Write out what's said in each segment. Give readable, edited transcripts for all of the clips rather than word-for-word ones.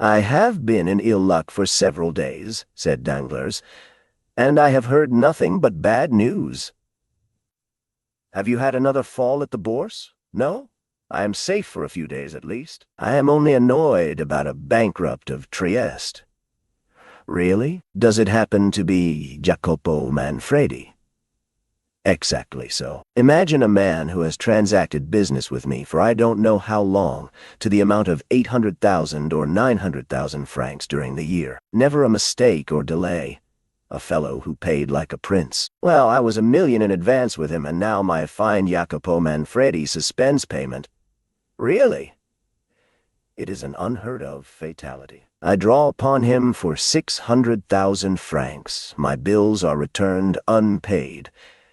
"I have been in ill luck for several days," said Danglars, "and I have heard nothing but bad news." "Have you had another fall at the Bourse? No? I am safe for a few days at least. I am only annoyed about a bankrupt of Trieste." "Really? Does it happen to be Jacopo Manfredi?" "Exactly so. Imagine a man who has transacted business with me for I don't know how long, to the amount of 800,000 or 900,000 francs during the year. Never a mistake or delay. A fellow who paid like a prince. Well, I was $1 million in advance with him, and now my fine Jacopo Manfredi suspends payment." "Really?" "It is an unheard-of fatality. I draw upon him for 600,000 francs. My bills are returned unpaid.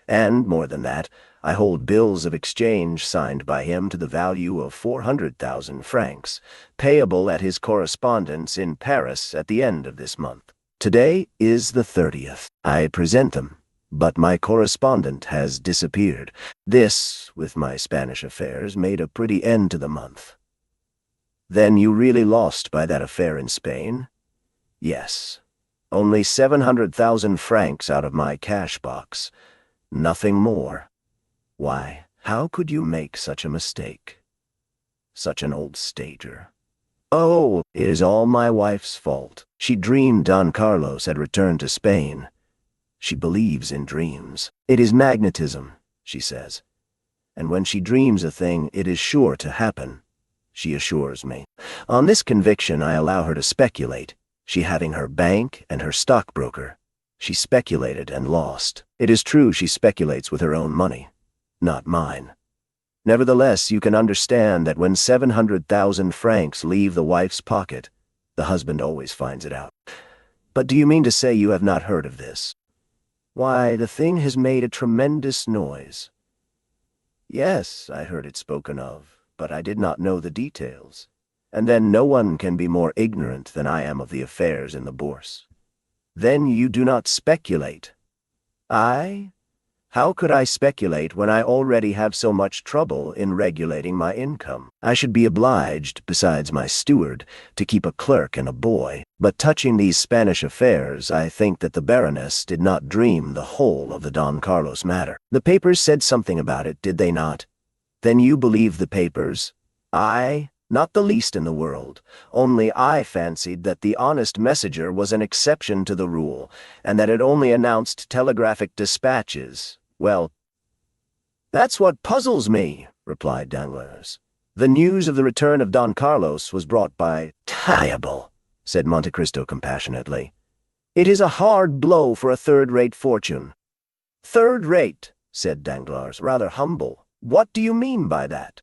And, more than that, I hold bills of exchange signed by him to the value of 400,000 francs, payable at his correspondence in Paris at the end of this month. Today is the 30th. I present them, but my correspondent has disappeared. This, with my Spanish affairs, made a pretty end to the month." "Then you really lost by that affair in Spain?" "Yes. Only 700,000 francs out of my cash box. Nothing more." "Why, how could you make such a mistake?" "Such an old stager." "Oh, it is all my wife's fault. She dreamed Don Carlos had returned to Spain. She believes in dreams. It is magnetism, she says. And when she dreams a thing, it is sure to happen, she assures me. On this conviction, I allow her to speculate, she having her bank and her stockbroker. She speculated and lost. It is true she speculates with her own money, not mine. Nevertheless, you can understand that when 700,000 francs leave the wife's pocket, the husband always finds it out. But do you mean to say you have not heard of this?" "Why, the thing has made a tremendous noise." "Yes, I heard it spoken of, but I did not know the details. And then no one can be more ignorant than I am of the affairs in the Bourse." "Then you do not speculate." "I? How could I speculate when I already have so much trouble in regulating my income? I should be obliged, besides my steward, to keep a clerk and a boy. But touching these Spanish affairs, I think that the Baroness did not dream the whole of the Don Carlos matter. The papers said something about it, did they not? Then you believe the papers?" "I? Not the least in the world. Only I fancied that the honest messenger was an exception to the rule, and that it only announced telegraphic dispatches. Well, that's what puzzles me," replied Danglars. "The news of the return of Don Carlos was brought by—" "Terrible," said Monte Cristo compassionately. "It is a hard blow for a third-rate fortune." "Third-rate," said Danglars, rather humble. "What do you mean by that?"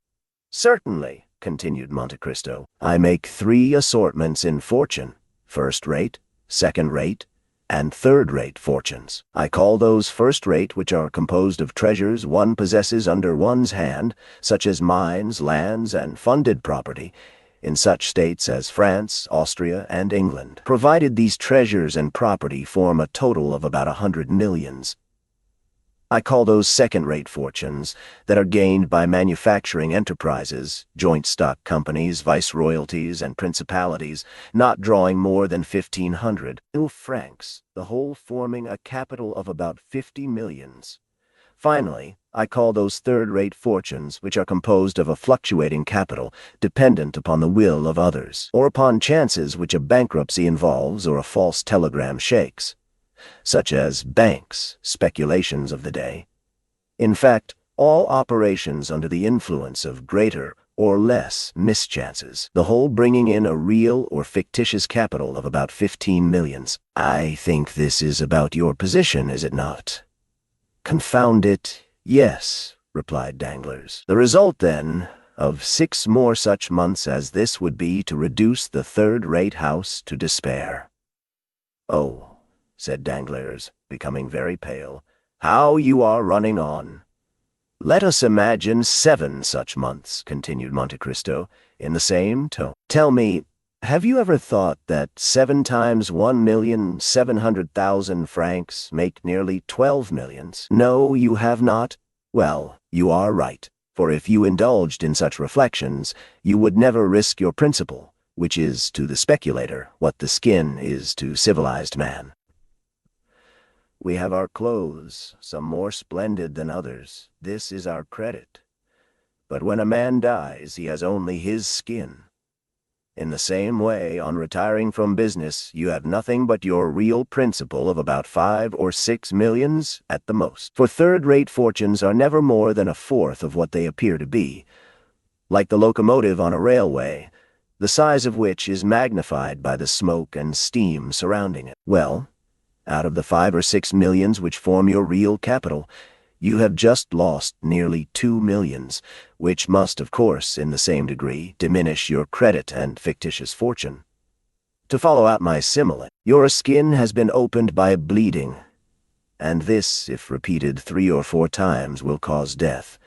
"Certainly," continued Monte Cristo, "I make 3 assortments in fortune, first-rate, second-rate, and third-rate fortunes. I call those first-rate which are composed of treasures one possesses under one's hand, such as mines, lands, and funded property, in such states as France, Austria, and England, provided these treasures and property form a total of about 100 millions. I call those second-rate fortunes that are gained by manufacturing enterprises, joint stock companies, viceroyalties, and principalities, not drawing more than 1,500 francs, the whole forming a capital of about 50 millions. Finally, I call those third-rate fortunes which are composed of a fluctuating capital, dependent upon the will of others, or upon chances which a bankruptcy involves or a false telegram shakes, such as banks, speculations of the day. In fact, all operations under the influence of greater or less mischances, the whole bringing in a real or fictitious capital of about 15 millions. I think this is about your position, is it not?" "Confound it, yes," replied Danglars. "The result, then, of 6 more such months as this would be to reduce the third-rate house to despair." "Oh," said Danglars, becoming very pale, "how you are running on!" "Let us imagine 7 such months," continued Monte Cristo, in the same tone. "Tell me, have you ever thought that 7 times 1,700,000 francs make nearly 12 millions? No, you have not? Well, you are right, for if you indulged in such reflections, you would never risk your principal, which is to the speculator what the skin is to civilized man. We have our clothes, some more splendid than others. This is our credit. But when a man dies, he has only his skin. In the same way, on retiring from business, you have nothing but your real principal of about 5 or 6 millions at the most. For third-rate fortunes are never more than a fourth of what they appear to be, like the locomotive on a railway, the size of which is magnified by the smoke and steam surrounding it. Well, out of the 5 or 6 millions which form your real capital, you have just lost nearly 2 millions, which must, of course, in the same degree, diminish your credit and fictitious fortune. To follow out my simile, your skin has been opened by bleeding, and this, if repeated 3 or 4 times, will cause death.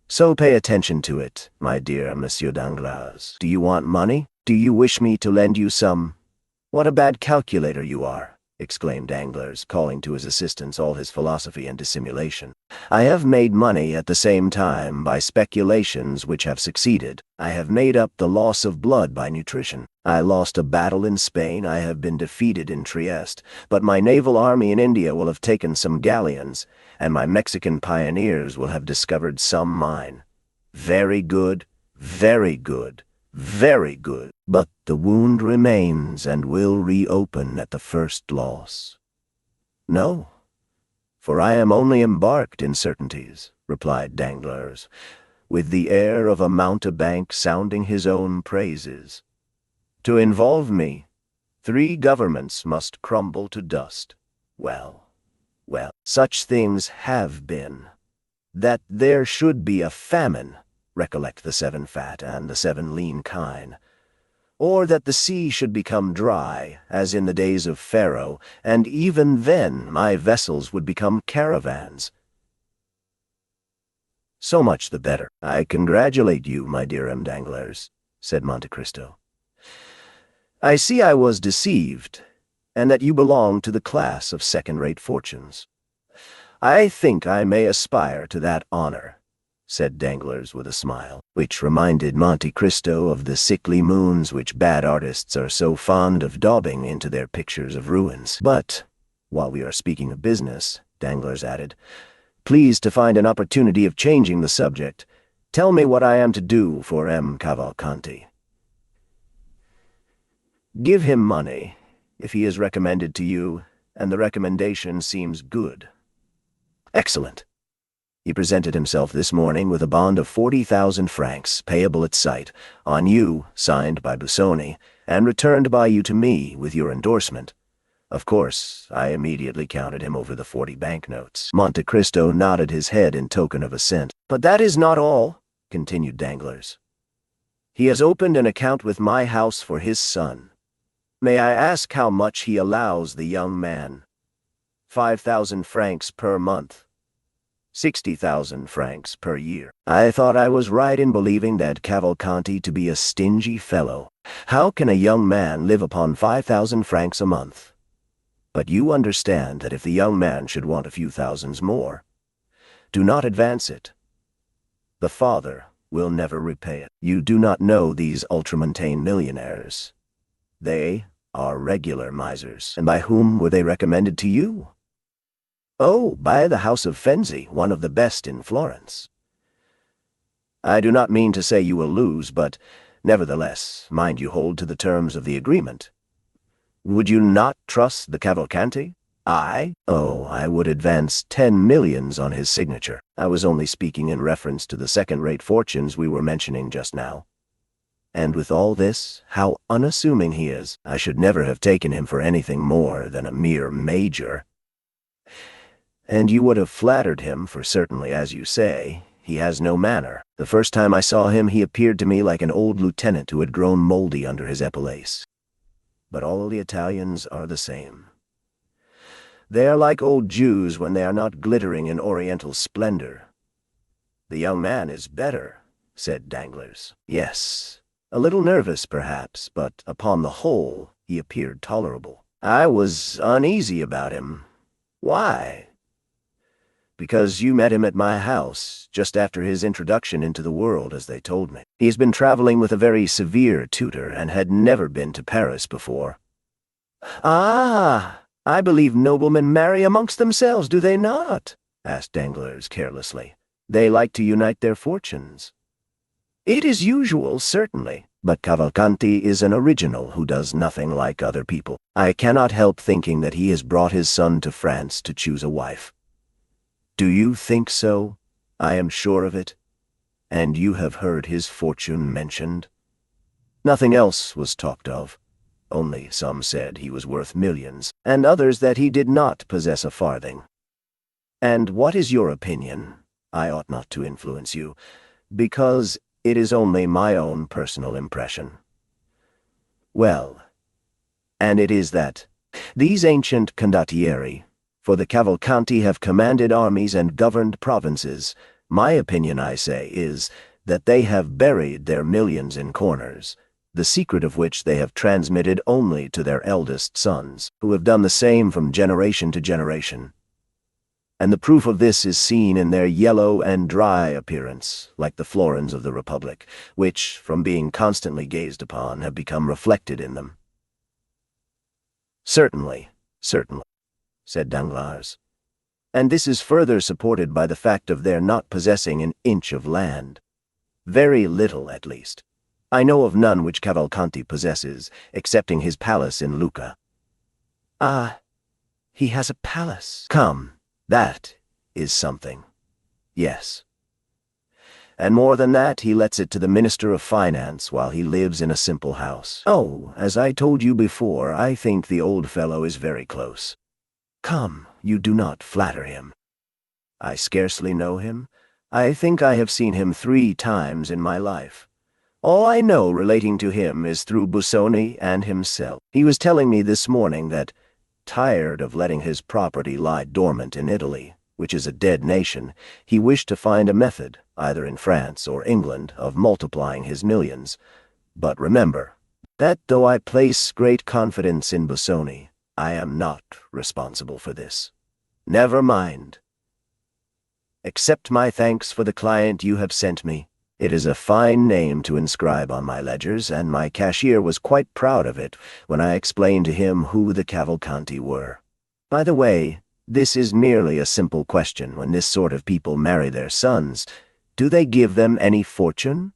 So pay attention to it, my dear Monsieur Danglars. Do you want money? Do you wish me to lend you some? What a bad calculator you are, exclaimed Danglars, calling to his assistance all his philosophy and dissimulation. I have made money at the same time by speculations which have succeeded. I have made up the loss of blood by nutrition. I lost a battle in Spain, I have been defeated in Trieste, but my naval army in India will have taken some galleons, and my Mexican pioneers will have discovered some mine. Very good, very good. Very good, but the wound remains and will reopen at the first loss. No, for I am only embarked in certainties, replied Danglars, with the air of a mountebank sounding his own praises. To involve me, 3 governments must crumble to dust. Well, such things have been. That there should be a famine, recollect the 7 fat and the 7 lean kine, or that the sea should become dry, as in the days of Pharaoh, and even then my vessels would become caravans. So much the better. I congratulate you, my dear M. Danglars, said Monte Cristo. I see I was deceived, and that you belong to the class of second-rate fortunes. I think I may aspire to that honor, said Danglars with a smile, which reminded Monte Cristo of the sickly moons which bad artists are so fond of daubing into their pictures of ruins. But, while we are speaking of business, Danglars added, pleased to find an opportunity of changing the subject, tell me what I am to do for M. Cavalcanti. Give him money, if he is recommended to you, and the recommendation seems good. Excellent. He presented himself this morning with a bond of 40,000 francs, payable at sight, on you, signed by Busoni, and returned by you to me with your endorsement. Of course, I immediately counted him over the 40 banknotes. Monte Cristo nodded his head in token of assent. But that is not all, continued Danglars. He has opened an account with my house for his son. May I ask how much he allows the young man? 5,000 francs per month. 60,000 francs per year. I thought I was right in believing that Cavalcanti to be a stingy fellow. How can a young man live upon 5,000 francs a month? But you understand that if the young man should want a few thousands more, do not advance it. The father will never repay it. You do not know these ultramontane millionaires. They are regular misers. And by whom were they recommended to you? Oh, by the house of Fenzi, one of the best in Florence. I do not mean to say you will lose, but nevertheless, mind you hold to the terms of the agreement. Would you not trust the Cavalcanti? I? Oh, I would advance 10 millions on his signature. I was only speaking in reference to the second-rate fortunes we were mentioning just now. And with all this, how unassuming he is. I should never have taken him for anything more than a mere major. And you would have flattered him, for certainly, as you say, he has no manner. The first time I saw him, he appeared to me like an old lieutenant who had grown mouldy under his epaulettes. But all the Italians are the same. They are like old Jews when they are not glittering in oriental splendor. The young man is better, said Danglars. Yes, a little nervous, perhaps, but upon the whole, he appeared tolerable. I was uneasy about him. Why? Because you met him at my house, just after his introduction into the world, as they told me. He has been traveling with a very severe tutor and had never been to Paris before. Ah, I believe noblemen marry amongst themselves, do they not? Asked Danglars carelessly. They like to unite their fortunes. It is usual, certainly, but Cavalcanti is an original who does nothing like other people. I cannot help thinking that he has brought his son to France to choose a wife. Do you think so? I am sure of it. And you have heard his fortune mentioned? Nothing else was talked of. Only some said he was worth millions, and others that he did not possess a farthing. And what is your opinion? I ought not to influence you, because it is only my own personal impression. Well, and it is that these ancient condottieri, for the Cavalcanti have commanded armies and governed provinces, my opinion, I say, is that they have buried their millions in corners, the secret of which they have transmitted only to their eldest sons, who have done the same from generation to generation. And the proof of this is seen in their yellow and dry appearance, like the florins of the Republic, which, from being constantly gazed upon, have become reflected in them. Certainly, said Danglars. And this is further supported by the fact of their not possessing an inch of land. Very little, at least. I know of none which Cavalcanti possesses, excepting his palace in Lucca. Ah, he has a palace. Come, that is something. Yes. And more than that, he lets it to the Minister of Finance while he lives in a simple house. Oh, as I told you before, I think the old fellow is very close. Come, you do not flatter him. I scarcely know him. I think I have seen him 3 times in my life. All I know relating to him is through Busoni and himself. He was telling me this morning that, tired of letting his property lie dormant in Italy, which is a dead nation, he wished to find a method, either in France or England, of multiplying his millions. But remember, that though I place great confidence in Busoni, I am not responsible for this. Never mind. Accept my thanks for the client you have sent me. It is a fine name to inscribe on my ledgers, and my cashier was quite proud of it when I explained to him who the Cavalcanti were. By the way, this is merely a simple question. When this sort of people marry their sons, do they give them any fortune?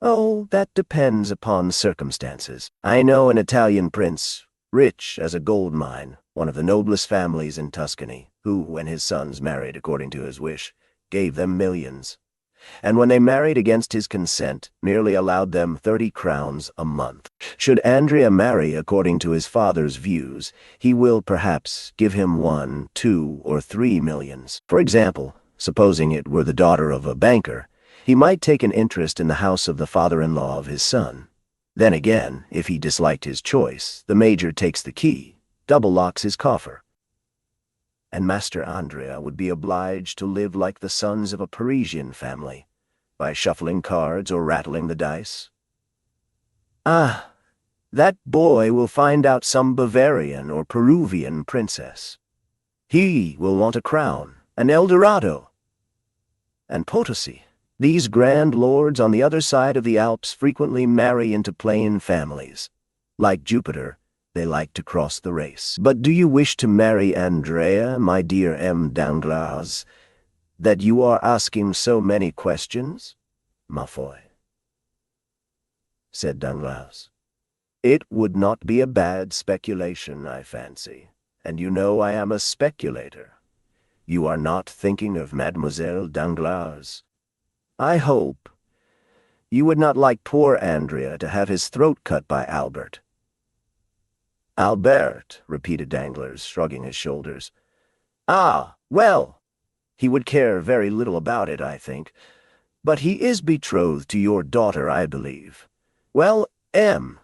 Oh, that depends upon circumstances. I know an Italian prince, rich as a gold mine, one of the noblest families in Tuscany, who, when his sons married according to his wish, gave them millions. And when they married against his consent, merely allowed them 30 crowns a month. Should Andrea marry according to his father's views, he will perhaps give him 1, 2, or 3 millions. For example, supposing it were the daughter of a banker, he might take an interest in the house of the father-in-law of his son. Then again, if he disliked his choice, the major takes the key, double-locks his coffer. And Master Andrea would be obliged to live like the sons of a Parisian family, by shuffling cards or rattling the dice. Ah, that boy will find out some Bavarian or Peruvian princess. He will want a crown, an Eldorado, and Potosi. These grand lords on the other side of the Alps frequently marry into plain families. Like Jupiter, they like to cross the race. But do you wish to marry Andrea, my dear M. Danglars, that you are asking so many questions? Ma foi, said Danglars. It would not be a bad speculation, I fancy, and you know I am a speculator. You are not thinking of Mademoiselle Danglars. I hope you would not like poor Andrea to have his throat cut by Albert. Albert, repeated Danglars, shrugging his shoulders. Ah, well, he would care very little about it, I think. But he is betrothed to your daughter, I believe. Well, M.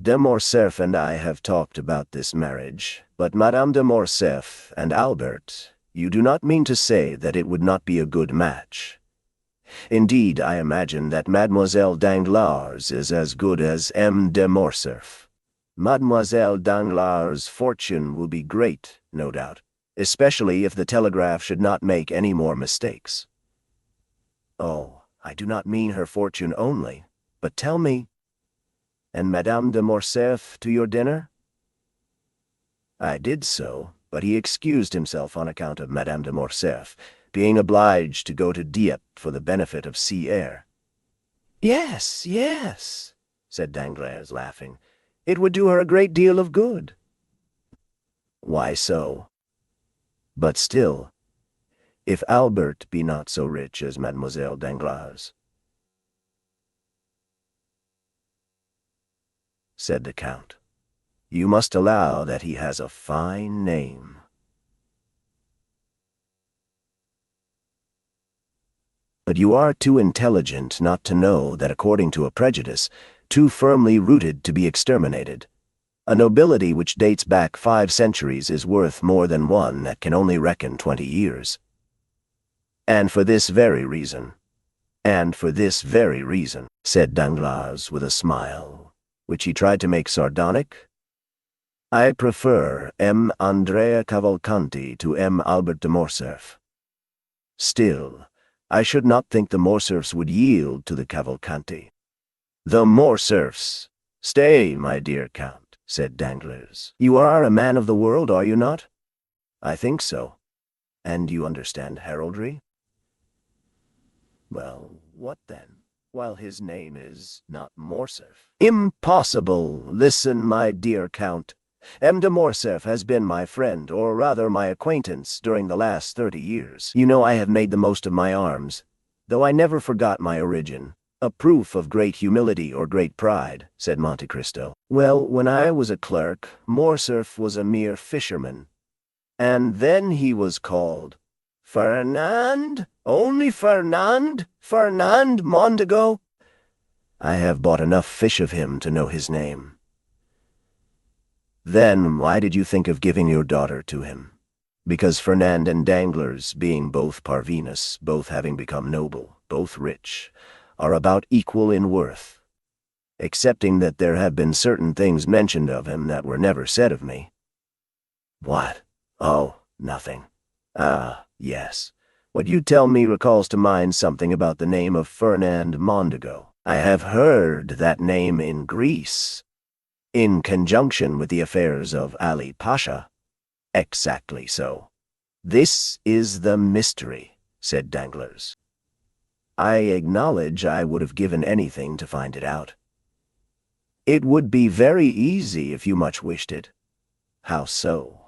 de Morcerf and I have talked about this marriage, but Madame de Morcerf and Albert, you do not mean to say that it would not be a good match. Indeed, I imagine that Mademoiselle Danglars is as good as M. de Morcerf. Mademoiselle Danglars' fortune will be great, no doubt, especially if the telegraph should not make any more mistakes. Oh, I do not mean her fortune only, but tell me, and Madame de Morcerf to your dinner?" I did so, but he excused himself on account of Madame de Morcerf, being obliged to go to Dieppe for the benefit of sea air. "Yes, yes," said Danglars, laughing. "It would do her a great deal of good." "Why so? But still, if Albert be not so rich as Mademoiselle Danglars," said the Count, "you must allow that he has a fine name." But you are too intelligent not to know that according to a prejudice, too firmly rooted to be exterminated, a nobility which dates back 5 centuries is worth more than one that can only reckon 20 years. And for this very reason, said Danglars with a smile, which he tried to make sardonic, I prefer M. Andrea Cavalcanti to M. Albert de Morcerf. Still, I should not think the Morcerfs would yield to the Cavalcanti. The Morcerfs! Stay, my dear Count, said Danglars. You are a man of the world, are you not? I think so. And you understand heraldry? Well, what then, while his name is not Morcerf? Impossible! Listen, my dear Count. M. de Morcerf has been my friend, or rather my acquaintance, during the last 30 years. You know I have made the most of my arms, though I never forgot my origin. A proof of great humility or great pride, said Monte Cristo. Well, when I was a clerk, Morcerf was a mere fisherman. And then he was called Fernand? Only Fernand? Fernand Mondego? I have bought enough fish of him to know his name. Then why did you think of giving your daughter to him? Because Fernand and Danglars, being both parvenus, both having become noble, both rich, are about equal in worth, excepting that there have been certain things mentioned of him that were never said of me. What? Oh, nothing. Ah, yes. What you tell me recalls to mind something about the name of Fernand Mondego. I have heard that name in Greece, in conjunction with the affairs of Ali Pasha. Exactly so. This is the mystery, said Danglars. I acknowledge I would have given anything to find it out. It would be very easy if you much wished it. How so?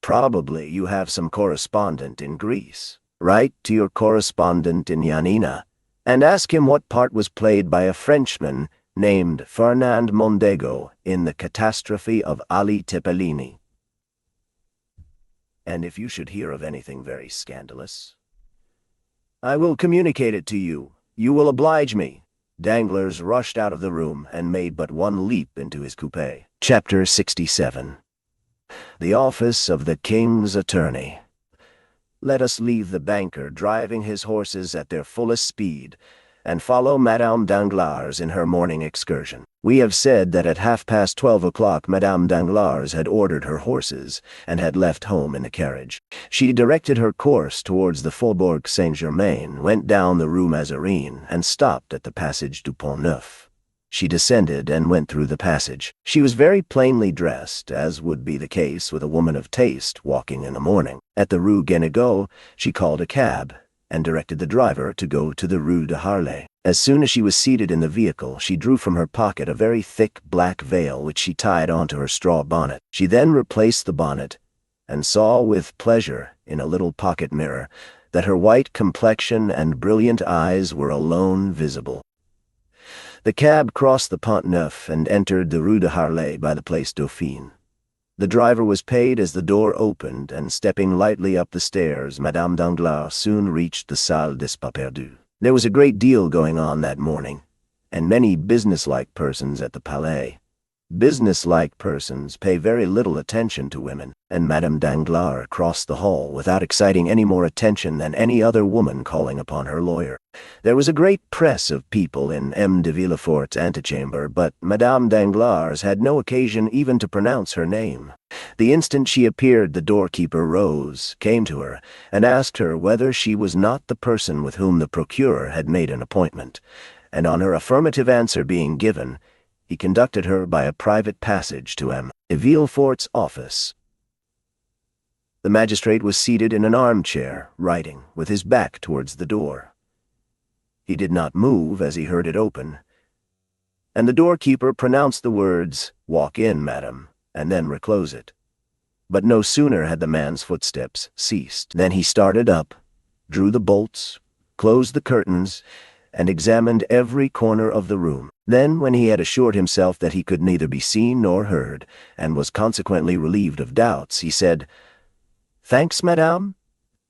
Probably you have some correspondent in Greece. Write to your correspondent in Yanina, and ask him what part was played by a Frenchman named Fernand Mondego in the catastrophe of Ali Tepelini. And if you should hear of anything very scandalous, I will communicate it to you. You will oblige me. Danglars rushed out of the room and made but one leap into his coupé. Chapter 67. The office of the King's Attorney. Let us leave the banker driving his horses at their fullest speed, and follow Madame Danglars in her morning excursion. We have said that at 12:30 Madame Danglars had ordered her horses, and had left home in the carriage. She directed her course towards the Faubourg Saint-Germain, went down the Rue Mazarine, and stopped at the Passage du Pont-Neuf. She descended and went through the passage. She was very plainly dressed, as would be the case with a woman of taste walking in the morning. At the Rue Guénégaud, she called a cab, and directed the driver to go to the Rue de Harlay. As soon as she was seated in the vehicle, she drew from her pocket a very thick black veil which she tied onto her straw bonnet. She then replaced the bonnet, and saw with pleasure, in a little pocket mirror, that her white complexion and brilliant eyes were alone visible. The cab crossed the Pont-Neuf and entered the Rue de Harlay by the Place Dauphine. The driver was paid as the door opened, and stepping lightly up the stairs, Madame Danglars soon reached the Salle des Pas Perdus. There was a great deal going on that morning, and many businesslike persons at the Palais. Business-like persons pay very little attention to women, and Madame Danglars crossed the hall without exciting any more attention than any other woman calling upon her lawyer. There was a great press of people in M. de Villefort's antechamber, but Madame Danglars had no occasion even to pronounce her name. The instant she appeared, the doorkeeper rose, came to her, and asked her whether she was not the person with whom the procureur had made an appointment, and on her affirmative answer being given, he conducted her by a private passage to M. de Villefort's office. The magistrate was seated in an armchair, writing, with his back towards the door. He did not move as he heard it open, and the doorkeeper pronounced the words, "Walk in, madam," and then reclose it. But no sooner had the man's footsteps ceased than he started up, drew the bolts, closed the curtains, and examined every corner of the room. Then, when he had assured himself that he could neither be seen nor heard, and was consequently relieved of doubts, he said, "Thanks, madame.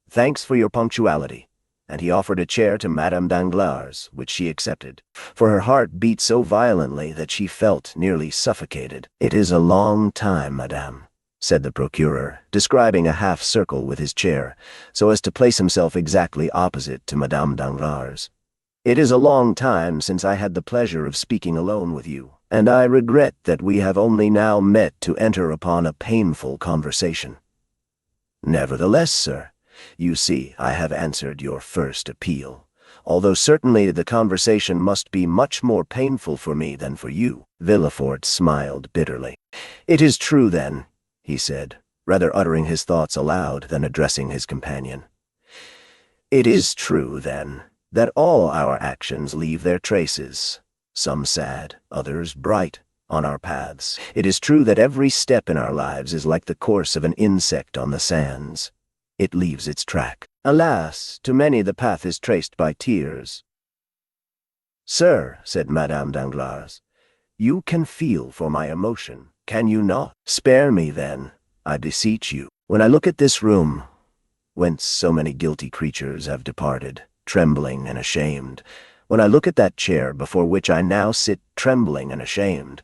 Thanks for your punctuality," and he offered a chair to Madame Danglars, which she accepted, for her heart beat so violently that she felt nearly suffocated. "It is a long time, madame," said the procureur, describing a half-circle with his chair, so as to place himself exactly opposite to Madame Danglars. "It is a long time since I had the pleasure of speaking alone with you, and I regret that we have only now met to enter upon a painful conversation." "Nevertheless, sir, you see I have answered your first appeal, although certainly the conversation must be much more painful for me than for you." Villefort smiled bitterly. "It is true, then," he said, rather uttering his thoughts aloud than addressing his companion. "It is true, then, that all our actions leave their traces, some sad, others bright, on our paths. It is true that every step in our lives is like the course of an insect on the sands. It leaves its track. Alas, to many the path is traced by tears." "Sir," said Madame Danglars, "you can feel for my emotion, can you not? Spare me, then, I beseech you. When I look at this room, whence so many guilty creatures have departed, trembling and ashamed, when I look at that chair before which I now sit trembling and ashamed,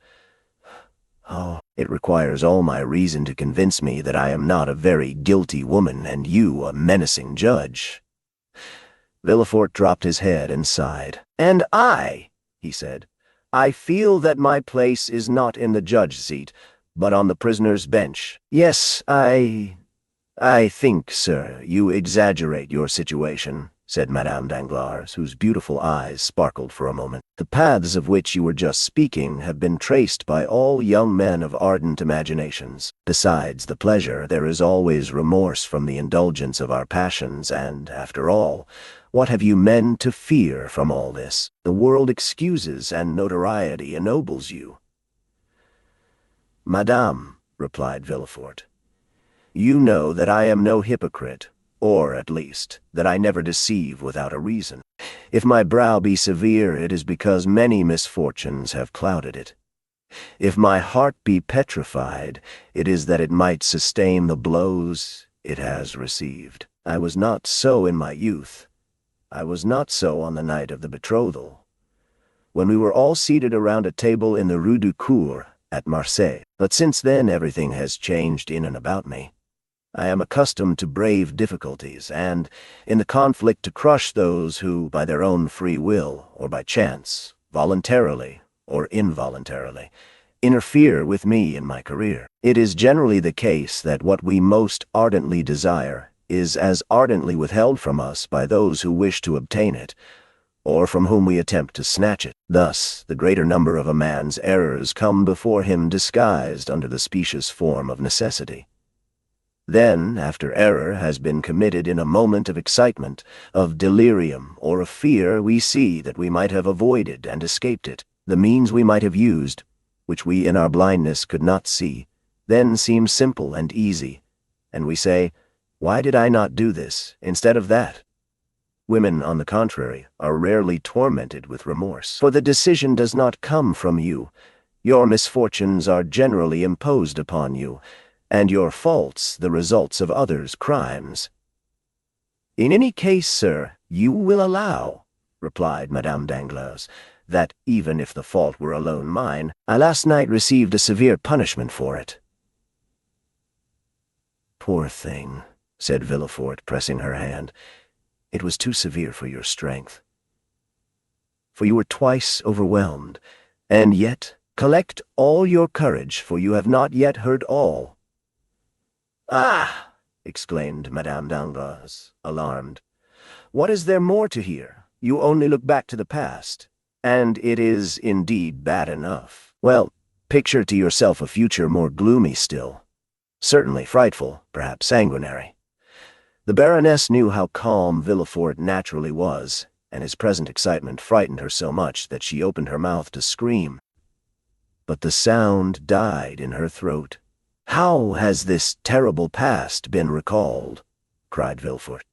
oh, it requires all my reason to convince me that I am not a very guilty woman and you a menacing judge." Villefort dropped his head and sighed. "And I," he said, "I feel that my place is not in the judge's seat, but on the prisoner's bench. Yes, I think, sir, you exaggerate your situation," said Madame Danglars, whose beautiful eyes sparkled for a moment. "The paths of which you were just speaking have been traced by all young men of ardent imaginations. Besides the pleasure, there is always remorse from the indulgence of our passions, and, after all, what have you men to fear from all this? The world excuses, and notoriety ennobles you." "Madame," replied Villefort, "you know that I am no hypocrite, or, at least, that I never deceive without a reason. If my brow be severe, it is because many misfortunes have clouded it. If my heart be petrified, it is that it might sustain the blows it has received. I was not so in my youth. I was not so on the night of the betrothal, when we were all seated around a table in the Rue du Cours at Marseille. But since then everything has changed in and about me. I am accustomed to brave difficulties, and, in the conflict, to crush those who, by their own free will, or by chance, voluntarily or involuntarily, interfere with me in my career. It is generally the case that what we most ardently desire is as ardently withheld from us by those who wish to obtain it, or from whom we attempt to snatch it. Thus, the greater number of a man's errors come before him disguised under the specious form of necessity. Then, after error has been committed in a moment of excitement, of delirium, or of fear, we see that we might have avoided and escaped it. The means we might have used, which we in our blindness could not see, then seem simple and easy, and we say, "Why did I not do this instead of that?" Women, on the contrary, are rarely tormented with remorse, for the decision does not come from you. Your misfortunes are generally imposed upon you, and your faults the results of others' crimes. "In any case, sir, you will allow," replied Madame Danglars, that, even if the fault were alone mine, I last night received a severe punishment for it." "Poor thing," said Villefort, pressing her hand. "It was too severe for your strength. For you were twice overwhelmed, and yet collect all your courage, for you have not yet heard all." "Ah!" exclaimed Madame Danglars, alarmed. "What is there more to hear? You only look back to the past, and it is indeed bad enough. Well, picture to yourself a future more gloomy still. Certainly frightful, perhaps sanguinary." The Baroness knew how calm Villefort naturally was, and his present excitement frightened her so much that she opened her mouth to scream. But the sound died in her throat. "How has this terrible past been recalled?" cried Villefort.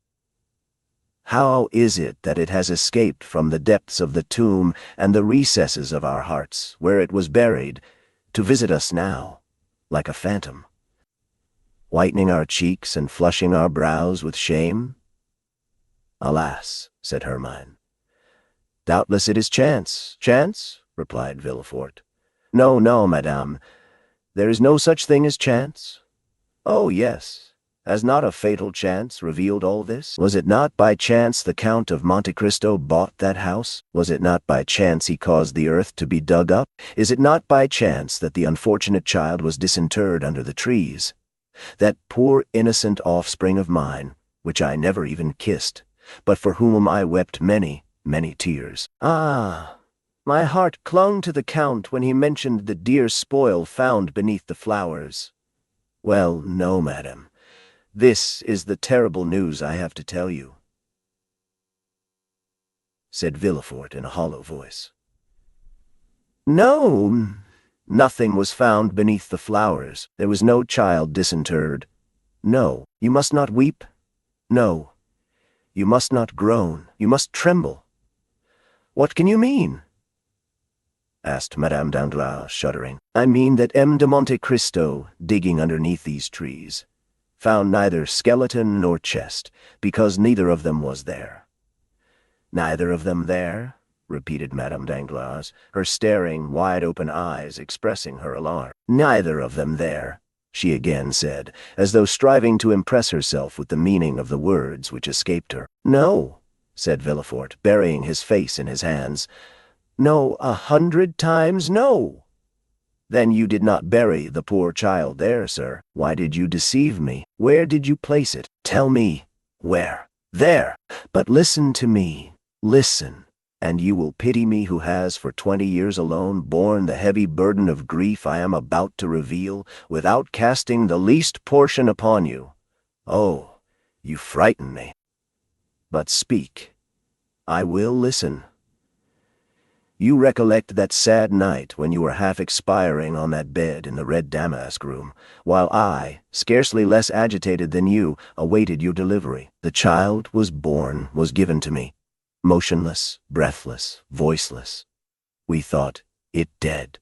"How is it that it has escaped from the depths of the tomb and the recesses of our hearts, where it was buried, to visit us now, like a phantom, whitening our cheeks and flushing our brows with shame?" "Alas," said Hermine. "Doubtless it is chance." "Chance?" replied Villefort. "No, no, madame. There is no such thing as chance." "Oh, yes. Has not a fatal chance revealed all this? Was it not by chance the Count of Monte Cristo bought that house? Was it not by chance he caused the earth to be dug up? Is it not by chance that the unfortunate child was disinterred under the trees? That poor innocent offspring of mine, which I never even kissed, but for whom I wept many, many tears. Ah! My heart clung to the Count when he mentioned the dear spoil found beneath the flowers. Well, no, madam. This is the terrible news I have to tell you," said Villefort in a hollow voice. "No, nothing was found beneath the flowers. There was no child disinterred. No, you must not weep. No, you must not groan. You must tremble." "What can you mean?" asked Madame Danglars, shuddering. "I mean that M. de Monte Cristo, digging underneath these trees, found neither skeleton nor chest, because neither of them was there." "Neither of them there?" repeated Madame Danglars, her staring, wide-open eyes expressing her alarm. "Neither of them there," she again said, as though striving to impress herself with the meaning of the words which escaped her. "No," said Villefort, burying his face in his hands. "No, 100 times no." "Then you did not bury the poor child there, sir. Why did you deceive me? Where did you place it? Tell me. Where? There. But listen to me. Listen, and you will pity me who has for 20 years alone borne the heavy burden of grief I am about to reveal, without casting the least portion upon you. Oh, you frighten me. But speak. I will listen. You recollect that sad night when you were half expiring on that bed in the red damask room, while I, scarcely less agitated than you, awaited your delivery. The child was born, was given to me, motionless, breathless, voiceless. We thought it dead.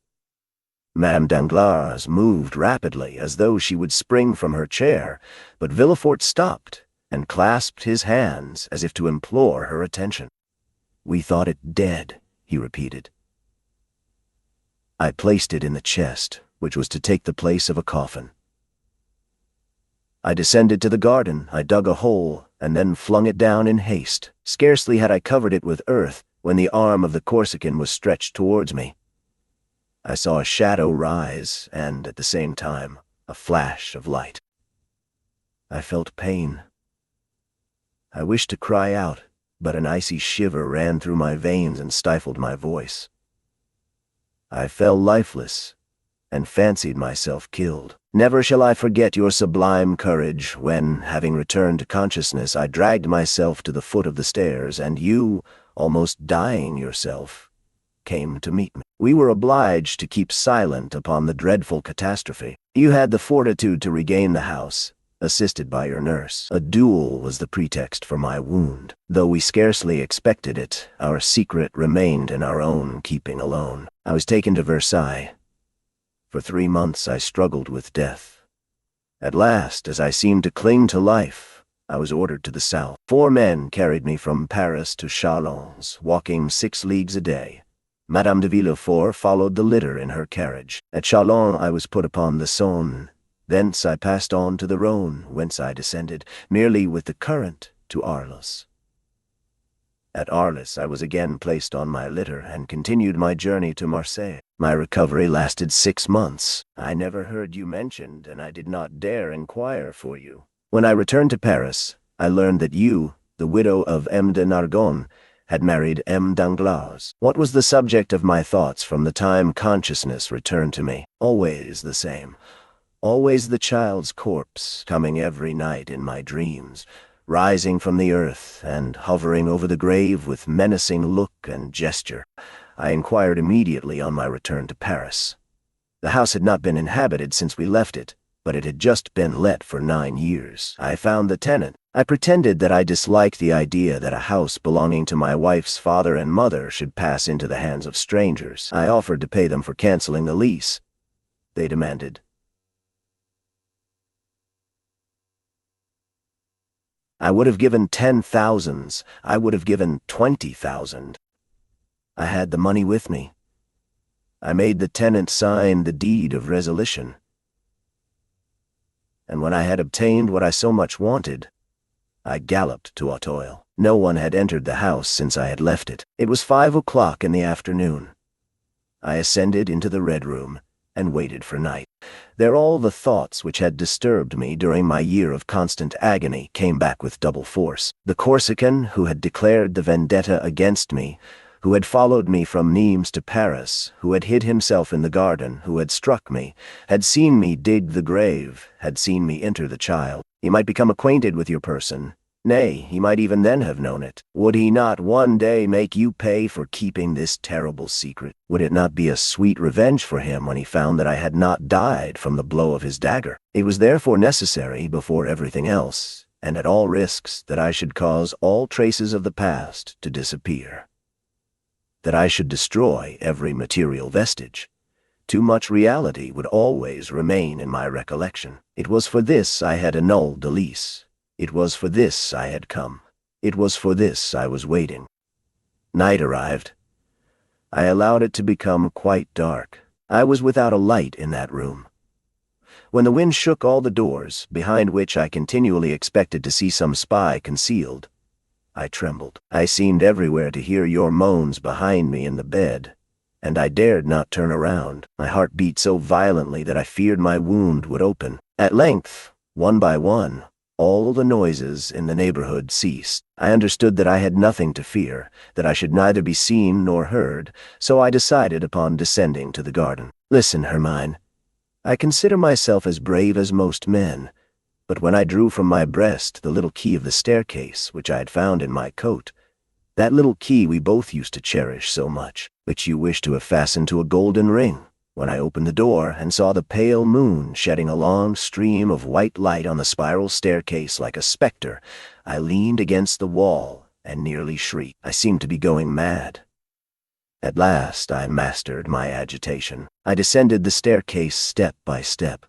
Madame Danglars moved rapidly, as though she would spring from her chair, but Villefort stopped and clasped his hands as if to implore her attention. "We thought it dead," he repeated. "I placed it in the chest, which was to take the place of a coffin. I descended to the garden, I dug a hole, and then flung it down in haste. Scarcely had I covered it with earth when the arm of the Corsican was stretched towards me. I saw a shadow rise, and, at the same time, a flash of light. I felt pain. I wished to cry out, but an icy shiver ran through my veins and stifled my voice. I fell lifeless, and fancied myself killed. Never shall I forget your sublime courage when, having returned to consciousness, I dragged myself to the foot of the stairs, and you, almost dying yourself, came to meet me. We were obliged to keep silent upon the dreadful catastrophe. You had the fortitude to regain the house, assisted by your nurse. A duel was the pretext for my wound. Though we scarcely expected it, our secret remained in our own keeping alone. I was taken to Versailles. For 3 months I struggled with death. At last, as I seemed to cling to life, I was ordered to the south. 4 men carried me from Paris to Chalons, walking 6 leagues a day. Madame de Villefort followed the litter in her carriage. At Chalons I was put upon the Saône. Thence I passed on to the Rhône, whence I descended, merely with the current, to Arles. At Arles I was again placed on my litter and continued my journey to Marseille. My recovery lasted 6 months. I never heard you mentioned, and I did not dare inquire for you. When I returned to Paris, I learned that you, the widow of M. de Nargonne, had married M. Danglars. What was the subject of my thoughts from the time consciousness returned to me? Always the same. Always the child's corpse, coming every night in my dreams, rising from the earth and hovering over the grave with menacing look and gesture. I inquired immediately on my return to Paris. The house had not been inhabited since we left it, but it had just been let for 9 years. I found the tenant. I pretended that I disliked the idea that a house belonging to my wife's father and mother should pass into the hands of strangers. I offered to pay them for canceling the lease. They demanded. I would have given 10,000. I would have given 20,000. I had the money with me. I made the tenant sign the deed of resolution. And when I had obtained what I so much wanted, I galloped to Auteuil. No one had entered the house since I had left it. It was 5 o'clock in the afternoon. I ascended into the Red Room and waited for night. There all the thoughts which had disturbed me during my year of constant agony came back with double force. The Corsican who had declared the vendetta against me, who had followed me from Nimes to Paris, who had hid himself in the garden, who had struck me, had seen me dig the grave, had seen me enter the child. He might become acquainted with your person. Nay, he might even then have known it. Would he not one day make you pay for keeping this terrible secret? Would it not be a sweet revenge for him when he found that I had not died from the blow of his dagger? It was therefore necessary, before everything else, and at all risks, that I should cause all traces of the past to disappear. That I should destroy every material vestige. Too much reality would always remain in my recollection. It was for this I had annulled the lease. It was for this I had come. It was for this I was waiting. Night arrived. I allowed it to become quite dark. I was without a light in that room. When the wind shook all the doors, behind which I continually expected to see some spy concealed, I trembled. I seemed everywhere to hear your moans behind me in the bed, and I dared not turn around. My heart beat so violently that I feared my wound would open. At length, one by one, all the noises in the neighborhood ceased. I understood that I had nothing to fear, that I should neither be seen nor heard, so I decided upon descending to the garden. Listen, Hermine. I consider myself as brave as most men, but when I drew from my breast the little key of the staircase which I had found in my coat, that little key we both used to cherish so much, which you wished to have fastened to a golden ring, when I opened the door and saw the pale moon shedding a long stream of white light on the spiral staircase like a specter, I leaned against the wall and nearly shrieked. I seemed to be going mad. At last I mastered my agitation. I descended the staircase step by step.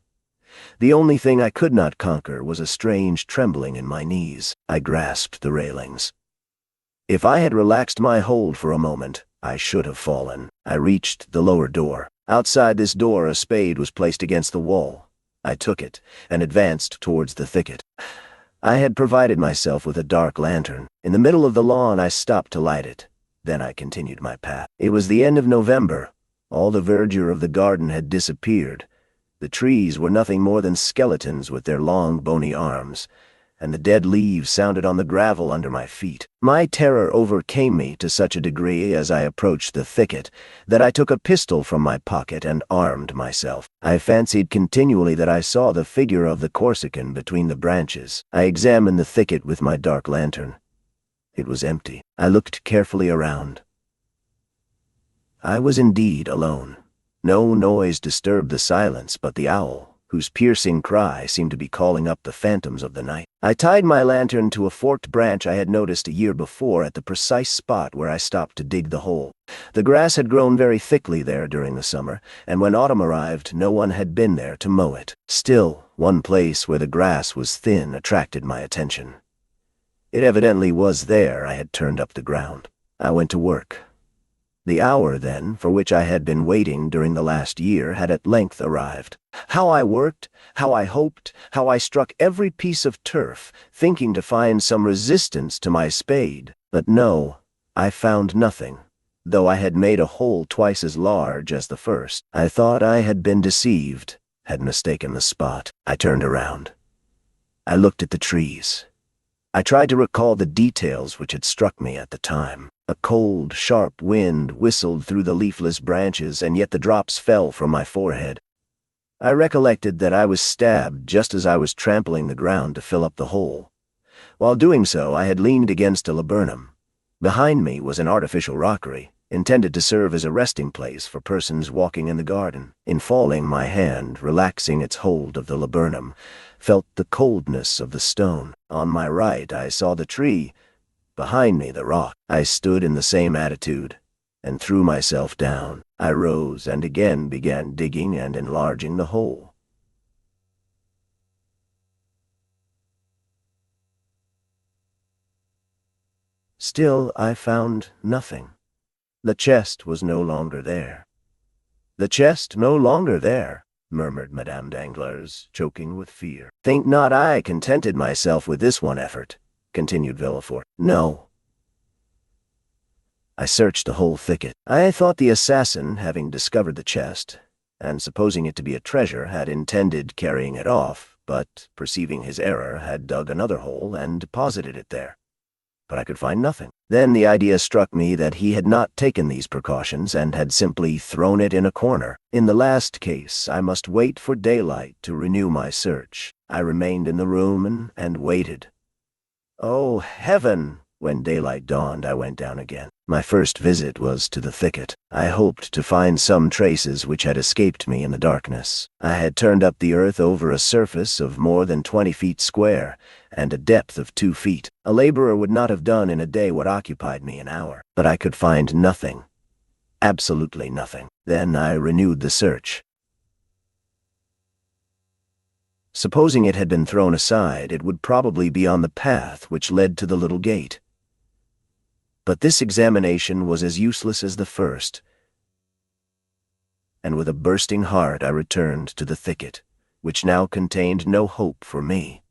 The only thing I could not conquer was a strange trembling in my knees. I grasped the railings. If I had relaxed my hold for a moment, I should have fallen. I reached the lower door. Outside this door a spade was placed against the wall. I took it and advanced towards the thicket. I had provided myself with a dark lantern. In the middle of the lawn I stopped to light it. Then I continued my path. It was the end of November. All the verdure of the garden had disappeared. The trees were nothing more than skeletons with their long bony arms, and the dead leaves sounded on the gravel under my feet. My terror overcame me to such a degree as I approached the thicket that I took a pistol from my pocket and armed myself. I fancied continually that I saw the figure of the Corsican between the branches. I examined the thicket with my dark lantern. It was empty. I looked carefully around. I was indeed alone. No noise disturbed the silence but the owl, whose piercing cry seemed to be calling up the phantoms of the night. I tied my lantern to a forked branch I had noticed a year before at the precise spot where I stopped to dig the hole. The grass had grown very thickly there during the summer, and when autumn arrived no one had been there to mow it. Still, one place where the grass was thin attracted my attention. It evidently was there I had turned up the ground. I went to work. The hour, then, for which I had been waiting during the last year had at length arrived. How I worked, how I hoped, how I struck every piece of turf, thinking to find some resistance to my spade. But no, I found nothing. Though I had made a hole twice as large as the first, I thought I had been deceived, had mistaken the spot. I turned around. I looked at the trees. I tried to recall the details which had struck me at the time. A cold, sharp wind whistled through the leafless branches, and yet the drops fell from my forehead. I recollected that I was stabbed just as I was trampling the ground to fill up the hole. While doing so, I had leaned against a laburnum. Behind me was an artificial rockery, intended to serve as a resting place for persons walking in the garden. In falling, my hand, relaxing its hold of the laburnum, felt the coldness of the stone. On my right, I saw the tree. Behind me, the rock. I stood in the same attitude, and threw myself down. I rose and again began digging and enlarging the hole. Still, I found nothing. The chest was no longer there. "The chest no longer there," murmured Madame Danglars, choking with fear. "Think not I contented myself with this one effort," continued Villefort. "No. I searched the whole thicket. I thought the assassin, having discovered the chest, and supposing it to be a treasure, had intended carrying it off, but, perceiving his error, had dug another hole and deposited it there. But I could find nothing. Then the idea struck me that he had not taken these precautions and had simply thrown it in a corner. In the last case, I must wait for daylight to renew my search. I remained in the room and waited. Oh, heaven! When daylight dawned, I went down again. My first visit was to the thicket. I hoped to find some traces which had escaped me in the darkness. I had turned up the earth over a surface of more than 20 feet square, and a depth of 2 feet. A laborer would not have done in a day what occupied me an hour. But I could find nothing. Absolutely nothing. Then I renewed the search. Supposing it had been thrown aside, it would probably be on the path which led to the little gate. But this examination was as useless as the first, and with a bursting heart I returned to the thicket, which now contained no hope for me.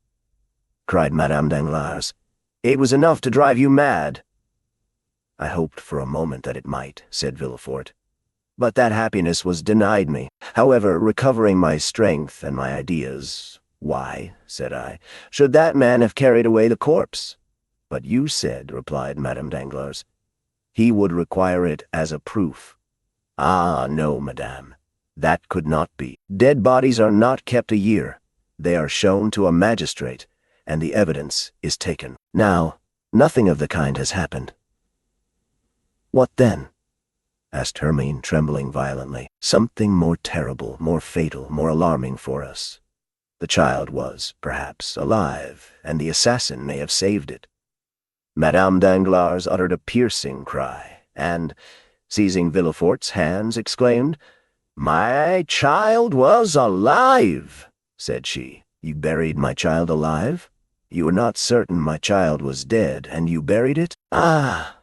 Cried Madame Danglars. "It was enough to drive you mad." "I hoped for a moment that it might," said Villefort. "But that happiness was denied me. However, recovering my strength and my ideas, 'Why,' said I, 'should that man have carried away the corpse?' 'But you said,' replied Madame Danglars, 'he would require it as a proof.' 'Ah, no, madame. That could not be. Dead bodies are not kept a year. They are shown to a magistrate, and the evidence is taken. Now, nothing of the kind has happened." "What then?" asked Hermine, trembling violently. "Something more terrible, more fatal, more alarming for us. The child was, perhaps, alive, and the assassin may have saved it." Madame Danglars uttered a piercing cry, and, seizing Villefort's hands, exclaimed, "My child was alive," said she. "You buried my child alive? You were not certain my child was dead, and you buried it? Ah!"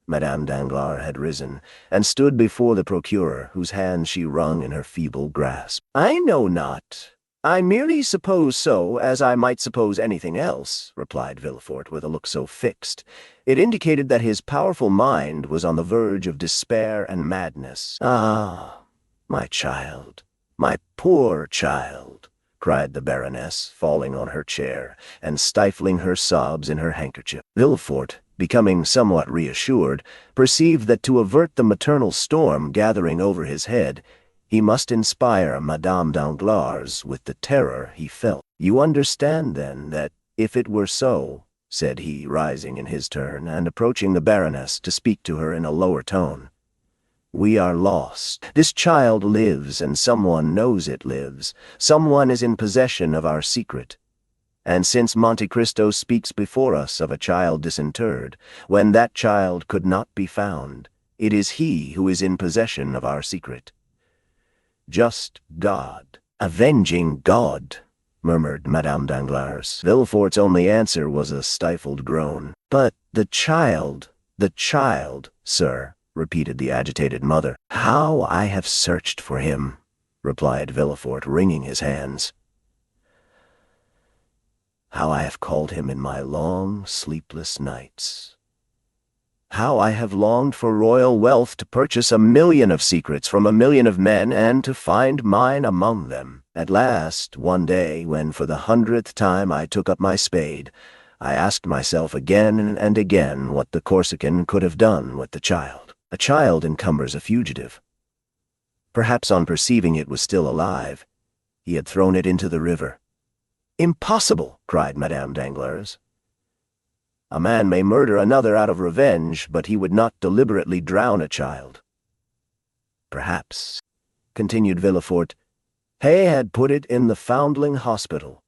Madame Danglars had risen, and stood before the procureur, whose hand she wrung in her feeble grasp. "I know not. I merely suppose so, as I might suppose anything else," replied Villefort with a look so fixed. It indicated that his powerful mind was on the verge of despair and madness. "Ah, my child, my poor child," cried the Baroness, falling on her chair, and stifling her sobs in her handkerchief. Villefort, becoming somewhat reassured, perceived that to avert the maternal storm gathering over his head, he must inspire Madame Danglars with the terror he felt. "You understand, then, that if it were so," said he, rising in his turn, and approaching the Baroness to speak to her in a lower tone, "we are lost. This child lives, and someone knows it lives. Someone is in possession of our secret. And since Monte Cristo speaks before us of a child disinterred, when that child could not be found, it is he who is in possession of our secret. Just God, avenging God," murmured Madame Danglars. Villefort's only answer was a stifled groan. "But the child, sir," repeated the agitated mother. "How I have searched for him," replied Villefort, wringing his hands. "How I have called him in my long, sleepless nights. How I have longed for royal wealth to purchase 1,000,000 of secrets from 1,000,000 of men, and to find mine among them. At last, one day, when for the 100th time I took up my spade, I asked myself again and again what the Corsican could have done with the child. A child encumbers a fugitive. Perhaps on perceiving it was still alive, he had thrown it into the river." "Impossible!" cried Madame Danglars. "A man may murder another out of revenge, but he would not deliberately drown a child." "Perhaps," continued Villefort, "Hay had put it in the Foundling Hospital."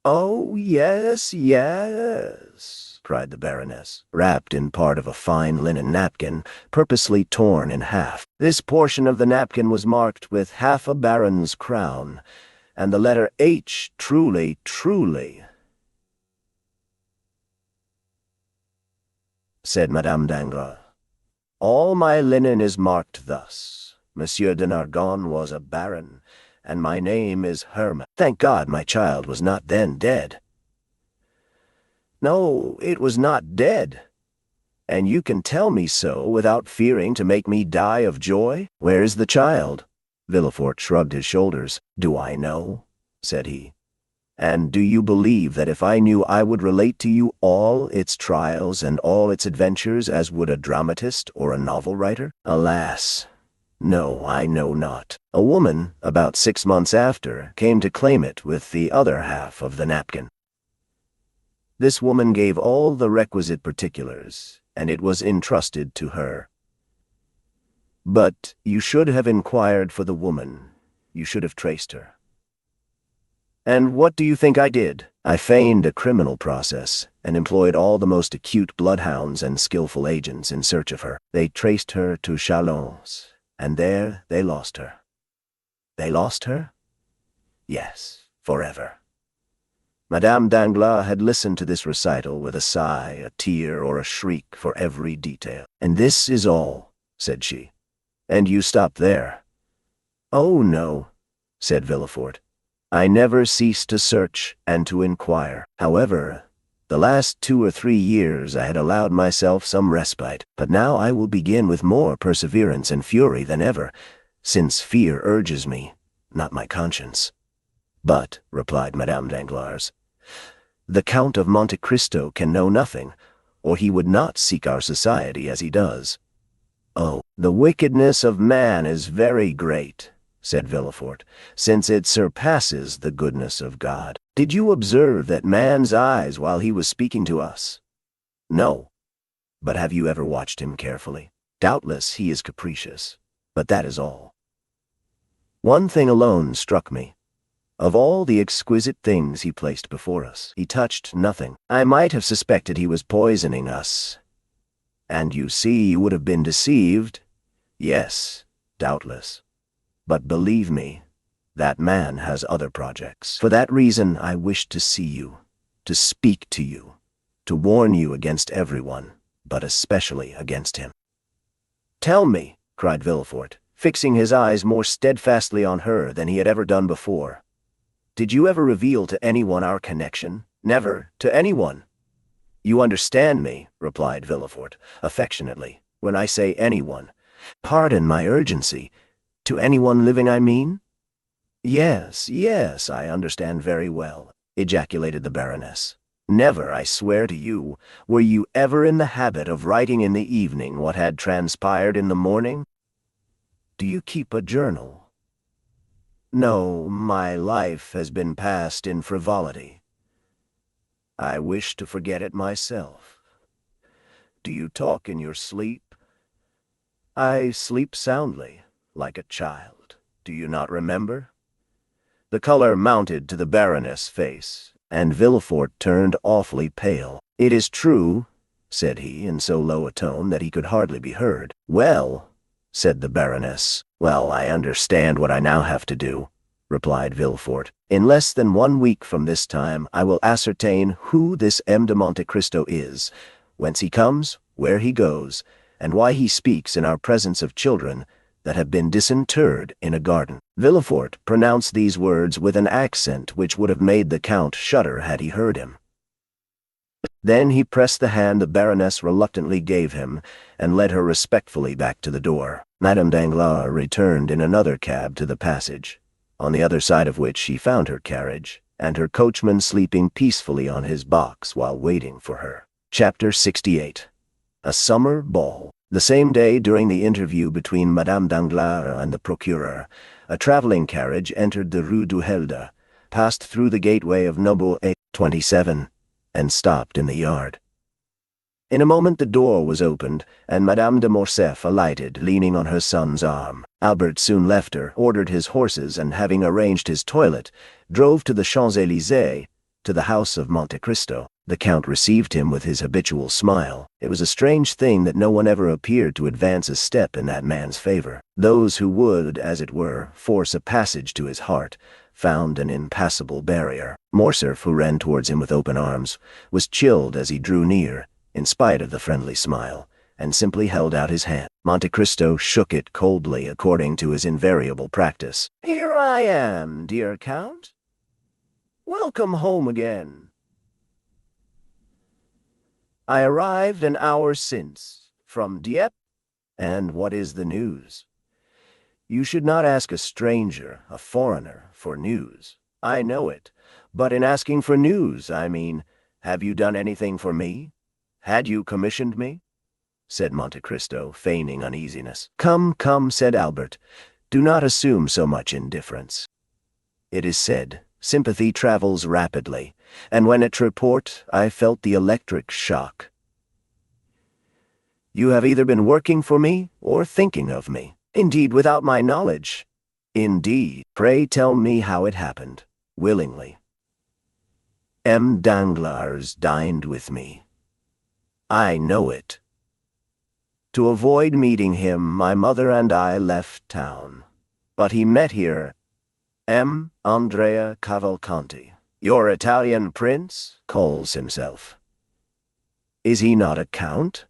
"Oh, yes, yes," cried the Baroness, wrapped in part of a fine linen napkin, purposely torn in half. This portion of the napkin was marked with half a baron's crown, and the letter H. "Truly, truly," said Madame Danglars. "All my linen is marked thus. Monsieur de Nargonne was a baron, and my name is Herman. Thank God my child was not then dead." "No, it was not dead. And you can tell me so without fearing to make me die of joy? Where is the child?" Villefort shrugged his shoulders. "Do I know?" said he. "And do you believe that if I knew I would relate to you all its trials and all its adventures as would a dramatist or a novel writer? Alas! No, I know not. A woman, about 6 months after, came to claim it with the other half of the napkin. This woman gave all the requisite particulars, and it was entrusted to her. But you should have inquired for the woman. You should have traced her. And what do you think I did? I feigned a criminal process, and employed all the most acute bloodhounds and skillful agents in search of her. They traced her to Château, and there they lost her." "They lost her?" "Yes, forever." Madame Danglars had listened to this recital with a sigh, a tear, or a shriek for every detail. "And this is all," said she. "And you stop there?" "Oh, no," said Villefort. "I never cease to search and to inquire. However, the last 2 or 3 years I had allowed myself some respite, but now I will begin with more perseverance and fury than ever, since fear urges me, not my conscience." "But," replied Madame Danglars, "the Count of Monte Cristo can know nothing, or he would not seek our society as he does." "Oh, the wickedness of man is very great," said Villefort, "since it surpasses the goodness of God. Did you observe that man's eyes while he was speaking to us?" "No. But have you ever watched him carefully? Doubtless he is capricious, but that is all. One thing alone struck me. Of all the exquisite things he placed before us, he touched nothing. I might have suspected he was poisoning us. And you see you would have been deceived. Yes, doubtless. But believe me, that man has other projects. For that reason I wished to see you, to speak to you, to warn you against everyone, but especially against him." "Tell me," cried Villefort, fixing his eyes more steadfastly on her than he had ever done before, "did you ever reveal to anyone our connection? Never, to anyone?" "You understand me," replied Villefort, affectionately, "when I say anyone. Pardon my urgency. To anyone living, I mean?" "Yes, yes, I understand very well," ejaculated the Baroness. "Never, I swear to you, were you ever in the habit of writing in the evening what had transpired in the morning? Do you keep a journal?" "No, my life has been passed in frivolity. I wish to forget it myself. Do you talk in your sleep?" "I sleep soundly, like a child. Do you not remember?" The color mounted to the Baroness' face, and Villefort turned awfully pale. "It is true," said he, in so low a tone that he could hardly be heard. "Well," said the Baroness. "Well, I understand what I now have to do," replied Villefort. "In less than 1 week from this time I will ascertain who this M. de Monte Cristo is, whence he comes, where he goes, and why he speaks in our presence of children that have been disinterred in a garden. Villefort pronounced these words with an accent which would have made the Count shudder had he heard him. Then he pressed the hand the Baroness reluctantly gave him, and led her respectfully back to the door. Madame Danglars returned in another cab to the passage, on the other side of which she found her carriage, and her coachman sleeping peacefully on his box while waiting for her. Chapter 68. A Summer Ball. The same day, during the interview between Madame Danglars and the procureur, a traveling carriage entered the Rue du Helder, passed through the gateway of Number 27, and stopped in the yard. In a moment the door was opened, and Madame de Morcerf alighted, leaning on her son's arm. Albert soon left her, ordered his horses, and having arranged his toilet, drove to the Champs-Élysées, to the house of Monte Cristo. The Count received him with his habitual smile. It was a strange thing that no one ever appeared to advance a step in that man's favor. Those who would, as it were, force a passage to his heart, found an impassable barrier. Morcerf, who ran towards him with open arms, was chilled as he drew near, in spite of the friendly smile, and simply held out his hand. Monte Cristo shook it coldly according to his invariable practice. "Here I am, dear Count. Welcome home again. I arrived an hour since, from Dieppe, and what is the news? You should not ask a stranger, a foreigner, for news. I know it, but in asking for news, I mean, have you done anything for me? Had you commissioned me?" said Monte Cristo, feigning uneasiness. "Come, come," said Albert, "do not assume so much indifference. It is said, sympathy travels rapidly, and when at Tréport I felt the electric shock. You have either been working for me or thinking of me. Indeed, without my knowledge. Indeed. Pray tell me how it happened. Willingly. M. Danglars dined with me. I know it. To avoid meeting him, my mother and I left town. But he met here M. Andrea Cavalcanti. Your Italian prince calls himself. Is he not a count?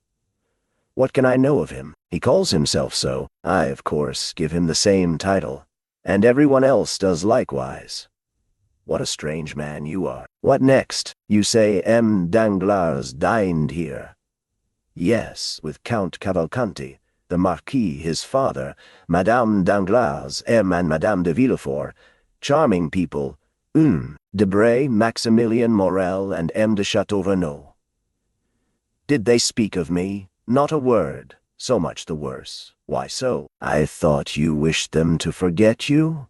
What can I know of him? He calls himself so. I, of course, give him the same title, and everyone else does likewise. What a strange man you are. What next? You say M. Danglars dined here. Yes, with Count Cavalcanti, the Marquis, his father, Madame Danglars, M. and Madame de Villefort, charming people, Debray, Maximilien Morel, and M. de Château. Did they speak of me? Not a word. So much the worse. Why so? I thought you wished them to forget you?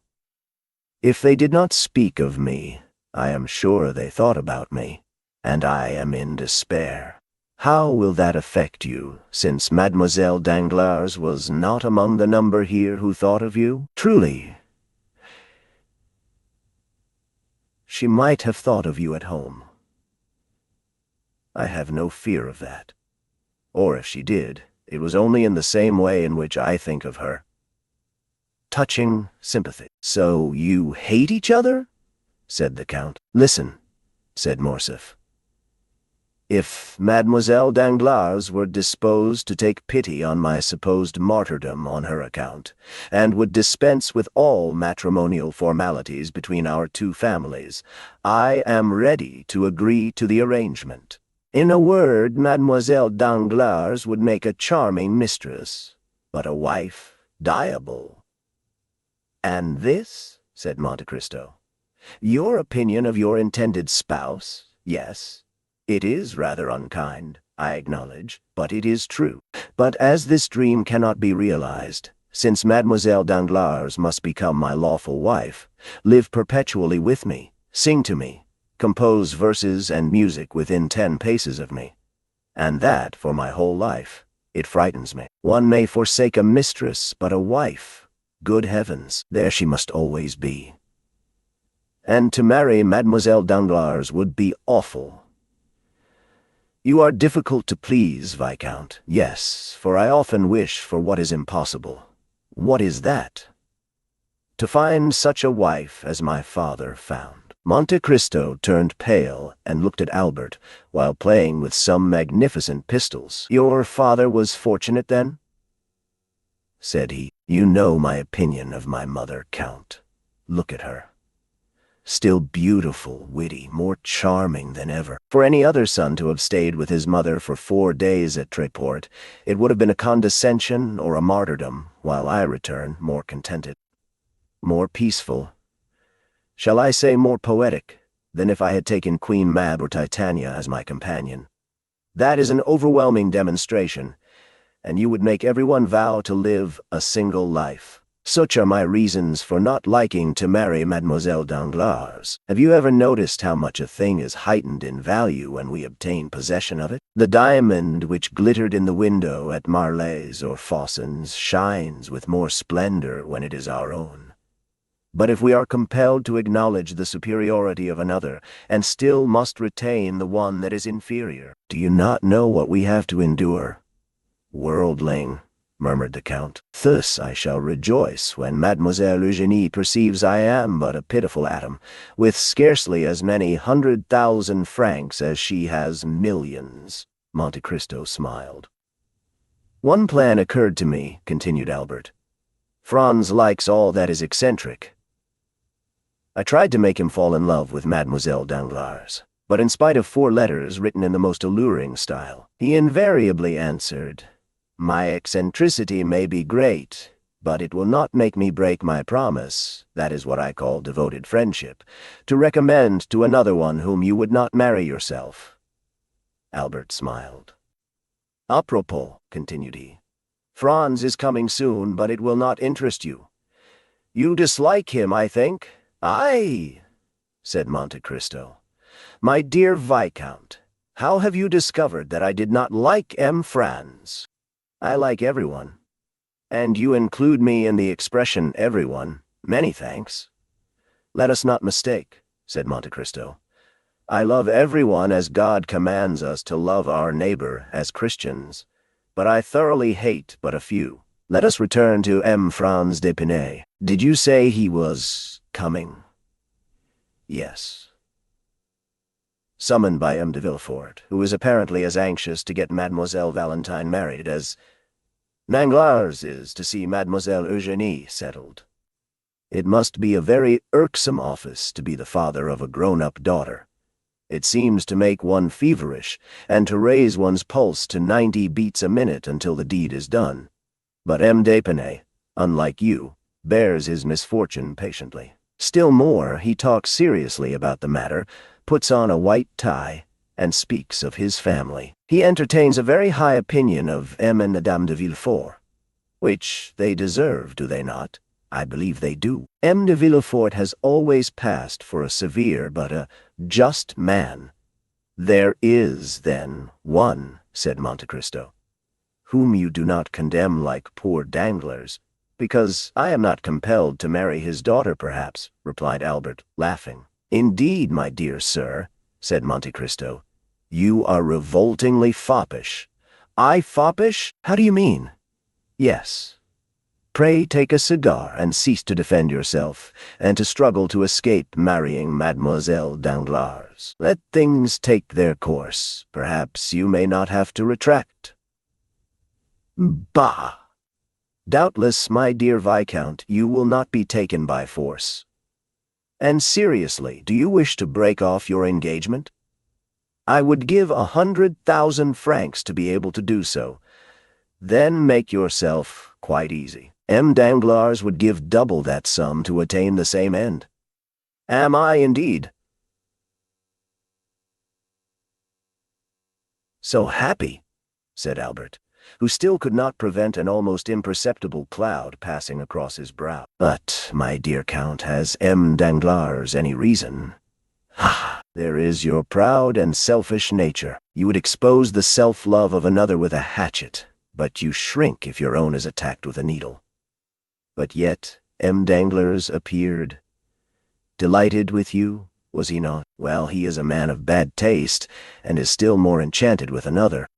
If they did not speak of me, I am sure they thought about me, and I am in despair. How will that affect you, since Mademoiselle Danglars was not among the number here who thought of you? Truly, she might have thought of you at home. I have no fear of that. Or if she did, it was only in the same way in which I think of her. Touching sympathy. So you hate each other? Said the Count. Listen, said Morcerf. If Mademoiselle Danglars were disposed to take pity on my supposed martyrdom on her account, and would dispense with all matrimonial formalities between our two families, I am ready to agree to the arrangement. In a word, Mademoiselle Danglars would make a charming mistress, but a wife diable. And this, said Monte Cristo, your opinion of your intended spouse, yes, it is rather unkind, I acknowledge, but it is true. But as this dream cannot be realized, since Mademoiselle Danglars must become my lawful wife, live perpetually with me, sing to me, compose verses and music within 10 paces of me, and that for my whole life, it frightens me. One may forsake a mistress, but a wife, good heavens, there she must always be. And to marry Mademoiselle Danglars would be awful. You are difficult to please, Viscount. Yes, for I often wish for what is impossible. What is that? To find such a wife as my father found. Monte Cristo turned pale and looked at Albert while playing with some magnificent pistols. "Your father was fortunate, then?" said he. "You know my opinion of my mother, Count. Look at her. Still beautiful, witty, more charming than ever. For any other son to have stayed with his mother for 4 days at Tréport, it would have been a condescension or a martyrdom, while I return more contented, more peaceful. Shall I say more poetic than if I had taken Queen Mab or Titania as my companion? That is an overwhelming demonstration, and you would make everyone vow to live a single life. Such are my reasons for not liking to marry Mademoiselle Danglars. Have you ever noticed how much a thing is heightened in value when we obtain possession of it? The diamond which glittered in the window at Marlay's or Fawson's shines with more splendor when it is our own. But if we are compelled to acknowledge the superiority of another, and still must retain the one that is inferior, do you not know what we have to endure?" "Worldling," murmured the Count. "Thus I shall rejoice when Mademoiselle Eugénie perceives I am but a pitiful atom, with scarcely as many 100,000 francs as she has millions." Monte Cristo smiled. "One plan occurred to me," continued Albert. "Franz likes all that is eccentric. I tried to make him fall in love with Mademoiselle Danglars, but in spite of 4 letters written in the most alluring style, he invariably answered, 'My eccentricity may be great, but it will not make me break my promise, that is what I call devoted friendship, to recommend to another one whom you would not marry yourself.'" Albert smiled. "A propos," continued he, "Franz is coming soon, but it will not interest you. You dislike him, I think?" "Aye," said Monte Cristo. "My dear Viscount, how have you discovered that I did not like M. Franz?" "I like everyone." "And you include me in the expression everyone. Many thanks." "Let us not mistake," said Monte Cristo. "I love everyone as God commands us to love our neighbor as Christians, but I thoroughly hate but a few. Let us return to M. Franz d'Épinay. Did you say he was coming?" "Yes." "Summoned by M. de Villefort, who is apparently as anxious to get Mademoiselle Valentine married as Danglars is to see Mademoiselle Eugénie settled. It must be a very irksome office to be the father of a grown-up daughter. It seems to make one feverish, and to raise one's pulse to 90 beats a minute until the deed is done. But M. d'Épinay, unlike you, bears his misfortune patiently. Still more, he talks seriously about the matter, puts on a white tie, and speaks of his family. He entertains a very high opinion of M. and Madame de Villefort, which they deserve, do they not? I believe they do. M. de Villefort has always passed for a severe but a just man." "There is, then, one," said Monte Cristo, "whom you do not condemn like poor Danglars, because I am not compelled to marry his daughter, perhaps," replied Albert, laughing. "Indeed, my dear sir," said Monte Cristo, "you are revoltingly foppish." "I foppish? How do you mean?" "Yes. Pray take a cigar and cease to defend yourself, and to struggle to escape marrying Mademoiselle Danglars. Let things take their course. Perhaps you may not have to retract." "Bah! Doubtless, my dear Viscount, you will not be taken by force. And seriously, do you wish to break off your engagement? I would give 100,000 francs to be able to do so. Then make yourself quite easy. M. Danglars would give double that sum to attain the same end." "Am I, indeed?" "So happy," said Albert, who still could not prevent an almost imperceptible cloud passing across his brow. "But, my dear Count, has M. Danglars any reason?" "Ah, there is your proud and selfish nature. You would expose the self-love of another with a hatchet, but you shrink if your own is attacked with a needle. But yet M. Danglars appeared delighted with you, was he not? Well, he is a man of bad taste, and is still more enchanted with another.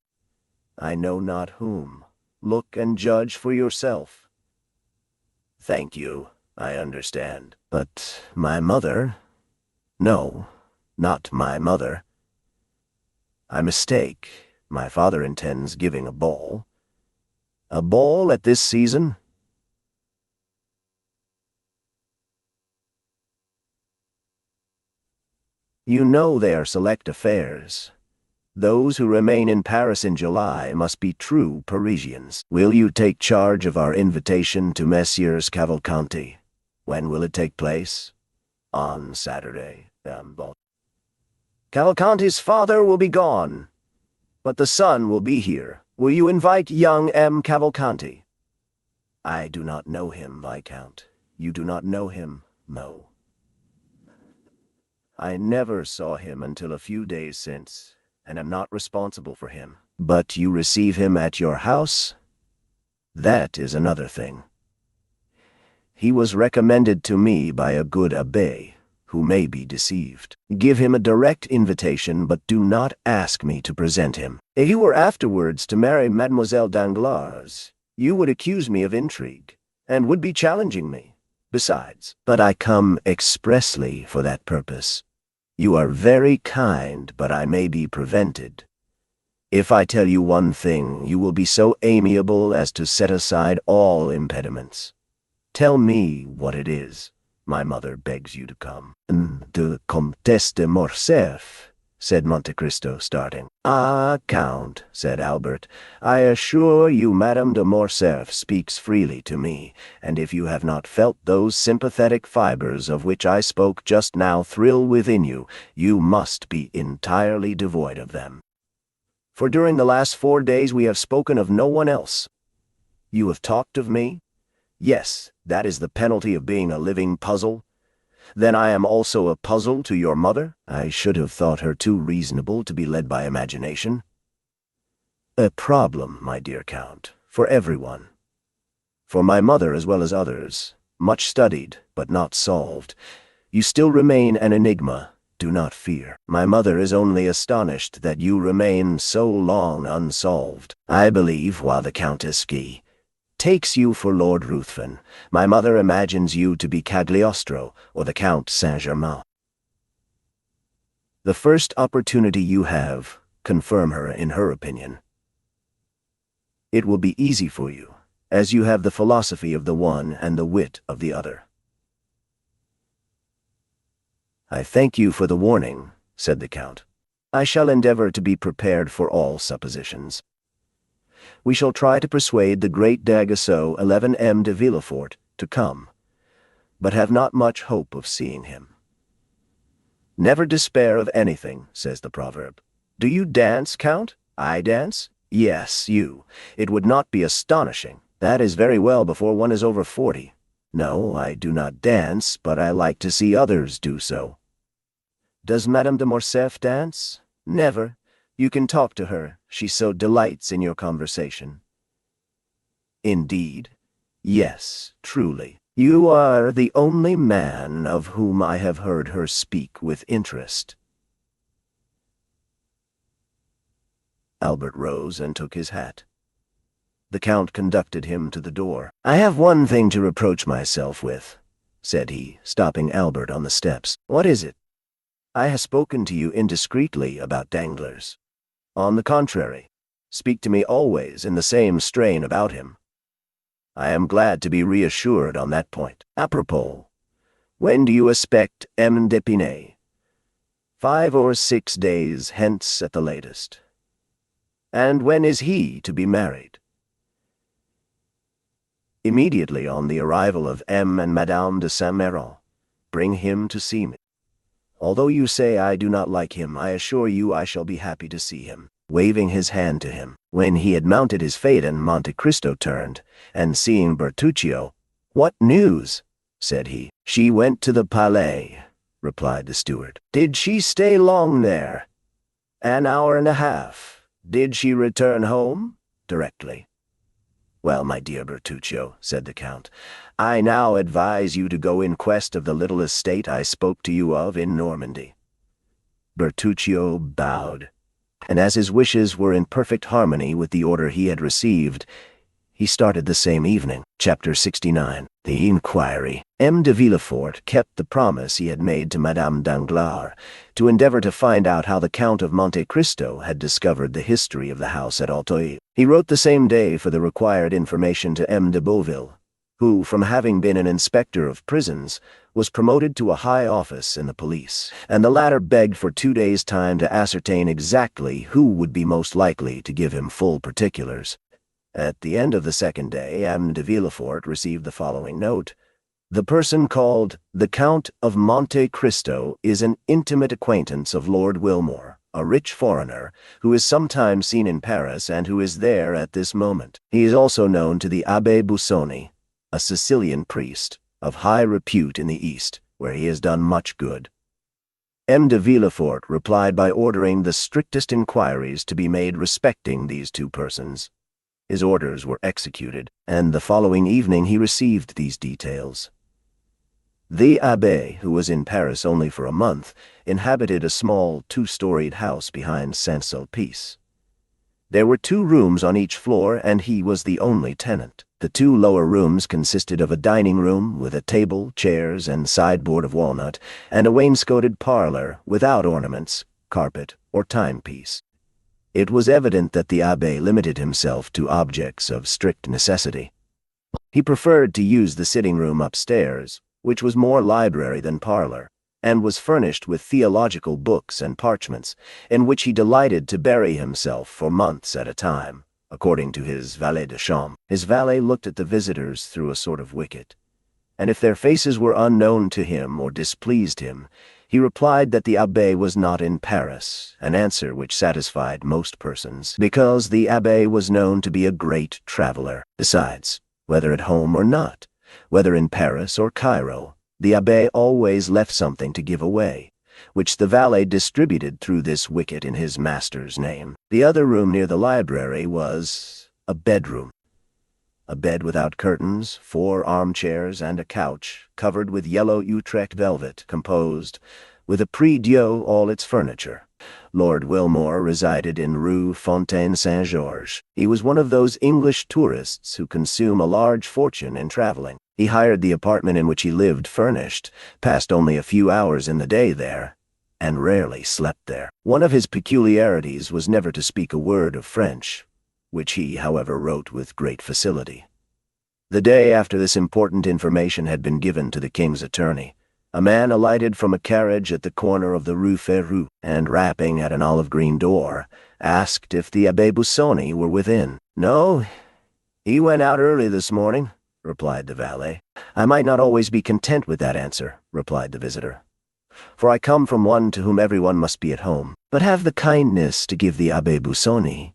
I know not whom. Look and judge for yourself." "Thank you, I understand. But my mother, No, not my mother. I mistake. My father intends giving a ball. A ball at this season? You know they are select affairs. Those who remain in Paris in July must be true Parisians. Will you take charge of our invitation to Messieurs Cavalcanti? When will it take place? On Saturday. Cavalcanti's father will be gone, but the son will be here. Will you invite young M. Cavalcanti? I do not know him, Viscount. You do not know him, Mo. I never saw him until a few days since, and am not responsible for him. But you receive him at your house? That is another thing. He was recommended to me by a good abbé, who may be deceived. Give him a direct invitation, but do not ask me to present him. If you were afterwards to marry Mademoiselle Danglars, you would accuse me of intrigue, and would be challenging me. Besides, but I come expressly for that purpose. You are very kind, but I may be prevented. If I tell you one thing, you will be so amiable as to set aside all impediments. Tell me what it is. My mother begs you to come. The Comtesse de Morcerf, said Monte Cristo, starting. Ah, Count, said Albert, I assure you Madame de Morcerf speaks freely to me, and if you have not felt those sympathetic fibers of which I spoke just now thrill within you, you must be entirely devoid of them. For during the last 4 days we have spoken of no one else. You have talked of me? Yes, that is the penalty of being a living puzzle. Then I am also a puzzle to your mother? I should have thought her too reasonable to be led by imagination. A problem, my dear Count, for everyone. For my mother as well as others, much studied, but not solved. You still remain an enigma, do not fear. My mother is only astonished that you remain so long unsolved. I believe, while the Countess Guy takes you for Lord Ruthven, my mother imagines you to be Cagliostro or the Count Saint-Germain. The first opportunity you have, confirm her in her opinion. It will be easy for you, as you have the philosophy of the one and the wit of the other. I thank you for the warning, said the Count. I shall endeavor to be prepared for all suppositions. We shall try to persuade the great D'Aguesseau 11M de Villefort to come, but have not much hope of seeing him. Never despair of anything, says the proverb. Do you dance, Count? I dance? Yes, you. It would not be astonishing. That is very well before one is over 40. No, I do not dance, but I like to see others do so. Does Madame de Morcerf dance? Never. You can talk to her. She so delights in your conversation. Indeed? Yes, truly. You are the only man of whom I have heard her speak with interest. Albert rose and took his hat. The Count conducted him to the door. I have one thing to reproach myself with, said he, stopping Albert on the steps. What is it? I have spoken to you indiscreetly about Danglars. On the contrary, speak to me always in the same strain about him. I am glad to be reassured on that point. Apropos, when do you expect M. d'Épinay? 5 or 6 days hence at the latest. And when is he to be married? Immediately on the arrival of M. and Madame de Saint-Méran. Bring him to see me. Although you say I do not like him, I assure you I shall be happy to see him, waving his hand to him. When he had mounted his phaeton, Monte Cristo turned, and seeing Bertuccio, "What news?" said he. "She went to the Palais," replied the steward. "Did she stay long there?" "An hour and a half." "Did she return home?" "Directly." "Well, my dear Bertuccio," said the Count, "I now advise you to go in quest of the little estate I spoke to you of in Normandy." Bertuccio bowed, and as his wishes were in perfect harmony with the order he had received, He started the same evening. Chapter 69. The Inquiry. M. de Villefort kept the promise he had made to Madame Danglars to endeavor to find out how the Count of Monte Cristo had discovered the history of the house at Auteuil. He wrote the same day for the required information to M. de Beauville, who, from having been an inspector of prisons, was promoted to a high office in the police, and the latter begged for 2 days' time to ascertain exactly who would be most likely to give him full particulars. At the end of the second day, M. de Villefort received the following note. The person called the Count of Monte Cristo is an intimate acquaintance of Lord Wilmore, a rich foreigner, who is sometimes seen in Paris and who is there at this moment. He is also known to the Abbé Busoni, a Sicilian priest, of high repute in the East, where he has done much good. M. de Villefort replied by ordering the strictest inquiries to be made respecting these 2 persons. His orders were executed, and the following evening he received these details. The abbé, who was in Paris only for a month, inhabited a small 2-storied house behind Saint-Sulpice. There were 2 rooms on each floor, and he was the only tenant. The 2 lower rooms consisted of a dining room with a table, chairs, and sideboard of walnut, and a wainscoted parlor without ornaments, carpet, or timepiece. It was evident that the abbé limited himself to objects of strict necessity. He preferred to use the sitting room upstairs, which was more library than parlor, and was furnished with theological books and parchments, in which he delighted to bury himself for months at a time, according to his valet de chambre. His valet looked at the visitors through a sort of wicket, and if their faces were unknown to him or displeased him, he replied that the abbé was not in Paris, an answer which satisfied most persons, because the abbé was known to be a great traveler. Besides, whether at home or not, whether in Paris or Cairo, the abbé always left something to give away, which the valet distributed through this wicket in his master's name. The other room near the library was a bedroom. A bed without curtains, 4 armchairs, and a couch, covered with yellow Utrecht velvet, composed, with a prie-dieu, all its furniture. Lord Wilmore resided in Rue Fontaine Saint-Georges. He was one of those English tourists who consume a large fortune in traveling. He hired the apartment in which he lived furnished, passed only a few hours in the day there, and rarely slept there. One of his peculiarities was never to speak a word of French, which he, however, wrote with great facility. The day after this important information had been given to the king's attorney, a man alighted from a carriage at the corner of the Rue Férou, and rapping at an olive-green door, asked if the Abbé Busoni were within. "No, he went out early this morning," replied the valet. "I might not always be content with that answer," replied the visitor, "for I come from one to whom everyone must be at home. But have the kindness to give the Abbé Busoni—"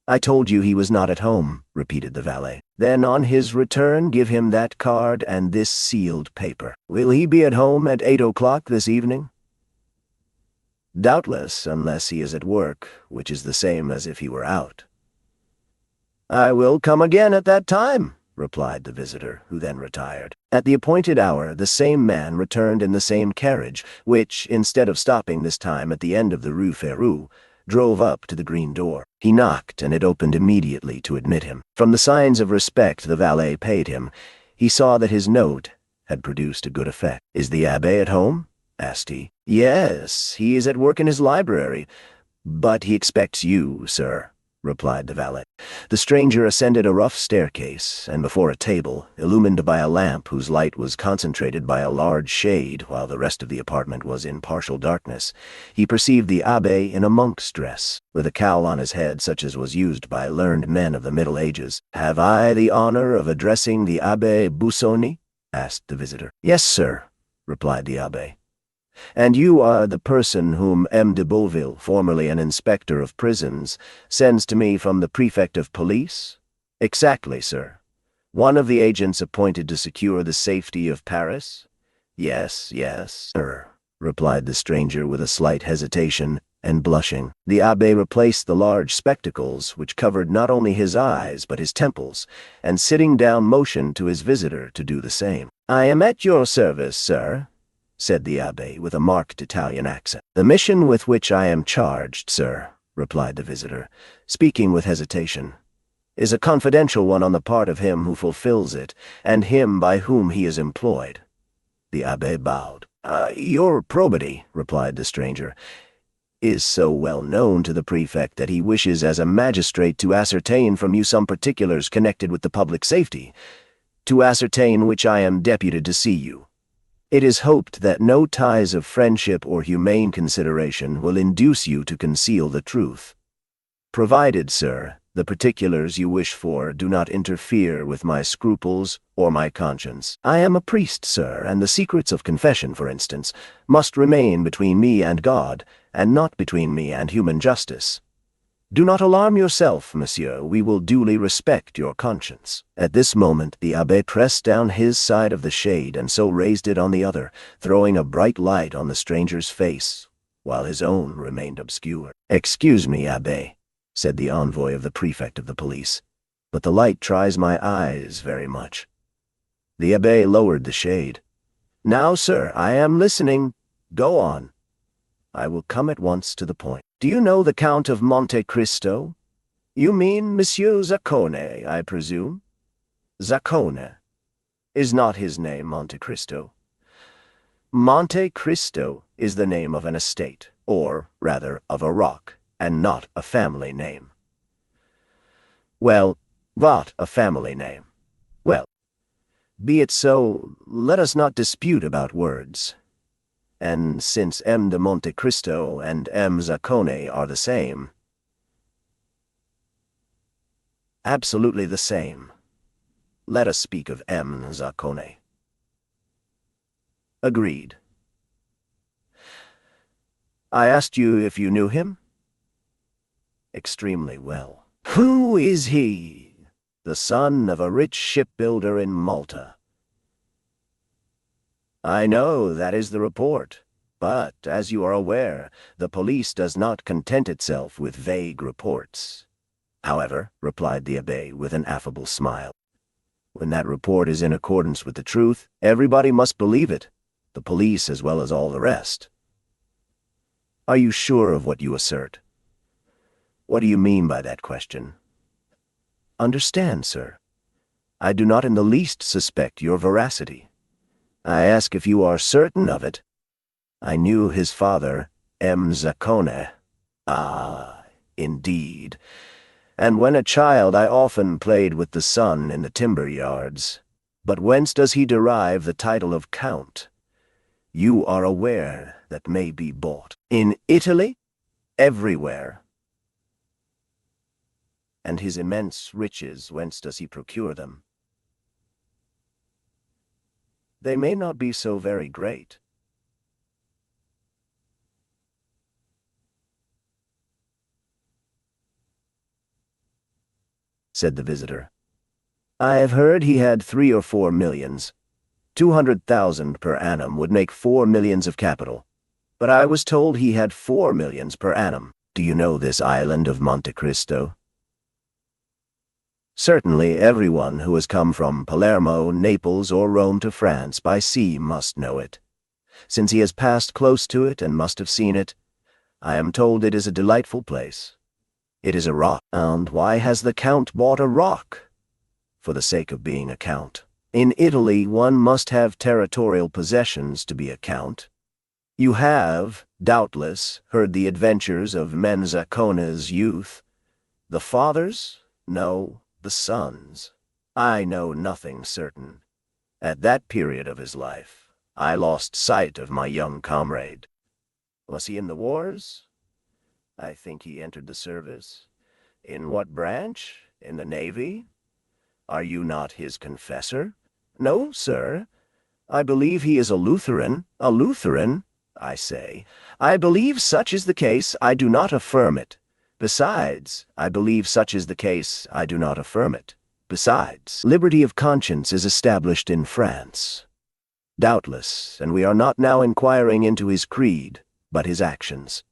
"I told you he was not at home," repeated the valet. "Then on his return give him that card and this sealed paper. Will he be at home at 8 o'clock this evening?" "Doubtless, unless he is at work, which is the same as if he were out." "I will come again at that time," replied the visitor, who then retired. At the appointed hour, the same man returned in the same carriage, which, instead of stopping this time at the end of the Rue Férou, drove up to the green door. He knocked, and it opened immediately to admit him. From the signs of respect the valet paid him, he saw that his note had produced a good effect. "Is the abbé at home?" asked he. "Yes, he is at work in his library, but he expects you, sir," replied the valet. The stranger ascended a rough staircase, and before a table, illumined by a lamp whose light was concentrated by a large shade while the rest of the apartment was in partial darkness, he perceived the abbé in a monk's dress, with a cowl on his head such as was used by learned men of the Middle Ages. "Have I the honor of addressing the Abbé Busoni?" asked the visitor. "Yes, sir," replied the abbé. "And you are the person whom M. de Beauville, formerly an inspector of prisons, sends to me from the prefect of police?" "Exactly, sir." "One of the agents appointed to secure the safety of Paris?" Yes, sir," replied the stranger with a slight hesitation, and blushing. The abbé replaced the large spectacles, which covered not only his eyes but his temples, and sitting down motioned to his visitor to do the same. "I am at your service, sir," said the abbé with a marked Italian accent. "The mission with which I am charged, sir," replied the visitor, speaking with hesitation, is a confidential one on the part of him who fulfills it, and him by whom he is employed." The abbé bowed. "Your probity," replied the stranger, "is so well known to the prefect that he wishes as a magistrate to ascertain from you some particulars connected with the public safety, to ascertain which I am deputed to see you. It is hoped that no ties of friendship or humane consideration will induce you to conceal the truth. Provided, sir, the particulars you wish for do not interfere with my scruples or my conscience. I am a priest, sir, and the secrets of confession, for instance, must remain between me and God, and not between me and human justice. Do not alarm yourself, monsieur, we will duly respect your conscience." At this moment the abbé pressed down his side of the shade and so raised it on the other, throwing a bright light on the stranger's face, while his own remained obscure. "Excuse me, abbé," said the envoy of the prefect of the police, "but the light tries my eyes very much." The abbé lowered the shade. "Now, sir, I am listening. Go on. I will come at once to the point. Do you know the Count of Monte Cristo? You mean Monsieur Zaccone, I presume?" "Zaccone. Is not his name Monte Cristo?" "Monte Cristo is the name of an estate, or, rather, of a rock, and not a family name." "Well, what a family name. Well, be it so, let us not dispute about words. And since M. de Monte Cristo and M. Zaccone are the same—" "Absolutely the same. Let us speak of M. Zaccone." "Agreed. I asked you if you knew him?" "Extremely well." "Who is he?" "The son of a rich shipbuilder in Malta." "I know that is the report, but, as you are aware, the police does not content itself with vague reports." "However," replied the abbé with an affable smile, "when that report is in accordance with the truth, everybody must believe it, the police as well as all the rest." "Are you sure of what you assert?" "What do you mean by that question?" "Understand, sir, I do not in the least suspect your veracity. I ask if you are certain of it." "I knew his father, M. Zaccone." "Ah, indeed. And when a child I often played with the son in the timber yards. But whence does he derive the title of Count? You are aware that may be bought." "In Italy?" "Everywhere." "And his immense riches, whence does he procure them?" "They may not be so very great." Said the visitor. "I have heard he had 3 or 4 millions. 200,000 per annum would make 4 millions of capital. But I was told he had 4 millions per annum. Do you know this island of Monte Cristo?" "Certainly everyone who has come from Palermo, Naples, or Rome to France by sea must know it. Since he has passed close to it and must have seen it, I am told it is a delightful place. It is a rock." "And why has the Count bought a rock?" "For the sake of being a count. In Italy one must have territorial possessions to be a count. You have, doubtless, heard the adventures of men Zaccone's youth. The fathers? No, the sons. I know nothing certain. At that period of his life, I lost sight of my young comrade." "Was he in the wars?" "I think he entered the service." "In what branch? In the navy?" "Are you not his confessor?" "No, sir. I believe he is a Lutheran." "A Lutheran? I say. I believe such is the case, I do not affirm it. Besides, I believe such is the case, I do not affirm it. Besides, liberty of conscience is established in France." "Doubtless, and we are not now inquiring into his creed, but his actions.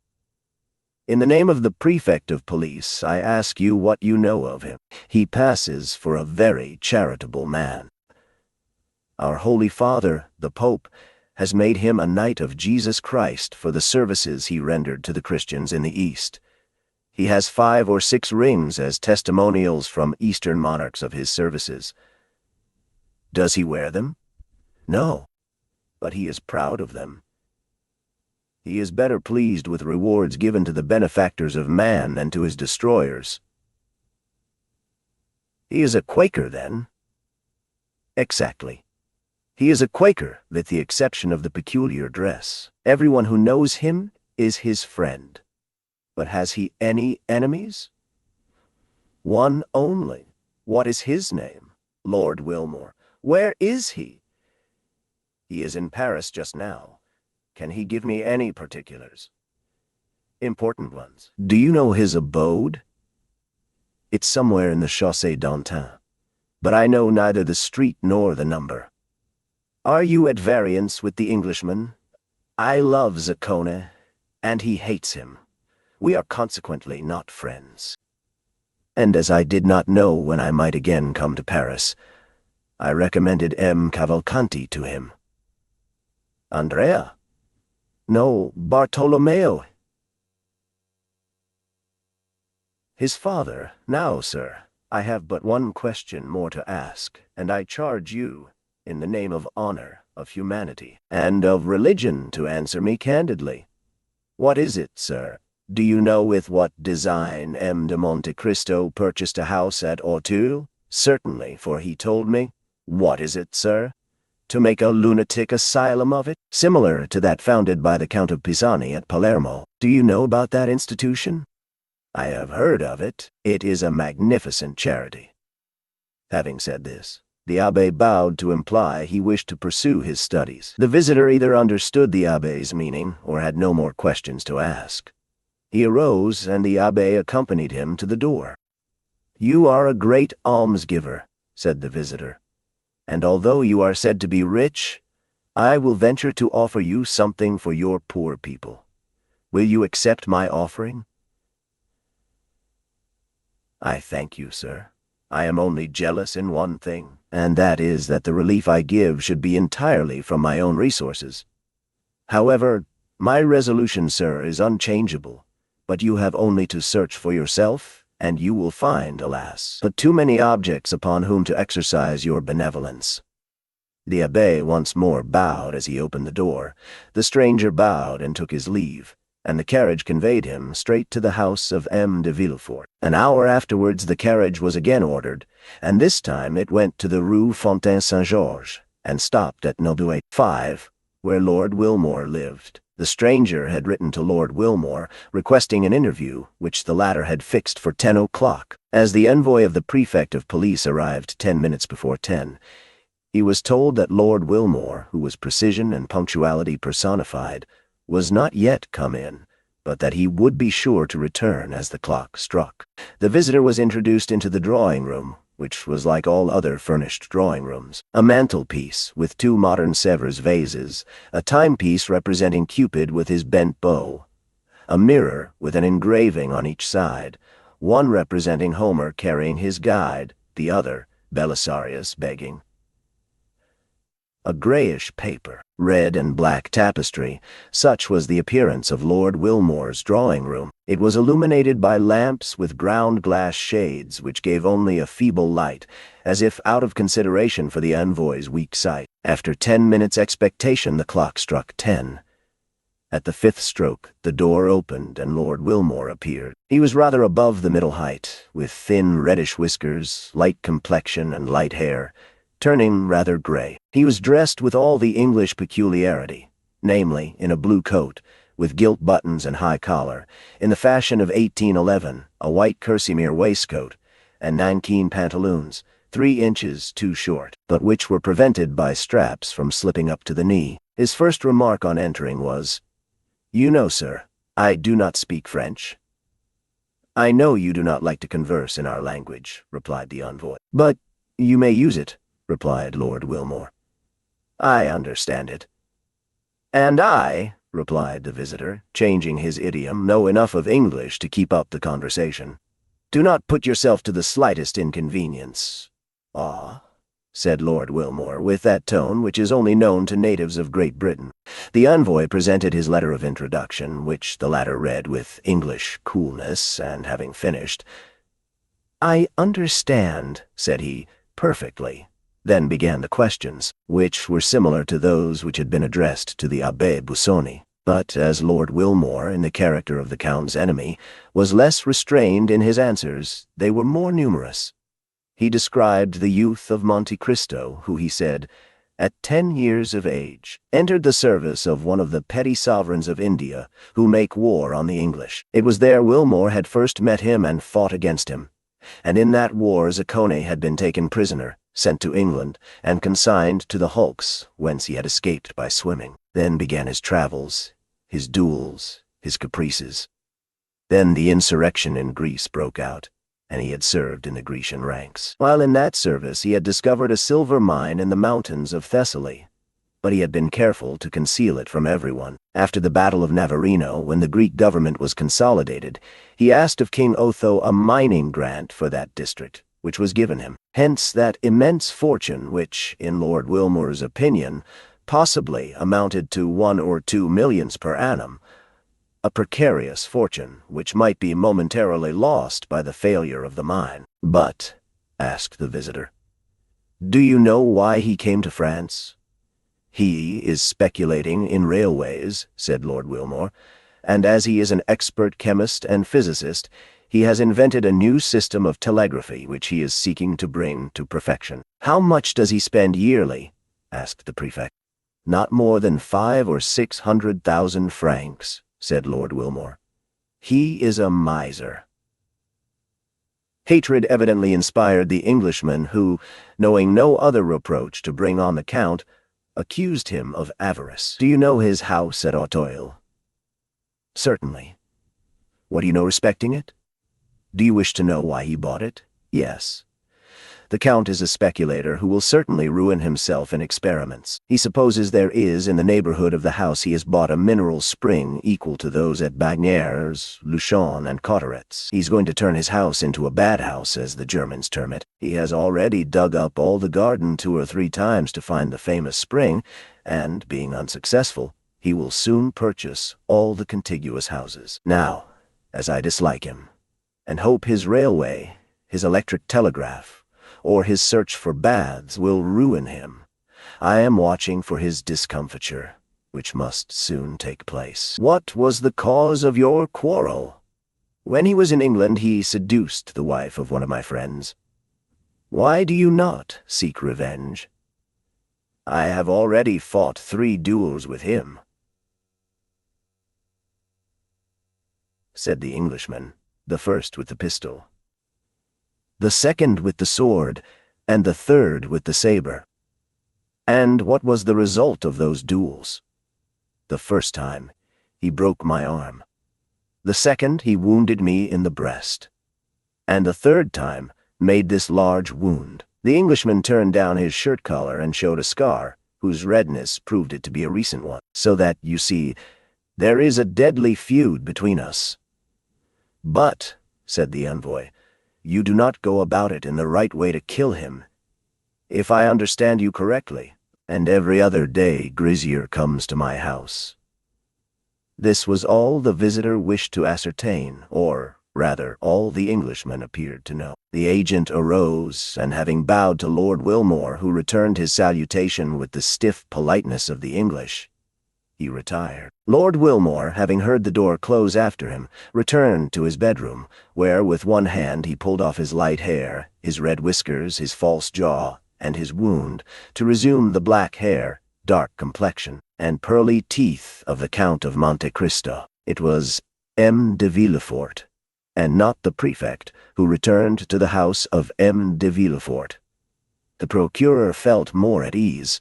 In the name of the prefect of police, I ask you what you know of him. He passes for a very charitable man. Our Holy Father, the Pope, has made him a knight of Jesus Christ for the services he rendered to the Christians in the East. He has 5 or 6 rings as testimonials from Eastern monarchs of his services. Does he wear them? No, but he is proud of them. He is better pleased with rewards given to the benefactors of man than to his destroyers. He is a Quaker, then? Exactly. He is a Quaker, with the exception of the peculiar dress. Everyone who knows him is his friend. But has he any enemies? One only. What is his name? Lord Wilmore. Where is he? He is in Paris just now. Can he give me any particulars? Important ones. Do you know his abode? It's somewhere in the Chaussée d'Antin, but I know neither the street nor the number. Are you at variance with the Englishman? I love Zaccone, and he hates him. We are consequently not friends. And as I did not know when I might again come to Paris, I recommended M. Cavalcanti to him. Andrea? No, Bartolomeo. His father. Now, sir, I have but one question more to ask, and I charge you, in the name of honor, of humanity, and of religion, to answer me candidly. What is it, sir? Do you know with what design M. de Monte Cristo purchased a house at Auteuil? Certainly, for he told me. What is it, sir? To make a lunatic asylum of it, similar to that founded by the Count of Pisani at Palermo. Do you know about that institution? I have heard of it. It is a magnificent charity. Having said this, the abbé bowed to imply he wished to pursue his studies. The visitor either understood the abbé's meaning or had no more questions to ask. He arose, and the abbé accompanied him to the door. You are a great almsgiver, said the visitor, and although you are said to be rich, I will venture to offer you something for your poor people. Will you accept my offering? I thank you, sir. I am only jealous in one thing, and that is that the relief I give should be entirely from my own resources. However, my resolution, sir, is unchangeable, but you have only to search for yourself, and you will find, alas, but too many objects upon whom to exercise your benevolence. The abbé once more bowed as he opened the door. The stranger bowed and took his leave, and the carriage conveyed him straight to the house of M. de Villefort. An hour afterwards the carriage was again ordered, and this time it went to the Rue Fontaine-Saint-Georges, and stopped at No. 5, where Lord Wilmore lived. The stranger had written to Lord Wilmore, requesting an interview, which the latter had fixed for 10 o'clock. As the envoy of the prefect of police arrived 10 minutes before 10, he was told that Lord Wilmore, who was precision and punctuality personified, was not yet come in, but that he would be sure to return as the clock struck. The visitor was introduced into the drawing-room, which was like all other furnished drawing-rooms. A mantelpiece with 2 modern Sèvres vases, a timepiece representing Cupid with his bent bow, a mirror with an engraving on each side, one representing Homer carrying his guide, the other Belisarius begging. A grayish paper, red and black tapestry, such was the appearance of Lord Wilmore's drawing-room. It was illuminated by lamps with ground-glass shades which gave only a feeble light, as if out of consideration for the envoy's weak sight. After 10 minutes' expectation the clock struck 10. At the 5th stroke the door opened and Lord Wilmore appeared. He was rather above the middle height, with thin reddish whiskers, light complexion, and light hair, turning rather gray. He was dressed with all the English peculiarity, namely, in a blue coat, with gilt buttons and high collar, in the fashion of 1811, a white kerseymere waistcoat, and nankeen pantaloons, 3 inches too short, but which were prevented by straps from slipping up to the knee. His first remark on entering was, "You know, sir, I do not speak French." "I know you do not like to converse in our language," replied the envoy. "But you may use it," replied Lord Wilmore. "I understand it." "And I," replied the visitor, changing his idiom, "know enough of English to keep up the conversation. Do not put yourself to the slightest inconvenience." "Ah, said Lord Wilmore, with that tone which is only known to natives of Great Britain. The envoy presented his letter of introduction, which the latter read with English coolness, and having finished, "I understand," said he, "perfectly." Then began the questions, which were similar to those which had been addressed to the Abbé Busoni. But as Lord Wilmore, in the character of the Count's enemy, was less restrained in his answers, they were more numerous. He described the youth of Monte Cristo, who, he said, at 10 years of age, entered the service of one of the petty sovereigns of India, who make war on the English. It was there Wilmore had first met him and fought against him. And in that war Zaccone had been taken prisoner, sent to England, and consigned to the hulks, whence he had escaped by swimming. Then began his travels, his duels, his caprices. Then the insurrection in Greece broke out, and he had served in the Grecian ranks. While in that service he had discovered a silver mine in the mountains of Thessaly, but he had been careful to conceal it from everyone. After the Battle of Navarino, when the Greek government was consolidated, he asked of King Otho a mining grant for that district, which was given him. Hence that immense fortune which, in Lord Wilmore's opinion, possibly amounted to 1 or 2 millions per annum, a precarious fortune which might be momentarily lost by the failure of the mine. "But," asked the visitor, "do you know why he came to France?" "He is speculating in railways," said Lord Wilmore, "and as he is an expert chemist and physicist, he has invented a new system of telegraphy which he is seeking to bring to perfection." "How much does he spend yearly?" asked the prefect. "Not more than 500,000 or 600,000 francs," said Lord Wilmore. "He is a miser." Hatred evidently inspired the Englishman who, knowing no other reproach to bring on the Count, accused him of avarice. "Do you know his house at Auteuil?" "Certainly." "What do you know respecting it?" "Do you wish to know why he bought it?" "Yes." "The Count is a speculator who will certainly ruin himself in experiments. He supposes there is in the neighborhood of the house he has bought a mineral spring equal to those at Bagneres, Luchon, and Cauteretz. He's going to turn his house into a bad house, as the Germans term it. He has already dug up all the garden 2 or 3 times to find the famous spring, and, being unsuccessful, he will soon purchase all the contiguous houses. Now, as I dislike him, and hope his railway, his electric telegraph, or his search for baths will ruin him, I am watching for his discomfiture, which must soon take place." "What was the cause of your quarrel?" "When he was in England he seduced the wife of one of my friends." "Why do you not seek revenge?" "I have already fought 3 duels with him," said the Englishman, "the first with the pistol, the second with the sword, and the third with the saber." "And what was the result of those duels?" "The first time, he broke my arm. The second, he wounded me in the breast. And the third time, made this large wound." The Englishman turned down his shirt collar and showed a scar, whose redness proved it to be a recent one. "So that, you see, there is a deadly feud between us." "But," said the envoy, "you do not go about it in the right way to kill him, if I understand you correctly. And every other day Grisier comes to my house." This was all the visitor wished to ascertain, or, rather, all the Englishman appeared to know. The agent arose, and having bowed to Lord Wilmore, who returned his salutation with the stiff politeness of the English, he retired. Lord Wilmore, having heard the door close after him, returned to his bedroom, where with one hand he pulled off his light hair, his red whiskers, his false jaw, and his wound, to resume the black hair, dark complexion, and pearly teeth of the Count of Monte Cristo. It was M. de Villefort, and not the prefect, who returned to the house of M. de Villefort. The procureur felt more at ease,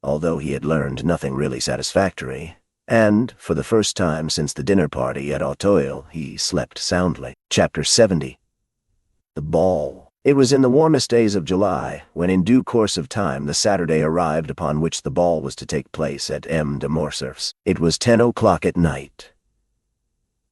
although he had learned nothing really satisfactory, and, for the first time since the dinner party at Auteuil, he slept soundly. Chapter 70. The ball. It was in the warmest days of July, when in due course of time the Saturday arrived upon which the ball was to take place at M. de Morcerf's. It was 10 o'clock at night.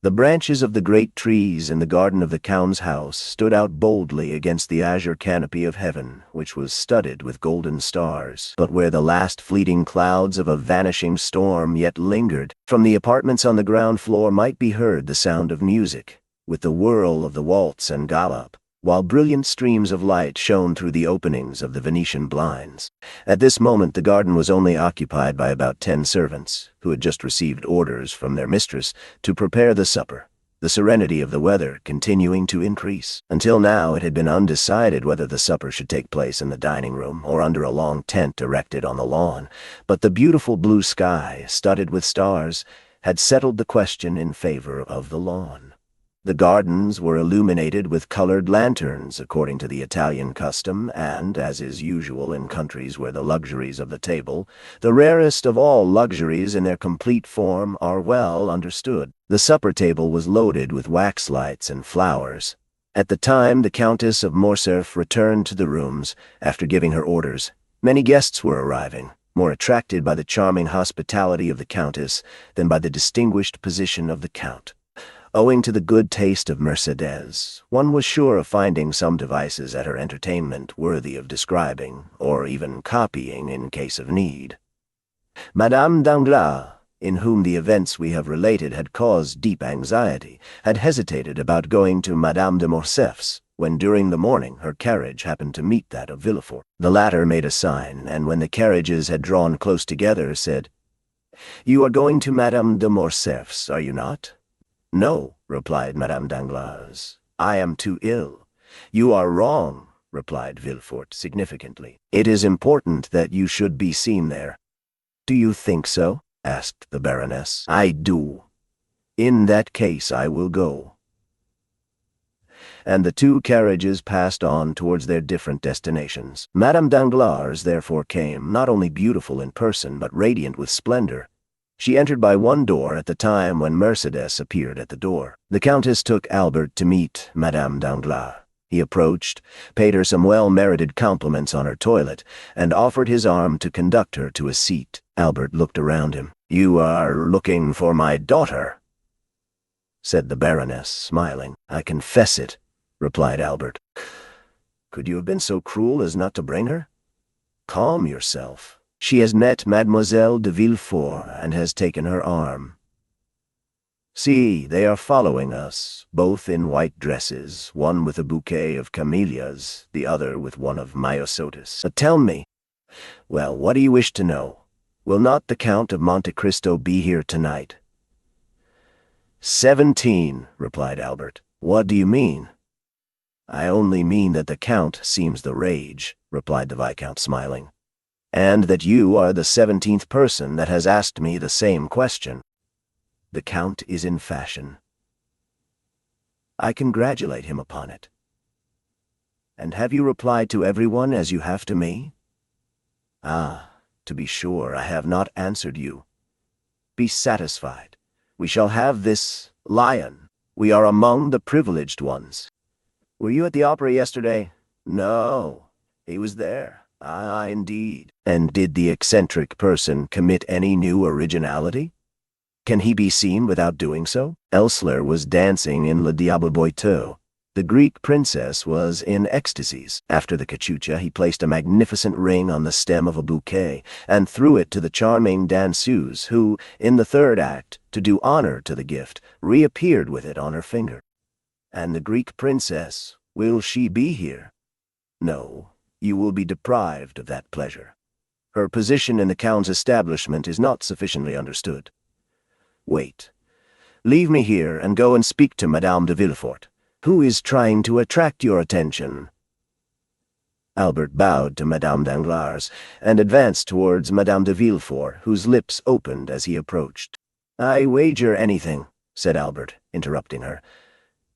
The branches of the great trees in the garden of the Count's house stood out boldly against the azure canopy of heaven, which was studded with golden stars, but where the last fleeting clouds of a vanishing storm yet lingered. From the apartments on the ground floor might be heard the sound of music, with the whirl of the waltz and galop, while brilliant streams of light shone through the openings of the Venetian blinds. At this moment the garden was only occupied by about 10 servants, who had just received orders from their mistress to prepare the supper, the serenity of the weather continuing to increase. Until now it had been undecided whether the supper should take place in the dining room or under a long tent erected on the lawn, but the beautiful blue sky, studded with stars, had settled the question in favor of the lawn. The gardens were illuminated with colored lanterns according to the Italian custom, and, as is usual in countries where the luxuries of the table, the rarest of all luxuries in their complete form, are well understood. The supper table was loaded with wax lights and flowers. At the time the Countess of Morcerf returned to the rooms, after giving her orders, many guests were arriving, more attracted by the charming hospitality of the Countess than by the distinguished position of the Count. Owing to the good taste of Mercédès, one was sure of finding some devices at her entertainment worthy of describing, or even copying in case of need. Madame Danglars, in whom the events we have related had caused deep anxiety, had hesitated about going to Madame de Morcerf's, when during the morning her carriage happened to meet that of Villefort. The latter made a sign, and when the carriages had drawn close together, said, "You are going to Madame de Morcerf's, are you not?" "No," replied Madame Danglars. "I am too ill." "You are wrong," replied Villefort significantly. "It is important that you should be seen there." "Do you think so?" asked the Baroness. "I do." "In that case I will go." And the two carriages passed on towards their different destinations. Madame Danglars therefore came, not only beautiful in person, but radiant with splendor. She entered by one door at the time when Mercédès appeared at the door. The Countess took Albert to meet Madame Danglars. He approached, paid her some well-merited compliments on her toilet, and offered his arm to conduct her to a seat. Albert looked around him. "You are looking for my daughter," said the Baroness, smiling. "I confess it," replied Albert. "Could you have been so cruel as not to bring her? Calm yourself. She has met Mademoiselle de Villefort and has taken her arm. See, they are following us, both in white dresses, one with a bouquet of camellias, the other with one of myosotis. Tell me. Well, what do you wish to know? Will not the Count of Monte Cristo be here tonight?" 17, replied Albert. "What do you mean?" "I only mean that the Count seems the rage," replied the Viscount, smiling, "and that you are the 17th person that has asked me the same question. The Count is in fashion. I congratulate him upon it. And have you replied to everyone as you have to me? Ah, to be sure, I have not answered you. Be satisfied. We shall have this lion. We are among the privileged ones. Were you at the opera yesterday? No, he was there. Ah, indeed. And did the eccentric person commit any new originality? Can he be seen without doing so? Elsler was dancing in Le Diable Boiteux. The Greek princess was in ecstasies. After the cachucha, he placed a magnificent ring on the stem of a bouquet and threw it to the charming danseuse, who, in the third act, to do honor to the gift, reappeared with it on her finger. And the Greek princess, will she be here? No. You will be deprived of that pleasure. Her position in the Count's establishment is not sufficiently understood. Wait. Leave me here and go and speak to Madame de Villefort, who is trying to attract your attention." Albert bowed to Madame Danglars and advanced towards Madame de Villefort, whose lips opened as he approached. "I wager anything," said Albert, interrupting her,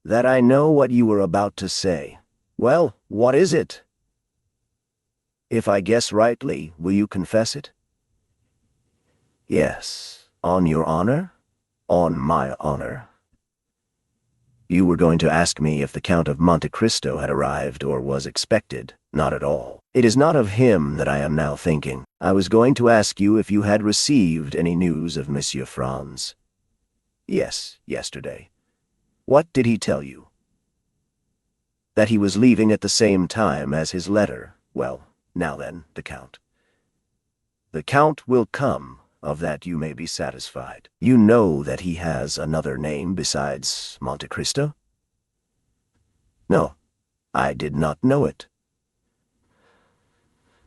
"that I know what you were about to say. Well, what is it? If I guess rightly, will you confess it?" "Yes. On your honor?" "On my honor." "You were going to ask me if the Count of Monte Cristo had arrived or was expected. Not at all. It is not of him that I am now thinking. I was going to ask you if you had received any news of Monsieur Franz." "Yes, yesterday. What did he tell you? That he was leaving at the same time as his letter. Well, now then, the Count. The Count will come, of that you may be satisfied. You know that he has another name besides Monte Cristo? No, I did not know it.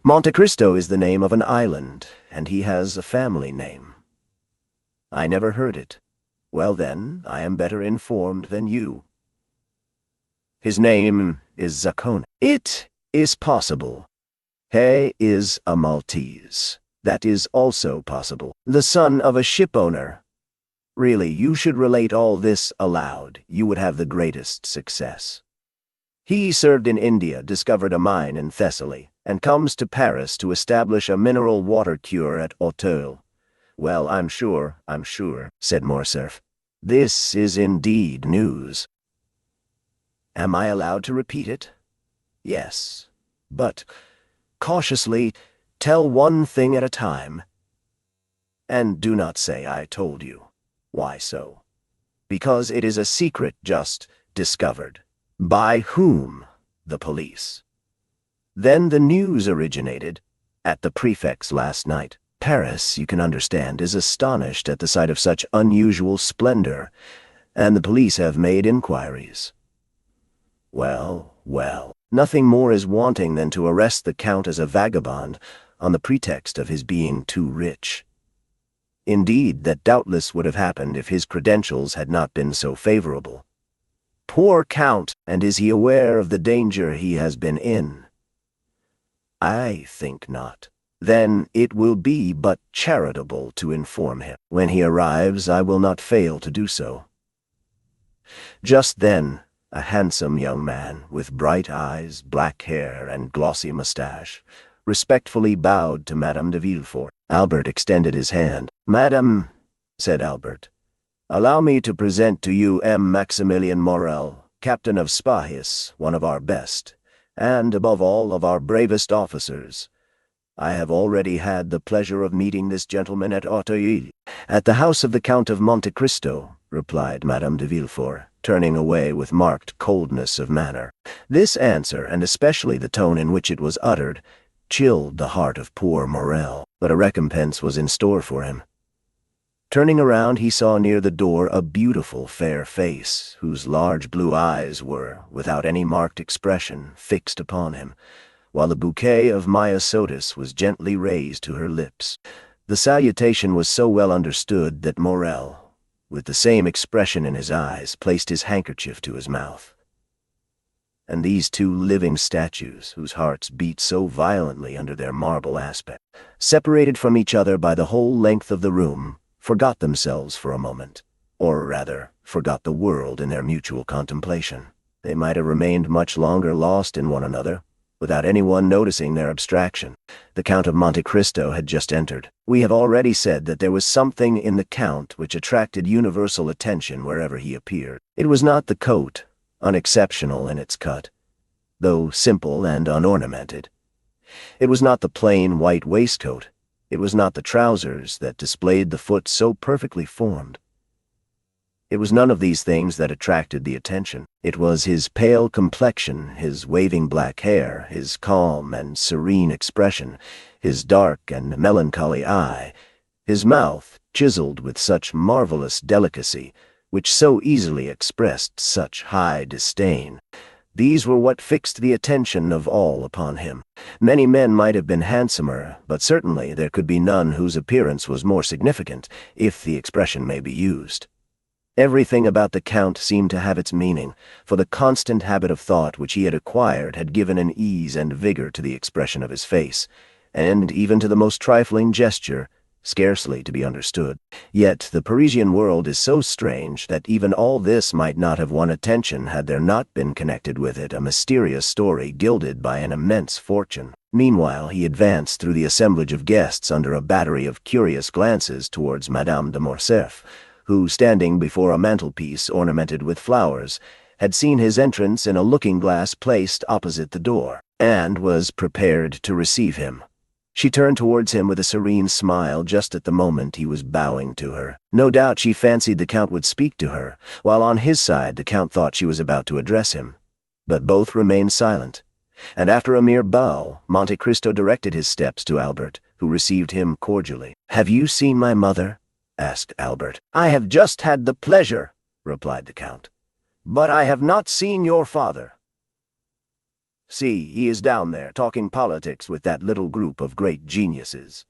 Monte Cristo is the name of an island, and he has a family name. I never heard it. Well then, I am better informed than you. His name is Zaccone. It is possible. He is a Maltese. That is also possible. The son of a shipowner. Really, you should relate all this aloud. You would have the greatest success. He served in India, discovered a mine in Thessaly, and comes to Paris to establish a mineral water cure at Château. Well, I'm sure, said Morcerf. This is indeed news. Am I allowed to repeat it? Yes, but cautiously tell one thing at a time. And do not say I told you. Why so? Because it is a secret just discovered. By whom? The police. Then the news originated at the prefect's last night. Paris, you can understand, is astonished at the sight of such unusual splendor, and the police have made inquiries. Well, nothing more is wanting than to arrest the Count as a vagabond on the pretext of his being too rich. Indeed, that doubtless would have happened if his credentials had not been so favorable. Poor Count, and is he aware of the danger he has been in? I think not. Then it will be but charitable to inform him. When he arrives, I will not fail to do so. Just then, a handsome young man, with bright eyes, black hair, and glossy mustache, respectfully bowed to Madame de Villefort. Albert extended his hand. Madame, said Albert, allow me to present to you M. Maximilian Morel, captain of Spahis, one of our best, and, above all, of our bravest officers. I have already had the pleasure of meeting this gentleman at Auteuil, at the house of the Count of Monte Cristo, replied Madame de Villefort, turning away with marked coldness of manner. This answer, and especially the tone in which it was uttered, chilled the heart of poor Morel, but a recompense was in store for him. Turning around, he saw near the door a beautiful fair face, whose large blue eyes were, without any marked expression, fixed upon him, while a bouquet of myosotis was gently raised to her lips. The salutation was so well understood that Morel, with the same expression in his eyes, placed his handkerchief to his mouth. And these two living statues, whose hearts beat so violently under their marble aspect, separated from each other by the whole length of the room, forgot themselves for a moment, or rather, forgot the world in their mutual contemplation. They might have remained much longer lost in one another, without anyone noticing their abstraction. The Count of Monte Cristo had just entered. We have already said that there was something in the Count which attracted universal attention wherever he appeared. It was not the coat, unexceptional in its cut, though simple and unornamented. It was not the plain white waistcoat. It was not the trousers that displayed the foot so perfectly formed. It was none of these things that attracted the attention. It was his pale complexion, his waving black hair, his calm and serene expression, his dark and melancholy eye, his mouth, chiseled with such marvelous delicacy, which so easily expressed such high disdain. These were what fixed the attention of all upon him. Many men might have been handsomer, but certainly there could be none whose appearance was more significant, if the expression may be used. Everything about the Count seemed to have its meaning, for the constant habit of thought which he had acquired had given an ease and vigor to the expression of his face, and even to the most trifling gesture, scarcely to be understood. Yet the Parisian world is so strange that even all this might not have won attention had there not been connected with it a mysterious story gilded by an immense fortune. Meanwhile he advanced through the assemblage of guests under a battery of curious glances towards Madame de Morcerf, who, standing before a mantelpiece ornamented with flowers, had seen his entrance in a looking-glass placed opposite the door, and was prepared to receive him. She turned towards him with a serene smile just at the moment he was bowing to her. No doubt she fancied the Count would speak to her, while on his side the Count thought she was about to address him. But both remained silent, and after a mere bow, Monte Cristo directed his steps to Albert, who received him cordially. "Have you seen my mother?" asked Albert. "I have just had the pleasure," replied the Count. "But I have not seen your father. See, he is down there, talking politics with that little group of great geniuses."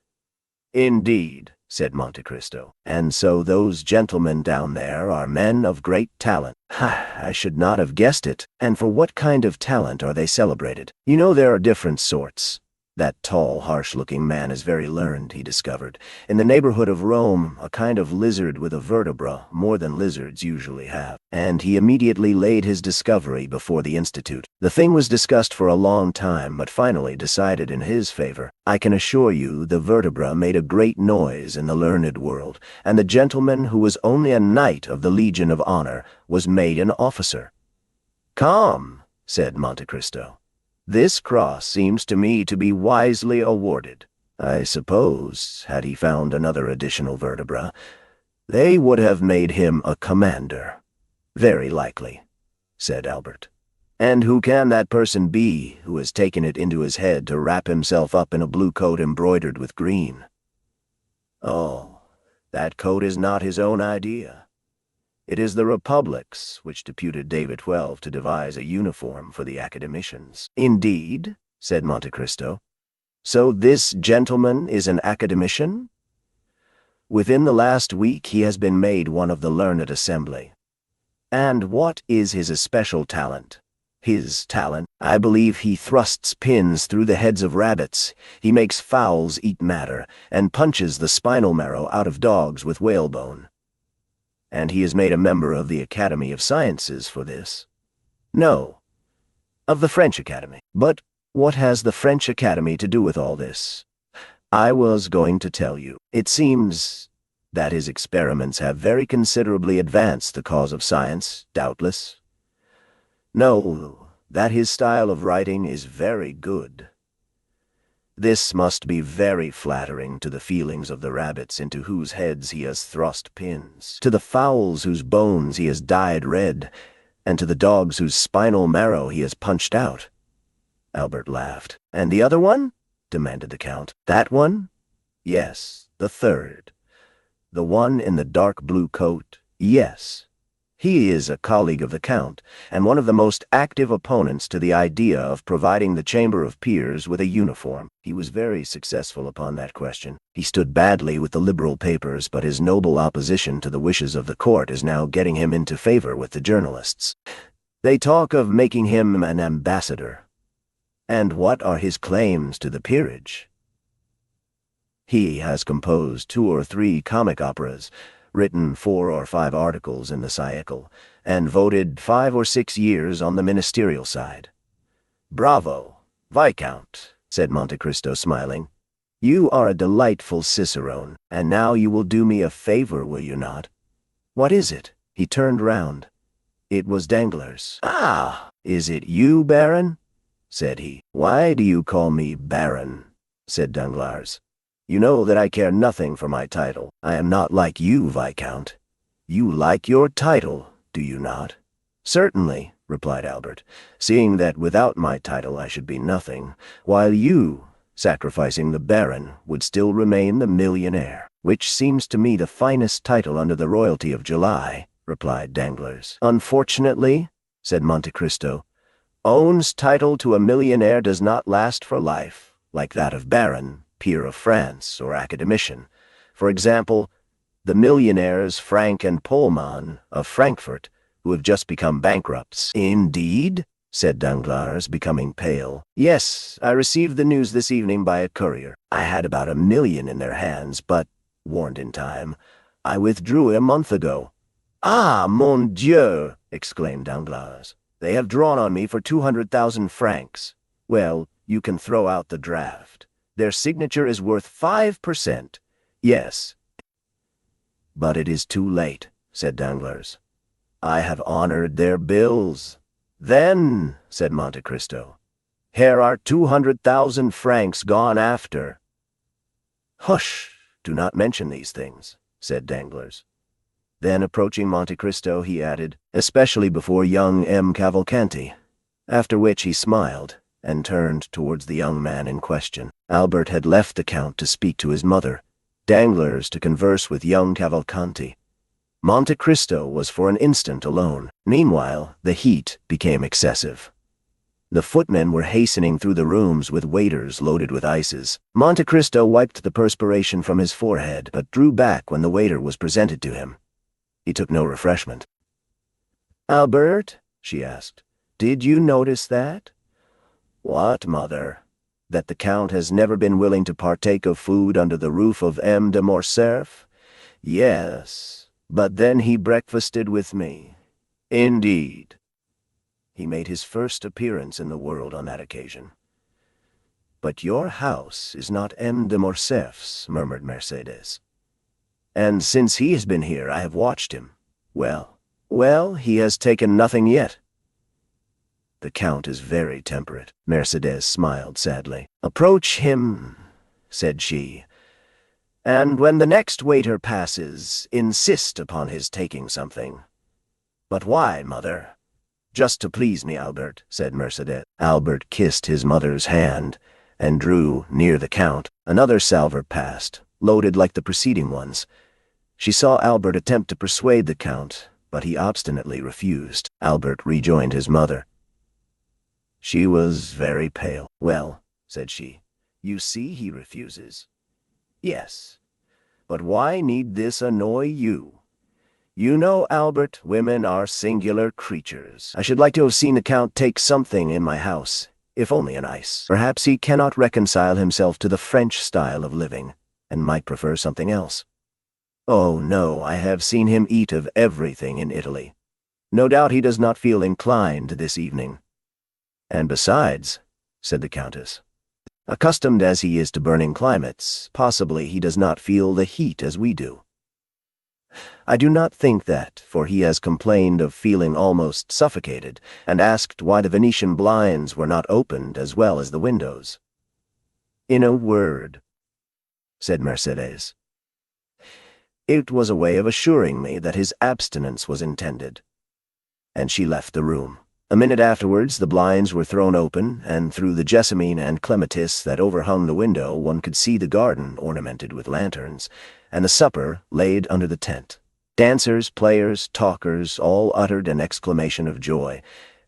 "Indeed," said Monte Cristo. "And so those gentlemen down there are men of great talent." "I should not have guessed it. And for what kind of talent are they celebrated?" "You know there are different sorts. That tall, harsh-looking man is very learned," he discovered. "In the neighborhood of Rome, a kind of lizard with a vertebra, more than lizards usually have." And he immediately laid his discovery before the Institute. The thing was discussed for a long time, but finally decided in his favor. I can assure you the vertebra made a great noise in the learned world, and the gentleman who was only a knight of the Legion of Honor was made an officer. "Come," said Monte Cristo. "This cross seems to me to be wisely awarded. I suppose, had he found another additional vertebra, they would have made him a commander." "Very likely," said Albert. "And who can that person be who has taken it into his head to wrap himself up in a blue coat embroidered with green?" "Oh, that coat is not his own idea. It is the Republic's, which deputed David XII to devise a uniform for the academicians." "Indeed?" said Monte Cristo. "So this gentleman is an academician?" "Within the last week he has been made one of the learned assembly." "And what is his especial talent?" "His talent? I believe he thrusts pins through the heads of rabbits, he makes fowls eat matter, and punches the spinal marrow out of dogs with whalebone." "And he is made a member of the Academy of Sciences for this?" "No, of the French Academy." "But what has the French Academy to do with all this?" "I was going to tell you. It seems that his experiments have very considerably advanced the cause of science, doubtless." "No, that his style of writing is very good." "This must be very flattering to the feelings of the rabbits into whose heads he has thrust pins, to the fowls whose bones he has dyed red, and to the dogs whose spinal marrow he has punched out." Albert laughed. "And the other one?" demanded the Count. "That one?" "Yes, the third. The one in the dark blue coat?" "Yes. He is a colleague of the Count, and one of the most active opponents to the idea of providing the Chamber of Peers with a uniform. He was very successful upon that question. He stood badly with the liberal papers, but his noble opposition to the wishes of the court is now getting him into favor with the journalists. They talk of making him an ambassador." "And what are his claims to the peerage?" "He has composed 2 or 3 comic operas, written 4 or 5 articles in the Siècle, and voted 5 or 6 years on the ministerial side." "Bravo, Viscount," said Monte Cristo, smiling. "You are a delightful cicerone, and now you will do me a favor, will you not?" "What is it?" He turned round. It was Danglars. "Ah, is it you, Baron?" said he. "Why do you call me Baron?" said Danglars. "You know that I care nothing for my title. I am not like you, Viscount. You like your title, do you not?" "Certainly," replied Albert, "seeing that without my title I should be nothing, while you, sacrificing the Baron, would still remain the millionaire." "Which seems to me the finest title under the royalty of July," replied Danglars. "Unfortunately," said Monte Cristo, "own's title to a millionaire does not last for life, like that of Baron, peer of France, or academician. For example, the millionaires Frank and Pohlmann of Frankfurt, who have just become bankrupts." "Indeed?" said Danglars, becoming pale. "Yes, I received the news this evening by a courier. I had about 1 million in their hands, but, warned in time, I withdrew a month ago." "Ah, mon Dieu!" exclaimed Danglars. "They have drawn on me for 200,000 francs. Well, you can throw out the draft. Their signature is worth 5%. Yes." "But it is too late," said Danglars. "I have honored their bills." "Then," said Monte Cristo, "here are 200,000 francs gone after." "Hush! Do not mention these things," said Danglars. Then, approaching Monte Cristo, he added, "Especially before young M. Cavalcanti," after which he smiled and turned towards the young man in question. Albert had left the Count to speak to his mother, Danglars to converse with young Cavalcanti. Monte Cristo was for an instant alone. Meanwhile, the heat became excessive. The footmen were hastening through the rooms with waiters loaded with ices. Monte Cristo wiped the perspiration from his forehead, but drew back when the waiter was presented to him. He took no refreshment. "Albert," she asked, "did you notice that?" "What, mother? That the Count has never been willing to partake of food under the roof of M. de Morcerf? Yes, but then he breakfasted with me." "Indeed." He made his first appearance in the world on that occasion. "But your house is not M. de Morcerf's," murmured Mercédès. "And since he has been here, I have watched him. Well, he has taken nothing yet." "The Count is very temperate." Mercédès smiled sadly. "Approach him," said she, "and when the next waiter passes, insist upon his taking something." "But why, mother?" "Just to please me, Albert," said Mercédès. Albert kissed his mother's hand and drew near the Count. Another salver passed, loaded like the preceding ones. She saw Albert attempt to persuade the Count, but he obstinately refused. Albert rejoined his mother. She was very pale. "Well," said she, "you see he refuses." "Yes, but why need this annoy you? You know, Albert, women are singular creatures. I should like to have seen the Count take something in my house, if only an ice. Perhaps he cannot reconcile himself to the French style of living, and might prefer something else." "Oh, no, I have seen him eat of everything in Italy. No doubt he does not feel inclined this evening." "And besides," said the Countess, "accustomed as he is to burning climates, possibly he does not feel the heat as we do." "I do not think that, for he has complained of feeling almost suffocated, and asked why the Venetian blinds were not opened as well as the windows." "In a word," said Mercédès, "it was a way of assuring me that his abstinence was intended." And she left the room. A minute afterwards the blinds were thrown open, and through the jessamine and clematis that overhung the window one could see the garden ornamented with lanterns, and the supper laid under the tent. Dancers, players, talkers, all uttered an exclamation of joy.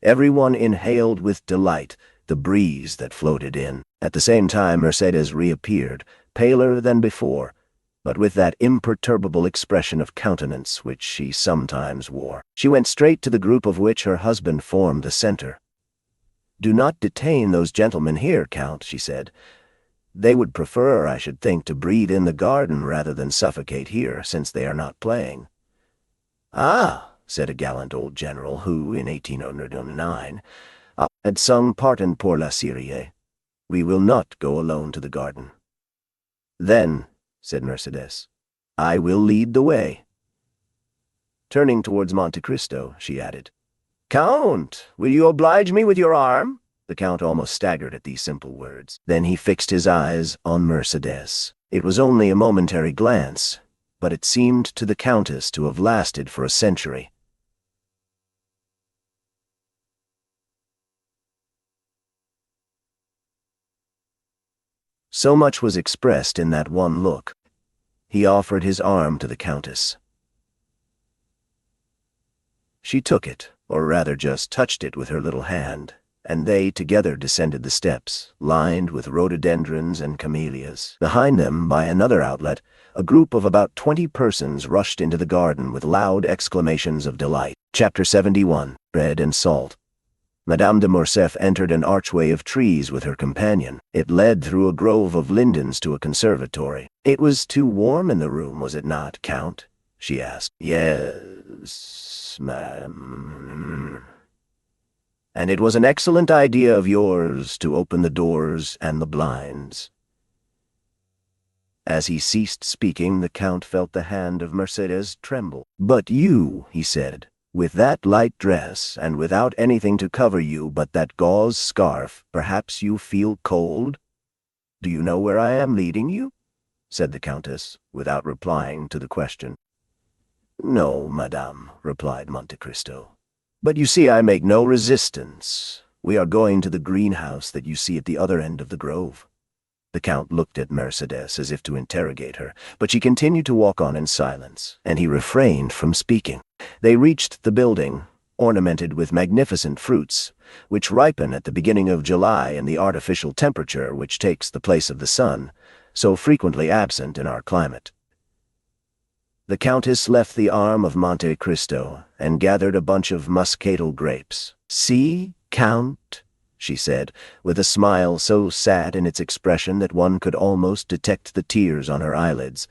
Everyone inhaled with delight the breeze that floated in. At the same time Mercédès reappeared, paler than before, but with that imperturbable expression of countenance which she sometimes wore. She went straight to the group of which her husband formed the center. "Do not detain those gentlemen here, Count," she said. "They would prefer, I should think, to breathe in the garden rather than suffocate here, since they are not playing." "Ah," said a gallant old general who, in 1809, had sung Partant pour la Syrie, "we will not go alone to the garden." "Then," said Mercédès, "I will lead the way." Turning towards Monte Cristo, she added, "Count, will you oblige me with your arm?" The Count almost staggered at these simple words. Then he fixed his eyes on Mercédès. It was only a momentary glance, but it seemed to the Countess to have lasted for a century. So much was expressed in that one look. He offered his arm to the Countess. She took it, or rather just touched it with her little hand, and they together descended the steps, lined with rhododendrons and camellias. Behind them, by another outlet, a group of about 20 persons rushed into the garden with loud exclamations of delight. Chapter 71. Bread and Salt. Madame de Morcerf entered an archway of trees with her companion. It led through a grove of lindens to a conservatory. "It was too warm in the room, was it not, Count?" she asked. "Yes, madame." "And it was an excellent idea of yours to open the doors and the blinds." As he ceased speaking, the Count felt the hand of Mercédès tremble. "But you," he said, "with that light dress, and without anything to cover you but that gauze scarf, perhaps you feel cold? Do you know where I am leading you?" said the Countess, without replying to the question. "No, madame," replied Monte Cristo. "But you see I make no resistance. We are going to the greenhouse that you see at the other end of the grove." The Count looked at Mercédès as if to interrogate her, but she continued to walk on in silence, and he refrained from speaking. They reached the building, ornamented with magnificent fruits, which ripen at the beginning of July in the artificial temperature which takes the place of the sun, so frequently absent in our climate. The Countess left the arm of Monte Cristo and gathered a bunch of muscatel grapes. "See, Count," she said, with a smile so sad in its expression that one could almost detect the tears on her eyelids.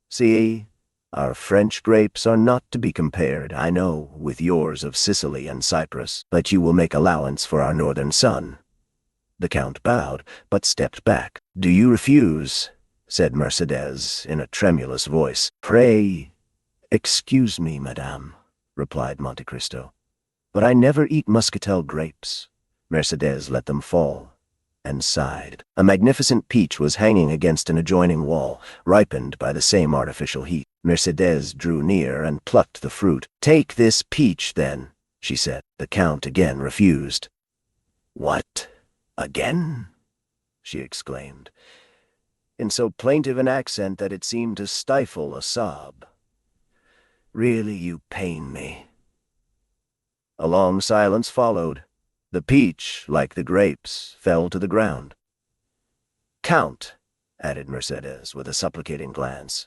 "See, our French grapes are not to be compared, I know, with yours of Sicily and Cyprus, but you will make allowance for our northern sun." The Count bowed, but stepped back. "Do you refuse?" said Mercédès in a tremulous voice. "Pray, excuse me, madame," replied Monte Cristo, "but I never eat muscatel grapes." Mercédès let them fall and sighed. A magnificent peach was hanging against an adjoining wall, ripened by the same artificial heat. Mercédès drew near and plucked the fruit. "Take this peach, then," she said. The Count again refused. "What, again?" she exclaimed, in so plaintive an accent that it seemed to stifle a sob. "Really, you pain me." A long silence followed. The peach, like the grapes, fell to the ground. "Count," added Mercédès with a supplicating glance,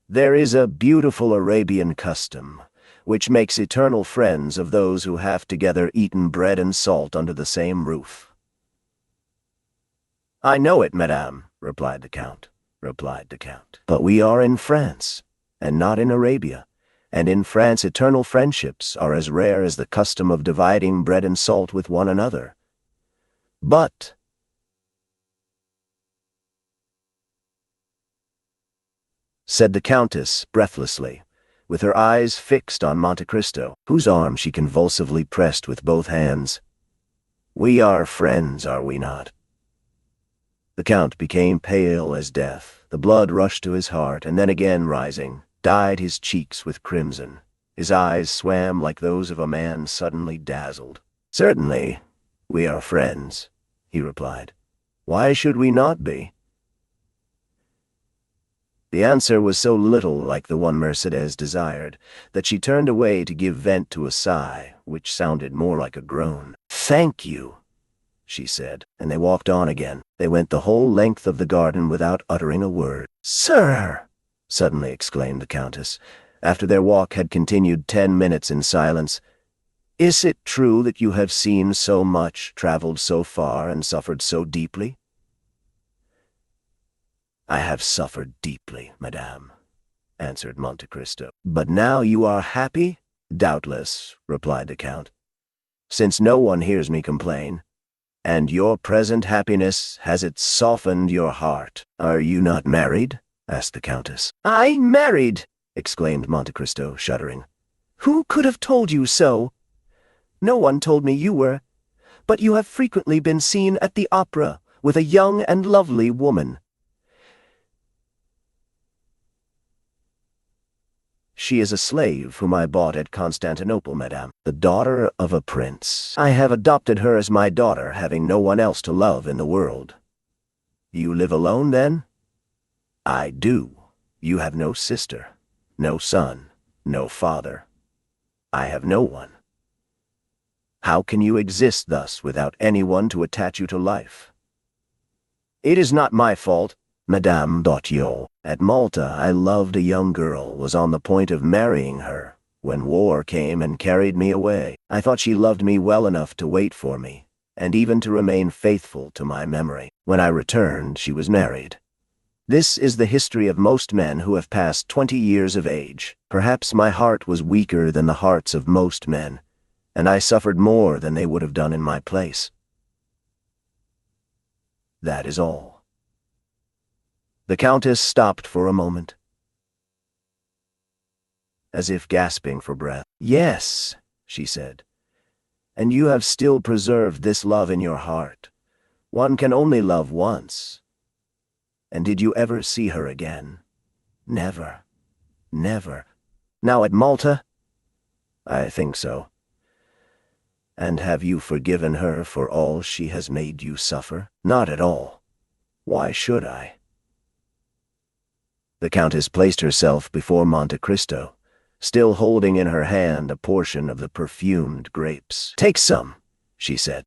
"there is a beautiful Arabian custom which makes eternal friends of those who have together eaten bread and salt under the same roof." "I know it, madame," replied the Count. "But we are in France, and not in Arabia, and in France eternal friendships are as rare as the custom of dividing bread and salt with one another. But," said the Countess breathlessly, with her eyes fixed on Monte Cristo, whose arm she convulsively pressed with both hands, "we are friends, are we not?" The Count became pale as death. The blood rushed to his heart, and then again rising, dyed his cheeks with crimson. His eyes swam like those of a man suddenly dazzled. "Certainly, we are friends," he replied. "Why should we not be?" The answer was so little like the one Mercédès desired that she turned away to give vent to a sigh, which sounded more like a groan. "Thank you," she said, and they walked on again. They went the whole length of the garden without uttering a word. "Sir!" suddenly exclaimed the Countess, after their walk had continued 10 minutes in silence, "is it true that you have seen so much, traveled so far, and suffered so deeply?" "I have suffered deeply, madame," answered Monte Cristo. "But now you are happy?" "Doubtless," replied the Count, "since no one hears me complain. And your present happiness, has it softened your heart? Are you not married?" asked the Countess. "I married!" exclaimed Monte Cristo, shuddering. "Who could have told you so? No one told me you were, but you have frequently been seen at the opera with a young and lovely woman." "She is a slave whom I bought at Constantinople, madame, the daughter of a prince. I have adopted her as my daughter, having no one else to love in the world." "You live alone, then?" "I do. You have no sister, no son, no father. I have no one. How can you exist thus without anyone to attach you to life?" "It is not my fault, Madame Dottiot. At Malta I loved a young girl, was on the point of marrying her, when war came and carried me away. I thought she loved me well enough to wait for me, and even to remain faithful to my memory. When I returned, she was married. This is the history of most men who have passed 20 years of age. Perhaps my heart was weaker than the hearts of most men, and I suffered more than they would have done in my place. That is all." The Countess stopped for a moment, as if gasping for breath. "Yes," she said, "and you have still preserved this love in your heart. One can only love once." And did you ever see her again? Never. Never. Now at Malta? I think so. And have you forgiven her for all she has made you suffer? Not at all. Why should I? The Countess placed herself before Monte Cristo, still holding in her hand a portion of the perfumed grapes. "Take some," she said.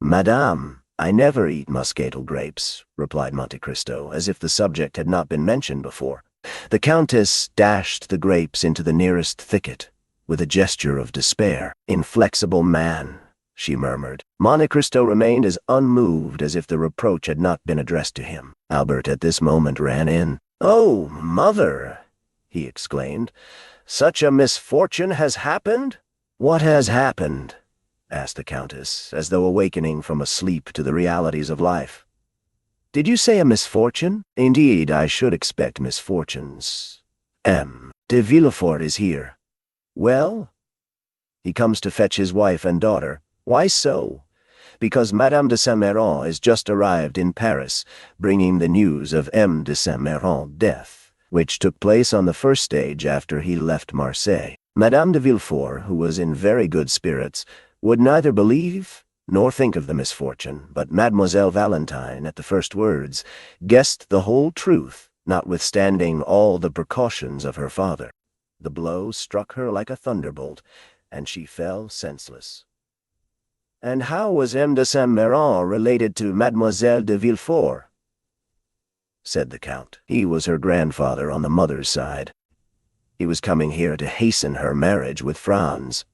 "Madame, I never eat muscatel grapes," replied Monte Cristo, as if the subject had not been mentioned before. The Countess dashed the grapes into the nearest thicket, with a gesture of despair. "Inflexible man," she murmured. Monte Cristo remained as unmoved as if the reproach had not been addressed to him. Albert at this moment ran in. "Oh, mother!" he exclaimed. "Such a misfortune has happened?" "What has happened?" asked the Countess, as though awakening from a sleep to the realities of life. "Did you say a misfortune? Indeed, I should expect misfortunes. M. de Villefort is here." "Well?" "He comes to fetch his wife and daughter." "Why so?" "Because Madame de Saint-Méran is just arrived in Paris, bringing the news of M. de Saint-Méran's death, which took place on the first stage after he left Marseille." Madame de Villefort, who was in very good spirits, would neither believe nor think of the misfortune, but Mademoiselle Valentine, at the first words, guessed the whole truth, notwithstanding all the precautions of her father. The blow struck her like a thunderbolt, and she fell senseless. "And how was M. de Saint-Méran related to Mademoiselle de Villefort?" said the Count. "He was her grandfather on the mother's side. He was coming here to hasten her marriage with Franz."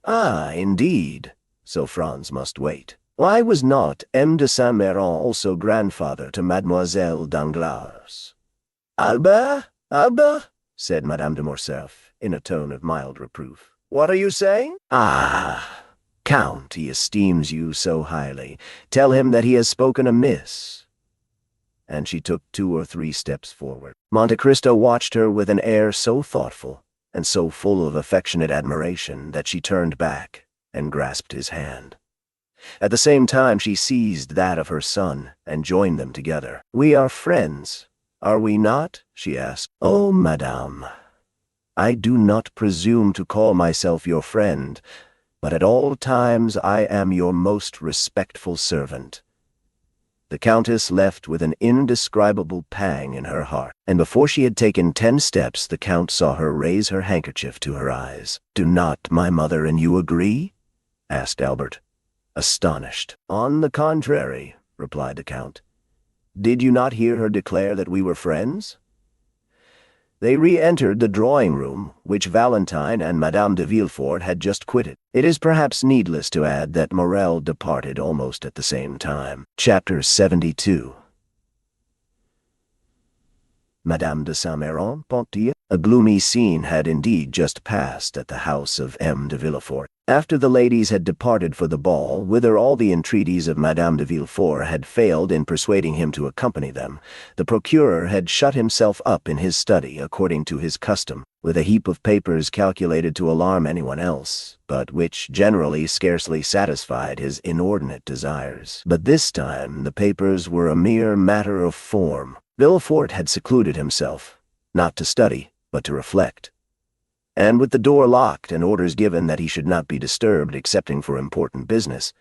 "Ah, indeed. So Franz must wait. Why was not M. de Saint-Méran also grandfather to Mademoiselle Danglars?" "Albert? Albert?" said Madame de Morcerf, in a tone of mild reproof. "What are you saying?" "Ah, Count, he esteems you so highly. Tell him that he has spoken amiss." And she took 2 or 3 steps forward. Monte Cristo watched her with an air so thoughtful and so full of affectionate admiration that she turned back and grasped his hand. At the same time she seized that of her son and joined them together. "We are friends, are we not?" she asked. "Oh, madame, I do not presume to call myself your friend, but at all times I am your most respectful servant." The Countess left with an indescribable pang in her heart, and before she had taken 10 steps the Count saw her raise her handkerchief to her eyes. "Do not my mother and you agree?" asked Albert, astonished. "On the contrary," replied the Count. "Did you not hear her declare that we were friends?" They re-entered the drawing-room, which Valentine and Madame de Villefort had just quitted. It is perhaps needless to add that Morrel departed almost at the same time. Chapter 72. Madame de Saint-Méran, Pontier. A gloomy scene had indeed just passed at the house of M. de Villefort. After the ladies had departed for the ball, whither all the entreaties of Madame de Villefort had failed in persuading him to accompany them, the procureur had shut himself up in his study, according to his custom, with a heap of papers calculated to alarm anyone else, but which generally scarcely satisfied his inordinate desires. But this time the papers were a mere matter of form. Villefort had secluded himself, not to study, but to reflect. And with the door locked and orders given that he should not be disturbed excepting for important business,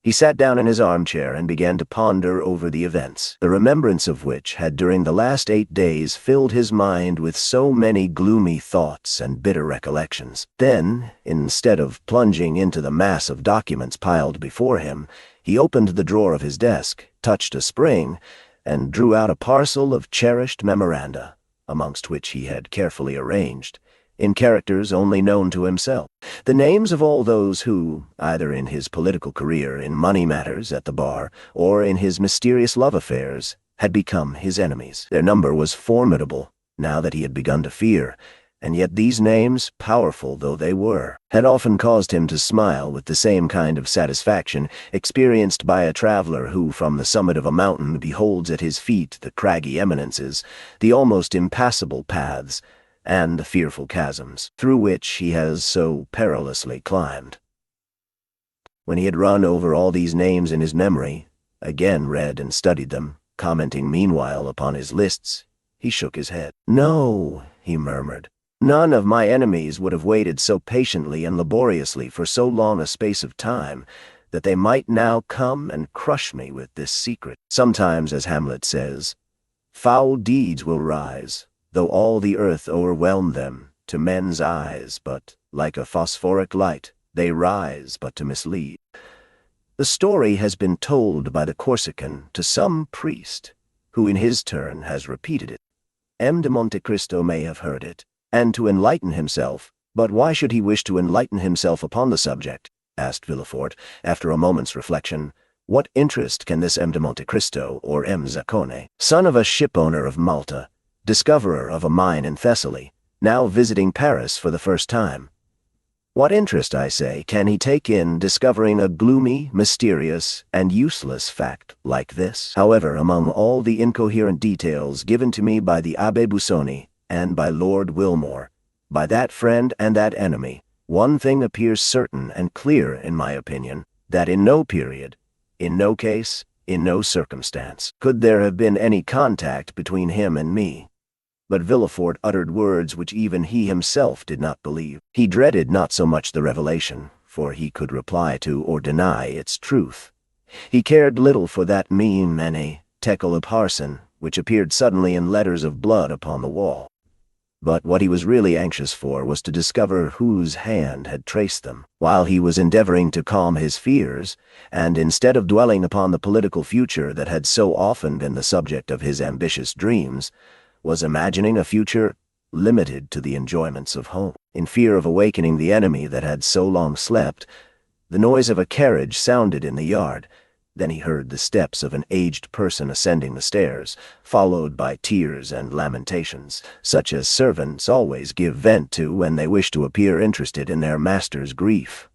he sat down in his armchair and began to ponder over the events, the remembrance of which had during the last 8 days filled his mind with so many gloomy thoughts and bitter recollections. Then, instead of plunging into the mass of documents piled before him, he opened the drawer of his desk, touched a spring, and drew out a parcel of cherished memoranda, amongst which he had carefully arranged, in characters only known to himself, the names of all those who, either in his political career, in money matters at the bar, or in his mysterious love affairs, had become his enemies. Their number was formidable, now that he had begun to fear, and yet these names, powerful though they were, had often caused him to smile with the same kind of satisfaction experienced by a traveler who from the summit of a mountain beholds at his feet the craggy eminences, the almost impassable paths, and the fearful chasms, through which he has so perilously climbed. When he had run over all these names in his memory, again read and studied them, commenting meanwhile upon his lists, he shook his head. "No," he murmured. "None of my enemies would have waited so patiently and laboriously for so long a space of time that they might now come and crush me with this secret. Sometimes, as Hamlet says, foul deeds will rise, though all the earth o'erwhelm them, to men's eyes, but, like a phosphoric light, they rise but to mislead." The story has been told by the Corsican to some priest, who in his turn has repeated it. M. de Monte Cristo may have heard it, and to enlighten himself. "But why should he wish to enlighten himself upon the subject?" asked Villefort, after a moment's reflection. "What interest can this M. de Monte Cristo, or M. Zaccone, son of a shipowner of Malta, discoverer of a mine in Thessaly, now visiting Paris for the first time, what interest, I say, can he take in discovering a gloomy, mysterious, and useless fact like this? However, among all the incoherent details given to me by the Abbé Busoni and by Lord Wilmore, by that friend and that enemy, one thing appears certain and clear in my opinion, that in no period, in no case, in no circumstance, could there have been any contact between him and me." But Villefort uttered words which even he himself did not believe. He dreaded not so much the revelation, for he could reply to or deny its truth. He cared little for that meme mene tekel upharsin, which appeared suddenly in letters of blood upon the wall. But what he was really anxious for was to discover whose hand had traced them. While he was endeavoring to calm his fears, and instead of dwelling upon the political future that had so often been the subject of his ambitious dreams, was imagining a future limited to the enjoyments of home. In fear of awakening the enemy that had so long slept, the noise of a carriage sounded in the yard. Then he heard the steps of an aged person ascending the stairs, followed by tears and lamentations, such as servants always give vent to when they wish to appear interested in their master's grief.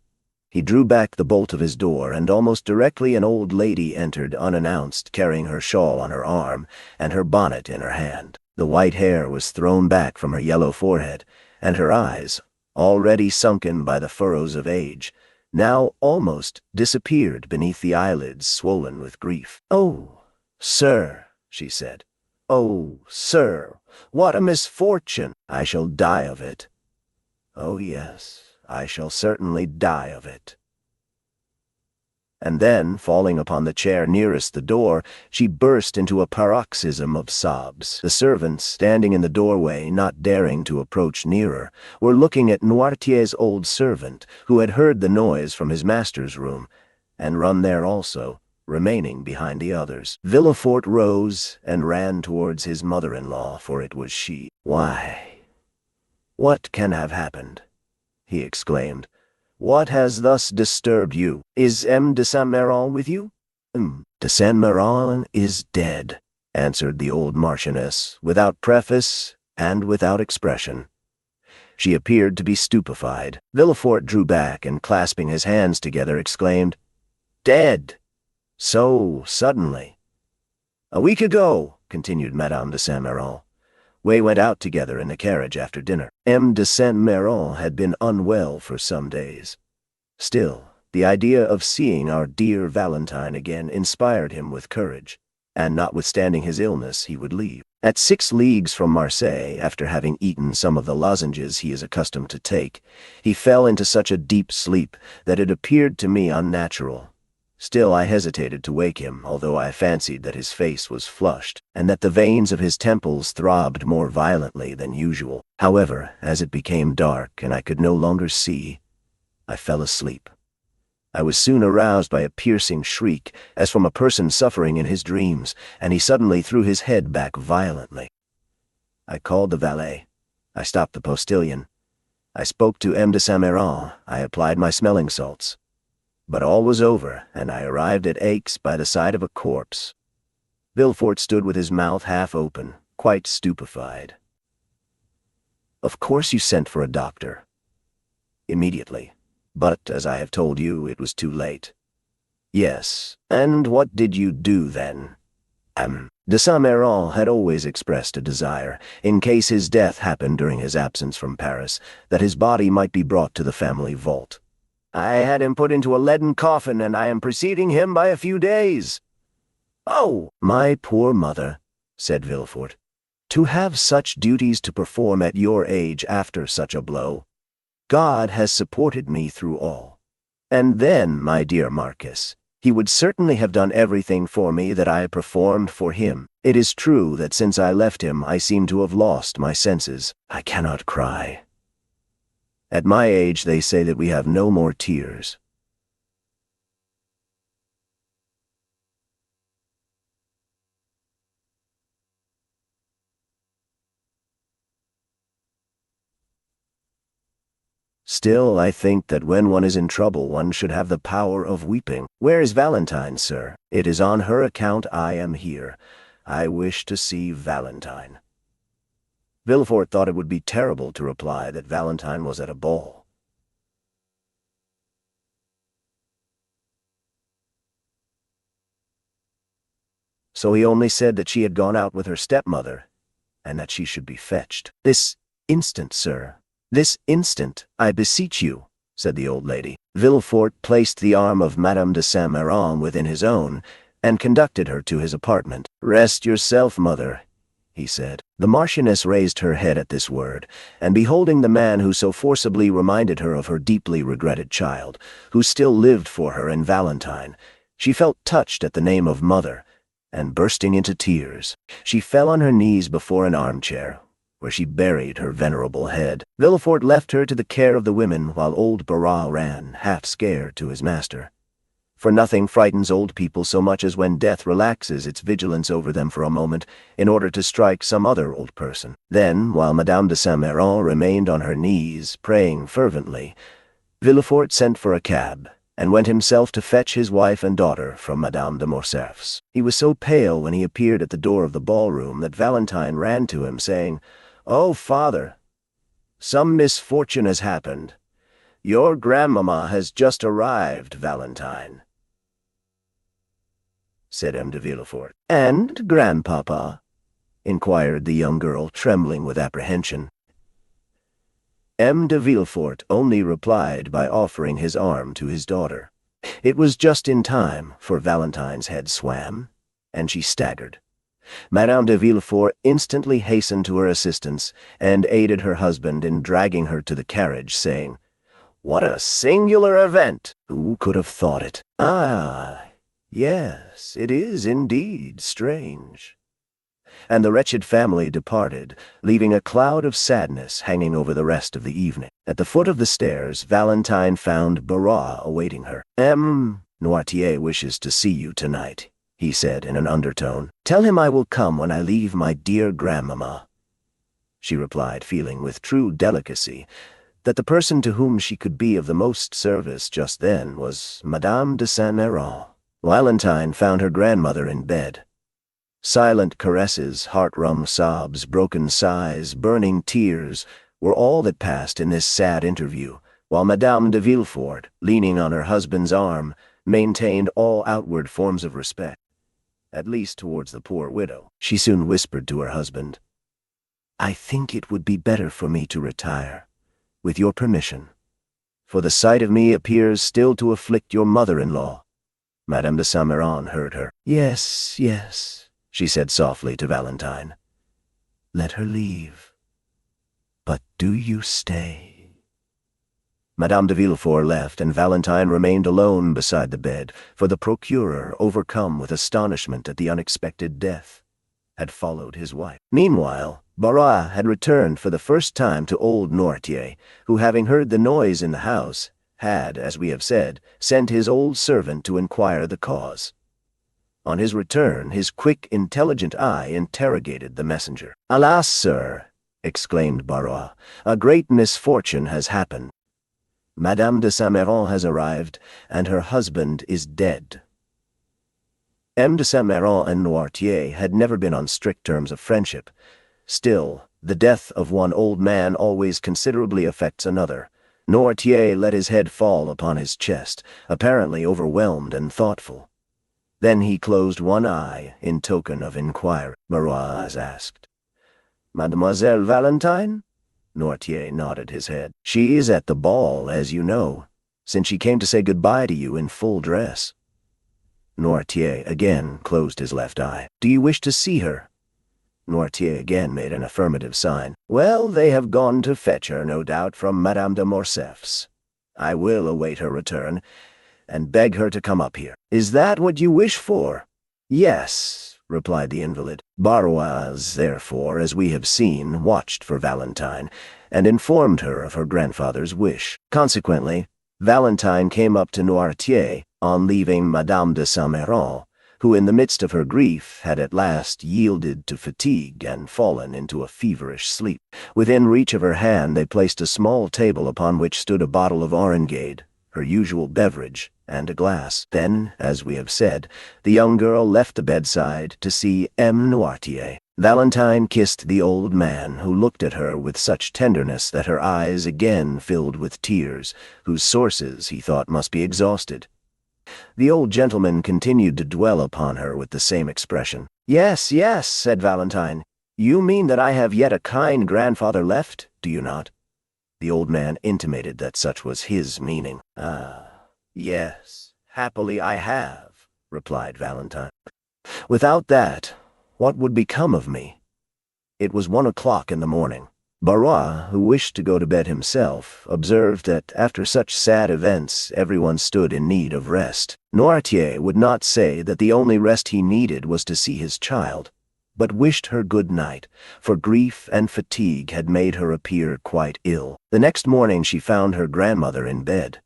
He drew back the bolt of his door, and almost directly an old lady entered unannounced, carrying her shawl on her arm and her bonnet in her hand. The white hair was thrown back from her yellow forehead, and her eyes, already sunken by the furrows of age, now almost disappeared beneath the eyelids swollen with grief. "Oh, sir," she said, "oh, sir, what a misfortune! I shall die of it. Oh, yes, I shall certainly die of it." And then, falling upon the chair nearest the door, she burst into a paroxysm of sobs. The servants, standing in the doorway, not daring to approach nearer, were looking at Noirtier's old servant, who had heard the noise from his master's room, and run there also, remaining behind the others. Villefort rose and ran towards his mother-in-law, for it was she. "Why, what can have happened?" he exclaimed. "What has thus disturbed you? Is M. de Saint-Méran with you?" "De Saint-Méran is dead," answered the old Marchioness, without preface and without expression. She appeared to be stupefied. Villefort drew back, and clasping his hands together, exclaimed, "Dead? So suddenly?" "A week ago," continued Madame de Saint-Méran. "We went out together in the carriage after dinner. M. de Saint-Méran had been unwell for some days. Still, the idea of seeing our dear Valentine again inspired him with courage, and notwithstanding his illness, he would leave. At 6 leagues from Marseille, after having eaten some of the lozenges he is accustomed to take, he fell into such a deep sleep that it appeared to me unnatural. Still, I hesitated to wake him, although I fancied that his face was flushed, and that the veins of his temples throbbed more violently than usual. However, as it became dark and I could no longer see, I fell asleep. I was soon aroused by a piercing shriek, as from a person suffering in his dreams, and he suddenly threw his head back violently. I called the valet. I stopped the postilion. I spoke to M. de Saint-Méran. I applied my smelling salts. But all was over, and I arrived at Aix by the side of a corpse. Villefort stood with his mouth half open, quite stupefied. "Of course you sent for a doctor." "Immediately. But, as I have told you, it was too late." "Yes. And what did you do then?" De Saint-Méran had always expressed a desire, in case his death happened during his absence from Paris, that his body might be brought to the family vault. "I had him put into a leaden coffin, and I am preceding him by a few days." "Oh, my poor mother," said Villefort. "To have such duties to perform at your age after such a blow. God has supported me through all. And then, my dear Marquis, he would certainly have done everything for me that I performed for him. It is true that since I left him I seem to have lost my senses. I cannot cry. At my age they say that we have no more tears." "Still, I think that when one is in trouble one should have the power of weeping. Where is Valentine, sir? It is on her account I am here. I wish to see Valentine." Villefort thought it would be terrible to reply that Valentine was at a ball. So he only said that she had gone out with her stepmother, and that she should be fetched. "This instant, sir. This instant, I beseech you," said the old lady. Villefort placed the arm of Madame de Saint-Méran within his own, and conducted her to his apartment. "Rest yourself, mother," he said. The Marchioness raised her head at this word, and beholding the man who so forcibly reminded her of her deeply regretted child, who still lived for her in Valentine, she felt touched at the name of mother, and bursting into tears, she fell on her knees before an armchair, where she buried her venerable head. Villefort left her to the care of the women, while old Barras ran, half scared, to his master. For nothing frightens old people so much as when death relaxes its vigilance over them for a moment, in order to strike some other old person. Then, while Madame de Saint-Méran remained on her knees, praying fervently, Villefort sent for a cab, and went himself to fetch his wife and daughter from Madame de Morcerf's. He was so pale when he appeared at the door of the ballroom that Valentine ran to him, saying, "Oh, father, some misfortune has happened. Your grandmamma has just arrived, Valentine," said M. de Villefort. "And grandpapa?" inquired the young girl, trembling with apprehension. M. de Villefort only replied by offering his arm to his daughter. It was just in time, for Valentine's head swam, and she staggered. Madame de Villefort instantly hastened to her assistance, and aided her husband in dragging her to the carriage, saying, "What a singular event! Who could have thought it? Ah, yes, it is indeed strange." And the wretched family departed, leaving a cloud of sadness hanging over the rest of the evening. At the foot of the stairs, Valentine found Barras awaiting her. "Noirtier wishes to see you tonight," he said in an undertone. "Tell him I will come when I leave my dear grandmamma." She replied, feeling with true delicacy that the person to whom she could be of the most service just then was Madame de Saint-Méran. Valentine found her grandmother in bed. Silent caresses, heart-wrung sobs, broken sighs, burning tears were all that passed in this sad interview, while Madame de Villefort, leaning on her husband's arm, maintained all outward forms of respect, at least towards the poor widow. She soon whispered to her husband, "I think it would be better for me to retire, with your permission, for the sight of me appears still to afflict your mother-in-law." Madame de Saint-Méran heard her. "Yes, yes," she said softly to Valentine. "Let her leave. But do you stay." Madame de Villefort left, and Valentine remained alone beside the bed, for the procureur, overcome with astonishment at the unexpected death, had followed his wife. Meanwhile, Barras had returned for the first time to old Noirtier, who, having heard the noise in the house, had, as we have said, sent his old servant to inquire the cause. On his return, his quick, intelligent eye interrogated the messenger. "Alas, sir," exclaimed Barras, "a great misfortune has happened. Madame de Saint-Méran has arrived, and her husband is dead." M. de Saint-Méran and Noirtier had never been on strict terms of friendship. Still, the death of one old man always considerably affects another. Noirtier let his head fall upon his chest, apparently overwhelmed and thoughtful. Then he closed one eye in token of inquiry. Barras asked, "Mademoiselle Valentine?" Noirtier nodded his head. "She is at the ball, as you know, since she came to say good-bye to you in full dress." Noirtier again closed his left eye. Do you wish to see her? Noirtier again made an affirmative sign. Well, they have gone to fetch her, no doubt, from Madame de Morcerf's. I will await her return, and beg her to come up here. Is that what you wish for? Yes, replied the invalid. Barroise, therefore, as we have seen, watched for Valentine, and informed her of her grandfather's wish. Consequently, Valentine came up to Noirtier on leaving Madame de Saint-Méran, who in the midst of her grief had at last yielded to fatigue and fallen into a feverish sleep. Within reach of her hand they placed a small table upon which stood a bottle of orangeade, her usual beverage, and a glass. Then, as we have said, the young girl left the bedside to see M. Noirtier. Valentine kissed the old man, who looked at her with such tenderness that her eyes again filled with tears, whose sources, he thought, must be exhausted. The old gentleman continued to dwell upon her with the same expression. Yes, yes, said Valentine. You mean that I have yet a kind grandfather left, do you not? The old man intimated that such was his meaning. Ah, yes, happily I have, replied Valentine. Without that, what would become of me? It was 1 o'clock in the morning. Barrois, who wished to go to bed himself, observed that after such sad events everyone stood in need of rest. Noirtier would not say that the only rest he needed was to see his child, but wished her good night, for grief and fatigue had made her appear quite ill. The next morning she found her grandmother in bed.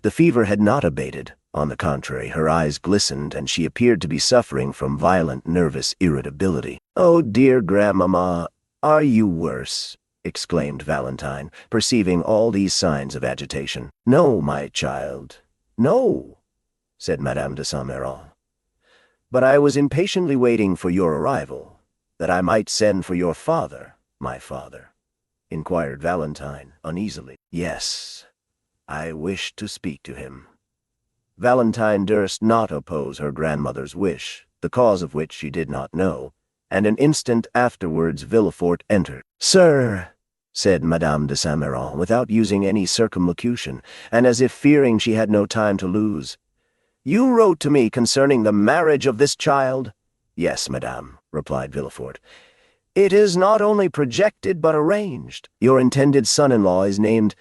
The fever had not abated. On the contrary, her eyes glistened, and she appeared to be suffering from violent nervous irritability. "Oh, dear grandmamma, are you worse?" exclaimed Valentine, perceiving all these signs of agitation. "No, my child, no," said Madame de Saint-Méran. "But I was impatiently waiting for your arrival, that I might send for your father." "My father?" inquired Valentine, uneasily. "Yes, I wished to speak to him." Valentine durst not oppose her grandmother's wish, the cause of which she did not know, and an instant afterwards Villefort entered. "Sir," said Madame de Saint-Méran, without using any circumlocution, and as if fearing she had no time to lose, "you wrote to me concerning the marriage of this child?" "Yes, madame," replied Villefort. "It is not only projected but arranged. Your intended son-in-law is named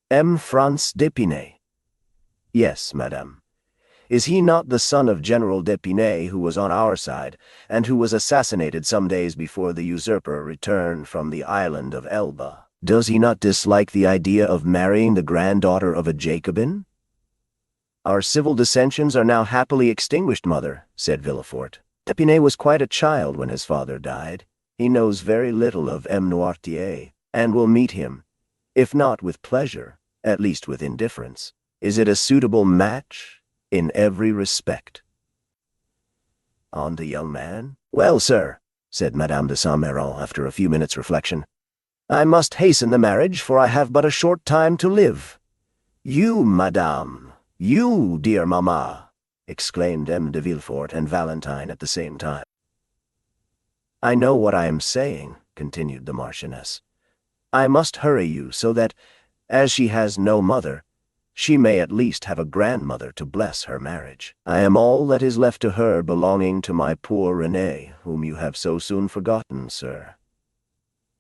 M. Franz d'Épinay." "Yes, madame." "Is he not the son of General d'Épinay, who was on our side, and who was assassinated some days before the usurper returned from the island of Elba? Does he not dislike the idea of marrying the granddaughter of a Jacobin?" "Our civil dissensions are now happily extinguished, mother," said Villefort. "D'Épinay was quite a child when his father died. He knows very little of M. Noirtier, and will meet him, if not with pleasure, at least with indifference. Is it a suitable match? In every respect." "On the young man?" "Well, sir," said Madame de Saint-Méran after a few minutes' reflection, "I must hasten the marriage, for I have but a short time to live." "You, madame, you, dear mamma!" exclaimed M. de Villefort and Valentine at the same time. "I know what I am saying," continued the Marchioness. "I must hurry you, so that, as she has no mother, she may at least have a grandmother to bless her marriage. I am all that is left to her belonging to my poor Renée, whom you have so soon forgotten, sir."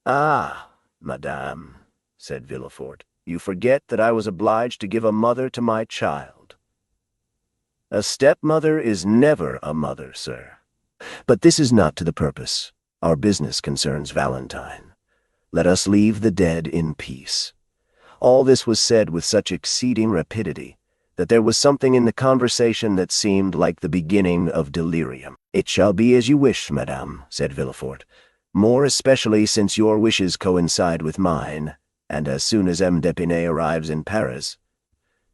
"Ah, madame," said Villefort, "you forget that I was obliged to give a mother to my child." "A stepmother is never a mother, sir. But this is not to the purpose. Our business concerns Valentine. Let us leave the dead in peace." All this was said with such exceeding rapidity that there was something in the conversation that seemed like the beginning of delirium. "It shall be as you wish, madame," said Villefort, "more especially since your wishes coincide with mine, and as soon as M. d'Épinay arrives in Paris—"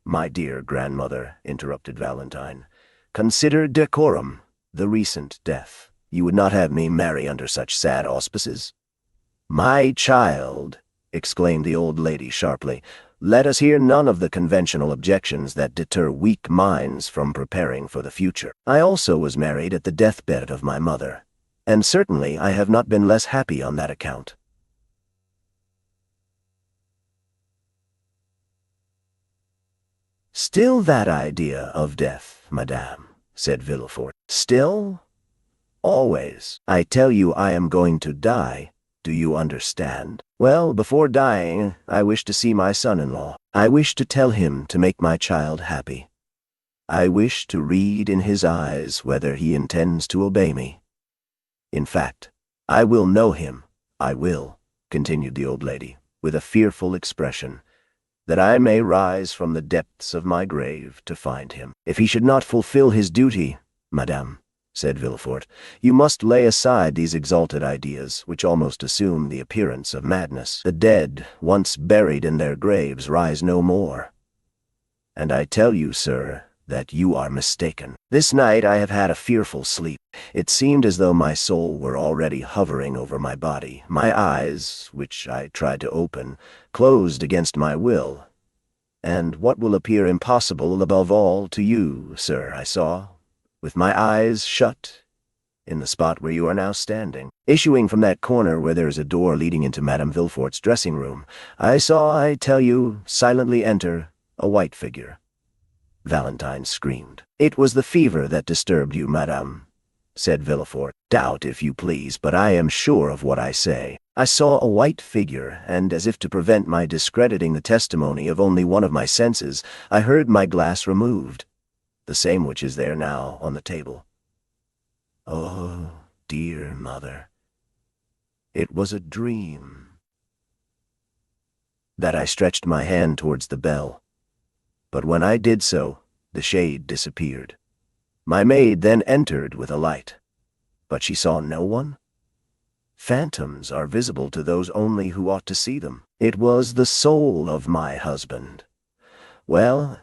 "My dear grandmother," interrupted Valentine, "consider decorum, the recent death. You would not have me marry under such sad auspices?" "My child," exclaimed the old lady sharply, "let us hear none of the conventional objections that deter weak minds from preparing for the future. I also was married at the deathbed of my mother, and certainly I have not been less happy on that account." "Still that idea of death, madame," said Villefort. "Still? Always. I tell you I am going to die. Do you understand? Well, before dying, I wish to see my son-in-law. I wish to tell him to make my child happy. I wish to read in his eyes whether he intends to obey me. In fact, I will know him. I will," continued the old lady, with a fearful expression, "that I may rise from the depths of my grave to find him. If he should not fulfill his duty, madame," said Villefort, "you must lay aside these exalted ideas, which almost assume the appearance of madness. The dead, once buried in their graves, rise no more. And I tell you, sir, that you are mistaken. This night I have had a fearful sleep. It seemed as though my soul were already hovering over my body. My eyes, which I tried to open, closed against my will. And what will appear impossible above all to you, sir, I saw, with my eyes shut, in the spot where you are now standing. Issuing from that corner where there is a door leading into Madame Villefort's dressing room, I saw, I tell you, silently enter a white figure." Valentine screamed. "It was the fever that disturbed you, madame," said Villefort. "Doubt, if you please, but I am sure of what I say. I saw a white figure, and as if to prevent my discrediting the testimony of only one of my senses, I heard my glass removed, the same which is there now on the table. Oh, dear mother, it was a dream." That I stretched my hand towards the bell, but when I did so, the shade disappeared. My maid then entered with a light, but she saw no one. Phantoms are visible to those only who ought to see them. It was the soul of my husband. Well,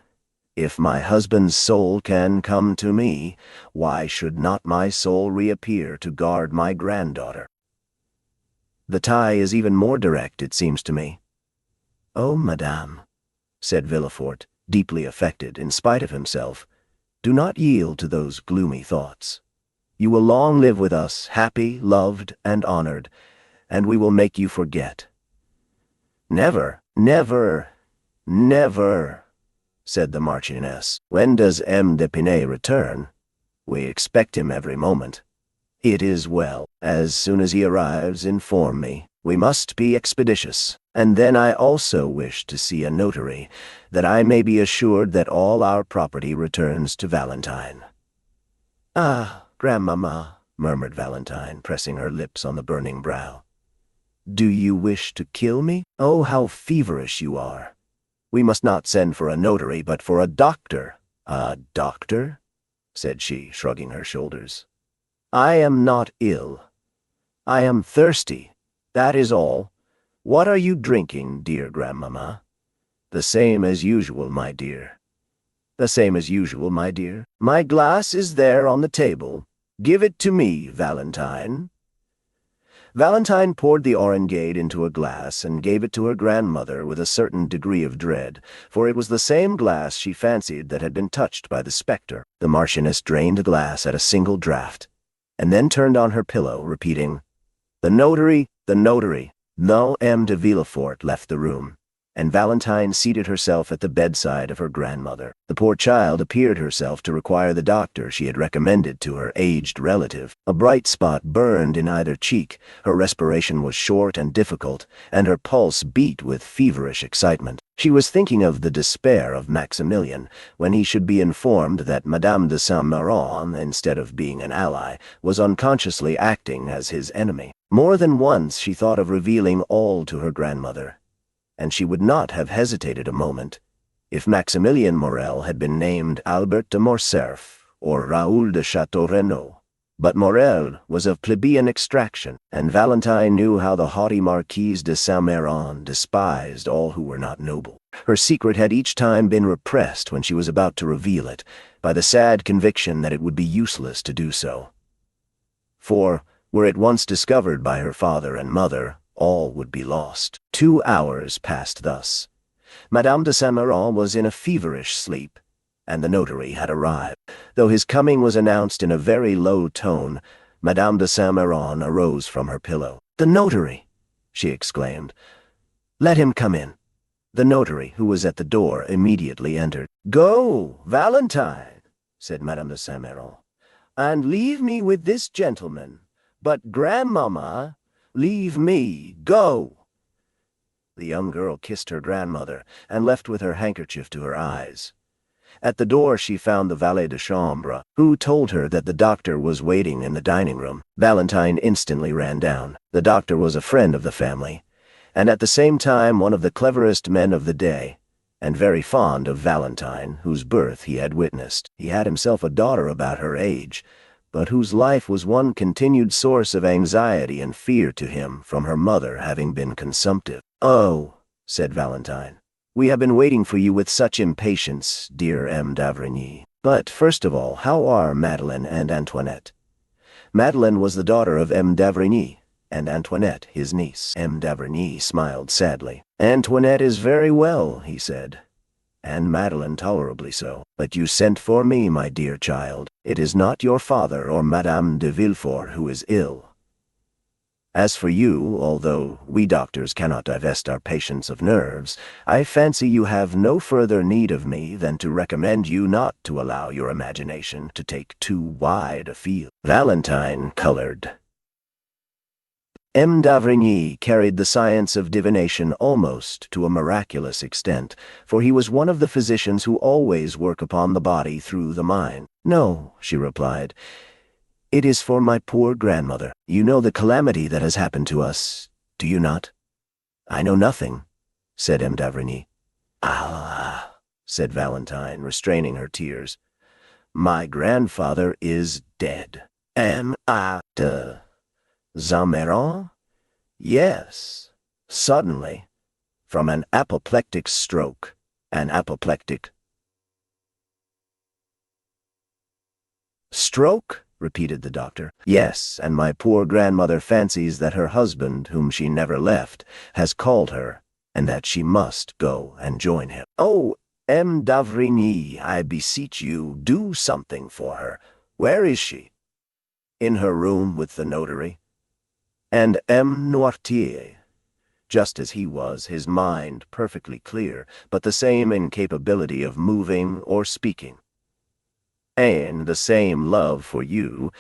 if my husband's soul can come to me, why should not my soul reappear to guard my granddaughter? The tie is even more direct, it seems to me. "Oh, madame," said Villefort, deeply affected in spite of himself, "do not yield to those gloomy thoughts. You will long live with us, happy, loved, and honored, and we will make you forget." "Never, never, never," said the Marchioness. "When does M. d'Épinay return? We expect him every moment." "It is well. As soon as he arrives, inform me. We must be expeditious. And then I also wish to see a notary, that I may be assured that all our property returns to Valentine." "Ah, grandmamma," murmured Valentine, pressing her lips on the burning brow. "Do you wish to kill me? Oh, how feverish you are! We must not send for a notary, but for a doctor." "A doctor?" said she, shrugging her shoulders. "I am not ill. I am thirsty, that is all. What are you drinking, dear grandmamma?" "The same as usual, my dear." "The same as usual, my dear. My glass is there on the table. Give it to me, Valentine." Valentine poured the orangeade into a glass and gave it to her grandmother with a certain degree of dread, for it was the same glass she fancied that had been touched by the spectre. The Marchioness drained the glass at a single draught, and then turned on her pillow, repeating, "The notary, the notary." No M. de Villefort left the room, and Valentine seated herself at the bedside of her grandmother. The poor child appeared herself to require the doctor she had recommended to her aged relative. A bright spot burned in either cheek, her respiration was short and difficult, and her pulse beat with feverish excitement. She was thinking of the despair of Maximilian, when he should be informed that Madame de Saint-Méran, instead of being an ally, was unconsciously acting as his enemy. More than once she thought of revealing all to her grandmother, and she would not have hesitated a moment if Maximilian Morrel had been named Albert de Morcerf or Raoul de Château-Renaud. But Morrel was of plebeian extraction, and Valentine knew how the haughty Marquise de Saint-Méran despised all who were not noble. Her secret had each time been repressed when she was about to reveal it, by the sad conviction that it would be useless to do so. For, were it once discovered by her father and mother, all would be lost. 2 hours passed thus. Madame de Saint-Méran was in a feverish sleep, and the notary had arrived. Though his coming was announced in a very low tone, Madame de Saint-Méran arose from her pillow. "The notary!" she exclaimed. "Let him come in." The notary, who was at the door, immediately entered. "Go, Valentine," said Madame de Saint-Méran, "and leave me with this gentleman. But, grandmamma, leave me. Go!" The young girl kissed her grandmother and left with her handkerchief to her eyes. At the door she found the valet de chambre, who told her that the doctor was waiting in the dining room. Valentine instantly ran down. The doctor was a friend of the family, and at the same time one of the cleverest men of the day, and very fond of Valentine, whose birth he had witnessed. He had himself a daughter about her age, but whose life was one continued source of anxiety and fear to him from her mother having been consumptive. "Oh," said Valentine, "we have been waiting for you with such impatience, dear M. d'Avrigny. But, first of all, how are Madeleine and Antoinette?" Madeleine was the daughter of M. d'Avrigny, and Antoinette his niece. M. d'Avrigny smiled sadly. "Antoinette is very well," he said, "and Madeleine tolerably so. But you sent for me, my dear child. It is not your father or Madame de Villefort who is ill. As for you, although we doctors cannot divest our patients of nerves, I fancy you have no further need of me than to recommend you not to allow your imagination to take too wide a field." Valentine colored. M. d'Avrigny carried the science of divination almost to a miraculous extent, for he was one of the physicians who always work upon the body through the mind. "No," she replied, "it is for my poor grandmother. You know the calamity that has happened to us, do you not?" "I know nothing," said M. d'Avrigny. "Ah," said Valentine, restraining her tears. "My grandfather is dead." "M.A.T. Saint-Méran?" "Yes, suddenly, from an apoplectic stroke. An apoplectic stroke?" repeated the doctor. "Yes, and my poor grandmother fancies that her husband, whom she never left, has called her, and that she must go and join him." "Oh, M. d'Avrigny, I beseech you, do something for her. Where is she?" "In her room with the notary." And M. Noirtier, just as he was, his mind perfectly clear, but the same incapability of moving or speaking. "And the same love for you,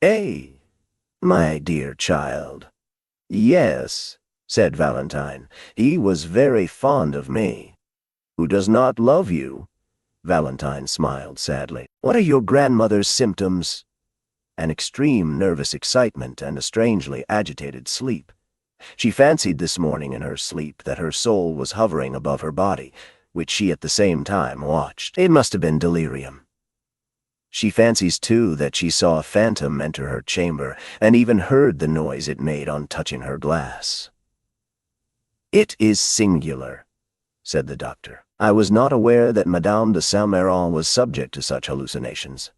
eh, my dear child?" "Yes," said Valentine, "he was very fond of me." "Who does not love you?" Valentine smiled sadly. "What are your grandmother's symptoms?" "An extreme nervous excitement and a strangely agitated sleep. She fancied this morning in her sleep that her soul was hovering above her body, which she at the same time watched. It must have been delirium. She fancies, too, that she saw a phantom enter her chamber, and even heard the noise it made on touching her glass." "It is singular," said the doctor. "I was not aware that Madame de Saint-Méran was subject to such hallucinations."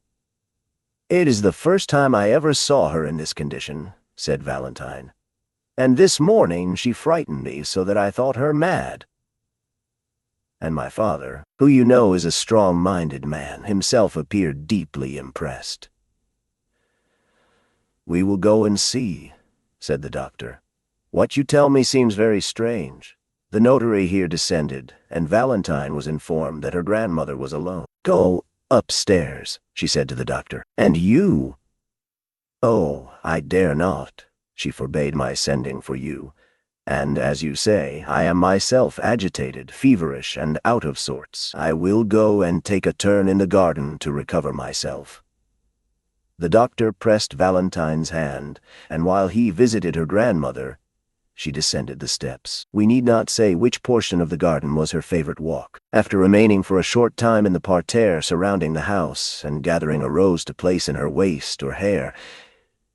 "It is the first time I ever saw her in this condition," said Valentine. "And this morning she frightened me so that I thought her mad." And my father, who you know is a strong-minded man, himself appeared deeply impressed. "We will go and see," said the doctor. "What you tell me seems very strange." The notary here descended, and Valentine was informed that her grandmother was alone. "Go upstairs," she said to the doctor. "And you?" "Oh, I dare not. She forbade my sending for you. And, as you say, I am myself agitated, feverish, and out of sorts. I will go and take a turn in the garden to recover myself." The doctor pressed Valentine's hand, and while he visited her grandmother, she descended the steps. We need not say which portion of the garden was her favorite walk. After remaining for a short time in the parterre surrounding the house, and gathering a rose to place in her waist or hair,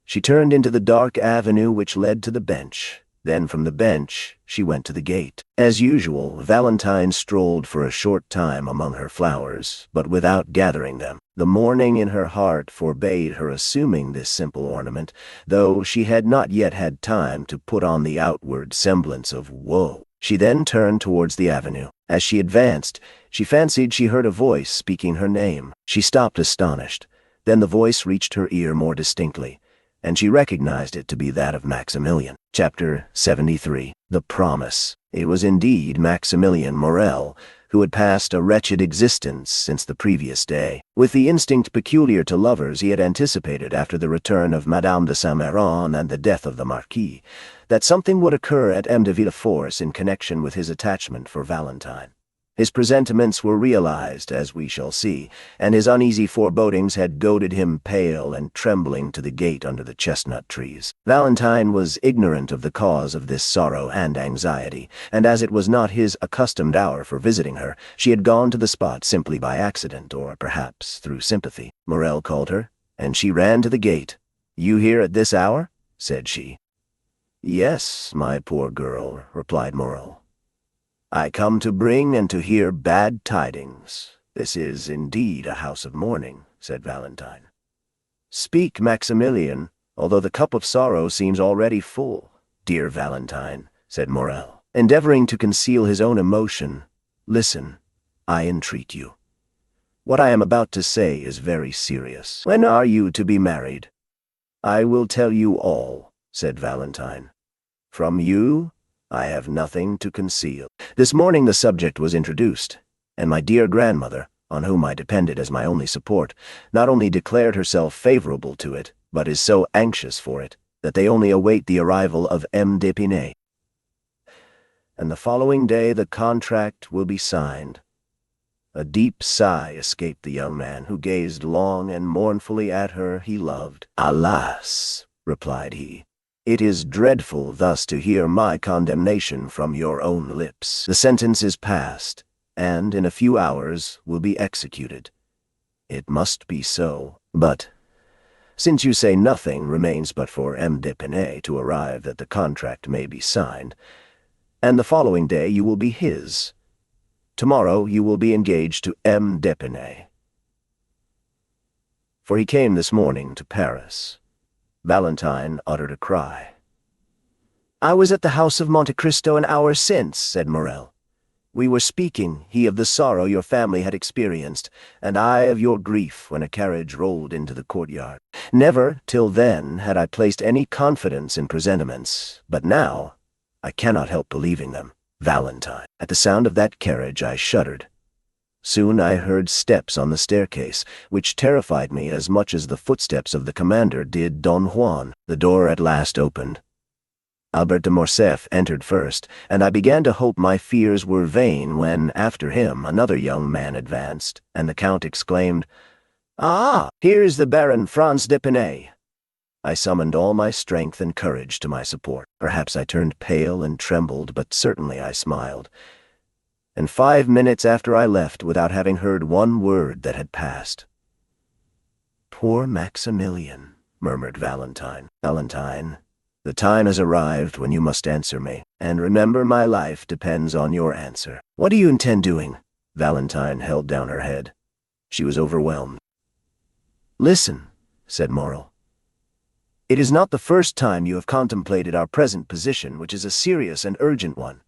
she turned into the dark avenue which led to the bench. Then from the bench she went to the gate. As usual, Valentine strolled for a short time among her flowers, but without gathering them. The mourning in her heart forbade her assuming this simple ornament, though she had not yet had time to put on the outward semblance of woe. She then turned towards the avenue. As she advanced, she fancied she heard a voice speaking her name. She stopped astonished. Then the voice reached her ear more distinctly, and she recognized it to be that of Maximilian. Chapter 73. The Promise. It was indeed Maximilian Morrel, who had passed a wretched existence since the previous day. With the instinct peculiar to lovers, he had anticipated, after the return of Madame de Saint-Méran and the death of the Marquis, that something would occur at M. de Villeforce in connection with his attachment for Valentine. His presentiments were realized, as we shall see, and his uneasy forebodings had goaded him pale and trembling to the gate under the chestnut trees. Valentine was ignorant of the cause of this sorrow and anxiety, and as it was not his accustomed hour for visiting her, she had gone to the spot simply by accident, or perhaps through sympathy. Morrel called her, and she ran to the gate. "You here at this hour?" said she. "Yes, my poor girl," replied Morrel. "I come to bring and to hear bad tidings. This is indeed a house of mourning," said Valentine. "Speak, Maximilian, although the cup of sorrow seems already full." "Dear Valentine," said Morrel, endeavoring to conceal his own emotion, "listen, I entreat you. What I am about to say is very serious. When are you to be married?" "I will tell you all," said Valentine. "From you, I have nothing to conceal." This morning the subject was introduced, and my dear grandmother, on whom I depended as my only support, not only declared herself favorable to it, but is so anxious for it, that they only await the arrival of M. d'Épinay. And the following day the contract will be signed. A deep sigh escaped the young man, who gazed long and mournfully at her he loved. "Alas," replied he, "it is dreadful thus to hear my condemnation from your own lips. The sentence is passed, and in a few hours will be executed. It must be so, but, since you say nothing remains but for M. d'Épinay to arrive that the contract may be signed, and the following day you will be his. Tomorrow you will be engaged to M. d'Épinay." For he came this morning to Paris. Valentine uttered a cry. "I was at the house of Monte Cristo an hour since," said Morrel. "We were speaking, he of the sorrow your family had experienced, and I of your grief, when a carriage rolled into the courtyard. Never, till then, had I placed any confidence in presentiments, but now I cannot help believing them. Valentine." At the sound of that carriage I shuddered. Soon I heard steps on the staircase, which terrified me as much as the footsteps of the commander did Don Juan. The door at last opened. Albert de Morcerf entered first, and I began to hope my fears were vain when, after him, another young man advanced, and the Count exclaimed, "Ah, here is the Baron Franz d'Épinay." I summoned all my strength and courage to my support. Perhaps I turned pale and trembled, but certainly I smiled. And 5 minutes after I left without having heard one word that had passed. "Poor Maximilian," murmured Valentine. "Valentine, the time has arrived when you must answer me, and remember my life depends on your answer." "What do you intend doing?" Valentine held down her head. She was overwhelmed. "Listen," said Morrel. "It is not the first time you have contemplated our present position, which is a serious and urgent one.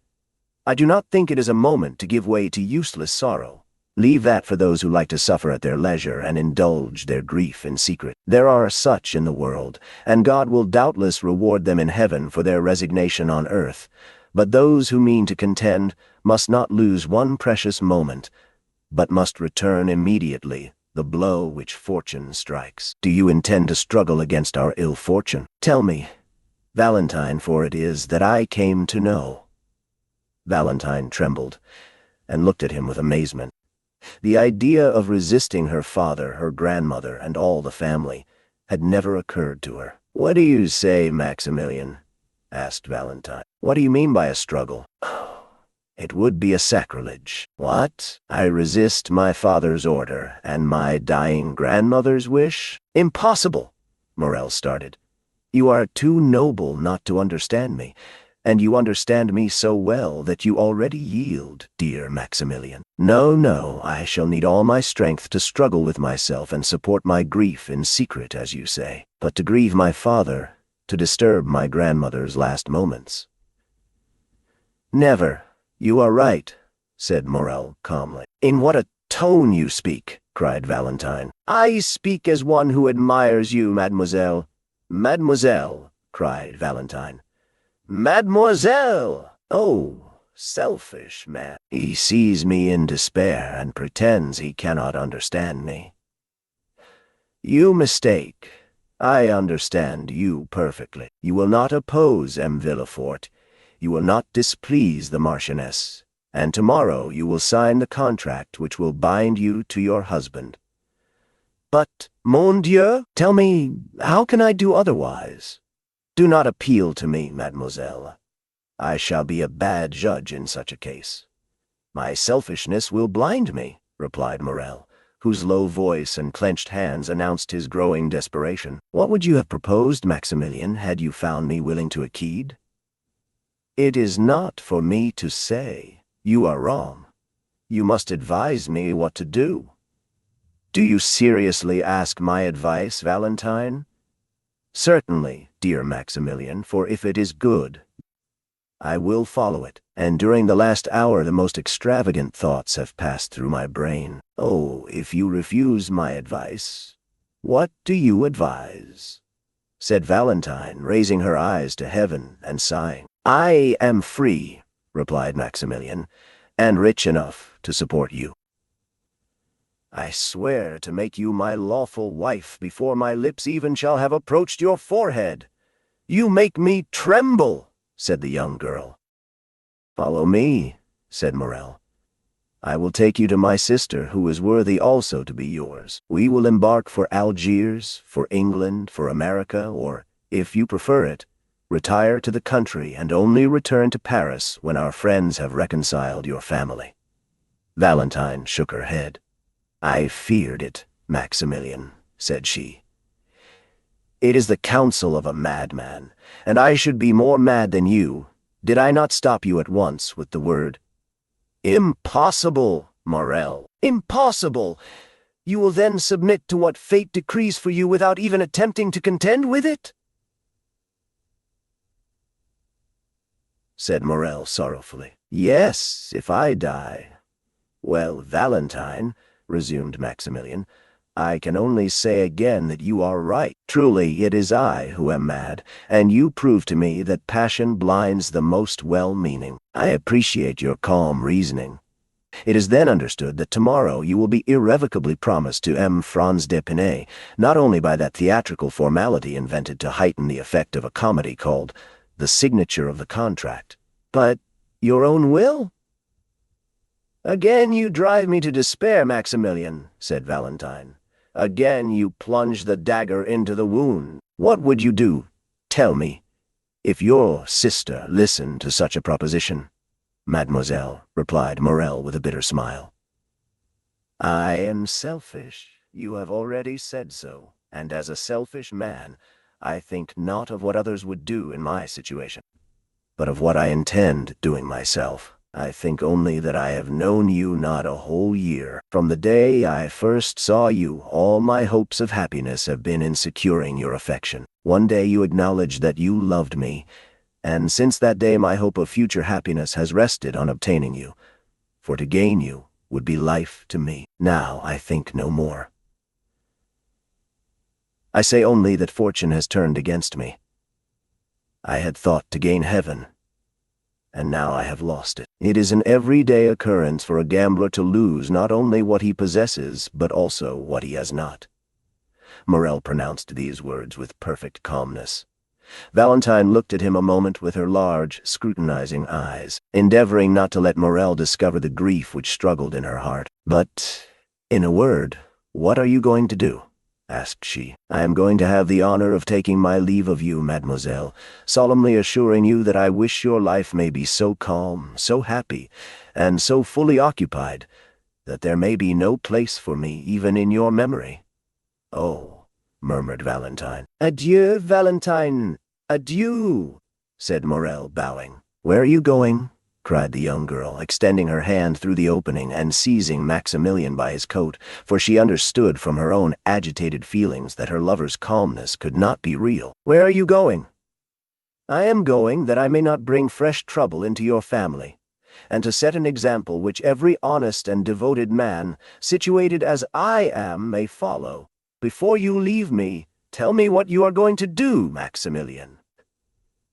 I do not think it is a moment to give way to useless sorrow. Leave that for those who like to suffer at their leisure and indulge their grief in secret. There are such in the world, and God will doubtless reward them in heaven for their resignation on earth. But those who mean to contend must not lose one precious moment, but must return immediately the blow which fortune strikes. Do you intend to struggle against our ill fortune? Tell me, Valentine, for it is that I came to know." Valentine trembled, and looked at him with amazement. The idea of resisting her father, her grandmother, and all the family had never occurred to her. "What do you say, Maximilian?" asked Valentine. "What do you mean by a struggle?" "It would be a sacrilege." "What? I resist my father's order, and my dying grandmother's wish?" "Impossible!" Morrel started. "You are too noble not to understand me, and you understand me so well that you already yield, dear Maximilian. No, no, I shall need all my strength to struggle with myself and support my grief in secret, as you say. But to grieve my father, to disturb my grandmother's last moments—" "Never. You are right," said Morrel calmly. "In what a tone you speak!" cried Valentine. "I speak as one who admires you, mademoiselle." "Mademoiselle!" cried Valentine. "Mademoiselle! Oh," selfish man. He sees me in despair and pretends he cannot understand me. You mistake. I understand you perfectly. You will not oppose M. Villefort. You will not displease the Marchioness. And tomorrow you will sign the contract which will bind you to your husband. But, mon Dieu, tell me, how can I do otherwise? Do not appeal to me, mademoiselle. I shall be a bad judge in such a case. My selfishness will blind me, replied Morel, whose low voice and clenched hands announced his growing desperation. What would you have proposed, Maximilian, had you found me willing to accede? It is not for me to say. You are wrong. You must advise me what to do. Do you seriously ask my advice, Valentine? Certainly, dear Maximilian, for if it is good, I will follow it. And during the last hour the most extravagant thoughts have passed through my brain. Oh, if you refuse my advice, what do you advise? Said Valentine, raising her eyes to heaven and sighing. I am free, replied Maximilian, and rich enough to support you. I swear to make you my lawful wife before my lips even shall have approached your forehead. You make me tremble, said the young girl. Follow me, said Morel. I will take you to my sister, who is worthy also to be yours. We will embark for Algiers, for England, for America, or, if you prefer it, retire to the country and only return to Paris when our friends have reconciled your family. Valentine shook her head. I feared it, Maximilian, said she. It is the counsel of a madman, and I should be more mad than you, did I not stop you at once with the word, impossible, Morel, impossible! You will then submit to what fate decrees for you without even attempting to contend with it? Said Morel sorrowfully. Yes, if I die. Well, Valentine, resumed Maximilian, I can only say again that you are right. Truly, it is I who am mad, and you prove to me that passion blinds the most well-meaning. I appreciate your calm reasoning. It is then understood that tomorrow you will be irrevocably promised to M. Franz d'Épinay, not only by that theatrical formality invented to heighten the effect of a comedy called the signature of the contract, but your own will? Again you drive me to despair, Maximilian, said Valentine. Again you plunge the dagger into the wound. What would you do, tell me, if your sister listened to such a proposition? Mademoiselle, replied Morel with a bitter smile. I am selfish, you have already said so, and as a selfish man, I think not of what others would do in my situation, but of what I intend doing myself. I think only that I have known you not a whole year. From the day I first saw you, all my hopes of happiness have been in securing your affection. One day you acknowledged that you loved me, and since that day my hope of future happiness has rested on obtaining you, for to gain you would be life to me. Now I think no more. I say only that fortune has turned against me. I had thought to gain heaven, and now I have lost it. It is an everyday occurrence for a gambler to lose not only what he possesses, but also what he has not. Morel pronounced these words with perfect calmness. Valentine looked at him a moment with her large, scrutinizing eyes, endeavoring not to let Morel discover the grief which struggled in her heart. But, in a word, what are you going to do? Asked she. I am going to have the honor of taking my leave of you, mademoiselle, solemnly assuring you that I wish your life may be so calm, so happy, and so fully occupied, that there may be no place for me even in your memory. Oh, murmured Valentine. Adieu, Valentine, adieu, said Morel, bowing. Where are you going? Cried the young girl, extending her hand through the opening and seizing Maximilian by his coat, for she understood from her own agitated feelings that her lover's calmness could not be real. Where are you going? I am going that I may not bring fresh trouble into your family, and to set an example which every honest and devoted man, situated as I am, may follow. Before you leave me, tell me what you are going to do, Maximilian.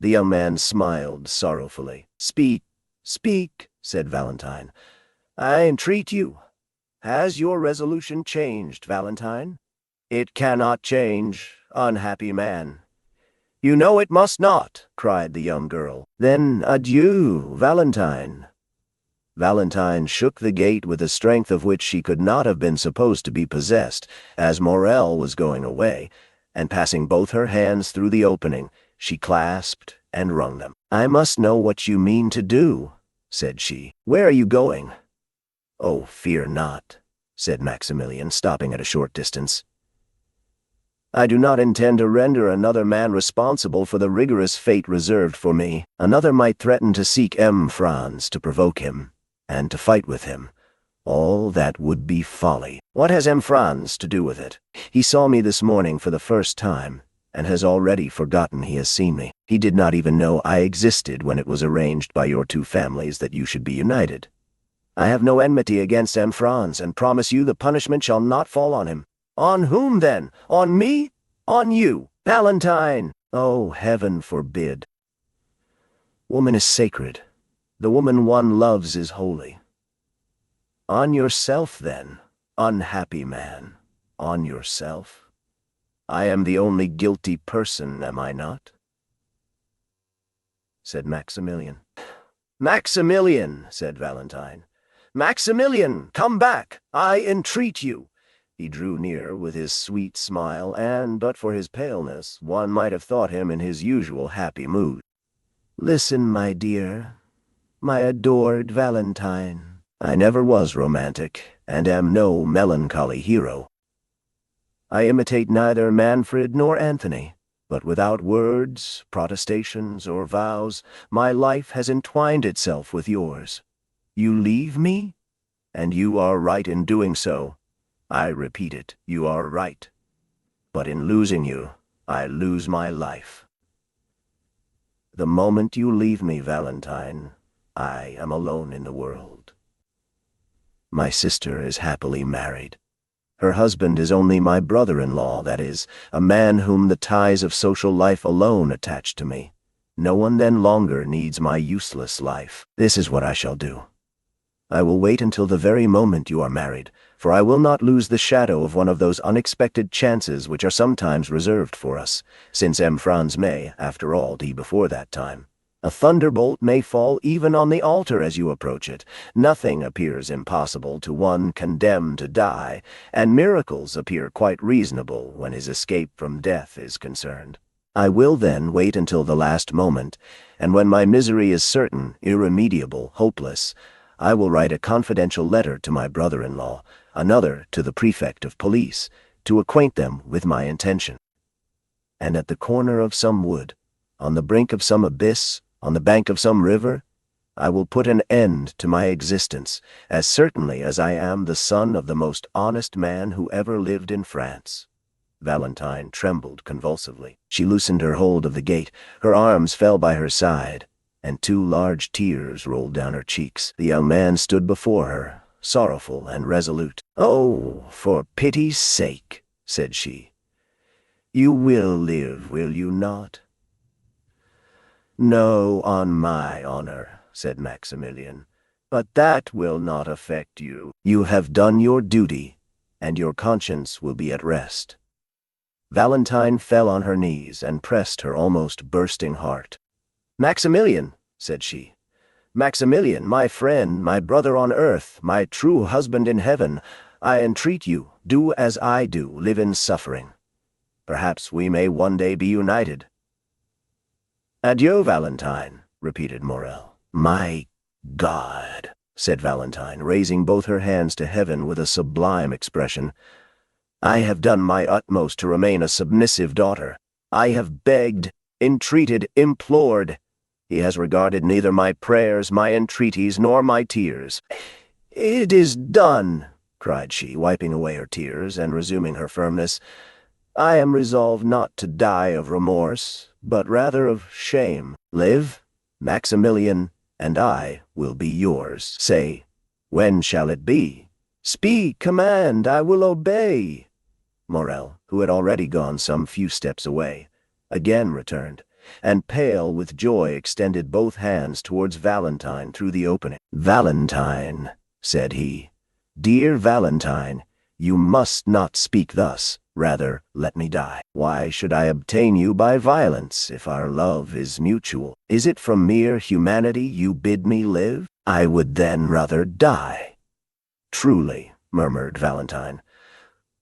The young man smiled sorrowfully. Speak, "Speak," said Valentine. "I entreat you. Has your resolution changed, Valentine?" "It cannot change, unhappy man." "You know it must not," cried the young girl. "Then adieu, Valentine." Valentine shook the gate with a strength of which she could not have been supposed to be possessed, as Morel was going away, and passing both her hands through the opening, she clasped and wrung them. "I must know what you mean to do," said she. "Where are you going?" "Oh, fear not," said Maximilian, stopping at a short distance. "I do not intend to render another man responsible for the rigorous fate reserved for me. Another might threaten to seek M. Franz to provoke him, and to fight with him. All that would be folly. What has M. Franz to do with it? He saw me this morning for the first time, and has already forgotten he has seen me. He did not even know I existed when it was arranged by your two families that you should be united. I have no enmity against M. Franz, and promise you the punishment shall not fall on him." "On whom, then? On me? On you? Valentine!" "Oh, heaven forbid. Woman is sacred. The woman one loves is holy." "On yourself, then, unhappy man, on yourself. I am the only guilty person, am I not?" said Maximilian. "Maximilian," said Valentine. "Maximilian, come back, I entreat you." He drew near with his sweet smile, and, but for his paleness, one might have thought him in his usual happy mood. "Listen, my dear, my adored Valentine. I never was romantic, and am no melancholy hero. I imitate neither Manfred nor Anthony, but without words, protestations, or vows, my life has entwined itself with yours. You leave me, and you are right in doing so. I repeat it, you are right. But in losing you, I lose my life. The moment you leave me, Valentine, I am alone in the world. My sister is happily married. Her husband is only my brother-in-law, that is, a man whom the ties of social life alone attach to me. No one then longer needs my useless life. This is what I shall do. I will wait until the very moment you are married, for I will not lose the shadow of one of those unexpected chances which are sometimes reserved for us, since M. Franz may, after all, die before that time. A thunderbolt may fall even on the altar as you approach it. Nothing appears impossible to one condemned to die, and miracles appear quite reasonable when his escape from death is concerned. I will then wait until the last moment, and when my misery is certain, irremediable, hopeless, I will write a confidential letter to my brother-in-law, another to the prefect of police, to acquaint them with my intention. And at the corner of some wood, on the brink of some abyss, on the bank of some river, I will put an end to my existence, as certainly as I am the son of the most honest man who ever lived in France." Valentine trembled convulsively. She loosened her hold of the gate, her arms fell by her side, and 2 large tears rolled down her cheeks. The young man stood before her, sorrowful and resolute. "Oh, for pity's sake," said she. "You will live, will you not?" "No, on my honor," said Maximilian. "But that will not affect you. You have done your duty, and your conscience will be at rest." Valentine fell on her knees and pressed her almost bursting heart. "Maximilian," said she, "Maximilian, my friend, my brother on earth, my true husband in heaven, I entreat you, do as I do, live in suffering. Perhaps we may one day be united." "Adieu, Valentine," repeated Morel. "My God," said Valentine, raising both her hands to heaven with a sublime expression, "I have done my utmost to remain a submissive daughter. I have begged, entreated, implored. He has regarded neither my prayers, my entreaties, nor my tears. It is done," cried she, wiping away her tears and resuming her firmness. "I am resolved not to die of remorse, but rather of shame. Live, Maximilian, and I will be yours. Say, when shall it be? Speak, command, I will obey." Morel, who had already gone some few steps away, again returned. and pale with joy extended both hands towards Valentine through the opening. "Valentine," said he, "dear Valentine, you must not speak thus. Rather, let me die. Why should I obtain you by violence if our love is mutual? Is it from mere humanity you bid me live? I would then rather die." "Truly," murmured Valentine,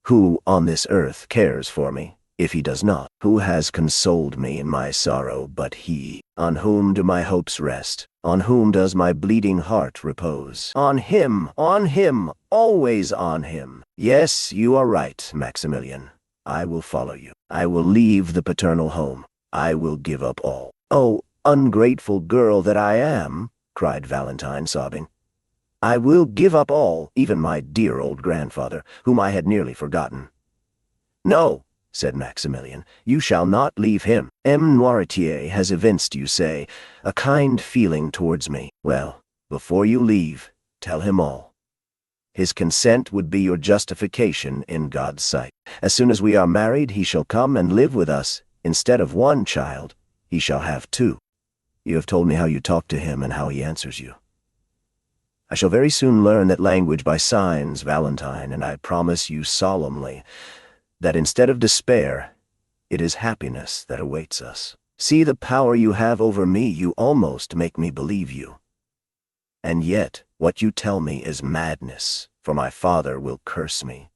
"who on this earth cares for me, if he does not? Who has consoled me in my sorrow but he? On whom do my hopes rest? On whom does my bleeding heart repose? On him, always on him. Yes, you are right, Maximilian. I will follow you. I will leave the paternal home. I will give up all." "Oh, ungrateful girl that I am," cried Valentine, sobbing. "I will give up all, even my dear old grandfather, whom I had nearly forgotten." "No," said Maximilian, "you shall not leave him. M. Noirtier has evinced, you say, a kind feeling towards me. Well, before you leave, tell him all. His consent would be your justification in God's sight. As soon as we are married, he shall come and live with us. Instead of one child, he shall have two. You have told me how you talk to him and how he answers you. I shall very soon learn that language by signs, Valentine, and I promise you solemnly that instead of despair, it is happiness that awaits us. See the power you have over me. You almost make me believe you. And yet, what you tell me is madness, for my father will curse me.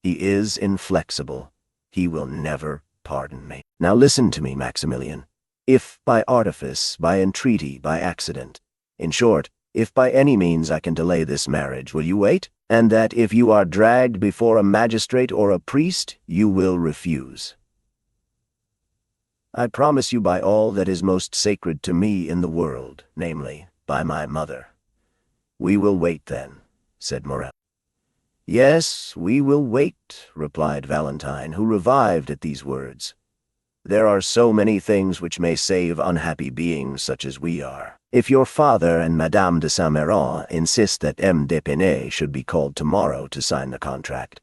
He is inflexible. He will never pardon me. Now listen to me, Maximilian. If by artifice, by entreaty, by accident, in short, if by any means I can delay this marriage, will you wait? And that if you are dragged before a magistrate or a priest, you will refuse. I promise you by all that is most sacred to me in the world, namely, by my mother." "We will wait then," said Morel. "Yes, we will wait," replied Valentine, who revived at these words. "There are so many things which may save unhappy beings such as we are. If your father and Madame de Saint-Méran insist that M. d'Épinay should be called tomorrow to sign the contract,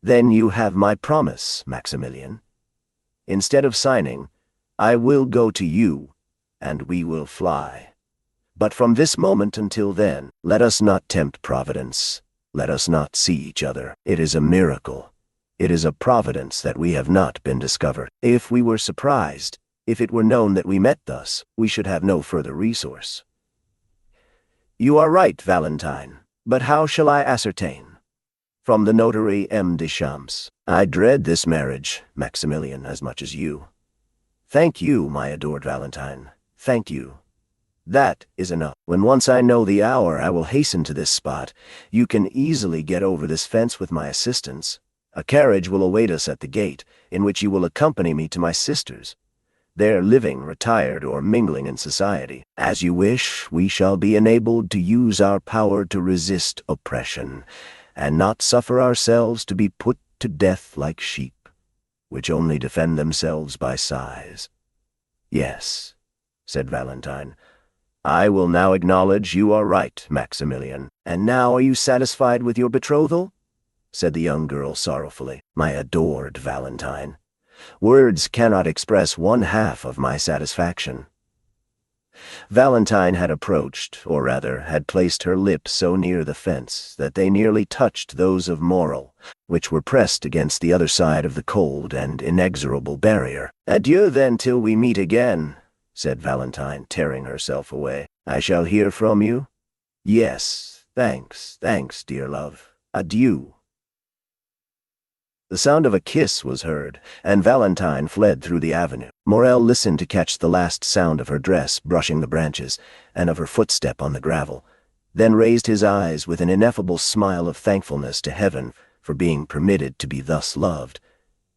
then you have my promise, Maximilian. Instead of signing, I will go to you, and we will fly. But from this moment until then, let us not tempt Providence. Let us not see each other. It is a miracle. It is a providence that we have not been discovered. If we were surprised, if it were known that we met thus, we should have no further resource." "You are right, Valentine, but how shall I ascertain?" "From the notary M. Deschamps. I dread this marriage, Maximilian, as much as you." "Thank you, my adored Valentine. Thank you. That is enough. When once I know the hour, I will hasten to this spot. You can easily get over this fence with my assistance. A carriage will await us at the gate, in which you will accompany me to my sister's. There living retired or mingling in society. As you wish, we shall be enabled to use our power to resist oppression, and not suffer ourselves to be put to death like sheep, which only defend themselves by sighs." "Yes," said Valentine, "I will now acknowledge you are right, Maximilian. And now are you satisfied with your betrothal?" said the young girl sorrowfully. "My adored Valentine, words cannot express one half of my satisfaction." Valentine had approached, or rather, had placed her lips so near the fence that they nearly touched those of Morel, which were pressed against the other side of the cold and inexorable barrier. "Adieu, then, till we meet again," said Valentine, tearing herself away. "I shall hear from you?" "Yes, thanks, dear love. Adieu." The sound of a kiss was heard, and Valentine fled through the avenue. Morel listened to catch the last sound of her dress brushing the branches, and of her footstep on the gravel, then raised his eyes with an ineffable smile of thankfulness to heaven for being permitted to be thus loved,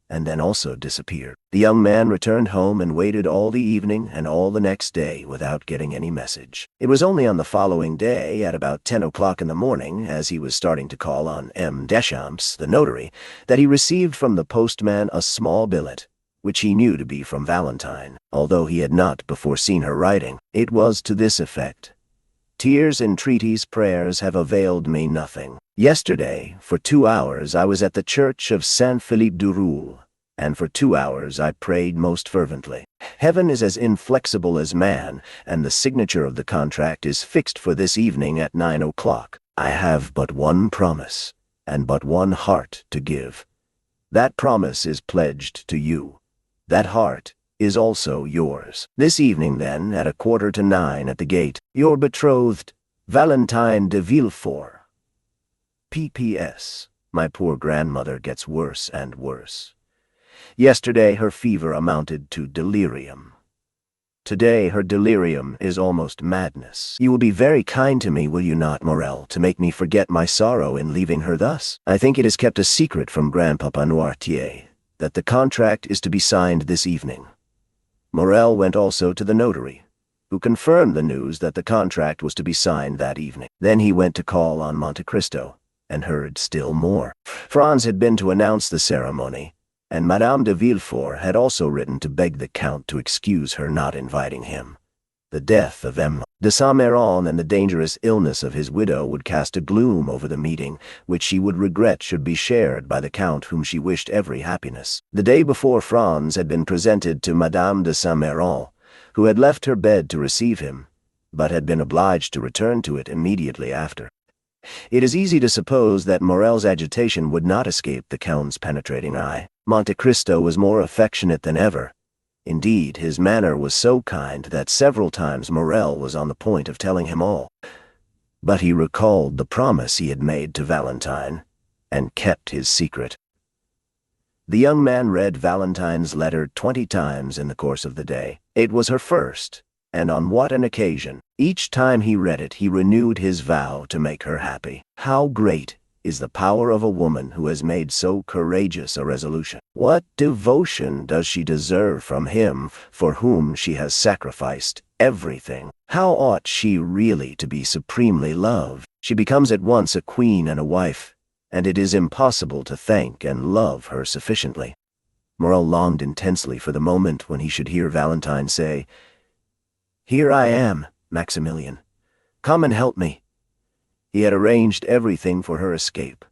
and then also disappeared. The young man returned home and waited all the evening and all the next day without getting any message. It was only on the following day, at about 10 o'clock in the morning, as he was starting to call on M. Deschamps, the notary, that he received from the postman a small billet, which he knew to be from Valentine, although he had not before seen her writing. It was to this effect: "Tears, entreaties, prayers have availed me nothing. Yesterday, for 2 hours, I was at the church of Saint-Philippe du Roule, and for 2 hours I prayed most fervently. Heaven is as inflexible as man, and the signature of the contract is fixed for this evening at 9 o'clock. I have but one promise, and but one heart to give. That promise is pledged to you. That heart is also yours. This evening, then, at 8:45 at the gate, your betrothed, Valentine de Villefort. P.P.S. My poor grandmother gets worse and worse. Yesterday her fever amounted to delirium. Today her delirium is almost madness. You will be very kind to me, will you not, Morel, to make me forget my sorrow in leaving her thus? I think it is kept a secret from Grandpapa Noirtier that the contract is to be signed this evening. Morel went also to the notary, who confirmed the news that the contract was to be signed that evening. Then he went to call on Monte Cristo, and heard still more. Franz had been to announce the ceremony, and Madame de Villefort had also written to beg the Count to excuse her not inviting him. The death of Edmond de Saint-Méran and the dangerous illness of his widow would cast a gloom over the meeting, which she would regret should be shared by the Count, whom she wished every happiness. The day before, Franz had been presented to Madame de Saint-Méran, who had left her bed to receive him, but had been obliged to return to it immediately after. It is easy to suppose that Morel's agitation would not escape the Count's penetrating eye. Monte Cristo was more affectionate than ever. Indeed, his manner was so kind that several times Morel was on the point of telling him all. But he recalled the promise he had made to Valentine, and kept his secret. The young man read Valentine's letter 20 times in the course of the day. It was her first, and on what an occasion! Each time he read it, he renewed his vow to make her happy. How great is the power of a woman who has made so courageous a resolution! What devotion does she deserve from him for whom she has sacrificed everything? How ought she really to be supremely loved? She becomes at once a queen and a wife, and it is impossible to thank and love her sufficiently. Morel longed intensely for the moment when he should hear Valentine say, "Here I am, Maximilian. Come and help me." He had arranged everything for her escape.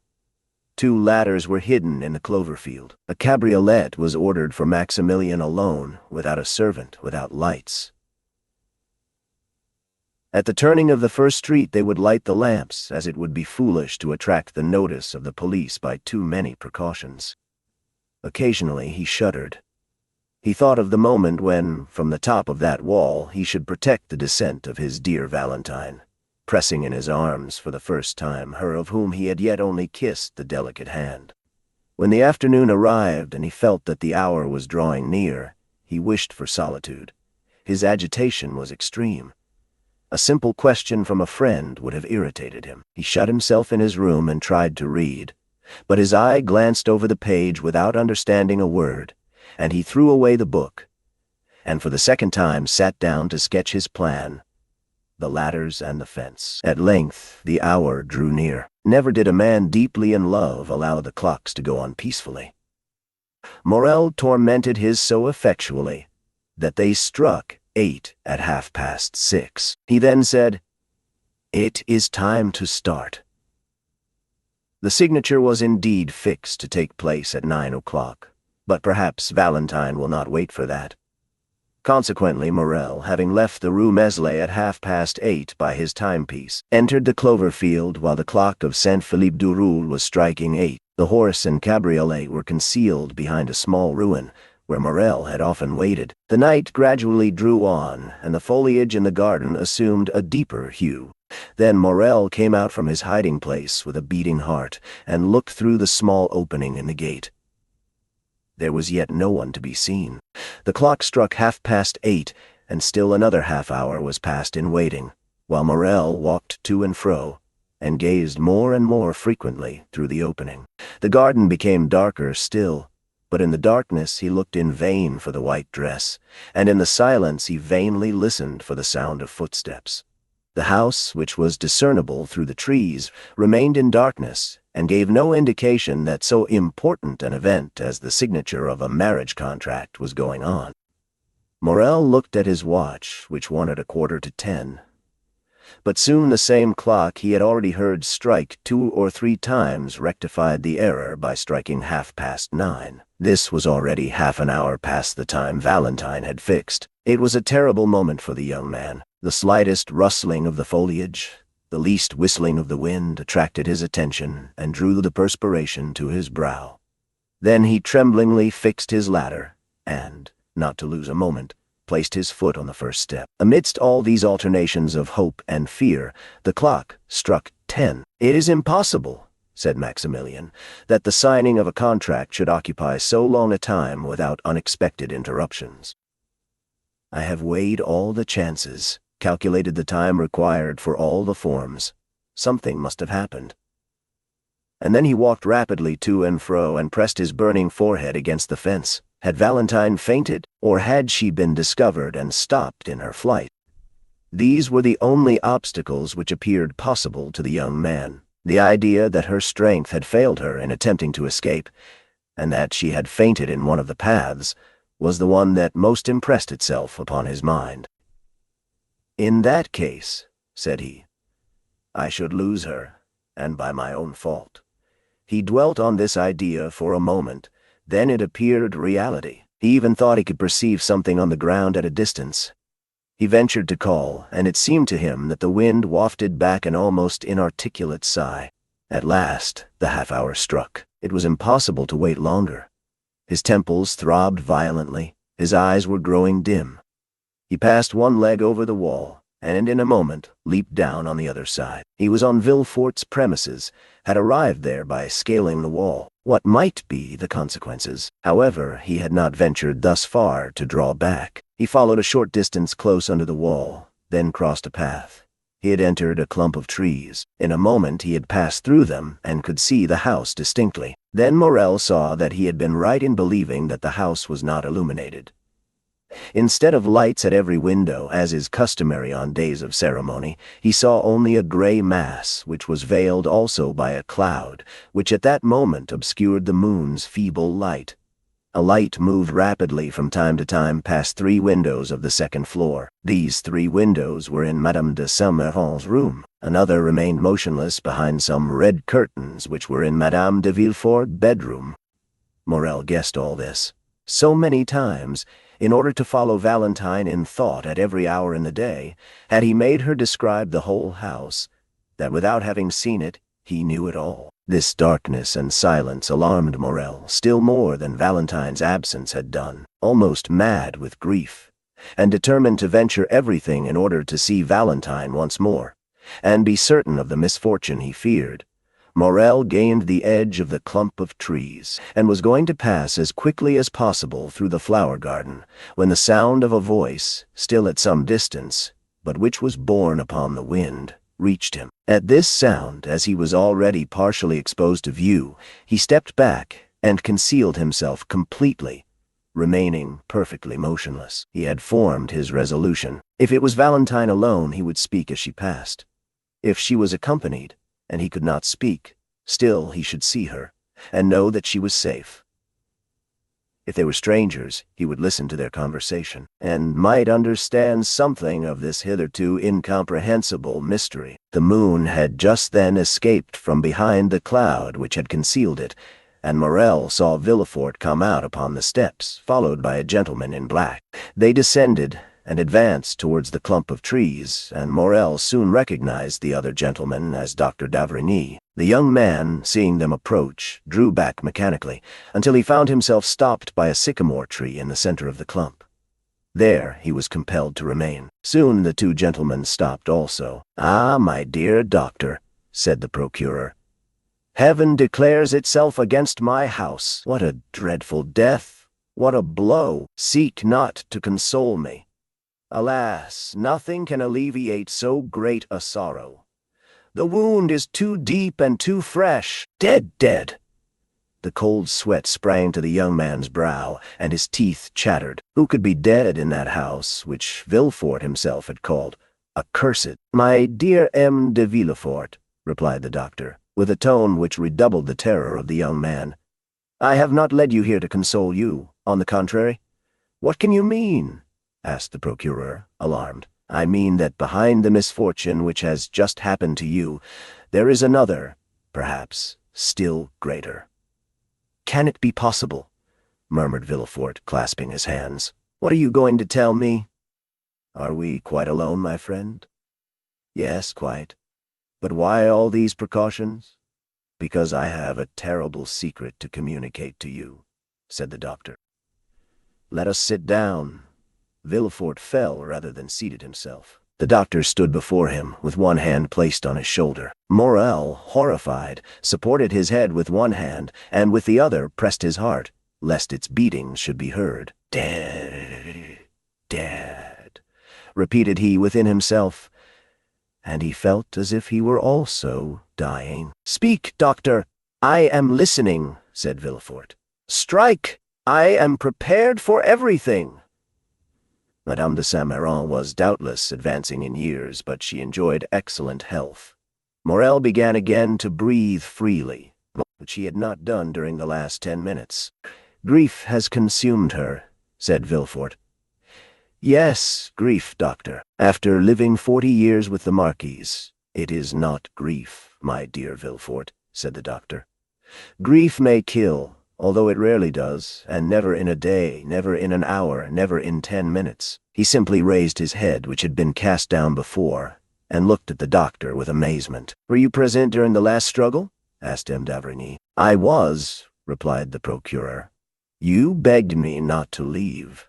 2 ladders were hidden in the clover field. A cabriolet was ordered for Maximilian alone, without a servant, without lights. At the turning of the first street they would light the lamps, as it would be foolish to attract the notice of the police by too many precautions. Occasionally he shuddered. He thought of the moment when, from the top of that wall, he should protect the descent of his dear Valentine, pressing in his arms for the first time her of whom he had yet only kissed the delicate hand. When the afternoon arrived and he felt that the hour was drawing near, he wished for solitude. His agitation was extreme. A simple question from a friend would have irritated him. He shut himself in his room and tried to read, but his eye glanced over the page without understanding a word, and he threw away the book, and for the second time sat down to sketch his plan, the ladders and the fence. At length the hour drew near. Never did a man deeply in love allow the clocks to go on peacefully. Morel tormented his so effectually that they struck 8 at 6:30. He then said, "It is time to start." The signature was indeed fixed to take place at 9 o'clock, but perhaps Valentine will not wait for that. Consequently, Morel, having left the Rue Meslay at 8:30 by his timepiece, entered the clover field while the clock of Saint-Philippe du Roule was striking 8. The horse and cabriolet were concealed behind a small ruin, where Morel had often waited. The night gradually drew on, and the foliage in the garden assumed a deeper hue. Then Morel came out from his hiding-place with a beating heart, and looked through the small opening in the gate. There was yet no one to be seen. The clock struck 8:30, and still another half-hour was passed in waiting, while Morel walked to and fro, and gazed more and more frequently through the opening. The garden became darker still, but in the darkness he looked in vain for the white dress, and in the silence he vainly listened for the sound of footsteps. The house, which was discernible through the trees, remained in darkness, and gave no indication that so important an event as the signature of a marriage contract was going on. Morel looked at his watch, which wanted 9:45. But soon the same clock he had already heard strike 2 or 3 times rectified the error by striking 9:30. This was already half an hour past the time Valentine had fixed. It was a terrible moment for the young man. The slightest rustling of the foliage, the least whistling of the wind attracted his attention and drew the perspiration to his brow. Then he tremblingly fixed his ladder and, not to lose a moment, placed his foot on the first step. Amidst all these alternations of hope and fear, the clock struck 10. "It is impossible," said Maximilian, "that the signing of a contract should occupy so long a time without unexpected interruptions. I have weighed all the chances, calculated the time required for all the forms. Something must have happened." And then he walked rapidly to and fro and pressed his burning forehead against the fence. Had Valentine fainted, or had she been discovered and stopped in her flight? These were the only obstacles which appeared possible to the young man. The idea that her strength had failed her in attempting to escape, and that she had fainted in one of the paths, was the one that most impressed itself upon his mind. "In that case," said he, "I should lose her, and by my own fault." He dwelt on this idea for a moment. Then it appeared reality. He even thought he could perceive something on the ground at a distance. He ventured to call, and it seemed to him that the wind wafted back an almost inarticulate sigh. At last the half-hour struck. It was impossible to wait longer. His temples throbbed violently. His eyes were growing dim. He passed one leg over the wall, and in a moment leaped down on the other side. He was on Villefort's premises, had arrived there by scaling the wall. What might be the consequences? However, he had not ventured thus far to draw back. He followed a short distance close under the wall, then crossed a path. He had entered a clump of trees. In a moment he had passed through them and could see the house distinctly. Then Morrel saw that he had been right in believing that the house was not illuminated. Instead of lights at every window, as is customary on days of ceremony, he saw only a gray mass, which was veiled also by a cloud, which at that moment obscured the moon's feeble light. A light moved rapidly from time to time past 3 windows of the second floor. These 3 windows were in Madame de Saint-Méran's room. Another remained motionless behind some red curtains which were in Madame de Villefort's bedroom. Morrel guessed all this so many times, in order to follow Valentine in thought at every hour in the day, had he made her describe the whole house, that without having seen it, he knew it all. This darkness and silence alarmed Morrel still more than Valentine's absence had done. Almost mad with grief, and determined to venture everything in order to see Valentine once more, and be certain of the misfortune he feared, Morrel gained the edge of the clump of trees, and was going to pass as quickly as possible through the flower garden, when the sound of a voice, still at some distance, but which was borne upon the wind, reached him. At this sound, as he was already partially exposed to view, he stepped back and concealed himself completely, remaining perfectly motionless. He had formed his resolution. If it was Valentine alone, he would speak as she passed. If she was accompanied, and he could not speak, still he should see her, and know that she was safe. If they were strangers, he would listen to their conversation, and might understand something of this hitherto incomprehensible mystery. The moon had just then escaped from behind the cloud which had concealed it, and Morrel saw Villefort come out upon the steps, followed by a gentleman in black. They descended and advanced towards the clump of trees, and Morrel soon recognized the other gentleman as Dr. d'Avrigny. The young man, seeing them approach, drew back mechanically, until he found himself stopped by a sycamore tree in the center of the clump. There he was compelled to remain. Soon the 2 gentlemen stopped also. "Ah, my dear doctor," said the procureur, "Heaven declares itself against my house. What a dreadful death! What a blow! Seek not to console me. Alas, nothing can alleviate so great a sorrow. The wound is too deep and too fresh. Dead, dead." The cold sweat sprang to the young man's brow, and his teeth chattered. Who could be dead in that house, which Villefort himself had called accursed? "My dear M. de Villefort," replied the doctor, with a tone which redoubled the terror of the young man, "I have not led you here to console you. On the contrary." "What can you mean?" asked the procureur, alarmed. I mean that behind the misfortune which has just happened to you, there is another, perhaps still greater." "Can it be possible?" murmured Villefort, clasping his hands. "What are you going to tell me?" "Are we quite alone, my friend?" "Yes, quite. But why all these precautions?" "Because I have a terrible secret to communicate to you," said the doctor. "Let us sit down." Villefort fell rather than seated himself. The doctor stood before him, with one hand placed on his shoulder. Morel, horrified, supported his head with one hand, and with the other pressed his heart, lest its beatings should be heard. "Dead, dead," repeated he within himself, and he felt as if he were also dying. "Speak, doctor." "I am listening," said Villefort. "Strike! I am prepared for everything." Madame de Saint-Méran was doubtless advancing in years, but she enjoyed excellent health. Morel began again to breathe freely, which he had not done during the last 10 minutes. "Grief has consumed her," said Villefort. "Yes, grief, doctor. After living 40 years with the Marquise, it is not grief, my dear Villefort," said the doctor. "Grief may kill, although it rarely does, and never in a day, never in an hour, never in 10 minutes. He simply raised his head, which had been cast down before, and looked at the doctor with amazement. "Were you present during the last struggle?" asked M. d'Avrigny. "I was," replied the procureur. "You begged me not to leave.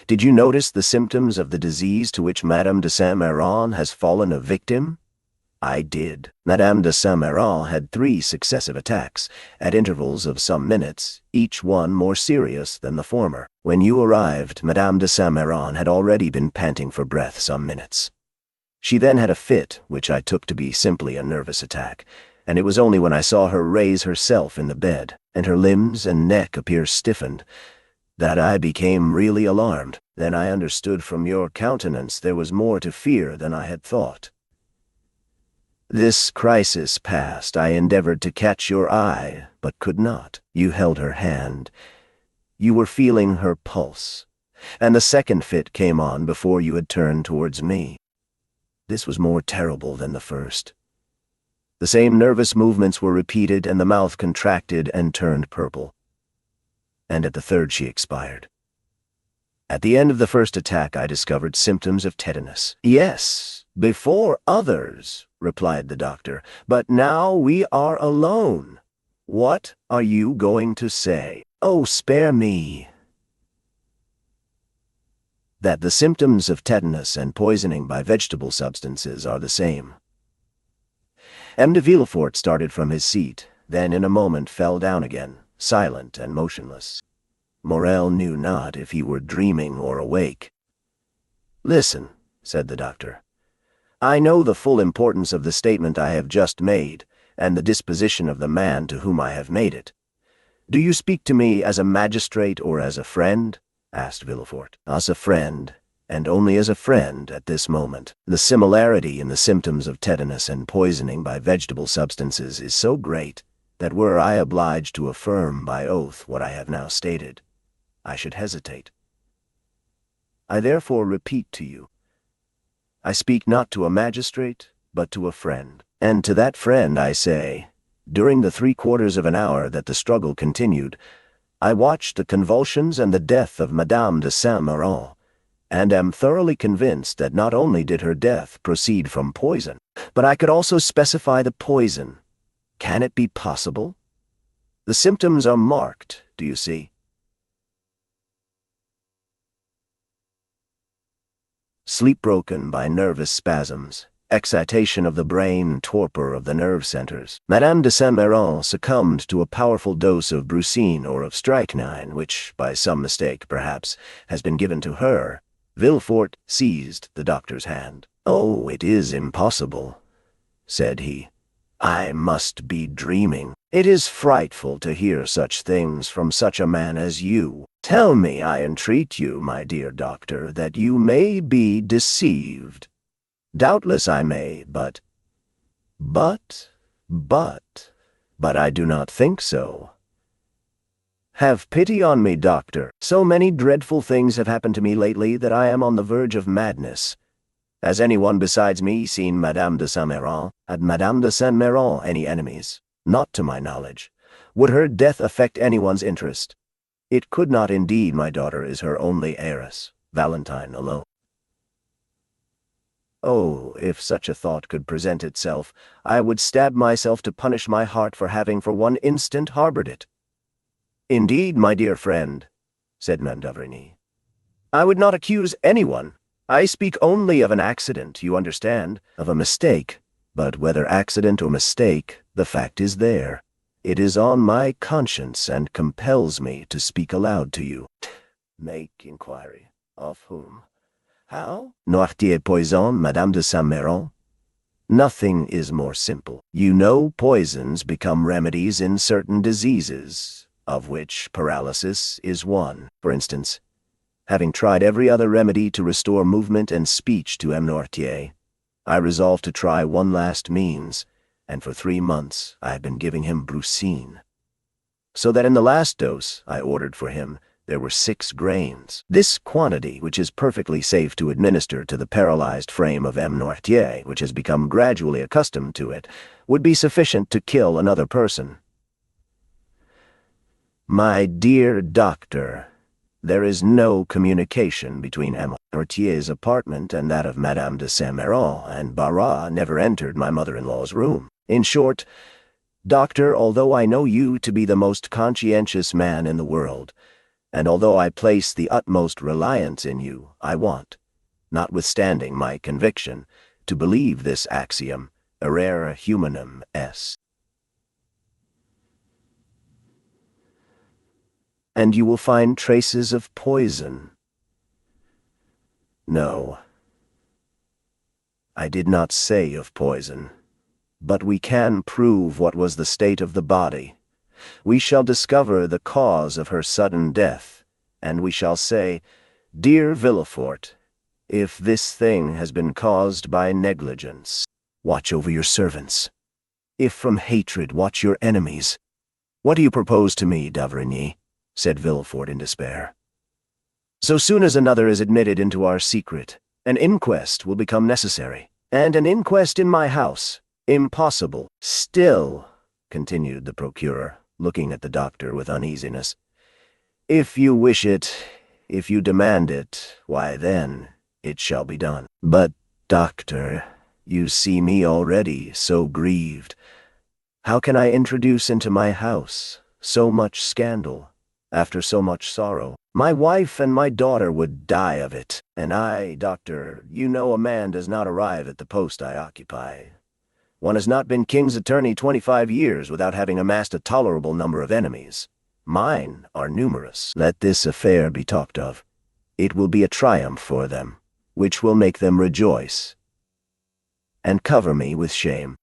Did you notice the symptoms of the disease to which Madame de Saint-Méran has fallen a victim?" "I did." Madame de Saint-Méran had 3 successive attacks, at intervals of some minutes, each one more serious than the former. When you arrived, Madame de Saint-Méran had already been panting for breath some minutes. She then had a fit, which I took to be simply a nervous attack, and it was only when I saw her raise herself in the bed, and her limbs and neck appear stiffened, that I became really alarmed. Then I understood from your countenance there was more to fear than I had thought. This crisis past, I endeavored to catch your eye, but could not. You held her hand. You were feeling her pulse, and the second fit came on before you had turned towards me. This was more terrible than the first. The same nervous movements were repeated, and the mouth contracted and turned purple. And at the third she expired. At the end of the first attack I discovered symptoms of tetanus. "Yes, before others," replied the doctor, "but now we are alone. What are you going to say?" "Oh, spare me." "That the symptoms of tetanus and poisoning by vegetable substances are the same." M. de Villefort started from his seat, then in a moment fell down again, silent and motionless. Morel knew not if he were dreaming or awake. "Listen," said the doctor. "I know the full importance of the statement I have just made, and the disposition of the man to whom I have made it. Do you speak to me as a magistrate or as a friend?" asked Villefort. "As a friend, and only as a friend at this moment. The similarity in the symptoms of tetanus and poisoning by vegetable substances is so great that were I obliged to affirm by oath what I have now stated, I should hesitate. I therefore repeat to you, I speak not to a magistrate, but to a friend. And to that friend I say, during the 3/4 of an hour that the struggle continued, I watched the convulsions and the death of Madame de Saint-Méran, and am thoroughly convinced that not only did her death proceed from poison, but I could also specify the poison. Can it be possible? The symptoms are marked, do you see? Sleep broken by nervous spasms, excitation of the brain, torpor of the nerve centers. Madame de Saint-Méran succumbed to a powerful dose of brucine or of strychnine, which, by some mistake, perhaps, has been given to her. Villefort seized the doctor's hand. "Oh, it is impossible," said he. "I must be dreaming. It is frightful to hear such things from such a man as you. Tell me, I entreat you, my dear doctor, that you may be deceived. Doubtless I may, but I do not think so. Have pity on me, doctor. So many dreadful things have happened to me lately that I am on the verge of madness. Has anyone besides me seen Madame de Saint-Méran? Had Madame de Saint-Méran any enemies? Not to my knowledge. Would her death affect anyone's interest? It could not indeed. My daughter is her only heiress, Valentine alone. Oh, if such a thought could present itself, I would stab myself to punish my heart for having for one instant harbored it. Indeed, my dear friend, said Madame d'Avrigny, I would not accuse anyone. I speak only of an accident, you understand, of a mistake. But whether accident or mistake, the fact is there. It is on my conscience and compels me to speak aloud to you. Make inquiry. Of whom? How? Noirtier poisoned Madame de Saint-Méran? Nothing is more simple. You know poisons become remedies in certain diseases, of which paralysis is one. For instance, having tried every other remedy to restore movement and speech to M. Noirtier, I resolved to try one last means, and for 3 months I had been giving him brucine. So that in the last dose I ordered for him there were 6 grains. This quantity, which is perfectly safe to administer to the paralyzed frame of M. Noirtier, which has become gradually accustomed to it, would be sufficient to kill another person. My dear doctor, there is no communication between M. Noirtier's apartment and that of Madame de Saint-Méran, and Barras never entered my mother-in-law's room. In short, doctor, although I know you to be the most conscientious man in the world, and although I place the utmost reliance in you, I want, notwithstanding my conviction, to believe this axiom, errare humanum est. And you will find traces of poison. No, I did not say of poison, but we can prove what was the state of the body. We shall discover the cause of her sudden death, and we shall say, Dear Villefort, if this thing has been caused by negligence, watch over your servants. If from hatred, watch your enemies. What do you propose to me, d'Avrigny? Said Villefort in despair. So soon as another is admitted into our secret, an inquest will become necessary, and an inquest in my house, impossible. Still, continued the procureur, looking at the doctor with uneasiness, if you wish it, if you demand it, why then it shall be done. But, doctor, you see me already so grieved. How can I introduce into my house so much scandal, after so much sorrow? My wife and my daughter would die of it, and I, doctor, you know a man does not arrive at the post I occupy. One has not been king's attorney 25 years without having amassed a tolerable number of enemies. Mine are numerous. Let this affair be talked of. It will be a triumph for them, which will make them rejoice, and cover me with shame.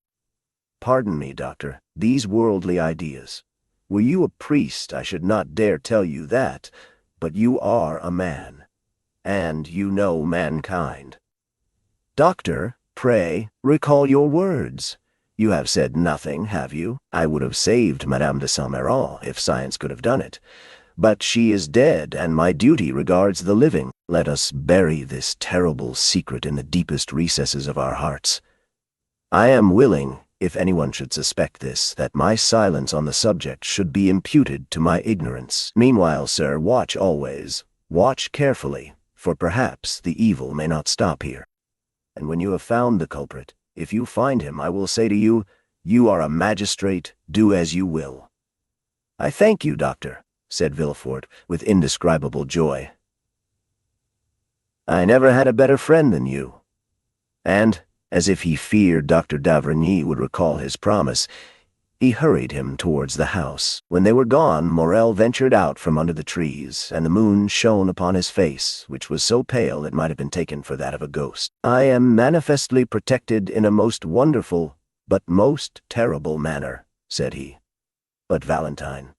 Pardon me, doctor, these worldly ideas. Were you a priest, I should not dare tell you that, but you are a man, and you know mankind. Doctor, pray, recall your words. You have said nothing, have you? I would have saved Madame de Saint-Méran if science could have done it. But she is dead, and my duty regards the living. Let us bury this terrible secret in the deepest recesses of our hearts. I am willing, if anyone should suspect this, that my silence on the subject should be imputed to my ignorance. Meanwhile, sir, watch always. Watch carefully, for perhaps the evil may not stop here. And when you have found the culprit, if you find him, I will say to you, you are a magistrate, do as you will. I thank you, doctor, said Villefort, with indescribable joy. I never had a better friend than you. And, as if he feared Dr. d'Avrigny would recall his promise, he hurried him towards the house. When they were gone, Morel ventured out from under the trees, and the moon shone upon his face, which was so pale it might have been taken for that of a ghost. I am manifestly protected in a most wonderful, but most terrible manner, said he. But Valentine,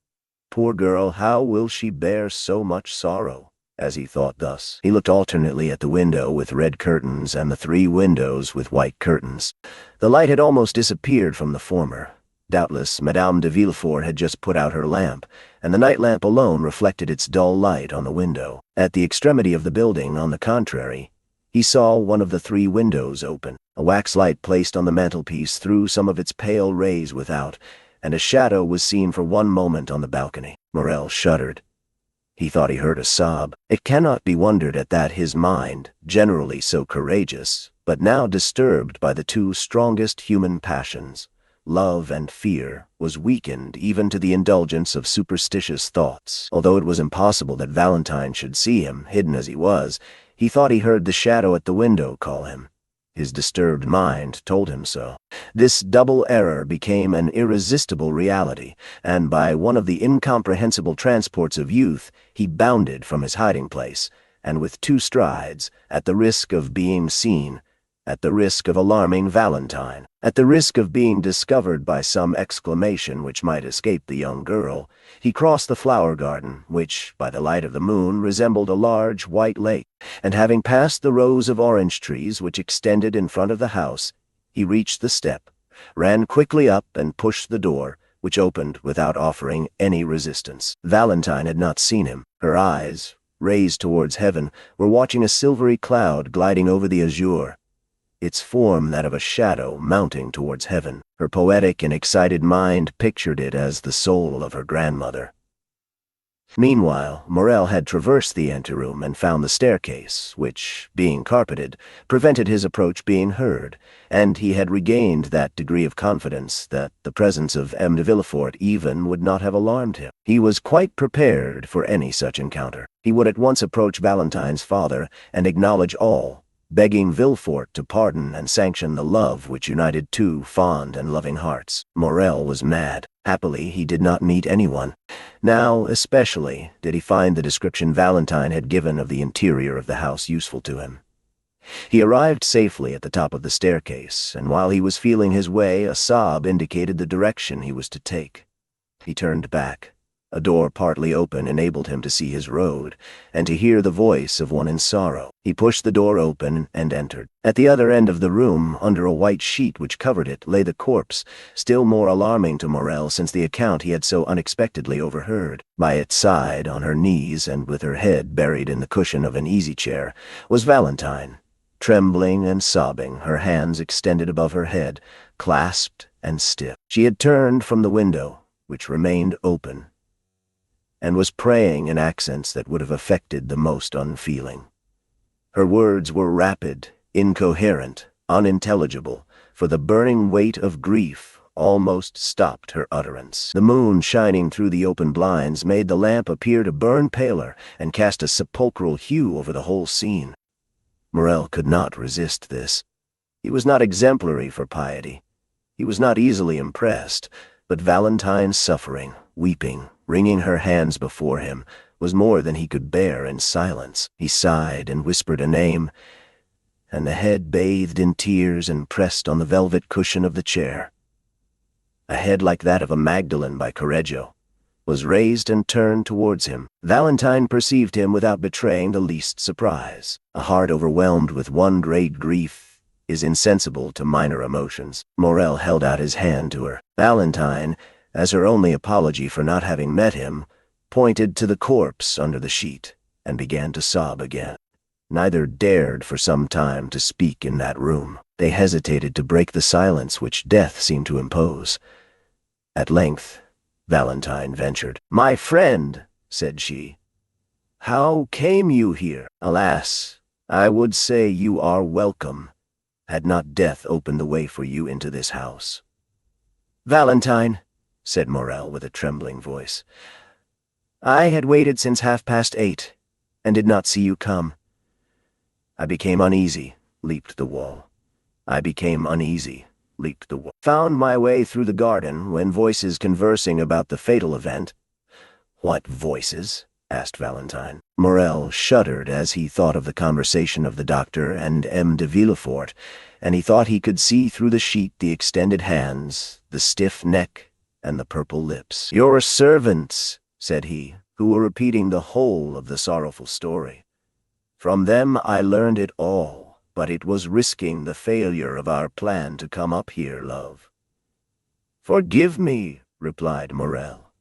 poor girl, how will she bear so much sorrow? As he thought thus, he looked alternately at the window with red curtains and the 3 windows with white curtains. The light had almost disappeared from the former. Doubtless, Madame de Villefort had just put out her lamp, and the night lamp alone reflected its dull light on the window. At the extremity of the building, on the contrary, He saw one of the 3 windows open. A wax light placed on the mantelpiece threw some of its pale rays without, and a shadow was seen for one moment on the balcony. Morel shuddered. He thought he heard a sob. It cannot be wondered at that his mind, generally so courageous, but now disturbed by the 2 strongest human passions, love and fear, was weakened even to the indulgence of superstitious thoughts. Although it was impossible that Valentine should see him, hidden as he was, he thought he heard the shadow at the window call him. His disturbed mind told him so. This double error became an irresistible reality, and by one of the incomprehensible transports of youth, he bounded from his hiding place, and with 2 strides, at the risk of being seen, at the risk of alarming Valentine, at the risk of being discovered by some exclamation which might escape the young girl, he crossed the flower garden, which, by the light of the moon, resembled a large white lake, and having passed the rows of orange trees which extended in front of the house, he reached the step, ran quickly up and pushed the door, which opened without offering any resistance. Valentine had not seen him. Her eyes, raised towards heaven, were watching a silvery cloud gliding over the azure, its form that of a shadow mounting towards heaven. Her poetic and excited mind pictured it as the soul of her grandmother. Meanwhile, Morel had traversed the anteroom and found the staircase, which, being carpeted, prevented his approach being heard, and he had regained that degree of confidence that the presence of M. de Villefort even would not have alarmed him. He was quite prepared for any such encounter. He would at once approach Valentine's father and acknowledge all, begging Villefort to pardon and sanction the love which united 2 fond and loving hearts. Morel was mad. Happily, he did not meet anyone. Now, especially, did he find the description Valentine had given of the interior of the house useful to him. He arrived safely at the top of the staircase, and while he was feeling his way, a sob indicated the direction he was to take. He turned back. A door partly open enabled him to see his road, and to hear the voice of one in sorrow. He pushed the door open and entered. At the other end of the room, under a white sheet which covered it, lay the corpse, still more alarming to Morel since the account he had so unexpectedly overheard. By its side, on her knees, and with her head buried in the cushion of an easy-chair, was Valentine, trembling and sobbing, her hands extended above her head, clasped and stiff. She had turned from the window, which remained open, and was praying in accents that would have affected the most unfeeling. Her words were rapid, incoherent, unintelligible, for the burning weight of grief almost stopped her utterance. The moon shining through the open blinds made the lamp appear to burn paler and cast a sepulchral hue over the whole scene. Morel could not resist this. He was not exemplary for piety. He was not easily impressed, but Valentine's suffering, weeping, wringing her hands before him, was more than he could bear in silence. He sighed and whispered a name, and the head bathed in tears and pressed on the velvet cushion of the chair. A head like that of a Magdalene by Correggio was raised and turned towards him. Valentine perceived him without betraying the least surprise. A heart overwhelmed with one great grief is insensible to minor emotions. Morel held out his hand to her. Valentine, as her only apology for not having met him, pointed to the corpse under the sheet and began to sob again. Neither dared for some time to speak in that room. They hesitated to break the silence which death seemed to impose. At length, Valentine ventured. "My friend," said she, "how came you here? Alas, I would say you are welcome, had not death opened the way for you into this house." "Valentine," said Morel with a trembling voice, "I had waited since 8:30, and did not see you come. I became uneasy, leaped the wall. I became uneasy, leaped the wall. Found my way through the garden when voices conversing about the fatal event." "What voices?" asked Valentine. Morel shuddered as he thought of the conversation of the doctor and M. de Villefort, and he thought he could see through the sheet the extended hands, the stiff neck, and the purple lips. "Your servants," said he, who were repeating the whole of the sorrowful story. "From them I learned it all, but it was risking the failure of our plan to come up here, love." "Forgive me," replied Morel.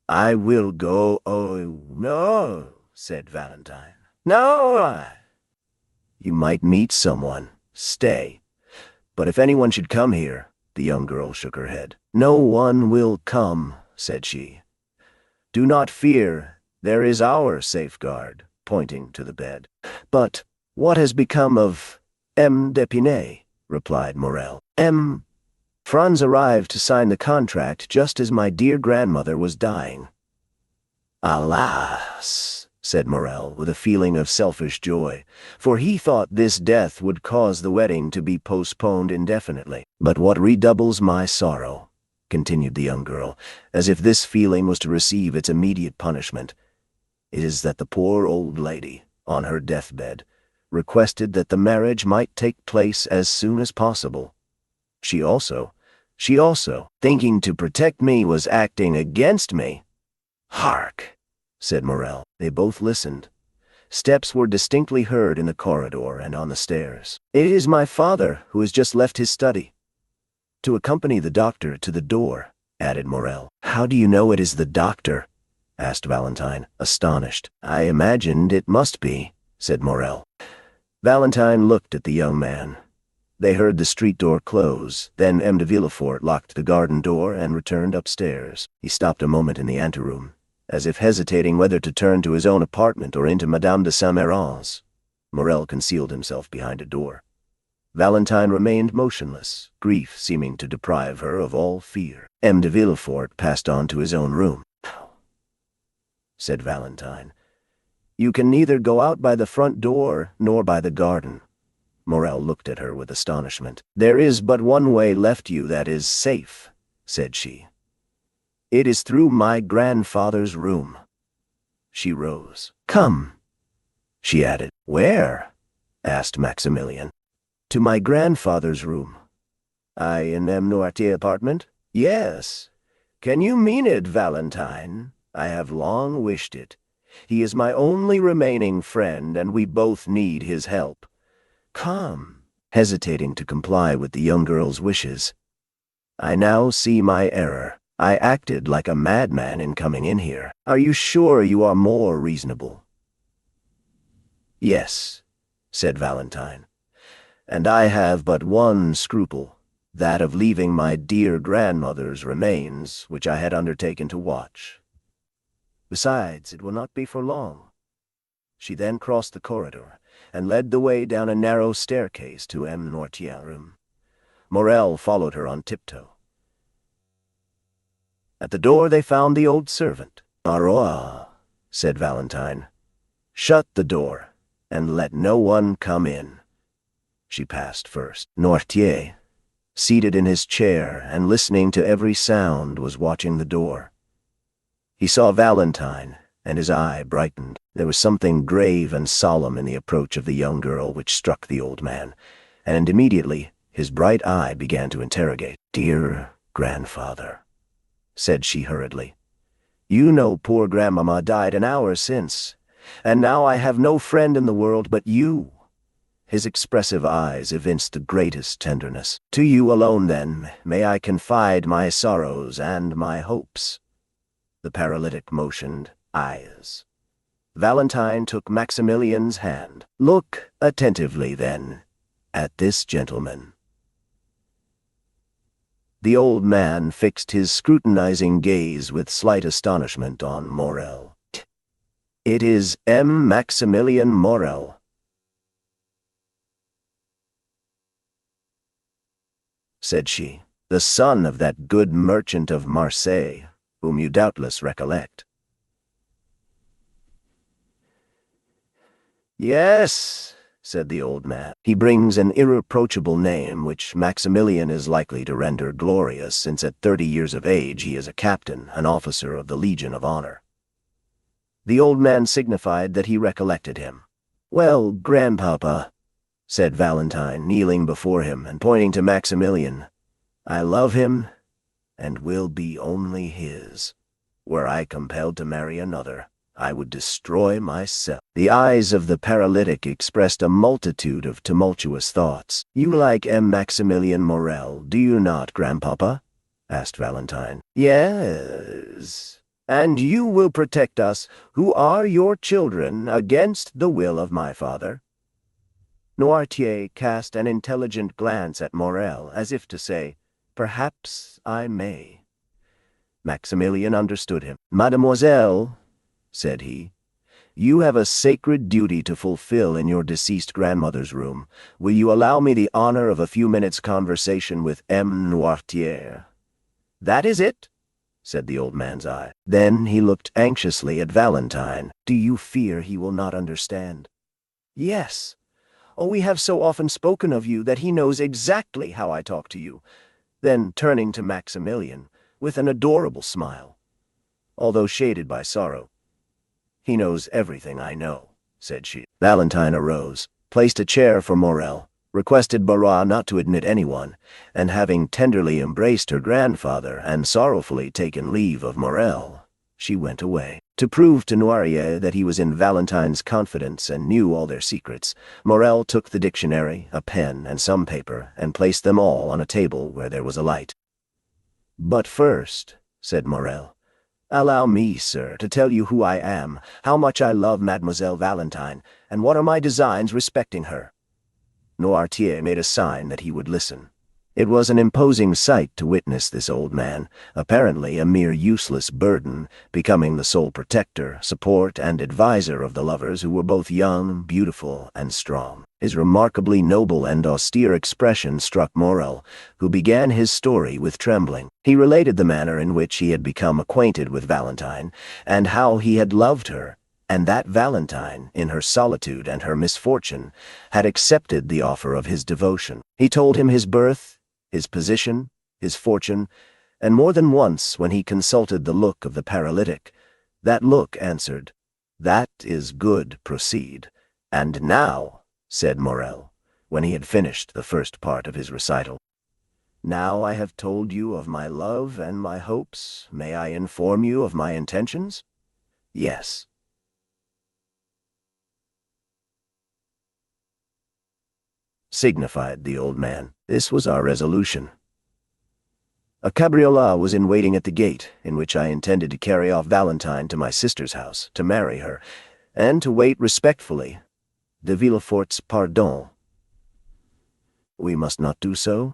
"I will go." "Oh, no," said Valentine. "No, You might meet someone. Stay. But if anyone should come here, the young girl shook her head. No one will come, said she. Do not fear, there is our safeguard, pointing to the bed. But what has become of M. d'Épinay? Replied Morel. Franz arrived to sign the contract just as my dear grandmother was dying. Alas, said Morel with a feeling of selfish joy, for he thought this death would cause the wedding to be postponed indefinitely. But what redoubles my sorrow, continued the young girl, as if this feeling was to receive its immediate punishment, is that the poor old lady, on her deathbed, requested that the marriage might take place as soon as possible. She also, thinking to protect me, was acting against me. Hark, said Morel. They both listened. Steps were distinctly heard in the corridor and on the stairs. It is my father, who has just left his study. To accompany the doctor to the door, added Morel. How do you know it is the doctor? Asked Valentine, astonished. I imagined it must be, said Morel. Valentine looked at the young man. They heard the street door close, then M. de Villefort locked the garden door and returned upstairs. He stopped a moment in the anteroom, as if hesitating whether to turn to his own apartment or into Madame de Saint-Méran's. Morel concealed himself behind a door. Valentine remained motionless, grief seeming to deprive her of all fear. M. de Villefort passed on to his own room. Said Valentine, you can neither go out by the front door nor by the garden. Morel looked at her with astonishment. There is but one way left you that is safe, said she. It is through my grandfather's room. She rose. Come, she added. Where? Asked Maximilian. To my grandfather's room. In M. Noirtier's apartment? Yes. Can you mean it, Valentine? I have long wished it. He is my only remaining friend, and we both need his help. Come, hesitating to comply with the young girl's wishes. I now see my error. I acted like a madman in coming in here. Are you sure you are more reasonable? Yes, said Valentine. And I have but one scruple, that of leaving my dear grandmother's remains, which I had undertaken to watch. Besides, it will not be for long. She then crossed the corridor and led the way down a narrow staircase to M. Noirtier's room. Morel followed her on tiptoe. At the door they found the old servant. Marois, said Valentine, shut the door, and let no one come in. She passed first. Noirtier, seated in his chair and listening to every sound, was watching the door. He saw Valentine, and his eye brightened. There was something grave and solemn in the approach of the young girl which struck the old man, and immediately his bright eye began to interrogate. Dear grandfather, said she hurriedly, you know poor grandmamma died an hour since, and now I have no friend in the world but you. His expressive eyes evinced the greatest tenderness. To you alone, then, may I confide my sorrows and my hopes. The paralytic motioned. Eyes. Valentine took Maximilian's hand. Look attentively, then, at this gentleman. The old man fixed his scrutinizing gaze with slight astonishment on Morel. It is M. Maximilian Morel, said she, the son of that good merchant of Marseille, whom you doubtless recollect. Yes, said the old man. He brings an irreproachable name which Maximilian is likely to render glorious, since at 30 years of age he is a captain, an officer of the Legion of Honor. The old man signified that he recollected him. Well, grandpapa, said Valentine, kneeling before him and pointing to Maximilian, I love him and will be only his. Were I compelled to marry another, I would destroy myself. The eyes of the paralytic expressed a multitude of tumultuous thoughts. You like M. Maximilian Morel, do you not, grandpapa? Asked Valentine. Yes. And you will protect us, who are your children, against the will of my father? Noirtier cast an intelligent glance at Morel, as if to say, "Perhaps I may." Maximilian understood him. "Mademoiselle," said he, "you have a sacred duty to fulfill in your deceased grandmother's room. Will you allow me the honor of a few minutes' conversation with M. Noirtier?" "That is it," said the old man's eye. Then he looked anxiously at Valentine. "Do you fear he will not understand?" "Yes. Oh, we have so often spoken of you that he knows exactly how I talk to you." Then, turning to Maximilian, with an adorable smile, although shaded by sorrow, "He knows everything I know," said she. Valentine arose, placed a chair for Morel, requested Barras not to admit anyone, and having tenderly embraced her grandfather and sorrowfully taken leave of Morel, she went away. To prove to Noirtier that he was in Valentine's confidence and knew all their secrets, Morel took the dictionary, a pen, and some paper, and placed them all on a table where there was a light. "But first," said Morel, "allow me, sir, to tell you who I am, how much I love Mademoiselle Valentine, and what are my designs respecting her." Noirtier made a sign that he would listen. It was an imposing sight to witness this old man, apparently a mere useless burden, becoming the sole protector, support, and adviser of the lovers who were both young, beautiful, and strong. His remarkably noble and austere expression struck Morel, who began his story with trembling. He related the manner in which he had become acquainted with Valentine, and how he had loved her, and that Valentine, in her solitude and her misfortune, had accepted the offer of his devotion. He told him his birth, his position, his fortune, and more than once, when he consulted the look of the paralytic, that look answered, "That is good, proceed." "And now," said Morel, when he had finished the first part of his recital, "now I have told you of my love and my hopes, may I inform you of my intentions?" "Yes." Signified the old man. "This was our resolution. A cabriolet was in waiting at the gate, in which I intended to carry off Valentine to my sister's house, to marry her, and to wait respectfully de Villefort's pardon." "We must not do so?"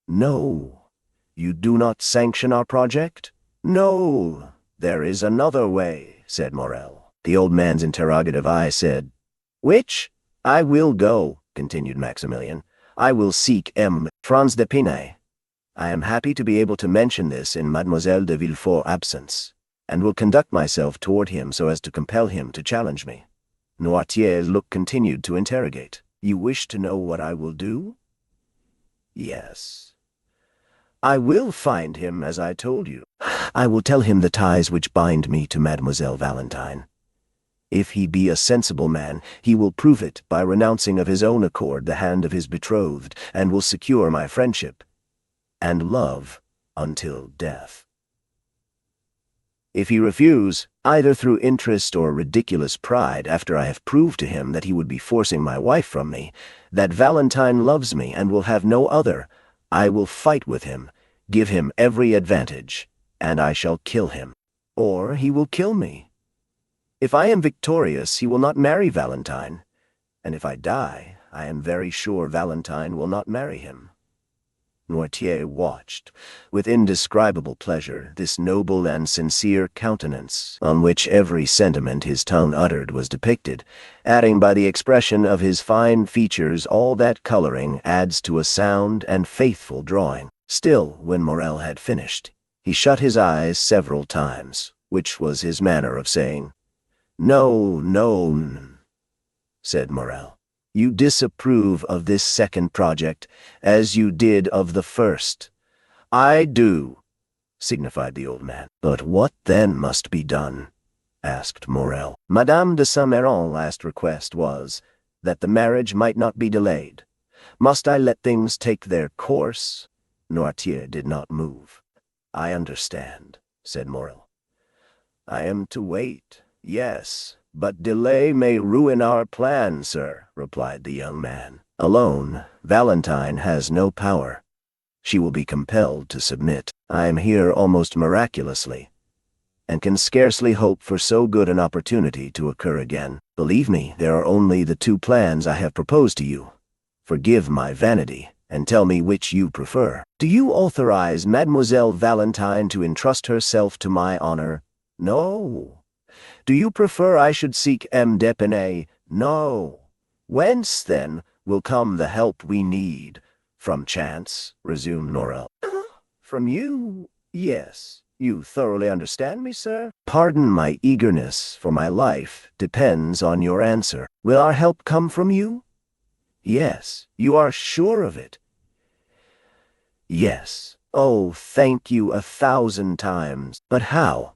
"No." "You do not sanction our project?" "No. There is another way," said Morel. The old man's interrogative eye said, "Which? I will go," continued Maximilian. "I will seek M. Franz d'Épinay. I am happy to be able to mention this in Mademoiselle de Villefort's absence, and will conduct myself toward him so as to compel him to challenge me." Noirtier's look continued to interrogate. "You wish to know what I will do?" "Yes." "I will find him, as I told you. I will tell him the ties which bind me to Mademoiselle Valentine. If he be a sensible man, he will prove it by renouncing of his own accord the hand of his betrothed, and will secure my friendship and love until death. If he refuse, either through interest or ridiculous pride, after I have proved to him that he would be forcing my wife from me, that Valentine loves me and will have no other, I will fight with him, give him every advantage, and I shall kill him. Or he will kill me. If I am victorious, he will not marry Valentine, and if I die, I am very sure Valentine will not marry him." Noirtier watched, with indescribable pleasure, this noble and sincere countenance, on which every sentiment his tongue uttered was depicted, adding by the expression of his fine features all that coloring adds to a sound and faithful drawing. Still, when Morel had finished, he shut his eyes several times, which was his manner of saying, "No, no," said Morel. "You disapprove of this second project, as you did of the first." "I do," signified the old man. "But what then must be done?" asked Morel. Madame de Saint-Méran's last request was, that the marriage might not be delayed. "Must I let things take their course?" Noirtier did not move. "I understand," said Morel. "I am to wait. Yes, but delay may ruin our plan, sir," replied the young man. "Alone, Valentine has no power. She will be compelled to submit. I am here almost miraculously, and can scarcely hope for so good an opportunity to occur again. Believe me, there are only the two plans I have proposed to you, Forgive my vanity, and tell me which you prefer. Do you authorize Mademoiselle Valentine to entrust herself to my honor? No. Do you prefer I should seek M. d'Épinay? No. Whence, then, will come the help we need? From chance, resumed Norel. From you? Yes. You thoroughly understand me, sir? Pardon my eagerness, for my life depends on your answer. Will our help come from you? Yes. You are sure of it? Yes. Oh, thank you 1,000 times. But how?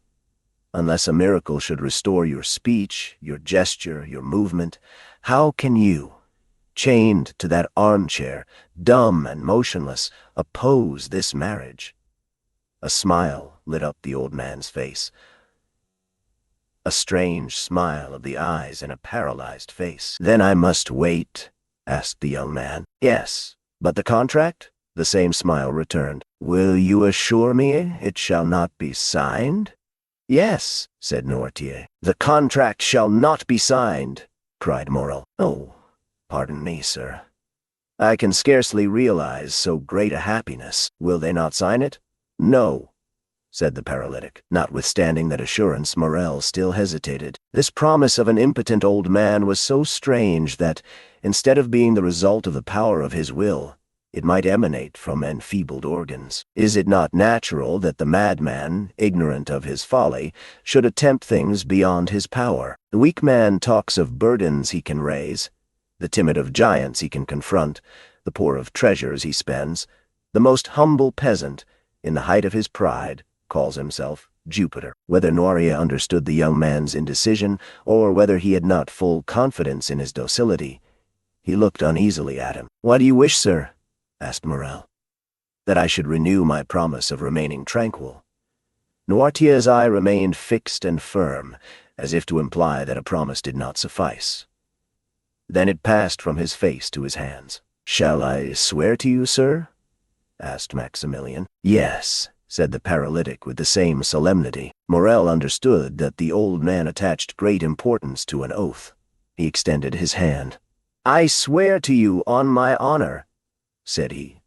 Unless a miracle should restore your speech, your gesture, your movement, how can you, chained to that armchair, dumb and motionless, oppose this marriage? A smile lit up the old man's face. A strange smile of the eyes in a paralyzed face. Then I must wait, asked the young man. Yes, but the contract? The same smile returned. Will you assure me it shall not be signed? Yes, said Noirtier. The contract shall not be signed, cried Morel. Oh, pardon me, sir. I can scarcely realize so great a happiness. Will they not sign it? No, said the paralytic. Notwithstanding that assurance, Morel still hesitated. This promise of an impotent old man was so strange that, instead of being the result of the power of his will, it might emanate from enfeebled organs. Is it not natural that the madman, ignorant of his folly, should attempt things beyond his power? The weak man talks of burdens he can raise, the timid of giants he can confront, the poor of treasures he spends. The most humble peasant, in the height of his pride, calls himself Jupiter. Whether Noirtier understood the young man's indecision, or whether he had not full confidence in his docility, he looked uneasily at him. What do you wish, sir? Asked Morel. That I should renew my promise of remaining tranquil. Noirtier's eye remained fixed and firm, as if to imply that a promise did not suffice. Then it passed from his face to his hands. Shall I swear to you, sir? Asked Maximilian. Yes, said the paralytic with the same solemnity. Morel understood that the old man attached great importance to an oath. He extended his hand. I swear to you on my honor, said he,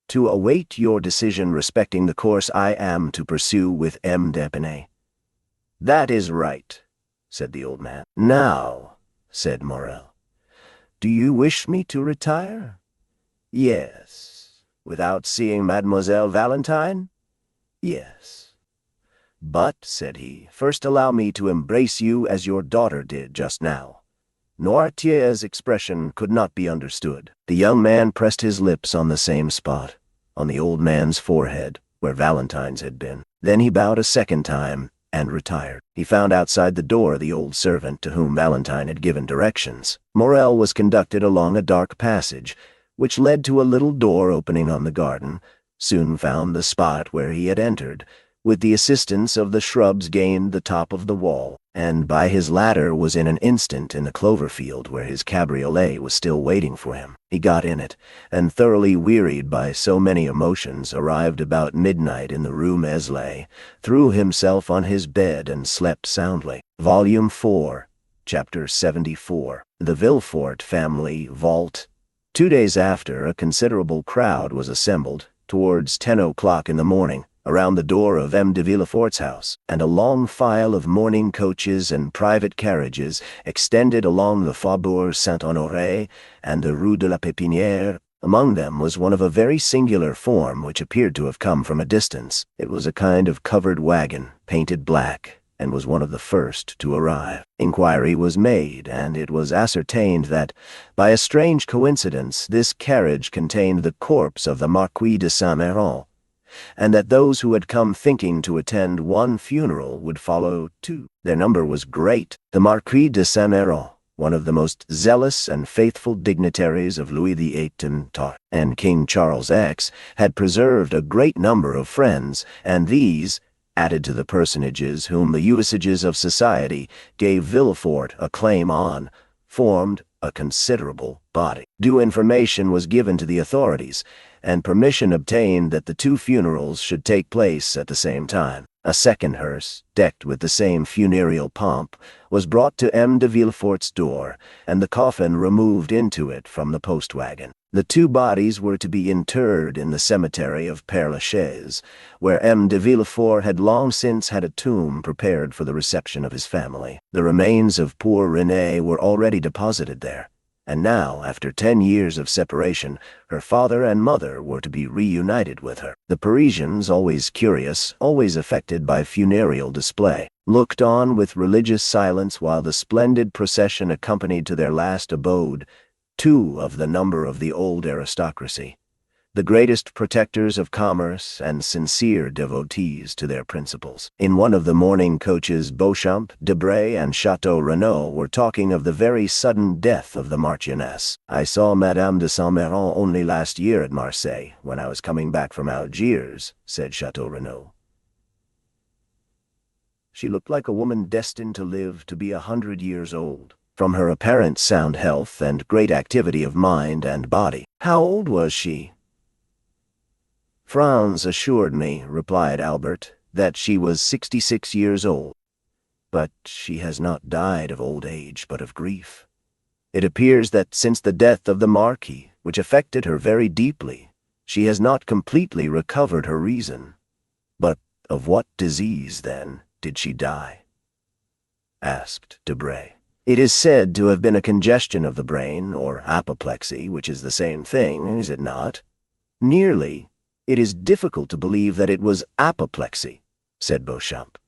to await your decision respecting the course I am to pursue with M. d'Épinay. That is right, said the old man. Now, said Morel, do you wish me to retire? Yes. Without seeing Mademoiselle Valentine? Yes. But, said he, first allow me to embrace you as your daughter did just now. Noirtier's expression could not be understood. The young man pressed his lips on the same spot, on the old man's forehead, where Valentine's had been. Then he bowed a second time and retired. He found outside the door the old servant to whom Valentine had given directions. Morel was conducted along a dark passage, which led to a little door opening on the garden, soon found the spot where he had entered, with the assistance of the shrubs gained the top of the wall, and by his ladder was in an instant in the clover field where his cabriolet was still waiting for him. He got in it, and thoroughly wearied by so many emotions, arrived about midnight in the Rue Meslay, threw himself on his bed and slept soundly. Volume 4, Chapter 74. The Villefort Family Vault. 2 days after, a considerable crowd was assembled, towards 10 o'clock in the morning, around the door of M. de Villefort's house, and a long file of mourning coaches and private carriages extended along the Faubourg Saint-Honoré and the Rue de la Pépinière. Among them was one of a very singular form which appeared to have come from a distance. It was a kind of covered wagon, painted black, and was one of the first to arrive. Inquiry was made, and it was ascertained that, by a strange coincidence, this carriage contained the corpse of the Marquis de Saint-Méran, and that those who had come thinking to attend one funeral would follow two. Their number was great. The Marquis de Saint-Méran, one of the most zealous and faithful dignitaries of Louis XVIII and King Charles X, had preserved a great number of friends, and these, added to the personages whom the usages of society gave Villefort a claim on, formed a considerable body. Due information was given to the authorities, and permission obtained that the two funerals should take place at the same time. A second hearse, decked with the same funereal pomp, was brought to M. de Villefort's door, and the coffin removed into it from the post-wagon. The two bodies were to be interred in the cemetery of Père-Lachaise, where M. de Villefort had long since had a tomb prepared for the reception of his family. The remains of poor Renée were already deposited there, and now, after 10 years of separation, her father and mother were to be reunited with her. The Parisians, always curious, always affected by funereal display, looked on with religious silence while the splendid procession accompanied to their last abode 2 of the number of the old aristocracy, the greatest protectors of commerce and sincere devotees to their principles. In one of the mourning coaches, Beauchamp, Debray, and Château Renaud were talking of the very sudden death of the Marchioness. "I saw Madame de Saint-Méran only last year at Marseille, when I was coming back from Algiers," said Château Renaud. "She looked like a woman destined to live to be 100 years old, from her apparent sound health and great activity of mind and body." "How old was she?" "Franz assured me," replied Albert, "that she was 66 years old. But she has not died of old age, but of grief. It appears that since the death of the Marquis, which affected her very deeply, she has not completely recovered her reason." "But of what disease, then, did she die?" asked Debray. "It is said to have been a congestion of the brain, or apoplexy, which is the same thing, is it not?" "Nearly. It is difficult to believe that it was apoplexy," said Beauchamp.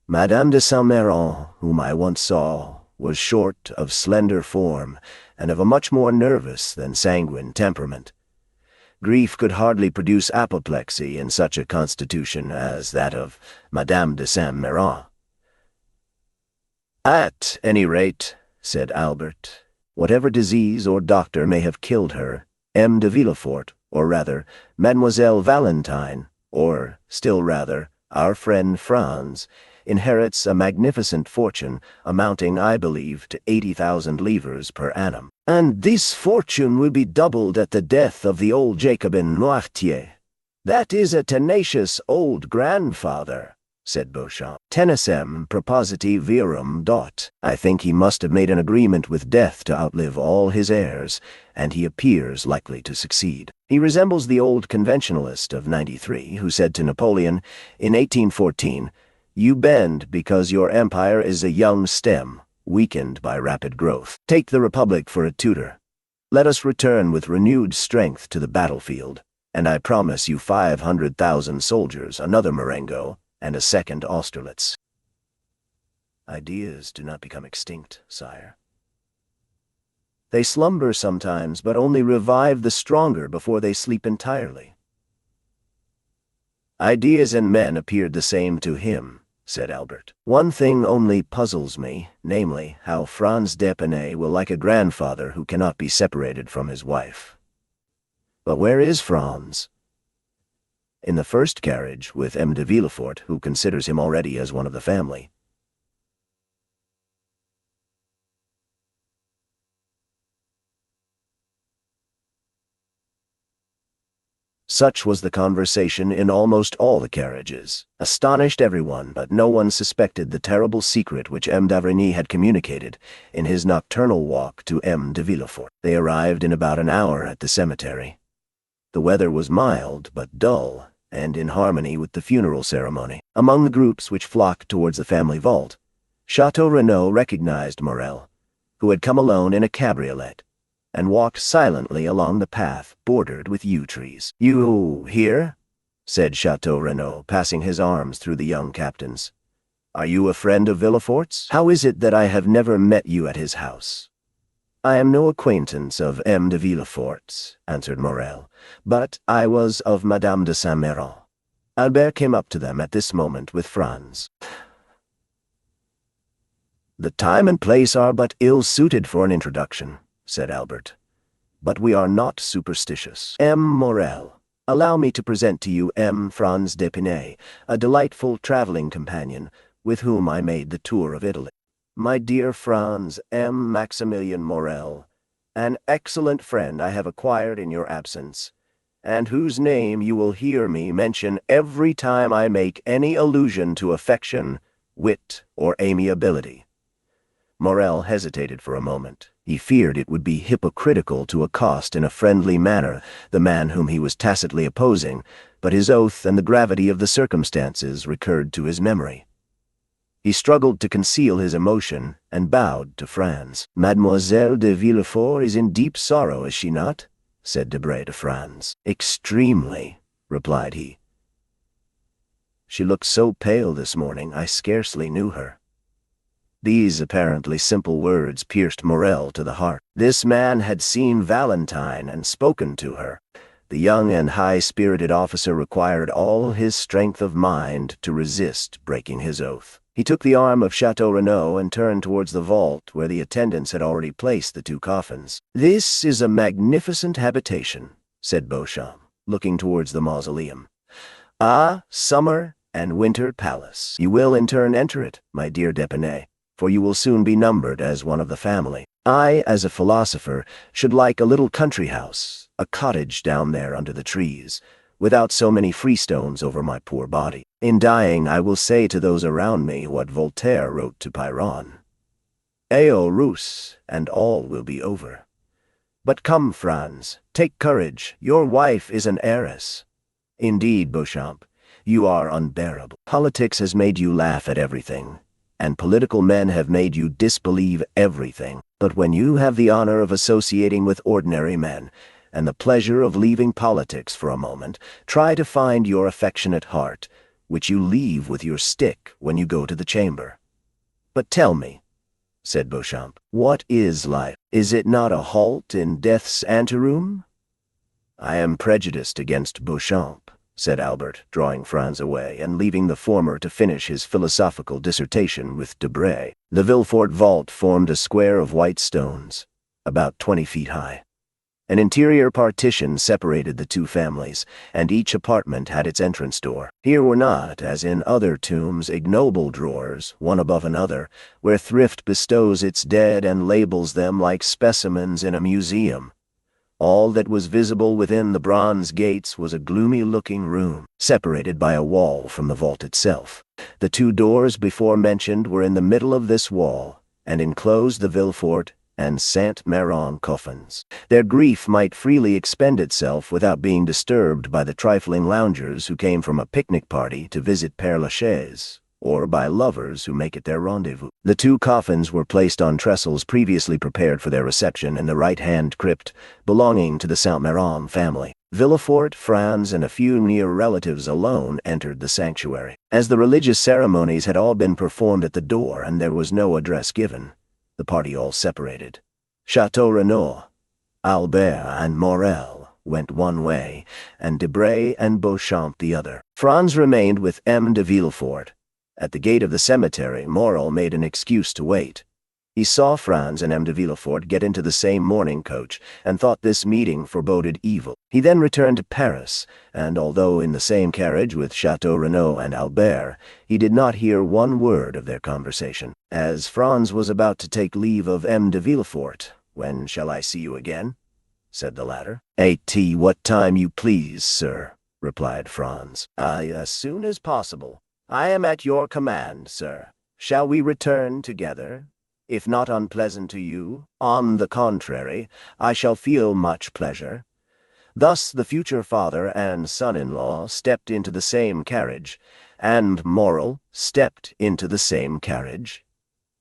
"Madame de Saint-Méran, whom I once saw, was short, of slender form, and of a much more nervous than sanguine temperament. Grief could hardly produce apoplexy in such a constitution as that of Madame de Saint-Méran." "At any rate," said Albert, "whatever disease or doctor may have killed her, M. de Villefort, or rather, Mademoiselle Valentine, or, still rather, our friend Franz, inherits a magnificent fortune amounting, I believe, to 80,000 livres per annum." "And this fortune will be doubled at the death of the old Jacobin Noirtier. That is a tenacious old grandfather," said Beauchamp. "Tenacem propositi virum dot." "I think he must have made an agreement with death to outlive all his heirs, and he appears likely to succeed. He resembles the old conventionalist of '93, who said to Napoleon, in 1814, 'You bend because your empire is a young stem, weakened by rapid growth. Take the Republic for a tutor. Let us return with renewed strength to the battlefield, and I promise you 500,000 soldiers, another Marengo, and a second Austerlitz.'" "Ideas do not become extinct, sire. They slumber sometimes, but only revive the stronger before they sleep entirely." "Ideas and men appeared the same to him," said Albert. "One thing only puzzles me, namely, how Franz d'Épinay will like a grandfather who cannot be separated from his wife." "But where is Franz?" "In the first carriage, with M. de Villefort, who considers him already as one of the family." Such was the conversation in almost all the carriages. Astonished everyone, but no one suspected the terrible secret which M. d'Avrigny had communicated in his nocturnal walk to M. de Villefort. They arrived in about an hour at the cemetery. The weather was mild, but dull, and in harmony with the funeral ceremony. Among the groups which flocked towards the family vault, Château Renaud recognized Morel, who had come alone in a cabriolet, and walked silently along the path bordered with yew trees. "You here?" said Château Renaud, passing his arms through the young captain's. "Are you a friend of Villefort's? How is it that I have never met you at his house?" "I am no acquaintance of M. de Villefort's," answered Morel, "but I was of Madame de Saint-Méran." Albert came up to them at this moment with Franz. "The time and place are but ill-suited for an introduction," said Albert, "but we are not superstitious. M. Morel, allow me to present to you M. Franz d'Épinay, a delightful traveling companion with whom I made the tour of Italy. My dear Franz, M. Maximilian Morel, an excellent friend I have acquired in your absence, and whose name you will hear me mention every time I make any allusion to affection, wit, or amiability." Morel hesitated for a moment. He feared it would be hypocritical to accost in a friendly manner the man whom he was tacitly opposing, but his oath and the gravity of the circumstances recurred to his memory. He struggled to conceal his emotion and bowed to Franz. "Mademoiselle de Villefort is in deep sorrow, is she not?" said Debray to Franz. "Extremely," replied he. "She looked so pale this morning, I scarcely knew her." These apparently simple words pierced Morel to the heart. This man had seen Valentine and spoken to her. The young and high-spirited officer required all his strength of mind to resist breaking his oath. He took the arm of Château Renaud and turned towards the vault where the attendants had already placed the 2 coffins. "This is a magnificent habitation," said Beauchamp, looking towards the mausoleum. "A summer and winter palace. You will in turn enter it, my dear d'Épinay, for you will soon be numbered as one of the family. I, as a philosopher, should like a little country house, a cottage down there under the trees, without so many freestones over my poor body. In dying, I will say to those around me what Voltaire wrote to Pyrrhon. Eo rus, and all will be over. But come, Franz, take courage. Your wife is an heiress." "Indeed, Beauchamp, you are unbearable. Politics has made you laugh at everything, and political men have made you disbelieve everything. But when you have the honor of associating with ordinary men, and the pleasure of leaving politics for a moment, try to find your affectionate heart, which you leave with your stick when you go to the chamber." "But tell me," said Beauchamp, "what is life? Is it not a halt in death's anteroom?" "I am prejudiced against Beauchamp," said Albert, drawing Franz away and leaving the former to finish his philosophical dissertation with Debray. The Villefort vault formed a square of white stones, about 20 feet high. An interior partition separated the 2 families, and each apartment had its entrance door. Here were not, as in other tombs, ignoble drawers, one above another, where thrift bestows its dead and labels them like specimens in a museum. All that was visible within the bronze gates was a gloomy-looking room, separated by a wall from the vault itself. The 2 doors before mentioned were in the middle of this wall, and enclosed the Villefort and Saint-Méran coffins. Their grief might freely expend itself without being disturbed by the trifling loungers who came from a picnic party to visit Père Lachaise, or by lovers who make it their rendezvous. The 2 coffins were placed on trestles previously prepared for their reception in the right-hand crypt belonging to the Saint-Méran family. Villefort, Franz, and a few near relatives alone entered the sanctuary. As the religious ceremonies had all been performed at the door and there was no address given, the party all separated. Château Renaud, Albert, and Morel went one way, and Debray and Beauchamp the other. Franz remained with M. de Villefort. At the gate of the cemetery, Morel made an excuse to wait. He saw Franz and M. de Villefort get into the same mourning coach, and thought this meeting foreboded evil. He then returned to Paris, and although in the same carriage with Château Renaud and Albert, he did not hear one word of their conversation. As Franz was about to take leave of M. de Villefort, "When shall I see you again?" said the latter. "At what time you please, sir," replied Franz. "As soon as possible. I am at your command, sir. Shall we return together? If not unpleasant to you, on the contrary, I shall feel much pleasure." Thus the future father and son-in-law stepped into the same carriage, and Morel stepped into the same carriage,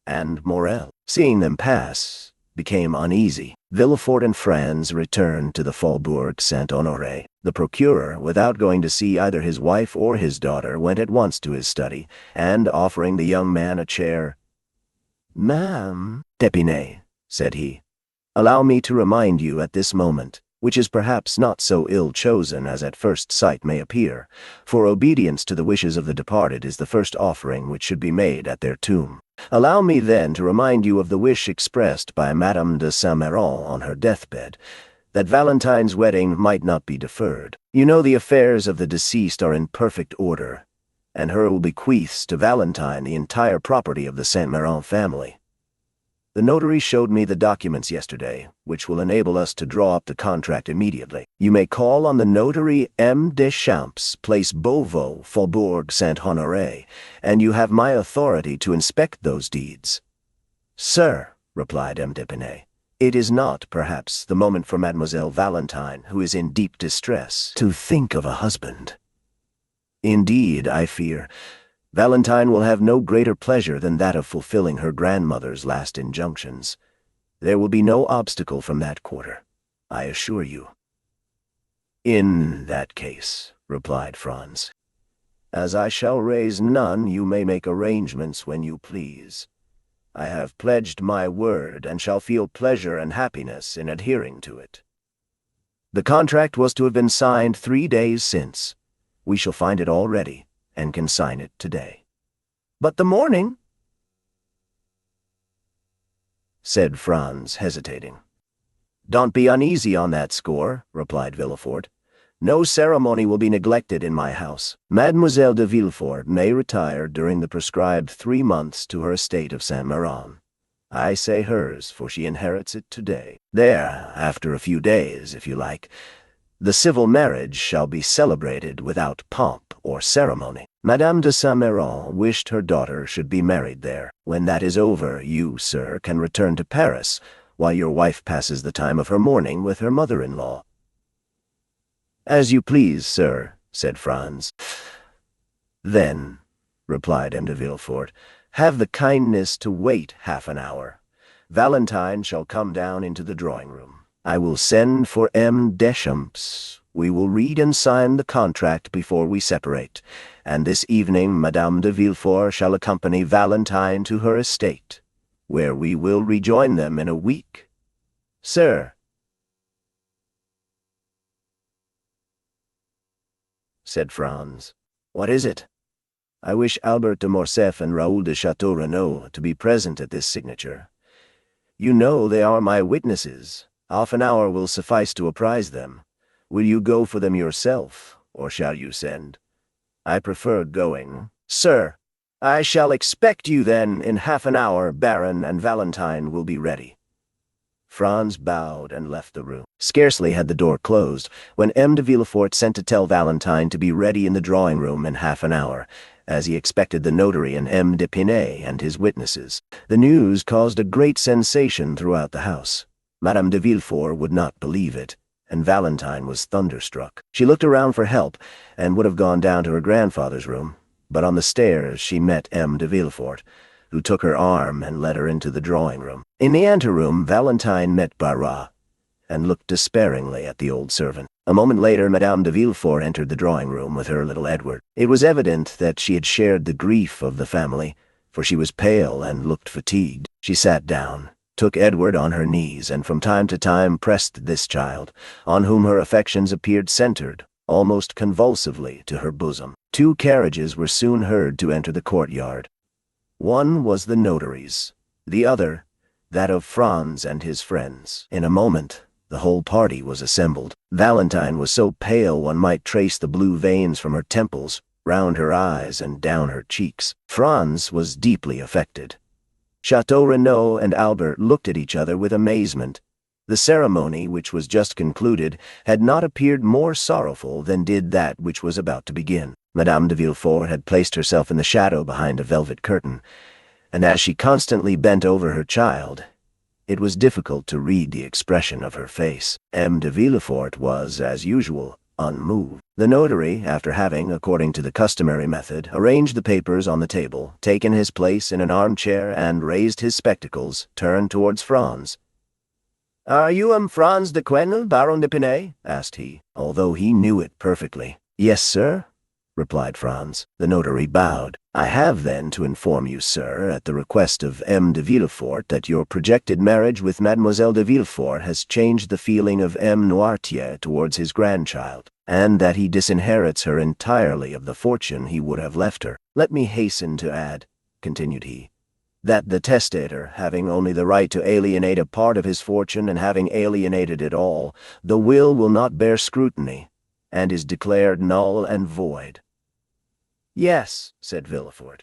and Morel, seeing them pass, became uneasy. Villefort and Franz returned to the Faubourg Saint-Honoré. The procureur, without going to see either his wife or his daughter, went at once to his study, and offering the young man a chair, "Ma'am, d'Épinay," said he, "allow me to remind you at this moment, which is perhaps not so ill chosen as at first sight may appear, for obedience to the wishes of the departed is the first offering which should be made at their tomb. Allow me then to remind you of the wish expressed by Madame de Saint-Méran on her deathbed, that Valentine's wedding might not be deferred. You know the affairs of the deceased are in perfect order, and her will bequeaths to Valentine the entire property of the Saint-Méran family. The notary showed me the documents yesterday, which will enable us to draw up the contract immediately. You may call on the notary M. Deschamps, Place Beauvau, Faubourg Saint-Honoré, and you have my authority to inspect those deeds. Sir, replied M. d'Épinay, it is not, perhaps, the moment for Mademoiselle Valentine, who is in deep distress, to think of a husband. Indeed, I fear, Valentine will have no greater pleasure than that of fulfilling her grandmother's last injunctions. There will be no obstacle from that quarter, I assure you. In that case, replied Franz, as I shall raise none, you may make arrangements when you please. I have pledged my word and shall feel pleasure and happiness in adhering to it. The contract was to have been signed 3 days since. We shall find it all ready and can sign it today. But the morning, said Franz, hesitating. Don't be uneasy on that score, replied Villefort. No ceremony will be neglected in my house. Mademoiselle de Villefort may retire during the prescribed 3 months to her estate of Saint-Méran. I say hers, for she inherits it today. There, after a few days, if you like, the civil marriage shall be celebrated without pomp or ceremony. Madame de Saint-Méran wished her daughter should be married there. When that is over, you, sir, can return to Paris, while your wife passes the time of her mourning with her mother-in-law. As you please, sir, said Franz. Then, replied M. de Villefort, have the kindness to wait half an hour. Valentine shall come down into the drawing-room. I will send for M. Deschamps. We will read and sign the contract before we separate, and this evening Madame de Villefort shall accompany Valentine to her estate, where we will rejoin them in a week. Sir, said Franz. What is it? I wish Albert de Morcerf and Raoul de Château to be present at this signature. You know they are my witnesses. Half an hour will suffice to apprise them. Will you go for them yourself, or shall you send? I prefer going. Sir, I shall expect you then in half an hour. Baron and Valentine will be ready. Franz bowed and left the room. Scarcely had the door closed when M. de Villefort sent to tell Valentine to be ready in the drawing-room in half an hour, as he expected the notary and M. d'Épinay and his witnesses. The news caused a great sensation throughout the house. Madame de Villefort would not believe it, and Valentine was thunderstruck. She looked around for help, and would have gone down to her grandfather's room, but on the stairs she met M. de Villefort, who took her arm and led her into the drawing-room. In the anteroom, Valentine met Barras, and looked despairingly at the old servant. A moment later, Madame de Villefort entered the drawing-room with her little Edward. It was evident that she had shared the grief of the family, for she was pale and looked fatigued. She sat down, took Edward on her knees, and from time to time pressed this child, on whom her affections appeared centered, almost convulsively, to her bosom. 2 carriages were soon heard to enter the courtyard. One was the notary's, the other, that of Franz and his friends. In a moment, the whole party was assembled. Valentine was so pale one might trace the blue veins from her temples, round her eyes, and down her cheeks. Franz was deeply affected. Château and Albert looked at each other with amazement. The ceremony, which was just concluded, had not appeared more sorrowful than did that which was about to begin. Madame de Villefort had placed herself in the shadow behind a velvet curtain, and as she constantly bent over her child, it was difficult to read the expression of her face. M. de Villefort was, as usual, unmoved. The notary, after having, according to the customary method, arranged the papers on the table, taken his place in an armchair, and raised his spectacles, turned towards Franz. "Are you Franz de Quesnel, Baron d'Épinay?" asked he, although he knew it perfectly. "Yes, sir," replied Franz. The notary bowed. "I have, then, to inform you, sir, at the request of M. de Villefort, that your projected marriage with Mademoiselle de Villefort has changed the feeling of M. Noirtier towards his grandchild, and that he disinherits her entirely of the fortune he would have left her. Let me hasten to add," continued he, "that the testator, having only the right to alienate a part of his fortune, and having alienated it all, the will not bear scrutiny, and is declared null and void." "Yes," said Villefort.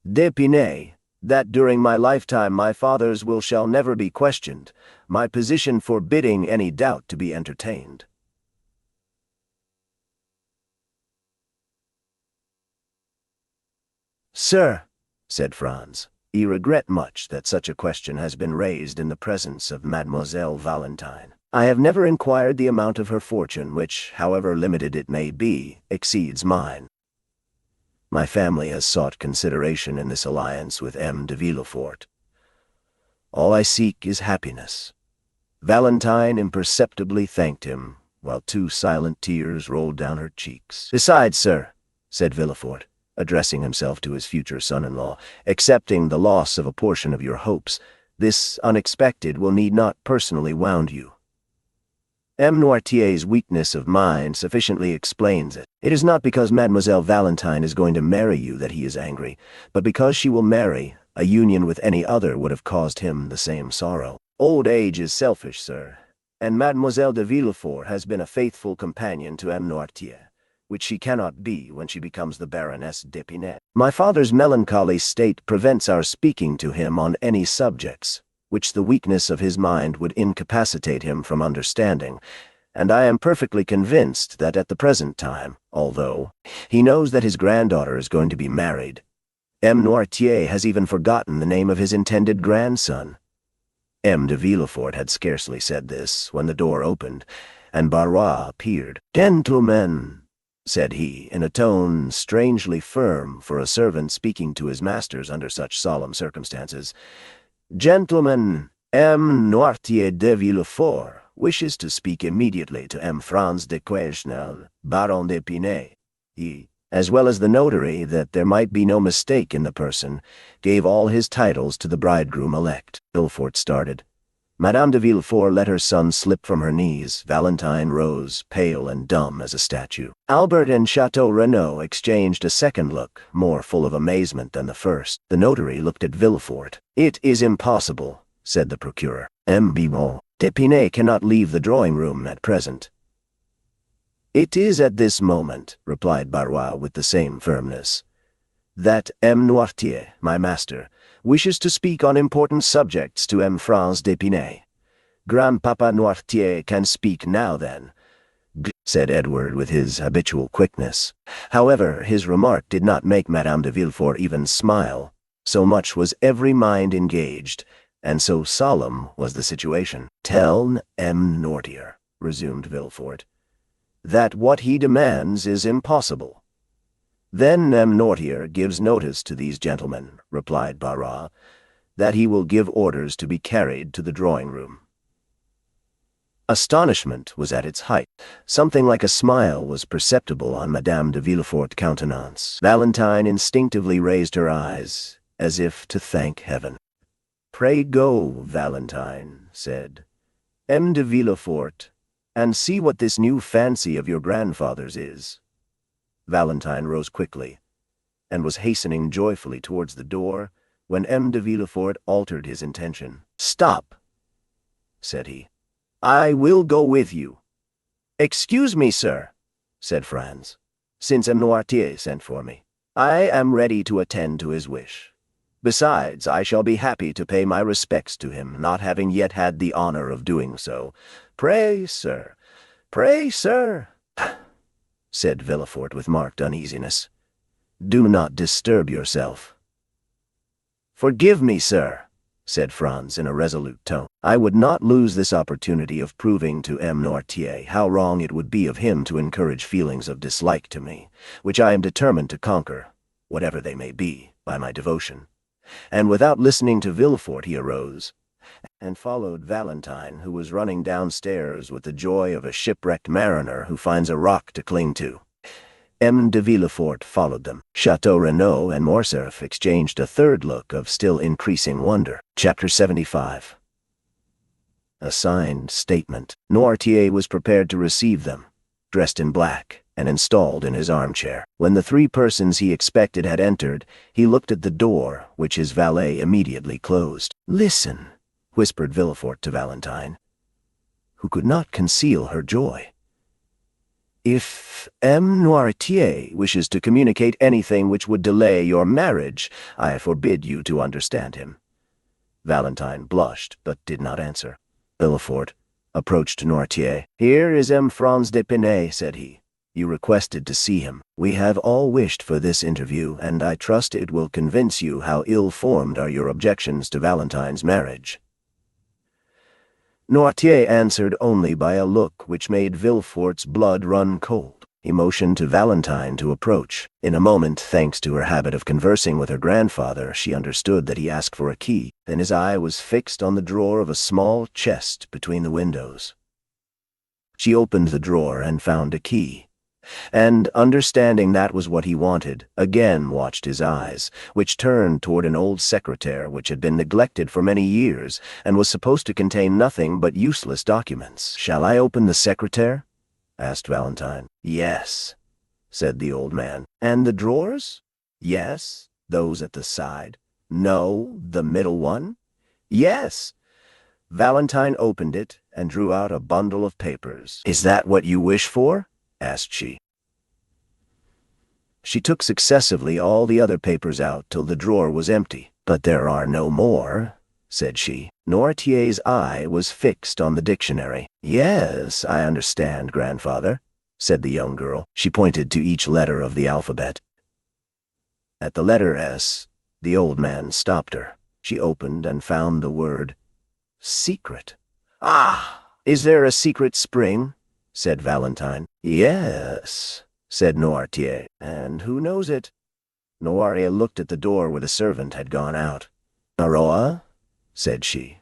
"D'Épinay, That during my lifetime my father's will shall never be questioned, my position forbidding any doubt to be entertained. Sir, said Franz, I regret much that such a question has been raised in the presence of Mademoiselle Valentine. I have never inquired the amount of her fortune, which, however limited it may be, exceeds mine. My family has sought consideration in this alliance with M. de Villefort. All I seek is happiness. Valentine imperceptibly thanked him, while 2 silent tears rolled down her cheeks. Besides, sir, said Villefort, addressing himself to his future son-in-law, accepting the loss of a portion of your hopes, this unexpected will need not personally wound you. M. Noirtier's weakness of mind sufficiently explains it. It is not because Mademoiselle Valentine is going to marry you that he is angry, but because she will marry, a union with any other would have caused him the same sorrow. Old age is selfish, sir, and Mademoiselle de Villefort has been a faithful companion to M. Noirtier, which she cannot be when she becomes the Baroness d'Épinay. My father's melancholy state prevents our speaking to him on any subjects, which the weakness of his mind would incapacitate him from understanding, and I am perfectly convinced that at the present time, although he knows that his granddaughter is going to be married, M. Noirtier has even forgotten the name of his intended grandson. M. de Villefort had scarcely said this when the door opened, and Barrois appeared. "Gentlemen," said he, in a tone strangely firm for a servant speaking to his masters under such solemn circumstances, "Gentlemen, M. Noirtier de Villefort wishes to speak immediately to M. Franz de Quesnel, Baron d'Épinay." He, as well as the notary, that there might be no mistake in the person, gave all his titles to the bridegroom-elect. Villefort started. Madame de Villefort let her son slip from her knees. Valentine rose, pale and dumb as a statue. Albert and Château Renaud exchanged a second look, more full of amazement than the first. The notary looked at Villefort. "It is impossible," said the procureur. M. d'Épinay cannot leave the drawing-room at present. "It is at this moment," replied Barrois with the same firmness, "that M. Noirtier, my master, wishes to speak on important subjects to M. Franz d'Épinay. Grandpapa Noirtier can speak now, then," said Edward with his habitual quickness. However, his remark did not make Madame de Villefort even smile, so much was every mind engaged, and so solemn was the situation. "Tell M. Noirtier," resumed Villefort, "that what he demands is impossible." "Then M. Noirtier gives notice to these gentlemen," replied Barrois, "that he will give orders to be carried to the drawing-room." Astonishment was at its height. Something like a smile was perceptible on Madame de Villefort's countenance. Valentine instinctively raised her eyes, as if to thank heaven. "Pray go, Valentine," said M. de Villefort, "and see what this new fancy of your grandfather's is." Valentine rose quickly, and was hastening joyfully towards the door, when M. de Villefort altered his intention. "Stop," said he. "I will go with you." "Excuse me, sir," said Franz, "since M. Noirtier sent for me. I am ready to attend to his wish. Besides, I shall be happy to pay my respects to him, not having yet had the honor of doing so. Pray, sir, said Villefort with marked uneasiness, "do not disturb yourself." "Forgive me, sir," said Franz in a resolute tone. "I would not lose this opportunity of proving to M. Noirtier how wrong it would be of him to encourage feelings of dislike to me, which I am determined to conquer, whatever they may be, by my devotion." And without listening to Villefort, he arose and followed Valentine, who was running downstairs with the joy of a shipwrecked mariner who finds a rock to cling to. M. de Villefort followed them. Château Renaud and Morcerf exchanged a third look of still increasing wonder. Chapter 75. A signed statement. Noirtier was prepared to receive them, dressed in black, and installed in his armchair. When the 3 persons he expected had entered, he looked at the door, which his valet immediately closed. "Listen," whispered Villefort to Valentine, who could not conceal her joy. If M. Noirtier wishes to communicate anything which would delay your marriage, I forbid you to understand him." Valentine blushed, but did not answer. Villefort approached Noirtier. "Here is M. Franz d'Épinay," said he. "You requested to see him. We have all wished for this interview, and I trust it will convince you how ill-formed are your objections to Valentine's marriage." Noirtier answered only by a look which made Villefort's blood run cold. He motioned to Valentine to approach. In a moment, thanks to her habit of conversing with her grandfather, she understood that he asked for a key, and his eye was fixed on the drawer of a small chest between the windows. She opened the drawer and found a key, and, understanding that was what he wanted, again watched his eyes, which turned toward an old secretaire which had been neglected for many years and was supposed to contain nothing but useless documents. "Shall I open the secretaire?" asked Valentine. "Yes," said the old man. "And the drawers?" "Yes." "Those at the side?" "No." "The middle one?" "Yes." Valentine opened it and drew out a bundle of papers. "Is that what you wish for?" asked she. She took successively all the other papers out till the drawer was empty. "But there are no more," said she. Noirtier's eye was fixed on the dictionary. "Yes, I understand, grandfather," said the young girl. She pointed to each letter of the alphabet. At the letter S, the old man stopped her. She opened and found the word secret. "Ah! Is there a secret spring?" said Valentine. "Yes," said Noirtier. "And who knows it?" Noirtier looked at the door where the servant had gone out. "Aroa?" said she.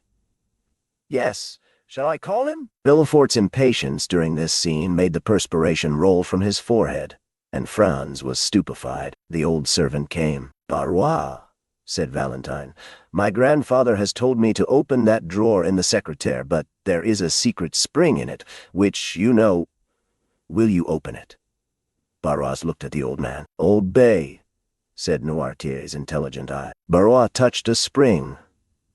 "Yes. Shall I call him?" Villefort's impatience during this scene made the perspiration roll from his forehead, and Franz was stupefied. The old servant came. "Barrois," said Valentine, "my grandfather has told me to open that drawer in the secretaire, but there is a secret spring in it, which, you know. Will you open it?" Barrois looked at the old man. "Obey," said Noirtier's intelligent eye. Barrois touched a spring.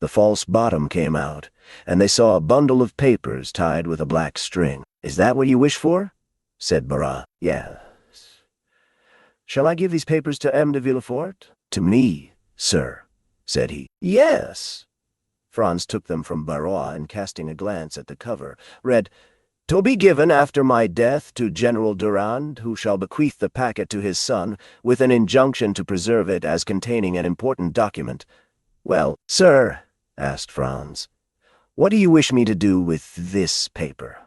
The false bottom came out, and they saw a bundle of papers tied with a black string. "Is that what you wish for?" said Barrois. "Yes." "Shall I give these papers to M. de Villefort?" "To me, sir," said he. "Yes." Franz took them from Barrois and, casting a glance at the cover, read, "To be given after my death to General Durand, who shall bequeath the packet to his son, with an injunction to preserve it as containing an important document." "Well, sir," asked Franz, "what do you wish me to do with this paper?"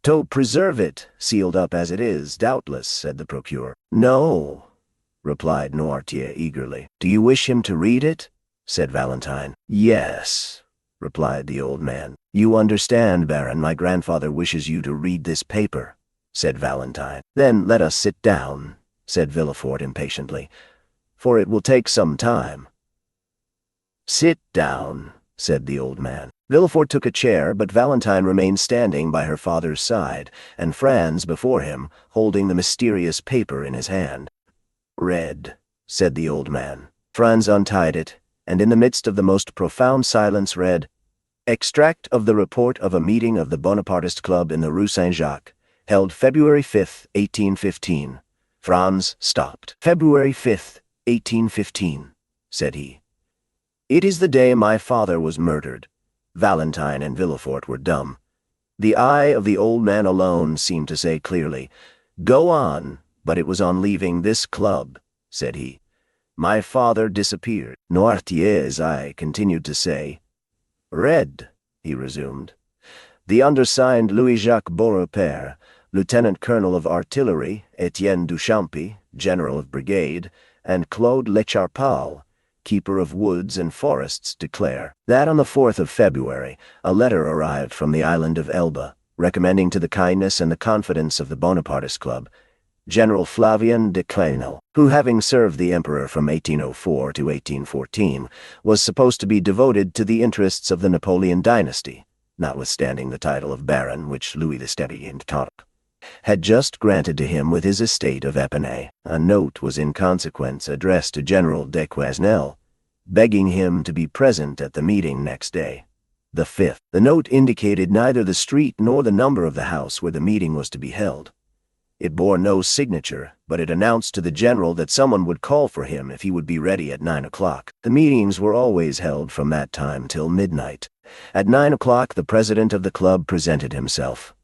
"To preserve it, sealed up as it is, doubtless," said the procureur. "No," replied Noirtier eagerly. "Do you wish him to read it?" said Valentine. "Yes," replied the old man. "You understand, Baron, my grandfather wishes you to read this paper," said Valentine. "Then let us sit down," said Villefort impatiently, "for it will take some time." "Sit down," said the old man. Villefort took a chair, but Valentine remained standing by her father's side, and Franz before him, holding the mysterious paper in his hand. "Read," said the old man. Franz untied it, and in the midst of the most profound silence read, "Extract of the report of a meeting of the Bonapartist Club in the Rue Saint-Jacques, held February 5th, 1815. Franz stopped. "February 5th, 1815, said he. "It is the day my father was murdered." Valentine and Villefort were dumb. The eye of the old man alone seemed to say clearly, "Go on," but it was on leaving this club, said he. "My father disappeared." Noirtier's eye continued to say, "Read," he resumed. "The undersigned Louis-Jacques Beaurepaire, Lieutenant Colonel of Artillery, Etienne Duchampy, General of Brigade, and Claude Lecharpal, Keeper of Woods and Forests, declare that on the 4th of February a letter arrived from the island of Elba, recommending to the kindness and the confidence of the Bonapartist Club General Flavien de Clenel, who, having served the Emperor from 1804 to 1814, was supposed to be devoted to the interests of the Napoleon dynasty, notwithstanding the title of Baron which Louis XVII had just granted to him with his estate of Epinay. A note was in consequence addressed to General de Quesnel, begging him to be present at the meeting next day, the 5th. The note indicated neither the street nor the number of the house where the meeting was to be held. It bore no signature, but it announced to the general that someone would call for him if he would be ready at 9 o'clock. The meetings were always held from that time till midnight. At 9 o'clock, the president of the club presented himself.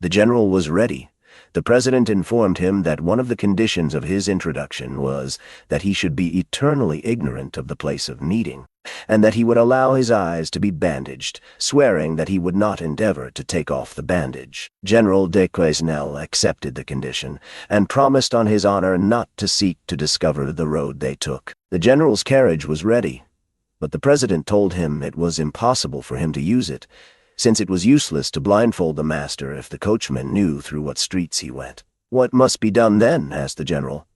The general was ready. The president informed him that one of the conditions of his introduction was that he should be eternally ignorant of the place of meeting, and that he would allow his eyes to be bandaged, swearing that he would not endeavor to take off the bandage. General de Quesnel accepted the condition, and promised on his honor not to seek to discover the road they took. The general's carriage was ready, but the president told him it was impossible for him to use it, since it was useless to blindfold the master if the coachman knew through what streets he went. "What must be done then?" asked the general.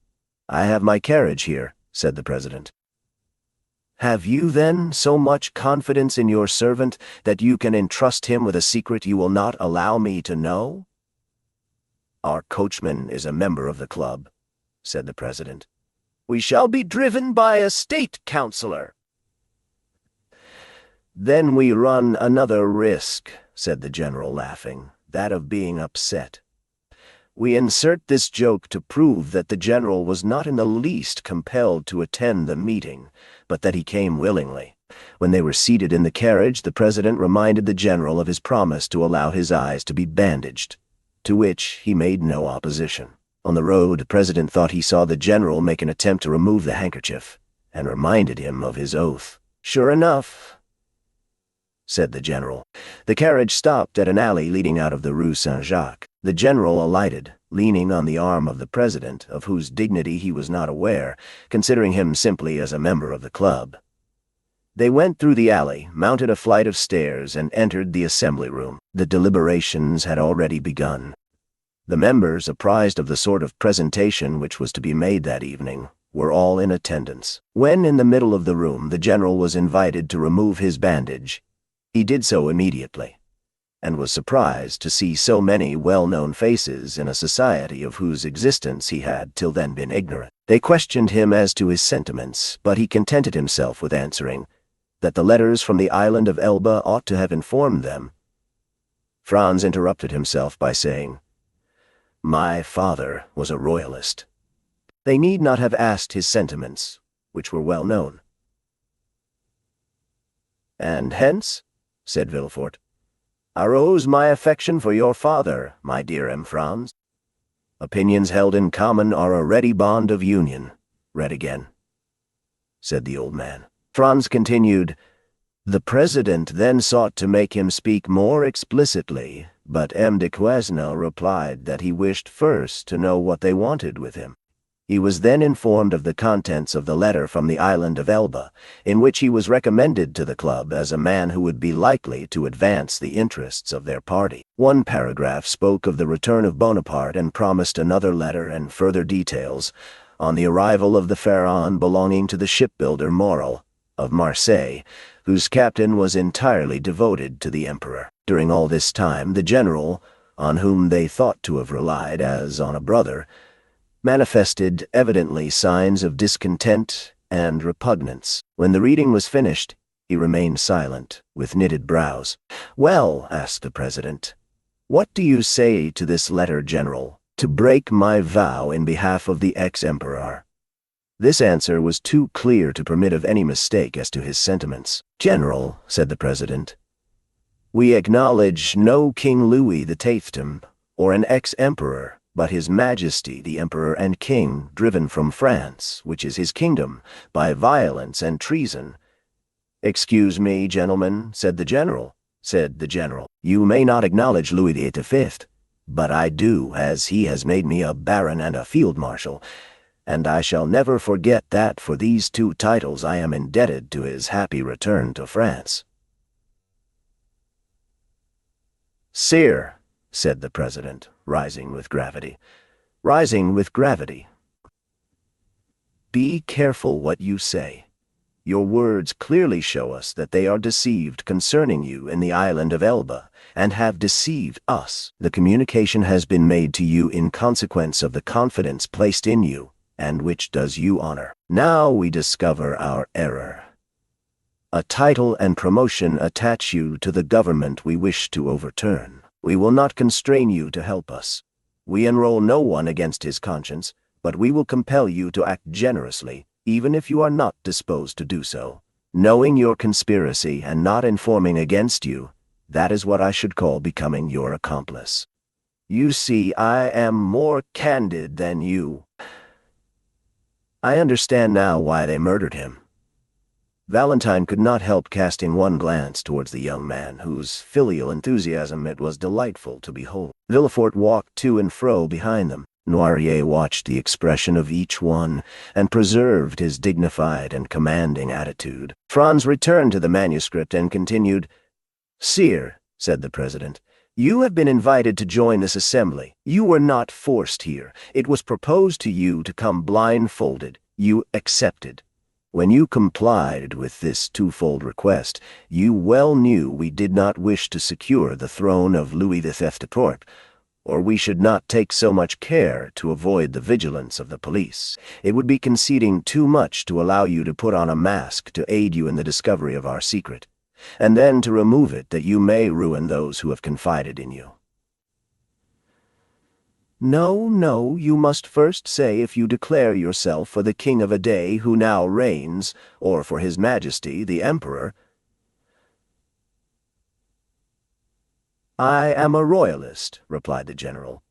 "I have my carriage here," said the president. "Have you, then, so much confidence in your servant that you can entrust him with a secret you will not allow me to know?" "Our coachman is a member of the club," said the president. "We shall be driven by a state councillor." "Then we run another risk," said the general, laughing, "that of being upset. We insert this joke to prove that the general was not in the least compelled to attend the meeting, but that he came willingly." When they were seated in the carriage, the president reminded the general of his promise to allow his eyes to be bandaged, to which he made no opposition. On the road, the president thought he saw the general make an attempt to remove the handkerchief, and reminded him of his oath. "Sure enough," said the general. The carriage stopped at an alley leading out of the Rue Saint-Jacques. The general alighted, leaning on the arm of the president, of whose dignity he was not aware, considering him simply as a member of the club. They went through the alley, mounted a flight of stairs, and entered the assembly room. The deliberations had already begun. The members, apprised of the sort of presentation which was to be made that evening, were all in attendance. When in the middle of the room the general was invited to remove his bandage, he did so immediately, and was surprised to see so many well-known faces in a society of whose existence he had till then been ignorant. They questioned him as to his sentiments, but he contented himself with answering that the letters from the island of Elba ought to have informed them. Franz interrupted himself by saying, "My father was a royalist." They need not have asked his sentiments, which were well known. "And hence," said Villefort, "arose my affection for your father, my dear M. Franz. Opinions held in common are a ready bond of union." "Read again," said the old man. Franz continued, "The president then sought to make him speak more explicitly, but M. de Quesnel replied that he wished first to know what they wanted with him. He was then informed of the contents of the letter from the island of Elba, in which he was recommended to the club as a man who would be likely to advance the interests of their party. One paragraph spoke of the return of Bonaparte and promised another letter and further details on the arrival of the Pharaon belonging to the shipbuilder Morel of Marseille, whose captain was entirely devoted to the emperor. During all this time, the general, on whom they thought to have relied as on a brother, manifested evidently signs of discontent and repugnance. When the reading was finished, he remained silent, with knitted brows. "Well," asked the president, "what do you say to this letter, General, to break my vow in behalf of the ex-emperor?" This answer was too clear to permit of any mistake as to his sentiments. "General," said the president, "we acknowledge no King Louis XVIII or an ex-emperor, but His Majesty the Emperor and King, driven from France, which is his kingdom, by violence and treason." "Excuse me, gentlemen," said the general. "You may not acknowledge Louis XV, but I do, as he has made me a baron and a field marshal, and I shall never forget that for these two titles I am indebted to his happy return to France." "Sire," said the president, rising with gravity, "be careful what you say. Your words clearly show us that they are deceived concerning you in the island of Elba, and have deceived us. The communication has been made to you in consequence of the confidence placed in you, and which does you honor. Now we discover our error. A title and promotion attach you to the government we wish to overturn. We will not constrain you to help us. We enroll no one against his conscience, but we will compel you to act generously, even if you are not disposed to do so. Knowing your conspiracy and not informing against you, that is what I should call becoming your accomplice. You see, I am more candid than you. I understand now why they murdered him. Valentine could not help casting one glance towards the young man, whose filial enthusiasm it was delightful to behold. Villefort walked to and fro behind them. Noirtier watched the expression of each one, and preserved his dignified and commanding attitude. Franz returned to the manuscript and continued, "Sire," said the president, "you have been invited to join this assembly. You were not forced here. It was proposed to you to come blindfolded. You accepted. When you complied with this twofold request, you well knew we did not wish to secure the throne of Louis XIV, or we should not take so much care to avoid the vigilance of the police. It would be conceding too much to allow you to put on a mask to aid you in the discovery of our secret, and then to remove it that you may ruin those who have confided in you. No, you must first say if you declare yourself for the king of a day who now reigns, or for his majesty the emperor." "I am a royalist," replied the general.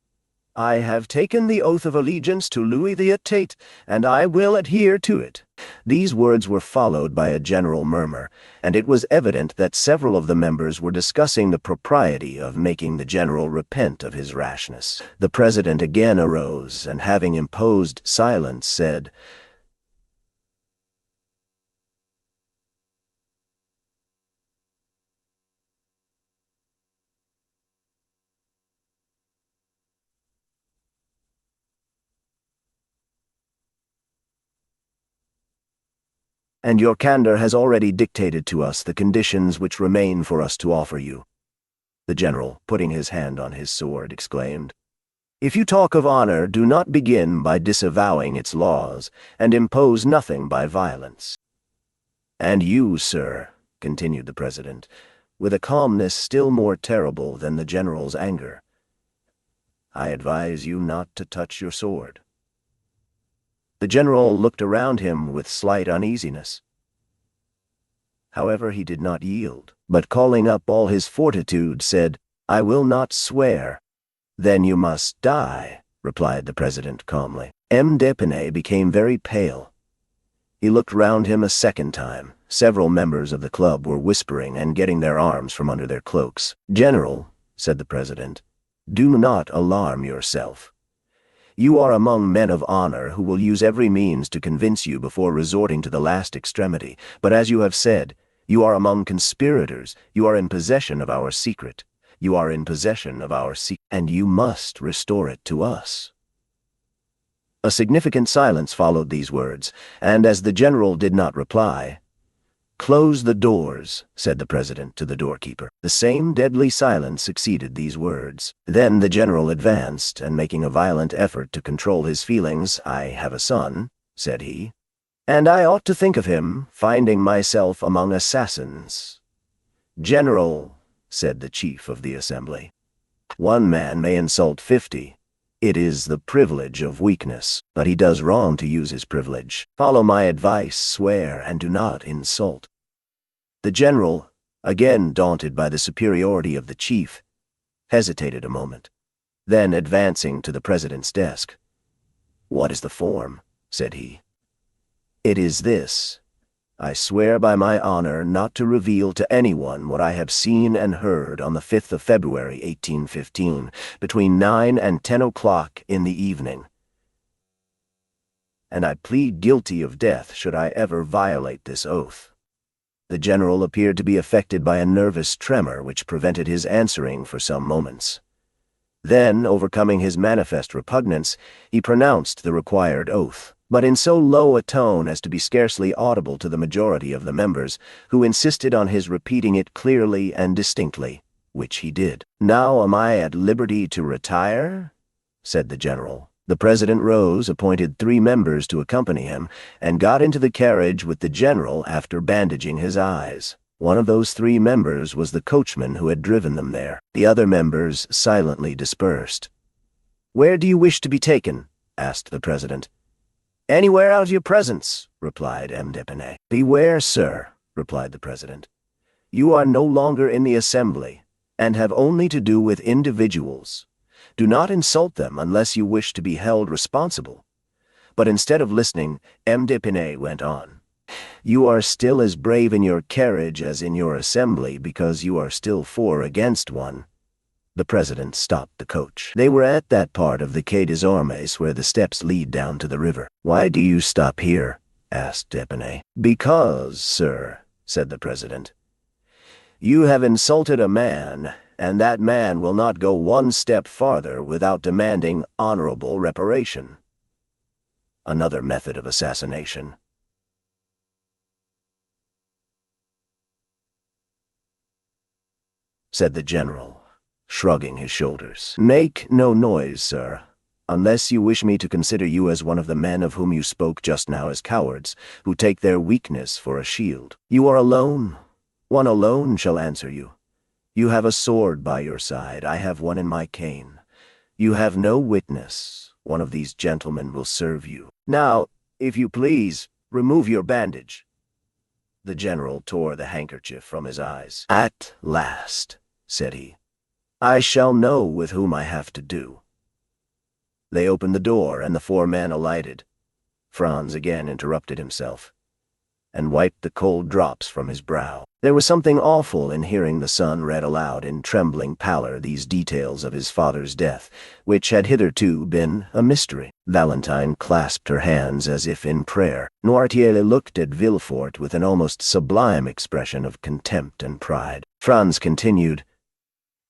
"I have taken the oath of allegiance to Louis XVIII, and I will adhere to it." These words were followed by a general murmur, and it was evident that several of the members were discussing the propriety of making the general repent of his rashness. The president again arose, and having imposed silence, said, "And your candor has already dictated to us the conditions which remain for us to offer you." The general, putting his hand on his sword, exclaimed, "If you talk of honor, do not begin by disavowing its laws, and impose nothing by violence." "And you, sir," continued the president, with a calmness still more terrible than the general's anger, "I advise you not to touch your sword." The general looked around him with slight uneasiness. However, he did not yield, but calling up all his fortitude, said, "I will not swear." "Then you must die," replied the president calmly. M. d'Épinay became very pale. He looked round him a second time. Several members of the club were whispering and getting their arms from under their cloaks. "General," said the president, "do not alarm yourself. You are among men of honor who will use every means to convince you before resorting to the last extremity, but as you have said, you are among conspirators. You are in possession of our secret. You are in possession of our secret, and you must restore it to us." A significant silence followed these words, and as the general did not reply, "Close the doors," said the president to the doorkeeper. The same deadly silence succeeded these words. Then the general advanced, and making a violent effort to control his feelings, "I have a son," said he, "and I ought to think of him, finding myself among assassins." "General," said the chief of the assembly, "one man may insult 50. It is the privilege of weakness, but he does wrong to use his privilege. Follow my advice, swear, and do not insult." The general, again daunted by the superiority of the chief, hesitated a moment. Then, advancing to the president's desk, "What is the form?" said he. "It is this. I swear by my honor not to reveal to anyone what I have seen and heard on the 5th of February, 1815, between 9 and 10 o'clock in the evening. And I plead guilty of death should I ever violate this oath." The general appeared to be affected by a nervous tremor which prevented his answering for some moments. Then, overcoming his manifest repugnance, he pronounced the required oath, but in so low a tone as to be scarcely audible to the majority of the members, who insisted on his repeating it clearly and distinctly, which he did. "Now am I at liberty to retire?" said the general. The president rose, appointed 3 members to accompany him, and got into the carriage with the general after bandaging his eyes. One of those 3 members was the coachman who had driven them there. The other members silently dispersed. "Where do you wish to be taken?" asked the president. "Anywhere out of your presence," replied M. d'Épinay. "Beware, sir," replied the president. "You are no longer in the assembly, and have only to do with individuals. Do not insult them unless you wish to be held responsible." But instead of listening, M. d'Épinay went on. "You are still as brave in your carriage as in your assembly because you are still 4 against 1. The president stopped the coach. They were at that part of the Quai des Ormes where the steps lead down to the river. "Why do you stop here?" asked d'Épinay. "Because, sir," said the president, "you have insulted a man, and that man will not go 1 step farther without demanding honorable reparation." Another method of assassination. Said the general, shrugging his shoulders. "Make no noise, sir, unless you wish me to consider you as one of the men of whom you spoke just now as cowards, who take their weakness for a shield. You are alone. One alone shall answer you. You have a sword by your side. I have one in my cane. You have no witness. One of these gentlemen will serve you. Now, if you please, remove your bandage." The general tore the handkerchief from his eyes. "At last," said he, "I shall know with whom I have to do." They opened the door, and the 4 men alighted. Franz again interrupted himself, and wiped the cold drops from his brow. There was something awful in hearing the son read aloud in trembling pallor these details of his father's death, which had hitherto been a mystery. Valentine clasped her hands as if in prayer. Noirtier looked at Villefort with an almost sublime expression of contempt and pride. Franz continued,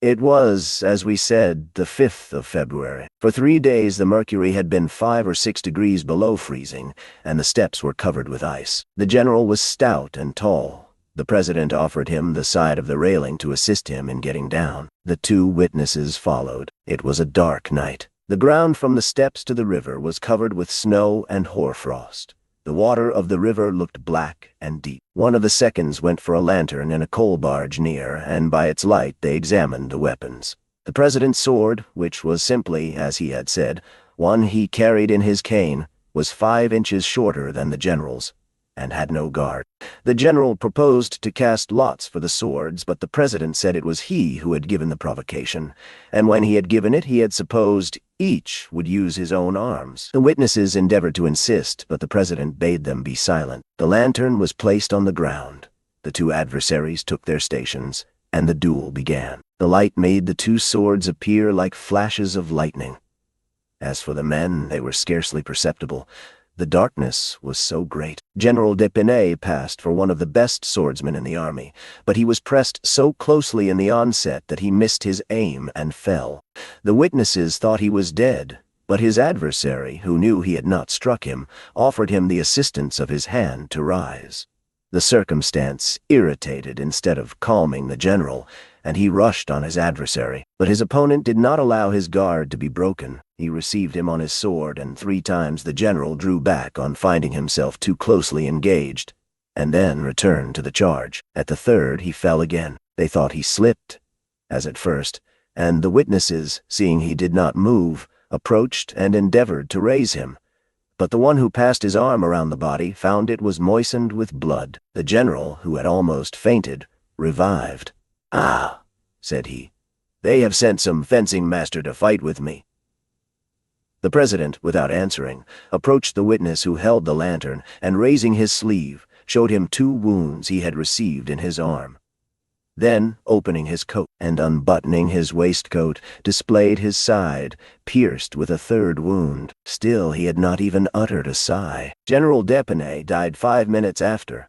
"It was, as we said, the 5th of February. For 3 days the mercury had been 5 or 6 degrees below freezing, and the steps were covered with ice. The general was stout and tall. The president offered him the side of the railing to assist him in getting down. The 2 witnesses followed. It was a dark night. The ground from the steps to the river was covered with snow and hoarfrost. The water of the river looked black and deep. One of the seconds went for a lantern in a coal barge near, and by its light they examined the weapons. The president's sword, which was simply, as he had said, one he carried in his cane, was 5 inches shorter than the general's, and had no guard. The general proposed to cast lots for the swords, but the president said it was he who had given the provocation, and when he had given it he had supposed each would use his own arms. The witnesses endeavored to insist, but the president bade them be silent. The lantern was placed on the ground. The 2 adversaries took their stations, and the duel began. The light made the 2 swords appear like flashes of lightning. As for the men, they were scarcely perceptible. The darkness was so great. General d'Épinay passed for one of the best swordsmen in the army, but he was pressed so closely in the onset that he missed his aim and fell. The witnesses thought he was dead, but his adversary, who knew he had not struck him, offered him the assistance of his hand to rise. The circumstance irritated instead of calming the general, and he rushed on his adversary. But his opponent did not allow his guard to be broken. He received him on his sword, and 3 times the general drew back on finding himself too closely engaged, and then returned to the charge. At the 3rd he fell again. They thought he slipped, as at first, and the witnesses, seeing he did not move, approached and endeavored to raise him. But the one who passed his arm around the body found it was moistened with blood. The general, who had almost fainted, revived. "Ah," said he, "they have sent some fencing master to fight with me." The president, without answering, approached the witness who held the lantern, and raising his sleeve, showed him 2 wounds he had received in his arm. Then, opening his coat and unbuttoning his waistcoat, displayed his side, pierced with a 3rd wound. Still he had not even uttered a sigh. General d'Épinay died 5 minutes after.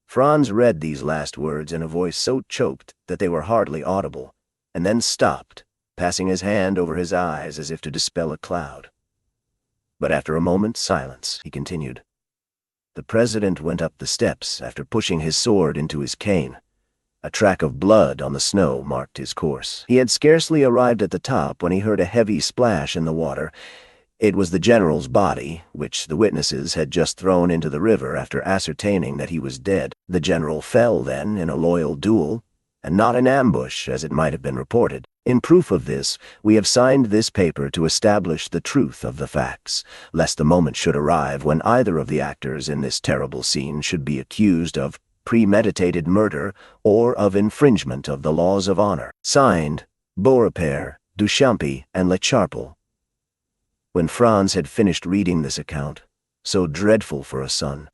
Franz read these last words in a voice so choked that they were hardly audible, and then stopped, passing his hand over his eyes as if to dispel a cloud. But after a moment's silence, he continued. The president went up the steps after pushing his sword into his cane. A track of blood on the snow marked his course. He had scarcely arrived at the top when he heard a heavy splash in the water. It was the general's body, which the witnesses had just thrown into the river after ascertaining that he was dead. The general fell, then, in a loyal duel, and not in ambush, as it might have been reported. In proof of this, we have signed this paper to establish the truth of the facts, lest the moment should arrive when either of the actors in this terrible scene should be accused of premeditated murder or of infringement of the laws of honor. Signed, Beaurepaire, Duchampy, and Lecharpel. When Franz had finished reading this account, so dreadful for a son,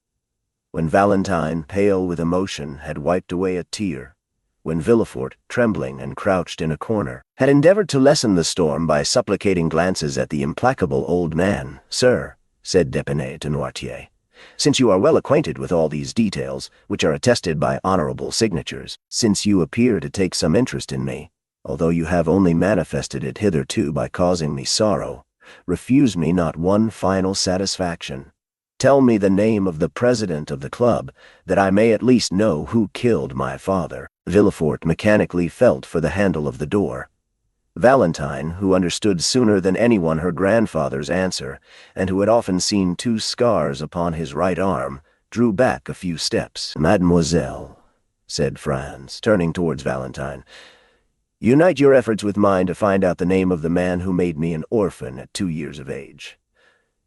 when Valentine, pale with emotion, had wiped away a tear, when Villefort, trembling and crouched in a corner, had endeavored to lessen the storm by supplicating glances at the implacable old man, "Sir," said d'Épinay to Noirtier, "since you are well acquainted with all these details, which are attested by honorable signatures, since you appear to take some interest in me, although you have only manifested it hitherto by causing me sorrow, refuse me not one final satisfaction. Tell me the name of the president of the club, that I may at least know who killed my father." Villefort mechanically felt for the handle of the door. Valentine, who understood sooner than anyone her grandfather's answer, and who had often seen 2 scars upon his right arm, drew back a few steps. "Mademoiselle," said Franz, turning towards Valentine, "unite your efforts with mine to find out the name of the man who made me an orphan at 2 years of age."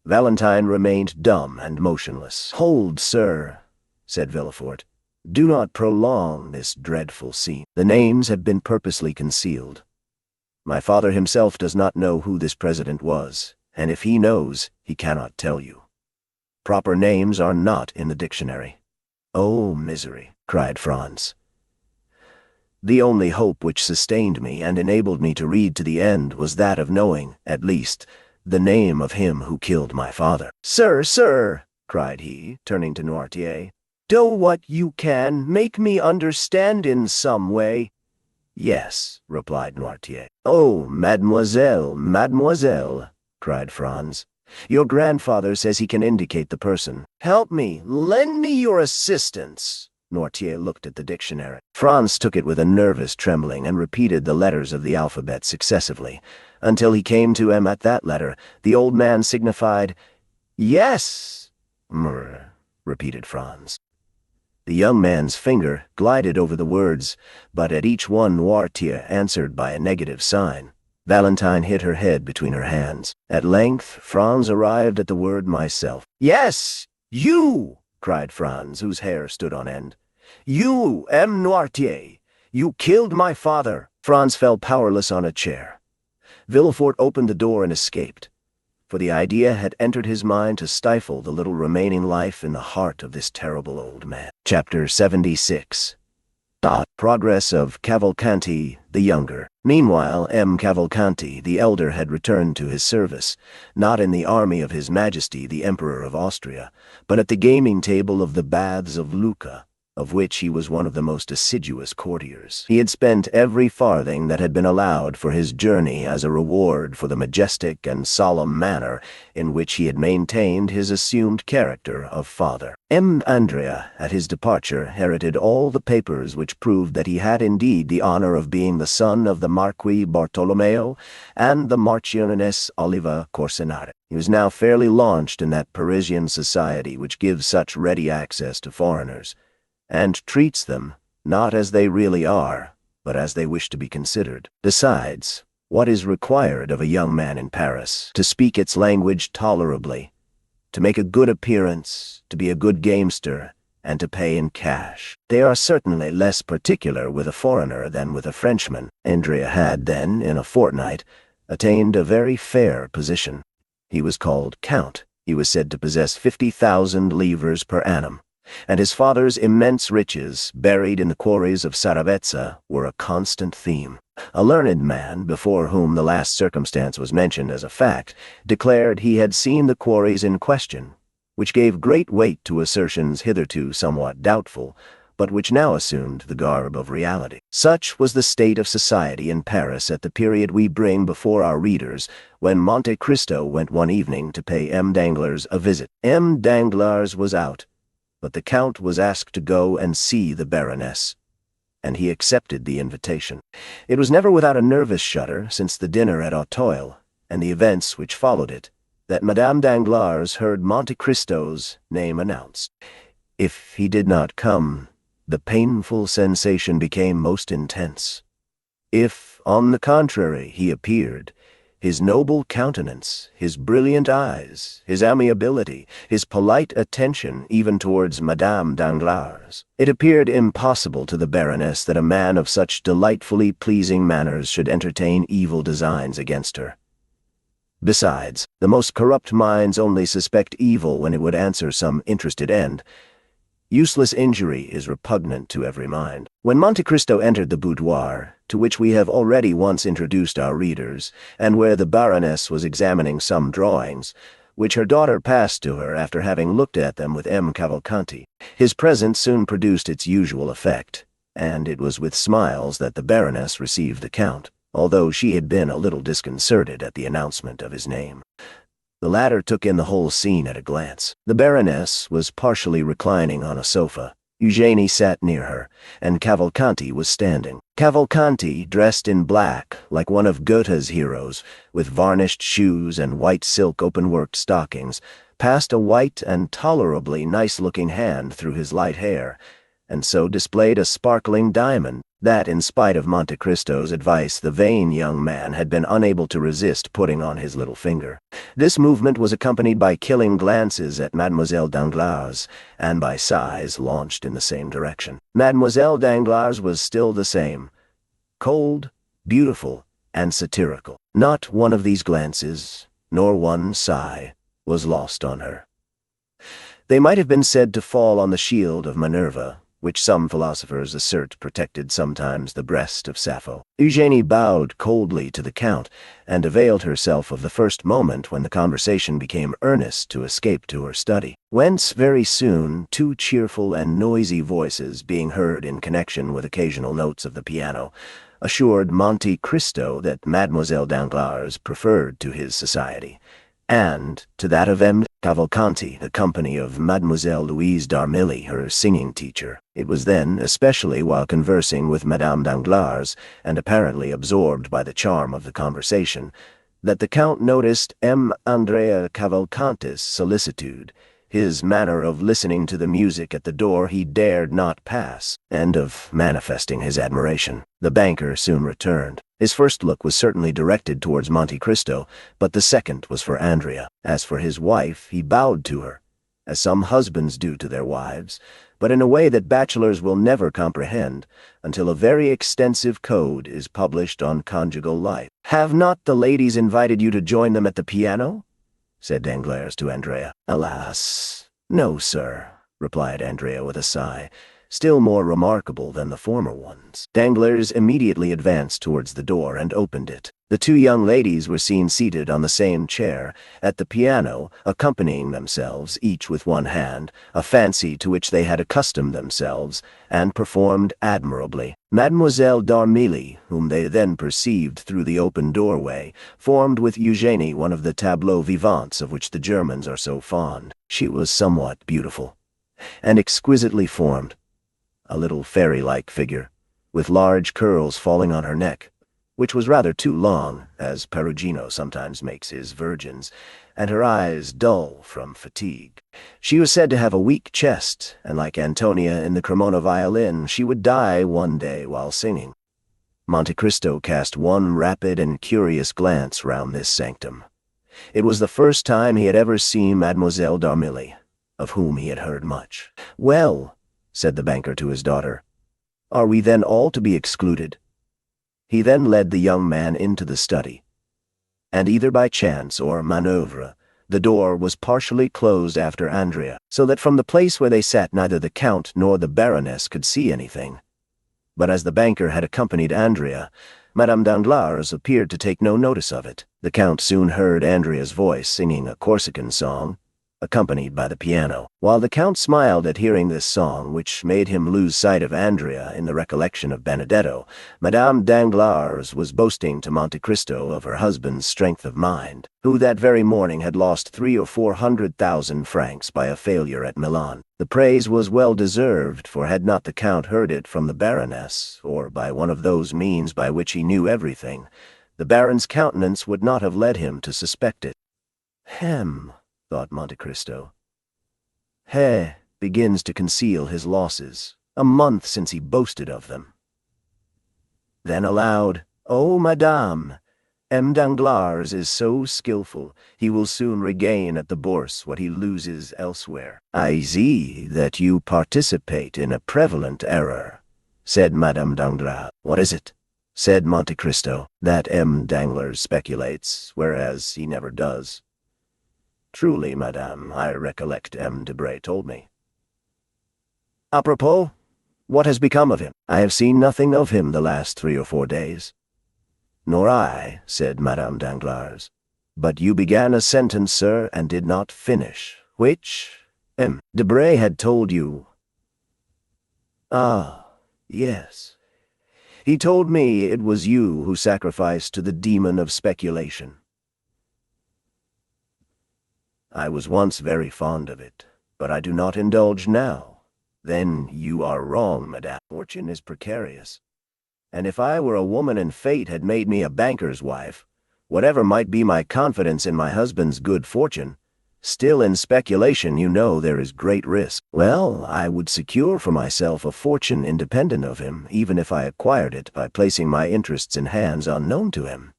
Valentine remained dumb and motionless. "Hold, sir," said Villefort. "Do not prolong this dreadful scene. The names have been purposely concealed. My father himself does not know who this president was, and if he knows, he cannot tell you. Proper names are not in the dictionary." "Oh, misery!" cried Franz. "The only hope which sustained me and enabled me to read to the end was that of knowing, at least, the name of him who killed my father." "Sir, sir," cried he, turning to Noirtier, "do what you can, make me understand in some way." "Yes," replied Noirtier. "Oh, mademoiselle, mademoiselle," cried Franz, "your grandfather says he can indicate the person." "Help me, lend me your assistance." Noirtier looked at the dictionary. Franz took it with a nervous trembling and repeated the letters of the alphabet successively, until he came to M. At that letter, the old man signified, "Yes." "Mr," repeated Franz. The young man's finger glided over the words, but at each one Noirtier answered by a negative sign. Valentine hid her head between her hands. At length Franz arrived at the word myself. "Yes, you!" cried Franz, whose hair stood on end. "You, M. Noirtier! You killed my father!" Franz fell powerless on a chair. Villefort opened the door and escaped, for the idea had entered his mind to stifle the little remaining life in the heart of this terrible old man. Chapter 76. Progress of Cavalcanti the Younger. Meanwhile, M. Cavalcanti the Elder had returned to his service, not in the army of His Majesty the Emperor of Austria, but at the gaming table of the Baths of Lucca, of which he was one of the most assiduous courtiers. He had spent every farthing that had been allowed for his journey as a reward for the majestic and solemn manner in which he had maintained his assumed character of father. M. Andrea, at his departure, inherited all the papers which proved that he had indeed the honor of being the son of the Marquis Bartolomeo and the Marchioness Oliva Corsinari. He was now fairly launched in that Parisian society which gives such ready access to foreigners, and treats them not as they really are, but as they wish to be considered. Besides, what is required of a young man in Paris? To speak its language tolerably, to make a good appearance, to be a good gamester, and to pay in cash. They are certainly less particular with a foreigner than with a Frenchman. Andrea had then, in a fortnight, attained a very fair position. He was called Count. He was said to possess 50,000 livres per annum, and his father's immense riches, buried in the quarries of Saravezza, were a constant theme. A learned man, before whom the last circumstance was mentioned as a fact, declared he had seen the quarries in question, which gave great weight to assertions hitherto somewhat doubtful, but which now assumed the garb of reality. Such was the state of society in Paris at the period we bring before our readers, when Monte Cristo went one evening to pay M. Danglars a visit. M. Danglars was out, but the Count was asked to go and see the Baroness, and he accepted the invitation. It was never without a nervous shudder, since the dinner at Auteuil, and the events which followed it, that Madame Danglars heard Monte Cristo's name announced. If he did not come, the painful sensation became most intense. If, On the contrary, he appeared. His noble countenance, his brilliant eyes, his amiability, his polite attention even towards Madame Danglars. It appeared impossible to the Baroness that a man of such delightfully pleasing manners should entertain evil designs against her. Besides, the most corrupt minds only suspect evil when it would answer some interested end. Useless injury is repugnant to every mind. When Monte Cristo entered the boudoir, to which we have already once introduced our readers, and where the Baroness was examining some drawings, which her daughter passed to her after having looked at them with M. Cavalcanti, his presence soon produced its usual effect, and it was with smiles that the Baroness received the Count, although she had been a little disconcerted at the announcement of his name. The latter took in the whole scene at a glance. The Baroness was partially reclining on a sofa. Eugénie sat near her, and Cavalcanti was standing. Cavalcanti, dressed in black, like one of Goethe's heroes, with varnished shoes and white silk open-worked stockings, passed a white and tolerably nice-looking hand through his light hair, and so displayed a sparkling diamond that, in spite of Monte Cristo's advice, the vain young man had been unable to resist putting on his little finger. This movement was accompanied by killing glances at Mademoiselle Danglars, and by sighs launched in the same direction. Mademoiselle Danglars was still the same, cold, beautiful, and satirical. Not one of these glances, nor one sigh, was lost on her. They might have been said to fall on the shield of Minerva, which some philosophers assert protected sometimes the breast of Sappho. Eugénie bowed coldly to the Count, and availed herself of the first moment when the conversation became earnest to escape to her study, whence very soon two cheerful and noisy voices, being heard in connection with occasional notes of the piano, assured Monte Cristo that Mademoiselle Danglars preferred to his society, and to that of M. Cavalcanti, the company of Mademoiselle Louise d'Armilly, her singing teacher. It was then, especially while conversing with Madame Danglars, and apparently absorbed by the charm of the conversation, that the Count noticed M. Andrea Cavalcanti's solicitude, his manner of listening to the music at the door he dared not pass, and of manifesting his admiration. The banker soon returned. His first look was certainly directed towards Monte Cristo, but the second was for Andrea. As for his wife, he bowed to her, as some husbands do to their wives, but in a way that bachelors will never comprehend until a very extensive code is published on conjugal life. "Have not the ladies invited you to join them at the piano?" said Danglars to Andrea. "Alas, no, sir," replied Andrea with a sigh, still more remarkable than the former ones. Danglars immediately advanced towards the door and opened it. The two young ladies were seen seated on the same chair, at the piano, accompanying themselves, each with one hand, a fancy to which they had accustomed themselves, and performed admirably. Mademoiselle d'Armilly, whom they then perceived through the open doorway, formed with Eugénie one of the tableaux vivants of which the Germans are so fond. She was somewhat beautiful, and exquisitely formed, a little fairy-like figure, with large curls falling on her neck, which was rather too long, as Perugino sometimes makes his virgins, and her eyes dull from fatigue. She was said to have a weak chest, and like Antonia in the Cremona violin, she would die one day while singing. Monte Cristo cast one rapid and curious glance round this sanctum. It was the first time he had ever seen Mademoiselle d'Armilly, of whom he had heard much. "Well," said the banker to his daughter, "are we then all to be excluded?" He then led the young man into the study, and either by chance or manœuvre, the door was partially closed after Andrea, so that from the place where they sat neither the Count nor the Baroness could see anything. But as the banker had accompanied Andrea, Madame Danglars appeared to take no notice of it. The Count soon heard Andrea's voice singing a Corsican song, accompanied by the piano. While the Count smiled at hearing this song, which made him lose sight of Andrea in the recollection of Benedetto, Madame Danglars was boasting to Monte Cristo of her husband's strength of mind, who that very morning had lost 300,000 or 400,000 francs by a failure at Milan. The praise was well deserved, for had not the Count heard it from the Baroness, or by one of those means by which he knew everything, the Baron's countenance would not have led him to suspect it. "Hem," thought Monte Cristo. "He begins to conceal his losses. A month since he boasted of them." Then aloud, "Oh, madame, M. Danglars is so skilful, he will soon regain at the Bourse what he loses elsewhere." "I see that you participate in a prevalent error," said Madame Danglars. "What is it?" said Monte Cristo. "That M. Danglars speculates, whereas he never does." "Truly, madame, I recollect M. Debray told me." "Apropos, what has become of him?" "I have seen nothing of him the last 3 or 4 days." "Nor I," said Madame Danglars. "But you began a sentence, sir, and did not finish, which M. Debray had told you." "Ah, yes. He told me it was you who sacrificed to the demon of speculation." "I was once very fond of it, but I do not indulge now." "Then you are wrong, madame. Fortune is precarious. And if I were a woman and fate had made me a banker's wife, whatever might be my confidence in my husband's good fortune, still in speculation you know there is great risk. Well, I would secure for myself a fortune independent of him, even if I acquired it by placing my interests in hands unknown to him."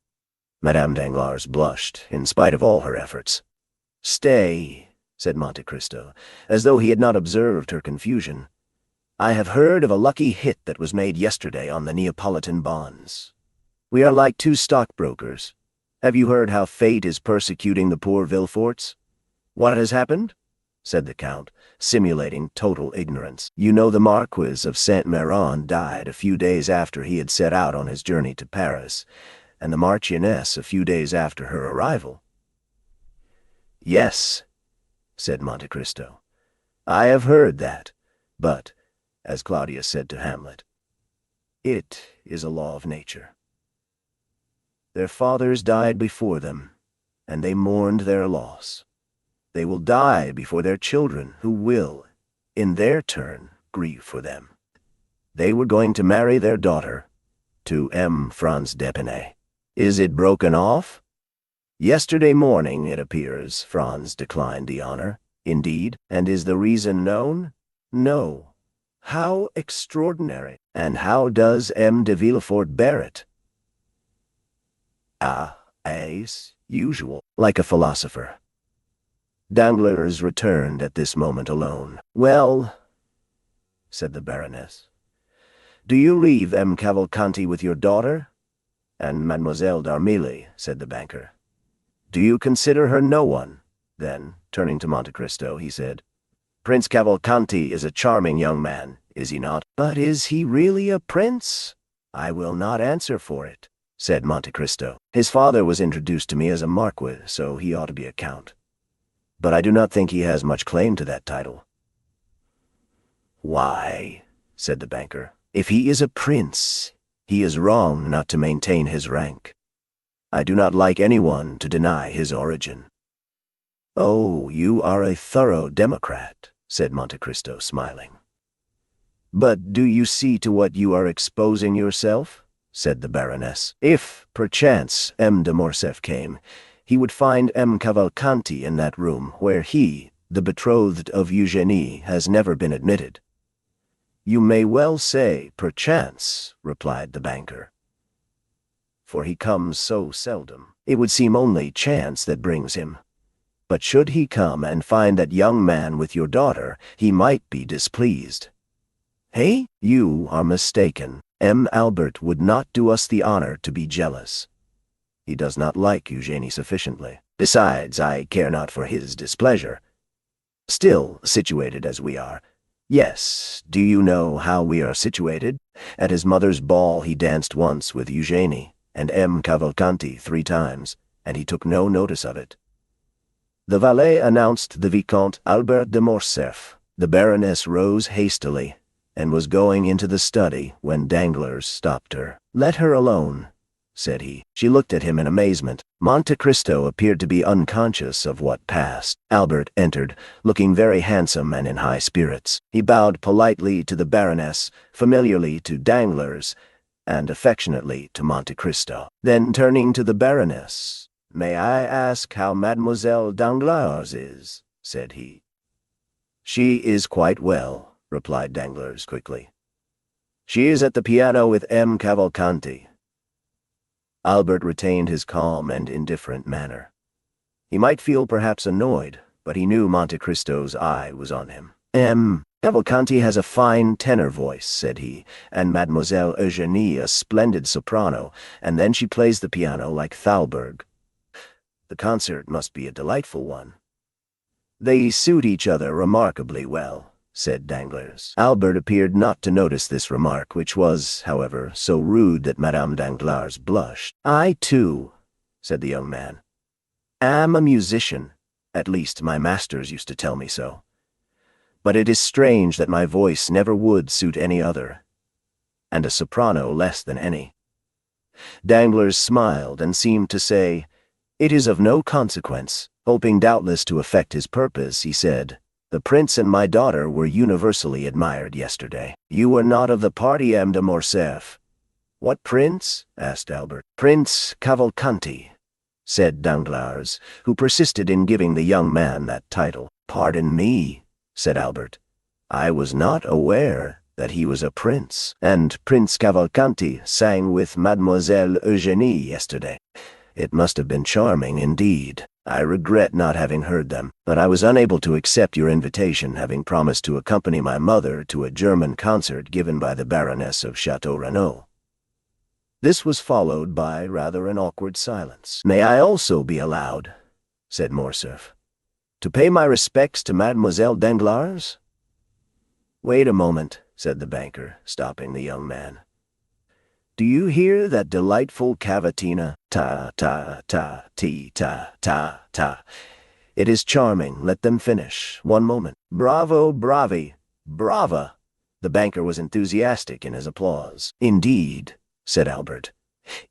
Madame Danglars blushed, in spite of all her efforts. "Stay," said Monte Cristo, as though he had not observed her confusion. "I have heard of a lucky hit that was made yesterday on the Neapolitan bonds. We are like 2 stockbrokers. Have you heard how fate is persecuting the poor Villeforts?" "What has happened?" said the Count, simulating total ignorance. "You know the Marquis of Saint-Méran died a few days after he had set out on his journey to Paris, and the Marchioness a few days after her arrival." "Yes," said Monte Cristo. "I have heard that, but, as Claudius said to Hamlet, it is a law of nature. Their fathers died before them, and they mourned their loss. They will die before their children, who will, in their turn, grieve for them. They were going to marry their daughter to M. Franz d'Épinay. Is it broken off? Yesterday morning, it appears, Franz declined the honor. Indeed, and is the reason known? No. How extraordinary! And how does M. de Villefort bear it? Ah, as usual, like a philosopher. Danglars returned at this moment alone. "Well," said the Baroness, "do you leave M. Cavalcanti with your daughter?" "And Mademoiselle d'Armilly," said the banker. "Do you consider her no one?" Then, turning to Monte Cristo, he said, "Prince Cavalcanti is a charming young man, is he not?" "But is he really a prince?" "I will not answer for it," said Monte Cristo. "His father was introduced to me as a marquis, so he ought to be a count. But I do not think he has much claim to that title." "Why," said the banker, "if he is a prince, he is wrong not to maintain his rank. I do not like anyone to deny his origin." "Oh, you are a thorough democrat," said Monte Cristo, smiling. "But do you see to what you are exposing yourself?" said the Baroness. "If, perchance, M. de Morcerf came, he would find M. Cavalcanti in that room where he, the betrothed of Eugénie, has never been admitted." "You may well say, perchance," replied the banker, "for he comes so seldom. It would seem only chance that brings him. But should he come and find that young man with your daughter, he might be displeased." "Hey? You are mistaken. M. Albert would not do us the honor to be jealous. He does not like Eugénie sufficiently. Besides, I care not for his displeasure. Still, situated as we are— Yes, do you know how we are situated? At his mother's ball he danced once with Eugénie and M. Cavalcanti 3 times, and he took no notice of it. The valet announced the Vicomte Albert de Morcerf. The Baroness rose hastily and was going into the study when Danglars stopped her. "Let her alone," said he. She looked at him in amazement. Monte Cristo appeared to be unconscious of what passed. Albert entered, looking very handsome and in high spirits. He bowed politely to the Baroness, familiarly to Danglars, and affectionately to Monte Cristo. Then, turning to the Baroness, "May I ask how Mademoiselle Danglars is?" said he. "She is quite well," replied Danglars quickly. "She is at the piano with M. Cavalcanti." Albert retained his calm and indifferent manner. He might feel perhaps annoyed, but he knew Monte Cristo's eye was on him. Cavalcanti has a fine tenor voice," said he, "and Mademoiselle Eugenie a splendid soprano, and then she plays the piano like Thalberg. The concert must be a delightful one." "They suit each other remarkably well," said Danglars. Albert appeared not to notice this remark, which was, however, so rude that Madame Danglars blushed. "I, too," said the young man, "am a musician. At least, my masters used to tell me so. But it is strange that my voice never would suit any other, and a soprano less than any." Danglars smiled and seemed to say, "It is of no consequence." Hoping doubtless to effect his purpose, he said, "The prince and my daughter were universally admired yesterday." "You were not of the party, M. de Morcerf." "What prince?" asked Albert. "Prince Cavalcanti," said Danglars, who persisted in giving the young man that title. "Pardon me," said Albert. "I was not aware that he was a prince, and Prince Cavalcanti sang with Mademoiselle Eugenie yesterday. It must have been charming indeed. I regret not having heard them, but I was unable to accept your invitation, having promised to accompany my mother to a German concert given by the Baroness of Château. This was followed by rather an awkward silence. "May I also be allowed," said Morcerf, "to pay my respects to Mademoiselle Danglars?" "Wait a moment," said the banker, stopping the young man. "Do you hear that delightful cavatina? Ta, ta, ta, ti, ta, ta, ta. It is charming. Let them finish. One moment. Bravo, bravi, brava." The banker was enthusiastic in his applause. "Indeed," said Albert,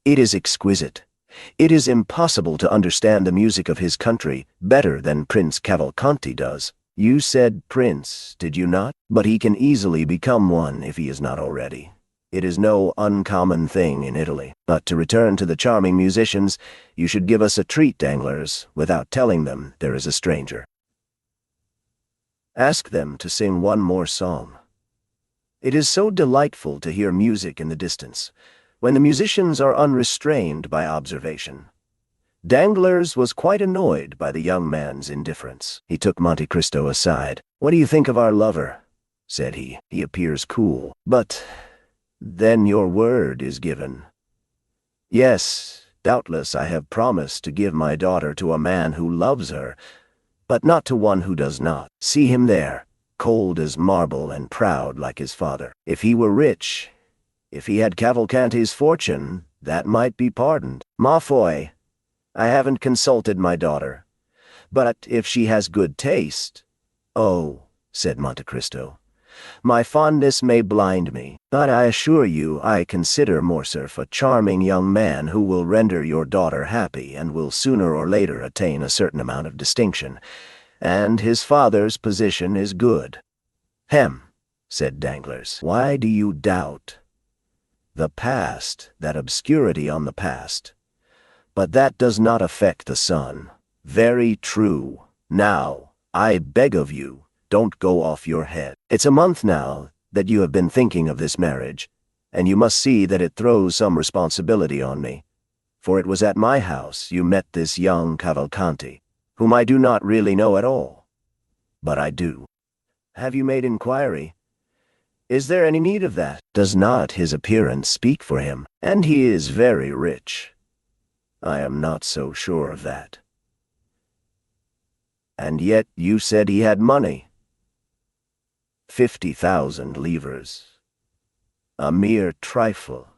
"it is exquisite. It is impossible to understand the music of his country better than Prince Cavalcanti does. You said prince, did you not? But he can easily become one if he is not already. It is no uncommon thing in Italy. But to return to the charming musicians, you should give us a treat, Danglars, without telling them there is a stranger. Ask them to sing one more song. It is so delightful to hear music in the distance, when the musicians are unrestrained by observation." Danglars was quite annoyed by the young man's indifference. He took Monte Cristo aside. "What do you think of our lover?" said he. "He appears cool. But then your word is given." "Yes, doubtless I have promised to give my daughter to a man who loves her, but not to one who does not. See him there, cold as marble and proud like his father. If he were rich, if he had Cavalcanti's fortune, that might be pardoned. Ma foi, I haven't consulted my daughter. But if she has good taste—" "Oh," said Monte Cristo, "my fondness may blind me, but I assure you I consider Morcerf a charming young man who will render your daughter happy and will sooner or later attain a certain amount of distinction, and his father's position is good." "Hem," said Danglars. "Why do you doubt?" "The past, that obscurity on the past. But that does not affect the son." "Very true. Now, I beg of you, don't go off your head. It's a month now that you have been thinking of this marriage, and you must see that it throws some responsibility on me, for it was at my house you met this young Cavalcanti, whom I do not really know at all. But I do. Have you made inquiry? Is there any need of that? Does not his appearance speak for him? And he is very rich." "I am not so sure of that." "And yet you said he had money." 50,000 livres. A mere trifle.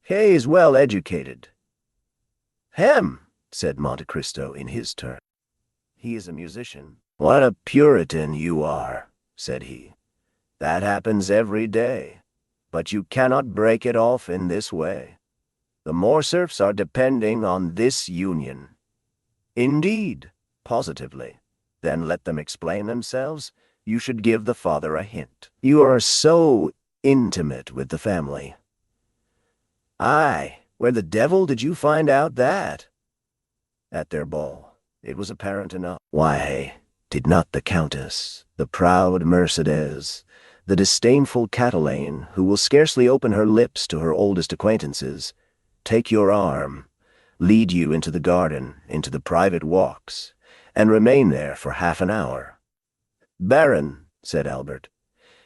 He is well educated." "Hem," said Monte Cristo in his turn. "He is a musician." "What a Puritan you are," said he. "That happens every day, but you cannot break it off in this way. The Morcerfs are depending on this union." "Indeed?" "Positively." "Then let them explain themselves. You should give the father a hint. You are so intimate with the family." "Aye, where the devil did you find out that?" "At their ball. It was apparent enough." "Why, did not the Countess, the proud Mercédès, the disdainful Catalane, who will scarcely open her lips to her oldest acquaintances, take your arm, lead you into the garden, into the private walks, and remain there for half an hour. Baron, said Albert,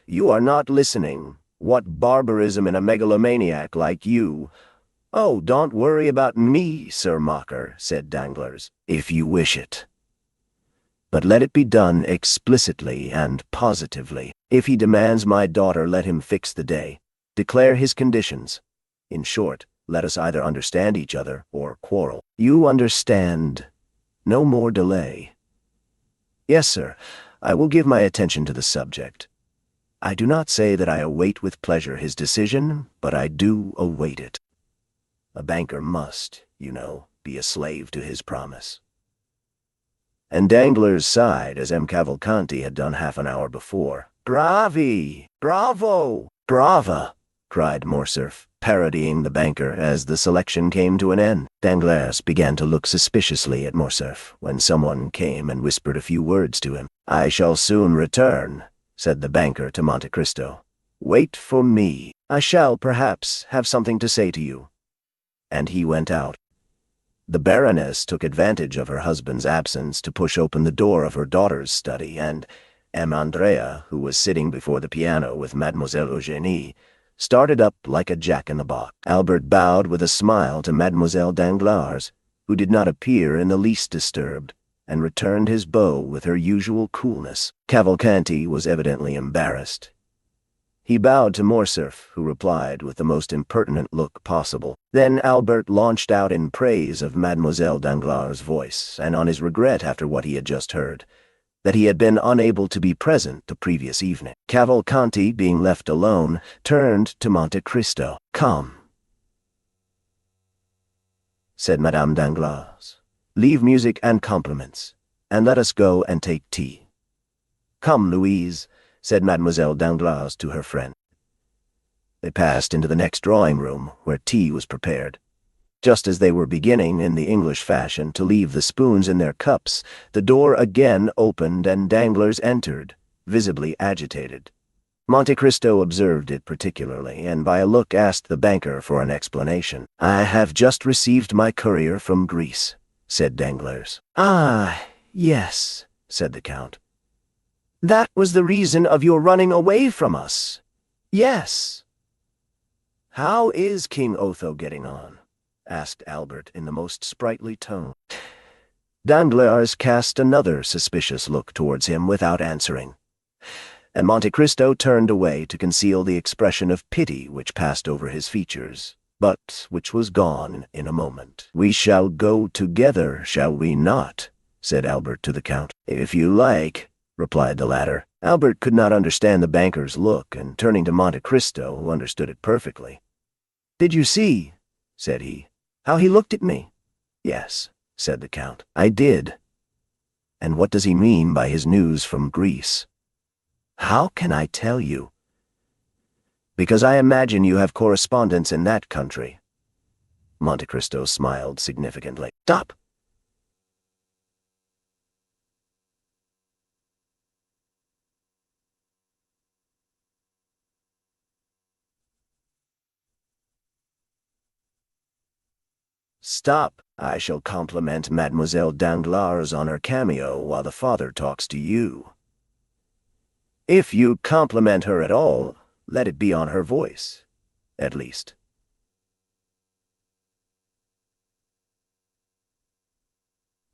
you are not listening. What barbarism in a megalomaniac like you. Oh, don't worry about me, Sir Mocker, said Danglars, if you wish it. But let it be done explicitly and positively. If he demands my daughter, let him fix the day. Declare his conditions. In short, let us either understand each other or quarrel. You understand. No more delay. Yes, sir, I will give my attention to the subject. I do not say that I await with pleasure his decision, but I do await it. A banker must, you know, be a slave to his promise. And Danglars sighed as M. Cavalcanti had done half an hour before. Bravi! Bravo! Brava! Cried Morcerf, parodying the banker as the selection came to an end. Danglars began to look suspiciously at Morcerf when someone came and whispered a few words to him. I shall soon return, said the banker to Monte Cristo. Wait for me. I shall, perhaps, have something to say to you. And he went out. The Baroness took advantage of her husband's absence to push open the door of her daughter's study, and M. Andrea, who was sitting before the piano with Mademoiselle Eugénie, started up like a jack-in-the-box. Albert bowed with a smile to Mademoiselle Danglars, who did not appear in the least disturbed, and returned his bow with her usual coolness. Cavalcanti was evidently embarrassed. He bowed to Morcerf, who replied with the most impertinent look possible. Then Albert launched out in praise of Mademoiselle Danglars' voice, and on his regret after what he had just heard, that he had been unable to be present the previous evening. Cavalcanti, being left alone, turned to Monte Cristo. Come, said Madame Danglars. Leave music and compliments, and let us go and take tea. Come, Louise, said Mademoiselle Danglars to her friend. They passed into the next drawing-room, where tea was prepared. Just as they were beginning, in the English fashion, to leave the spoons in their cups, the door again opened and Danglars entered, visibly agitated. Monte Cristo observed it particularly, and by a look asked the banker for an explanation. I have just received my courier from Greece, said Danglars. Ah, yes, said the Count. That was the reason of your running away from us. Yes. How is King Otho getting on? Asked Albert in the most sprightly tone. Danglars cast another suspicious look towards him without answering, and Monte Cristo turned away to conceal the expression of pity which passed over his features, but which was gone in a moment. We shall go together, shall we not? Said Albert to the Count. If you like, replied the latter. Albert could not understand the banker's look, and turning to Monte Cristo, who understood it perfectly. Did you see, said he, how he looked at me? Yes, said the Count, I did. And what does he mean by his news from Greece? How can I tell you? Because I imagine you have correspondents in that country. Monte Cristo smiled significantly. Stop! Stop! I shall compliment Mademoiselle Danglars on her cameo while the father talks to you. If you compliment her at all, let it be on her voice, at least.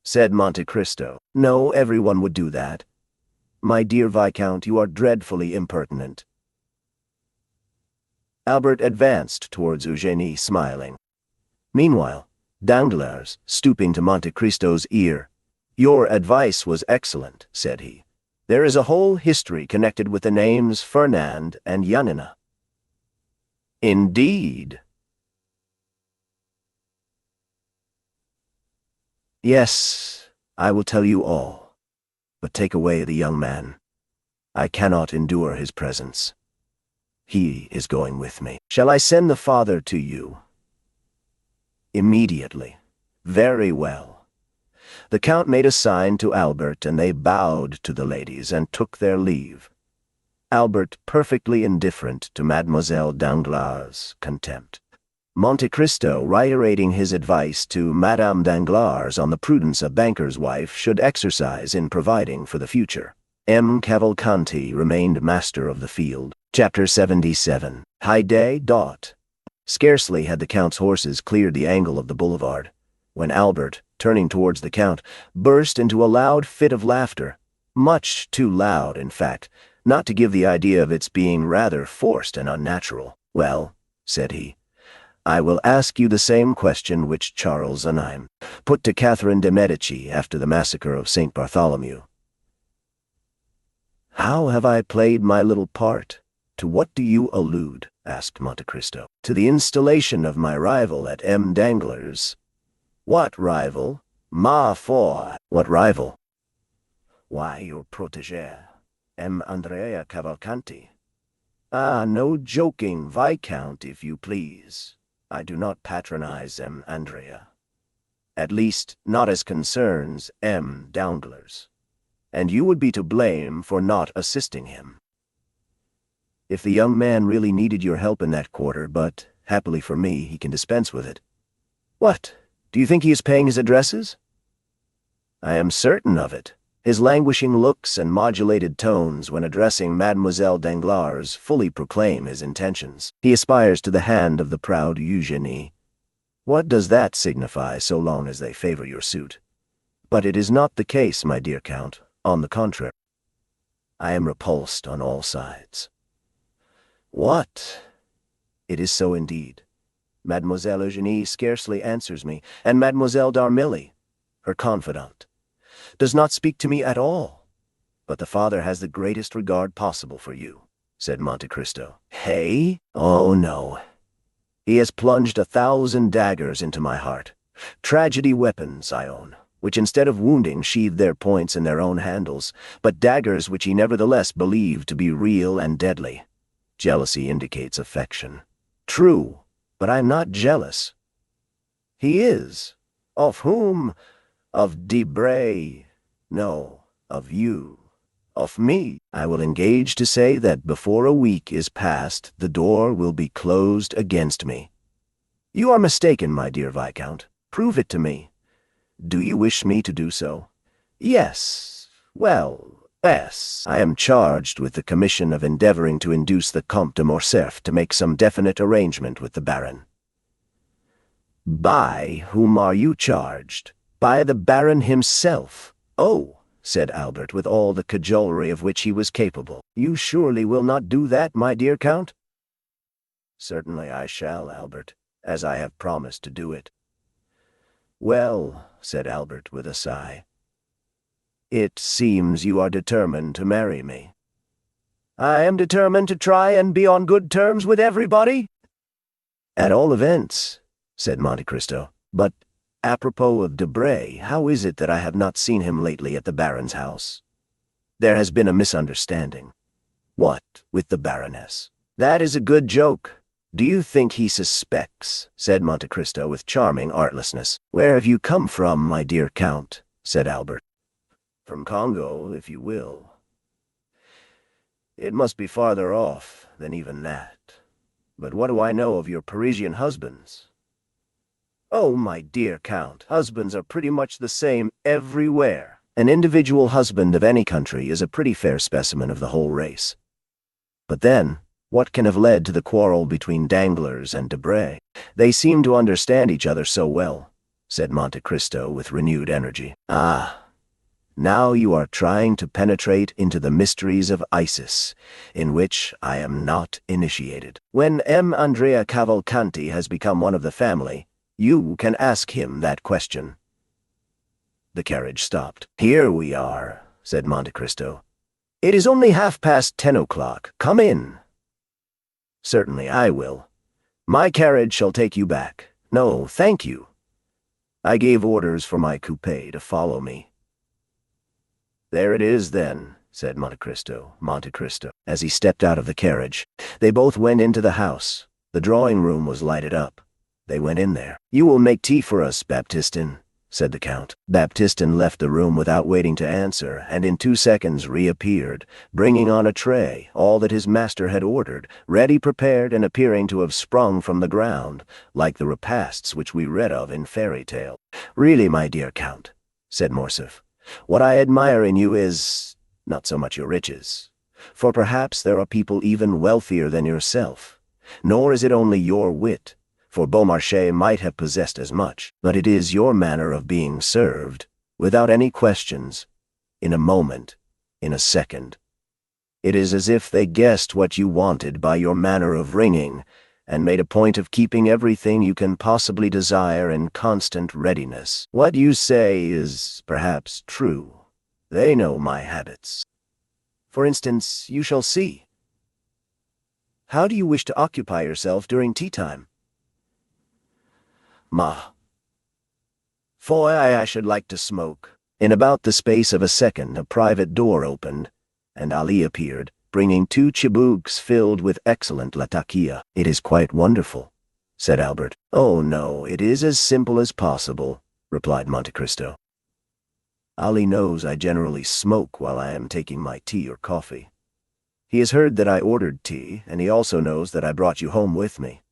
Said Monte Cristo. No, everyone would do that. My dear Viscount, you are dreadfully impertinent. Albert advanced towards Eugénie, smiling. Meanwhile, Danglars, stooping to Monte Cristo's ear, Your advice was excellent, said he. There is a whole history connected with the names Fernand and Janina. Indeed. Yes, I will tell you all, but take away the young man. I cannot endure his presence. He is going with me. Shall I send the father to you? Immediately. Very well. The Count made a sign to Albert, and they bowed to the ladies and took their leave. Albert perfectly indifferent to Mademoiselle Danglars' contempt. Monte Cristo, reiterating his advice to Madame Danglars on the prudence a banker's wife should exercise in providing for the future. M. Cavalcanti remained master of the field. Chapter 77. High day. Scarcely had the Count's horses cleared the angle of the boulevard, when Albert, turning towards the Count, burst into a loud fit of laughter. Much too loud, in fact, not to give the idea of its being rather forced and unnatural. "Well," said he, "I will ask you the same question which Charles IX put to Catherine de' Medici after the massacre of St. Bartholomew. How have I played my little part?" "To what do you allude?" asked Monte Cristo. "To the installation of my rival at M. Danglars." "What rival?" "Ma foi." "What rival?" "Why, your protégé, M. Andrea Cavalcanti." "Ah, no joking, Viscount, if you please. I do not patronize M. Andrea. At least, not as concerns M. Danglars. And you would be to blame for not assisting him. If the young man really needed your help in that quarter, but, happily for me, he can dispense with it." "What? Do you think he is paying his addresses?" "I am certain of it. His languishing looks and modulated tones when addressing Mademoiselle Danglars fully proclaim his intentions. He aspires to the hand of the proud Eugénie. What does that signify so long as they favor your suit? But it is not the case, my dear Count. On the contrary, I am repulsed on all sides." "What?" "It is so indeed. Mademoiselle Eugénie scarcely answers me, and Mademoiselle d'Armilly, her confidante, does not speak to me at all. But the father has the greatest regard possible for you," said Monte Cristo. "Hey? Oh, no. He has plunged 1,000 daggers into my heart. Tragedy weapons, I own, which instead of wounding sheathed their points in their own handles, but daggers which he nevertheless believed to be real and deadly. Jealousy indicates affection. True, but I am not jealous." "He is. Of whom?" "Of Debray. No, of you. Of me. I will engage to say that before a week is past, the door will be closed against me." "You are mistaken, my dear Viscount. Prove it to me." "Do you wish me to do so?" "Yes. Well, yes. I am charged with the commission of endeavoring to induce the Comte de Morcerf to make some definite arrangement with the Baron." "By whom are you charged?" "By the Baron himself." "Oh," said Albert, with all the cajolery of which he was capable. "You surely will not do that, my dear Count?" "Certainly I shall, Albert, as I have promised to do it." "Well," said Albert with a sigh, "it seems you are determined to marry me." "I am determined to try and be on good terms with everybody." "At all events," said Monte Cristo. "But, apropos of Debray, how is it that I have not seen him lately at the Baron's house?" "There has been a misunderstanding." "What, with the Baroness?" "That is a good joke. Do you think he suspects?" said Monte Cristo with charming artlessness. "Where have you come from, my dear Count?" said Albert. "From Congo, if you will. It must be farther off than even that. But what do I know of your Parisian husbands?" "Oh, my dear Count, husbands are pretty much the same everywhere. An individual husband of any country is a pretty fair specimen of the whole race. But then, what can have led to the quarrel between Danglars and Debray? They seem to understand each other so well," said Monte Cristo with renewed energy. "Ah, now you are trying to penetrate into the mysteries of Isis, in which I am not initiated. When M. Andrea Cavalcanti has become one of the family, you can ask him that question." The carriage stopped. "Here we are," said Monte Cristo. "It is only 10:30. Come in." "Certainly I will. My carriage shall take you back." "No, thank you. I gave orders for my coupé to follow me." "There it is, then," said Monte Cristo, as he stepped out of the carriage. They both went into the house. The drawing-room was lighted up. They went in there. "You will make tea for us, Baptistin," said the Count. Baptistin left the room without waiting to answer, and in 2 seconds reappeared, bringing on a tray all that his master had ordered, ready prepared and appearing to have sprung from the ground, like the repasts which we read of in fairy tale. "Really, my dear Count," said Morcerf, "what I admire in you is not so much your riches, for perhaps there are people even wealthier than yourself, nor is it only your wit, for Beaumarchais might have possessed as much, but it is your manner of being served, without any questions, in a moment, in a second. It is as if they guessed what you wanted by your manner of ringing, and made a point of keeping everything you can possibly desire in constant readiness. What you say is, perhaps, true. They know my habits. For instance, you shall see. How do you wish to occupy yourself during tea-time?" "Foy, I should like to smoke." In about the space of a second, a private door opened, and Ali appeared, bringing 2 chibouques filled with excellent latakia. "It is quite wonderful," said Albert. "Oh, no, it is as simple as possible," replied Monte Cristo. "Ali knows I generally smoke while I am taking my tea or coffee. He has heard that I ordered tea, and he also knows that I brought you home with me.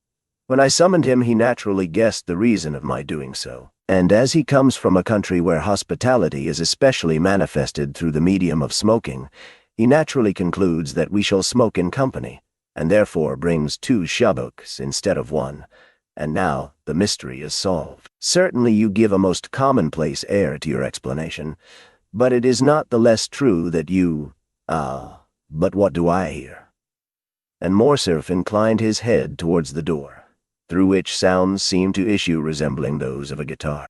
When I summoned him, he naturally guessed the reason of my doing so, and as he comes from a country where hospitality is especially manifested through the medium of smoking, he naturally concludes that we shall smoke in company, and therefore brings 2 chibouques instead of 1, and now the mystery is solved. Certainly you give a most commonplace air to your explanation, but it is not the less true that you— but what do I hear?" And Morcerf inclined his head towards the door, through which sounds seemed to issue resembling those of a guitar.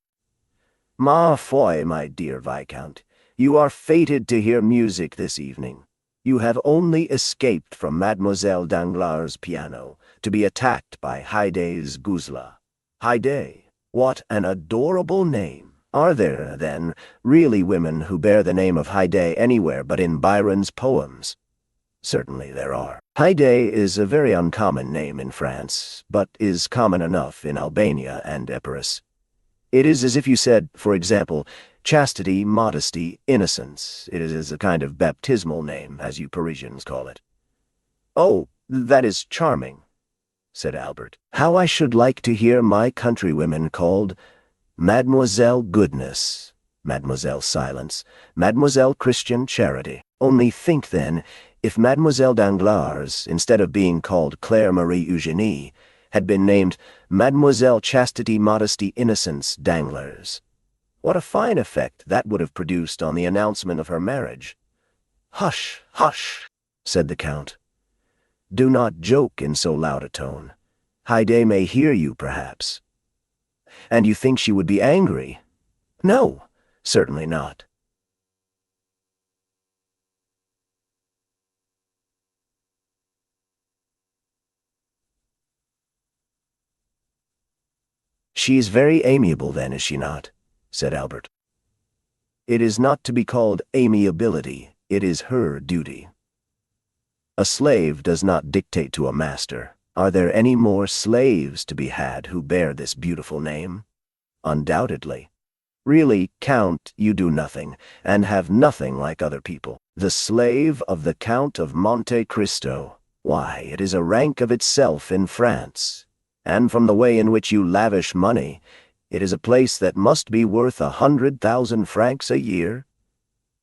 "Ma foi, my dear Viscount, you are fated to hear music this evening. You have only escaped from Mademoiselle Danglars' piano, to be attacked by Haydé's guzla." "Haydée? What an adorable name! Are there, then, really women who bear the name of Haydée anywhere but in Byron's poems?" "Certainly there are. Haydée is a very uncommon name in France, but is common enough in Albania and Epirus. It is as if you said, for example, chastity, modesty, innocence. It is a kind of baptismal name, as you Parisians call it." "Oh, that is charming," said Albert. "How I should like to hear my countrywomen called Mademoiselle Goodness, Mademoiselle Silence, Mademoiselle Christian Charity. Only think, then, if Mademoiselle Danglars, instead of being called Claire Marie Eugénie, had been named Mademoiselle Chastity, Modesty, Innocence Danglars. What a fine effect that would have produced on the announcement of her marriage." "Hush, hush," said the Count. "Do not joke in so loud a tone. Haydée may hear you, perhaps." "And you think she would be angry?" "No, certainly not." "She is very amiable, then, is she not?" said Albert. "It is not to be called amiability, it is her duty. A slave does not dictate to a master. Are there any more slaves to be had who bear this beautiful name? Undoubtedly. Really, Count, you do nothing, and have nothing like other people. The slave of the Count of Monte Cristo. Why, it is a rank of itself in France. And from the way in which you lavish money, it is a place that must be worth 100,000 francs a year.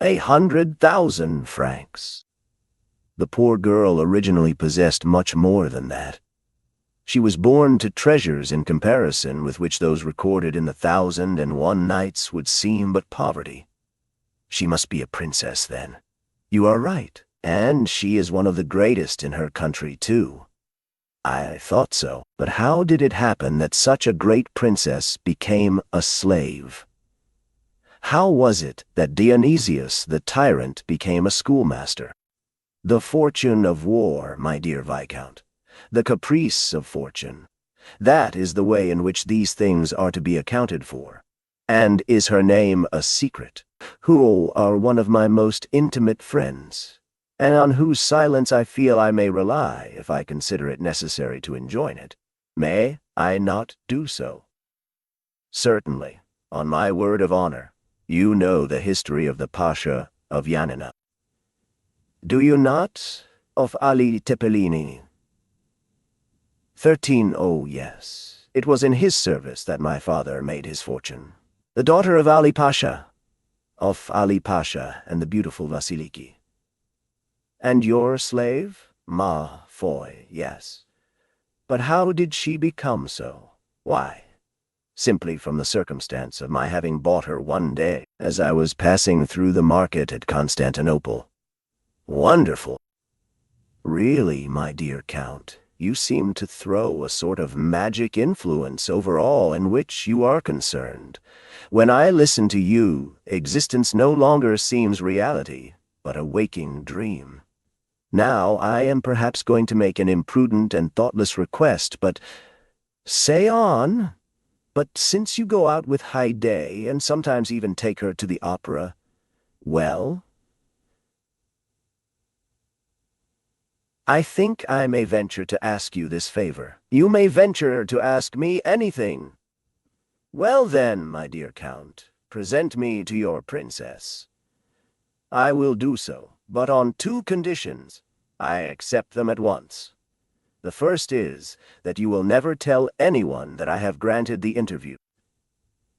100,000 francs. The poor girl originally possessed much more than that. She was born to treasures in comparison with which those recorded in the 1,001 Nights would seem but poverty. She must be a princess, then. You are right, and she is one of the greatest in her country, too. I thought so, but how did it happen that such a great princess became a slave? How was it that Dionysius the tyrant became a schoolmaster? The fortune of war, my dear Viscount. The caprice of fortune. That is the way in which these things are to be accounted for. And is her name a secret? Who are one of my most intimate friends, and on whose silence I feel I may rely if I consider it necessary to enjoin it. May I not do so? Certainly. On my word of honor, you know the history of the Pasha of Yanina. Do you not? Of Ali Tepelini? 13, oh yes. It was in his service that my father made his fortune. The daughter of Ali Pasha. Of Ali Pasha and the beautiful Vasiliki. And your slave? Ma Foy, yes. But how did she become so? Why, simply from the circumstance of my having bought her one day as I was passing through the market at Constantinople. Wonderful! Really, my dear Count, you seem to throw a sort of magic influence over all in which you are concerned. When I listen to you, existence no longer seems reality, but a waking dream. Now I am perhaps going to make an imprudent and thoughtless request, but say on. But since you go out with Haydée and sometimes even take her to the opera, well, I think I may venture to ask you this favor. You may venture to ask me anything. Well then, my dear Count, present me to your princess. I will do so, but on 2 conditions. I accept them at once. The first is that you will never tell anyone that I have granted the interview.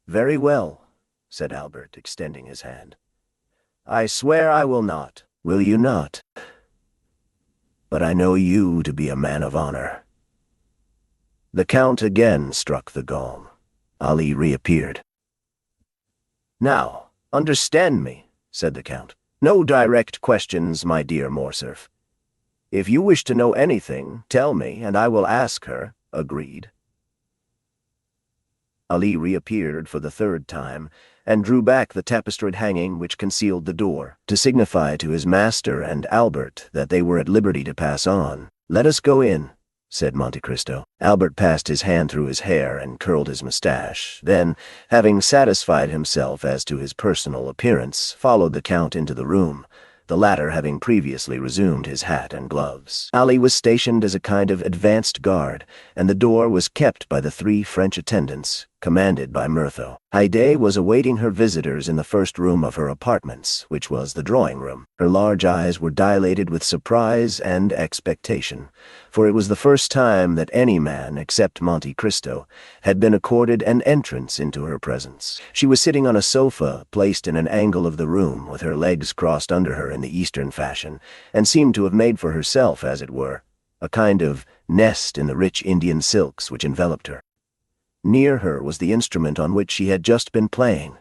Very well, said Albert, extending his hand. I swear I will not. Will you not? But I know you to be a man of honor. The Count again struck the gong. Ali reappeared. Now, understand me, said the Count. No direct questions, my dear Morcerf. If you wish to know anything, tell me, and I will ask her. Agreed. Ali reappeared for the 3rd time, and drew back the tapestried hanging which concealed the door, to signify to his master and Albert that they were at liberty to pass on. Let us go in, said Monte Cristo. Albert passed his hand through his hair and curled his mustache, then, having satisfied himself as to his personal appearance, followed the Count into the room, the latter having previously resumed his hat and gloves. Ali was stationed as a kind of advanced guard, and the door was kept by the 3 French attendants, commanded by Murtho. Haydée was awaiting her visitors in the first room of her apartments, which was the drawing-room. Her large eyes were dilated with surprise and expectation, for it was the first time that any man, except Monte Cristo, had been accorded an entrance into her presence. She was sitting on a sofa, placed in an angle of the room, with her legs crossed under her in the Eastern fashion, and seemed to have made for herself, as it were, a kind of nest in the rich Indian silks which enveloped her. Near her was the instrument on which she had just been playing.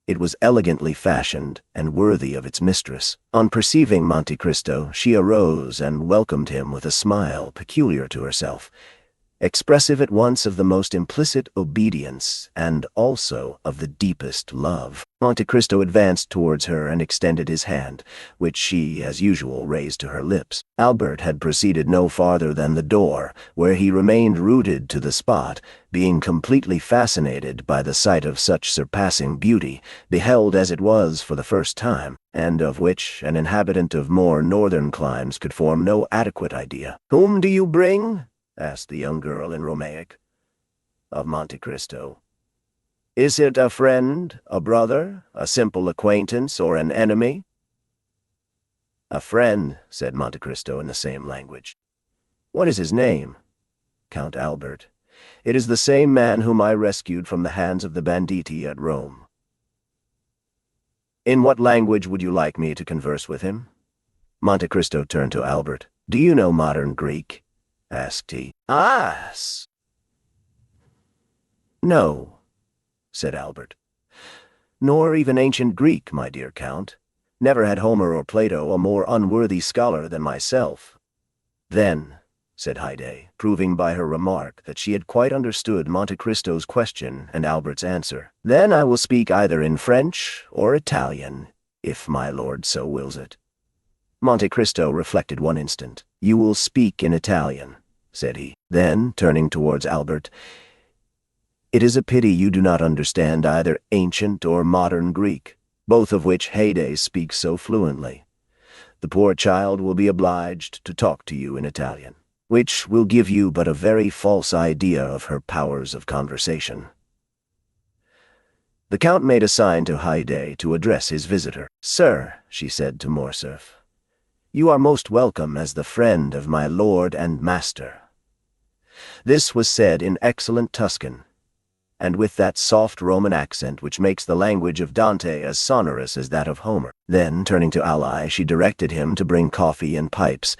It was elegantly fashioned and worthy of its mistress. On perceiving Monte Cristo, she arose and welcomed him with a smile peculiar to herself, expressive at once of the most implicit obedience and also of the deepest love. Monte Cristo advanced towards her and extended his hand, which she, as usual, raised to her lips. Albert had proceeded no farther than the door, where he remained rooted to the spot, being completely fascinated by the sight of such surpassing beauty, beheld as it was for the first time, and of which an inhabitant of more northern climes could form no adequate idea. "Whom do you bring?" asked the young girl in Romaic. "Of Monte Cristo." "Is it a friend, a brother, a simple acquaintance, or an enemy?" "A friend," said Monte Cristo in the same language. "What is his name?" "Count Albert. It is the same man whom I rescued from the hands of the banditti at Rome." "In what language would you like me to converse with him?" Monte Cristo turned to Albert. "Do you know modern Greek?" asked he. "Ah! No," said Albert. "Nor even ancient Greek, my dear Count. Never had Homer or Plato a more unworthy scholar than myself." "Then," said Haydée, proving by her remark that she had quite understood Monte Cristo's question and Albert's answer, "then I will speak either in French or Italian, if my lord so wills it." Monte Cristo reflected one instant. "You will speak in Italian," said he. Then, turning towards Albert, "It is a pity you do not understand either ancient or modern Greek, both of which Haydée speaks so fluently. The poor child will be obliged to talk to you in Italian, which will give you but a very false idea of her powers of conversation." The Count made a sign to Haydée to address his visitor. "Sir," she said to Morcerf, "you are most welcome as the friend of my lord and master." This was said in excellent Tuscan, and with that soft Roman accent which makes the language of Dante as sonorous as that of Homer. Then, turning to Ally, she directed him to bring coffee and pipes,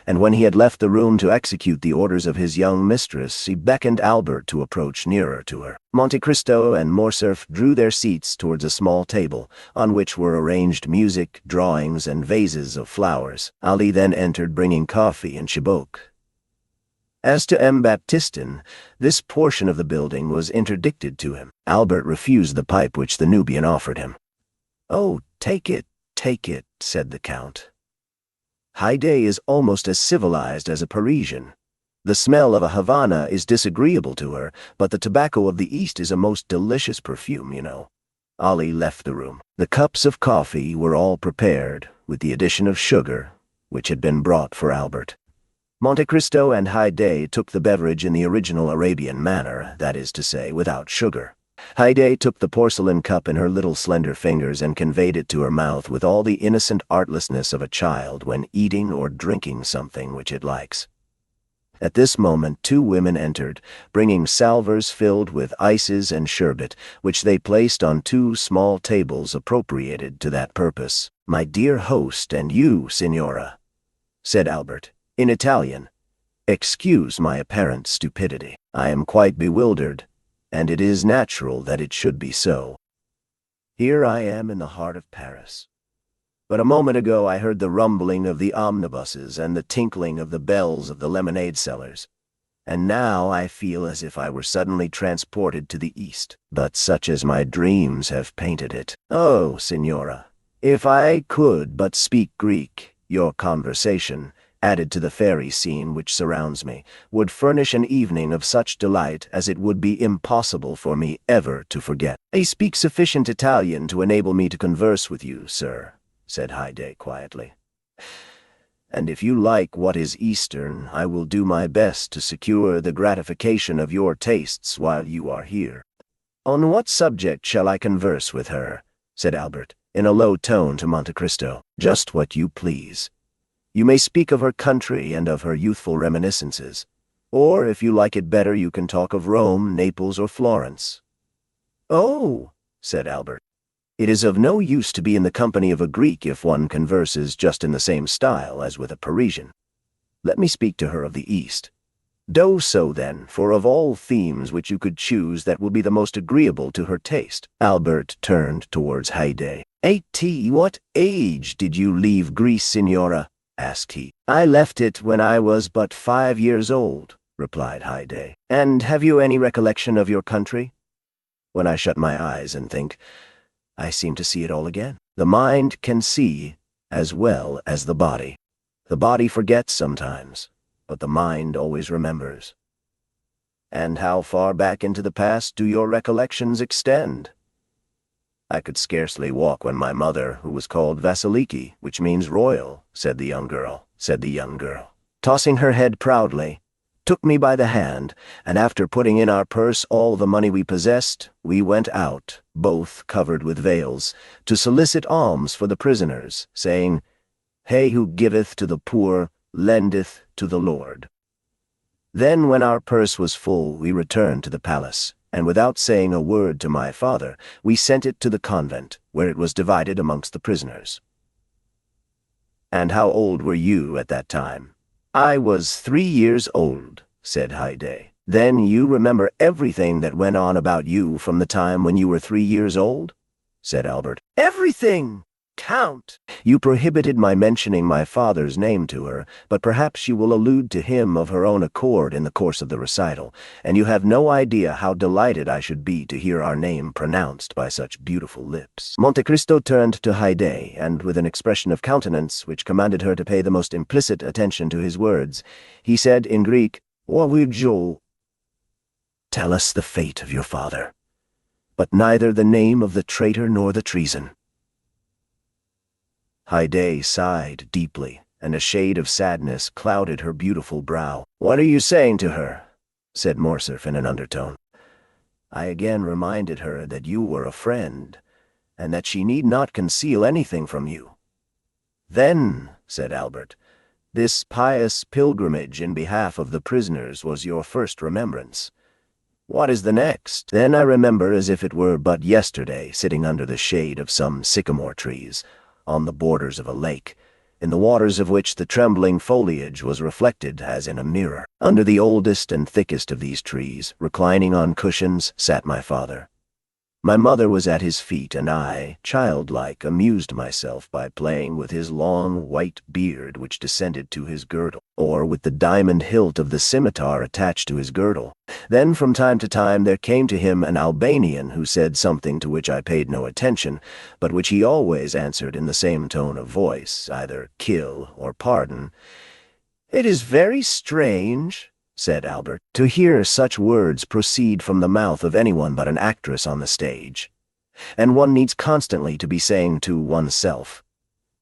and when he had left the room to execute the orders of his young mistress, she beckoned Albert to approach nearer to her. Monte Cristo and Morcerf drew their seats towards a small table, on which were arranged music, drawings, and vases of flowers. Ali then entered bringing coffee and chibouque. As to M. Baptistin, this portion of the building was interdicted to him. Albert refused the pipe which the Nubian offered him. "Oh, take it, said the Count. "Haydée is almost as civilized as a Parisian. The smell of a Havana is disagreeable to her, but the tobacco of the East is a most delicious perfume, you know." Ali left the room. The cups of coffee were all prepared, with the addition of sugar, which had been brought for Albert. Monte Cristo and Haydée took the beverage in the original Arabian manner, that is to say, without sugar. Haydée took the porcelain cup in her little slender fingers and conveyed it to her mouth with all the innocent artlessness of a child when eating or drinking something which it likes. At this moment 2 women entered, bringing salvers filled with ices and sherbet, which they placed on 2 small tables appropriated to that purpose. "My dear host, and you, Signora," said Albert, in Italian, "excuse my apparent stupidity. I am quite bewildered, and it is natural that it should be so. Here I am in the heart of Paris. But a moment ago I heard the rumbling of the omnibuses and the tinkling of the bells of the lemonade sellers, and now I feel as if I were suddenly transported to the East, but such as my dreams have painted it. Oh, Signora, if I could but speak Greek, your conversation, added to the fairy scene which surrounds me, would furnish an evening of such delight as it would be impossible for me ever to forget." "I speak sufficient Italian to enable me to converse with you, sir," said Haydée quietly. "And if you like what is Eastern, I will do my best to secure the gratification of your tastes while you are here." "On what subject shall I converse with her?" said Albert, in a low tone to Monte Cristo. "Just what you please. You may speak of her country and of her youthful reminiscences, or if you like it better you can talk of Rome, Naples, or Florence." "Oh," said Albert, "it is of no use to be in the company of a Greek if one converses just in the same style as with a Parisian. Let me speak to her of the East." "Do so, then, for of all themes which you could choose that will be the most agreeable to her taste." Albert turned towards Haydée. What age did you leave Greece, Signora?" asked he. "I left it when I was but 5 years old," replied Haydée. "And have you any recollection of your country?" "When I shut my eyes and think, I seem to see it all again. The mind can see as well as the body. The body forgets sometimes, but the mind always remembers." "And how far back into the past do your recollections extend?" "I could scarcely walk when my mother, who was called Vasiliki, which means royal," said the young girl, tossing her head proudly, took me by the hand, and after putting in our purse all the money we possessed, we went out, both covered with veils, to solicit alms for the prisoners, saying, 'He who giveth to the poor lendeth to the Lord.' Then when our purse was full, we returned to the palace, and without saying a word to my father, we sent it to the convent, where it was divided amongst the prisoners." "And how old were you at that time?" "I was 3 years old," said Haydée. "Then you remember everything that went on about you from the time when you were 3 years old?" said Albert. "Everything, Count." "You prohibited my mentioning my father's name to her, but perhaps she will allude to him of her own accord in the course of the recital, and you have no idea how delighted I should be to hear our name pronounced by such beautiful lips." Monte Cristo turned to Haydée, and with an expression of countenance which commanded her to pay the most implicit attention to his words, he said in Greek, "Wawijo, tell us the fate of your father, but neither the name of the traitor nor the treason." Haydée sighed deeply, and a shade of sadness clouded her beautiful brow. "What are you saying to her?" said Morcerf in an undertone. I again reminded her that you were a friend, and that she need not conceal anything from you. Then, said Albert, this pious pilgrimage in behalf of the prisoners was your first remembrance. What is the next? Then I remember as if it were but yesterday, sitting under the shade of some sycamore trees, on the borders of a lake, in the waters of which the trembling foliage was reflected as in a mirror. Under the oldest and thickest of these trees, reclining on cushions, sat my father. My mother was at his feet, and I, childlike, amused myself by playing with his long white beard which descended to his girdle, or with the diamond hilt of the scimitar attached to his girdle. Then from time to time there came to him an Albanian who said something to which I paid no attention, but which he always answered in the same tone of voice, either kill or pardon. "It is very strange," said Albert, "to hear such words proceed from the mouth of anyone but an actress on the stage. And one needs constantly to be saying to oneself,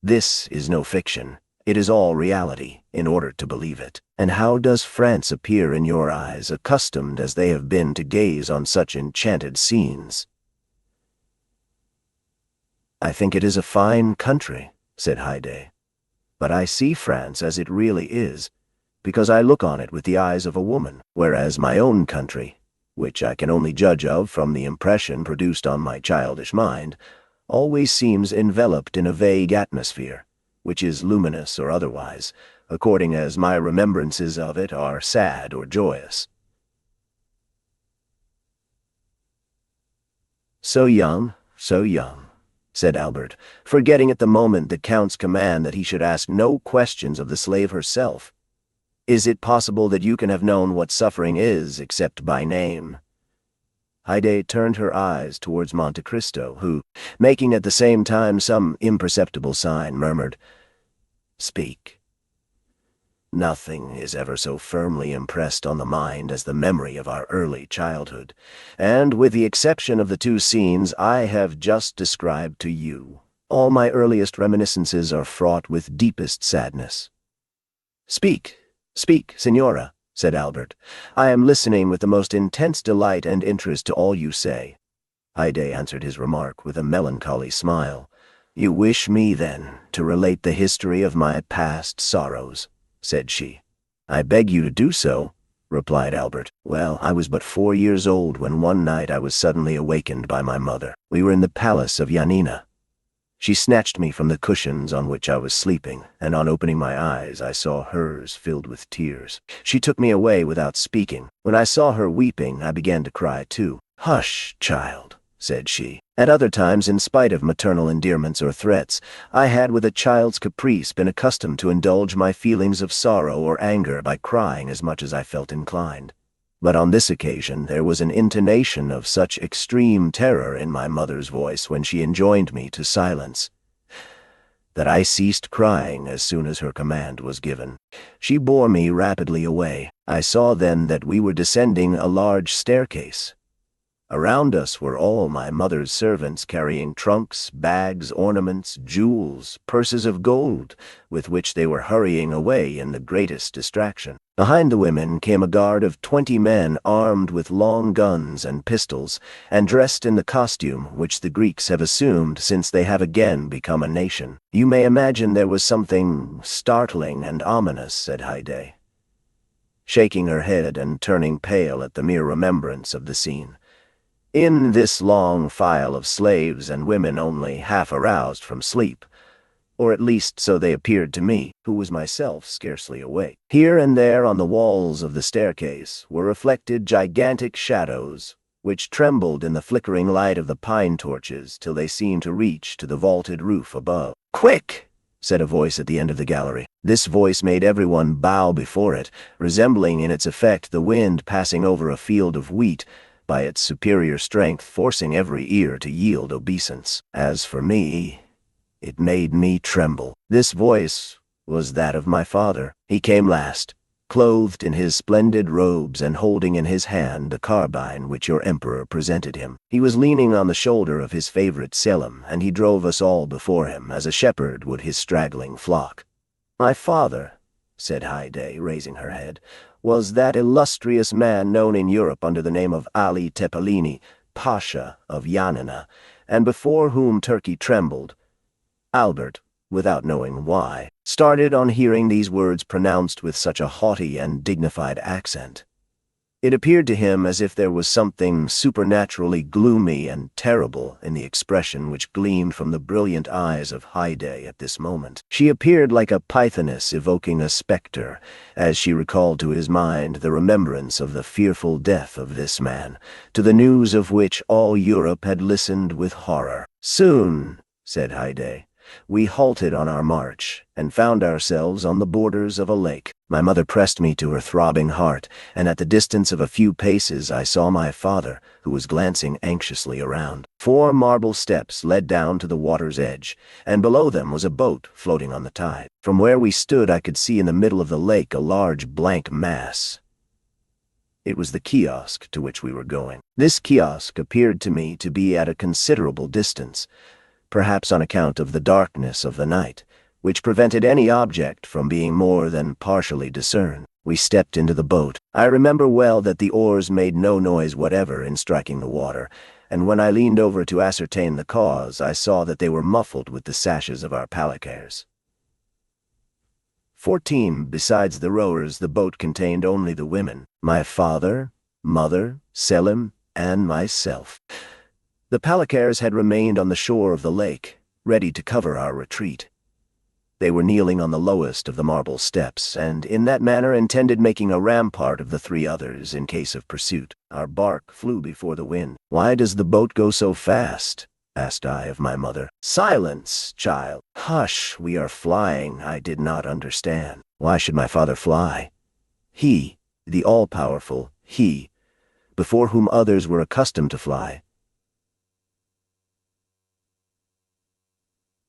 'This is no fiction, it is all reality,' in order to believe it. And how does France appear in your eyes, accustomed as they have been to gaze on such enchanted scenes?" "I think it is a fine country," said Haydée, "but I see France as it really is, because I look on it with the eyes of a woman, whereas my own country, which I can only judge of from the impression produced on my childish mind, always seems enveloped in a vague atmosphere, which is luminous or otherwise, according as my remembrances of it are sad or joyous." So young," said Albert, forgetting at the moment the Count's command that he should ask no questions of the slave herself. "Is it possible that you can have known what suffering is, except by name?" Haydée turned her eyes towards Monte Cristo, who, making at the same time some imperceptible sign, murmured, "Speak." Nothing is ever so firmly impressed on the mind as the memory of our early childhood, and with the exception of the two scenes I have just described to you, all my earliest reminiscences are fraught with deepest sadness. Speak, Signora," said Albert. "I am listening with the most intense delight and interest to all you say." Haydée answered his remark with a melancholy smile. "You wish me, then, to relate the history of my past sorrows," said she. "I beg you to do so," replied Albert. "Well, I was but 4 years old when one night I was suddenly awakened by my mother. We were in the palace of Yanina. She snatched me from the cushions on which I was sleeping, and on opening my eyes I saw hers filled with tears. She took me away without speaking. When I saw her weeping, I began to cry too. "Hush, child," said she. At other times, in spite of maternal endearments or threats, I had with a child's caprice been accustomed to indulge my feelings of sorrow or anger by crying as much as I felt inclined. But on this occasion there was an intonation of such extreme terror in my mother's voice when she enjoined me to silence, that I ceased crying as soon as her command was given. She bore me rapidly away. I saw then that we were descending a large staircase. Around us were all my mother's servants carrying trunks, bags, ornaments, jewels, purses of gold, with which they were hurrying away in the greatest distraction. Behind the women came a guard of 20 men armed with long guns and pistols, and dressed in the costume which the Greeks have assumed since they have again become a nation. You may imagine there was something startling and ominous, said Haydée, shaking her head and turning pale at the mere remembrance of the scene. In this long file of slaves and women only half aroused from sleep, or at least so they appeared to me, who was myself scarcely awake. Here and there on the walls of the staircase were reflected gigantic shadows, which trembled in the flickering light of the pine torches till they seemed to reach to the vaulted roof above. "Quick!" said a voice at the end of the gallery. This voice made everyone bow before it, resembling in its effect the wind passing over a field of wheat, by its superior strength forcing every ear to yield obeisance. As for me, it made me tremble. This voice was that of my father. He came last, clothed in his splendid robes and holding in his hand a carbine which your emperor presented him. He was leaning on the shoulder of his favorite Selim, and he drove us all before him as a shepherd would his straggling flock. "My father," said Haydée, raising her head, was that illustrious man known in Europe under the name of Ali Tepelini, Pasha of Yanina, and before whom Turkey trembled. Albert, without knowing why, started on hearing these words pronounced with such a haughty and dignified accent. It appeared to him as if there was something supernaturally gloomy and terrible in the expression which gleamed from the brilliant eyes of Haydée at this moment. She appeared like a pythoness evoking a spectre, as she recalled to his mind the remembrance of the fearful death of this man, to the news of which all Europe had listened with horror. "Soon," said Haydée, "we halted on our march, and found ourselves on the borders of a lake. My mother pressed me to her throbbing heart, and at the distance of a few paces I saw my father, who was glancing anxiously around. 4 marble steps led down to the water's edge, and below them was a boat floating on the tide. From where we stood I could see in the middle of the lake a large blank mass. It was the kiosk to which we were going. This kiosk appeared to me to be at a considerable distance, perhaps on account of the darkness of the night, which prevented any object from being more than partially discerned. We stepped into the boat. I remember well that the oars made no noise whatever in striking the water, and when I leaned over to ascertain the cause, I saw that they were muffled with the sashes of our palanquins. 14 besides the rowers, the boat contained only the women, my father, mother, Selim, and myself. The palanquins had remained on the shore of the lake, ready to cover our retreat. They were kneeling on the lowest of the marble steps, and in that manner intended making a rampart of the 3 others in case of pursuit. Our bark flew before the wind. "Why does the boat go so fast?" asked I of my mother. "Silence, child. Hush, we are flying." I did not understand. Why should my father fly? He, the all-powerful, he, before whom others were accustomed to fly.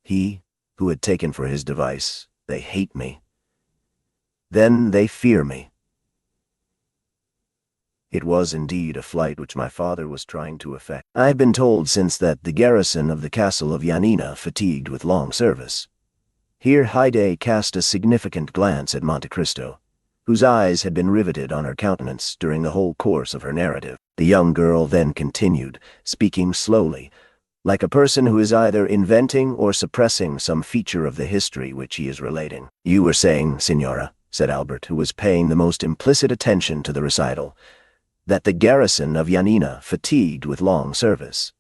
He, who had taken for his device, "They hate me. Then they fear me." It was indeed a flight which my father was trying to effect. I have been told since that the garrison of the castle of Yanina fatigued with long service. Here Haydée cast a significant glance at Monte Cristo, whose eyes had been riveted on her countenance during the whole course of her narrative. The young girl then continued, speaking slowly, like a person who is either inventing or suppressing some feature of the history which he is relating. "You were saying, Signora," said Albert, who was paying the most implicit attention to the recital, "that the garrison of Yanina, fatigued with long service,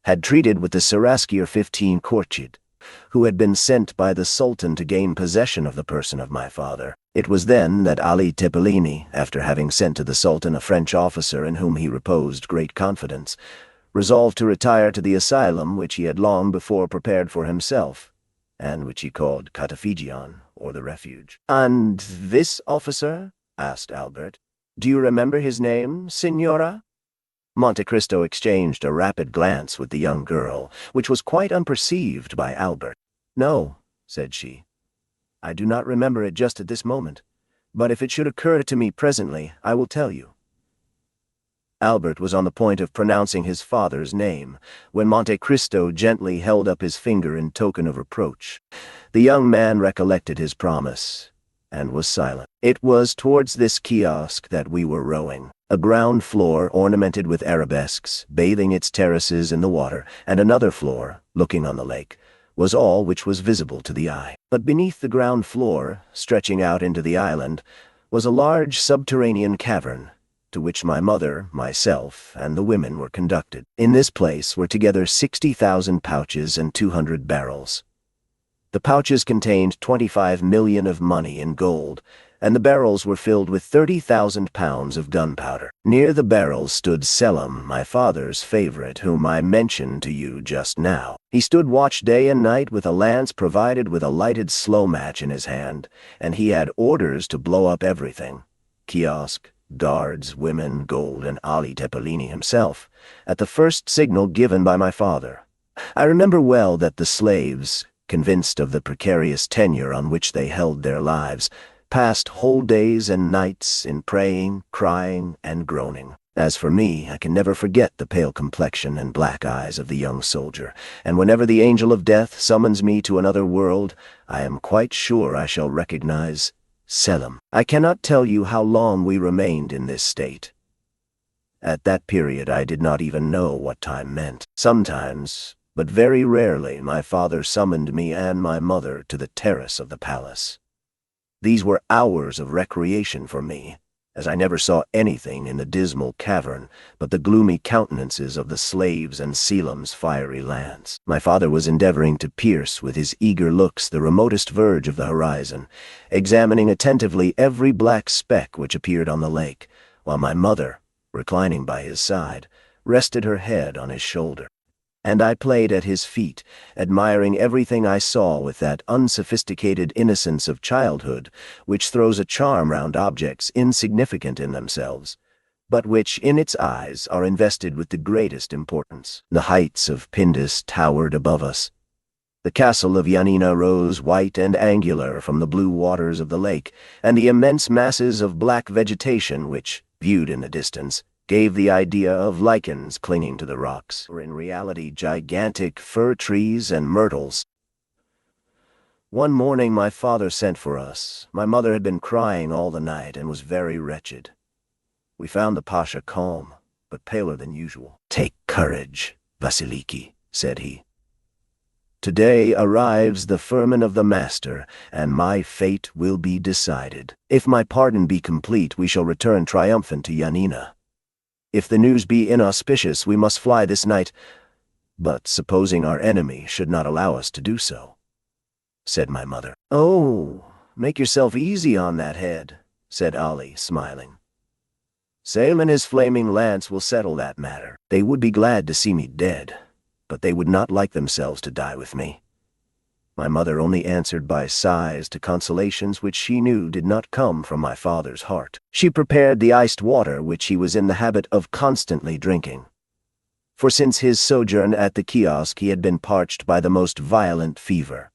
had treated with the Seraskier 15 Korchid, who had been sent by the Sultan to gain possession of the person of my father. It was then that Ali Tepelini, after having sent to the Sultan a French officer in whom he reposed great confidence, resolved to retire to the asylum which he had long before prepared for himself, and which he called Catafigion, or the refuge." "And this officer?" asked Albert. "Do you remember his name, Signora?" Monte Cristo exchanged a rapid glance with the young girl, which was quite unperceived by Albert. "No," said she. "I do not remember it just at this moment, but if it should occur to me presently, I will tell you." Albert was on the point of pronouncing his father's name, when Monte Cristo gently held up his finger in token of reproach. The young man recollected his promise, and was silent. It was towards this kiosk that we were rowing. A ground floor ornamented with arabesques, bathing its terraces in the water, and another floor, looking on the lake, was all which was visible to the eye. But beneath the ground floor, stretching out into the island, was a large subterranean cavern, to which my mother, myself, and the women were conducted. In this place were together 60,000 pouches and 200 barrels. The pouches contained 25 million of money in gold, and the barrels were filled with 30,000 pounds of gunpowder. Near the barrels stood Selim, my father's favorite, whom I mentioned to you just now. He stood watch day and night with a lance provided with a lighted slow match in his hand, and he had orders to blow up everything: kiosk, guards, women, gold, and Ali Tepelini himself, at the first signal given by my father. I remember well that the slaves, convinced of the precarious tenure on which they held their lives, passed whole days and nights in praying, crying, and groaning. As for me, I can never forget the pale complexion and black eyes of the young soldier, and whenever the angel of death summons me to another world, I am quite sure I shall recognize Selim. I cannot tell you how long we remained in this state. At that period I did not even know what time meant. Sometimes, but very rarely, my father summoned me and my mother to the terrace of the palace. These were hours of recreation for me, as I never saw anything in the dismal cavern but the gloomy countenances of the slaves and Selim's fiery lance. My father was endeavoring to pierce with his eager looks the remotest verge of the horizon, examining attentively every black speck which appeared on the lake, while my mother, reclining by his side, rested her head on his shoulder. And I played at his feet, admiring everything I saw with that unsophisticated innocence of childhood which throws a charm round objects insignificant in themselves, but which, in its eyes, are invested with the greatest importance. The heights of Pindus towered above us. The castle of Yanina rose white and angular from the blue waters of the lake, and the immense masses of black vegetation which, viewed in the distance, gave the idea of lichens clinging to the rocks, or in reality gigantic fir trees and myrtles. One morning my father sent for us. My mother had been crying all the night and was very wretched. We found the Pasha calm, but paler than usual. "Take courage, Vasiliki," said he. "Today arrives the firman of the master, and my fate will be decided. If my pardon be complete, we shall return triumphant to Yanina. If the news be inauspicious, we must fly this night, but supposing our enemy should not allow us to do so," said my mother. "Oh, make yourself easy on that head," said Ali, smiling. "Selim and his flaming lance will settle that matter. They would be glad to see me dead, but they would not like themselves to die with me." My mother only answered by sighs to consolations which she knew did not come from my father's heart. She prepared the iced water which he was in the habit of constantly drinking, for since his sojourn at the kiosk he had been parched by the most violent fever,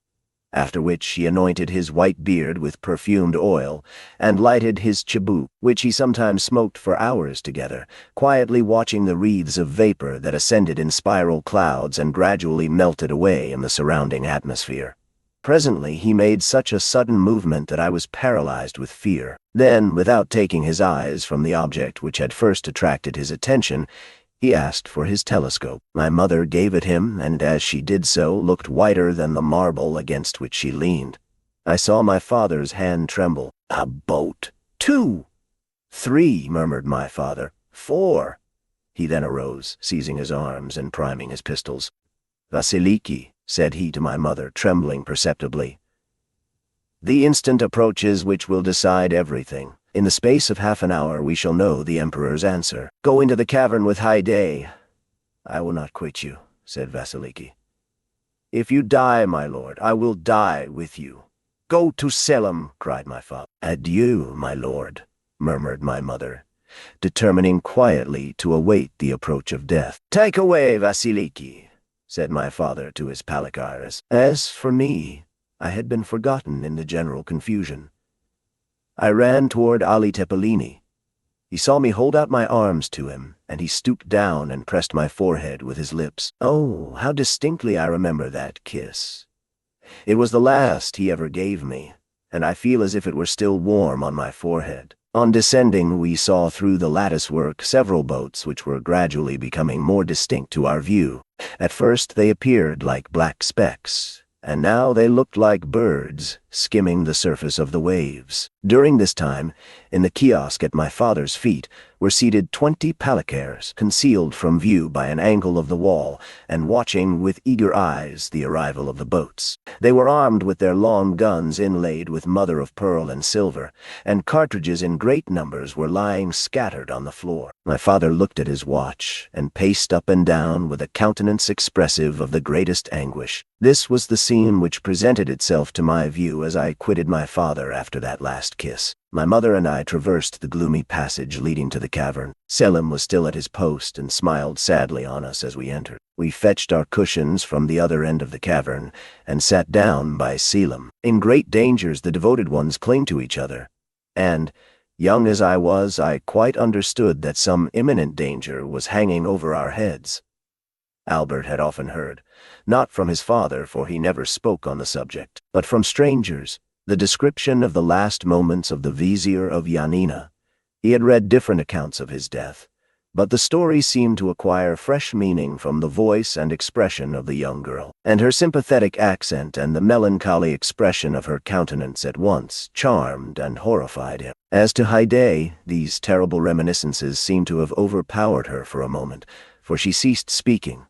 after which he anointed his white beard with perfumed oil and lighted his chibouque, which he sometimes smoked for hours together, quietly watching the wreaths of vapor that ascended in spiral clouds and gradually melted away in the surrounding atmosphere. Presently he made such a sudden movement that I was paralyzed with fear. Then, without taking his eyes from the object which had first attracted his attention, he asked for his telescope. My mother gave it him, and as she did so, looked whiter than the marble against which she leaned. I saw my father's hand tremble. "A boat! 2! 3, murmured my father. 4. He then arose, seizing his arms and priming his pistols. "Vasiliki," said he to my mother, trembling perceptibly, "the instant approaches which will decide everything. In the space of half an hour we shall know the Emperor's answer. Go into the cavern with Haydée." "I will not quit you," said Vasiliki. "If you die, my lord, I will die with you." "Go to Selim," cried my father. "Adieu, my lord," murmured my mother, determining quietly to await the approach of death. "Take away, Vasiliki," said my father to his Palikares. As for me, I had been forgotten in the general confusion. I ran toward Ali Tepelini. He saw me hold out my arms to him, and he stooped down and pressed my forehead with his lips. Oh, how distinctly I remember that kiss. It was the last he ever gave me, and I feel as if it were still warm on my forehead. On descending, we saw through the latticework several boats which were gradually becoming more distinct to our view. At first they appeared like black specks, and now they looked like birds skimming the surface of the waves. During this time, in the kiosk at my father's feet were seated 20 Palikares, concealed from view by an angle of the wall, and watching with eager eyes the arrival of the boats. They were armed with their long guns inlaid with mother of pearl and silver, and cartridges in great numbers were lying scattered on the floor. My father looked at his watch, and paced up and down with a countenance expressive of the greatest anguish. This was the scene which presented itself to my view as I quitted my father after that last kiss. My mother and I traversed the gloomy passage leading to the cavern. Selim was still at his post and smiled sadly on us as we entered. We fetched our cushions from the other end of the cavern and sat down by Selim. In great dangers the devoted ones cling to each other, and, young as I was, I quite understood that some imminent danger was hanging over our heads. Albert had often heard, not from his father, for he never spoke on the subject, but from strangers, The description of the last moments of the vizier of Yanina. He had read different accounts of his death, but the story seemed to acquire fresh meaning from the voice and expression of the young girl, and her sympathetic accent and the melancholy expression of her countenance at once charmed and horrified him. As to Haydée, these terrible reminiscences seemed to have overpowered her for a moment, for she ceased speaking,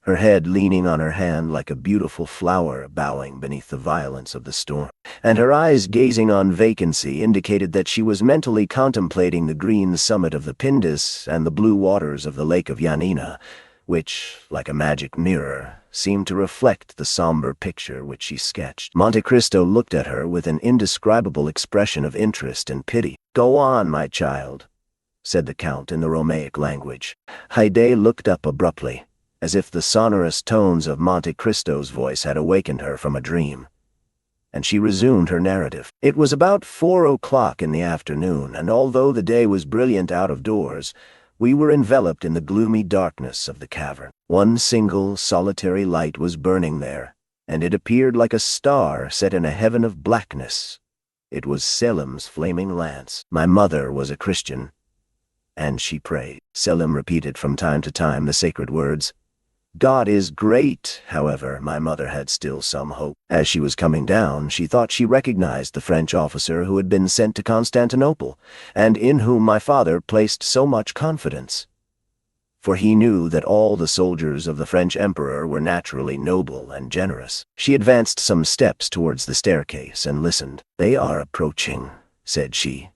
her head leaning on her hand like a beautiful flower bowing beneath the violence of the storm, and her eyes gazing on vacancy indicated that she was mentally contemplating the green summit of the Pindus and the blue waters of the lake of Yanina, which, like a magic mirror, seemed to reflect the somber picture which she sketched. Monte Cristo looked at her with an indescribable expression of interest and pity. "Go on, my child," said the Count in the Romaic language. Haydée looked up abruptly, as if the sonorous tones of Monte Cristo's voice had awakened her from a dream, and she resumed her narrative. "It was about 4 o'clock in the afternoon, and although the day was brilliant out of doors, we were enveloped in the gloomy darkness of the cavern. One single, solitary light was burning there, and it appeared like a star set in a heaven of blackness. It was Selim's flaming lance. My mother was a Christian, and she prayed." Selim repeated from time to time the sacred words. "God is great," however, my mother had still some hope. As she was coming down, she thought she recognized the French officer who had been sent to Constantinople, and in whom my father placed so much confidence. For he knew that all the soldiers of the French emperor were naturally noble and generous. She advanced some steps towards the staircase and listened. "They are approaching," said she.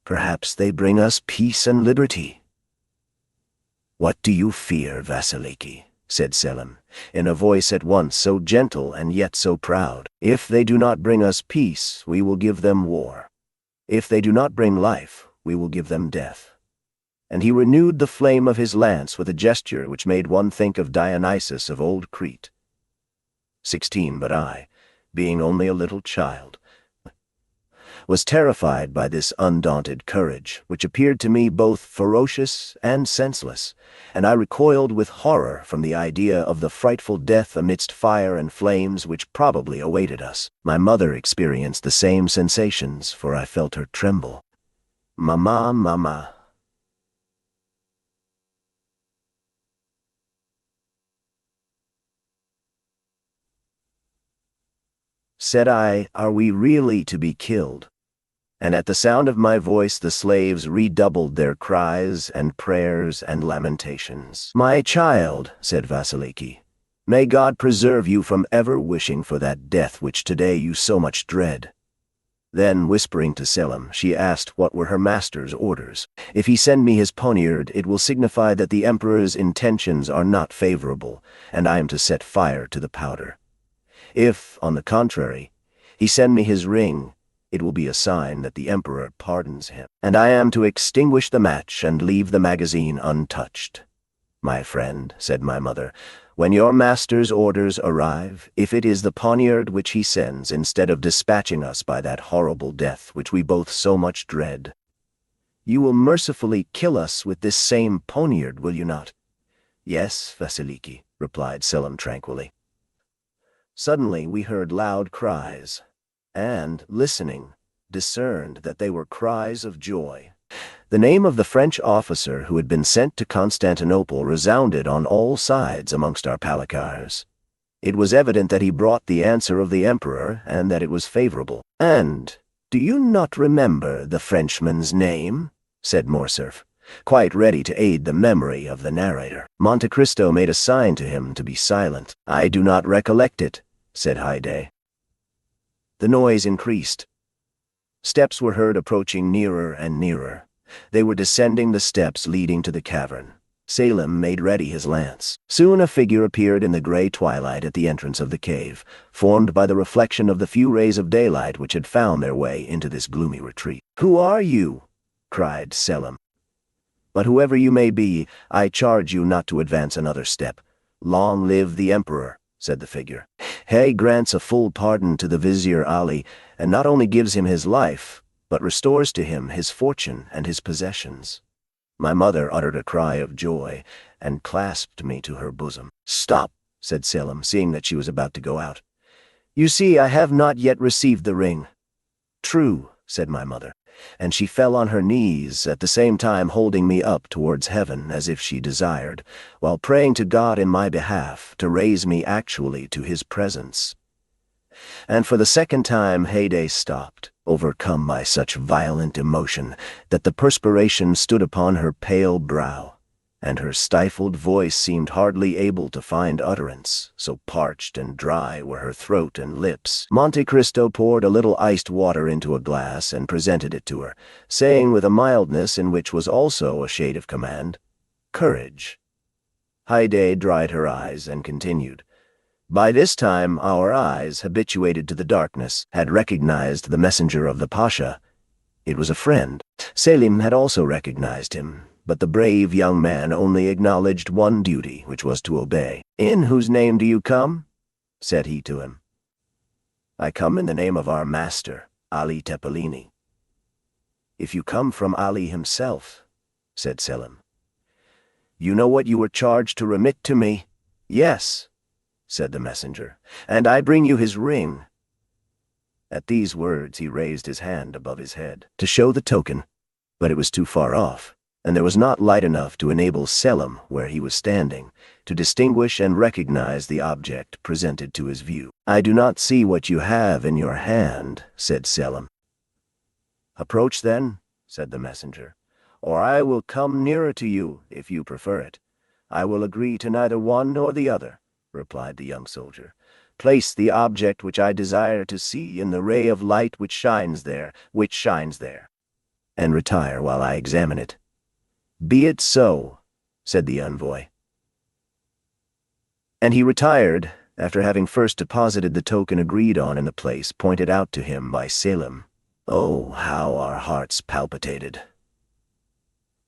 "Perhaps they bring us peace and liberty." "What do you fear, Vasiliki?" said Selim, in a voice at once so gentle and yet so proud. "If they do not bring us peace, we will give them war. If they do not bring life, we will give them death." And he renewed the flame of his lance with a gesture which made one think of Dionysus of old Crete. 16, but I, being only a little child, was terrified by this undaunted courage, which appeared to me both ferocious and senseless, and I recoiled with horror from the idea of the frightful death amidst fire and flames which probably awaited us. My mother experienced the same sensations, for I felt her tremble. "Mamma, mamma." Said I, "Are we really to be killed?" And at the sound of my voice the slaves redoubled their cries and prayers and lamentations. "My child," said Vasiliki, "may God preserve you from ever wishing for that death which today you so much dread." Then, whispering to Selim, she asked what were her master's orders. "If he send me his poniard, it will signify that the emperor's intentions are not favorable, and I am to set fire to the powder. If, on the contrary, he send me his ring, it will be a sign that the emperor pardons him, and I am to extinguish the match and leave the magazine untouched." "My friend," said my mother, "when your master's orders arrive, if it is the poniard which he sends instead of dispatching us by that horrible death which we both so much dread, you will mercifully kill us with this same poniard, will you not?" "Yes, Vasiliki," replied Selim tranquilly. Suddenly we heard loud cries, and, listening, discerned that they were cries of joy. The name of the French officer who had been sent to Constantinople resounded on all sides amongst our palikars. It was evident that he brought the answer of the emperor, and that it was favorable. "And do you not remember the Frenchman's name?" said Morcerf, quite ready to aid the memory of the narrator. Monte Cristo made a sign to him to be silent. "I do not recollect it," said Haydée. The noise increased. Steps were heard approaching nearer and nearer. They were descending the steps leading to the cavern. Selim made ready his lance. Soon a figure appeared in the gray twilight at the entrance of the cave, formed by the reflection of the few rays of daylight which had found their way into this gloomy retreat. "Who are you?" cried Selim. "But whoever you may be, I charge you not to advance another step. Long live the emperor," said the figure. "He grants a full pardon to the Vizier Ali, and not only gives him his life, but restores to him his fortune and his possessions." My mother uttered a cry of joy, and clasped me to her bosom. "Stop," said Selim, seeing that she was about to go out. You see, I have not yet received the ring." "True," said my mother, and she fell on her knees, at the same time holding me up towards heaven as if she desired, while praying to God in my behalf to raise me actually to his presence. And for the second time Heyday stopped, overcome by such violent emotion that the perspiration stood upon her pale brow, and her stifled voice seemed hardly able to find utterance, so parched and dry were her throat and lips. Monte Cristo poured a little iced water into a glass and presented it to her, saying with a mildness in which was also a shade of command, "Courage." Haydée dried her eyes and continued. By this time our eyes, habituated to the darkness, had recognized the messenger of the Pasha. It was a friend. Selim had also recognized him, but the brave young man only acknowledged one duty, which was to obey. "In whose name do you come?" said he to him. "I come in the name of our master, Ali Tepelini." "If you come from Ali himself," said Selim. "You know what you were charged to remit to me?" "Yes," said the messenger, "and I bring you his ring." At these words he raised his hand above his head to show the token, but it was too far off, and there was not light enough to enable Selim, where he was standing, to distinguish and recognize the object presented to his view. "I do not see what you have in your hand," said Selim. "Approach then," said the messenger, "or I will come nearer to you, if you prefer it." "I will agree to neither one nor the other," replied the young soldier. "Place the object which I desire to see in the ray of light which shines there, and retire while I examine it." "Be it so," said the envoy. And he retired, after having first deposited the token agreed on in the place pointed out to him by Selim. Oh, how our hearts palpitated!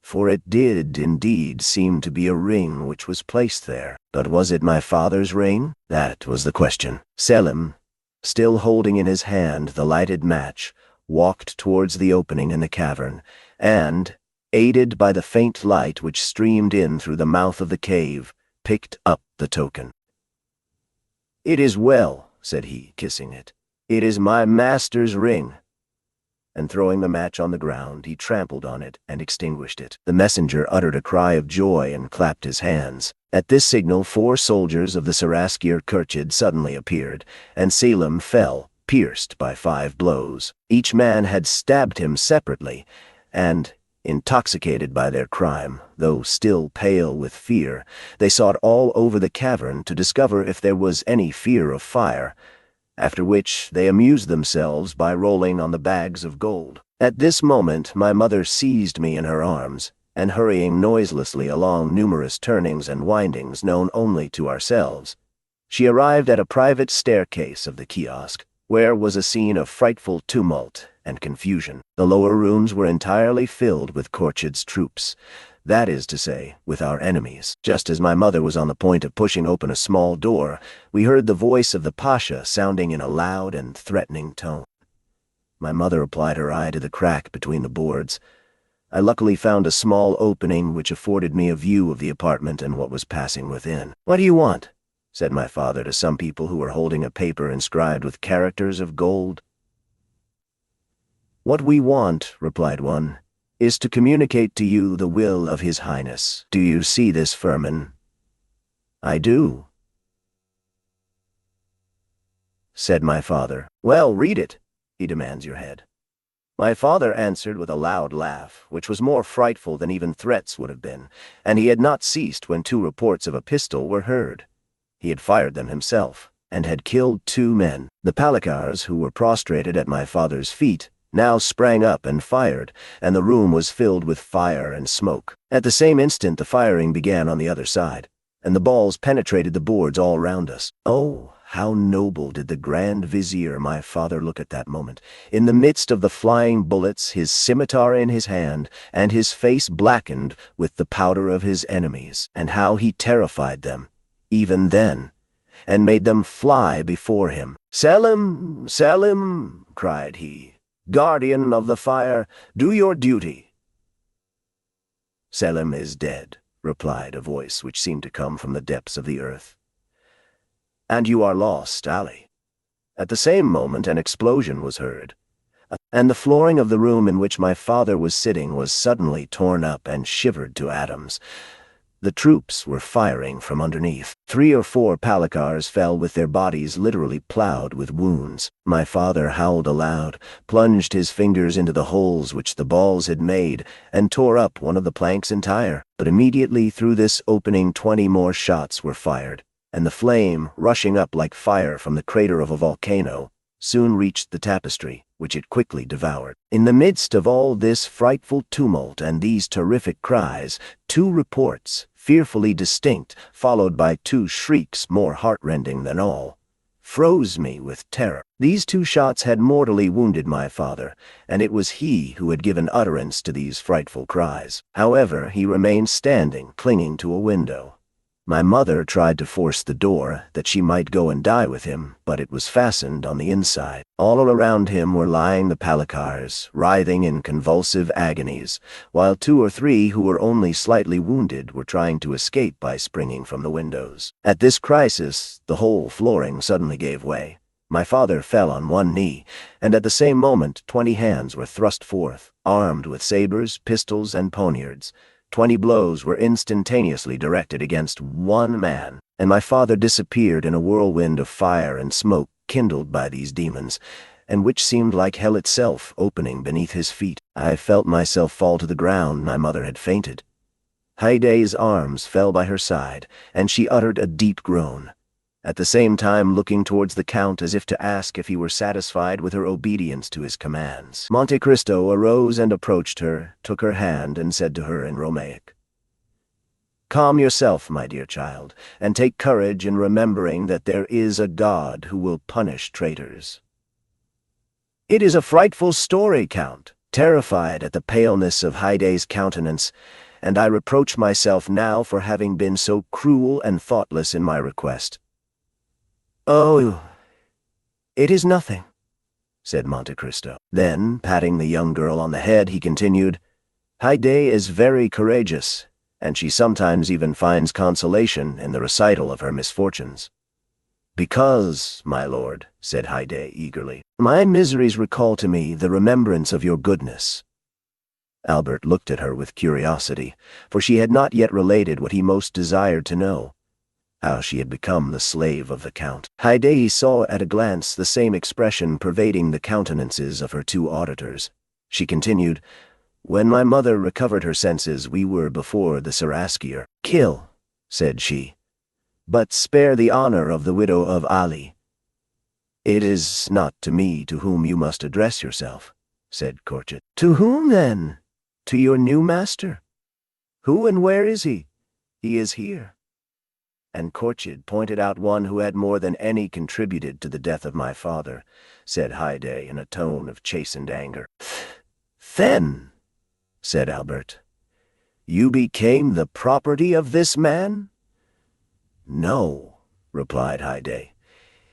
For it did indeed seem to be a ring which was placed there. But was it my father's ring? That was the question. Selim, still holding in his hand the lighted match, walked towards the opening in the cavern, and, aided by the faint light which streamed in through the mouth of the cave, picked up the token. "It is well," said he, kissing it. "It is my master's ring." And throwing the match on the ground, he trampled on it and extinguished it. The messenger uttered a cry of joy and clapped his hands. At this signal 4 soldiers of the Seraskier Kirchid suddenly appeared, and Selim fell, pierced by 5 blows. Each man had stabbed him separately, and, intoxicated by their crime, though still pale with fear, they sought all over the cavern to discover if there was any fear of fire, after which they amused themselves by rolling on the bags of gold. At this moment my mother seized me in her arms, and hurrying noiselessly along numerous turnings and windings known only to ourselves, she arrived at a private staircase of the kiosk, where was a scene of frightful tumult and confusion. The lower rooms were entirely filled with Korchid's troops, that is to say, with our enemies. Just as my mother was on the point of pushing open a small door, we heard the voice of the Pasha sounding in a loud and threatening tone. My mother applied her eye to the crack between the boards. I luckily found a small opening which afforded me a view of the apartment and what was passing within. "What do you want?" said my father to some people who were holding a paper inscribed with characters of gold. "What we want," replied one, "is to communicate to you the will of His Highness. Do you see this firman?" "I do," said my father. "Well, read it. He demands your head." My father answered with a loud laugh, which was more frightful than even threats would have been, and he had not ceased when 2 reports of a pistol were heard. He had fired them himself, and had killed 2 men. The Palikars, who were prostrated at my father's feet, now sprang up and fired, and the room was filled with fire and smoke. At the same instant the firing began on the other side, and the balls penetrated the boards all round us. Oh, how noble did the Grand Vizier, my father, look at that moment, in the midst of the flying bullets, his scimitar in his hand, and his face blackened with the powder of his enemies, and how he terrified them, even then, and made them fly before him. "Selim, Selim," cried he, "guardian of the fire, do your duty." "Selim is dead," replied a voice which seemed to come from the depths of the earth. "And you are lost, Ali." At the same moment an explosion was heard, and the flooring of the room in which my father was sitting was suddenly torn up and shivered to atoms. The troops were firing from underneath. 3 or 4 palikars fell with their bodies literally plowed with wounds. My father howled aloud, plunged his fingers into the holes which the balls had made, and tore up one of the planks entire. But immediately through this opening 20 more shots were fired, and the flame, rushing up like fire from the crater of a volcano, soon reached the tapestry, which it quickly devoured. In the midst of all this frightful tumult and these terrific cries, 2 reports, fearfully distinct, followed by 2 shrieks more heart-rending than all, froze me with terror. These 2 shots had mortally wounded my father, and it was he who had given utterance to these frightful cries. However, he remained standing, clinging to a window. My mother tried to force the door, that she might go and die with him, but it was fastened on the inside. All around him were lying the palikars, writhing in convulsive agonies, while 2 or 3 who were only slightly wounded were trying to escape by springing from the windows. At this crisis, the whole flooring suddenly gave way. My father fell on one knee, and at the same moment 20 hands were thrust forth, armed with sabers, pistols, and poniards. 20 blows were instantaneously directed against one man, and my father disappeared in a whirlwind of fire and smoke kindled by these demons, and which seemed like hell itself opening beneath his feet. I felt myself fall to the ground. My mother had fainted. Haide's arms fell by her side, and she uttered a deep groan, at the same time looking towards the Count as if to ask if he were satisfied with her obedience to his commands. Monte Cristo arose and approached her, took her hand, and said to her in Romaic, "Calm yourself, my dear child, and take courage in remembering that there is a God who will punish traitors." "It is a frightful story, Count," terrified at the paleness of Haide's countenance, "and I reproach myself now for having been so cruel and thoughtless in my request." "Oh, it is nothing," said Monte Cristo. Then, patting the young girl on the head, he continued, "Haide is very courageous, and she sometimes even finds consolation in the recital of her misfortunes." "Because, my lord," said Haide eagerly, "my miseries recall to me the remembrance of your goodness." Albert looked at her with curiosity, for she had not yet related what he most desired to know, how she had become the slave of the Count. Haide saw at a glance the same expression pervading the countenances of her 2 auditors. She continued, "When my mother recovered her senses, we were before the Seraskier. 'Kill,' said she, 'but spare the honor of the widow of Ali.' 'It is not to me to whom you must address yourself,' said Korchit. 'To whom, then? To your new master? Who and where is he?' 'He is here.' And Korchid pointed out one who had more than any contributed to the death of my father," said Haide in a tone of chastened anger. "Then," said Albert, "you became the property of this man?" "No," replied Haide.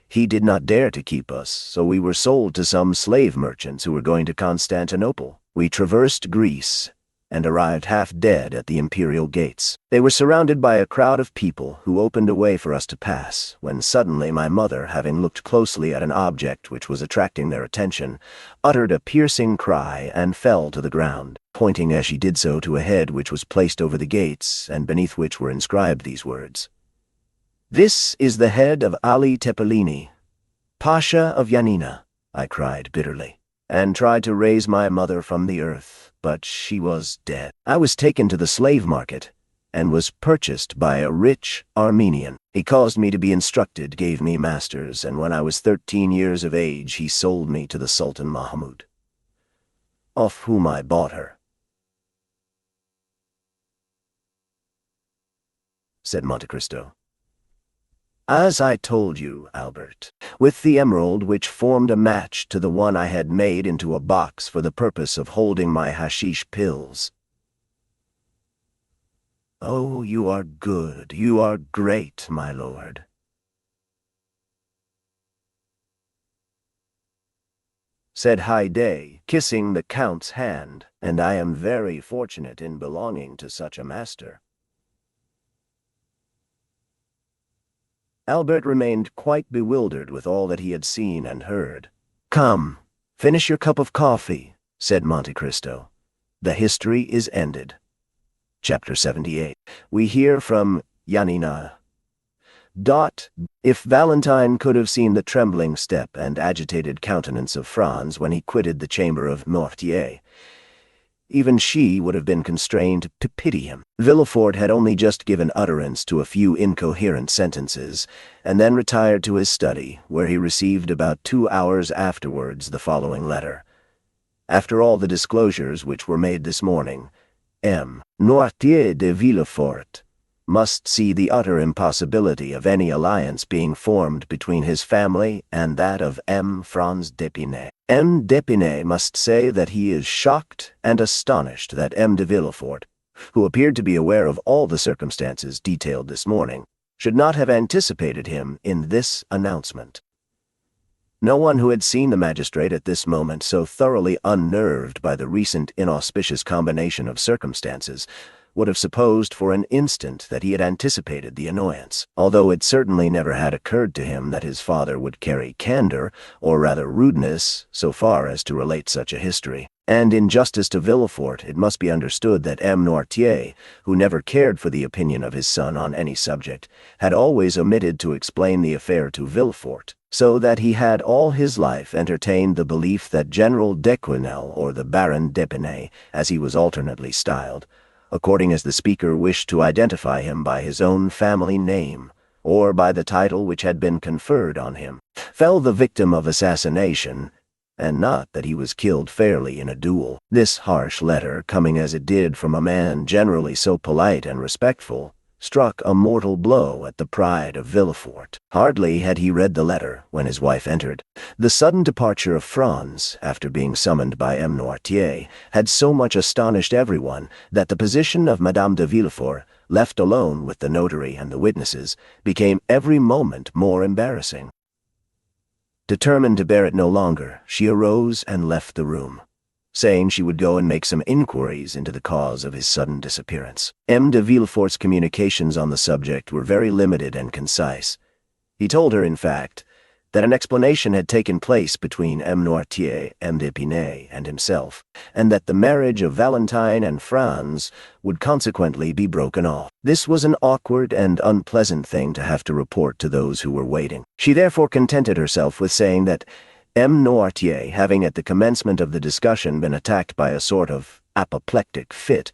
"He did not dare to keep us, so we were sold to some slave merchants who were going to Constantinople. We traversed Greece and arrived half dead at the imperial gates. They were surrounded by a crowd of people who opened a way for us to pass, when suddenly my mother, having looked closely at an object which was attracting their attention, uttered a piercing cry and fell to the ground, pointing as she did so to a head which was placed over the gates and beneath which were inscribed these words: "This is the head of Ali Tepelini, Pasha of Yanina," I cried bitterly, and tried to raise my mother from the earth, but she was dead. I was taken to the slave market, and was purchased by a rich Armenian. He caused me to be instructed, gave me masters, and when I was 13 years of age he sold me to the Sultan Mahmud, off whom I bought her," said Monte Cristo. "As I told you, Albert, with the emerald which formed a match to the one I had made into a box for the purpose of holding my hashish pills." "Oh, you are good, you are great, my lord," said Haide, kissing the Count's hand, "and I am very fortunate in belonging to such a master." Albert remained quite bewildered with all that he had seen and heard. "Come, finish your cup of coffee," said Monte Cristo. "The history is ended." Chapter 78. We hear from Janina. If Valentine could have seen the trembling step and agitated countenance of Franz when he quitted the chamber of Mortier, even she would have been constrained to pity him. Villefort had only just given utterance to a few incoherent sentences, and then retired to his study, where he received about 2 hours afterwards the following letter. After all the disclosures which were made this morning, M. Noirtier de Villefort must see the utter impossibility of any alliance being formed between his family and that of M. Franz d'Épinay. M. d'Épinay must say that he is shocked and astonished that M. de Villefort, who appeared to be aware of all the circumstances detailed this morning, should not have anticipated him in this announcement. No one who had seen the magistrate at this moment so thoroughly unnerved by the recent inauspicious combination of circumstances would have supposed for an instant that he had anticipated the annoyance, although it certainly never had occurred to him that his father would carry candor, or rather rudeness, so far as to relate such a history. And in justice to Villefort, it must be understood that M. Noirtier, who never cared for the opinion of his son on any subject, had always omitted to explain the affair to Villefort, so that he had all his life entertained the belief that General d'Esquinel, or the Baron d'Épinay, as he was alternately styled, according as the speaker wished to identify him by his own family name, or by the title which had been conferred on him, fell the victim of assassination, and not that he was killed fairly in a duel. This harsh letter, coming as it did from a man generally so polite and respectful, struck a mortal blow at the pride of Villefort. Hardly had he read the letter when his wife entered. The sudden departure of Franz, after being summoned by M. Noirtier, had so much astonished everyone that the position of Madame de Villefort, left alone with the notary and the witnesses, became every moment more embarrassing. Determined to bear it no longer, she arose and left the room, saying she would go and make some inquiries into the cause of his sudden disappearance. M. de Villefort's communications on the subject were very limited and concise. He told her, in fact, that an explanation had taken place between M. Noirtier, M. d'Épinay, and himself, and that the marriage of Valentine and Franz would consequently be broken off. This was an awkward and unpleasant thing to have to report to those who were waiting. She therefore contented herself with saying that M. Noirtier, having at the commencement of the discussion been attacked by a sort of apoplectic fit,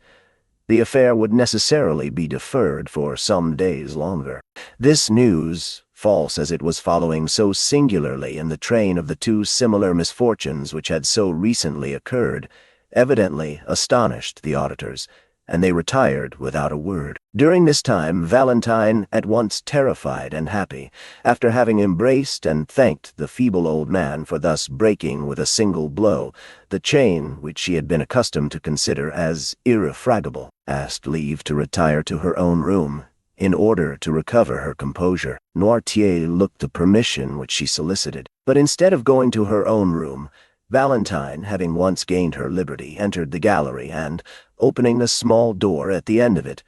the affair would necessarily be deferred for some days longer. This news, false as it was following so singularly in the train of the two similar misfortunes which had so recently occurred, evidently astonished the auditors, and they retired without a word. During this time, Valentine, at once terrified and happy, after having embraced and thanked the feeble old man for thus breaking with a single blow the chain which she had been accustomed to consider as irrefragable, asked leave to retire to her own room, in order to recover her composure. Noirtier looked the permission which she solicited, but instead of going to her own room, Valentine, having once gained her liberty, entered the gallery and, opening the small door at the end of it,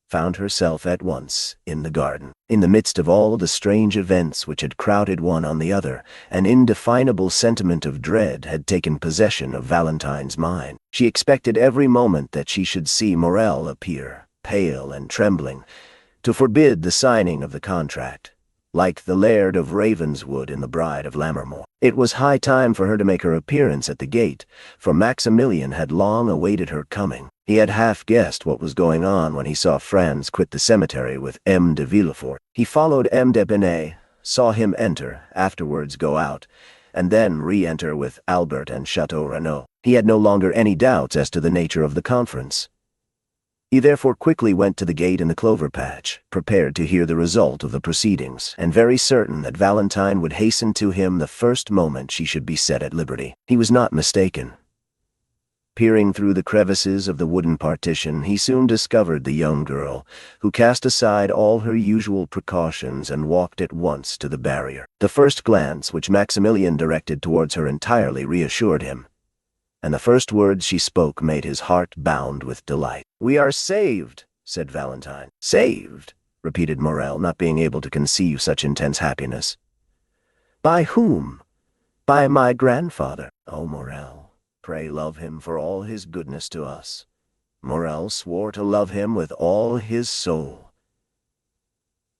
found herself at once in the garden. In the midst of all the strange events which had crowded one on the other, an indefinable sentiment of dread had taken possession of Valentine's mind. She expected every moment that she should see Morrel appear, pale and trembling, to forbid the signing of the contract, like the Laird of Ravenswood in The Bride of Lammermoor. It was high time for her to make her appearance at the gate, for Maximilian had long awaited her coming. He had half guessed what was going on when he saw Franz quit the cemetery with M. de Villefort. He followed M. d'Épinay, saw him enter, afterwards go out, and then re-enter with Albert and Château Renaud. He had no longer any doubts as to the nature of the conference. He therefore quickly went to the gate in the clover patch, prepared to hear the result of the proceedings, and very certain that Valentine would hasten to him the first moment she should be set at liberty. He was not mistaken. Peering through the crevices of the wooden partition, he soon discovered the young girl, who cast aside all her usual precautions and walked at once to the barrier. The first glance which Maximilian directed towards her entirely reassured him, and the first words she spoke made his heart bound with delight. "We are saved," said Valentine. "Saved?" repeated Morel, not being able to conceive such intense happiness. By whom? By my grandfather. Oh, Morel, pray love him for all his goodness to us. Morel swore to love him with all his soul.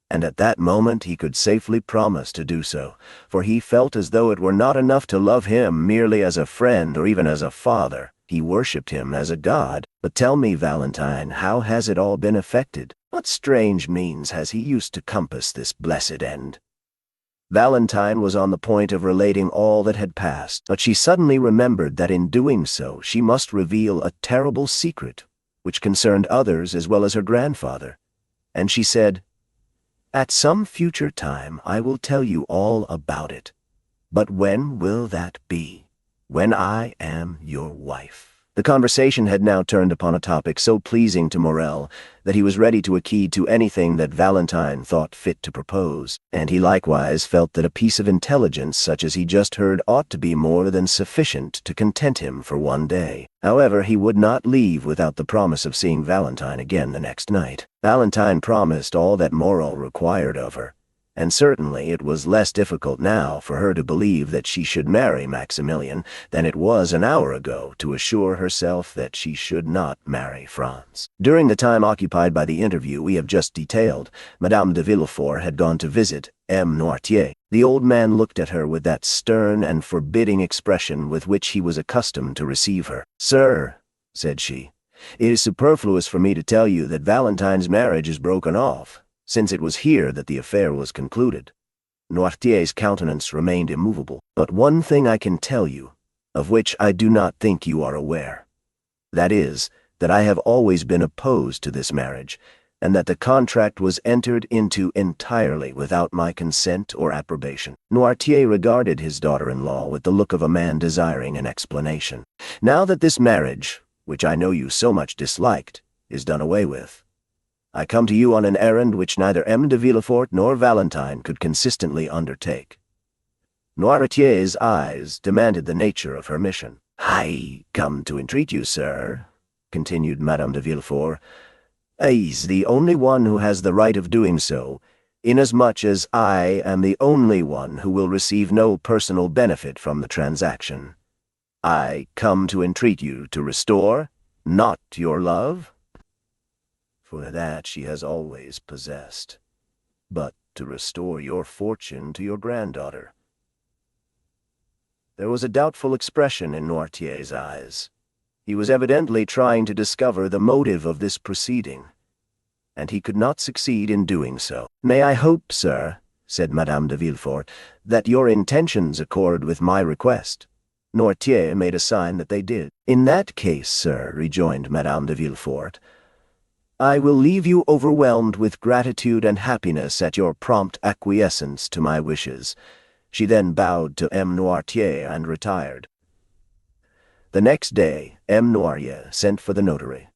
And at that moment he could safely promise to do so, for he felt as though it were not enough to love him merely as a friend or even as a father. He worshipped him as a god. But tell me, Valentine, how has it all been effected? What strange means has he used to compass this blessed end? Valentine was on the point of relating all that had passed, but she suddenly remembered that in doing so she must reveal a terrible secret, which concerned others as well as her grandfather. And she said, "At some future time I will tell you all about it. But when will that be? When I am your wife." The conversation had now turned upon a topic so pleasing to Morel that he was ready to accede to anything that Valentine thought fit to propose, and he likewise felt that a piece of intelligence such as he just heard ought to be more than sufficient to content him for one day. However, he would not leave without the promise of seeing Valentine again the next night. Valentine promised all that Morel required of her, and certainly it was less difficult now for her to believe that she should marry Maximilian than it was an hour ago to assure herself that she should not marry Franz. During the time occupied by the interview we have just detailed, Madame de Villefort had gone to visit M. Noirtier. The old man looked at her with that stern and forbidding expression with which he was accustomed to receive her. "Sir," said she, "it is superfluous for me to tell you that Valentine's marriage is broken off, since it was here that the affair was concluded." Noirtier's countenance remained immovable. "But one thing I can tell you, of which I do not think you are aware. That is, that I have always been opposed to this marriage, and that the contract was entered into entirely without my consent or approbation." Noirtier regarded his daughter-in-law with the look of a man desiring an explanation. "Now that this marriage, which I know you so much disliked, is done away with, I come to you on an errand which neither M. de Villefort nor Valentine could consistently undertake." Noirtier's eyes demanded the nature of her mission. "I come to entreat you, sir," continued Madame de Villefort, "is the only one who has the right of doing so, inasmuch as I am the only one who will receive no personal benefit from the transaction. I come to entreat you to restore, not your love, for that she has always possessed, but to restore your fortune to your granddaughter." There was a doubtful expression in Noirtier's eyes. He was evidently trying to discover the motive of this proceeding, and he could not succeed in doing so. "May I hope, sir," said Madame de Villefort, "that your intentions accord with my request?" Noirtier made a sign that they did. "In that case, sir," rejoined Madame de Villefort, "I will leave you overwhelmed with gratitude and happiness at your prompt acquiescence to my wishes." She then bowed to M. Noirtier and retired. The next day, M. Noirtier sent for the notary.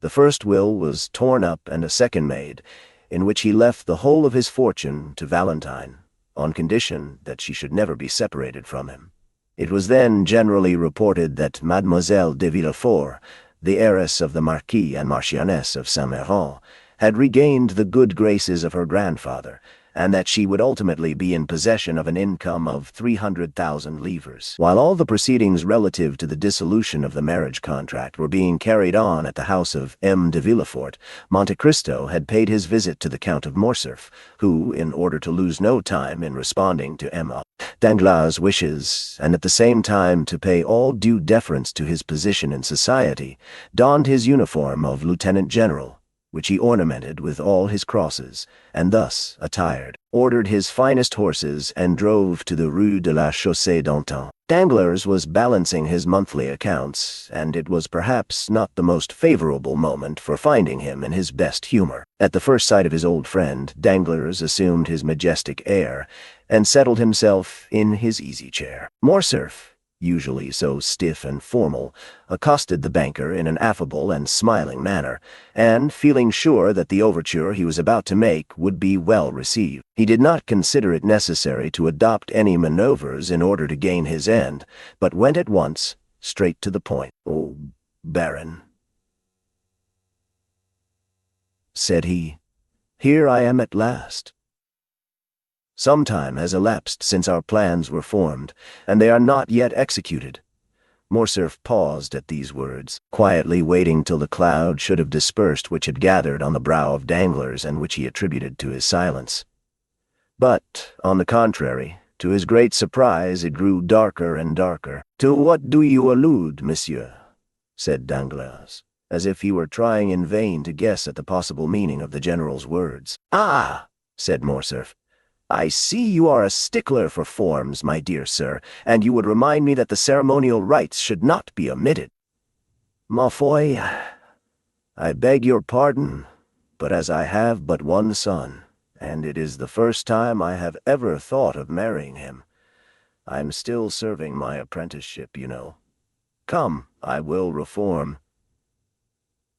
The first will was torn up and a second made, in which he left the whole of his fortune to Valentine, on condition that she should never be separated from him. It was then generally reported that Mademoiselle de Villefort, the heiress of the Marquis and Marchioness of Saint-Méran, had regained the good graces of her grandfather, and that she would ultimately be in possession of an income of 300,000 livres. While all the proceedings relative to the dissolution of the marriage contract were being carried on at the house of M. de Villefort, Monte Cristo had paid his visit to the Count of Morcerf, who, in order to lose no time in responding to Emma Danglars' wishes, and at the same time to pay all due deference to his position in society, donned his uniform of lieutenant general, which he ornamented with all his crosses, and thus, attired, ordered his finest horses and drove to the Rue de la Chaussée-d'Antin. Danglars was balancing his monthly accounts, and it was perhaps not the most favorable moment for finding him in his best humor. At the first sight of his old friend, Danglars assumed his majestic air, and settled himself in his easy-chair. Morcerf, usually so stiff and formal, accosted the banker in an affable and smiling manner, and, feeling sure that the overture he was about to make would be well received, he did not consider it necessary to adopt any manoeuvres in order to gain his end, but went at once straight to the point. "Oh, Baron," said he, Here I am at last. Some time has elapsed since our plans were formed, and they are not yet executed. Morcerf paused at these words, quietly waiting till the cloud should have dispersed which had gathered on the brow of Danglars and which he attributed to his silence. But, on the contrary, to his great surprise, it grew darker and darker. "To what do you allude, monsieur?" said Danglars, as if he were trying in vain to guess at the possible meaning of the general's words. "Ah!" said Morcerf. "I see you are a stickler for forms, my dear sir, and you would remind me that the ceremonial rites should not be omitted. Ma foi, I beg your pardon, but as I have but one son, and it is the first time I have ever thought of marrying him, I'm still serving my apprenticeship, you know. Come, I will reform."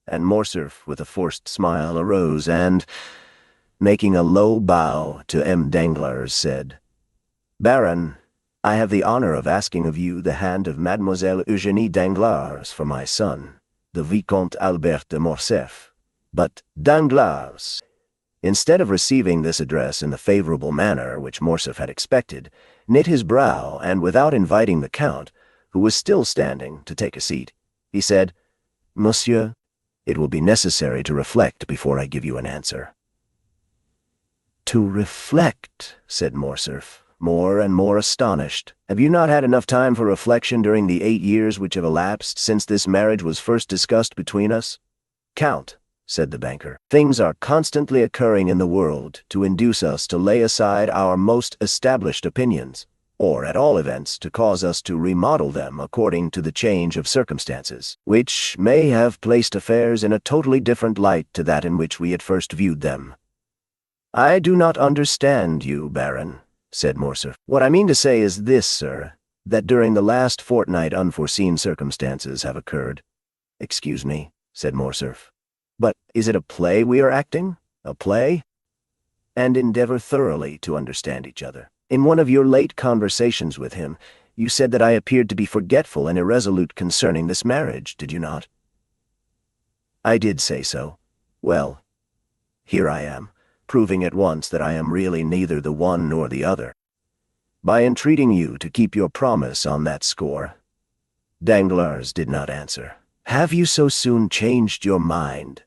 And Morcerf, with a forced smile, arose and, making a low bow to M. Danglars, said, "Baron, I have the honor of asking of you the hand of Mademoiselle Eugénie Danglars for my son, the Vicomte Albert de Morcerf. But Danglars," instead of receiving this address in the favorable manner which Morcerf had expected, knit his brow, and without inviting the Count, who was still standing, to take a seat, he said, "Monsieur, it will be necessary to reflect before I give you an answer." "To reflect," said Morcerf, more and more astonished. "Have you not had enough time for reflection during the 8 years which have elapsed since this marriage was first discussed between us?" "Count," said the banker, "things are constantly occurring in the world to induce us to lay aside our most established opinions, or at all events to cause us to remodel them according to the change of circumstances, which may have placed affairs in a totally different light to that in which we at first viewed them." "I do not understand you, Baron," said Morcerf. "What I mean to say is this, sir, that during the last fortnight unforeseen circumstances have occurred." "Excuse me," said Morcerf, "but is it a play we are acting? A play?" "And endeavor thoroughly to understand each other. In one of your late conversations with him, you said that I appeared to be forgetful and irresolute concerning this marriage, did you not?" "I did say so. Well, here I am, proving at once that I am really neither the one nor the other, by entreating you to keep your promise on that score." Danglars did not answer. "Have you so soon changed your mind?"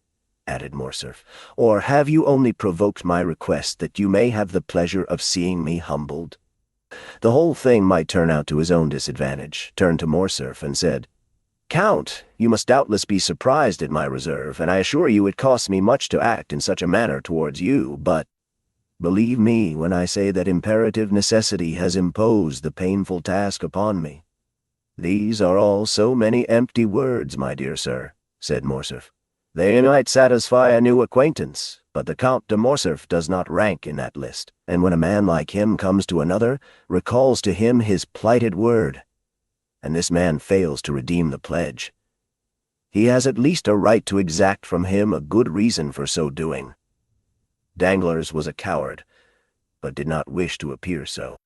added Morcerf, "or have you only provoked my request that you may have the pleasure of seeing me humbled?" The whole thing might turn out to his own disadvantage, turned to Morcerf and said, "Count, you must doubtless be surprised at my reserve, and I assure you it costs me much to act in such a manner towards you, but believe me when I say that imperative necessity has imposed the painful task upon me." "These are all so many empty words, my dear sir," said Morcerf. "They might satisfy a new acquaintance, but the Count de Morcerf does not rank in that list, and when a man like him comes to another, recalls to him his plighted word, and this man fails to redeem the pledge, he has at least a right to exact from him a good reason for so doing." Danglars was a coward, but did not wish to appear so.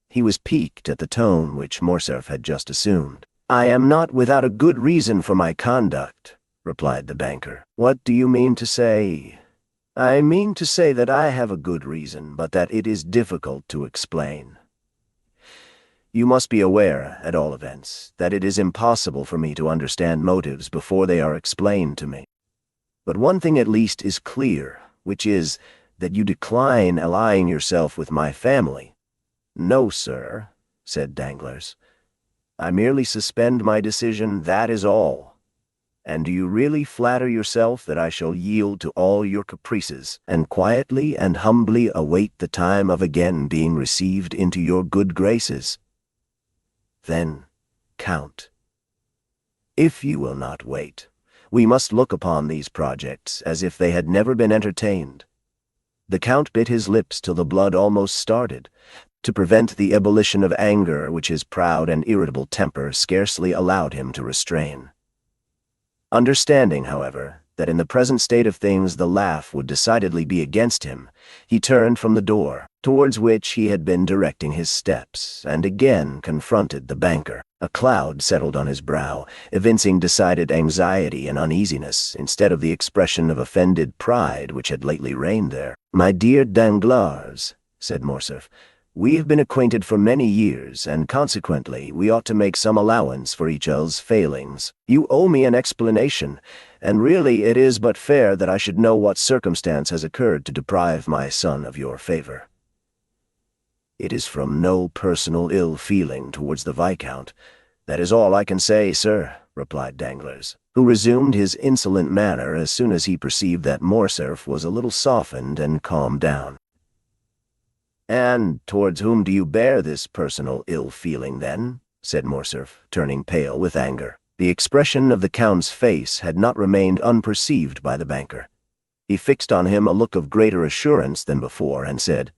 He was piqued at the tone which Morcerf had just assumed. "I am not without a good reason for my conduct," replied the banker. "What do you mean to say?" "I mean to say that I have a good reason, but that it is difficult to explain. You must be aware, at all events, that it is impossible for me to understand motives before they are explained to me. But one thing at least is clear, which is, that you decline allying yourself with my family." "No, sir," said Danglars. "I merely suspend my decision, that is all. And do you really flatter yourself that I shall yield to all your caprices, and quietly and humbly await the time of again being received into your good graces? Then, Count, if you will not wait, we must look upon these projects as if they had never been entertained." The Count bit his lips till the blood almost started, to prevent the ebullition of anger which his proud and irritable temper scarcely allowed him to restrain. Understanding, however, that in the present state of things the laugh would decidedly be against him, he turned from the door, towards which he had been directing his steps, and again confronted the banker. A cloud settled on his brow, evincing decided anxiety and uneasiness, instead of the expression of offended pride which had lately reigned there. "My dear Danglars," said Morcerf, "we have been acquainted for many years, and consequently we ought to make some allowance for each other's failings. You owe me an explanation, and really it is but fair that I should know what circumstance has occurred to deprive my son of your favor." "It is from no personal ill feeling towards the Viscount. That is all I can say, sir," replied Danglars, who resumed his insolent manner as soon as he perceived that Morcerf was a little softened and calmed down. "And towards whom do you bear this personal ill feeling, then?" said Morcerf, turning pale with anger. The expression of the Count's face had not remained unperceived by the banker. He fixed on him a look of greater assurance than before, and said,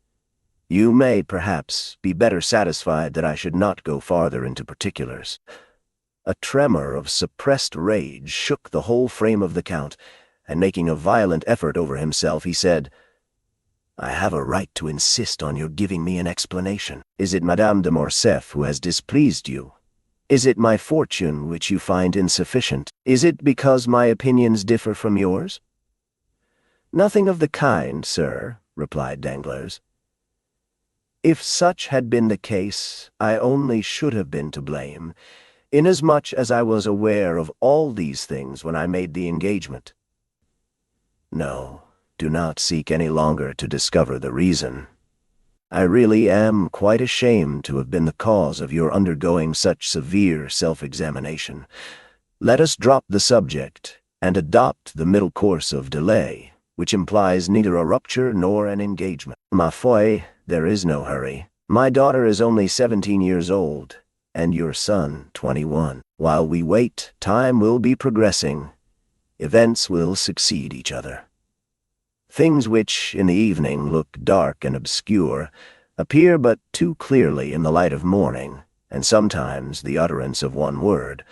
"You may, perhaps, be better satisfied that I should not go farther into particulars." A tremor of suppressed rage shook the whole frame of the Count, and making a violent effort over himself, he said, "I have a right to insist on your giving me an explanation. Is it Madame de Morcerf who has displeased you? Is it my fortune which you find insufficient? Is it because my opinions differ from yours?" "Nothing of the kind, sir," replied Danglars. "If such had been the case, I only should have been to blame, inasmuch as I was aware of all these things when I made the engagement. No, do not seek any longer to discover the reason. I really am quite ashamed to have been the cause of your undergoing such severe self-examination. Let us drop the subject, and adopt the middle course of delay, which implies neither a rupture nor an engagement. Ma foi, there is no hurry. My daughter is only 17 years old, and your son 21. While we wait, time will be progressing. Events will succeed each other. Things which, in the evening, look dark and obscure, appear but too clearly in the light of morning, and sometimes the utterance of one word,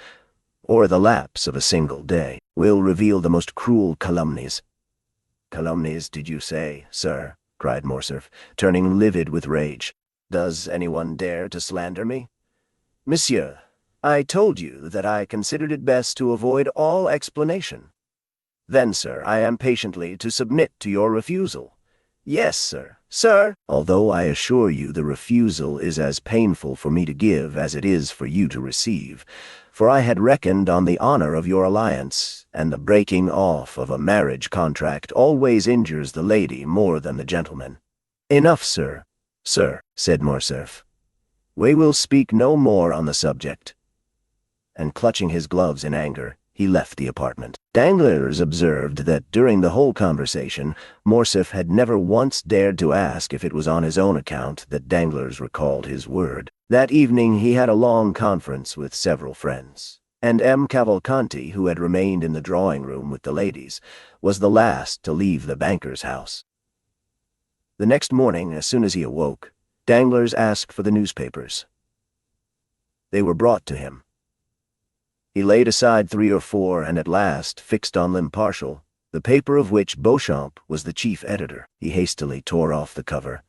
or the lapse of a single day, will reveal the most cruel calumnies." "Calumnies, did you say, sir?" cried Morcerf, turning livid with rage. "Does anyone dare to slander me?" "Monsieur, I told you that I considered it best to avoid all explanation." "Then, sir, I am patiently to submit to your refusal." "Yes, sir. Sir, although I assure you the refusal is as painful for me to give as it is for you to receive, for I had reckoned on the honor of your alliance, and the breaking off of a marriage contract always injures the lady more than the gentleman." "Enough, sir." "Sir," said Morcerf, "we will speak no more on the subject." And clutching his gloves in anger, he left the apartment. Danglars observed that during the whole conversation, Morcerf had never once dared to ask if it was on his own account that Danglars recalled his word. That evening he had a long conference with several friends, and M. Cavalcanti, who had remained in the drawing-room with the ladies, was the last to leave the banker's house. The next morning, as soon as he awoke, Danglars asked for the newspapers. They were brought to him. He laid aside 3 or 4 and at last fixed on L'Impartial, the paper of which Beauchamp was the chief editor. He hastily tore off the cover,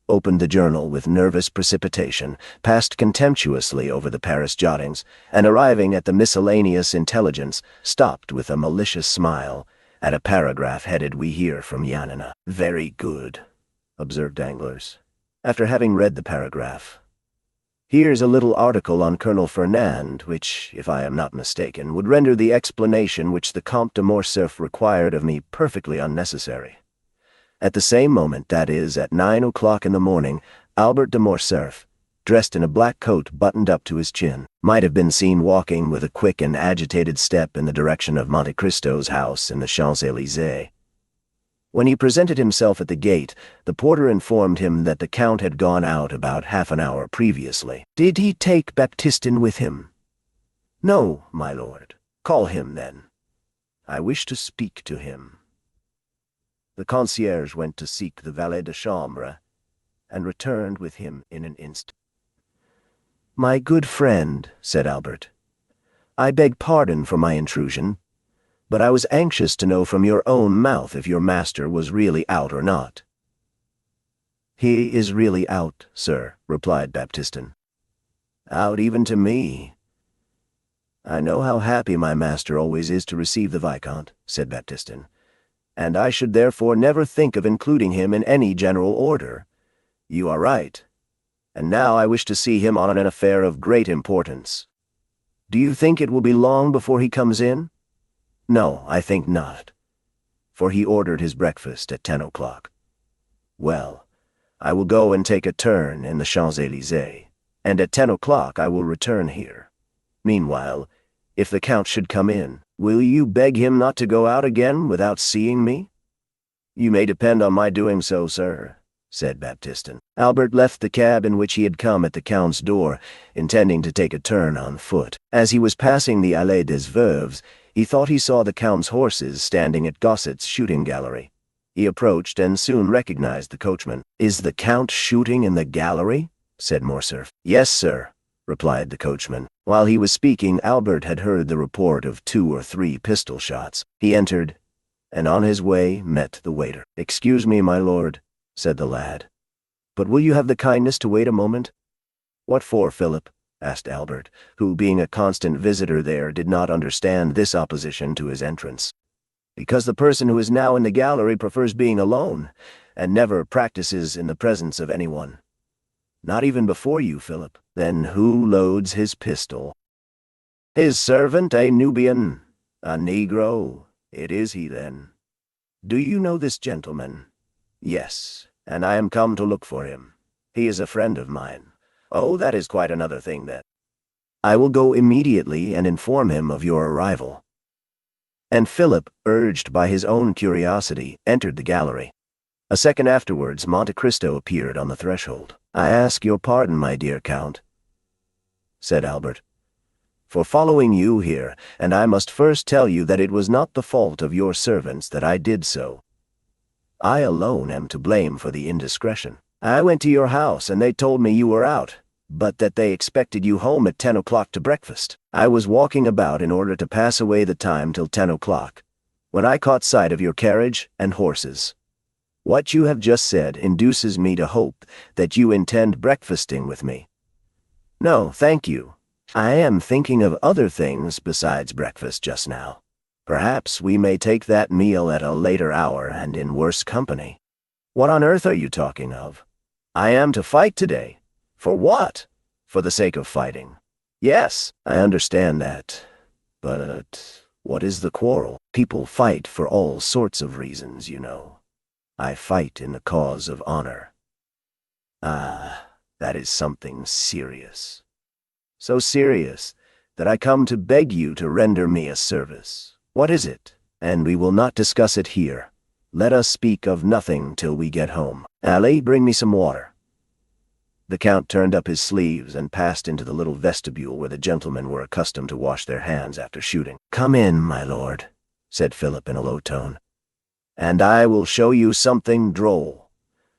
opened the journal with nervous precipitation, passed contemptuously over the Paris jottings, and arriving at the miscellaneous intelligence, stopped with a malicious smile at a paragraph headed "We hear from Yanina." "Very good," observed Danglars, after having read the paragraph. "Here's a little article on Colonel Fernand, which, if I am not mistaken, would render the explanation which the Comte de Morcerf required of me perfectly unnecessary." At the same moment, that is, at 9 o'clock in the morning, Albert de Morcerf, dressed in a black coat buttoned up to his chin, might have been seen walking with a quick and agitated step in the direction of Monte Cristo's house in the Champs-Élysées. When he presented himself at the gate, the porter informed him that the Count had gone out about half an hour previously. "Did he take Baptistin with him?" "No, my lord." "Call him, then. I wish to speak to him." The concierge went to seek the valet de chambre, and returned with him in an instant. "My good friend," said Albert, "I beg pardon for my intrusion. but I was anxious to know from your own mouth if your master was really out or not." "He is really out, sir," replied Baptistin. "Out even to me." "I know how happy my master always is to receive the Viscount," said Baptistin, "and I should therefore never think of including him in any general order. You are right. And now I wish to see him on an affair of great importance. Do you think it will be long before he comes in?" "No, I think not, for he ordered his breakfast at 10 o'clock. "Well, I will go and take a turn in the Champs-Élysées, and at 10 o'clock I will return here. Meanwhile, if the Count should come in, will you beg him not to go out again without seeing me?" "You may depend on my doing so, sir," said Baptistin. Albert left the cab in which he had come at the Count's door, intending to take a turn on foot. As he was passing the Allée des Veuves, he thought he saw the Count's horses standing at Gosset's shooting gallery. He approached and soon recognized the coachman. "Is the Count shooting in the gallery?" said Morcerf. "Yes, sir," replied the coachman. While he was speaking, Albert had heard the report of 2 or 3 pistol shots. He entered, and on his way met the waiter. "Excuse me, my lord," said the lad, "but will you have the kindness to wait a moment?" "What for, Philip?" asked Albert, who, being a constant visitor there, did not understand this opposition to his entrance. "Because the person who is now in the gallery prefers being alone, and never practices in the presence of anyone." "Not even before you, Philip." "Then who loads his pistol?" "His servant, a Nubian, a Negro. It is he, then." "Do you know this gentleman?" "Yes, and I am come to look for him. He is a friend of mine." "Oh, that is quite another thing, then." "I will go immediately and inform him of your arrival." And Philip, urged by his own curiosity, entered the gallery. A second afterwards, Monte Cristo appeared on the threshold. "I ask your pardon, my dear Count," said Albert, "for following you here, and I must first tell you that it was not the fault of your servants that I did so. I alone am to blame for the indiscretion. I went to your house, and they told me you were out, but that they expected you home at 10 o'clock to breakfast. I was walking about in order to pass away the time till 10 o'clock, when I caught sight of your carriage and horses. What you have just said induces me to hope that you intend breakfasting with me." "No, thank you. I am thinking of other things besides breakfast just now. Perhaps we may take that meal at a later hour and in worse company." "What on earth are you talking of?" "I am to fight today." "For what?" "For the sake of fighting." "Yes, I understand that. But what is the quarrel? People fight for all sorts of reasons, you know. I fight in the cause of honor." "Ah, that is something serious. So serious that I come to beg you to render me a service." "What is it?" "And we will not discuss it here. Let us speak of nothing till we get home. Allez, bring me some water." The Count turned up his sleeves and passed into the little vestibule where the gentlemen were accustomed to wash their hands after shooting. "Come in, my lord," said Philip in a low tone, "and I will show you something droll."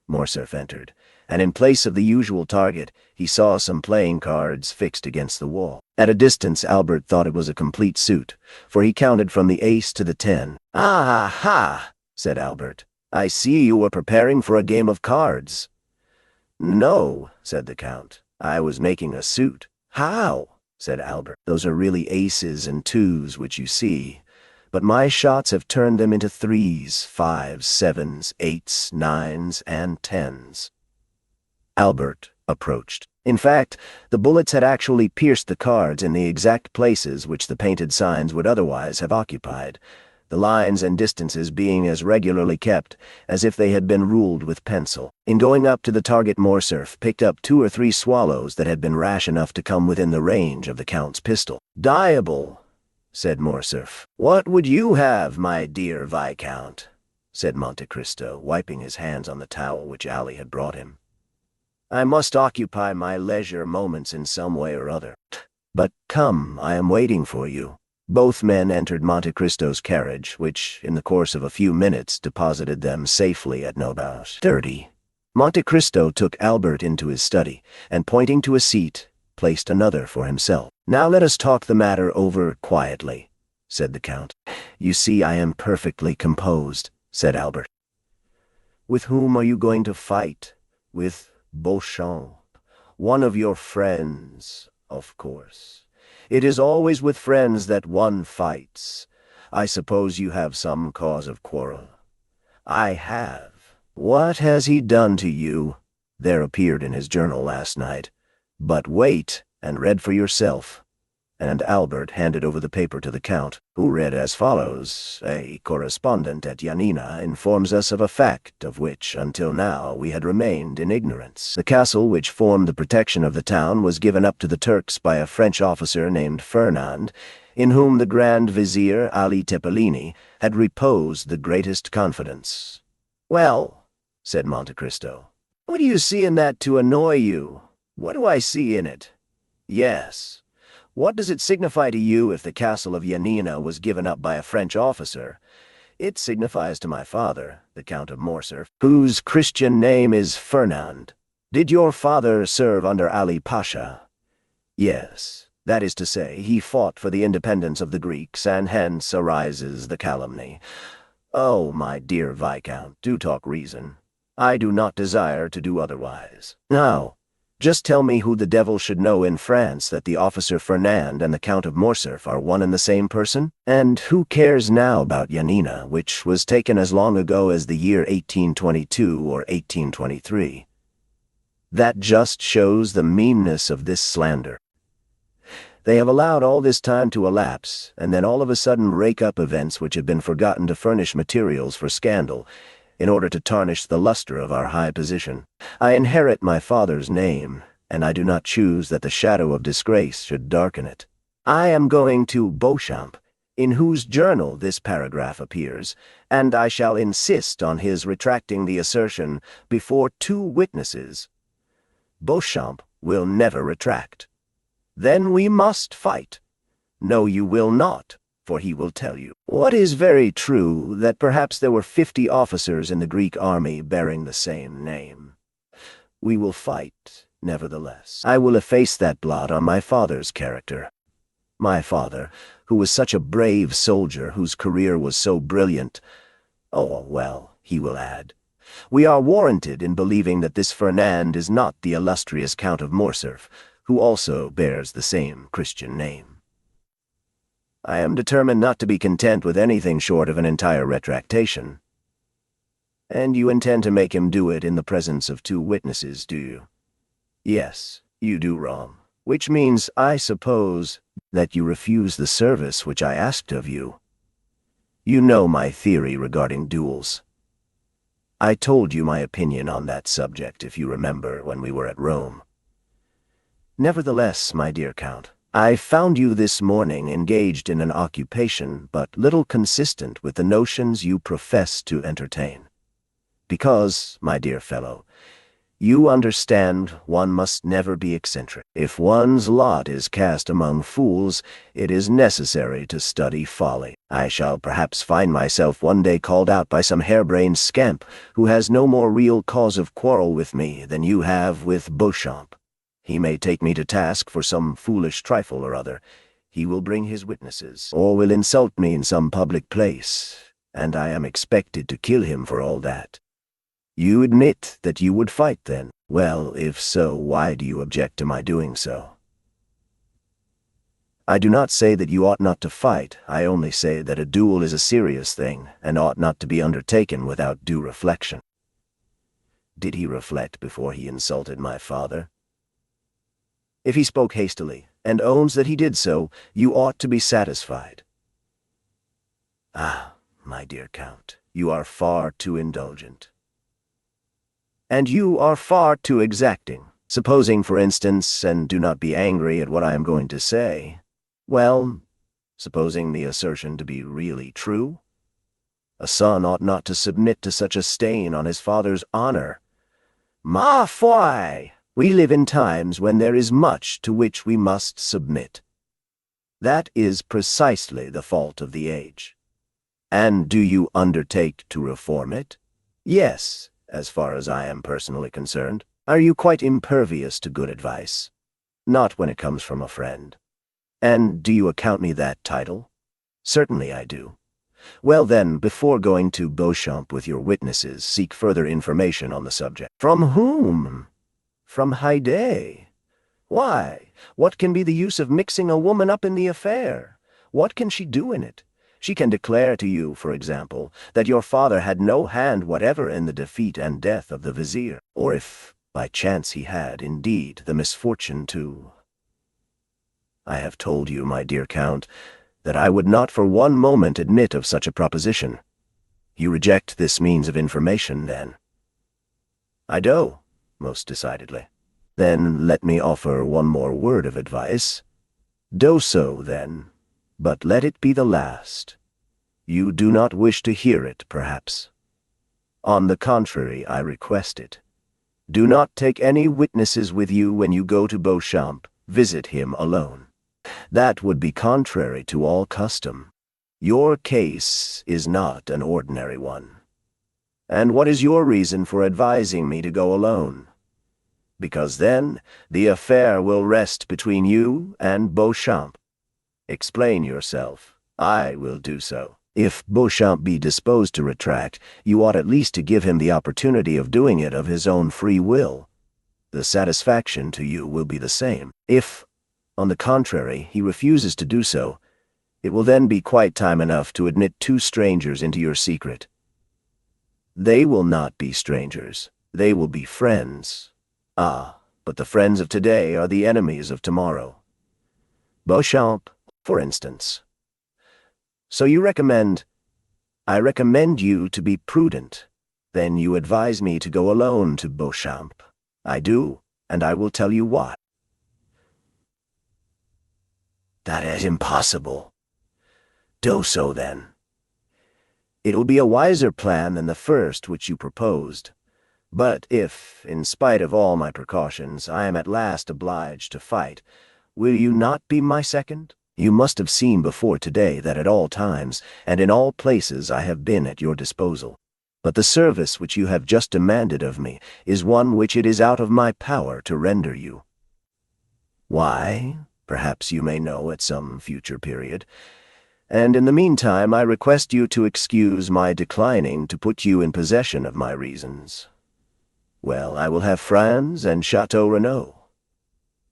Morcerf entered, and in place of the usual target, he saw some playing cards fixed against the wall. At a distance, Albert thought it was a complete suit, for he counted from the ace to the 10. "Ah, ha!" said Albert. "I see you were preparing for a game of cards." "No," said the Count. "I was making a suit." "How?" said Albert. "Those are really aces and 2s which you see, but my shots have turned them into 3s, 5s, 7s, 8s, 9s, and 10s. Albert approached. In fact, the bullets had actually pierced the cards in the exact places which the painted signs would otherwise have occupied, the lines and distances being as regularly kept as if they had been ruled with pencil. In going up to the target, Morcerf picked up 2 or 3 swallows that had been rash enough to come within the range of the Count's pistol. "Diable," said Morcerf. "What would you have, my dear Viscount?" said Monte Cristo, wiping his hands on the towel which Ali had brought him. "I must occupy my leisure moments in some way or other. But come, I am waiting for you." Both men entered Monte Cristo's carriage, which, in the course of a few minutes, deposited them safely at No. 30. Monte Cristo took Albert into his study, and pointing to a seat, placed another for himself. "Now let us talk the matter over quietly," said the Count. You see, I am perfectly composed, said Albert. With whom are you going to fight? With Beauchamp. One of your friends, of course. It is always with friends that one fights. I suppose you have some cause of quarrel. I have. What has he done to you? There appeared in his journal last night. But wait, and read for yourself. And Albert handed over the paper to the Count, who read as follows. A correspondent at Yanina informs us of a fact of which, until now, we had remained in ignorance. The castle which formed the protection of the town was given up to the Turks by a French officer named Fernand, in whom the Grand Vizier Ali Tepelini had reposed the greatest confidence. Well, said Monte Cristo, what do you see in that to annoy you? What do I see in it? Yes. What does it signify to you if the castle of Yanina was given up by a French officer? It signifies to my father, the Count of Morcerf, whose Christian name is Fernand. Did your father serve under Ali Pasha? Yes, that is to say, he fought for the independence of the Greeks, and hence arises the calumny. Oh, my dear Viscount, do talk reason. I do not desire to do otherwise. Now, just tell me who the devil should know in France that the officer Fernand and the Count of Morcerf are one and the same person? And who cares now about Yanina, which was taken as long ago as the year 1822 or 1823? That just shows the meanness of this slander. They have allowed all this time to elapse, and then all of a sudden rake up events which have been forgotten to furnish materials for scandal, in order to tarnish the luster of our high position. I inherit my father's name, and I do not choose that the shadow of disgrace should darken it. I am going to Beauchamp, in whose journal this paragraph appears, and I shall insist on his retracting the assertion before 2 witnesses. Beauchamp will never retract. Then we must fight. No, you will not, for he will tell you. What is very true, that perhaps there were 50 officers in the Greek army bearing the same name. We will fight, nevertheless. I will efface that blot on my father's character. My father, who was such a brave soldier, whose career was so brilliant. Oh, well, he will add, we are warranted in believing that this Fernand is not the illustrious Count of Morcerf, who also bears the same Christian name. I am determined not to be content with anything short of an entire retractation. And you intend to make him do it in the presence of 2 witnesses, do you? Yes, you do wrong, which means, I suppose, that you refuse the service which I asked of you. You know my theory regarding duels. I told you my opinion on that subject, if you remember, when we were at Rome. Nevertheless, my dear Count, I found you this morning engaged in an occupation but little consistent with the notions you profess to entertain. Because, my dear fellow, you understand one must never be eccentric. If one's lot is cast among fools, it is necessary to study folly. I shall perhaps find myself one day called out by some harebrained scamp who has no more real cause of quarrel with me than you have with Beauchamp. He may take me to task for some foolish trifle or other. He will bring his witnesses, or will insult me in some public place, and I am expected to kill him for all that. You admit that you would fight, then? Well, if so, why do you object to my doing so? I do not say that you ought not to fight. I only say that a duel is a serious thing, and ought not to be undertaken without due reflection. Did he reflect before he insulted my father? If he spoke hastily, and owns that he did so, you ought to be satisfied. Ah, my dear Count, you are far too indulgent. And you are far too exacting. Supposing, for instance, and do not be angry at what I am going to say, well, supposing the assertion to be really true, a son ought not to submit to such a stain on his father's honor. Ma foi! We live in times when there is much to which we must submit. That is precisely the fault of the age. And do you undertake to reform it? Yes, as far as I am personally concerned. Are you quite impervious to good advice? Not when it comes from a friend. And do you account me that title? Certainly I do. Well then, before going to Beauchamp with your witnesses, seek further information on the subject. From whom? From Haydée. Why, what can be the use of mixing a woman up in the affair? What can she do in it? She can declare to you, for example, that your father had no hand whatever in the defeat and death of the vizier, or if, by chance he had, indeed, the misfortune to— I have told you, my dear Count, that I would not for one moment admit of such a proposition. You reject this means of information, then? I do, most decidedly. Then let me offer one more word of advice. Do so, then, but let it be the last. You do not wish to hear it, perhaps. On the contrary, I request it. Do not take any witnesses with you when you go to Beauchamp. Visit him alone. That would be contrary to all custom. Your case is not an ordinary one. And what is your reason for advising me to go alone? Because then the affair will rest between you and Beauchamp. Explain yourself. I will do so. If Beauchamp be disposed to retract, you ought at least to give him the opportunity of doing it of his own free will. The satisfaction to you will be the same. If, on the contrary, he refuses to do so, it will then be quite time enough to admit two strangers into your secret. They will not be strangers. They will be friends. Ah, but the friends of today are the enemies of tomorrow. Beauchamp, for instance. So you recommend— I recommend you to be prudent. Then you advise me to go alone to Beauchamp. I do, and I will tell you why. That is impossible. Do so, then. It will be a wiser plan than the first which you proposed. But if, in spite of all my precautions, I am at last obliged to fight, will you not be my second? You must have seen before today that at all times and in all places I have been at your disposal. But the service which you have just demanded of me is one which it is out of my power to render you. Why? Perhaps you may know at some future period. And in the meantime I request you to excuse my declining to put you in possession of my reasons. Well, I will have Franz and Château Renaud.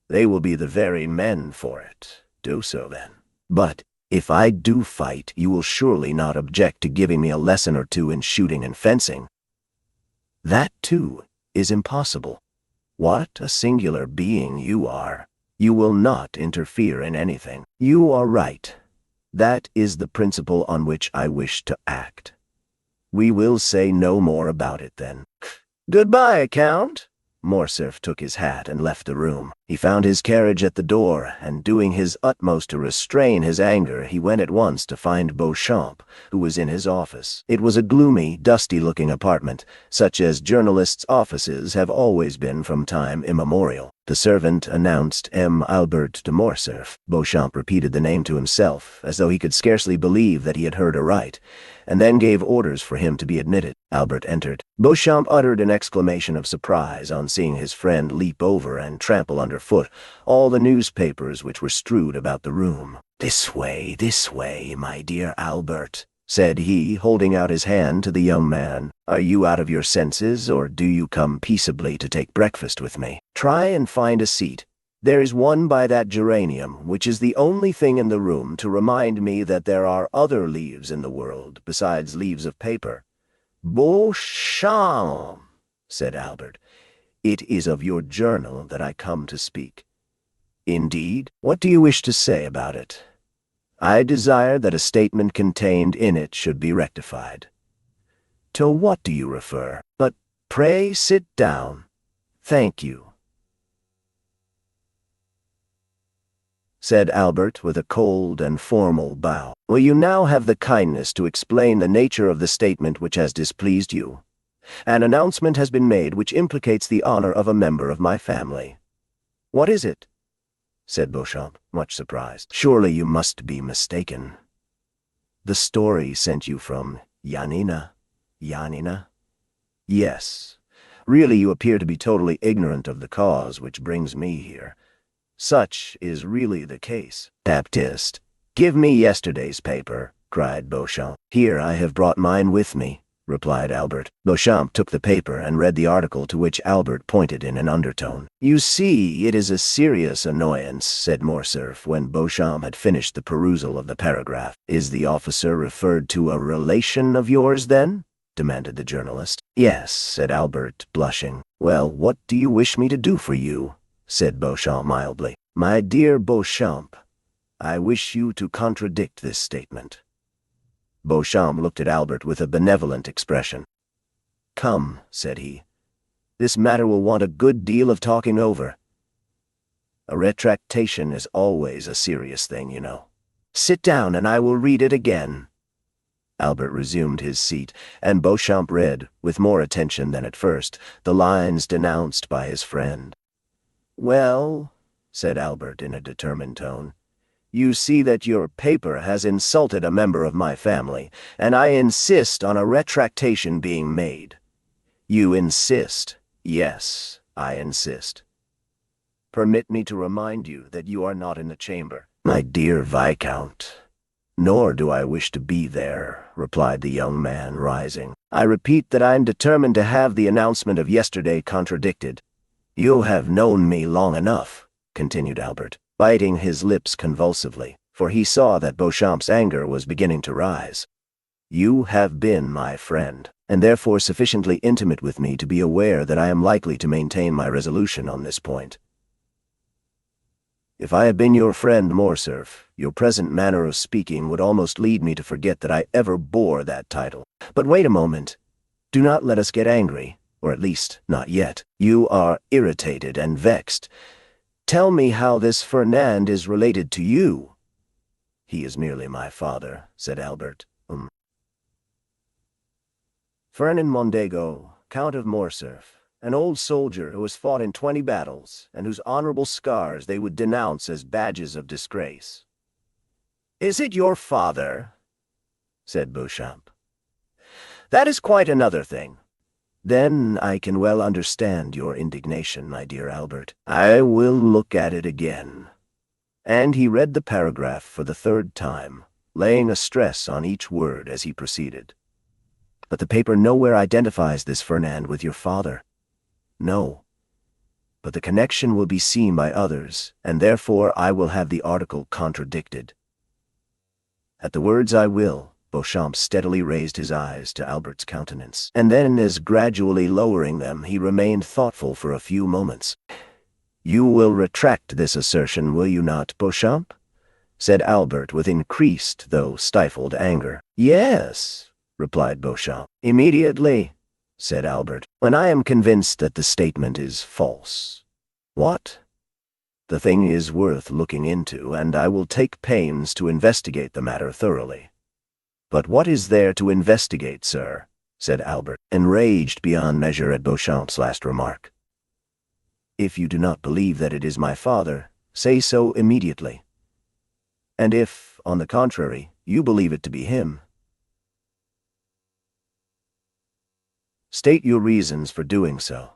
They will be the very men for it. Do so, then. But if I do fight, you will surely not object to giving me a lesson or two in shooting and fencing. That, too, is impossible. What a singular being you are. You will not interfere in anything. You are right. That is the principle on which I wish to act. We will say no more about it, then. Goodbye, Count. Morcerf took his hat and left the room. He found his carriage at the door, and doing his utmost to restrain his anger, he went at once to find Beauchamp, who was in his office. It was a gloomy, dusty-looking apartment, such as journalists' offices have always been from time immemorial. The servant announced M. Albert de Morcerf. Beauchamp repeated the name to himself, as though he could scarcely believe that he had heard aright, and then gave orders for him to be admitted. Albert entered. Beauchamp uttered an exclamation of surprise on seeing his friend leap over and trample underfoot all the newspapers which were strewed about the room. This way, my dear Albert," said he, holding out his hand to the young man. "Are you out of your senses, or do you come peaceably to take breakfast with me? Try and find a seat. There is one by that geranium, which is the only thing in the room to remind me that there are other leaves in the world besides leaves of paper." "Beauchamp," said Albert, "it is of your journal that I come to speak." "Indeed? What do you wish to say about it?" "I desire that a statement contained in it should be rectified." "To what do you refer? But pray sit down." "Thank you," said Albert with a cold and formal bow. "Will you now have the kindness to explain the nature of the statement which has displeased you? An announcement has been made which implicates the honor of a member of my family." "What is it?" said Beauchamp, much surprised. "Surely you must be mistaken. The story sent you from Janina." "Janina?" "Yes. Really you appear to be totally ignorant of the cause which brings me here. Such is really the case." "Baptiste, give me yesterday's paper," cried Beauchamp. "Here, I have brought mine with me," replied Albert. Beauchamp took the paper and read the article, to which Albert pointed in an undertone. "You see, it is a serious annoyance," said Morcerf, when Beauchamp had finished the perusal of the paragraph. "Is the officer referred to a relation of yours, then?" demanded the journalist. "Yes," said Albert, blushing. "Well, what do you wish me to do for you?" said Beauchamp mildly. "My dear Beauchamp, I wish you to contradict this statement." Beauchamp looked at Albert with a benevolent expression. "Come," said he, "this matter will want a good deal of talking over. A retractation is always a serious thing, you know. Sit down and I will read it again." Albert resumed his seat, and Beauchamp read, with more attention than at first, the lines denounced by his friend. "Well," said Albert in a determined tone, "you see that your paper has insulted a member of my family, and I insist on a retractation being made." "You insist?" "Yes, I insist." "Permit me to remind you that you are not in the chamber." "My dear Viscount, nor do I wish to be there," replied the young man, rising. "I repeat that I am determined to have the announcement of yesterday contradicted." "You have known me long enough," continued Albert, biting his lips convulsively, for he saw that Beauchamp's anger was beginning to rise. "You have been my friend, and therefore sufficiently intimate with me to be aware that I am likely to maintain my resolution on this point. If I had been your friend, Morcerf, your present manner of speaking would almost lead me to forget that I ever bore that title. But wait a moment. Do not let us get angry, or at least not yet. You are irritated and vexed. Tell me how this Fernand is related to you." "He is merely my father," said Albert. "Fernand Mondego, Count of Morcerf, an old soldier who has fought in 20 battles, and whose honorable scars they would denounce as badges of disgrace." "Is it your father?" said Beauchamp. "That is quite another thing." "Then I can well understand your indignation, my dear Albert. I will look at it again." And he read the paragraph for the third time, laying a stress on each word as he proceeded. "But the paper nowhere identifies this Fernand with your father." "No. But the connection will be seen by others, and therefore I will have the article contradicted." At the words "I will," Beauchamp steadily raised his eyes to Albert's countenance, and then, as gradually lowering them, he remained thoughtful for a few moments. "You will retract this assertion, will you not, Beauchamp?" said Albert with increased, though stifled, anger. "Yes," replied Beauchamp. "Immediately," said Albert, "when I am convinced that the statement is false." "What?" "The thing is worth looking into, and I will take pains to investigate the matter thoroughly." "But what is there to investigate, sir?" said Albert, enraged beyond measure at Beauchamp's last remark. "If you do not believe that it is my father, say so immediately. And if, on the contrary, you believe it to be him, state your reasons for doing so."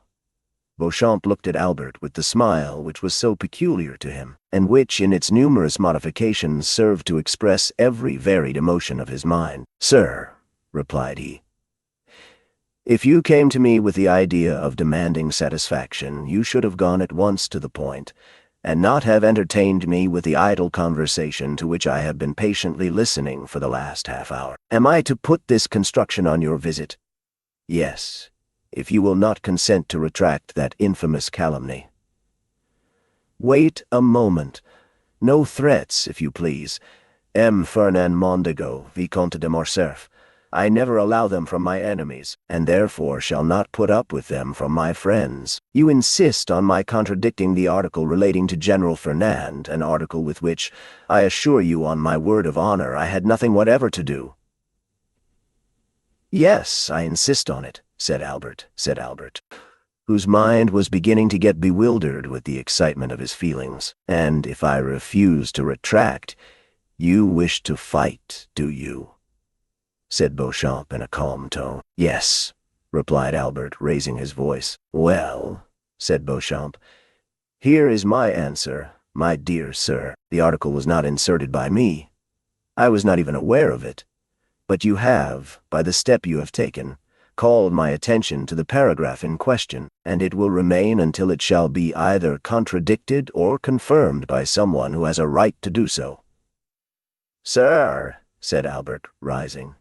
Beauchamp looked at Albert with the smile which was so peculiar to him, and which, in its numerous modifications, served to express every varied emotion of his mind. "Sir," replied he, "if you came to me with the idea of demanding satisfaction, you should have gone at once to the point, and not have entertained me with the idle conversation to which I have been patiently listening for the last half-hour. Am I to put this construction on your visit? Yes, if you will not consent to retract that infamous calumny." "Wait a moment. No threats, if you please. M. Fernand Mondego, Vicomte de Morcerf. I never allow them from my enemies, and therefore shall not put up with them from my friends. You insist on my contradicting the article relating to General Fernand, an article with which, I assure you on my word of honor, I had nothing whatever to do." "Yes, I insist on it," said Albert, whose mind was beginning to get bewildered with the excitement of his feelings. "And if I refuse to retract, you wish to fight, do you?" said Beauchamp in a calm tone. "Yes," replied Albert, raising his voice. "Well," said Beauchamp, "here is my answer, my dear sir. The article was not inserted by me. I was not even aware of it. But you have, by the step you have taken, called my attention to the paragraph in question, and it will remain until it shall be either contradicted or confirmed by someone who has a right to do so." "Sir," said Albert, rising,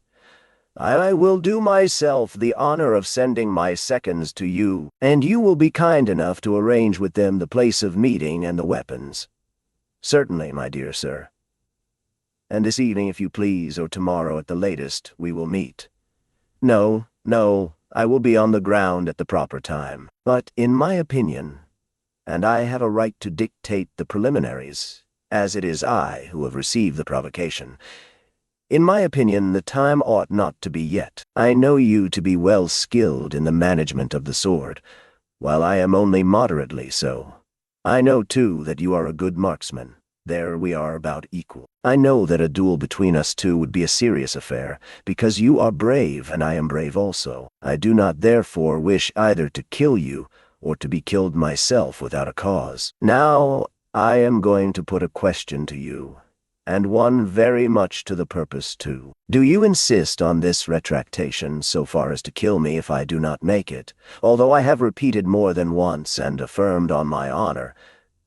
"I will do myself the honor of sending my seconds to you, and you will be kind enough to arrange with them the place of meeting and the weapons." "Certainly, my dear sir." "And this evening, if you please, or tomorrow at the latest, we will meet." "No, I will be on the ground at the proper time. But in my opinion, and I have a right to dictate the preliminaries, as it is I who have received the provocation, in my opinion, the time ought not to be yet. I know you to be well skilled in the management of the sword, while I am only moderately so. I know, too, that you are a good marksman. There we are about equal. I know that a duel between us two would be a serious affair, because you are brave and I am brave also. I do not therefore wish either to kill you or to be killed myself without a cause. Now I am going to put a question to you, and one very much to the purpose too. Do you insist on this retractation so far as to kill me if I do not make it, although I have repeated more than once and affirmed on my honor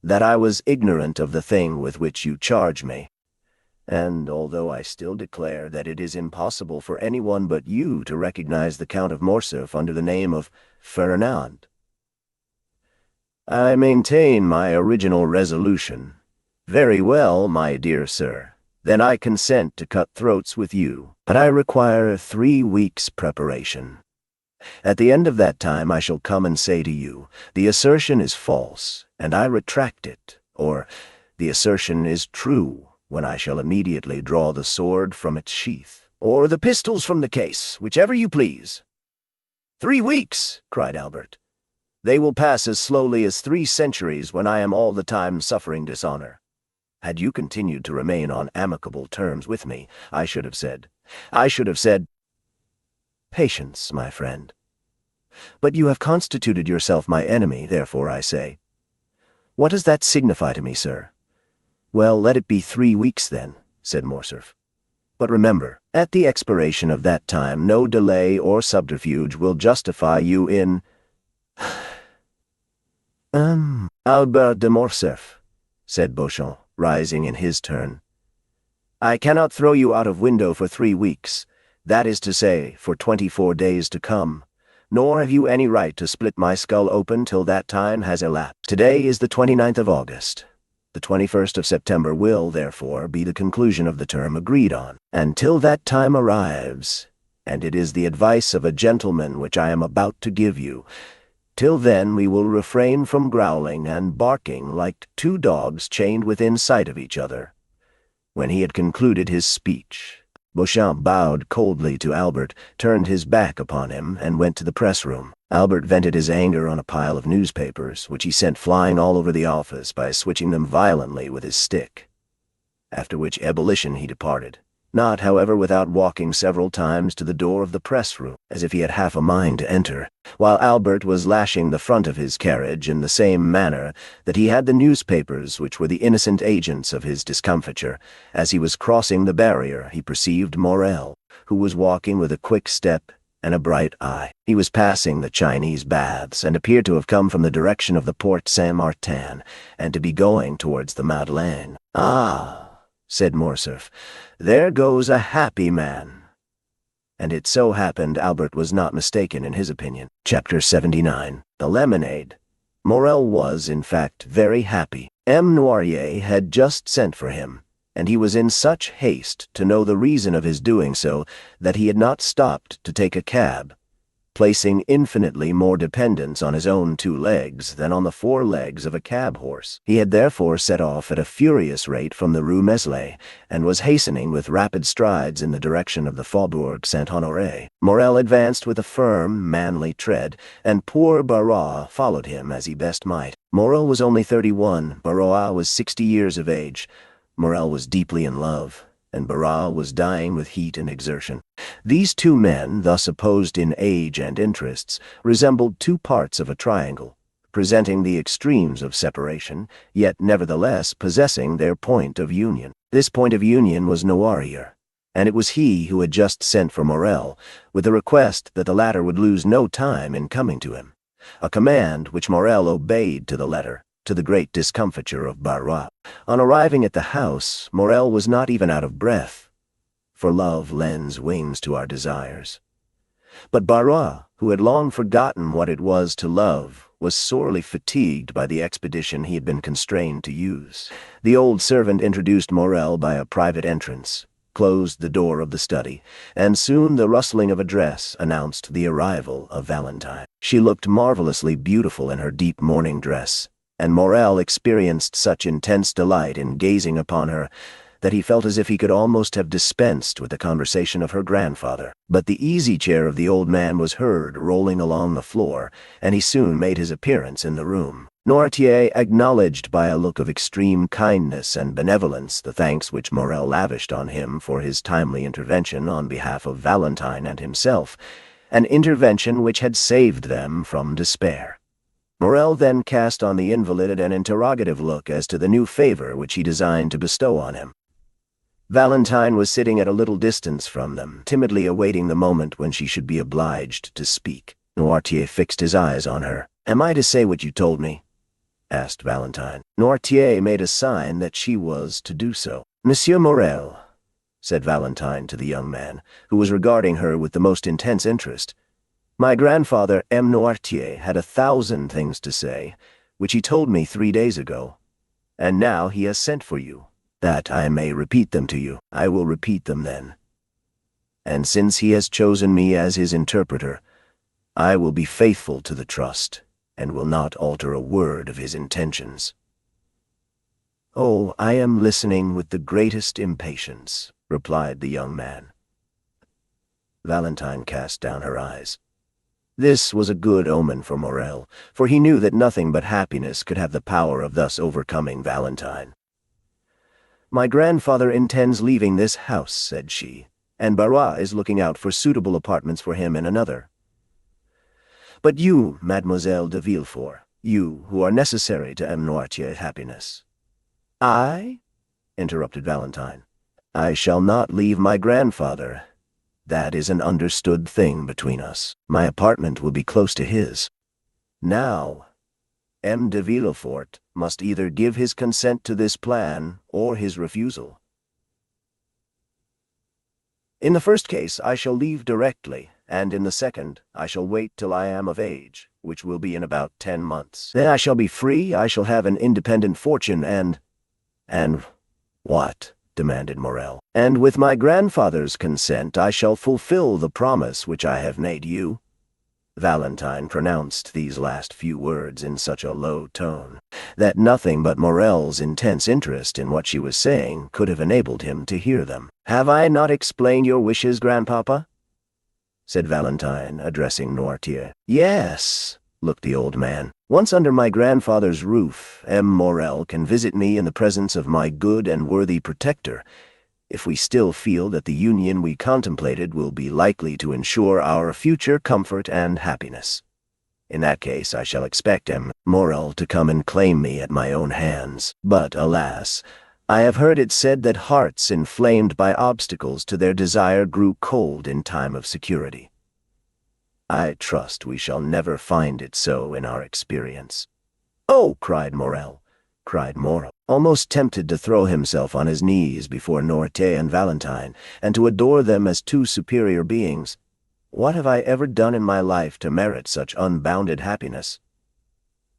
that I was ignorant of the thing with which you charge me? And although I still declare that it is impossible for anyone but you to recognize the Count of Morcerf under the name of Ferdinand, I maintain my original resolution. Very well, my dear sir. Then I consent to cut throats with you, but I require 3 weeks' preparation. At the end of that time I shall come and say to you, the assertion is false, and I retract it, or the assertion is true, when I shall immediately draw the sword from its sheath, or the pistols from the case, whichever you please." "3 weeks!" cried Albert. "They will pass as slowly as 3 centuries when I am all the time suffering dishonor. Had you continued to remain on amicable terms with me, I should have said, patience, my friend. But you have constituted yourself my enemy, therefore I say, what does that signify to me, sir?" "Well, let it be 3 weeks then," said Morcerf. "But remember, at the expiration of that time no delay or subterfuge will justify you in—" "Albert de Morcerf," said Beauchamp, rising in his turn, "I cannot throw you out of window for 3 weeks, that is to say, for 24 days to come, nor have you any right to split my skull open till that time has elapsed. Today is the 29th of August. The 21st of September will, therefore, be the conclusion of the term agreed on. And till that time arrives, and it is the advice of a gentleman which I am about to give you, till then we will refrain from growling and barking like 2 dogs chained within sight of each other." When he had concluded his speech, Beauchamp bowed coldly to Albert, turned his back upon him, and went to the press-room. Albert vented his anger on a pile of newspapers, which he sent flying all over the office by switching them violently with his stick. After which ebullition he departed, not, however, without walking several times to the door of the press-room, as if he had half a mind to enter, while Albert was lashing the front of his carriage in the same manner that he had the newspapers which were the innocent agents of his discomfiture. As he was crossing the barrier, he perceived Morel, who was walking with a quick step and a bright eye. He was passing the Chinese baths, and appeared to have come from the direction of the Porte Saint-Martin, and to be going towards the Madeleine. "Ah," said Morcerf, "there goes a happy man." And it so happened Albert was not mistaken in his opinion. Chapter 79. The Lemonade. Morel was, in fact, very happy. M. Noirier had just sent for him, and he was in such haste to know the reason of his doing so that he had not stopped to take a cab, placing infinitely more dependence on his own 2 legs than on the 4 legs of a cab-horse. He had therefore set off at a furious rate from the Rue Meslay, and was hastening with rapid strides in the direction of the Faubourg Saint-Honoré. Morel advanced with a firm, manly tread, and poor Barrois followed him as he best might. Morel was only 31, Barrois was 60 years of age. Morel was deeply in love, and Barrois was dying with heat and exertion. These 2 men, thus opposed in age and interests, resembled 2 parts of a triangle, presenting the extremes of separation, yet nevertheless possessing their point of union. This point of union was Noirier, and it was he who had just sent for Morel, with the request that the latter would lose no time in coming to him, a command which Morel obeyed to the letter, to the great discomfiture of Barrois. On arriving at the house, Morel was not even out of breath, for love lends wings to our desires. But Barrois, who had long forgotten what it was to love, was sorely fatigued by the expedition he had been constrained to use. The old servant introduced Morel by a private entrance, closed the door of the study, and soon the rustling of a dress announced the arrival of Valentine. She looked marvelously beautiful in her deep mourning dress, and Morel experienced such intense delight in gazing upon her that he felt as if he could almost have dispensed with the conversation of her grandfather. But the easy chair of the old man was heard rolling along the floor, and he soon made his appearance in the room. Noirtier acknowledged by a look of extreme kindness and benevolence the thanks which Morel lavished on him for his timely intervention on behalf of Valentine and himself, an intervention which had saved them from despair. Morel then cast on the invalid an interrogative look as to the new favor which he designed to bestow on him. Valentine was sitting at a little distance from them, timidly awaiting the moment when she should be obliged to speak. Noirtier fixed his eyes on her. "Am I to say what you told me?" asked Valentine. Noirtier made a sign that she was to do so. "Monsieur Morel," said Valentine to the young man, who was regarding her with the most intense interest, "my grandfather, M. Noirtier, had 1,000 things to say, which he told me 3 days ago, and now he has sent for you, that I may repeat them to you. I will repeat them then. And since he has chosen me as his interpreter, I will be faithful to the trust, and will not alter a word of his intentions." "Oh, I am listening with the greatest impatience," replied the young man. Valentine cast down her eyes. This was a good omen for Morel, for he knew that nothing but happiness could have the power of thus overcoming Valentine. "My grandfather intends leaving this house," said she, "and Barrois is looking out for suitable apartments for him in another. But you, Mademoiselle de Villefort, you who are necessary to M. Noirtier's happiness—" "I?" interrupted Valentine. "I shall not leave my grandfather. That is an understood thing between us. My apartment will be close to his. Now, M. de Villefort must either give his consent to this plan or his refusal. In the first case, I shall leave directly, and in the second, I shall wait till I am of age, which will be in about 10 months. Then I shall be free, I shall have an independent fortune, and—" "And what?" demanded Morel. "And with my grandfather's consent, I shall fulfill the promise which I have made you." Valentine pronounced these last few words in such a low tone that nothing but Morel's intense interest in what she was saying could have enabled him to hear them. "Have I not explained your wishes, grandpapa?" said Valentine, addressing Noirtier. "Yes," looked the old man. "Once under my grandfather's roof, M. Morel can visit me in the presence of my good and worthy protector, if we still feel that the union we contemplated will be likely to ensure our future comfort and happiness. In that case, I shall expect M. Morel to come and claim me at my own hands. But, alas, I have heard it said that hearts inflamed by obstacles to their desire grew cold in time of security. I trust we shall never find it so in our experience." "Oh!" cried Morel, almost tempted to throw himself on his knees before Noirtier and Valentine, and to adore them as two superior beings. "What have I ever done in my life to merit such unbounded happiness?"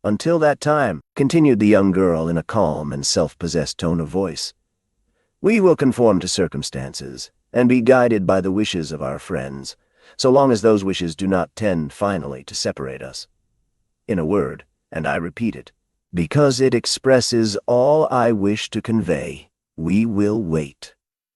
"Until that time," continued the young girl in a calm and self-possessed tone of voice, "we will conform to circumstances, and be guided by the wishes of our friends, so long as those wishes do not tend finally to separate us. In a word, and I repeat it, because it expresses all I wish to convey, we will wait,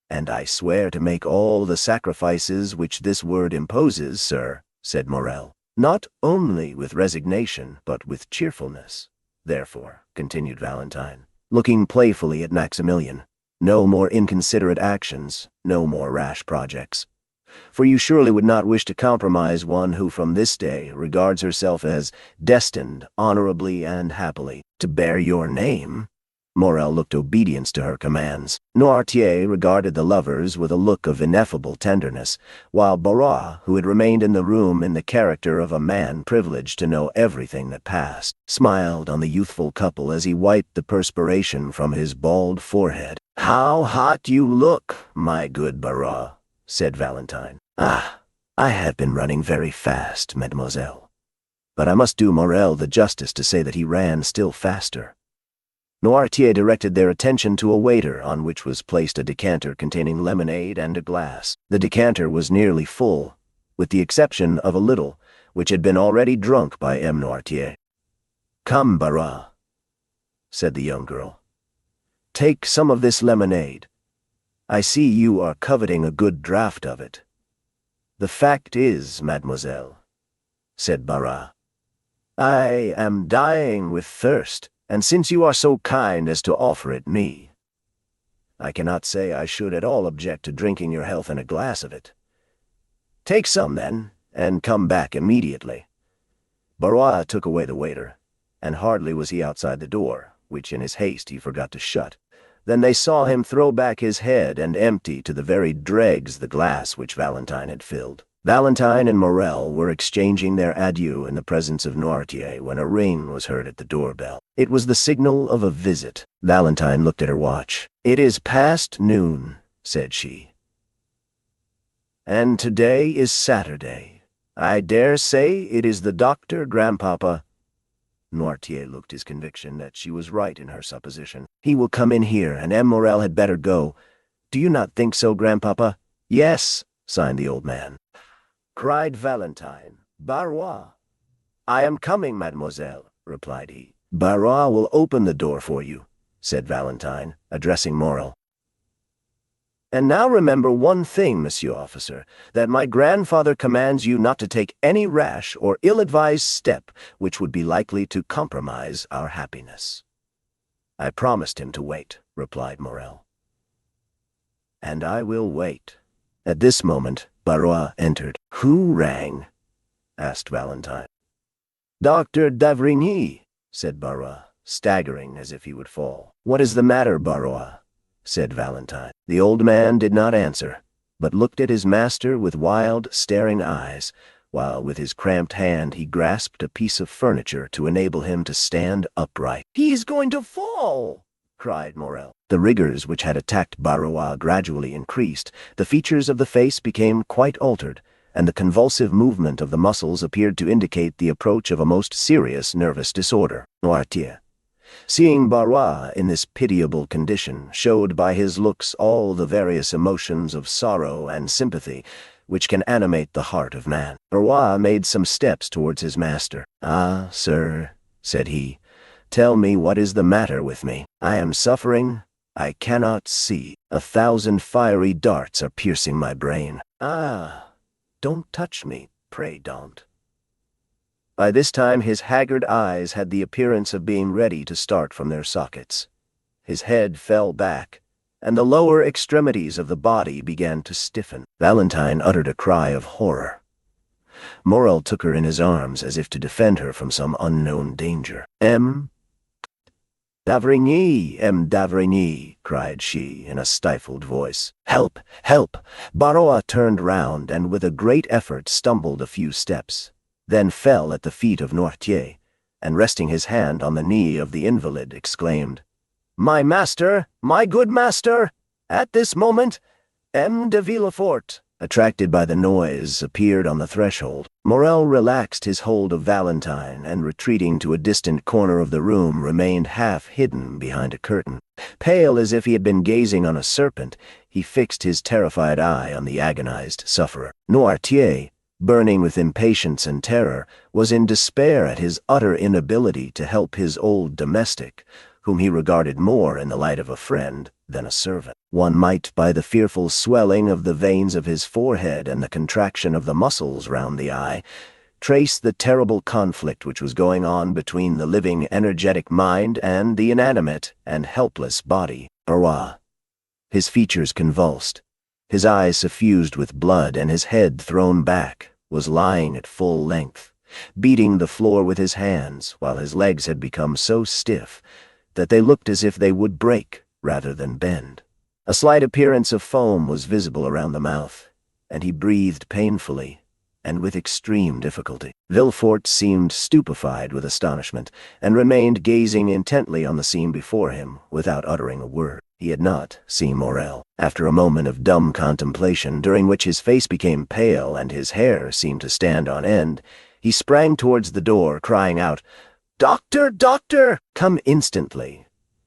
and I swear to make all the sacrifices which this word imposes, sir," said Morel, "not only with resignation, but with cheerfulness. Therefore," continued Valentine, looking playfully at Maximilian, "no more inconsiderate actions, no more rash projects. For you surely would not wish to compromise one who from this day regards herself as destined, honorably and happily, to bear your name." Morel looked obedience to her commands. Noirtier regarded the lovers with a look of ineffable tenderness, while Barrois, who had remained in the room in the character of a man privileged to know everything that passed, smiled on the youthful couple as he wiped the perspiration from his bald forehead. "How hot you look, my good Barrois," said Valentine. "Ah, I have been running very fast, mademoiselle." But I must do Morel the justice to say that he ran still faster. Noirtier directed their attention to a waiter on which was placed a decanter containing lemonade and a glass. The decanter was nearly full, with the exception of a little, which had been already drunk by M. Noirtier. "Come, Barrois," said the young girl. "Take some of this lemonade. I see you are coveting a good draught of it." "The fact is, mademoiselle," said Barrois, "I am dying with thirst, and since you are so kind as to offer it me, I cannot say I should at all object to drinking your health in a glass of it. Take some, then, and come back immediately." Barrois took away the waiter, and hardly was he outside the door, which in his haste he forgot to shut, than they saw him throw back his head and empty to the very dregs the glass which Valentine had filled. Valentine and Morel were exchanging their adieux in the presence of Noirtier when a ring was heard at the doorbell. It was the signal of a visit. Valentine looked at her watch. "It is past noon," said she. "And today is Saturday. I dare say it is the doctor, grandpapa." Noirtier looked his conviction that she was right in her supposition. "He will come in here, and M. Morel had better go. Do you not think so, grandpapa?" "Yes," signed the old man. Cried Valentine. "Barrois." "I am coming, mademoiselle," replied he. "Barrois will open the door for you," said Valentine, addressing Morel. "And now remember one thing, monsieur officer, that my grandfather commands you not to take any rash or ill-advised step which would be likely to compromise our happiness." "I promised him to wait," replied Morel. "And I will wait." At this moment, Barrois entered. "Who rang?" asked Valentine. "Dr. d'Avrigny," said Barrois, staggering as if he would fall. "What is the matter, Barrois?" said Valentine. The old man did not answer, but looked at his master with wild, staring eyes, while with his cramped hand he grasped a piece of furniture to enable him to stand upright. "He is going to fall!" cried Morel. The rigors which had attacked Barrois gradually increased, the features of the face became quite altered, and the convulsive movement of the muscles appeared to indicate the approach of a most serious nervous disorder. Noirtier, seeing Barrois in this pitiable condition, showed by his looks all the various emotions of sorrow and sympathy which can animate the heart of man. Barrois made some steps towards his master. "Ah, sir," said he, "tell me what is the matter with me. I am suffering. I cannot see. 1,000 fiery darts are piercing my brain. Ah, don't touch me, pray don't." By this time his haggard eyes had the appearance of being ready to start from their sockets. His head fell back, and the lower extremities of the body began to stiffen. Valentine uttered a cry of horror. Morel took her in his arms as if to defend her from some unknown danger. "M. d'Avrigny, M. d'Avrigny," cried she in a stifled voice. "Help! Help!" Barrois turned round and with a great effort stumbled a few steps, then fell at the feet of Noirtier, and resting his hand on the knee of the invalid, exclaimed, "My master, my good master! At this moment, M. de Villefort," attracted by the noise, appeared on the threshold. Morel relaxed his hold of Valentine, and retreating to a distant corner of the room, remained half hidden behind a curtain. Pale as if he had been gazing on a serpent, he fixed his terrified eye on the agonized sufferer. Noirtier, burning with impatience and terror, was in despair at his utter inability to help his old domestic, whom he regarded more in the light of a friend than a servant. One might, by the fearful swelling of the veins of his forehead and the contraction of the muscles round the eye, trace the terrible conflict which was going on between the living, energetic mind and the inanimate and helpless body. Barrois, his features convulsed, his eyes suffused with blood and his head thrown back, was lying at full length, beating the floor with his hands, while his legs had become so stiff that they looked as if they would break rather than bend. A slight appearance of foam was visible around the mouth, and he breathed painfully and with extreme difficulty. Villefort seemed stupefied with astonishment, and remained gazing intently on the scene before him without uttering a word. He had not seen Morel. After a moment of dumb contemplation, during which his face became pale and his hair seemed to stand on end, he sprang towards the door, crying out, "Doctor, doctor! Come instantly!"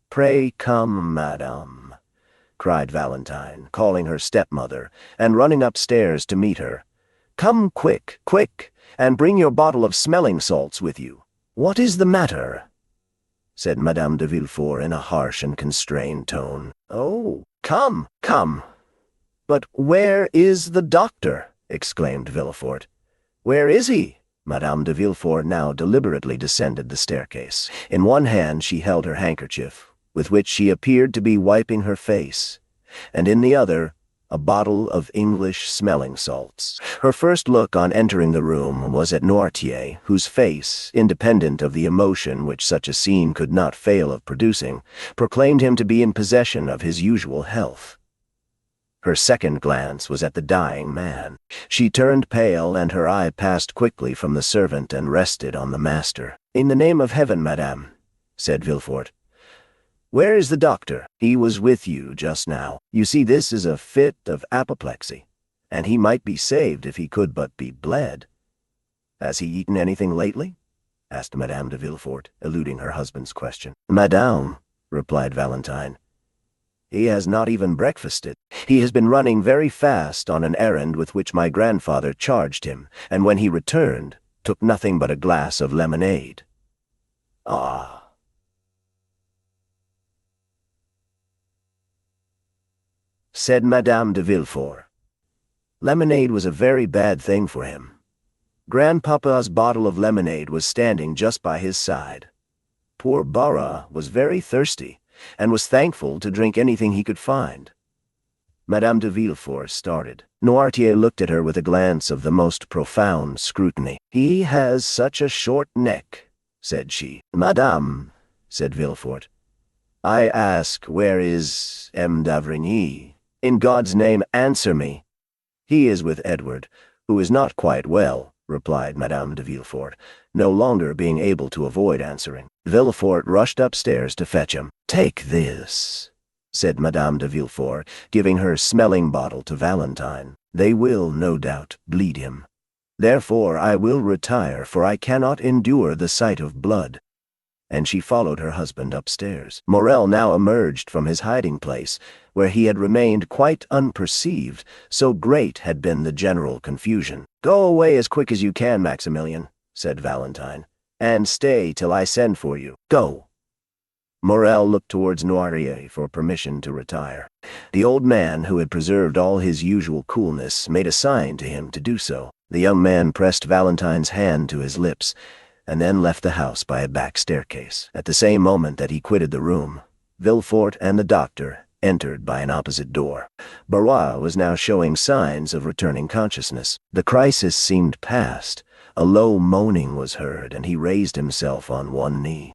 "Pray come, madame," cried Valentine, calling her stepmother, and running upstairs to meet her. "Come quick, quick, and bring your bottle of smelling salts with you." "What is the matter?" said Madame de Villefort in a harsh and constrained tone. "Oh, come, come." "But where is the doctor?" exclaimed Villefort. "Where is he?" Madame de Villefort now deliberately descended the staircase. In one hand she held her handkerchief, with which she appeared to be wiping her face, and in the other a bottle of English smelling salts. Her first look on entering the room was at Noirtier, whose face, independent of the emotion which such a scene could not fail of producing, proclaimed him to be in possession of his usual health. Her second glance was at the dying man. She turned pale, and her eye passed quickly from the servant and rested on the master. "In the name of heaven, madame," said Villefort, "where is the doctor?" "He was with you just now. You see, this is a fit of apoplexy, and he might be saved if he could but be bled." "Has he eaten anything lately?" asked Madame de Villefort, eluding her husband's question. "Madame," replied Valentine, "he has not even breakfasted. He has been running very fast on an errand with which my grandfather charged him, and when he returned, took nothing but a glass of lemonade." "Ah," said Madame de Villefort. "Lemonade was a very bad thing for him. Grandpapa's bottle of lemonade was standing just by his side. Poor Barras was very thirsty, and was thankful to drink anything he could find." Madame de Villefort started. Noirtier looked at her with a glance of the most profound scrutiny. "He has such a short neck," said she. "Madame," said Villefort, "I ask, where is M. d'Avrigny? In God's name, answer me." "He is with Edward, who is not quite well," replied Madame de Villefort, no longer being able to avoid answering. Villefort rushed upstairs to fetch him. "Take this," said Madame de Villefort, giving her smelling bottle to Valentine. "They will, no doubt, bleed him. Therefore I will retire, for I cannot endure the sight of blood." And she followed her husband upstairs. Morel now emerged from his hiding-place, where he had remained quite unperceived, so great had been the general confusion. "Go away as quick as you can, Maximilian," said Valentine, "and stay till I send for you. Go." Morel looked towards Noirtier for permission to retire. The old man, who had preserved all his usual coolness, made a sign to him to do so. The young man pressed Valentine's hand to his lips, and then left the house by a back staircase. At the same moment that he quitted the room, Villefort and the doctor entered by an opposite door. Barras was now showing signs of returning consciousness. The crisis seemed past. A low moaning was heard, and he raised himself on one knee.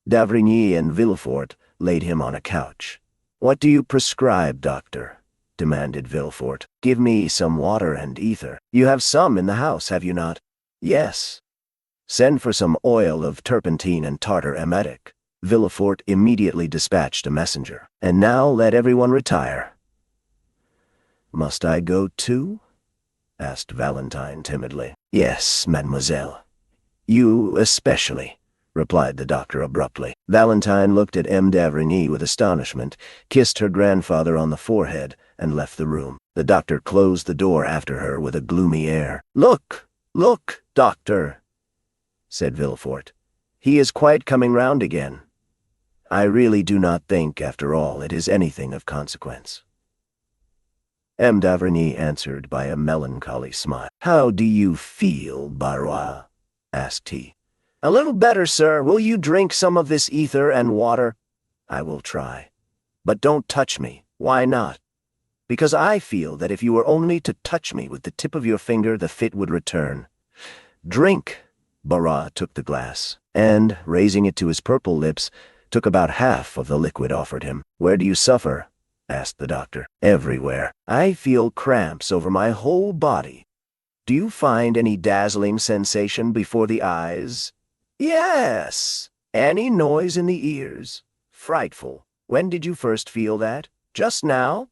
D'Avrigny and Villefort laid him on a couch. "What do you prescribe, doctor?" demanded Villefort. "Give me some water and ether. You have some in the house, have you not?" "Yes." "Send for some oil of turpentine and tartar emetic." Villefort immediately dispatched a messenger. "And now let everyone retire." "Must I go too?" asked Valentine timidly. "Yes, mademoiselle. You especially," replied the doctor abruptly. Valentine looked at M. d'Avrigny with astonishment, kissed her grandfather on the forehead, and left the room. The doctor closed the door after her with a gloomy air. "Look, look, doctor," said Villefort. "He is quite coming round again. I really do not think, after all, it is anything of consequence." M. d'Avrigny answered by a melancholy smile. "How do you feel, Barras?" asked he. "A little better, sir. Will you drink some of this ether and water?" "I will try. But don't touch me." "Why not?" "Because I feel that if you were only to touch me with the tip of your finger, the fit would return. Drink." Barras took the glass, and, raising it to his purple lips, took about half of the liquid offered him. "Where do you suffer?" asked the doctor. "Everywhere. I feel cramps over my whole body." "Do you find any dazzling sensation before the eyes?" "Yes." "Any noise in the ears?" "Frightful. When did you first feel that?" "Just now."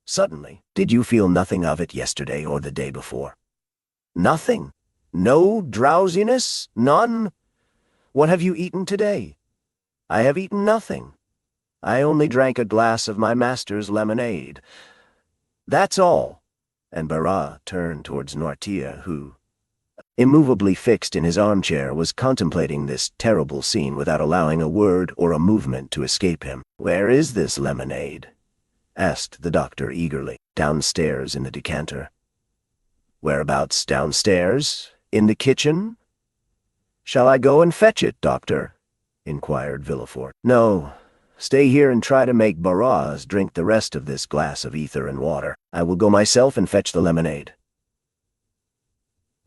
"Suddenly. Did you feel nothing of it yesterday or the day before?" "Nothing." "No drowsiness? None?" "What have you eaten today?" "I have eaten nothing. I only drank a glass of my master's lemonade. That's all." And Barras turned towards Noirtier, who, immovably fixed in his armchair, was contemplating this terrible scene without allowing a word or a movement to escape him. "Where is this lemonade?" asked the doctor eagerly. "Downstairs in the decanter." "Whereabouts downstairs? In the kitchen?" "Shall I go and fetch it, doctor?" inquired Villefort. "No. Stay here and try to make Barras drink the rest of this glass of ether and water. I will go myself and fetch the lemonade."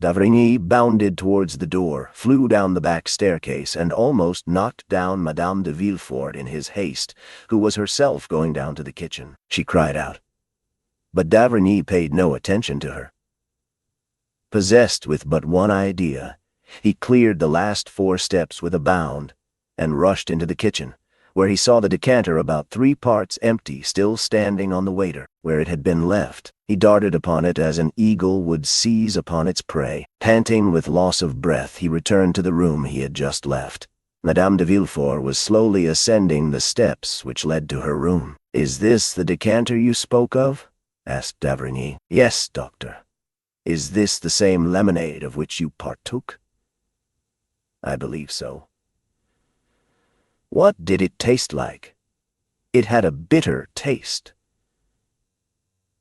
d'Avrigny bounded towards the door, flew down the back staircase, and almost knocked down Madame de Villefort in his haste, who was herself going down to the kitchen. She cried out, but d'Avrigny paid no attention to her. Possessed with but one idea, he cleared the last 4 steps with a bound and rushed into the kitchen, where he saw the decanter about 3 parts empty still standing on the waiter, where it had been left. He darted upon it as an eagle would seize upon its prey. Panting with loss of breath, he returned to the room he had just left. Madame de Villefort was slowly ascending the steps which led to her room. "Is this the decanter you spoke of?" asked d'Avrigny. "Yes, doctor." "Is this the same lemonade of which you partook?" "I believe so." "What did it taste like?" "It had a bitter taste."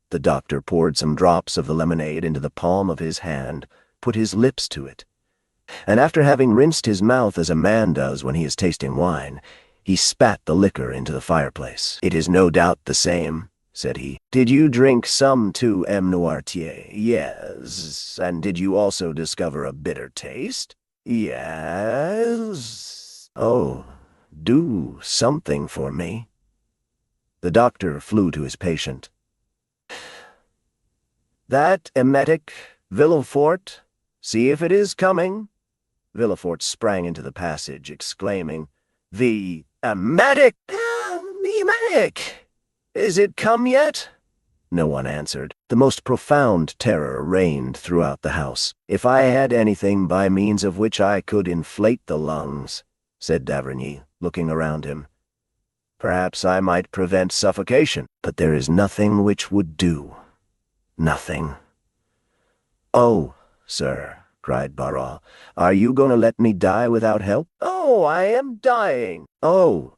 The doctor poured some drops of the lemonade into the palm of his hand, put his lips to it, and after having rinsed his mouth as a man does when he is tasting wine, he spat the liquor into the fireplace. "It is no doubt the same," said he. "Did you drink some too, M. Noirtier?" "Yes." "And did you also discover a bitter taste?" "Yes." "Oh, do something for me." The doctor flew to his patient. "That emetic, Villefort, see if it is coming." Villefort sprang into the passage, exclaiming, "The emetic! The emetic! Is it come yet?" No one answered. The most profound terror reigned throughout the house. "If I had anything by means of which I could inflate the lungs," said d'Avrigny, looking around him, "perhaps I might prevent suffocation. But there is nothing which would do. Nothing." "Oh, sir," cried Barras, "are you going to let me die without help?" "Oh, I am dying." "Oh,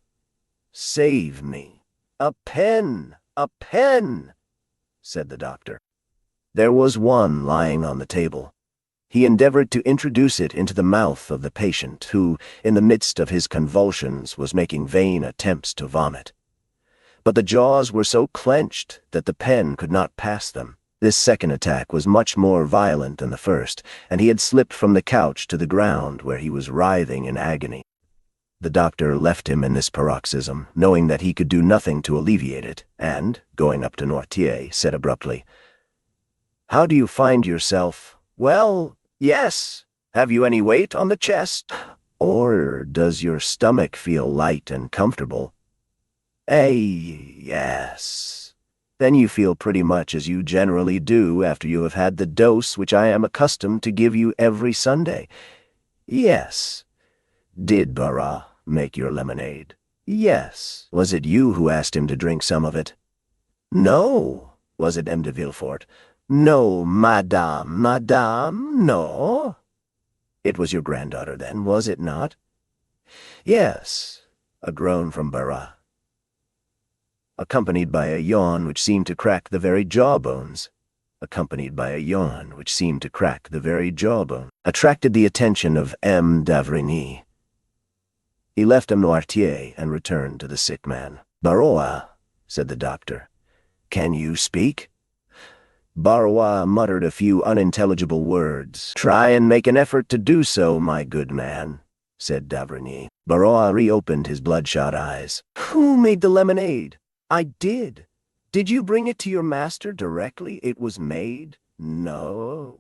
save me." "A pen, a pen," said the doctor. There was one lying on the table. He endeavored to introduce it into the mouth of the patient, who, in the midst of his convulsions, was making vain attempts to vomit. But the jaws were so clenched that the pen could not pass them. This second attack was much more violent than the first, and he had slipped from the couch to the ground, where he was writhing in agony. The doctor left him in this paroxysm, knowing that he could do nothing to alleviate it, and, going up to Noirtier, said abruptly, "How do you find yourself?" "Well, yes. Have you any weight on the chest? Or does your stomach feel light and comfortable?" Yes. Then you feel pretty much as you generally do after you have had the dose which I am accustomed to give you every Sunday." "Yes." "Did Barras make your lemonade?" "Yes." "Was it you who asked him to drink some of it?" "No." "Was it M. de Villefort?" "No, madame, no." "It was your granddaughter, then, was it not?" "Yes." A groan from Barras, accompanied by a yawn which seemed to crack the very jawbones, attracted the attention of M. d'Avrigny. He left M. Noirtier and returned to the sick man. "Barrois," said the doctor, "can you speak?" Barrois muttered a few unintelligible words. "Try and make an effort to do so, my good man," said d'Avrigny. Barrois reopened his bloodshot eyes. Who made the lemonade? I did. Did you bring it to your master directly it was made? No.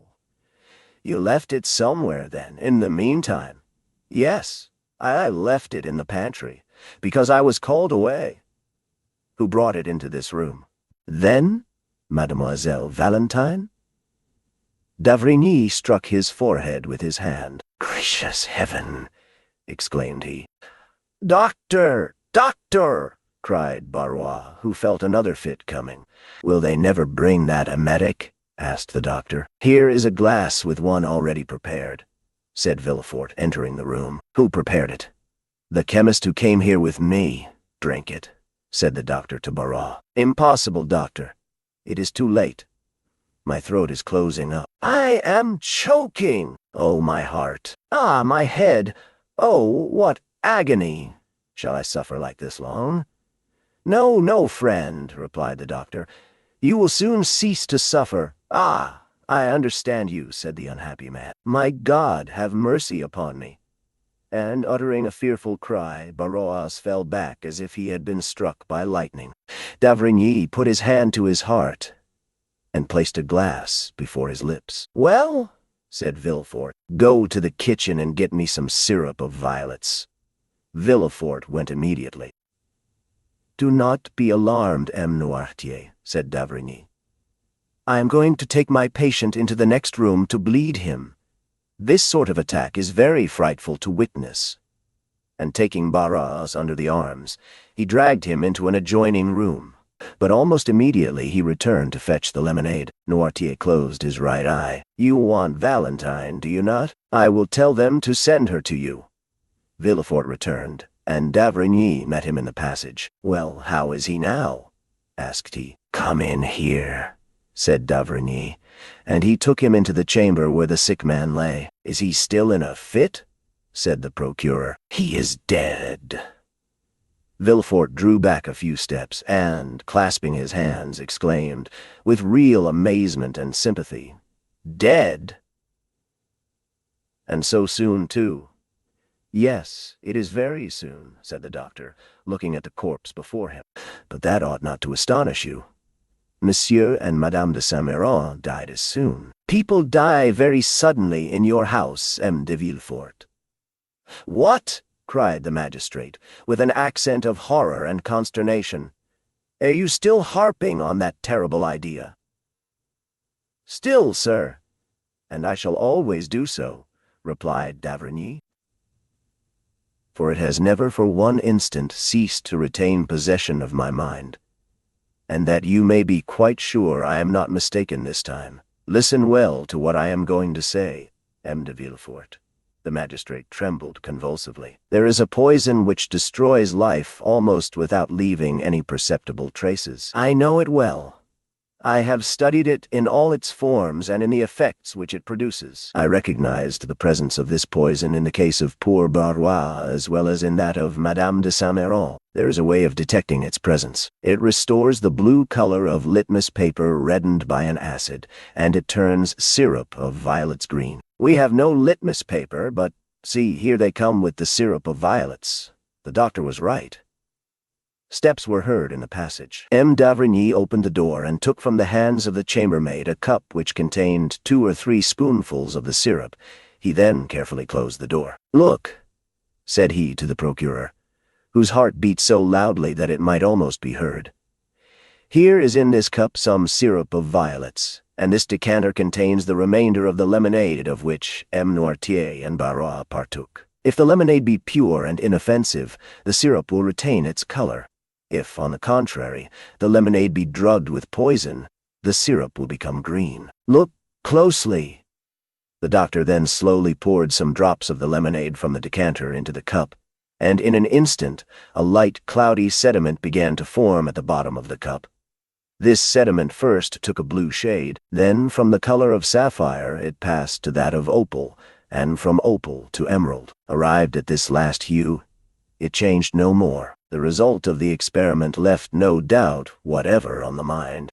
You left it somewhere, then, in the meantime? Yes, I left it in the pantry, because I was called away. Who brought it into this room? Then, Mademoiselle Valentine? D'avrigny struck his forehead with his hand. Gracious heaven! Exclaimed he. Doctor! Doctor! Cried Barrois, who felt another fit coming. Will they never bring that emetic? Asked the doctor. Here is a glass with one already prepared, said Villefort, entering the room. Who prepared it? The chemist who came here with me. Drink it, said the doctor to Barrois. Impossible, doctor. It is too late. My throat is closing up. I am choking. Oh, my heart. Ah, my head. Oh, what agony. Shall I suffer like this long? No, no, friend, replied the doctor. You will soon cease to suffer. Ah, I understand you, said the unhappy man. My God, have mercy upon me. And, uttering a fearful cry, Barrois fell back as if he had been struck by lightning. D'avrigny put his hand to his heart and placed a glass before his lips. Well, said Villefort, go to the kitchen and get me some syrup of violets. Villefort went immediately. Do not be alarmed, M. Noirtier, said d'Avrigny. I am going to take my patient into the next room to bleed him. This sort of attack is very frightful to witness. And taking Barras under the arms, he dragged him into an adjoining room. But almost immediately he returned to fetch the lemonade. Noirtier closed his right eye. You want Valentine, do you not? I will tell them to send her to you. Villefort returned, and d'Avrigny met him in the passage. Well, how is he now? Asked he. Come in here, said d'Avrigny, and he took him into the chamber where the sick man lay. Is he still in a fit? Said the procureur. He is dead. Villefort drew back a few steps and, clasping his hands, exclaimed, with real amazement and sympathy, Dead? And so soon, too? Yes, it is very soon, said the doctor, looking at the corpse before him. But that ought not to astonish you. Monsieur and Madame de Saint-Méran died as soon. People die very suddenly in your house, M. de Villefort. What? Cried the magistrate, with an accent of horror and consternation. Are you still harping on that terrible idea? Still, sir, and I shall always do so, replied d'Avrigny. For it has never for one instant ceased to retain possession of my mind, and that you may be quite sure I am not mistaken this time. Listen well to what I am going to say, M. de Villefort. The magistrate trembled convulsively. There is a poison which destroys life almost without leaving any perceptible traces. I know it well. I have studied it in all its forms and in the effects which it produces. I recognized the presence of this poison in the case of poor Barrois as well as in that of Madame de Saint-Méran. There is a way of detecting its presence. It restores the blue color of litmus paper reddened by an acid, and it turns syrup of violets green. We have no litmus paper, but see, here they come with the syrup of violets. The doctor was right. Steps were heard in the passage. M. d'Avrigny opened the door and took from the hands of the chambermaid a cup which contained 2 or 3 spoonfuls of the syrup. He then carefully closed the door. Look, said he to the procureur, whose heart beat so loudly that it might almost be heard. Here is in this cup some syrup of violets, and this decanter contains the remainder of the lemonade of which M. Noirtier and Barrois partook. If the lemonade be pure and inoffensive, the syrup will retain its color. If, on the contrary, the lemonade be drugged with poison, the syrup will become green. Look closely. The doctor then slowly poured some drops of the lemonade from the decanter into the cup, and in an instant a light, cloudy sediment began to form at the bottom of the cup. This sediment first took a blue shade, then from the color of sapphire it passed to that of opal, and from opal to emerald. Arrived at this last hue, it changed no more. The result of the experiment left no doubt whatever on the mind.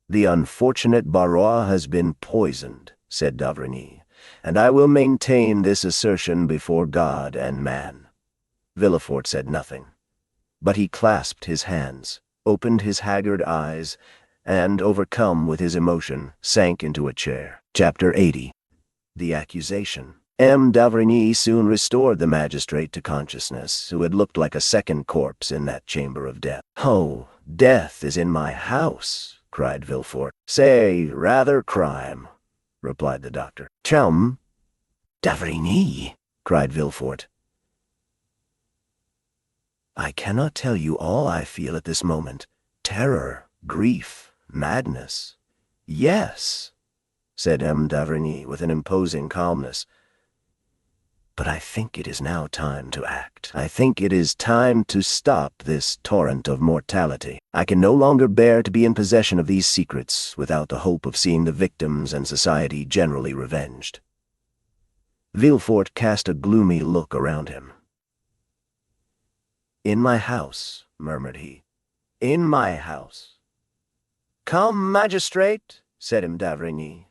The unfortunate Barrois has been poisoned, said d'Avrigny, and I will maintain this assertion before God and man. Villefort said nothing, but he clasped his hands, opened his haggard eyes, and, overcome with his emotion, sank into a chair. Chapter 80. The Accusation. M. d'Avrigny soon restored the magistrate to consciousness, who had looked like a second corpse in that chamber of death. "Oh, death is in my house," cried Villefort. "Say, rather crime," replied the doctor. "Chum, d'Avrigny," cried Villefort. "I cannot tell you all I feel at this moment. Terror, grief, madness." "Yes," said M. d'Avrigny with an imposing calmness. "But I think it is now time to act. I think it is time to stop this torrent of mortality. I can no longer bear to be in possession of these secrets without the hope of seeing the victims and society generally revenged." Villefort cast a gloomy look around him. "In my house," murmured he. "In my house." "Come, magistrate," said M. d'Avrigny.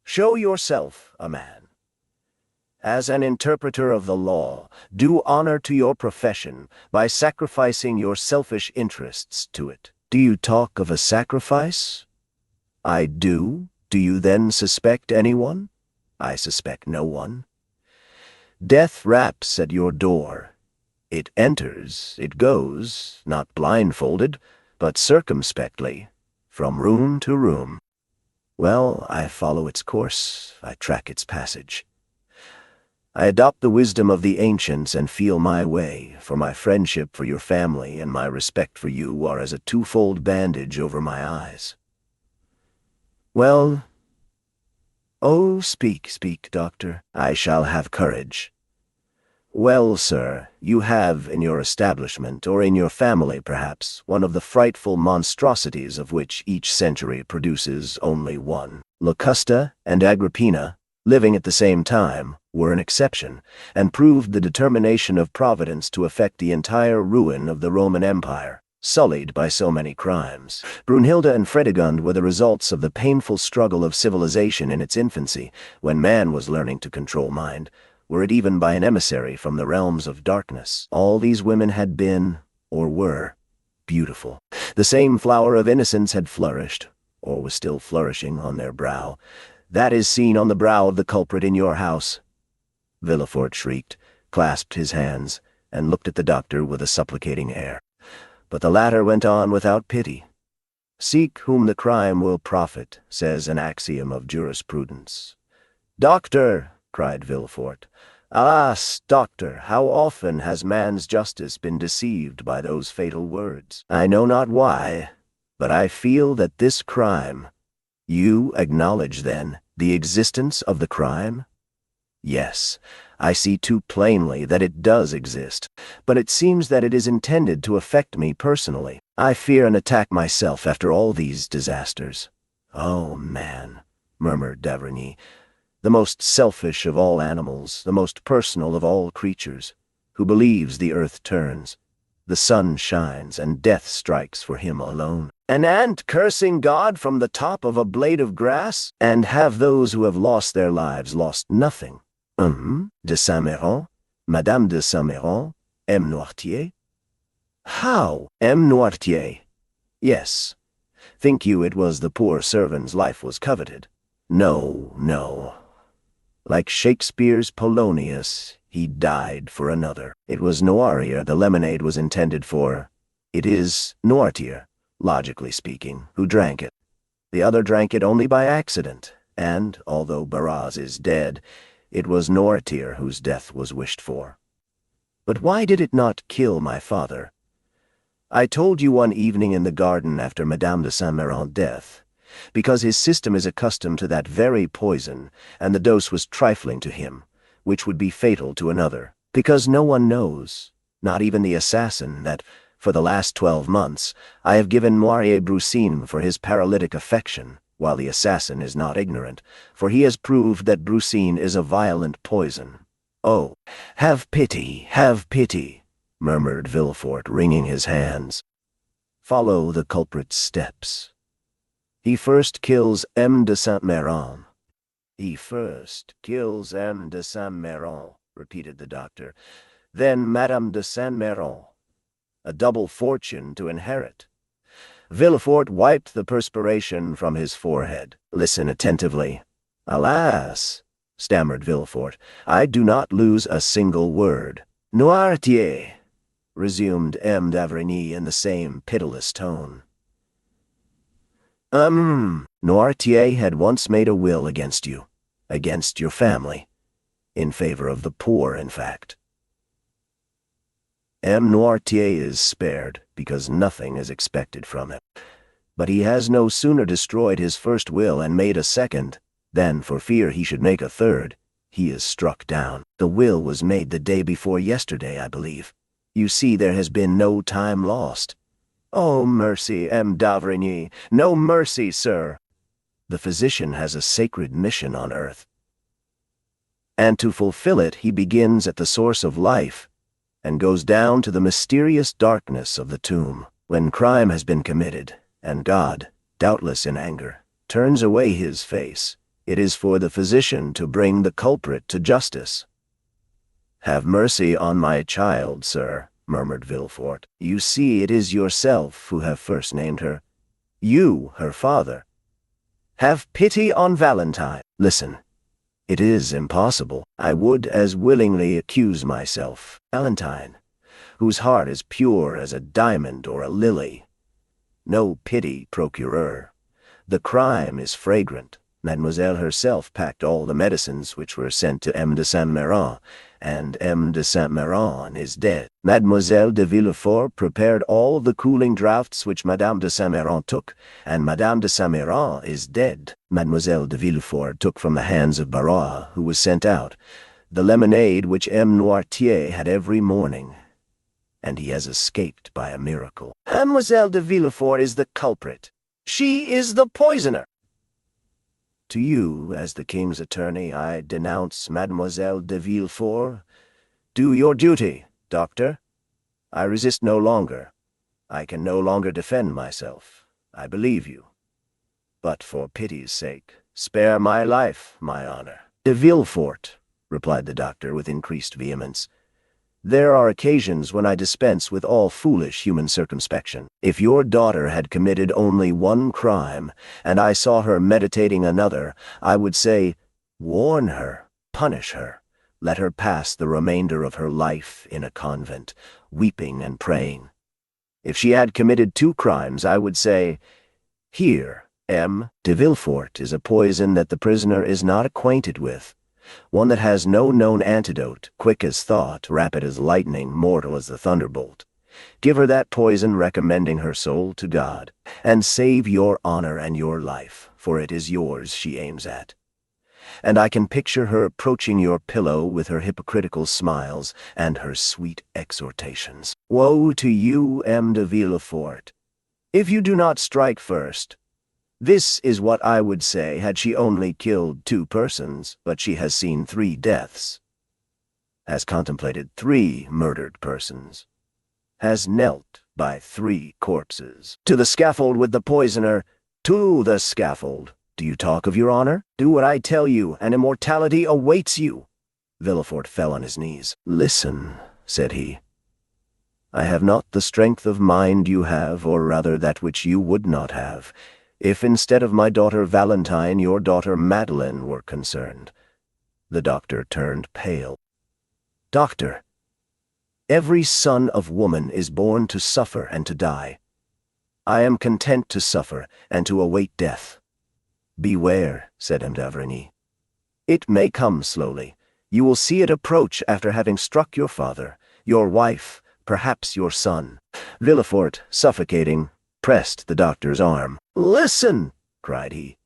"Show yourself a man. As an interpreter of the law, do honor to your profession by sacrificing your selfish interests to it." "Do you talk of a sacrifice?" "I do. Do you then suspect anyone?" "I suspect no one." "Death raps at your door. It enters, it goes, not blindfolded, but circumspectly, from room to room. Well, I follow its course, I track its passage. I adopt the wisdom of the ancients and feel my way, for my friendship for your family and my respect for you are as a twofold bandage over my eyes." "Well, oh, speak, doctor. I shall have courage." "Well, sir, you have in your establishment, or in your family perhaps, one of the frightful monstrosities of which each century produces only one. Locusta and Agrippina, living at the same time, were an exception, and proved the determination of Providence to effect the entire ruin of the Roman Empire, sullied by so many crimes. Brunhilde and Fredegund were the results of the painful struggle of civilization in its infancy, when man was learning to control mind, were it even by an emissary from the realms of darkness. All these women had been, or were, beautiful. The same flower of innocence had flourished, or was still flourishing, on their brow. That is seen on the brow of the culprit in your house." Villefort shrieked, clasped his hands, and looked at the doctor with a supplicating air. But the latter went on without pity. "Seek whom the crime will profit," says an axiom of jurisprudence. "Doctor!" cried Villefort. "Alas, doctor, how often has man's justice been deceived by those fatal words? I know not why, but I feel that this crime—" "You acknowledge, then, the existence of the crime?" "Yes, I see too plainly that it does exist, but it seems that it is intended to affect me personally. I fear an attack myself after all these disasters." "Oh, man," murmured d'Avrigny, "the most selfish of all animals, the most personal of all creatures, who believes the earth turns, the sun shines, and death strikes for him alone. An ant cursing God from the top of a blade of grass? And have those who have lost their lives lost nothing? De Saint-Méran, Madame de Saint-Méran, M. Noirtier?" "How? M. Noirtier?" "Yes. Think you it was the poor servant's life was coveted? No, no. Like Shakespeare's Polonius, he died for another. It was Noirtier the lemonade was intended for. It is Noirtier, logically speaking, who drank it. The other drank it only by accident, and, although Barras is dead, it was Noirtier whose death was wished for. But why did it not kill my father? I told you one evening in the garden after Madame de Saint-Méran's death, because his system is accustomed to that very poison, and the dose was trifling to him, which would be fatal to another, because no one knows, not even the assassin, that, for the last 12 months, I have given Noirtier Brucine for his paralytic affection, while the assassin is not ignorant, for he has proved that Brucine is a violent poison. Oh, have pity, murmured Villefort, wringing his hands. Follow the culprit's steps. He first kills M. de Saint-Méran. He first kills M. de Saint-Méran, repeated the doctor. Then Madame de Saint-Méran, a double fortune to inherit. Villefort wiped the perspiration from his forehead. Listen attentively. Alas, stammered Villefort, I do not lose a single word. Noirtier, resumed M. d'Avrigny in the same pitiless tone. Noirtier had once made a will against you, against your family, in favor of the poor, in fact. M. Noirtier is spared, because nothing is expected from him. But he has no sooner destroyed his first will and made a second, than, for fear he should make a third, he is struck down. The will was made the day before yesterday, I believe. You see, there has been no time lost. Oh, mercy, M. d'Avrigny, no mercy, sir. The physician has a sacred mission on earth. And to fulfill it, he begins at the source of life, and goes down to the mysterious darkness of the tomb. When crime has been committed, and God, doubtless in anger, turns away his face, it is for the physician to bring the culprit to justice. Have mercy on my child, sir, murmured Villefort. You see, it is yourself who have first named her. You, her father. Have pity on Valentine. Listen. It is impossible. I would as willingly accuse myself, Valentine, whose heart is pure as a diamond or a lily. No pity, procureur. The crime is fragrant. Mademoiselle herself packed all the medicines which were sent to M. de Saint-Méran, and M. de Saint-Méran is dead. Mademoiselle de Villefort prepared all the cooling draughts which Madame de Saint-Méran took, and Madame de Saint-Méran is dead. Mademoiselle de Villefort took from the hands of Barrois, who was sent out, the lemonade which M. Noirtier had every morning, and he has escaped by a miracle. Mademoiselle de Villefort is the culprit. She is the poisoner. To you, as the king's attorney, I denounce Mademoiselle de Villefort. Do your duty, doctor. I resist no longer. I can no longer defend myself. I believe you. But for pity's sake, spare my life, my honor. De Villefort, replied the doctor with increased vehemence, there are occasions when I dispense with all foolish human circumspection. If your daughter had committed only one crime, and I saw her meditating another, I would say, warn her, punish her, let her pass the remainder of her life in a convent, weeping and praying. If she had committed two crimes, I would say, here, M. de Villefort is a poison that the prisoner is not acquainted with, one that has no known antidote, quick as thought, rapid as lightning, mortal as the thunderbolt. Give her that poison, recommending her soul to God, and save your honor and your life, for it is yours she aims at. And I can picture her approaching your pillow with her hypocritical smiles and her sweet exhortations. Woe to you, M. de Villefort, if you do not strike first. This is what I would say had she only killed 2 persons, but she has seen 3 deaths, has contemplated 3 murdered persons, has knelt by 3 corpses. To the scaffold with the poisoner, to the scaffold. Do you talk of your honor? Do what I tell you, and immortality awaits you. Villefort fell on his knees. Listen, said he. I have not the strength of mind you have, or rather that which you would not have, if instead of my daughter Valentine, your daughter Madeleine were concerned. The doctor turned pale. Doctor, every son of woman is born to suffer and to die. I am content to suffer and to await death. Beware, said M. d'Avrigny. It may come slowly. You will see it approach after having struck your father, your wife, perhaps your son. Villefort, suffocating, pressed the doctor's arm. Listen, cried he.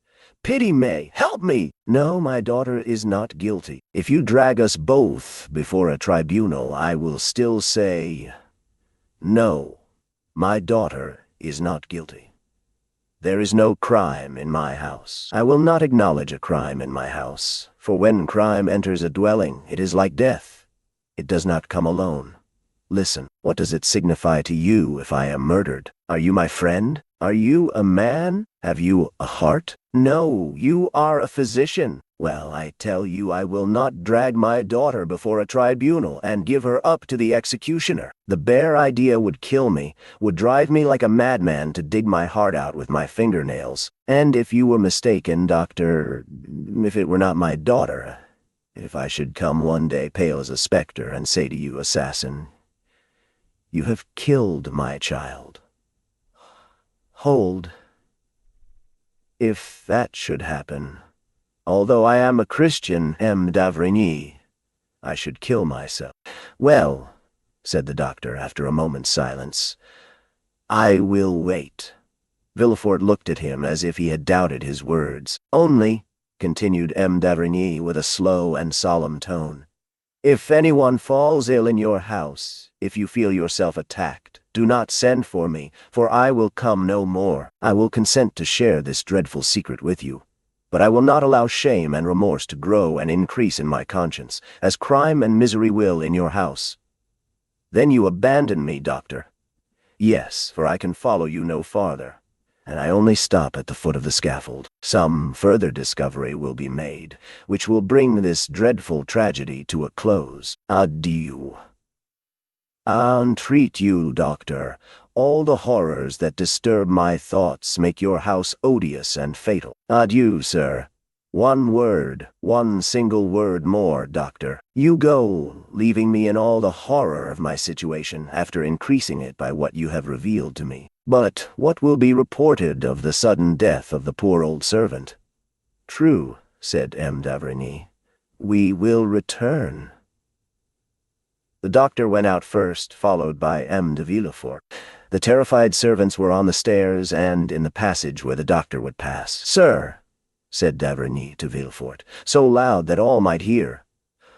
Pity me, help me. No, my daughter is not guilty. If you drag us both before a tribunal, I will still say, no, my daughter is not guilty. There is no crime in my house. I will not acknowledge a crime in my house, for when crime enters a dwelling, it is like death. It does not come alone. Listen, what does it signify to you if I am murdered? Are you my friend? Are you a man? Have you a heart? No, you are a physician. Well, I tell you, I will not drag my daughter before a tribunal and give her up to the executioner. The bare idea would kill me, would drive me like a madman to dig my heart out with my fingernails. And if you were mistaken, doctor, if it were not my daughter, if I should come one day pale as a spectre and say to you, assassin, you have killed my child. Hold. If that should happen, although I am a Christian, M. d'Avrigny, I should kill myself. Well, said the doctor after a moment's silence, I will wait. Villefort looked at him as if he had doubted his words. Only, continued M. d'Avrigny with a slow and solemn tone, if anyone falls ill in your house, if you feel yourself attacked, do not send for me, for I will come no more. I will consent to share this dreadful secret with you, but I will not allow shame and remorse to grow and increase in my conscience, as crime and misery will in your house. Then you abandon me, doctor. Yes, for I can follow you no farther, and I only stop at the foot of the scaffold. Some further discovery will be made, which will bring this dreadful tragedy to a close. Adieu. I entreat you, doctor, all the horrors that disturb my thoughts make your house odious and fatal. Adieu, sir. One word, one single word more, doctor. You go, leaving me in all the horror of my situation after increasing it by what you have revealed to me. But what will be reported of the sudden death of the poor old servant? True, said M. d'Avrigny. We will return. The doctor went out first, followed by M. de Villefort. The terrified servants were on the stairs and in the passage where the doctor would pass. Sir, said d'Avrigny to Villefort, so loud that all might hear,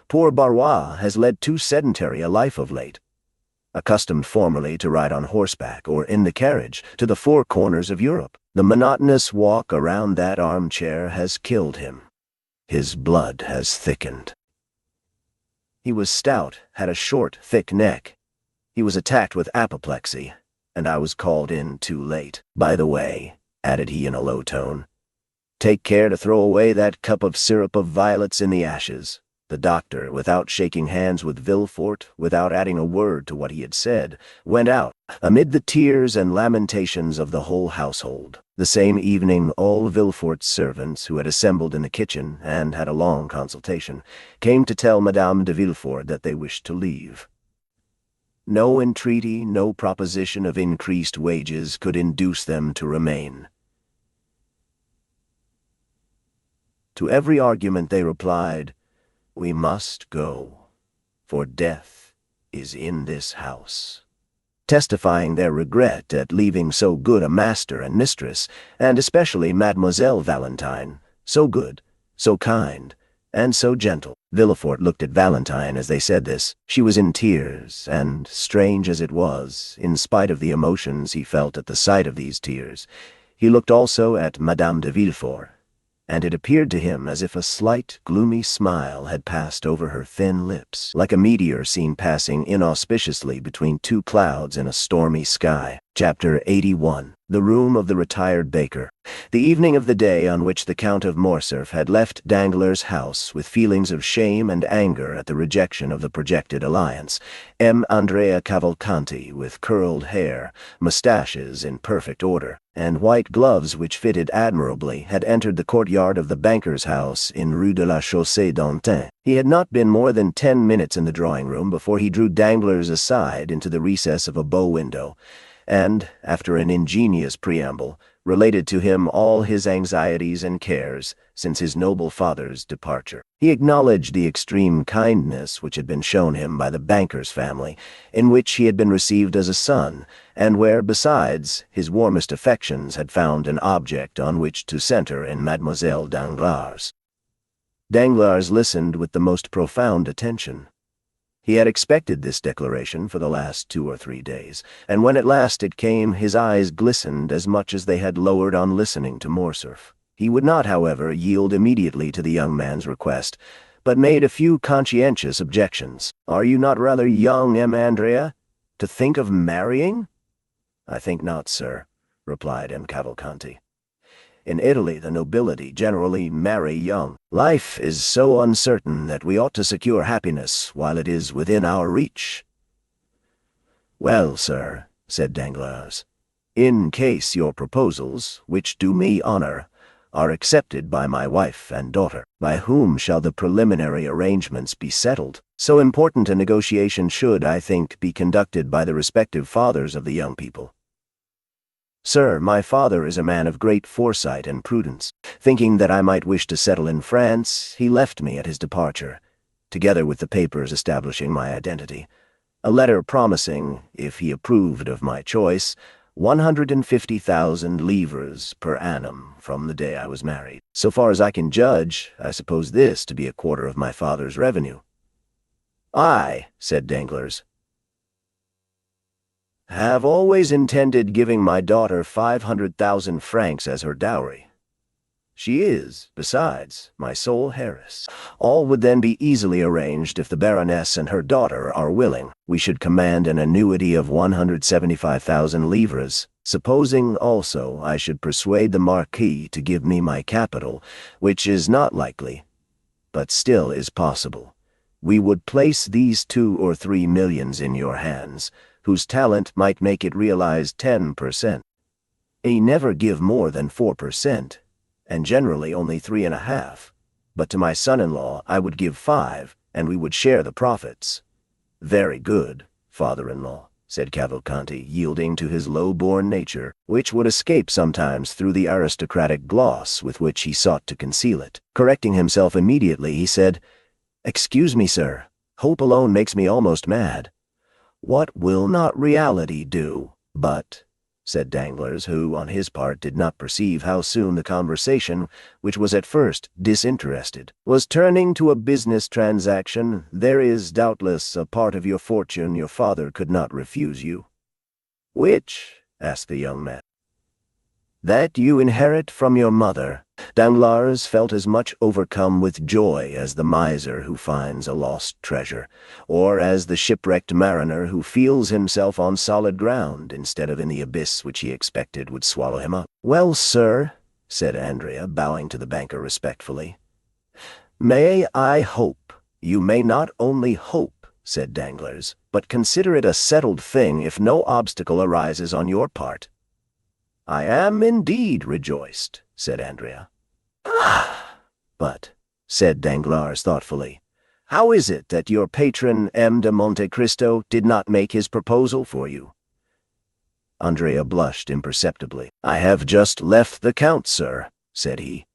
poor Barrois has led too sedentary a life of late. Accustomed formerly to ride on horseback or in the carriage to the four corners of Europe, the monotonous walk around that armchair has killed him. His blood has thickened. He was stout, had a short, thick neck. He was attacked with apoplexy, and I was called in too late. By the way, added he in a low tone, take care to throw away that cup of syrup of violets in the ashes. The doctor, without shaking hands with Villefort, without adding a word to what he had said, went out, amid the tears and lamentations of the whole household. The same evening all Villefort's servants, who had assembled in the kitchen and had a long consultation, came to tell Madame de Villefort that they wished to leave. No entreaty, no proposition of increased wages could induce them to remain. To every argument they replied, we must go, for death is in this house, testifying their regret at leaving so good a master and mistress, and especially Mademoiselle Valentine, so good, so kind, and so gentle. Villefort looked at Valentine as they said this. She was in tears, and, strange as it was, in spite of the emotions he felt at the sight of these tears, he looked also at Madame de Villefort, and it appeared to him as if a slight, gloomy smile had passed over her thin lips, like a meteor seen passing inauspiciously between two clouds in a stormy sky. Chapter 81. The Room of the Retired Baker. The evening of the day on which the Count of Morcerf had left Danglars' house with feelings of shame and anger at the rejection of the projected alliance, M. Andrea Cavalcanti, with curled hair, mustaches in perfect order, and white gloves which fitted admirably, had entered the courtyard of the banker's house in Rue de la Chaussée-d'Antin. He had not been more than 10 minutes in the drawing-room before he drew Danglars aside into the recess of a bow window, and, after an ingenious preamble, related to him all his anxieties and cares since his noble father's departure. He acknowledged the extreme kindness which had been shown him by the banker's family, in which he had been received as a son, and where, besides, his warmest affections had found an object on which to center in Mademoiselle Danglars. Danglars listened with the most profound attention. He had expected this declaration for the last 2 or 3 days, and when at last it came, his eyes glistened as much as they had lowered on listening to Morcerf. He would not, however, yield immediately to the young man's request, but made a few conscientious objections. "Are you not rather young, M. Andrea, to think of marrying?" "I think not, sir," replied M. Cavalcanti. In Italy, the nobility generally marry young. Life is so uncertain that we ought to secure happiness while it is within our reach." "Well, sir," said Danglars, "in case your proposals, which do me honor, are accepted by my wife and daughter, by whom shall the preliminary arrangements be settled? So important a negotiation should, I think, be conducted by the respective fathers of the young people." "Sir, my father is a man of great foresight and prudence. Thinking that I might wish to settle in France, he left me at his departure, together with the papers establishing my identity, a letter promising, if he approved of my choice, 150,000 livres per annum from the day I was married. So far as I can judge, I suppose this to be a quarter of my father's revenue." "I," said Danglars, "have always intended giving my daughter 500,000 francs as her dowry. She is, besides, my sole heiress. All would then be easily arranged if the Baroness and her daughter are willing. We should command an annuity of 175,000 livres. Supposing, also, I should persuade the Marquis to give me my capital, which is not likely, but still is possible, we would place these 2 or 3 millions in your hands, whose talent might make it realize 10%. I never give more than 4%. And generally only 3.5, but to my son-in-law I would give 5, and we would share the profits." "Very good, father-in-law," said Cavalcanti, yielding to his low-born nature, which would escape sometimes through the aristocratic gloss with which he sought to conceal it. Correcting himself immediately, he said, "Excuse me, sir, hope alone makes me almost mad." "What will not reality do? But," said Danglars, who, on his part, did not perceive how soon the conversation, which was at first disinterested, was turning to a business transaction, "there is, doubtless, a part of your fortune your father could not refuse you." "Which?" asked the young man. "That you inherit from your mother." Danglars felt as much overcome with joy as the miser who finds a lost treasure, or as the shipwrecked mariner who feels himself on solid ground instead of in the abyss which he expected would swallow him up. "Well, sir," said Andrea, bowing to the banker respectfully. "May I hope—" "You may not only hope," said Danglars, "but consider it a settled thing if no obstacle arises on your part." "I am indeed rejoiced," said Andrea. "But," said Danglars thoughtfully, "how is it that your patron M. de Monte Cristo did not make his proposal for you?" Andrea blushed imperceptibly. "I have just left the Count, sir," said he.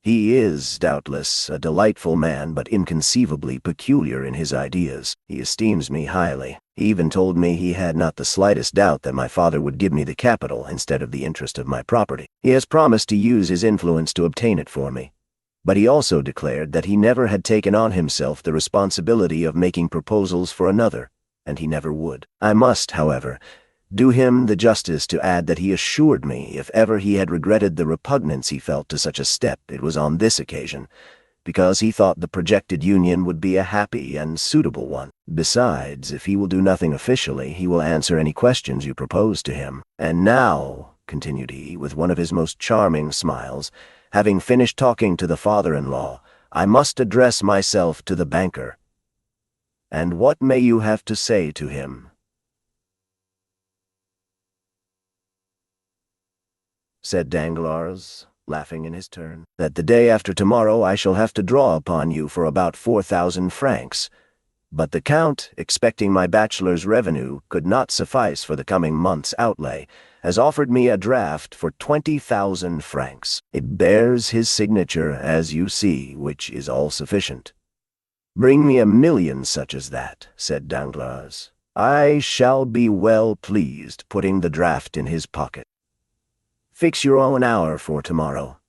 "He is, doubtless, a delightful man, but inconceivably peculiar in his ideas. He esteems me highly. He even told me he had not the slightest doubt that my father would give me the capital instead of the interest of my property. He has promised to use his influence to obtain it for me. But he also declared that he never had taken on himself the responsibility of making proposals for another, and he never would. I must, however, do him the justice to add that he assured me if ever he had regretted the repugnance he felt to such a step, it was on this occasion, because he thought the projected union would be a happy and suitable one. Besides, if he will do nothing officially, he will answer any questions you propose to him. And now," continued he, with one of his most charming smiles, "having finished talking to the father-in-law, I must address myself to the banker. And what may you have to say to him?" Said Danglars, laughing in his turn, "that the day after tomorrow I shall have to draw upon you for about 4,000 francs. But the Count, expecting my bachelor's revenue could not suffice for the coming month's outlay, has offered me a draft for 20,000 francs. It bears his signature, as you see, which is all sufficient." "Bring me 1,000,000 such as that," said Danglars. "I shall be well pleased, putting the draft in his pocket. Fix your own hour for tomorrow,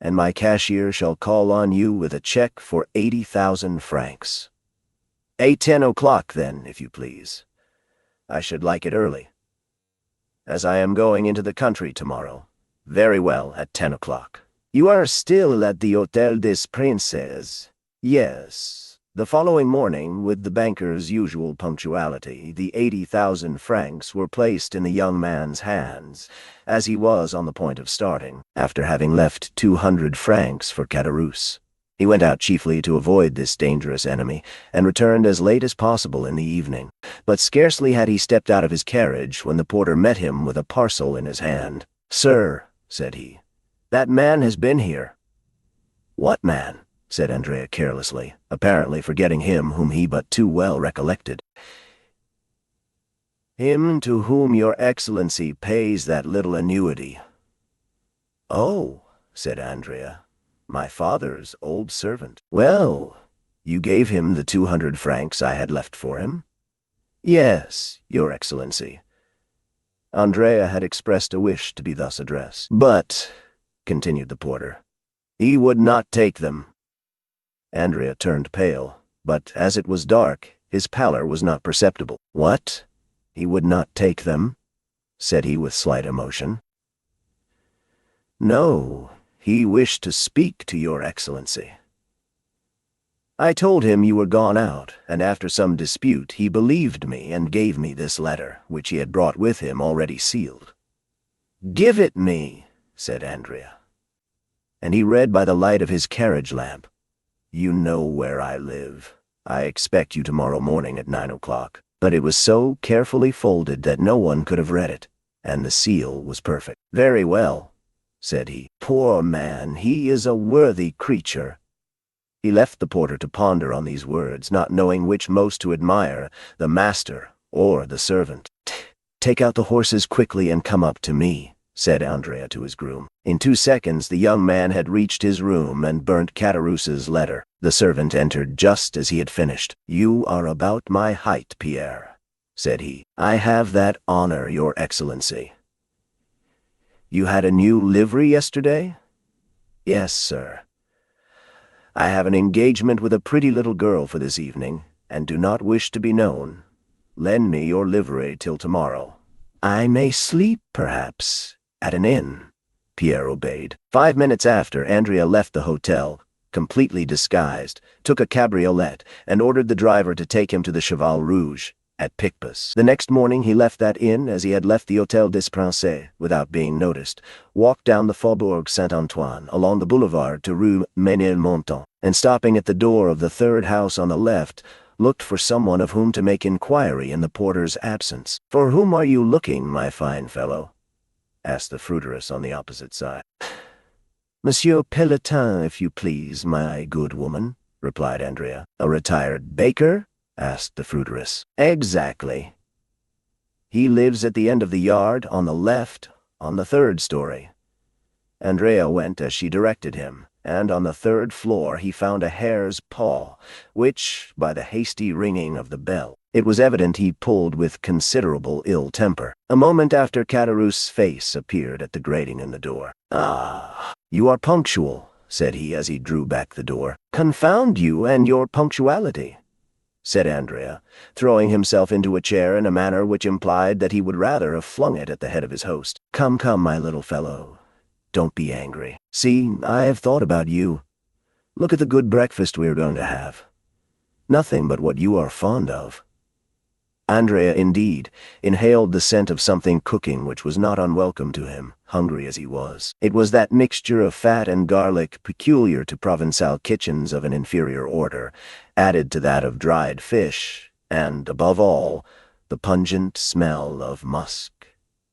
and my cashier shall call on you with a check for 80,000 francs. 10 o'clock, then, if you please. I should like it early, as I am going into the country tomorrow." "Very well, at 10 o'clock. You are still at the Hôtel des Princes?" "Yes." The following morning, with the banker's usual punctuality, the 80,000 francs were placed in the young man's hands, as he was on the point of starting, after having left 200 francs for Caderousse. He went out chiefly to avoid this dangerous enemy, and returned as late as possible in the evening. But scarcely had he stepped out of his carriage when the porter met him with a parcel in his hand. "Sir," said he, "that man has been here." "What man?" said Andrea carelessly, apparently forgetting him whom he but too well recollected. "Him to whom your Excellency pays that little annuity." "Oh," said Andrea, "my father's old servant." "Well, you gave him the 200 francs I had left for him?" "Yes, your Excellency." Andrea had expressed a wish to be thus addressed. "But," continued the porter, "he would not take them." Andrea turned pale, but as it was dark, his pallor was not perceptible. "What? He would not take them?" said he with slight emotion. "No, he wished to speak to your Excellency. I told him you were gone out, and after some dispute he believed me and gave me this letter, which he had brought with him already sealed." "Give it me," said Andrea. And he read by the light of his carriage lamp, "You know where I live. I expect you tomorrow morning at 9 o'clock. But it was so carefully folded that no one could have read it, and the seal was perfect. "Very well," said he. "Poor man, he is a worthy creature." He left the porter to ponder on these words, not knowing which most to admire, the master or the servant. "Take out the horses quickly and come up to me," said Andrea to his groom. In 2 seconds the young man had reached his room and burnt Caderousse's letter. The servant entered just as he had finished. "You are about my height, Pierre," said he. "I have that honor, your Excellency." "You had a new livery yesterday?" "Yes, sir." "I have an engagement with a pretty little girl for this evening, and do not wish to be known. Lend me your livery till tomorrow." "I may sleep, perhaps, at an inn." Pierre obeyed. 5 minutes after, Andrea left the hotel, completely disguised, took a cabriolet, and ordered the driver to take him to the Cheval Rouge at Picpus. The next morning he left that inn as he had left the Hôtel des Princes, without being noticed, walked down the Faubourg Saint-Antoine, along the boulevard to Rue Ménilmontant, and stopping at the door of the third house on the left, looked for someone of whom to make inquiry in the porter's absence. "For whom are you looking, my fine fellow?" asked the fruiteress on the opposite side. "Monsieur Pelletin, if you please, my good woman," replied Andrea. "A retired baker?" asked the fruiteress. "Exactly." "He lives at the end of the yard, on the left, on the 3rd story." Andrea went as she directed him, and on the 3rd floor he found a hare's paw, which, by the hasty ringing of the bell, it was evident he pulled with considerable ill temper. A moment after, Caderousse's face appeared at the grating in the door. "Ah, you are punctual," said he as he drew back the door. "Confound you and your punctuality," said Andrea, throwing himself into a chair in a manner which implied that he would rather have flung it at the head of his host. "Come, come, my little fellow. Don't be angry. See, I have thought about you. Look at the good breakfast we are going to have. Nothing but what you are fond of." Andrea, indeed, inhaled the scent of something cooking which was not unwelcome to him, hungry as he was. It was that mixture of fat and garlic peculiar to Provençal kitchens of an inferior order, added to that of dried fish, and, above all, the pungent smell of musk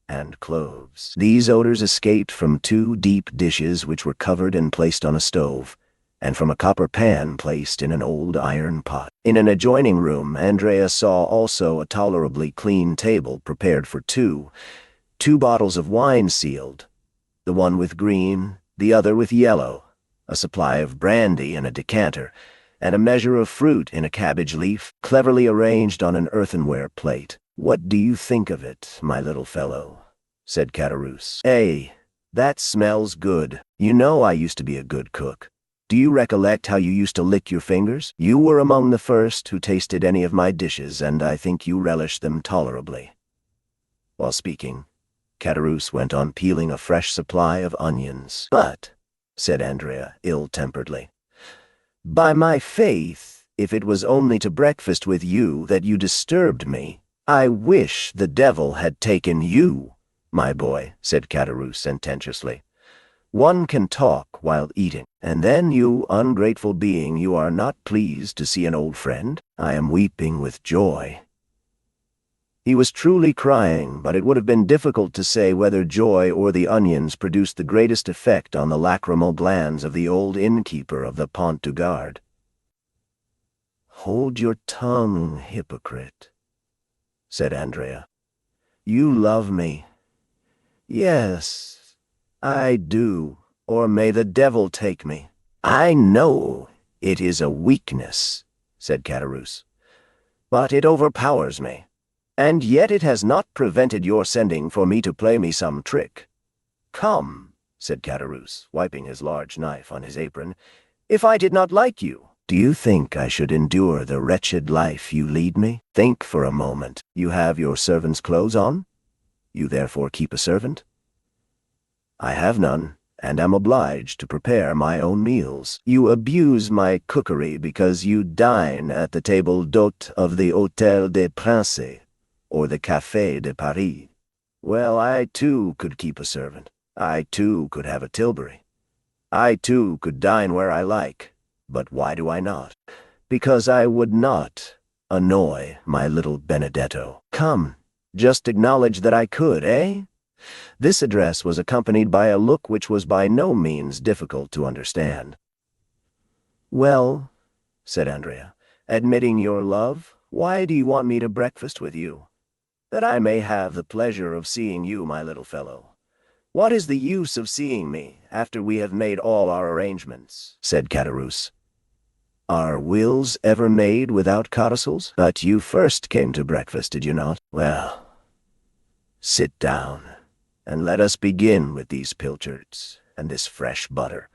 and cloves. These odors escaped from 2 deep dishes which were covered and placed on a stove, and from a copper pan placed in an old iron pot. In an adjoining room, Andrea saw also a tolerably clean table prepared for two bottles of wine sealed, the one with green, the other with yellow, a supply of brandy in a decanter, and a measure of fruit in a cabbage leaf, cleverly arranged on an earthenware plate. "What do you think of it, my little fellow?" said Caderousse. "Eh, that smells good. You know I used to be a good cook. Do you recollect how you used to lick your fingers? You were among the first who tasted any of my dishes, and I think you relished them tolerably." While speaking, Caderousse went on peeling a fresh supply of onions. "But," said Andrea ill-temperedly, "by my faith, if it was only to breakfast with you that you disturbed me. I wish the devil had taken you, my boy, said Château sententiously. One can talk while eating. And then, you ungrateful being, you are not pleased to see an old friend? I am weeping with joy. He was truly crying, but it would have been difficult to say whether joy or the onions produced the greatest effect on the lachrymal glands of the old innkeeper of the Pont du Gard. "Hold your tongue, hypocrite," said Andrea. "You love me." "Yes, I do, or may the devil take me." "I know it is a weakness," said Château, "but it overpowers me. And yet it has not prevented your sending for me to play me some trick." "Come," said Château, wiping his large knife on his apron, "if I did not like you, do you think I should endure the wretched life you lead me? Think for a moment. You have your servant's clothes on? You therefore keep a servant? I have none, and am obliged to prepare my own meals. You abuse my cookery because you dine at the table d'hôte of the Hôtel des Princes, or the Café de Paris. Well, I too could keep a servant. I too could have a Tilbury. I too could dine where I like. But why do I not? Because I would not annoy my little Benedetto. Come, just acknowledge that I could, eh?" This address was accompanied by a look which was by no means difficult to understand. "Well," said Andrea, "admitting your love, why do you want me to breakfast with you?" "That I may have the pleasure of seeing you, my little fellow. What is the use of seeing me after we have made all our arrangements?" said Château. "Are wills ever made without codicils? But you first came to breakfast, did you not? Well, sit down, and let us begin with these pilchards and this fresh butter,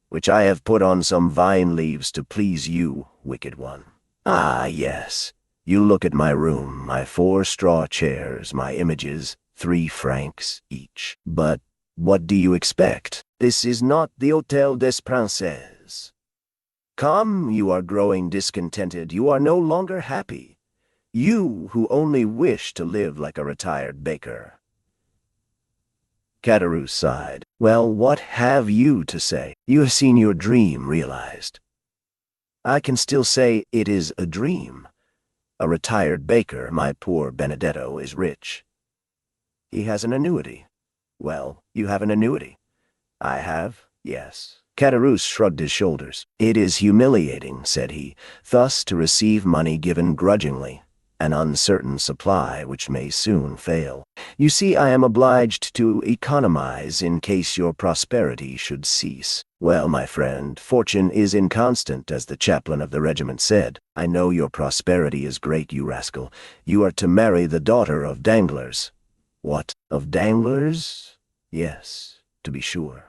which I have put on some vine leaves to please you, wicked one. Ah, yes. You look at my room, my 4 straw chairs, my images, 3 francs each. But what do you expect? This is not the Hôtel des Princes. Come, you are growing discontented. You are no longer happy. You who only wish to live like a retired baker." Château sighed. "Well, what have you to say? You have seen your dream realized." "I can still say it is a dream. A retired baker, my poor Benedetto, is rich. He has an annuity. Well, you have an annuity. I have, yes." Château shrugged his shoulders. "It is humiliating," said he, "thus to receive money given grudgingly, an uncertain supply which may soon fail. You see, I am obliged to economize in case your prosperity should cease. Well, my friend, fortune is inconstant, as the chaplain of the regiment said. I know your prosperity is great, you rascal. You are to marry the daughter of Danglars." "What, of Danglars?" "Yes, to be sure.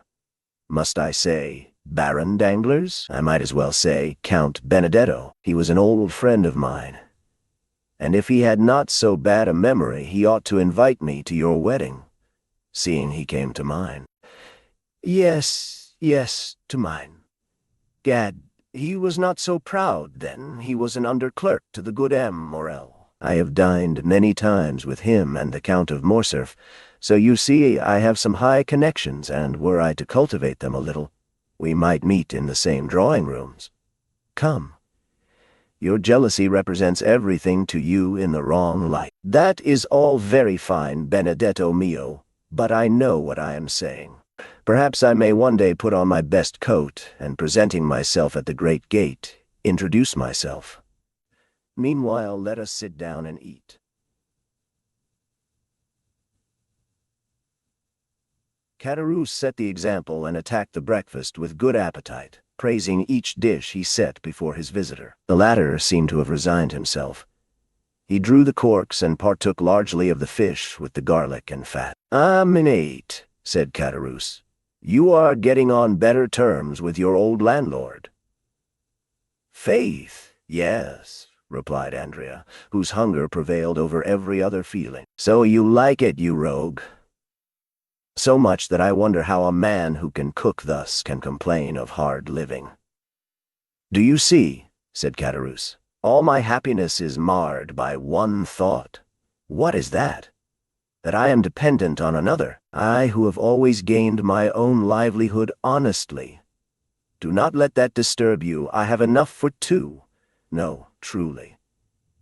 Must I say Baron Danglars? I might as well say Count Benedetto. He was an old friend of mine. And if he had not so bad a memory, he ought to invite me to your wedding, seeing he came to mine." Yes, to mine. Gad, he was not so proud then. He was an under-clerk to the good M. Morel. I have dined many times with him and the Count of Morcerf, so you see I have some high connections, and were I to cultivate them a little, we might meet in the same drawing-rooms. Come. Your jealousy represents everything to you in the wrong light. That is all very fine, Benedetto mio, but I know what I am saying. Perhaps I may one day put on my best coat, and presenting myself at the great gate, introduce myself. Meanwhile, let us sit down and eat." Château set the example and attacked the breakfast with good appetite, praising each dish he set before his visitor. The latter seemed to have resigned himself. He drew the corks and partook largely of the fish with the garlic and fat. "Ah, mate," said Château, "you are getting on better terms with your old landlord." "Faith, yes," replied Andrea, whose hunger prevailed over every other feeling. "So you like it, you rogue." "So much that I wonder how a man who can cook thus can complain of hard living." "Do you see," said Caderousse. All my happiness is marred by one thought. What is that? That I am dependent on another, I who have always gained my own livelihood honestly. Do not let that disturb you. I have enough for two. No, truly.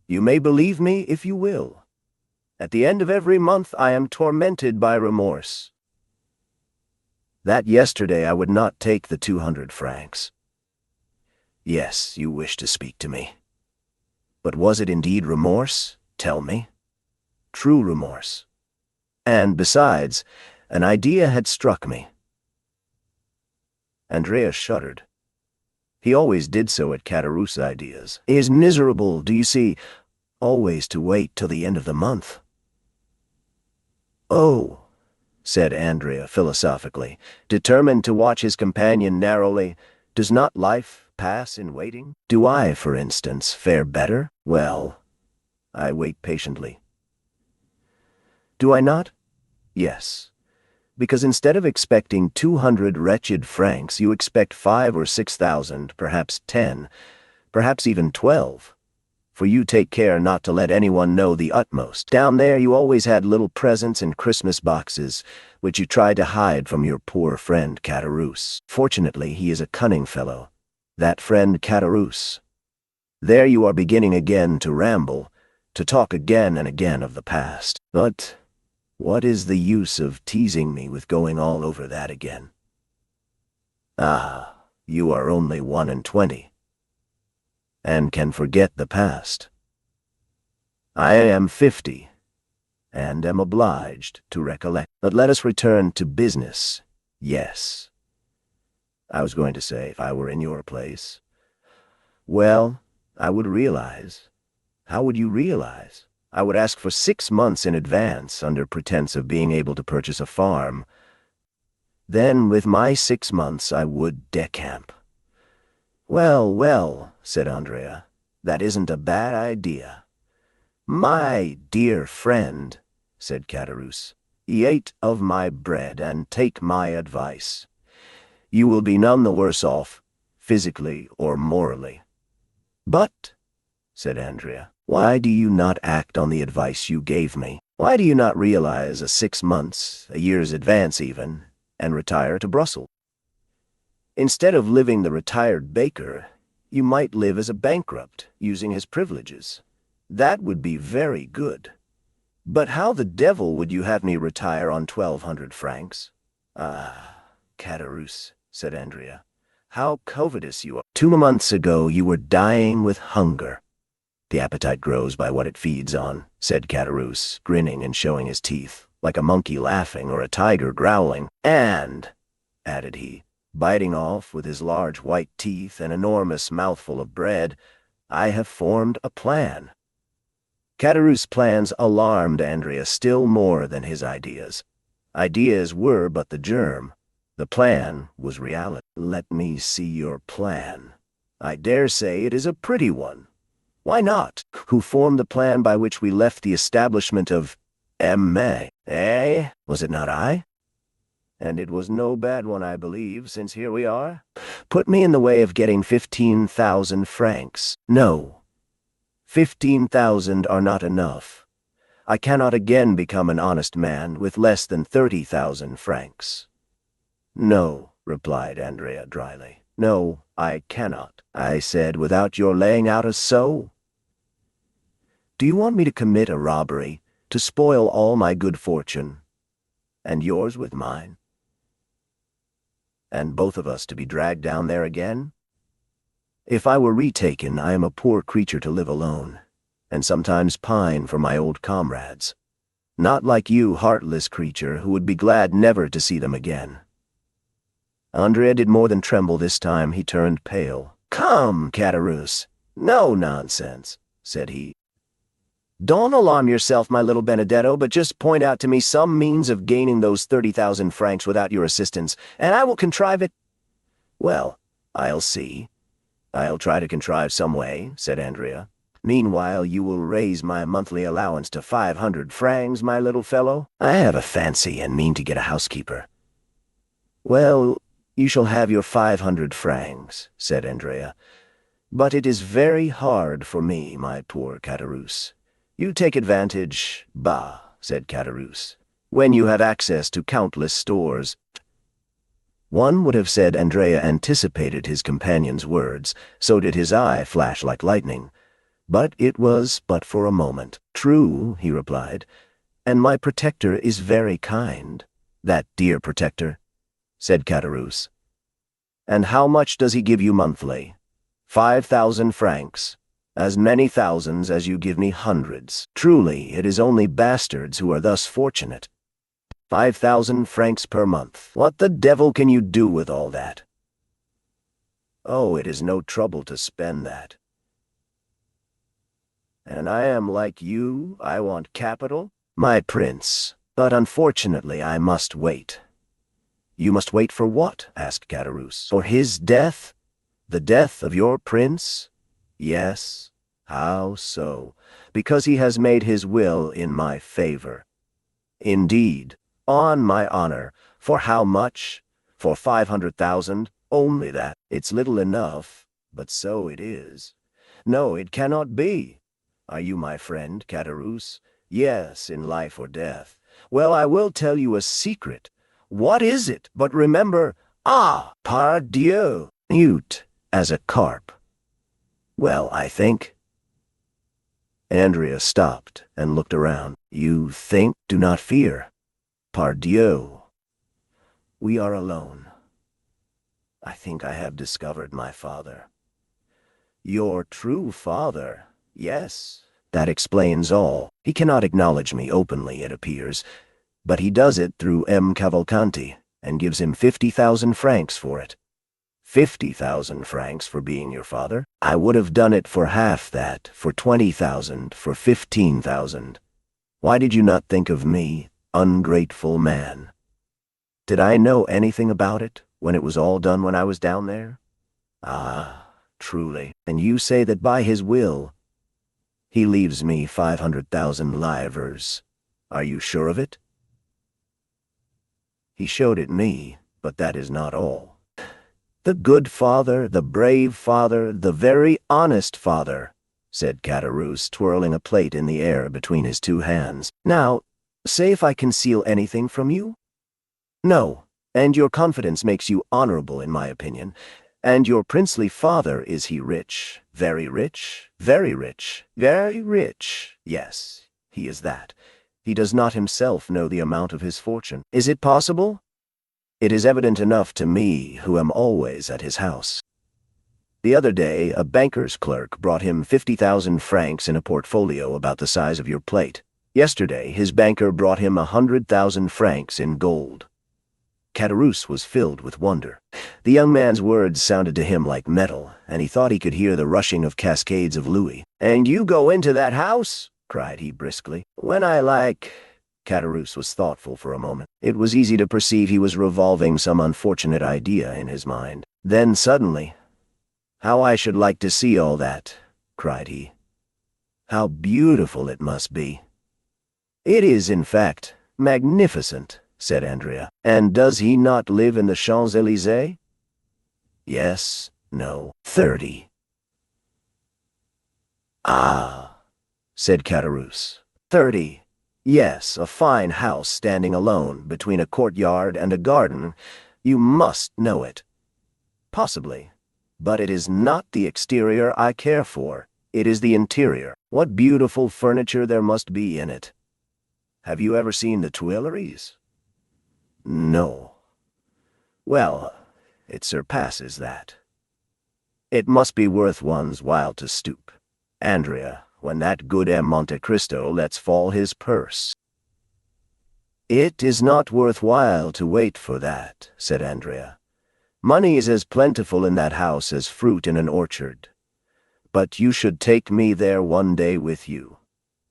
You may believe me if you will. At the end of every month I am tormented by remorse. That yesterday I would not take the 200 francs. Yes, you wish to speak to me. But was it indeed remorse? Tell me. True remorse. And besides, an idea had struck me. Andrea shuddered. He always did so at Caderousse's ideas. It is miserable, do you see, always to wait till the end of the month. Oh, said Andrea philosophically, determined to watch his companion narrowly, does not life pass in waiting? Do I, for instance, fare better? Well, I wait patiently. Do I not? Yes. Because instead of expecting 200 wretched francs, you expect 5,000 or 6,000, perhaps 10, perhaps even 12. For you take care not to let anyone know the utmost. Down there you always had little presents in Christmas boxes, which you tried to hide from your poor friend Caderousse. Fortunately, he is a cunning fellow. That friend Caderousse. There you are beginning again to ramble, to talk again and again of the past. But what is the use of teasing me with going all over that again? Ah, you are only 21, and can forget the past. I am 50, and am obliged to recollect. But let us return to business. Yes. I was going to say, if I were in your place, well, I would realize. How would you realize? I would ask for 6 months in advance under pretense of being able to purchase a farm. Then, with my 6 months, I would decamp. Well, well, said Andrea, that isn't a bad idea. My dear friend, said Caderousse, eat of my bread and take my advice. You will be none the worse off, physically or morally. But, said Andrea, why do you not act on the advice you gave me? Why do you not realize a 6 months, a year's advance even, and retire to Brussels? Instead of living the retired baker, you might live as a bankrupt, using his privileges. That would be very good. But how the devil would you have me retire on 1,200 francs? Ah, Caderousse, said Andrea, how covetous you are. 2 months ago you were dying with hunger. The appetite grows by what it feeds on, said Caderousse, grinning and showing his teeth, like a monkey laughing or a tiger growling. And, added he, biting off with his large white teeth an enormous mouthful of bread, I have formed a plan. Caderousse's plans alarmed Andrea still more than his ideas. Ideas were but the germ. The plan was reality. Let me see your plan. I dare say it is a pretty one. Why not? Who formed the plan by which we left the establishment of M.A.? Eh? Was it not I? And it was no bad one, I believe, since here we are. Put me in the way of getting 15,000 francs. No. 15,000 are not enough. I cannot again become an honest man with less than 30,000 francs. No, replied Andrea dryly. No, I cannot. I said, without your laying out a sou. Do you want me to commit a robbery, to spoil all my good fortune, and yours with mine? And both of us to be dragged down there again? If I were retaken, I am a poor creature to live alone, and sometimes pine for my old comrades. Not like you, heartless creature, who would be glad never to see them again. Andrea did more than tremble this time. He turned pale. Come, Caderousse, no nonsense, said he. Don't alarm yourself, my little Benedetto, but just point out to me some means of gaining those 30,000 francs without your assistance, and I will contrive it. Well, I'll see. I'll try to contrive some way, said Andrea. Meanwhile, you will raise my monthly allowance to 500 francs, my little fellow. I have a fancy and mean to get a housekeeper. Well, you shall have your 500 francs, said Andrea. But it is very hard for me, my poor Caderousse. You take advantage, bah, said Caderousse, when you have access to countless stores. One would have said Andrea anticipated his companion's words, so did his eye flash like lightning. But it was but for a moment. True, he replied, and my protector is very kind. That dear protector, said Caderousse. And how much does he give you monthly? 5,000 francs. As many thousands as you give me hundreds. Truly, it is only bastards who are thus fortunate. 5,000 francs per month. What the devil can you do with all that? Oh, it is no trouble to spend that. And I am like you, I want capital, my prince, but unfortunately I must wait. You must wait for what? Asked Caderousse. For his death? The death of your prince? Yes. How so? Because he has made his will in my favor. Indeed, on my honor. For how much? For 500,000? Only that. It's little enough, but so it is. No, it cannot be. Are you my friend, Caderousse? Yes, in life or death. Well, I will tell you a secret. What is it? But remember, pardieu, mute as a carp. Well, I think. Andrea stopped and looked around. You think? Do not fear. Pardieu. We are alone. I think I have discovered my father. Your true father? Yes, that explains all. He cannot acknowledge me openly, it appears, but he does it through M. Cavalcanti, and gives him 50,000 francs for it. 50,000 francs for being your father? I would have done it for half that, for 20,000, for 15,000. Why did you not think of me, ungrateful man? Did I know anything about it, when it was all done when I was down there? Ah, truly. And you say that by his will, he leaves me 500,000 livres. Are you sure of it? He showed it me, but that is not all. The good father, the brave father, the very honest father, said Caderousse, twirling a plate in the air between his two hands. Now, say if I conceal anything from you? No, and your confidence makes you honorable in my opinion. And your princely father, is he rich? Very rich? Very rich? Very rich? Yes, he is that. He does not himself know the amount of his fortune. Is it possible? It is evident enough to me, who am always at his house. The other day, a banker's clerk brought him 50,000 francs in a portfolio about the size of your plate. Yesterday, his banker brought him 100,000 francs in gold. Caderousse was filled with wonder. The young man's words sounded to him like metal, and he thought he could hear the rushing of cascades of louis. "And you go into that house?" cried he briskly. "When I like—" Caderousse was thoughtful for a moment. It was easy to perceive he was revolving some unfortunate idea in his mind. Then suddenly, "How I should like to see all that," cried he. "How beautiful it must be." "It is, in fact, magnificent," said Andrea. "And does he not live in the Champs-Élysées?" "Yes, no, 30. "Ah," said Caderousse. 30. Yes, a fine house standing alone between a courtyard and a garden. You must know it." "Possibly. But it is not the exterior I care for. It is the interior. What beautiful furniture there must be in it." "Have you ever seen the Tuileries?" "No." "Well, it surpasses that. It must be worth one's while to stoop, Andrea, when that good M. Monte Cristo lets fall his purse." "It is not worth while to wait for that," said Andrea. "Money is as plentiful in that house as fruit in an orchard. But you should take me there one day with you."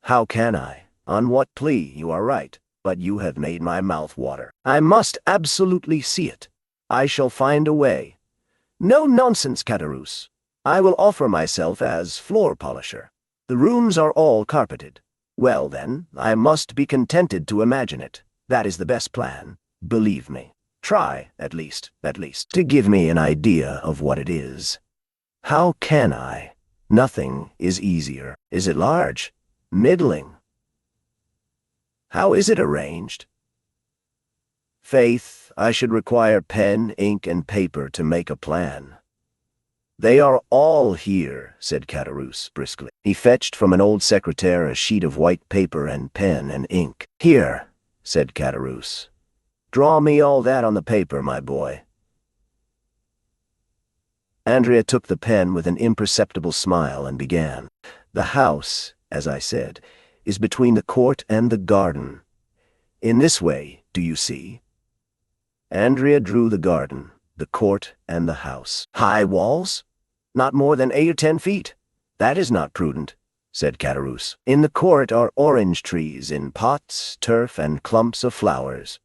"How can I? On what plea? You are right, but you have made my mouth water. I must absolutely see it. I shall find a way." "No nonsense, Caderousse. I will offer myself as floor polisher. The rooms are all carpeted. Well, then, I must be contented to imagine it. That is the best plan. Believe me. Try, at least, to give me an idea of what it is." How can I? Nothing is easier. Is it large? Middling? How is it arranged? Faith, I should require pen, ink, and paper to make a plan. They are all here, said Caderousse briskly. He fetched from an old secretaire a sheet of white paper and pen and ink. Here, said Caderousse. Draw me all that on the paper, my boy. Andrea took the pen with an imperceptible smile and began. The house, as I said, is between the court and the garden. In this way, do you see? Andrea drew the garden, the court, and the house. High walls? Not more than 8 or 10 feet. That is not prudent, said Caderousse. In the court are orange trees in pots, turf, and clumps of flowers.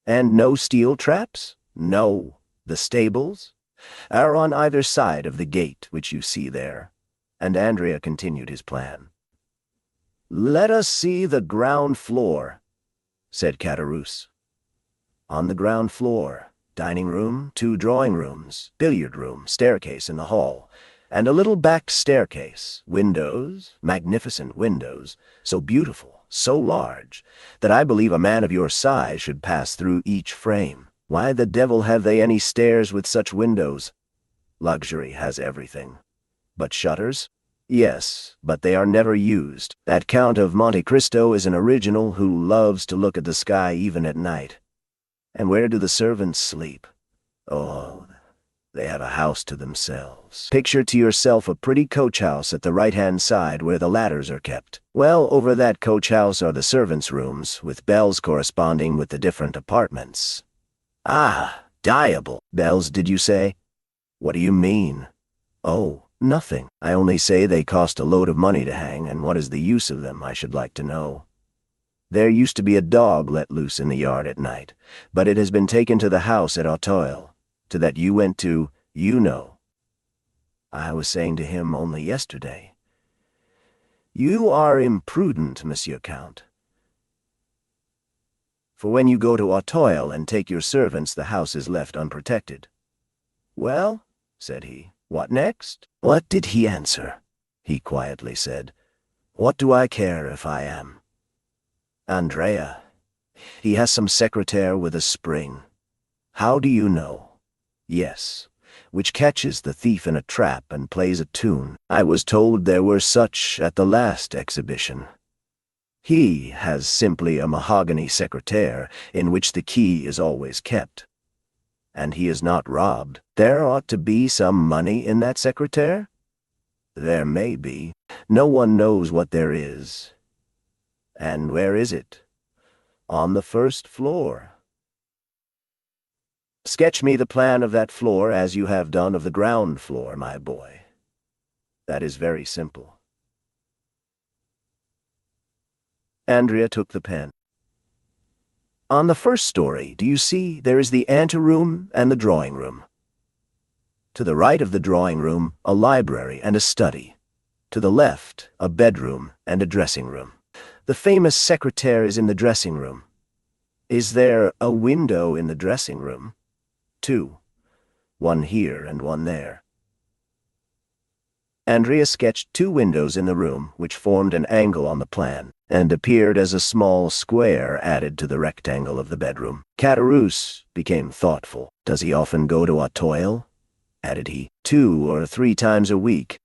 And no steel traps? No. The stables are on either side of the gate which you see there. And Andrea continued his plan. Let us see the ground floor, said Caderousse. On the ground floor, dining room, 2 drawing rooms, billiard room, staircase in the hall, and a little back staircase, windows, magnificent windows, so beautiful, so large, that I believe a man of your size should pass through each frame. Why the devil have they any stairs with such windows? Luxury has everything. But shutters? Yes, but they are never used. That Count of Monte Cristo is an original who loves to look at the sky even at night. And where do the servants sleep? Oh, they have a house to themselves. Picture to yourself a pretty coach house at the right-hand side where the ladders are kept. Well, over that coach house are the servants' rooms, with bells corresponding with the different apartments. Ah, diable. Bells, did you say? What do you mean? Oh, nothing. I only say they cost a load of money to hang, and what is the use of them, I should like to know. There used to be a dog let loose in the yard at night, but it has been taken to the house at Auteuil, to that you went to, you know. I was saying to him only yesterday. You are imprudent, Monsieur Count. For when you go to Auteuil and take your servants, the house is left unprotected. Well, said he, what next? What did he answer? He quietly said, what do I care if I am? Andrea, he has some secretaire with a spring. How do you know? Yes, which catches the thief in a trap and plays a tune. I was told there were such at the last exhibition. He has simply a mahogany secretaire in which the key is always kept. And he is not robbed. There ought to be some money in that secretaire? There may be. No one knows what there is. And where is it? On the first floor. Sketch me the plan of that floor as you have done of the ground floor, my boy. That is very simple. Andrea took the pen. On the first story, do you see, there is the anteroom and the drawing room. To the right of the drawing room, a library and a study. To the left, a bedroom and a dressing room. The famous secretaire is in the dressing room. Is there a window in the dressing room? 2. One here and one there. Andrea sketched 2 windows in the room, which formed an angle on the plan, and appeared as a small square added to the rectangle of the bedroom. Caderousse became thoughtful. Does he often go to Auteuil? Added he. 2 or 3 times a week.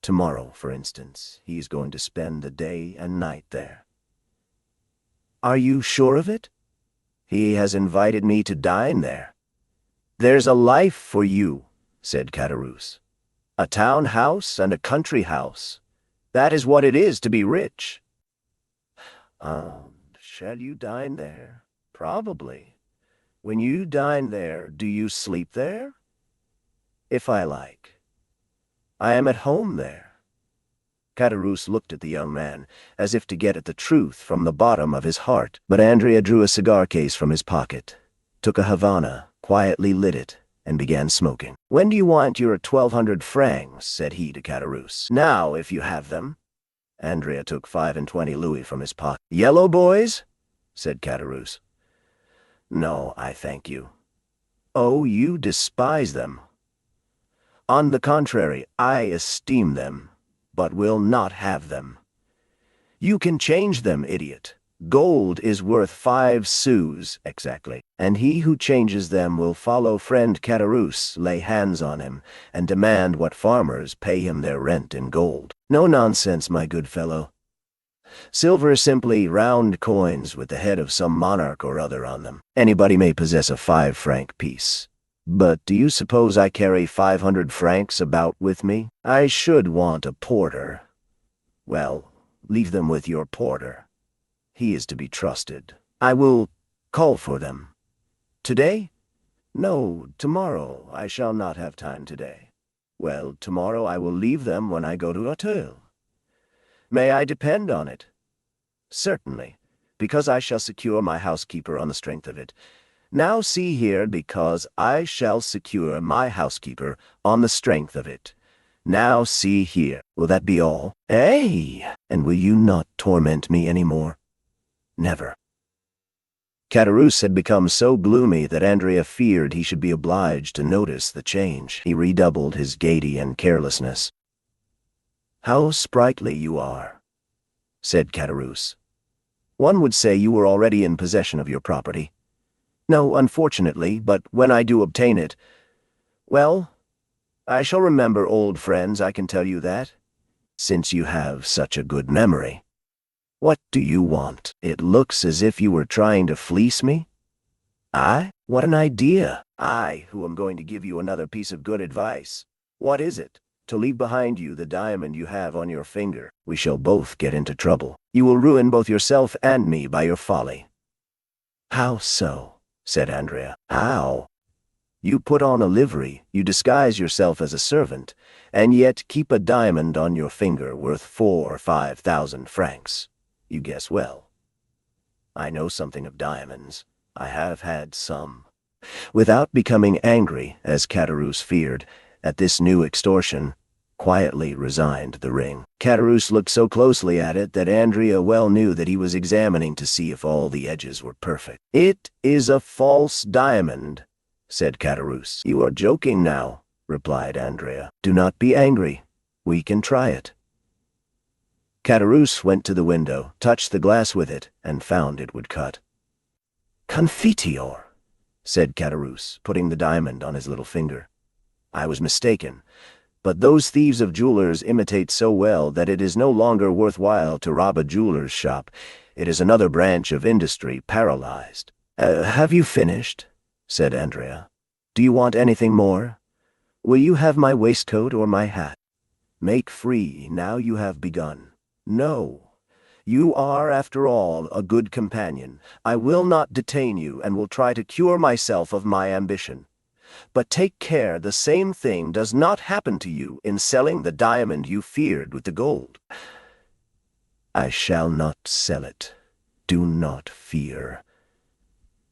Tomorrow, for instance, he is going to spend the day and night there. Are you sure of it? He has invited me to dine there. There's a life for you, said Caderousse. A town house and a country house. That is what it is to be rich. Shall you dine there? Probably. When you dine there, do you sleep there? If I like. I am at home there. Caderousse looked at the young man, as if to get at the truth from the bottom of his heart. But Andrea drew a cigar case from his pocket, took a Havana, quietly lit it, and began smoking. When do you want your 1,200 francs? Said he to Caderousse. Now, if you have them. Andrea took 25 louis from his pocket. Yellow boys? Said Caderousse. No, I thank you. Oh, you despise them. On the contrary, I esteem them, but will not have them. You can change them, idiot. Gold is worth 5 sous, exactly, and he who changes them will follow friend Caderousse, lay hands on him, and demand what farmers pay him their rent in gold. No nonsense, my good fellow. Silver is simply round coins with the head of some monarch or other on them. Anybody may possess a 5-franc piece. But do you suppose I carry 500 francs about with me? I should want a porter. Well, leave them with your porter. He is to be trusted. I will call for them. Today? No, tomorrow. I shall not have time today. Well, tomorrow I will leave them when I go to Château. May I depend on it? Certainly, because I shall secure my housekeeper on the strength of it. Now see here, because I shall secure my housekeeper on the strength of it. Now see here. Will that be all? Eh? And will you not torment me any more? Never. Caderousse had become so gloomy that Andrea feared he should be obliged to notice the change. He redoubled his gaiety and carelessness. "How sprightly you are," said Caderousse. "One would say you were already in possession of your property." "No, unfortunately, but when I do obtain it, well, I shall remember old friends, I can tell you that, since you have such a good memory. What do you want? It looks as if you were trying to fleece me." "I? What an idea! I, who am going to give you another piece of good advice. What is it? To leave behind you the diamond you have on your finger. We shall both get into trouble. You will ruin both yourself and me by your folly." "How so?" said Andrea. "How? You put on a livery, you disguise yourself as a servant, and yet keep a diamond on your finger worth 4,000 or 5,000 francs. You guess well. I know something of diamonds. I have had some." Without becoming angry, as Caderousse feared, at this new extortion, quietly resigned the ring. Caderousse looked so closely at it that Andrea well knew that he was examining to see if all the edges were perfect. "It is a false diamond," said Caderousse. "You are joking now," replied Andrea. "Do not be angry. We can try it." Caderousse went to the window, touched the glass with it, and found it would cut. "Confiteor," said Caderousse, putting the diamond on his little finger. "I was mistaken, but those thieves of jewelers imitate so well that it is no longer worthwhile to rob a jeweler's shop. It is another branch of industry paralyzed." "Have you finished?" said Andrea. "Do you want anything more? Will you have my waistcoat or my hat? Make free, now you have begun. No, you are, after all, a good companion. I will not detain you, and will try to cure myself of my ambition. But take care the same thing does not happen to you in selling the diamond you feared with the gold." "I shall not sell it. Do not fear."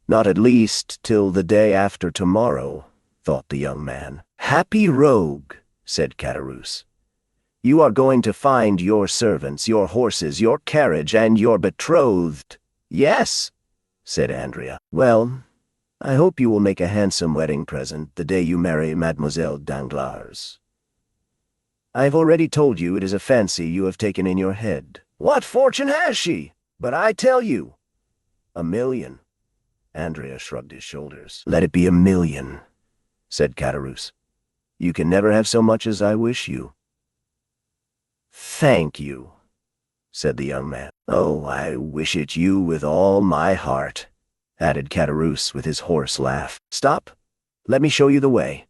"Not at least till the day after tomorrow," thought the young man. "Happy rogue," said Caderousse. "You are going to find your servants, your horses, your carriage, and your betrothed." "Yes," said Andrea. "Well, I hope you will make a handsome wedding present the day you marry Mademoiselle Danglars. I have already told you it is a fancy you have taken in your head." "What fortune has she? But I tell you—" "1,000,000. Andrea shrugged his shoulders. "Let it be 1,000,000, said Caderousse. "You can never have so much as I wish you." "Thank you," said the young man. "Oh, I wish it you with all my heart," added Caderousse with his hoarse laugh. "Stop. Let me show you the way.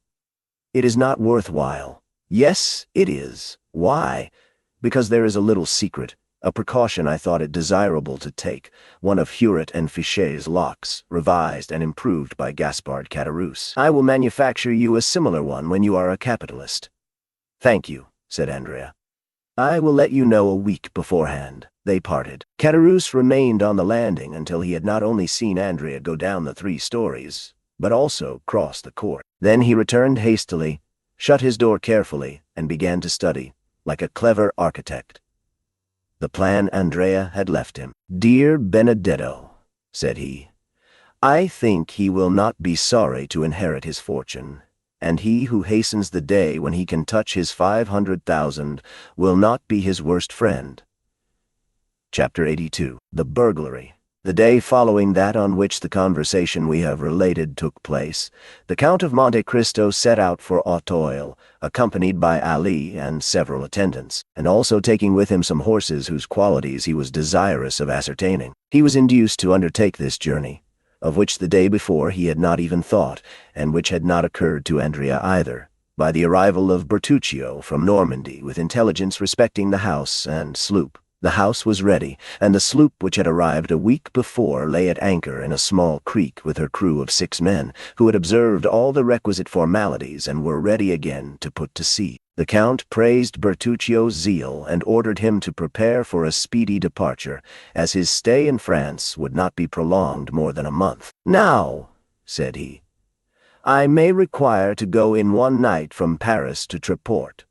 It is not worthwhile. Yes, it is. Why? Because there is a little secret, a precaution I thought it desirable to take, one of Huret and Fichet's locks, revised and improved by Gaspard Caderousse. I will manufacture you a similar one when you are a capitalist." "Thank you," said Andrea. "I will let you know a week beforehand." They parted. Caderousse remained on the landing until he had not only seen Andrea go down the 3 stories, but also cross the court. Then he returned hastily, shut his door carefully, and began to study, like a clever architect, the plan Andrea had left him. "Dear Benedetto," said he, "I think he will not be sorry to inherit his fortune. and he who hastens the day when he can touch his 500,000 will not be his worst friend. Chapter 82. The Burglary. The day following that on which the conversation we have related took place, the Count of Monte Cristo set out for Auteuil, accompanied by Ali and several attendants, and also taking with him some horses whose qualities he was desirous of ascertaining. He was induced to undertake this journey, of which the day before he had not even thought, and which had not occurred to Andrea either, by the arrival of Bertuccio from Normandy with intelligence respecting the house and sloop. The house was ready, and the sloop which had arrived a week before lay at anchor in a small creek with her crew of 6 men, who had observed all the requisite formalities and were ready again to put to sea. The Count praised Bertuccio's zeal and ordered him to prepare for a speedy departure, as his stay in France would not be prolonged more than a month. "Now," said he, "I may require to go in one night from Paris to Treport.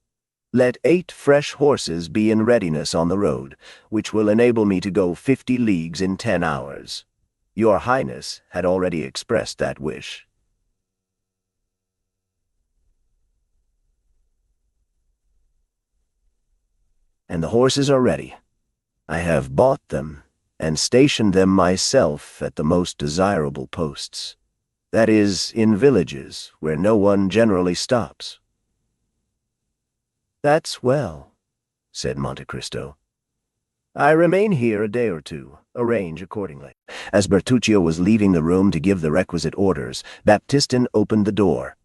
Let 8 fresh horses be in readiness on the road, which will enable me to go 50 leagues in 10 hours. Your Highness had already expressed that wish." "And the horses are ready. I have bought them and stationed them myself at the most desirable posts. That is, in villages where no one generally stops." "That's well," said Monte Cristo. "I remain here a day or two. Arrange accordingly." As Bertuccio was leaving the room to give the requisite orders, Baptistin opened the door.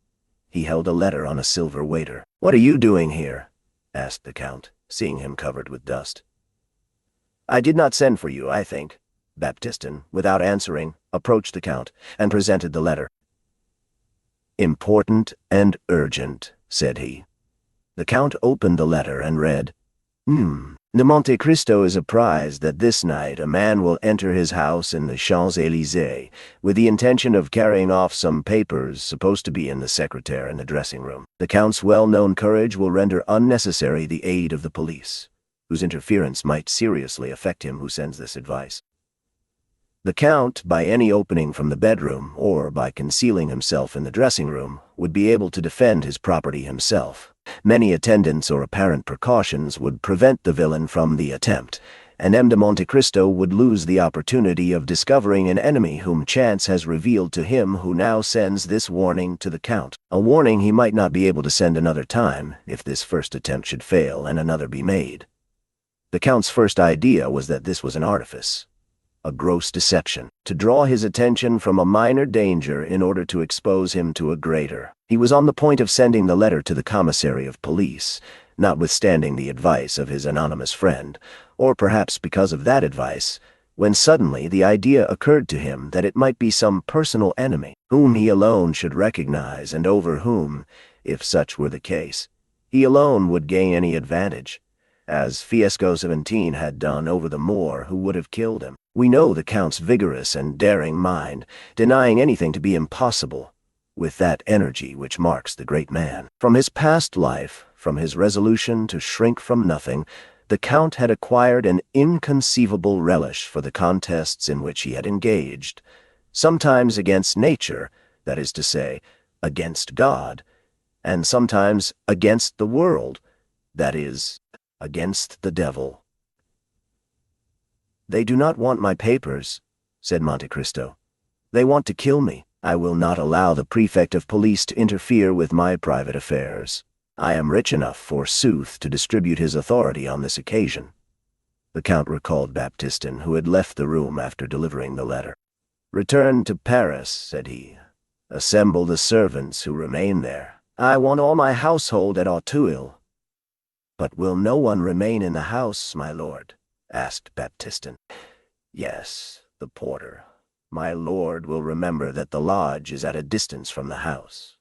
He held a letter on a silver waiter. "What are you doing here?" asked the Count, seeing him covered with dust. "I did not send for you, I think." Baptistin, without answering, approached the Count and presented the letter. "Important and urgent," said he. The Count opened the letter and read, "The Monte Cristo is apprised that this night a man will enter his house in the Champs-Élysées with the intention of carrying off some papers supposed to be in the secretaire in the dressing-room. The Count's well-known courage will render unnecessary the aid of the police, whose interference might seriously affect him who sends this advice. The Count, by any opening from the bedroom, or by concealing himself in the dressing-room, would be able to defend his property himself. Many attendants or apparent precautions would prevent the villain from the attempt, and M. de Monte Cristo would lose the opportunity of discovering an enemy whom chance has revealed to him who now sends this warning to the Count, a warning he might not be able to send another time if this first attempt should fail and another be made. The Count's first idea was that this was an artifice, a gross deception, to draw his attention from a minor danger in order to expose him to a greater. He was on the point of sending the letter to the commissary of police, notwithstanding the advice of his anonymous friend, or perhaps because of that advice, when suddenly the idea occurred to him that it might be some personal enemy, whom he alone should recognize and over whom, if such were the case, he alone would gain any advantage, as Fiesco 17 had done over the Moor who would have killed him. We know the Count's vigorous and daring mind, denying anything to be impossible, with that energy which marks the great man. From his past life, from his resolution to shrink from nothing, the Count had acquired an inconceivable relish for the contests in which he had engaged, sometimes against nature, that is to say, against God, and sometimes against the world, that is, against the devil. "They do not want my papers," said Monte Cristo. "They want to kill me. I will not allow the prefect of police to interfere with my private affairs. I am rich enough, forsooth, to distribute his authority on this occasion." The Count recalled Baptistin, who had left the room after delivering the letter. "Return to Paris," said he. "Assemble the servants who remain there. I want all my household at Auteuil." "But will no one remain in the house, my lord?" asked Baptistin. "Yes, the porter. My lord will remember that the lodge is at a distance from the house."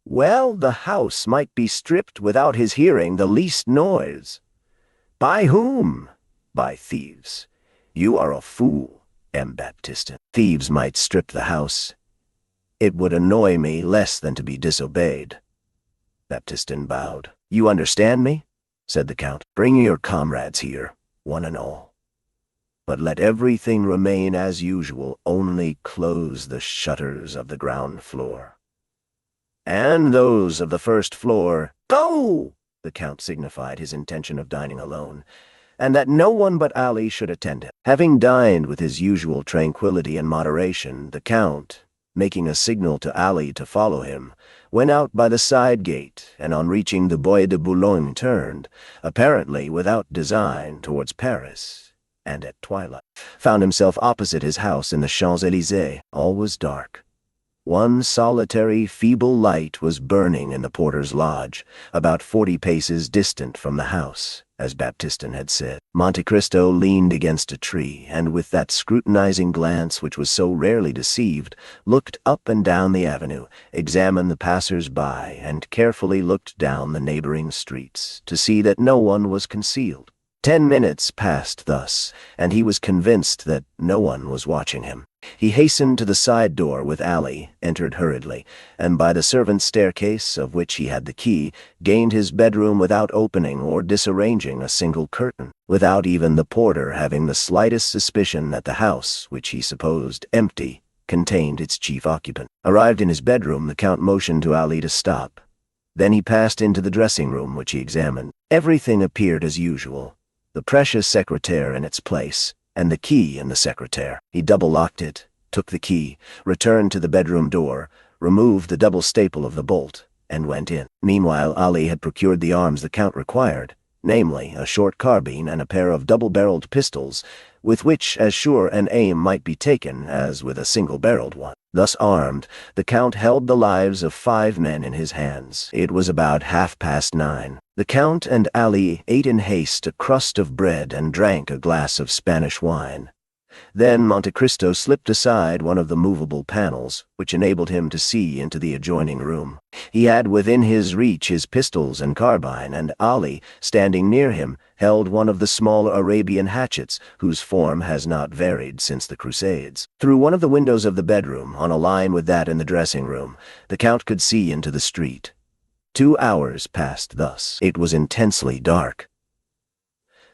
"Well, the house might be stripped without his hearing the least noise." "By whom?" "By thieves." "You are a fool, M. Baptistin. Thieves might strip the house. It would annoy me less than to be disobeyed." Baptistin bowed. "You understand me?" said the Count. "Bring your comrades here, one and all. But let everything remain as usual, only close the shutters of the ground floor." and those of the first floor. Go! The Count signified his intention of dining alone, and that no one but Ali should attend him. Having dined with his usual tranquility and moderation, the Count, making a signal to Ali to follow him, went out by the side gate, and on reaching the Bois de Boulogne turned, apparently without design, towards Paris, and at twilight found himself opposite his house in the Champs-Élysées. All was dark. One solitary, feeble light was burning in the porter's lodge, about 40 paces distant from the house, as Baptistin had said. Monte Cristo leaned against a tree, and with that scrutinizing glance which was so rarely deceived, looked up and down the avenue, examined the passers-by, and carefully looked down the neighboring streets, to see that no one was concealed. 10 minutes passed thus, and he was convinced that no one was watching him. He hastened to the side door with Ali, entered hurriedly, and by the servant's staircase, of which he had the key, gained his bedroom without opening or disarranging a single curtain, without even the porter having the slightest suspicion that the house, which he supposed empty, contained its chief occupant. Arrived in his bedroom, the Count motioned to Ali to stop. Then he passed into the dressing-room, which he examined. Everything appeared as usual. The precious secretaire in its place, and the key in the secretaire. He double-locked it, took the key, returned to the bedroom door, removed the double staple of the bolt, and went in. Meanwhile, Ali had procured the arms the Count required, namely, a short carbine and a pair of double-barreled pistols, with which as sure an aim might be taken as with a single-barreled one. Thus armed, the Count held the lives of 5 men in his hands. It was about 9:30. The Count and Ali ate in haste a crust of bread and drank a glass of Spanish wine. Then Monte Cristo slipped aside one of the movable panels, which enabled him to see into the adjoining room. He had within his reach his pistols and carbine, and Ali, standing near him, held one of the smaller Arabian hatchets, whose form has not varied since the Crusades. Through one of the windows of the bedroom, on a line with that in the dressing-room, the Count could see into the street. 2 hours passed thus. It was intensely dark.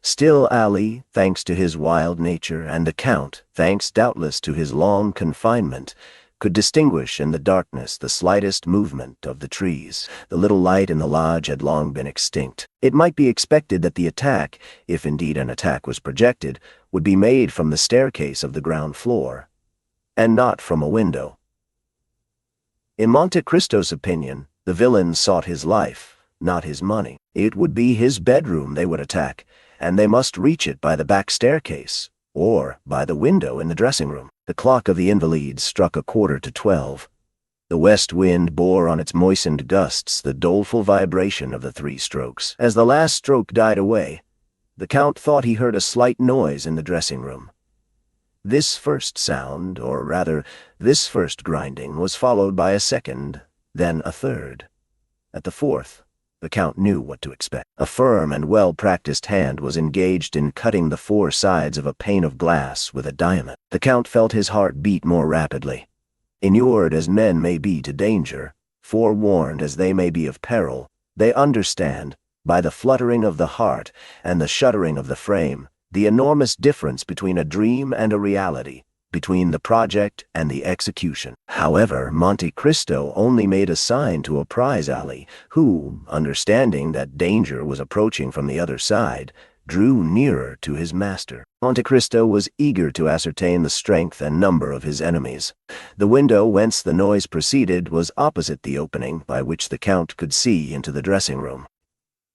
Still Ali, thanks to his wild nature, and the Count, thanks doubtless to his long confinement, could distinguish in the darkness the slightest movement of the trees. The little light in the lodge had long been extinct. It might be expected that the attack, if indeed an attack was projected, would be made from the staircase of the ground floor, and not from a window. In Monte Cristo's opinion, the villains sought his life, not his money. It would be his bedroom they would attack, and they must reach it by the back staircase, or by the window in the dressing-room. The clock of the Invalides struck 11:45. The west wind bore on its moistened gusts the doleful vibration of the 3 strokes. As the last stroke died away, the Count thought he heard a slight noise in the dressing-room. This first sound, or rather, this first grinding, was followed by a second, then a third. At the 4th, the Count knew what to expect. A firm and well-practiced hand was engaged in cutting the 4 sides of a pane of glass with a diamond. The Count felt his heart beat more rapidly. Inured as men may be to danger, forewarned as they may be of peril, they understand, by the fluttering of the heart and the shuddering of the frame, the enormous difference between a dream and a reality, between the project and the execution. However, Monte Cristo only made a sign to apprise Ali, who, understanding that danger was approaching from the other side, drew nearer to his master. Monte Cristo was eager to ascertain the strength and number of his enemies. The window whence the noise proceeded was opposite the opening by which the Count could see into the dressing-room.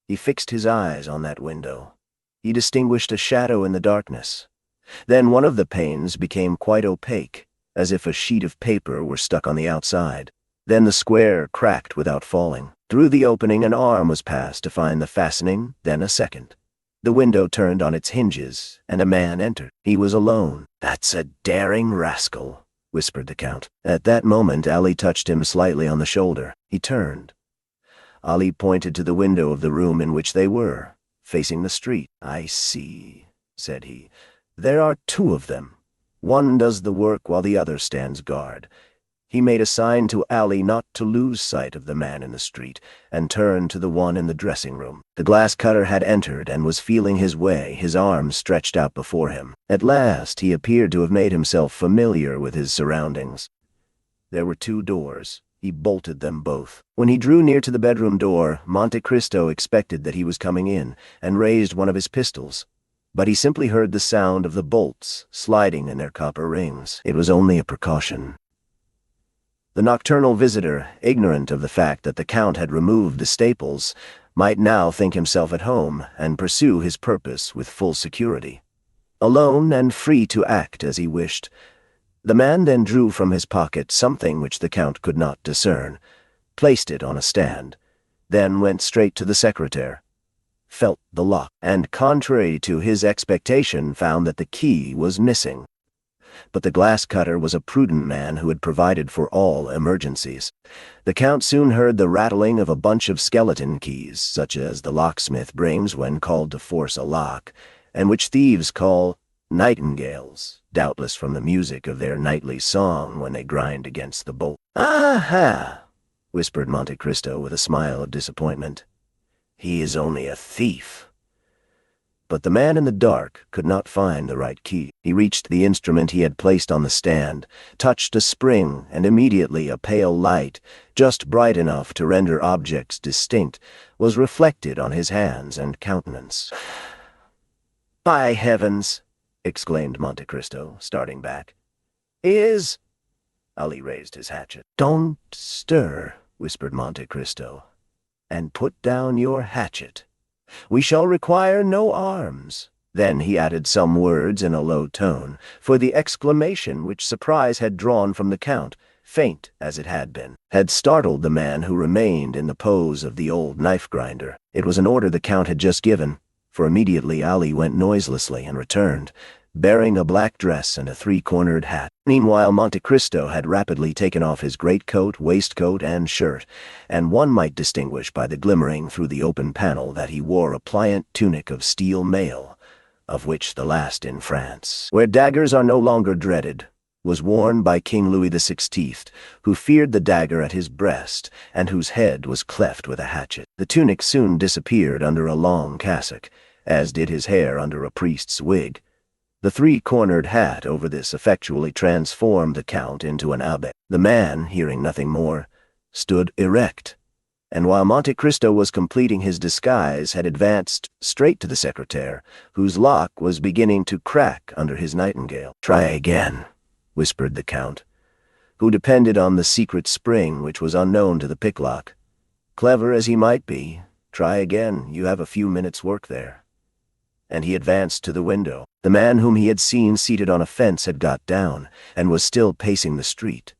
He fixed his eyes on that window. He distinguished a shadow in the darkness. Then one of the panes became quite opaque, as if a sheet of paper were stuck on the outside. Then the square cracked without falling. Through the opening an arm was passed to find the fastening, then a second. The window turned on its hinges, and a man entered. He was alone. "That's a daring rascal," whispered the Count. At that moment Ali touched him slightly on the shoulder. He turned. Ali pointed to the window of the room in which they were, facing the street. "I see," said he. "There are 2 of them. One does the work while the other stands guard." He made a sign to Ali not to lose sight of the man in the street, and turned to the one in the dressing-room. The glass cutter had entered and was feeling his way, his arms stretched out before him. At last he appeared to have made himself familiar with his surroundings. There were 2 doors. He he bolted them both. When he drew near to the bedroom door, Monte Cristo expected that he was coming in, and raised one of his pistols. But he simply heard the sound of the bolts sliding in their copper rings. It was only a precaution. The nocturnal visitor, ignorant of the fact that the Count had removed the staples, might now think himself at home and pursue his purpose with full security. Alone and free to act as he wished, the man then drew from his pocket something which the Count could not discern, placed it on a stand, then went straight to the secretaire, felt the lock, and contrary to his expectation found that the key was missing. But the glass cutter was a prudent man who had provided for all emergencies. The Count soon heard the rattling of a bunch of skeleton keys, such as the locksmith brings when called to force a lock, and which thieves call nightingales, doubtless from the music of their nightly song when they grind against the bolt. "Aha!" whispered Monte Cristo with a smile of disappointment. "He is only a thief." But the man in the dark could not find the right key. He reached the instrument he had placed on the stand, touched a spring, and immediately a pale light, just bright enough to render objects distinct, was reflected on his hands and countenance. "By heavens!" exclaimed Monte Cristo, starting back. "Is—" Ali raised his hatchet. "Don't stir," whispered Monte Cristo, "and put down your hatchet. We shall require no arms." Then he added some words in a low tone, for the exclamation which surprise had drawn from the Count, faint as it had been, had startled the man who remained in the pose of the old knife-grinder. It was an order the Count had just given, for immediately Ali went noiselessly and returned, bearing a black dress and a three-cornered hat. Meanwhile, Monte Cristo had rapidly taken off his greatcoat, waistcoat, and shirt, and one might distinguish by the glimmering through the open panel that he wore a pliant tunic of steel mail, of which the last in France, where daggers are no longer dreaded, was worn by King Louis XVI, who feared the dagger at his breast, and whose head was cleft with a hatchet. The tunic soon disappeared under a long cassock, as did his hair under a priest's wig. The three-cornered hat over this effectually transformed the Count into an abbé. The man, hearing nothing more, stood erect, and while Monte Cristo was completing his disguise, had advanced straight to the secretaire, whose lock was beginning to crack under his nightingale. "Try again," whispered the Count, who depended on the secret spring which was unknown to the picklock. "Clever as he might be, try again, you have a few minutes' work there." And he advanced to the window. The man whom he had seen seated on a fence had got down, and was still pacing the street.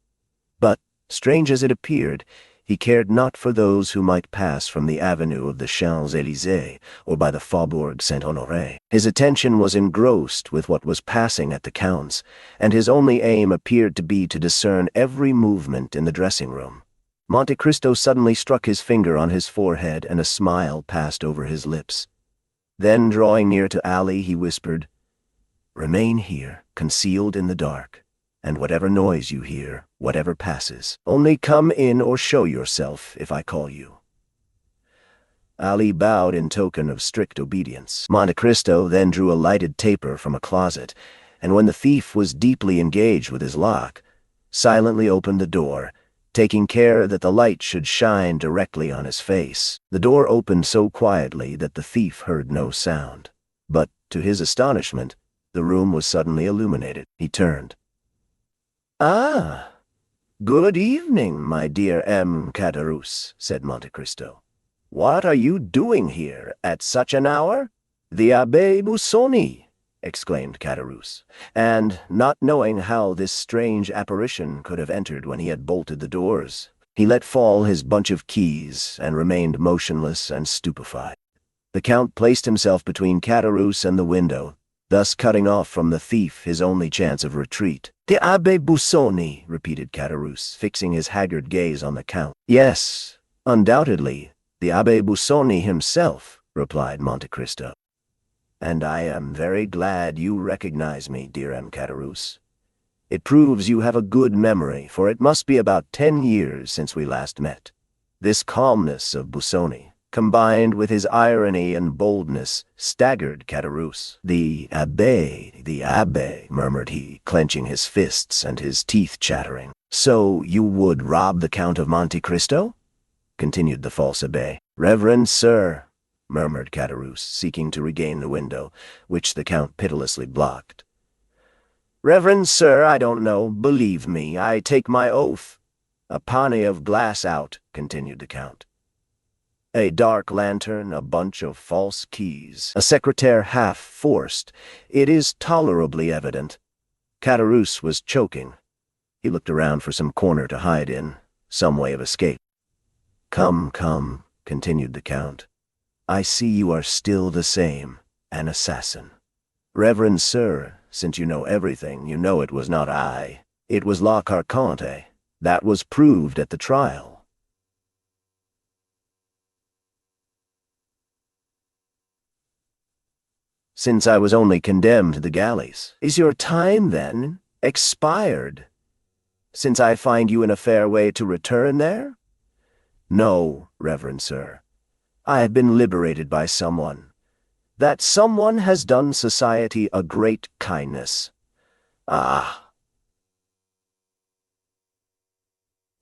But, strange as it appeared, he cared not for those who might pass from the avenue of the Champs-Élysées or by the Faubourg Saint-Honoré. His attention was engrossed with what was passing at the Count's, and his only aim appeared to be to discern every movement in the dressing-room. Monte Cristo suddenly struck his finger on his forehead, and a smile passed over his lips. Then, drawing near to Ali, he whispered, "Remain here, concealed in the dark, and whatever noise you hear, whatever passes, only come in or show yourself if I call you." Ali bowed in token of strict obedience. Monte Cristo then drew a lighted taper from a closet, and when the thief was deeply engaged with his lock, silently opened the door, taking care that the light should shine directly on his face. The door opened so quietly that the thief heard no sound. But, to his astonishment, the room was suddenly illuminated. He turned. "Ah, good evening, my dear M. Caderousse," said Monte Cristo. "What are you doing here at such an hour?" "The Abbé Busoni," exclaimed Caderousse, and, not knowing how this strange apparition could have entered when he had bolted the doors, he let fall his bunch of keys and remained motionless and stupefied. The Count placed himself between Caderousse and the window, thus cutting off from the thief his only chance of retreat. "The Abbé Busoni," repeated Caderousse, fixing his haggard gaze on the Count. "Yes, undoubtedly, the Abbé Busoni himself," replied Monte Cristo. "And I am very glad you recognize me, dear M. Caderousse. It proves you have a good memory, for it must be about 10 years since we last met." This calmness of Busoni, combined with his irony and boldness, staggered Caderousse. The Abbé," murmured he, clenching his fists and his teeth chattering. So you would rob the Count of Monte Cristo? Continued the false abbé. Reverend sir, murmured Caderousse, seeking to regain the window, which the Count pitilessly blocked. Reverend sir, I don't know. Believe me, I take my oath. A pane of glass out, continued the Count. A dark lantern, a bunch of false keys, a secretaire half forced. It is tolerably evident. Caderousse was choking. He looked around for some corner to hide in, some way of escape. Come, come, continued the Count. I see you are still the same, an assassin. Reverend sir, since you know everything, you know it was not I. It was La Carconte. That was proved at the trial. Since I was only condemned to the galleys, is your time, then, expired? Since I find you in a fair way to return there? No, reverend sir. I have been liberated by someone. That someone has done society a great kindness. Ah,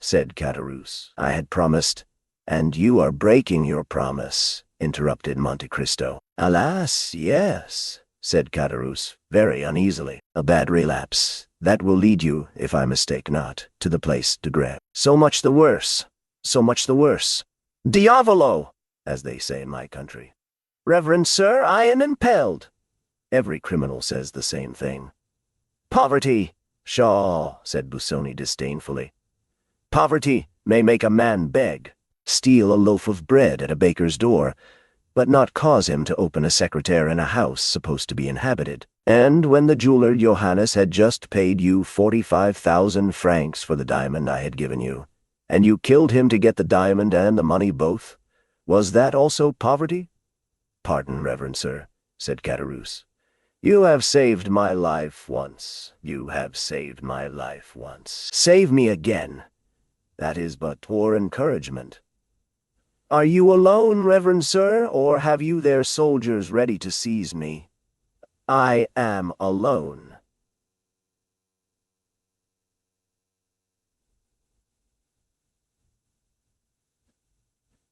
said Caderousse. I had promised. And you are breaking your promise, interrupted Monte Cristo. Alas, yes, said Caderousse, very uneasily. A bad relapse. That will lead you, if I mistake not, to the place de grève. So much the worse. So much the worse. Diavolo, as they say in my country. Reverend sir, I am impelled. Every criminal says the same thing. Poverty, pshaw, said Busoni disdainfully. Poverty may make a man beg, steal a loaf of bread at a baker's door, but not cause him to open a secretaire in a house supposed to be inhabited. And when the jeweler Johannes had just paid you 45,000 francs for the diamond I had given you, and you killed him to get the diamond and the money both, was that also poverty? Pardon, reverend sir, said Caderousse. You have saved my life once. You have saved my life once. Save me again. That is but poor encouragement. Are you alone, reverend sir, or have you their soldiers ready to seize me? I am alone.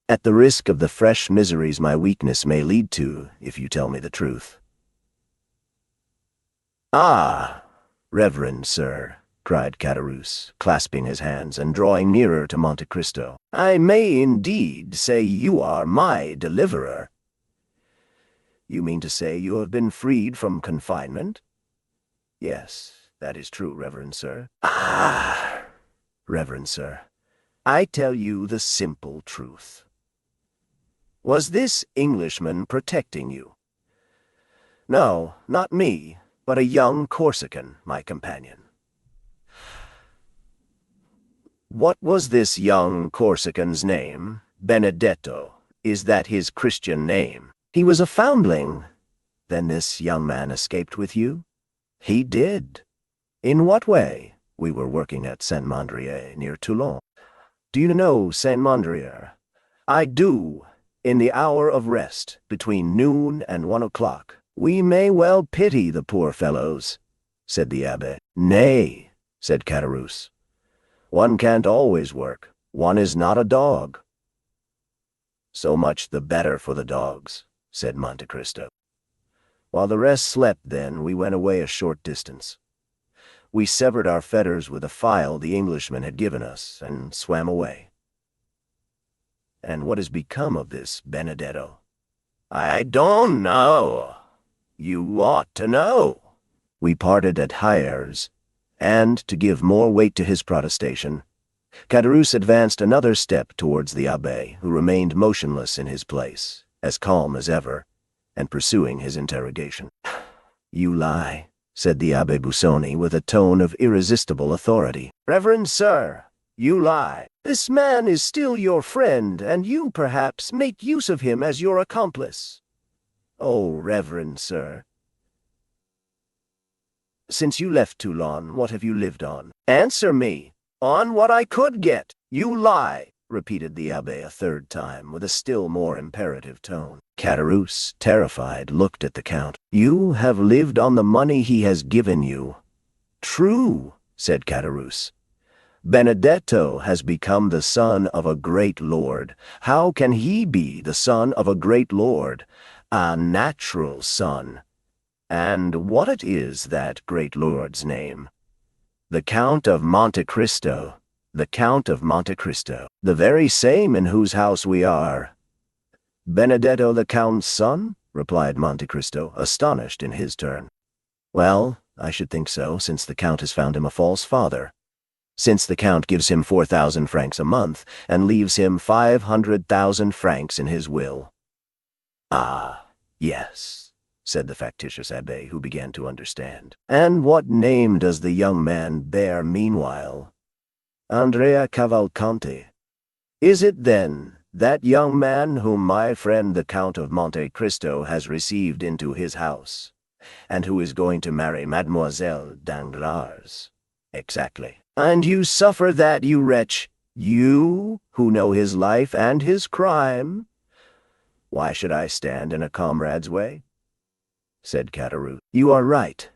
At the risk of the fresh miseries my weakness may lead to, if you tell me the truth. Ah, reverend sir, cried Caderousse, clasping his hands and drawing nearer to Monte Cristo. I may indeed say you are my deliverer. You mean to say you have been freed from confinement? Yes, that is true, reverend sir. Ah, reverend sir, I tell you the simple truth. Was this Englishman protecting you? No, not me, but a young Corsican, my companion. What was this young Corsican's name? Benedetto. Is that his Christian name? He was a foundling. Then this young man escaped with you? He did. In what way? We were working at Saint-Mandrier, near Toulon. Do you know Saint-Mandrier? I do. In the hour of rest, between noon and 1 o'clock. We may well pity the poor fellows, said the abbé. Nay, said Caderousse. One can't always work. One is not a dog. So much the better for the dogs, said Monte Cristo. While the rest slept then, we went away a short distance. We severed our fetters with a file the Englishman had given us, and swam away. And what has become of this Benedetto? I don't know. You ought to know. We parted at Hyères, and, to give more weight to his protestation, Caderousse advanced another step towards the abbé, who remained motionless in his place, as calm as ever, and pursuing his interrogation. You lie, said the Abbé Busoni with a tone of irresistible authority. Reverend sir, you lie. This man is still your friend, and you, perhaps, make use of him as your accomplice. Oh, reverend sir. Since you left Toulon, what have you lived on? Answer me. On what I could get. You lie, repeated the abbé a third time, with a still more imperative tone. Caderousse, terrified, looked at the Count. You have lived on the money he has given you. True, said Caderousse. Benedetto has become the son of a great lord. How can he be the son of a great lord? A natural son. And what it is that great lord's name? The Count of Monte Cristo. The Count of Monte Cristo. The very same in whose house we are. Benedetto the Count's son? Replied Monte Cristo, astonished in his turn. Well, I should think so, since the Count has found him a false father. Since the Count gives him 4,000 francs a month, and leaves him 500,000 francs in his will. Ah, yes, said the factitious abbé, who began to understand. And what name does the young man bear meanwhile? Andrea Cavalcanti. Is it, then, that young man whom my friend the Count of Monte Cristo has received into his house, and who is going to marry Mademoiselle Danglars? Exactly. And you suffer that, you wretch, you, who know his life and his crime? Why should I stand in a comrade's way? Said Caderousse. You are right.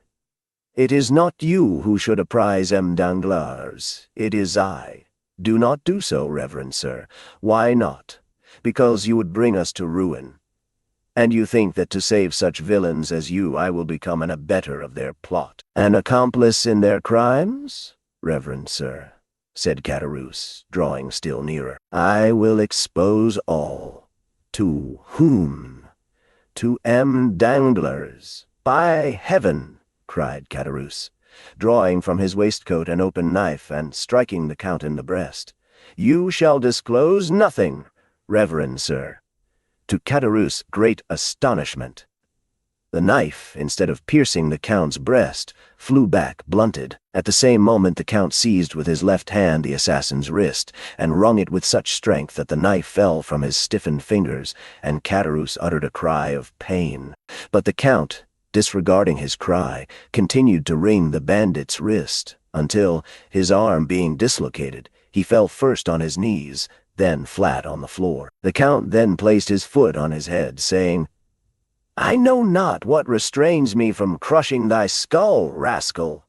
It is not you who should apprise M. Danglars. It is I. Do not do so, reverend sir. Why not? Because you would bring us to ruin. And you think that to save such villains as you I will become an abettor of their plot, an accomplice in their crimes? Reverend sir, said Caderousse, drawing still nearer, I will expose all. To whom? To M. Danglars. By heaven, cried Caderousse, drawing from his waistcoat an open knife and striking the Count in the breast. You shall disclose nothing, reverend sir. To Caderousse' great astonishment, the knife, instead of piercing the Count's breast, flew back blunted. At the same moment the Count seized with his left hand the assassin's wrist, and wrung it with such strength that the knife fell from his stiffened fingers, and Caderousse uttered a cry of pain. But the Count, disregarding his cry, continued to wring the bandit's wrist, until, his arm being dislocated, he fell first on his knees, then flat on the floor. The Count then placed his foot on his head, saying, I know not what restrains me from crushing thy skull, rascal.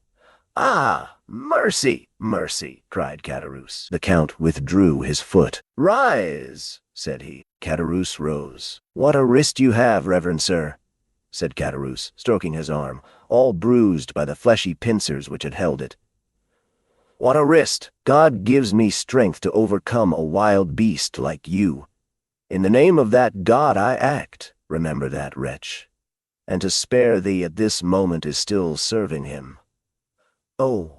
Ah, mercy, mercy, cried Caderousse. The Count withdrew his foot. Rise, said he. Caderousse rose. What a wrist you have, reverend sir, said Caderousse, stroking his arm, all bruised by the fleshy pincers which had held it. What a wrist! God gives me strength to overcome a wild beast like you. In the name of that God I act. Remember that, wretch. And to spare thee at this moment is still serving him. Oh,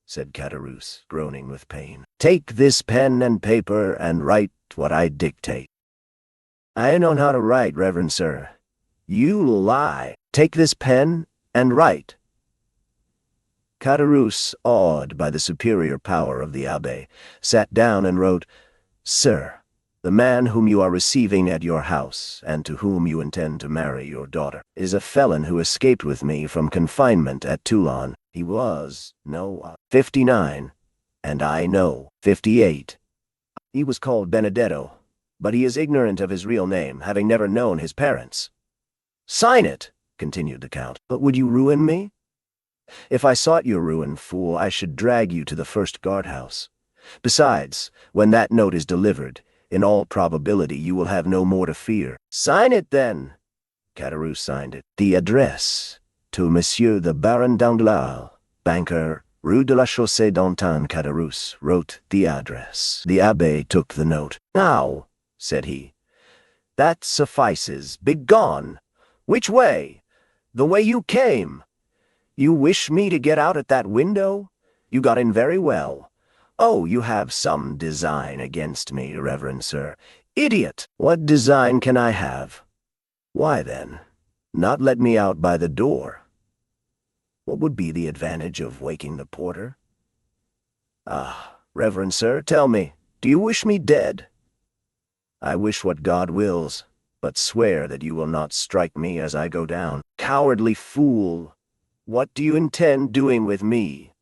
said Caderousse, groaning with pain, take this pen and paper and write what I dictate. I know how to write, reverend sir. You lie. Take this pen and write. Caderousse, awed by the superior power of the abbé, sat down and wrote, Sir, the man whom you are receiving at your house, and to whom you intend to marry your daughter, is a felon who escaped with me from confinement at Toulon. He was, 59, and I know, 58. He was called Benedetto, but he is ignorant of his real name, having never known his parents. Sign it, continued the Count. But would you ruin me? If I sought your ruin, fool, I should drag you to the first guardhouse. Besides, when that note is delivered, in all probability you will have no more to fear. Sign it, then. Caderousse signed it. The address, to Monsieur the Baron Danglars, banker, Rue de la Chaussée d'Antin. Caderousse wrote the address. The abbé took the note. Now, said he, that suffices. Begone. Which way? The way you came. You wish me to get out at that window? You got in very well. Oh, you have some design against me, reverend sir. Idiot! What design can I have? Why, then, not let me out by the door. What would be the advantage of waking the porter? Ah, reverend sir, tell me, do you wish me dead? I wish what God wills, but swear that you will not strike me as I go down. Cowardly fool! What do you intend doing with me?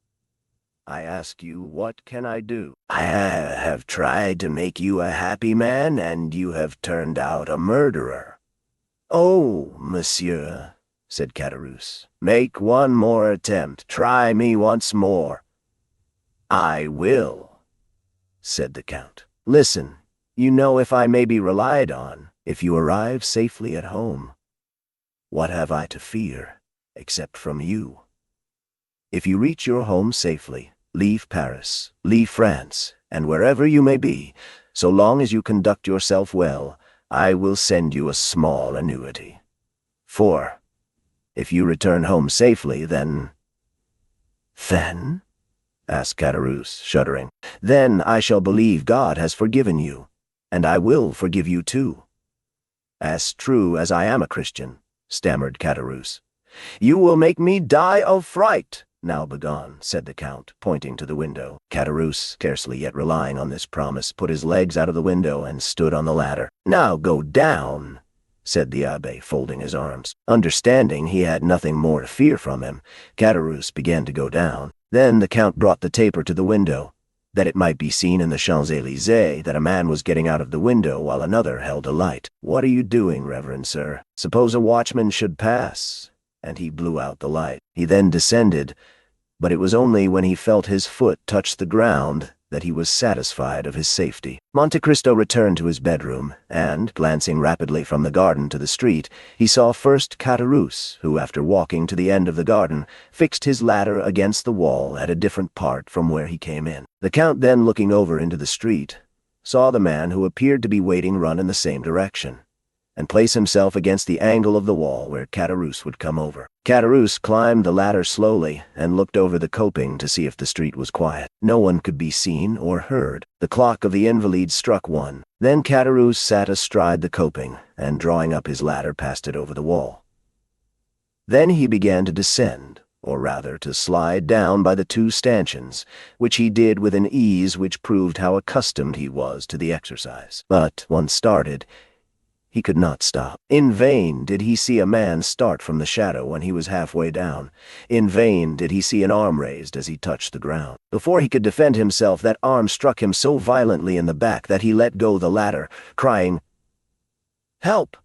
I ask you, what can I do? I have tried to make you a happy man, and you have turned out a murderer. Oh, monsieur, said Caderousse, make one more attempt. Try me once more. I will. said the Count. "Listen, you know if I may be relied on, if you arrive safely at home. What have I to fear, except from you? If you reach your home safely, leave Paris, leave France, and wherever you may be, so long as you conduct yourself well, I will send you a small annuity. 4. If you return home safely, then—" "Then?" asked Caderousse, shuddering. "Then I shall believe God has forgiven you, and I will forgive you too." "As true as I am a Christian," stammered Caderousse. "You will make me die of fright." "Now begone," said the Count, pointing to the window. Caderousse, scarcely yet relying on this promise, put his legs out of the window and stood on the ladder. "Now go down," said the abbé, folding his arms. Understanding he had nothing more to fear from him, Caderousse began to go down. Then the Count brought the taper to the window, that it might be seen in the Champs-Élysées that a man was getting out of the window while another held a light. "What are you doing, reverend sir? Suppose a watchman should pass?" And he blew out the light. He then descended, but it was only when he felt his foot touch the ground that he was satisfied of his safety. Monte Cristo returned to his bedroom, and, glancing rapidly from the garden to the street, he saw first Caderousse, who, after walking to the end of the garden, fixed his ladder against the wall at a different part from where he came in. The Count then, looking over into the street, saw the man who appeared to be waiting run in the same direction, and place himself against the angle of the wall where Caderousse would come over. Caderousse climbed the ladder slowly and looked over the coping to see if the street was quiet. No one could be seen or heard. The clock of the Invalides struck 1. Then Caderousse sat astride the coping, and drawing up his ladder passed it over the wall. Then he began to descend, or rather to slide down by the 2 stanchions, which he did with an ease which proved how accustomed he was to the exercise. But, once started, he could not stop. In vain did he see a man start from the shadow when he was halfway down. In vain did he see an arm raised as he touched the ground. Before he could defend himself, that arm struck him so violently in the back that he let go the ladder, crying, "Help!"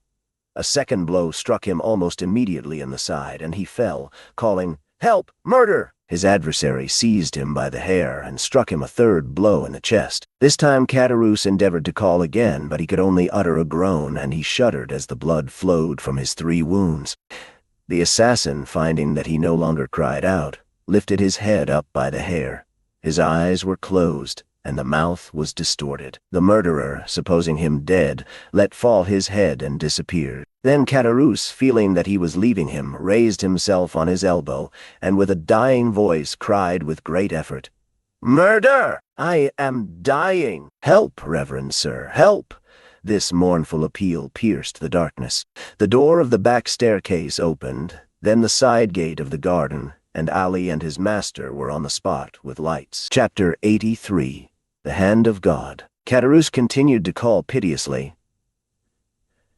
A second blow struck him almost immediately in the side, and he fell, calling, "Help! Murder!" His adversary seized him by the hair and struck him a third blow in the chest. This time Caderousse endeavored to call again, but he could only utter a groan, and he shuddered as the blood flowed from his 3 wounds. The assassin, finding that he no longer cried out, lifted his head up by the hair. His eyes were closed, and the mouth was distorted. The murderer, supposing him dead, let fall his head and disappeared. Then Caderousse, feeling that he was leaving him, raised himself on his elbow, and with a dying voice cried with great effort, "Murder! I am dying! Help, reverend sir, help!" This mournful appeal pierced the darkness. The door of the back staircase opened, then the side gate of the garden, and Ali and his master were on the spot with lights. Chapter 83. The Hand of God. Caderousse continued to call piteously,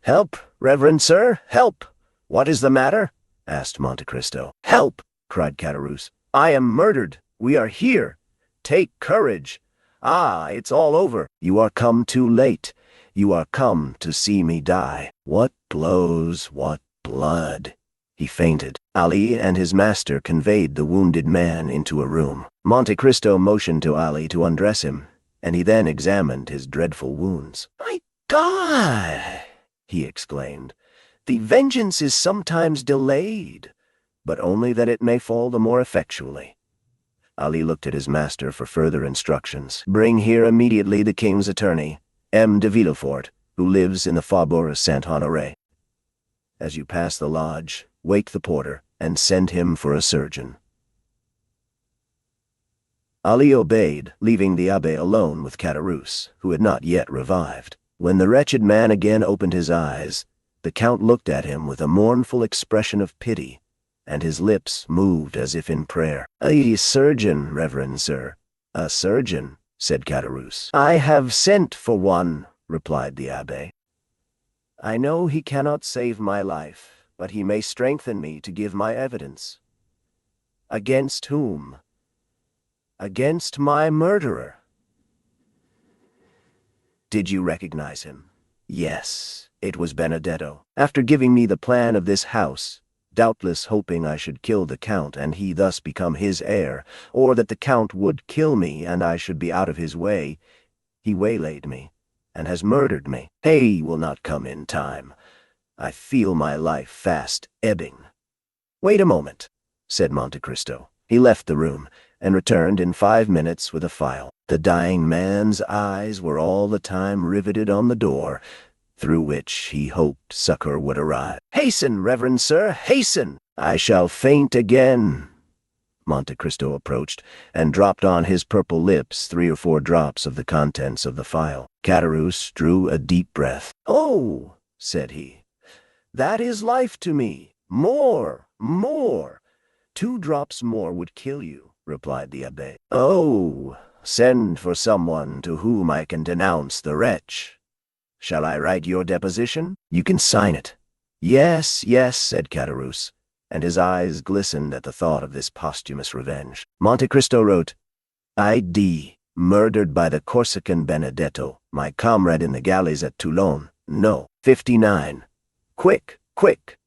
"Help, reverend sir, help!" "What is the matter?" asked Monte Cristo. "Help!" cried Caderousse. "I am murdered. We are here. Take courage. Ah, it's all over. You are come too late. You are come to see me die." What blows, what blood! He fainted. Ali and his master conveyed the wounded man into a room. Monte Cristo motioned to Ali to undress him, and he then examined his dreadful wounds. "My God!" he exclaimed. "The vengeance is sometimes delayed, but only that it may fall the more effectually." Ali looked at his master for further instructions. "Bring here immediately the king's attorney, M. de Villefort, who lives in the Faubourg Saint-Honoré. As you pass the lodge, wake the porter, and send him for a surgeon." Ali obeyed, leaving the abbé alone with Caderousse, who had not yet revived. When the wretched man again opened his eyes, the Count looked at him with a mournful expression of pity, and his lips moved as if in prayer. "A surgeon, reverend sir, a surgeon," said Caderousse. "I have sent for one," replied the abbé. "I know he cannot save my life, but he may strengthen me to give my evidence." "Against whom?" "Against my murderer." "Did you recognize him?" "Yes, it was Benedetto. After giving me the plan of this house, doubtless hoping I should kill the Count and he thus become his heir, or that the Count would kill me and I should be out of his way, He waylaid me, and has murdered me. He will not come in time. I feel my life fast ebbing." "Wait a moment," said Monte Cristo. He left the room, and returned in 5 minutes with a file. The dying man's eyes were all the time riveted on the door, through which he hoped succor would arrive. "Hasten, reverend sir, hasten! I shall faint again." Monte Cristo approached, and dropped on his purple lips 3 or 4 drops of the contents of the phial. Caderousse drew a deep breath. "Oh," said he, "that is life to me. More, more." "2 drops more would kill you," replied the abbé. "Oh, send for someone to whom I can denounce the wretch. Shall I write your deposition? You can sign it." "Yes, yes," said Caderousse, and his eyes glistened at the thought of this posthumous revenge. Monte Cristo wrote, "I.D. murdered by the Corsican Benedetto, my comrade in the galleys at Toulon. No. 59. Quick, quick."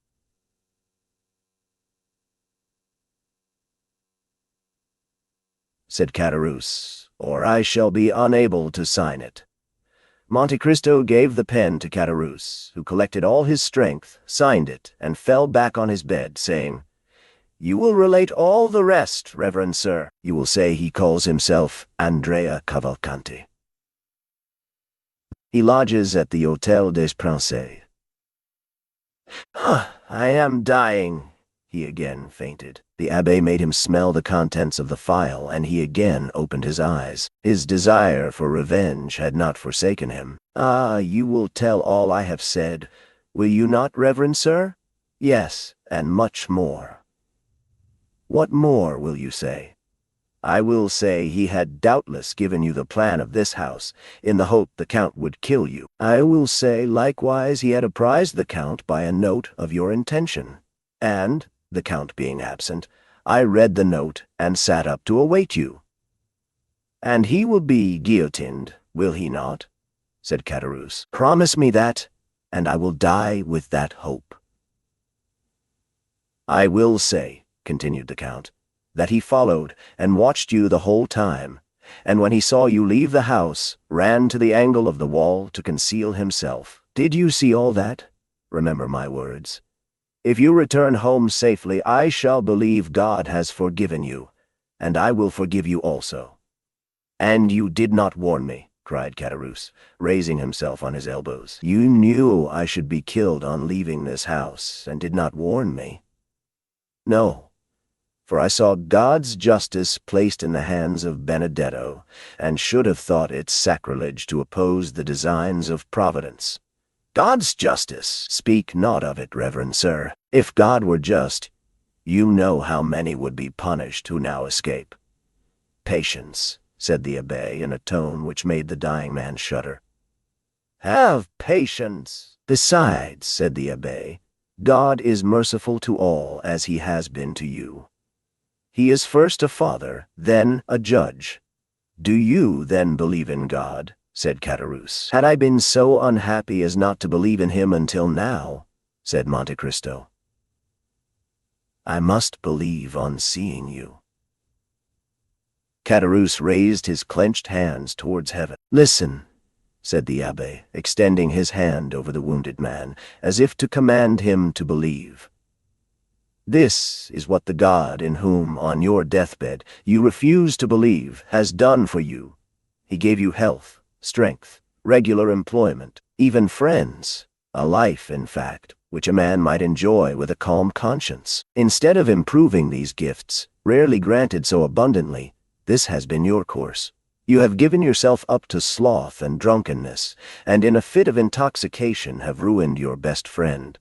said Caderousse, "or I shall be unable to sign it." Monte Cristo gave the pen to Caderousse, who collected all his strength, signed it, and fell back on his bed, saying, "You will relate all the rest, reverend sir. You will say he calls himself Andrea Cavalcanti. He lodges at the Hôtel des Princes." "I am dying." He again fainted. The abbé made him smell the contents of the phial, and he again opened his eyes. His desire for revenge had not forsaken him. "Ah, you will tell all I have said, will you not, reverend sir?" "Yes, and much more." "What more will you say?" "I will say he had doubtless given you the plan of this house, in the hope the Count would kill you. I will say likewise he had apprised the Count by a note of your intention, and, the Count being absent, I read the note and sat up to await you." "And he will be guillotined, will he not?" said Caderousse. "Promise me that, and I will die with that hope." "I will say," continued the Count, "that he followed and watched you the whole time, and when he saw you leave the house, ran to the angle of the wall to conceal himself. Did you see all that? Remember my words. If you return home safely, I shall believe God has forgiven you, and I will forgive you also." "And you did not warn me," cried Caderousse, raising himself on his elbows. "You knew I should be killed on leaving this house, and did not warn me?" "No, for I saw God's justice placed in the hands of Benedetto, and should have thought it sacrilege to oppose the designs of Providence." "God's justice! Speak not of it, reverend sir. If God were just, you know how many would be punished who now escape." "Patience," said the abbé in a tone which made the dying man shudder. "Have patience." "Besides," said the abbé, "God is merciful to all as he has been to you. He is first a father, then a judge. Do you then believe in God?" said Caderousse. "Had I been so unhappy as not to believe in him until now," said Monte Cristo, "I must believe on seeing you." Caderousse raised his clenched hands towards heaven. "Listen," said the abbé, extending his hand over the wounded man, as if to command him to believe. "This is what the God in whom, on your deathbed, you refuse to believe, has done for you. He gave you health, strength, regular employment, even friends, a life, in fact, which a man might enjoy with a calm conscience. Instead of improving these gifts, rarely granted so abundantly, this has been your course. You have given yourself up to sloth and drunkenness, and in a fit of intoxication have ruined your best friend."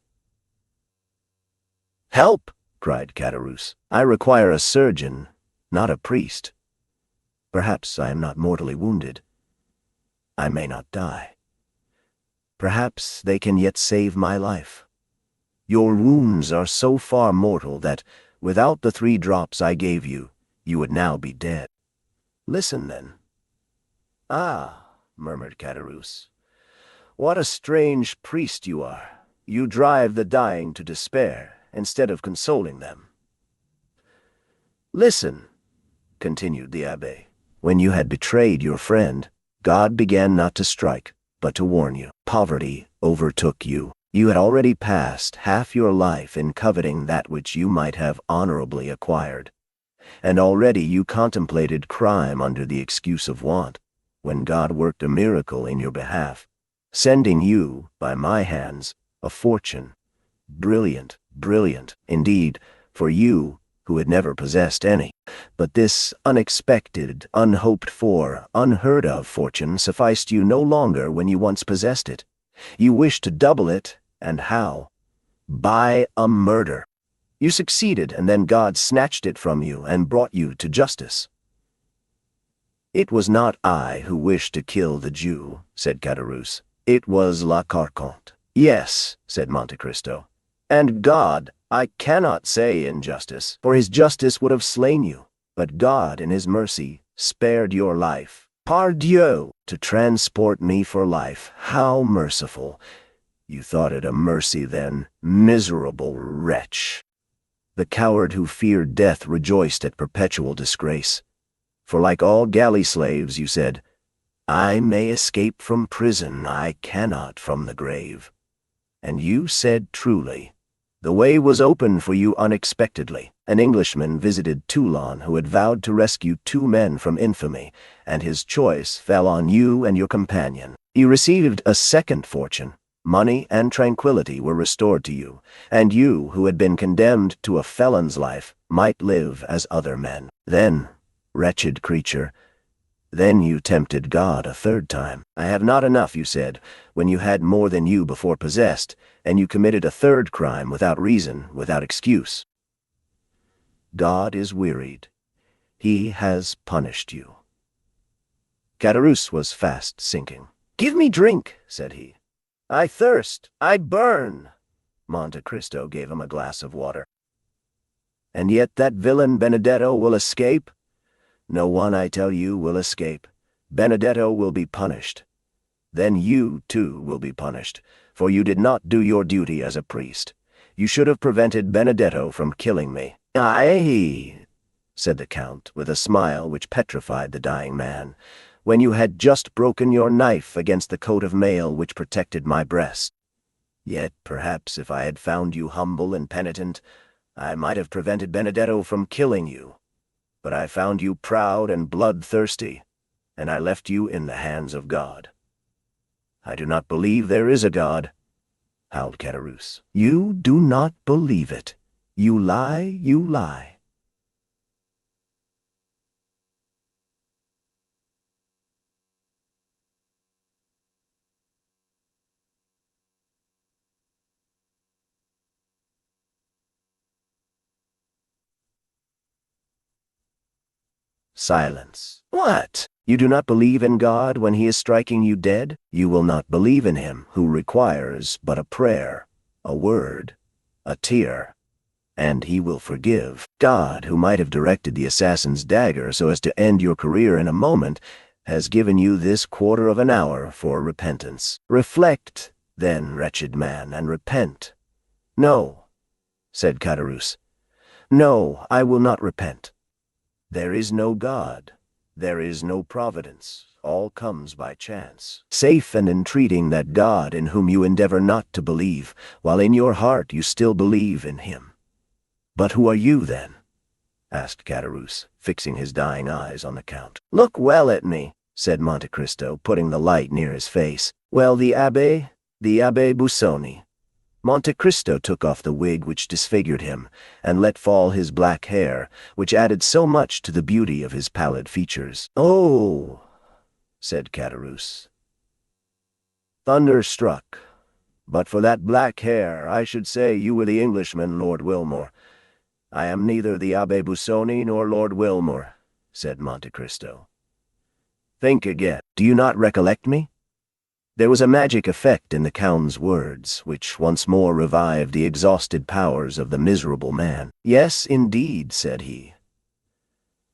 "Help!" cried Caderousse. "I require a surgeon, not a priest. Perhaps I am not mortally wounded. I may not die. Perhaps they can yet save my life. Your wounds are so far mortal that, without the 3 drops I gave you, you would now be dead. Listen, then." "Ah," murmured Caderousse, "what a strange priest you are. You drive the dying to despair, instead of consoling them." "Listen," continued the abbé. "When you had betrayed your friend, God began not to strike, but to warn you. Poverty overtook you. You had already passed half your life in coveting that which you might have honorably acquired. And already you contemplated crime under the excuse of want, when God worked a miracle in your behalf, sending you, by my hands, a fortune. Brilliant, brilliant, indeed, for you who had never possessed any. But this unexpected, unhoped for, unheard of fortune sufficed you no longer when you once possessed it. You wished to double it, and how? By a murder. You succeeded, and then God snatched it from you and brought you to justice. It was not I who wished to kill the Jew, said Caderousse. It was La Carconte. Yes, said Monte Cristo. And God, I cannot say injustice, for his justice would have slain you. But God, in his mercy, spared your life. Pardieu, to transport me for life. How merciful! You thought it a mercy then, miserable wretch. The coward who feared death rejoiced at perpetual disgrace. For like all galley slaves, you said, I may escape from prison, I cannot from the grave. And you said truly. The way was opened for you unexpectedly. An Englishman visited Toulon who had vowed to rescue 2 men from infamy, and his choice fell on you and your companion. You received a second fortune. Money and tranquility were restored to you, and you, who had been condemned to a felon's life, might live as other men. Then, wretched creature, then you tempted God a 3rd time. I have not enough, you said, when you had more than you before possessed, and you committed a 3rd crime without reason, without excuse. God is wearied. He has punished you. Caderousse was fast sinking. Give me drink, said he. I thirst, I burn. Monte Cristo gave him a glass of water. And yet that villain Benedetto will escape? No one, I tell you, will escape. Benedetto will be punished. Then you, too, will be punished, for you did not do your duty as a priest. You should have prevented Benedetto from killing me. Aye, said the Count, with a smile which petrified the dying man, when you had just broken your knife against the coat of mail which protected my breast. Yet, perhaps, if I had found you humble and penitent, I might have prevented Benedetto from killing you. But I found you proud and bloodthirsty, and I left you in the hands of God. I do not believe there is a God, howled Caderousse. You do not believe it. You lie, you lie. Silence. What? You do not believe in God when he is striking you dead? You will not believe in him who requires but a prayer, a word, a tear, and he will forgive. God, who might have directed the assassin's dagger so as to end your career in a moment, has given you this quarter of an hour for repentance. Reflect, then, wretched man, and repent. No, said Caderousse. No, I will not repent. There is no God. There is no providence. All comes by chance. Safe and entreating that God in whom you endeavor not to believe, while in your heart you still believe in him. But who are you, then? Asked Caderousse, fixing his dying eyes on the Count. Look well at me, said Monte Cristo, putting the light near his face. Well, the Abbé Busoni. Monte Cristo took off the wig which disfigured him, and let fall his black hair, which added so much to the beauty of his pallid features. Oh, said Caderousse. Thunderstruck. But for that black hair, I should say you were the Englishman, Lord Wilmore. I am neither the Abbé Busoni nor Lord Wilmore, said Monte Cristo. Think again. Do you not recollect me? There was a magic effect in the Count's words, which once more revived the exhausted powers of the miserable man. Yes, indeed, said he.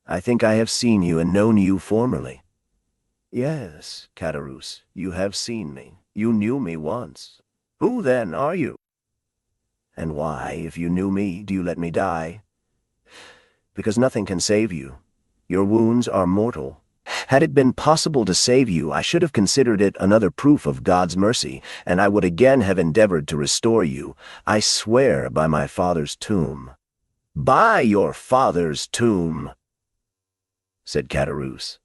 I think I have seen you and known you formerly. Yes, Caderousse, you have seen me. You knew me once. Who, then, are you? And why, if you knew me, do you let me die? Because nothing can save you. Your wounds are mortal. Had it been possible to save you, I should have considered it another proof of God's mercy, and I would again have endeavored to restore you. I swear by my father's tomb." "By your father's tomb," said Caderousse,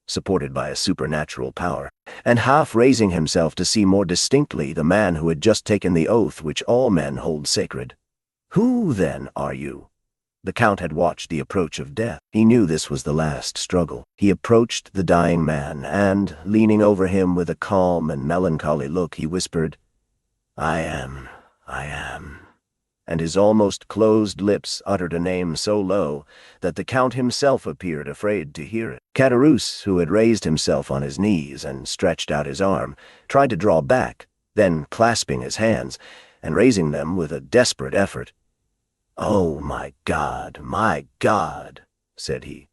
supported by a supernatural power, and half raising himself to see more distinctly the man who had just taken the oath which all men hold sacred. "Who, then, are you?" The Count had watched the approach of death. He knew this was the last struggle. He approached the dying man, and, leaning over him with a calm and melancholy look, he whispered, I am. And his almost closed lips uttered a name so low that the Count himself appeared afraid to hear it. Caderousse, who had raised himself on his knees and stretched out his arm, tried to draw back, then clasping his hands, and raising them with a desperate effort, "Oh, my God, said he.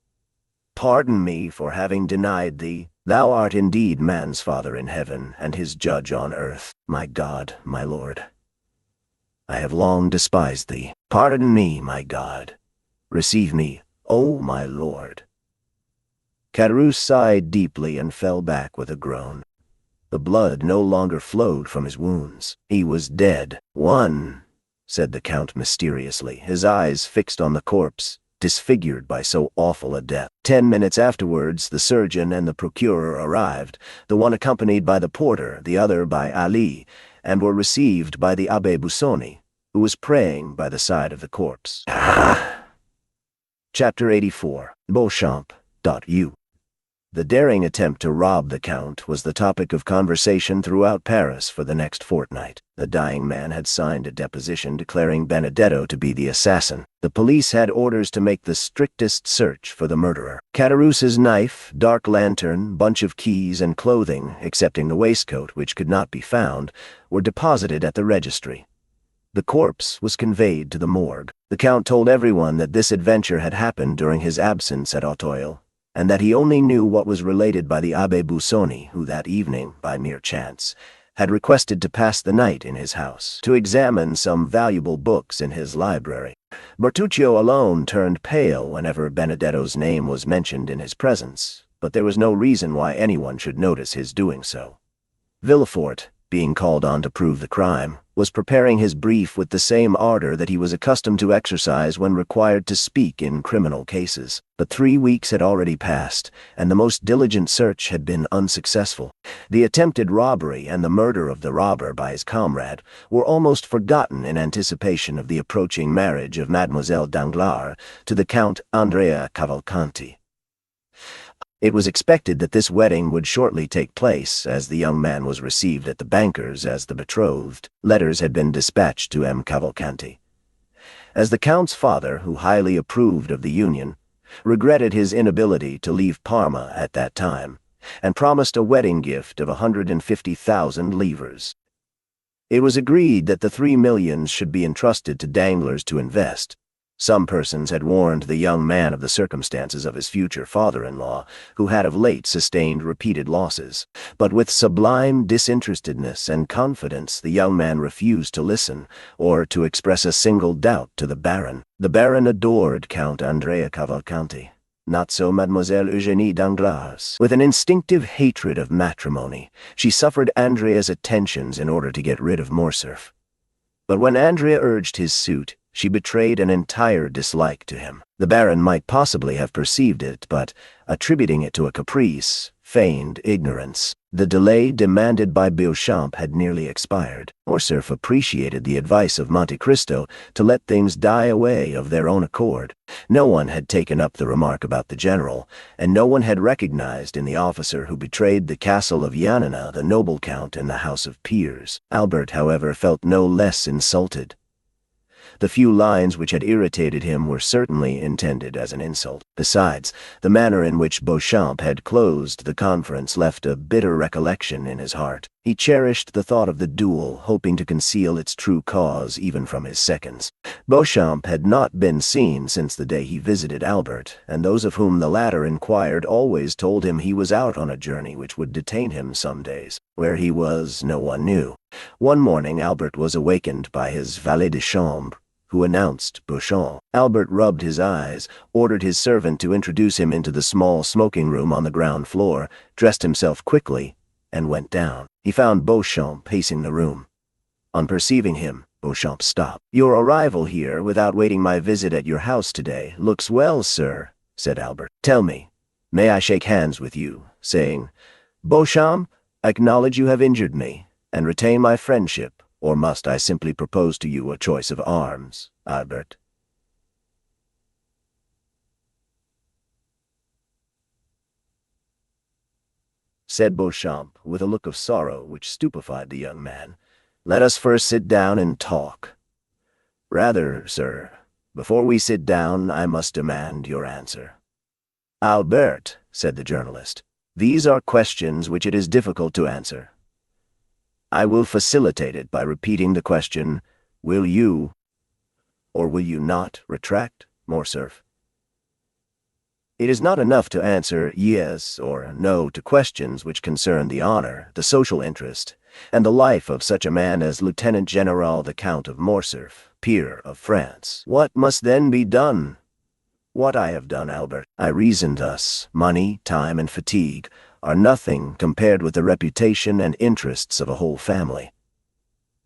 "Pardon me for having denied thee. Thou art indeed man's father in heaven, and his judge on earth. My God, my Lord, I have long despised thee. Pardon me, my God. Receive me, O my Lord." Caderousse sighed deeply and fell back with a groan. The blood no longer flowed from his wounds. He was dead. "One," said the Count mysteriously, his eyes fixed on the corpse, disfigured by so awful a death. 10 minutes afterwards, the surgeon and the procureur arrived, the one accompanied by the porter, the other by Ali, and were received by the Abbé Busoni, who was praying by the side of the corpse. Chapter 84. Beauchamp.u. The daring attempt to rob the Count was the topic of conversation throughout Paris for the next fortnight. The dying man had signed a deposition declaring Benedetto to be the assassin. The police had orders to make the strictest search for the murderer. Caderousse's knife, dark lantern, bunch of keys, and clothing, excepting the waistcoat which could not be found, were deposited at the registry. The corpse was conveyed to the morgue. The Count told everyone that this adventure had happened during his absence at Auteuil, and that he only knew what was related by the Abbé Busoni, who that evening, by mere chance, had requested to pass the night in his house, to examine some valuable books in his library. Bertuccio alone turned pale whenever Benedetto's name was mentioned in his presence, but there was no reason why anyone should notice his doing so. Villefort, being called on to prove the crime, was preparing his brief with the same ardor that he was accustomed to exercise when required to speak in criminal cases. But 3 weeks had already passed, and the most diligent search had been unsuccessful. The attempted robbery and the murder of the robber by his comrade were almost forgotten in anticipation of the approaching marriage of Mademoiselle Danglars to the Count Andrea Cavalcanti. It was expected that this wedding would shortly take place, as the young man was received at the banker's as the betrothed. Letters had been dispatched to M. Cavalcanti. As the Count's father, who highly approved of the union, regretted his inability to leave Parma at that time, and promised a wedding gift of 150,000 livres. It was agreed that the 3 millions should be entrusted to Danglars to invest. Some persons had warned the young man of the circumstances of his future father-in-law, who had of late sustained repeated losses. But with sublime disinterestedness and confidence the young man refused to listen, or to express a single doubt to the Baron. The Baron adored Count Andrea Cavalcanti. Not so Mademoiselle Eugénie Danglars. With an instinctive hatred of matrimony, she suffered Andrea's attentions in order to get rid of Morcerf. But when Andrea urged his suit, she betrayed an entire dislike to him. The Baron might possibly have perceived it, but, attributing it to a caprice, feigned ignorance. The delay demanded by Beauchamp had nearly expired. Morcerf appreciated the advice of Monte Cristo to let things die away of their own accord. No one had taken up the remark about the general, and no one had recognized in the officer who betrayed the castle of Yanina the noble count in the House of Peers. Albert, however, felt no less insulted. The few lines which had irritated him were certainly intended as an insult. Besides, the manner in which Beauchamp had closed the conference left a bitter recollection in his heart. He cherished the thought of the duel, hoping to conceal its true cause even from his seconds. Beauchamp had not been seen since the day he visited Albert, and those of whom the latter inquired always told him he was out on a journey which would detain him some days. Where he was, no one knew. One morning Albert was awakened by his valet de chambre, who announced Beauchamp. Albert rubbed his eyes, ordered his servant to introduce him into the small smoking room on the ground floor, dressed himself quickly, and went down. He found Beauchamp pacing the room. On perceiving him, Beauchamp stopped. "Your arrival here, without waiting my visit at your house today, looks well, sir," said Albert. "Tell me, may I shake hands with you, saying, 'Beauchamp, I acknowledge you have injured me, and retain my friendship,' or must I simply propose to you a choice of arms, Albert?" Said Beauchamp, with a look of sorrow which stupefied the young man. "Let us first sit down and talk." "Rather, sir, before we sit down, I must demand your answer." "Albert," said the journalist, "these are questions which it is difficult to answer. I will facilitate it by repeating the question, will you, or will you not, retract, Morcerf? It is not enough to answer yes or no to questions which concern the honor, the social interest, and the life of such a man as Lieutenant General the Count of Morcerf, peer of France. What must then be done? What I have done, Albert. I reasoned thus: money, time, and fatigue are nothing compared with the reputation and interests of a whole family.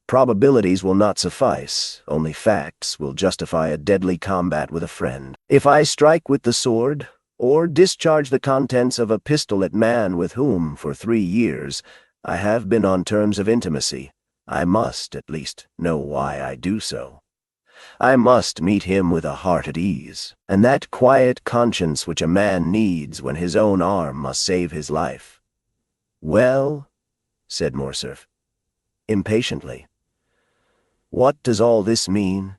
Probabilities will not suffice, only facts will justify a deadly combat with a friend. If I strike with the sword, or discharge the contents of a pistol at man with whom, for 3 years, I have been on terms of intimacy, I must, at least, know why I do so. I must meet him with a heart at ease, and that quiet conscience which a man needs when his own arm must save his life. "Well," said Morcerf, impatiently, "what does all this mean?"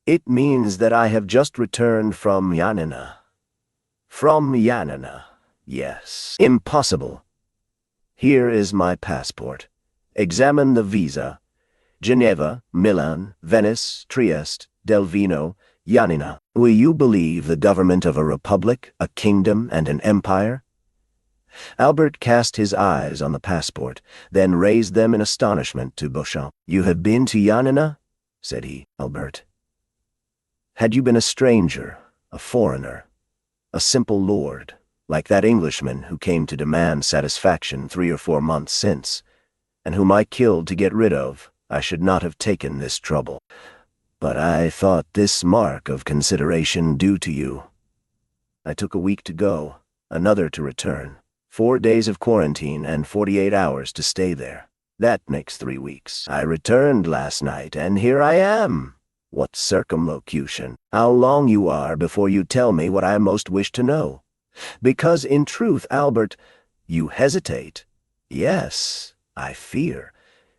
"It means that I have just returned from Yanina." "From Yanina, yes. Impossible. Here is my passport. Examine the visa. Geneva, Milan, Venice, Trieste, Delvino, Yanina. Will you believe the government of a republic, a kingdom, and an empire?" Albert cast his eyes on the passport, then raised them in astonishment to Beauchamp. "You have been to Yanina?" said he. "Albert, had you been a stranger, a foreigner, a simple lord, like that Englishman who came to demand satisfaction 3 or 4 months since, and whom I killed to get rid of, I should not have taken this trouble. But I thought this mark of consideration due to you. I took a week to go, another to return, 4 days of quarantine and 48 hours to stay there. That makes 3 weeks. I returned last night, and here I am. What circumlocution! How long you are before you tell me what I most wish to know. Because, in truth, Albert, you hesitate. Yes, I fear.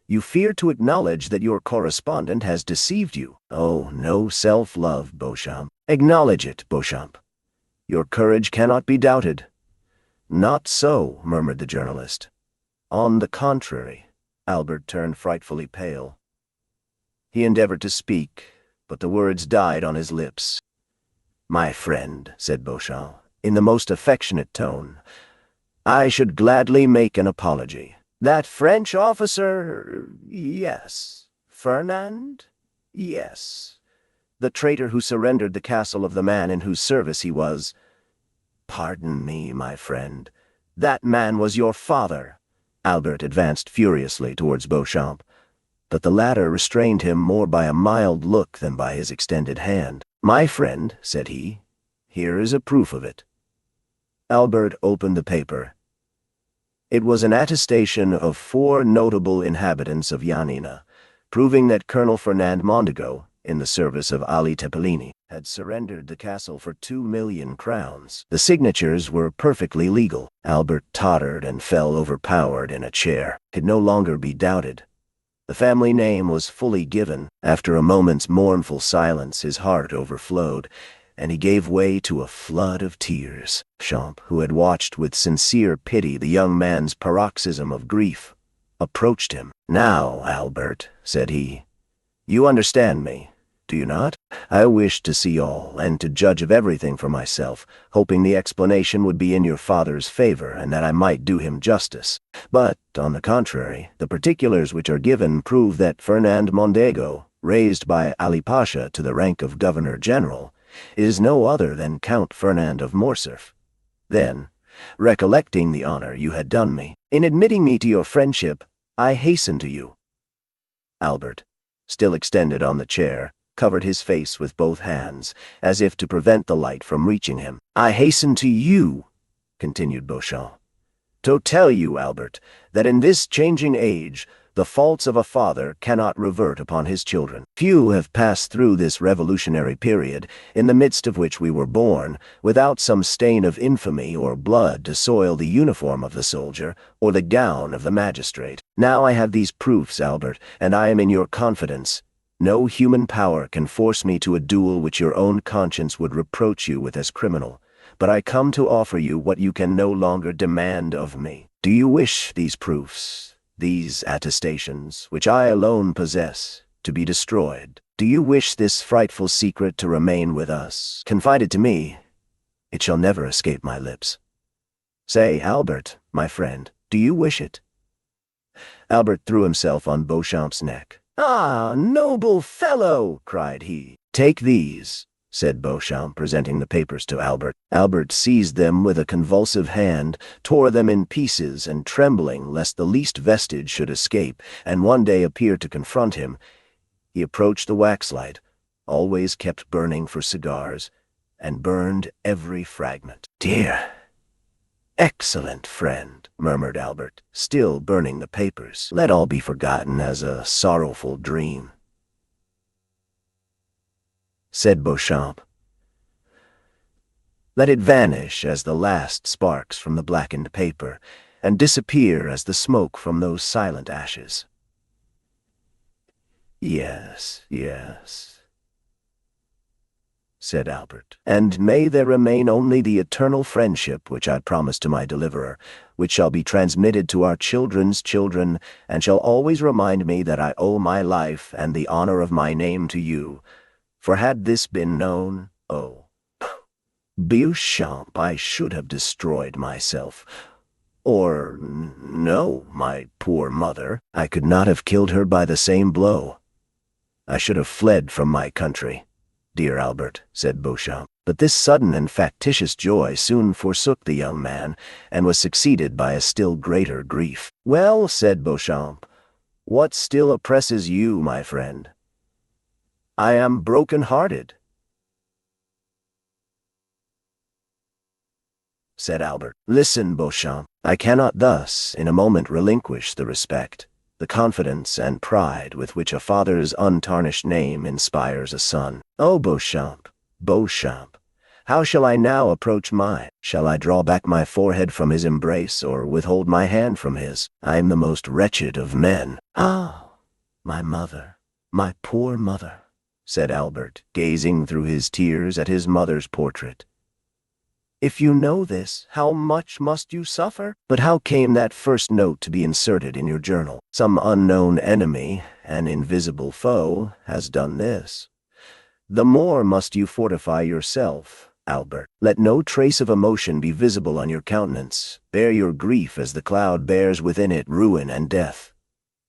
You fear to acknowledge that your correspondent has deceived you. Oh, no self-love, Beauchamp. Acknowledge it, Beauchamp. Your courage cannot be doubted. Not so, murmured the journalist. On the contrary. Albert turned frightfully pale. He endeavored to speak, but the words died on his lips. "My friend," said Beauchamp, in the most affectionate tone, "I should gladly make an apology. That French officer, yes. Fernand, yes. The traitor who surrendered the castle of the man in whose service he was. Pardon me, my friend. That man was your father." Albert advanced furiously towards Beauchamp, but the latter restrained him more by a mild look than by his extended hand. "My friend," said he, "here is a proof of it." Albert opened the paper. It was an attestation of 4 notable inhabitants of Yanina, proving that Colonel Fernand Mondego, in the service of Ali Tepelini, had surrendered the castle for 2,000,000 crowns. The signatures were perfectly legal. Albert tottered and fell overpowered in a chair. Could no longer be doubted. The family name was fully given. After a moment's mournful silence, his heart overflowed, and he gave way to a flood of tears. Beauchamp, who had watched with sincere pity the young man's paroxysm of grief, approached him. "Now, Albert," said he, "you understand me, do you not? I wished to see all, and to judge of everything for myself, hoping the explanation would be in your father's favor, and that I might do him justice. But, on the contrary, the particulars which are given prove that Fernand Mondego, raised by Ali Pasha to the rank of Governor-General, is no other than Count Fernand of Morcerf. Then, recollecting the honor you had done me, in admitting me to your friendship, I hasten to you." Albert, still extended on the chair, covered his face with both hands, as if to prevent the light from reaching him. "I hasten to you," continued Beauchamp, "to tell you, Albert, that in this changing age, the faults of a father cannot revert upon his children. Few have passed through this revolutionary period, in the midst of which we were born, without some stain of infamy or blood to soil the uniform of the soldier or the gown of the magistrate. Now I have these proofs, Albert, and I am in your confidence. No human power can force me to a duel which your own conscience would reproach you with as criminal. But I come to offer you what you can no longer demand of me. Do you wish these proofs, these attestations, which I alone possess, to be destroyed? Do you wish this frightful secret to remain with us? Confided to me, it shall never escape my lips. Say, Albert, my friend, do you wish it?" Albert threw himself on Beauchamp's neck. "Ah, noble fellow!" cried he. "Take these," said Beauchamp, presenting the papers to Albert. Albert seized them with a convulsive hand, tore them in pieces, and trembling lest the least vestige should escape, and one day appear to confront him, he approached the waxlight, always kept burning for cigars, and burned every fragment. "Dear, excellent friend," murmured Albert, still burning the papers, "let all be forgotten as a sorrowful dream," said Beauchamp. "Let it vanish as the last sparks from the blackened paper, and disappear as the smoke from those silent ashes." "Yes, yes," said Albert, "and may there remain only the eternal friendship which I promised to my deliverer, which shall be transmitted to our children's children, and shall always remind me that I owe my life and the honor of my name to you. For had this been known, oh, Beauchamp, I should have destroyed myself. Or, no, my poor mother, I could not have killed her by the same blow. I should have fled from my country, dear Albert," said Beauchamp. But this sudden and factitious joy soon forsook the young man, and was succeeded by a still greater grief. "Well," said Beauchamp, "what still oppresses you, my friend?" "I am broken-hearted," said Albert. "Listen, Beauchamp, I cannot thus, in a moment, relinquish the respect, the confidence and pride with which a father's untarnished name inspires a son. Oh, Beauchamp, Beauchamp, how shall I now approach mine? Shall I draw back my forehead from his embrace, or withhold my hand from his? I am the most wretched of men." "Ah, my mother, my poor mother," said Albert, gazing through his tears at his mother's portrait. "If you know this, how much must you suffer? But how came that first note to be inserted in your journal? Some unknown enemy, an invisible foe, has done this. The more must you fortify yourself, Albert. Let no trace of emotion be visible on your countenance. Bear your grief as the cloud bears within it ruin and death.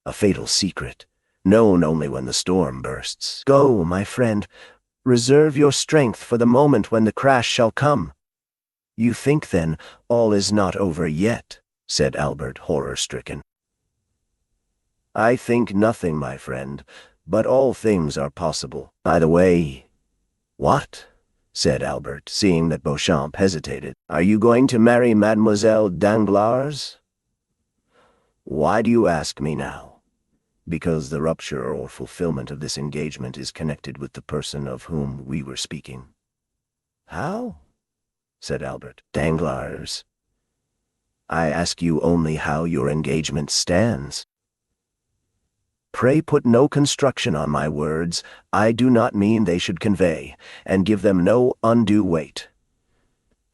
A fatal secret, known only when the storm bursts. Go, my friend, reserve your strength for the moment when the crash shall come." "You think, then, all is not over yet?" said Albert, horror-stricken. "I think nothing, my friend, but all things are possible. By the way—" "What?" said Albert, seeing that Beauchamp hesitated. "Are you going to marry Mademoiselle Danglars?" "Why do you ask me now?" "Because the rupture or fulfillment of this engagement is connected with the person of whom we were speaking." "How?" said Albert. "Danglars. I ask you only how your engagement stands." "Pray put no construction on my words. I do not mean they should convey, and give them no undue weight."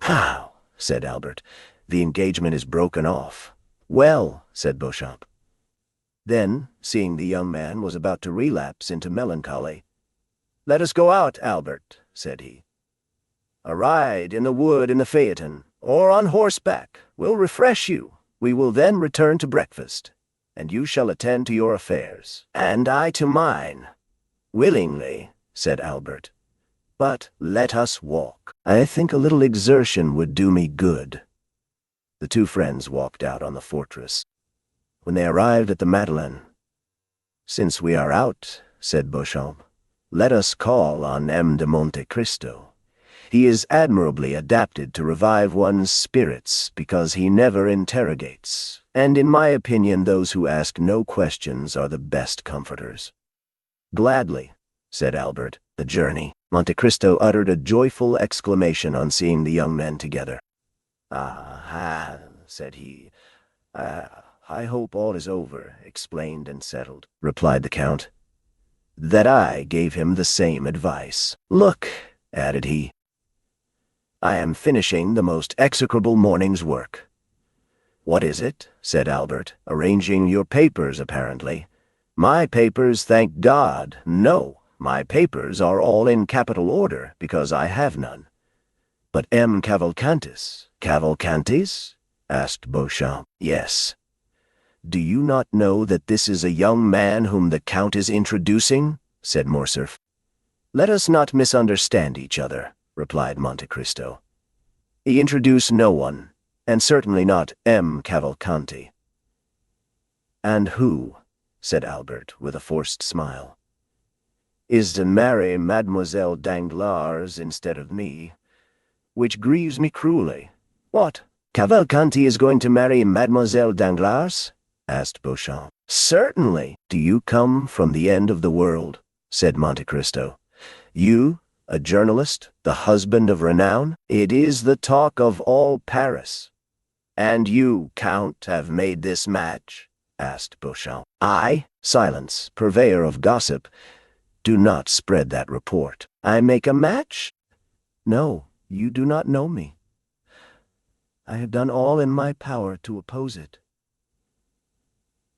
"How?" said Albert. "The engagement is broken off." "Well," said Beauchamp. Then, seeing the young man was about to relapse into melancholy, "Let us go out, Albert," said he. "A ride in the wood in the phaeton, or on horseback, will refresh you. We will then return to breakfast, and you shall attend to your affairs, and I to mine. Willingly, said Albert. But let us walk. I think a little exertion would do me good. The two friends walked out on the fortress. When they arrived at the Madeleine, "Since we are out," said Beauchamp, "let us call on M. de Monte Cristo. He is admirably adapted to revive one's spirits because he never interrogates, and in my opinion those who ask no questions are the best comforters." "Gladly," said Albert. The journey. Monte Cristo uttered a joyful exclamation on seeing the young men together. "Ah, said he. I hope all is over, explained and settled," replied the Count. "That I gave him the same advice. Look," added he, "I am finishing the most execrable morning's work." "What is it?" said Albert. "Arranging your papers, apparently." "My papers, thank God, no. My papers are all in capital order, because I have none." "But M. Cavalcantis—" "Cavalcantis?" asked Beauchamp. "Yes." "Do you not know that this is a young man whom the Count is introducing?" said Morcerf. "Let us not misunderstand each other," replied Monte Cristo. "He introduced no one, and certainly not M. Cavalcanti." "And who," said Albert, with a forced smile, "is to marry Mademoiselle Danglars instead of me, which grieves me cruelly." "What, Cavalcanti is going to marry Mademoiselle Danglars?" asked Beauchamp. "Certainly." "Do you come from the end of the world?" said Monte Cristo. "You, a journalist, the husband of renown? It is the talk of all Paris." "And you, Count, have made this match?" asked Beauchamp. "I? Silence, purveyor of gossip. Do not spread that report." "I make a match? No, you do not know me. I have done all in my power to oppose it."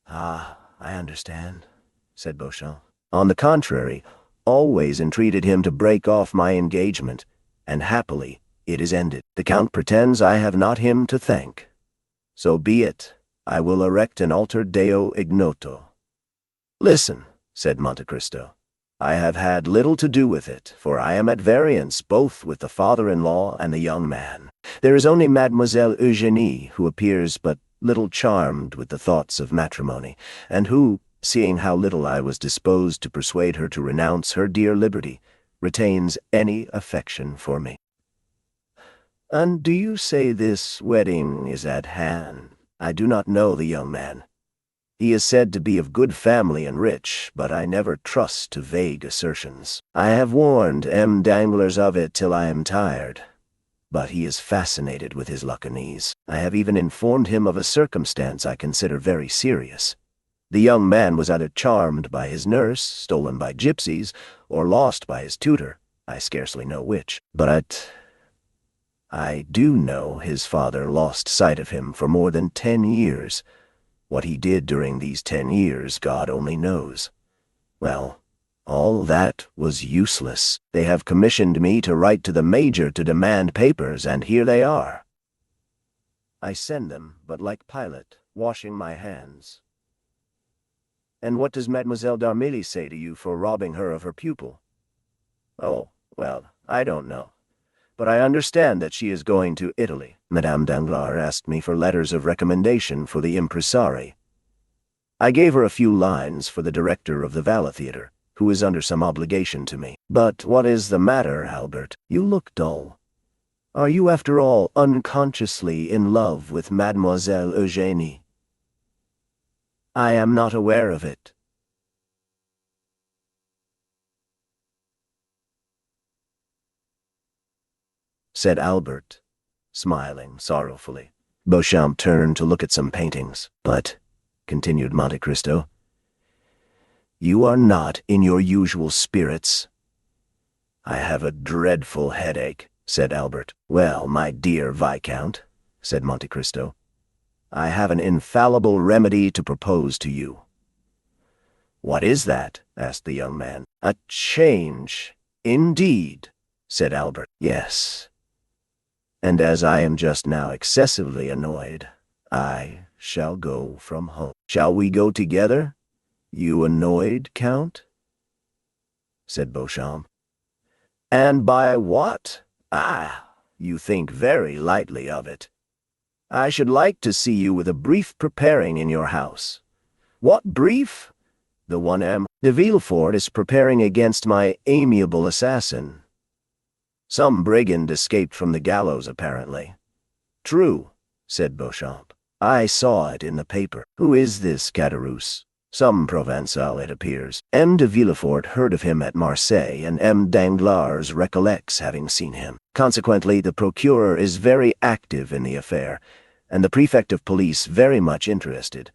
"Ah, I understand," said Beauchamp. "On the contrary, always entreated him to break off my engagement, and happily it is ended. The Count pretends I have not him to thank. So be it. I will erect an altar Deo ignoto." "Listen," said Monte Cristo. "I have had little to do with it, for I am at variance both with the father-in-law and the young man. There is only Mademoiselle Eugénie, who appears but little charmed with the thoughts of matrimony, and who, seeing how little I was disposed to persuade her to renounce her dear liberty, retains any affection for me." "And do you say this wedding is at hand?" "I do not know the young man. He is said to be of good family and rich, but I never trust to vague assertions. I have warned M. Danglars of it till I am tired, but he is fascinated with his Luccanese. I have even informed him of a circumstance I consider very serious. The young man was either charmed by his nurse, stolen by gypsies, or lost by his tutor. I scarcely know which. But I do know his father lost sight of him for more than 10 years. What he did during these 10 years, God only knows. Well, all that was useless. They have commissioned me to write to the Major to demand papers, and here they are. I send them, but like Pilate, washing my hands." "And what does Mademoiselle d'Armilly say to you for robbing her of her pupil?" "Oh, well, I don't know. But I understand that she is going to Italy. Madame Danglars asked me for letters of recommendation for the impresarii. I gave her a few lines for the director of the Valle Theatre, who is under some obligation to me. But what is the matter, Albert? You look dull. Are you, after all, unconsciously in love with Mademoiselle Eugénie?" "I am not aware of it." said Albert, smiling sorrowfully. Beauchamp turned to look at some paintings. "But," continued Monte Cristo, "you are not in your usual spirits." "I have a dreadful headache," said Albert. "Well, my dear Viscount," said Monte Cristo, "I have an infallible remedy to propose to you." "What is that?" asked the young man. "A change, indeed," said Albert. "Yes. And as I am just now excessively annoyed, I shall go from home. Shall we go together, you annoyed Count?" said Beauchamp. And by what? Ah, you think very lightly of it. I should like to see you with a brief preparing in your house. What brief? The one M. de Villefort is preparing against my amiable assassin. Some brigand escaped from the gallows, apparently. True, said Beauchamp. I saw it in the paper. Who is this Caderousse? Some Provençal, it appears. M. de Villefort heard of him at Marseille, and M. Danglars recollects having seen him. Consequently, the procureur is very active in the affair, and the prefect of police very much interested.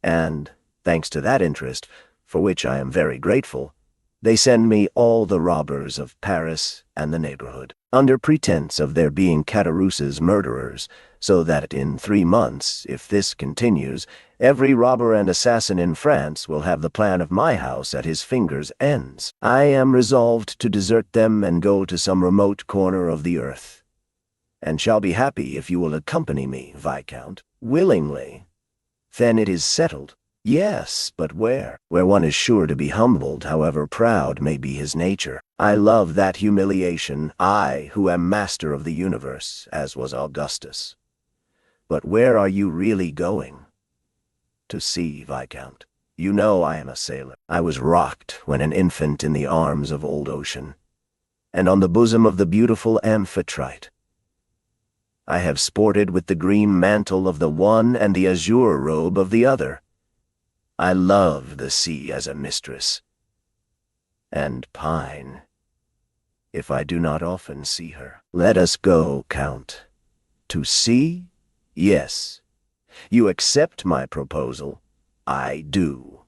And, thanks to that interest, for which I am very grateful, they send me all the robbers of Paris and the neighborhood, under pretense of their being Caderousse's murderers, so that in 3 months, if this continues, every robber and assassin in France will have the plan of my house at his fingers' ends. I am resolved to desert them and go to some remote corner of the earth, and shall be happy if you will accompany me, Viscount. Willingly. Then it is settled. Yes, but where? Where one is sure to be humbled, however proud may be his nature. I love that humiliation, I, who am master of the universe, as was Augustus. But where are you really going? To sea, Viscount. You know I am a sailor. I was rocked when an infant in the arms of old ocean, and on the bosom of the beautiful Amphitrite. I have sported with the green mantle of the one and the azure robe of the other. I love the sea as a mistress, and pine if I do not often see her. Let us go, Count. To sea? Yes. You accept my proposal? I do.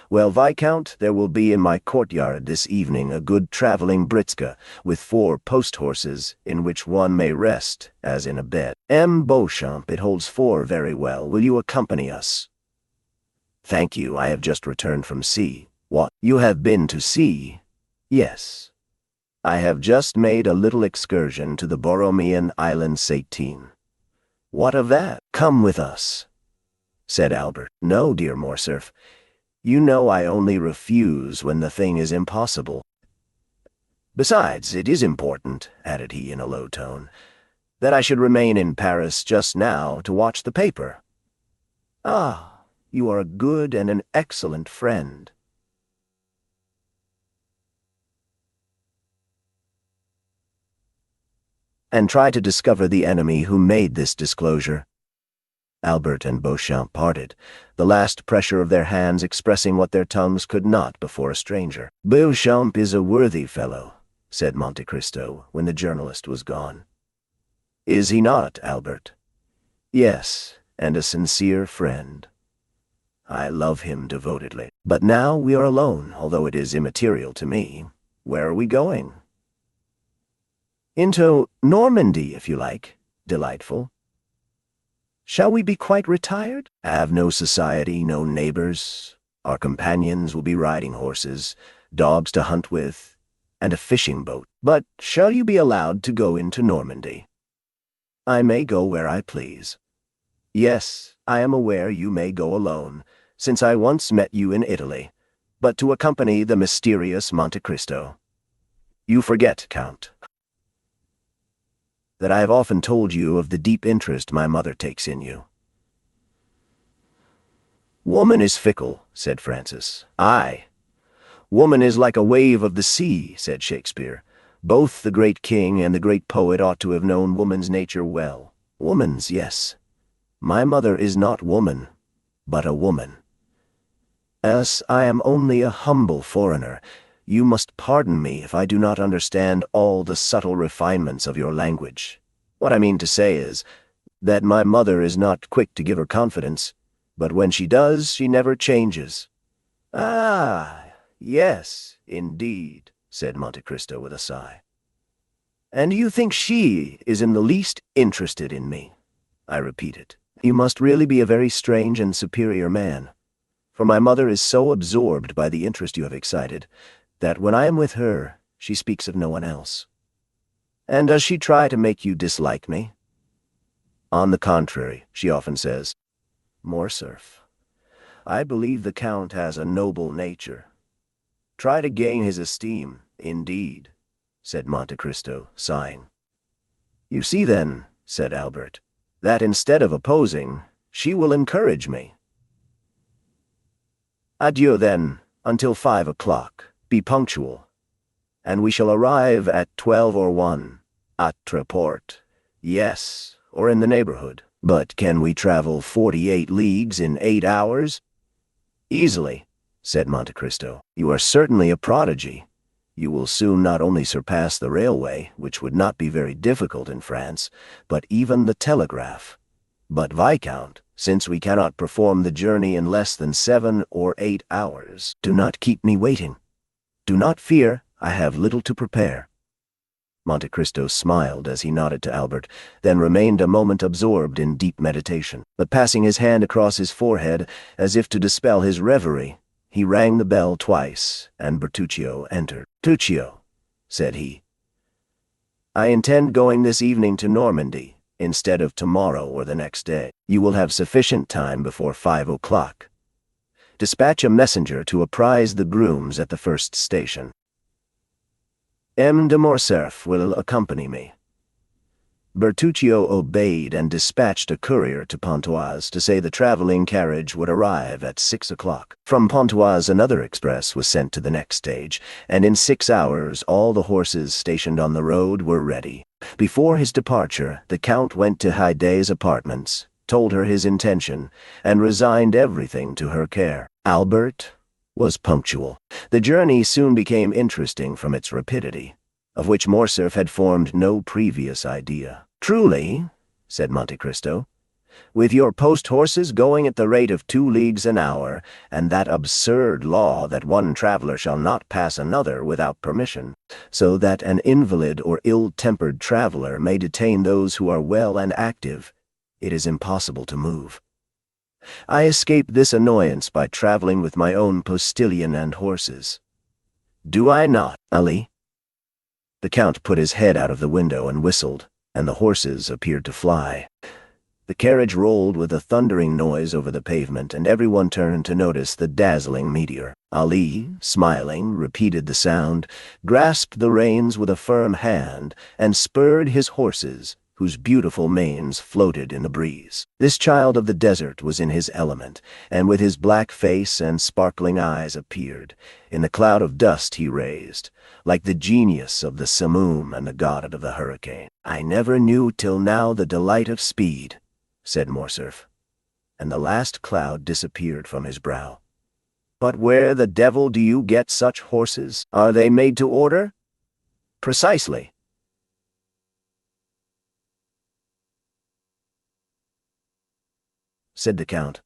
Well, Viscount, there will be in my courtyard this evening a good traveling britska, with 4 post-horses, in which one may rest, as in a bed. M. Beauchamp, it holds 4 very well. Will you accompany us? Thank you, I have just returned from sea. What? You have been to sea? Yes. I have just made a little excursion to the Borromean island Satine. What of that? Come with us, said Albert. No, dear Morcerf. You know I only refuse when the thing is impossible. Besides, it is important, added he in a low tone, that I should remain in Paris just now to watch the paper. Ah, you are a good and an excellent friend. And try to discover the enemy who made this disclosure. Albert and Beauchamp parted, the last pressure of their hands expressing what their tongues could not before a stranger. Beauchamp is a worthy fellow, said Monte Cristo, when the journalist was gone. Is he not, Albert? Yes, and a sincere friend. I love him devotedly. But now we are alone, although it is immaterial to me. Where are we going? Into Normandy, if you like. Delightful. Shall we be quite retired? Have no society, no neighbors. Our companions will be riding horses, dogs to hunt with, and a fishing boat. But shall you be allowed to go into Normandy? I may go where I please. Yes, I am aware you may go alone, since I once met you in Italy, but to accompany the mysterious Monte Cristo. You forget, Count, that I have often told you of the deep interest my mother takes in you. Woman is fickle, said Francis. Aye. Woman is like a wave of the sea, said Shakespeare. Both the great king and the great poet ought to have known woman's nature well. Woman's, yes. My mother is not woman, but a woman. As I am only a humble foreigner, you must pardon me if I do not understand all the subtle refinements of your language. What I mean to say is that my mother is not quick to give her confidence, but when she does, she never changes. Ah, yes, indeed, said Monte Cristo with a sigh. And you think she is in the least interested in me? I repeated. You must really be a very strange and superior man, for my mother is so absorbed by the interest you have excited that when I am with her, she speaks of no one else. And does she try to make you dislike me? On the contrary, she often says, Morcerf, I believe the Count has a noble nature. Try to gain his esteem, indeed, said Monte Cristo, sighing. You see then, said Albert, that instead of opposing, she will encourage me. Adieu then, until 5 o'clock. Be punctual, and we shall arrive at 12 or 1, at Treport. Yes, or in the neighborhood. But can we travel 48 leagues in 8 hours? Easily, said Monte Cristo. You are certainly a prodigy. You will soon not only surpass the railway, which would not be very difficult in France, but even the telegraph. But, Viscount, since we cannot perform the journey in less than 7 or 8 hours, do not keep me waiting. Do not fear, I have little to prepare. Monte Cristo smiled as he nodded to Albert, then remained a moment absorbed in deep meditation. But passing his hand across his forehead, as if to dispel his reverie, he rang the bell twice, and Bertuccio entered. Bertuccio, said he, I intend going this evening to Normandy, instead of tomorrow or the next day. You will have sufficient time before 5 o'clock. Dispatch a messenger to apprise the grooms at the first station. M. de Morcerf will accompany me. Bertuccio obeyed and dispatched a courier to Pontoise to say the traveling carriage would arrive at 6 o'clock. From Pontoise another express was sent to the next stage, and in 6 hours all the horses stationed on the road were ready. Before his departure, the Count went to Haydée's apartments, told her his intention, and resigned everything to her care. Albert was punctual. The journey soon became interesting from its rapidity, of which Morcerf had formed no previous idea. Truly, said Monte Cristo, with your post-horses going at the rate of 2 leagues an hour, and that absurd law that one traveler shall not pass another without permission, so that an invalid or ill-tempered traveler may detain those who are well and active, it is impossible to move. I escape this annoyance by traveling with my own postilion and horses. Do I not, Ali? The Count put his head out of the window and whistled, and the horses appeared to fly. The carriage rolled with a thundering noise over the pavement, and everyone turned to notice the dazzling meteor. Ali, smiling, repeated the sound, grasped the reins with a firm hand, and spurred his horses, whose beautiful manes floated in the breeze. This child of the desert was in his element, and with his black face and sparkling eyes appeared, in the cloud of dust he raised, like the genius of the simoom and the god of the hurricane. I never knew till now the delight of speed, said Morcerf, and the last cloud disappeared from his brow. But where the devil do you get such horses? Are they made to order? Precisely. Said the Count.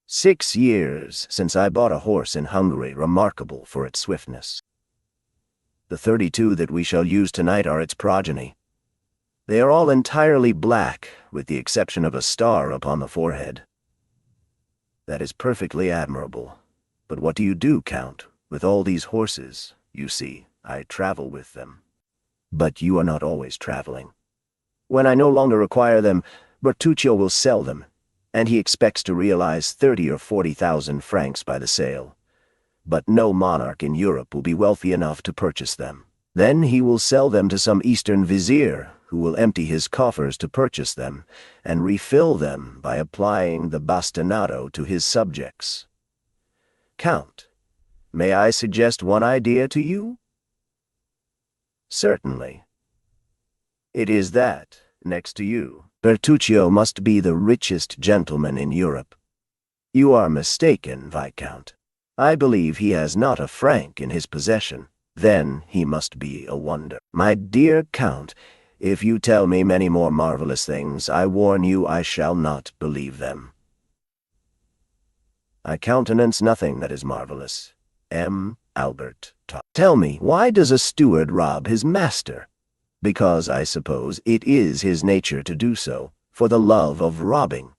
6 years since I bought a horse in Hungary remarkable for its swiftness. The 32 that we shall use tonight are its progeny. They are all entirely black, with the exception of a star upon the forehead. That is perfectly admirable. But what do you do, Count, with all these horses? You see, I travel with them. But you are not always traveling. When I no longer require them, Bertuccio will sell them, and he expects to realize 30 or 40,000 francs by the sale. But no monarch in Europe will be wealthy enough to purchase them. Then he will sell them to some Eastern vizier, who will empty his coffers to purchase them, and refill them by applying the bastinado to his subjects. Count, may I suggest one idea to you? Certainly. It is that, next to you, Bertuccio must be the richest gentleman in Europe. You are mistaken, Viscount. I believe he has not a franc in his possession. Then he must be a wonder. My dear Count, if you tell me many more marvelous things, I warn you I shall not believe them. I countenance nothing that is marvelous. M. Albert. Tell me, why does a steward rob his master? Because, I suppose, it is his nature to do so, for the love of robbing.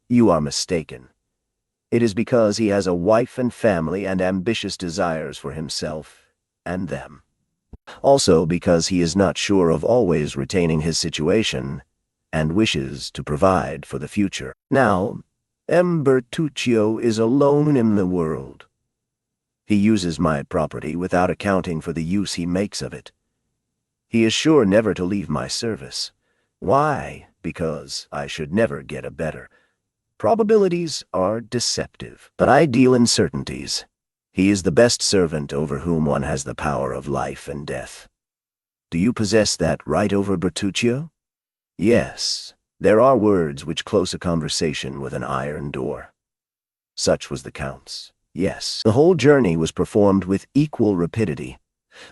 You are mistaken. It is because he has a wife and family and ambitious desires for himself and them. Also because he is not sure of always retaining his situation and wishes to provide for the future. Now, M. Bertuccio is alone in the world. He uses my property without accounting for the use he makes of it. He is sure never to leave my service. Why? Because I should never get a better. Probabilities are deceptive, but I deal in certainties. He is the best servant over whom one has the power of life and death. Do you possess that right over Bertuccio? Yes. There are words which close a conversation with an iron door. Such was the Count's. Yes. The whole journey was performed with equal rapidity.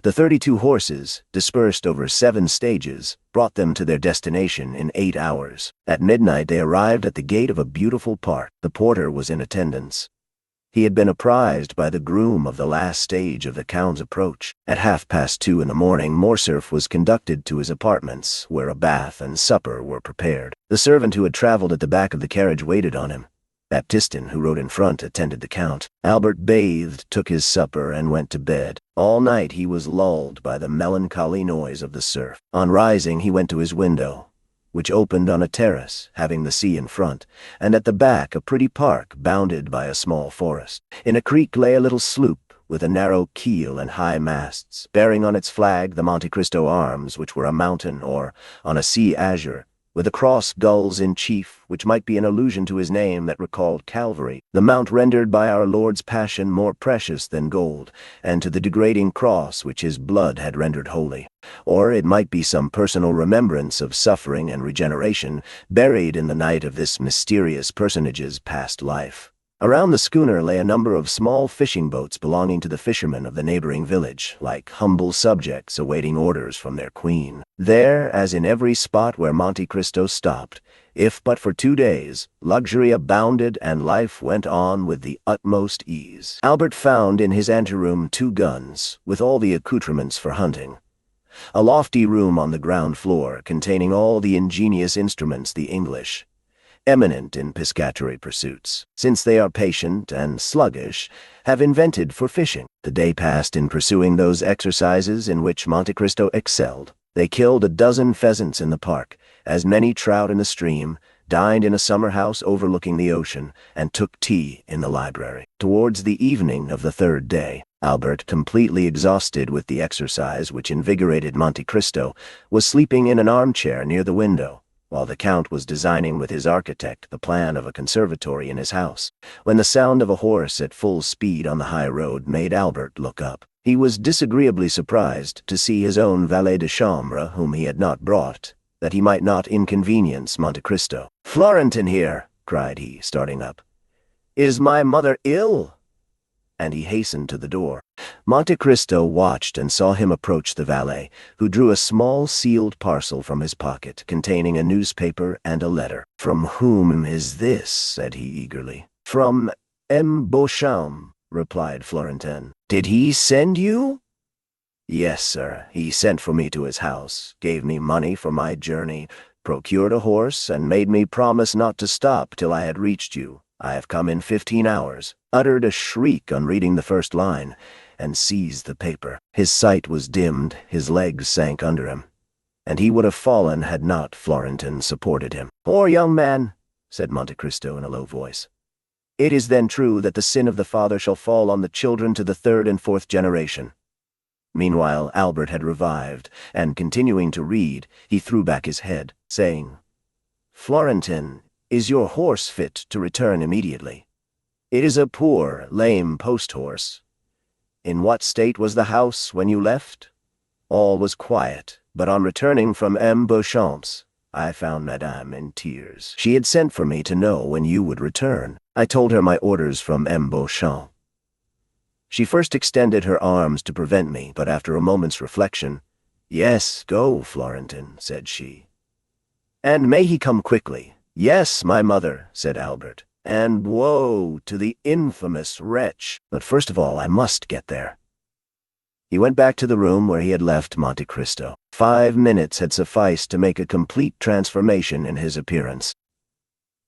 The 32 horses, dispersed over 7 stages, brought them to their destination in 8 hours. At midnight they arrived at the gate of a beautiful park. The porter was in attendance. He had been apprised by the groom of the last stage of the Count's approach. At 2:30 in the morning, Morcerf was conducted to his apartments, where a bath and supper were prepared. The servant who had traveled at the back of the carriage waited on him. Baptistin, who rode in front, attended the Count. Albert bathed, took his supper, and went to bed. All night he was lulled by the melancholy noise of the surf. On rising, he went to his window, which opened on a terrace, having the sea in front, and at the back a pretty park bounded by a small forest. In a creek lay a little sloop, with a narrow keel and high masts, bearing on its flag the Monte Cristo arms, which were a mountain, or, on a sea azure, with a cross gulls in chief, which might be an allusion to his name that recalled Calvary, the mount rendered by our Lord's passion more precious than gold, and to the degrading cross which his blood had rendered holy. Or it might be some personal remembrance of suffering and regeneration buried in the night of this mysterious personage's past life. Around the schooner lay a number of small fishing boats belonging to the fishermen of the neighboring village, like humble subjects awaiting orders from their queen. There, as in every spot where Monte Cristo stopped, if but for 2 days, luxury abounded and life went on with the utmost ease. Albert found in his anteroom 2 guns, with all the accoutrements for hunting. A lofty room on the ground floor, containing all the ingenious instruments the English, eminent in piscatory pursuits, since they are patient and sluggish, have invented for fishing. The day passed in pursuing those exercises in which Monte Cristo excelled. They killed a dozen pheasants in the park, as many trout in the stream, dined in a summer house overlooking the ocean, and took tea in the library. Towards the evening of the 3rd day, Albert, completely exhausted with the exercise which invigorated Monte Cristo, was sleeping in an armchair near the window, while the Count was designing with his architect the plan of a conservatory in his house, when the sound of a horse at full speed on the high road made Albert look up. He was disagreeably surprised to see his own valet de chambre, whom he had not brought, that he might not inconvenience Monte Cristo. "Florentin here!" cried he, starting up. "Is my mother ill?" And he hastened to the door. Monte Cristo watched and saw him approach the valet, who drew a small sealed parcel from his pocket, containing a newspaper and a letter. "From whom is this?" said he eagerly. "From M. Beauchamp," replied Florentin. "Did he send you?" "Yes, sir. He sent for me to his house, gave me money for my journey, procured a horse, and made me promise not to stop till I had reached you. I have come in 15 hours, uttered a shriek on reading the first line, and seized the paper. His sight was dimmed, his legs sank under him, and he would have fallen had not Florentin supported him. "Poor young man," said Monte Cristo in a low voice. "It is then true that the sin of the father shall fall on the children to the 3rd and 4th generation." Meanwhile Albert had revived, and continuing to read, he threw back his head, saying, "Florentin, is your horse fit to return immediately?" "It is a poor, lame post-horse." "In what state was the house when you left?" "All was quiet, but on returning from M. Beauchamp's, I found Madame in tears. She had sent for me to know when you would return. I told her my orders from M. Beauchamp. She first extended her arms to prevent me, but after a moment's reflection, 'Yes, go, Florentin,' said she. 'And may he come quickly?' 'Yes, my mother,' said Albert. 'And woe to the infamous wretch! But first of all I must get there.' He went back to the room where he had left Monte Cristo. 5 minutes had sufficed to make a complete transformation in his appearance.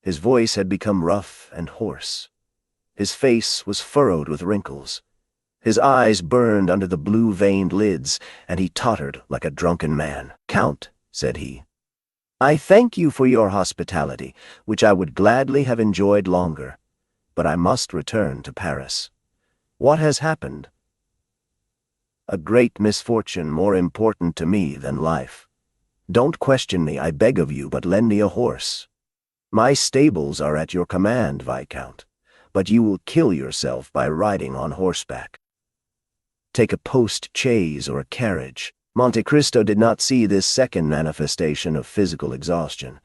His voice had become rough and hoarse. His face was furrowed with wrinkles. His eyes burned under the blue-veined lids, and he tottered like a drunken man. 'Count,' said he, 'I thank you for your hospitality, which I would gladly have enjoyed longer, but I must return to Paris. What has happened? A great misfortune more important to me than life. Don't question me, I beg of you, but lend me a horse. My stables are at your command, Viscount, but you will kill yourself by riding on horseback. Take a post-chaise or a carriage. Monte Cristo did not see this second manifestation of physical exhaustion.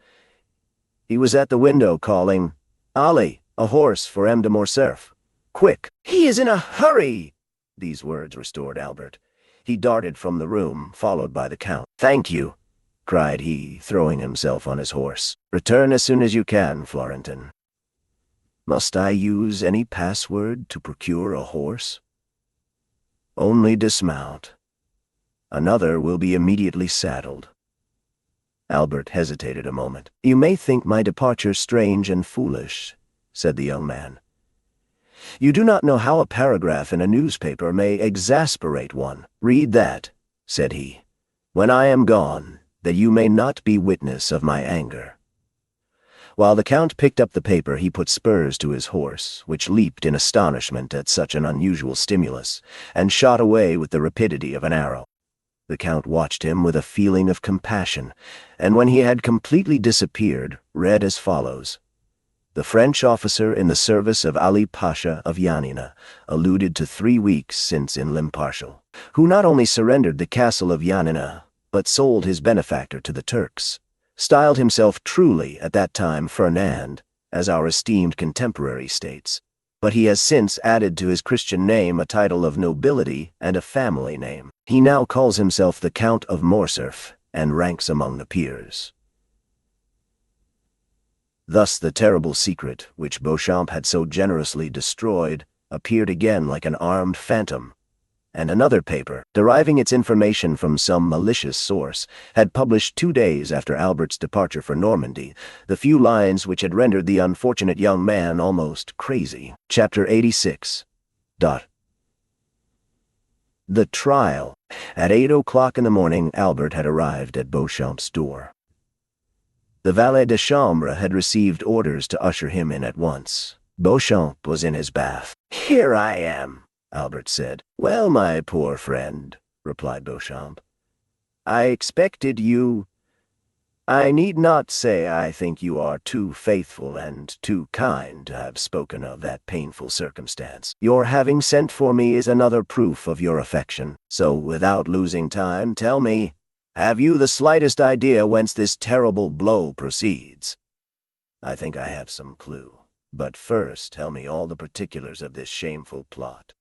He was at the window calling, "Ali, a horse for M. de Morcerf. Quick! He is in a hurry!" These words restored Albert. He darted from the room, followed by the Count. "Thank you," cried he, throwing himself on his horse. "Return as soon as you can, Florentin." Must I use any password to procure a horse? Only dismount. Another will be immediately saddled. Albert hesitated a moment. "You may think my departure strange and foolish," said the young man. "You do not know how a paragraph in a newspaper may exasperate one. Read that," said he, "when I am gone, that you may not be witness of my anger." While the Count picked up the paper, he put spurs to his horse, which leaped in astonishment at such an unusual stimulus, and shot away with the rapidity of an arrow. The Count watched him with a feeling of compassion, and when he had completely disappeared, read as follows. The French officer in the service of Ali Pasha of Yanina alluded to 3 weeks since in L'Impartial, who not only surrendered the castle of Yanina, but sold his benefactor to the Turks, styled himself truly at that time Fernand, as our esteemed contemporary states, but he has since added to his Christian name a title of nobility and a family name. He now calls himself the Count of Morcerf, and ranks among the peers. Thus the terrible secret, which Beauchamp had so generously destroyed, appeared again like an armed phantom, and another paper, deriving its information from some malicious source, had published 2 days after Albert's departure for Normandy the few lines which had rendered the unfortunate young man almost crazy. Chapter 86. The trial. At 8 o'clock in the morning, Albert had arrived at Beauchamp's door. The valet de chambre had received orders to usher him in at once. Beauchamp was in his bath. "Here I am," Albert said. "Well, my poor friend," replied Beauchamp, "I expected you. I need not say I think you are too faithful and too kind to have spoken of that painful circumstance. Your having sent for me is another proof of your affection. So, without losing time, tell me, have you the slightest idea whence this terrible blow proceeds?" "I think I have some clue. But first tell me all the particulars of this shameful plot."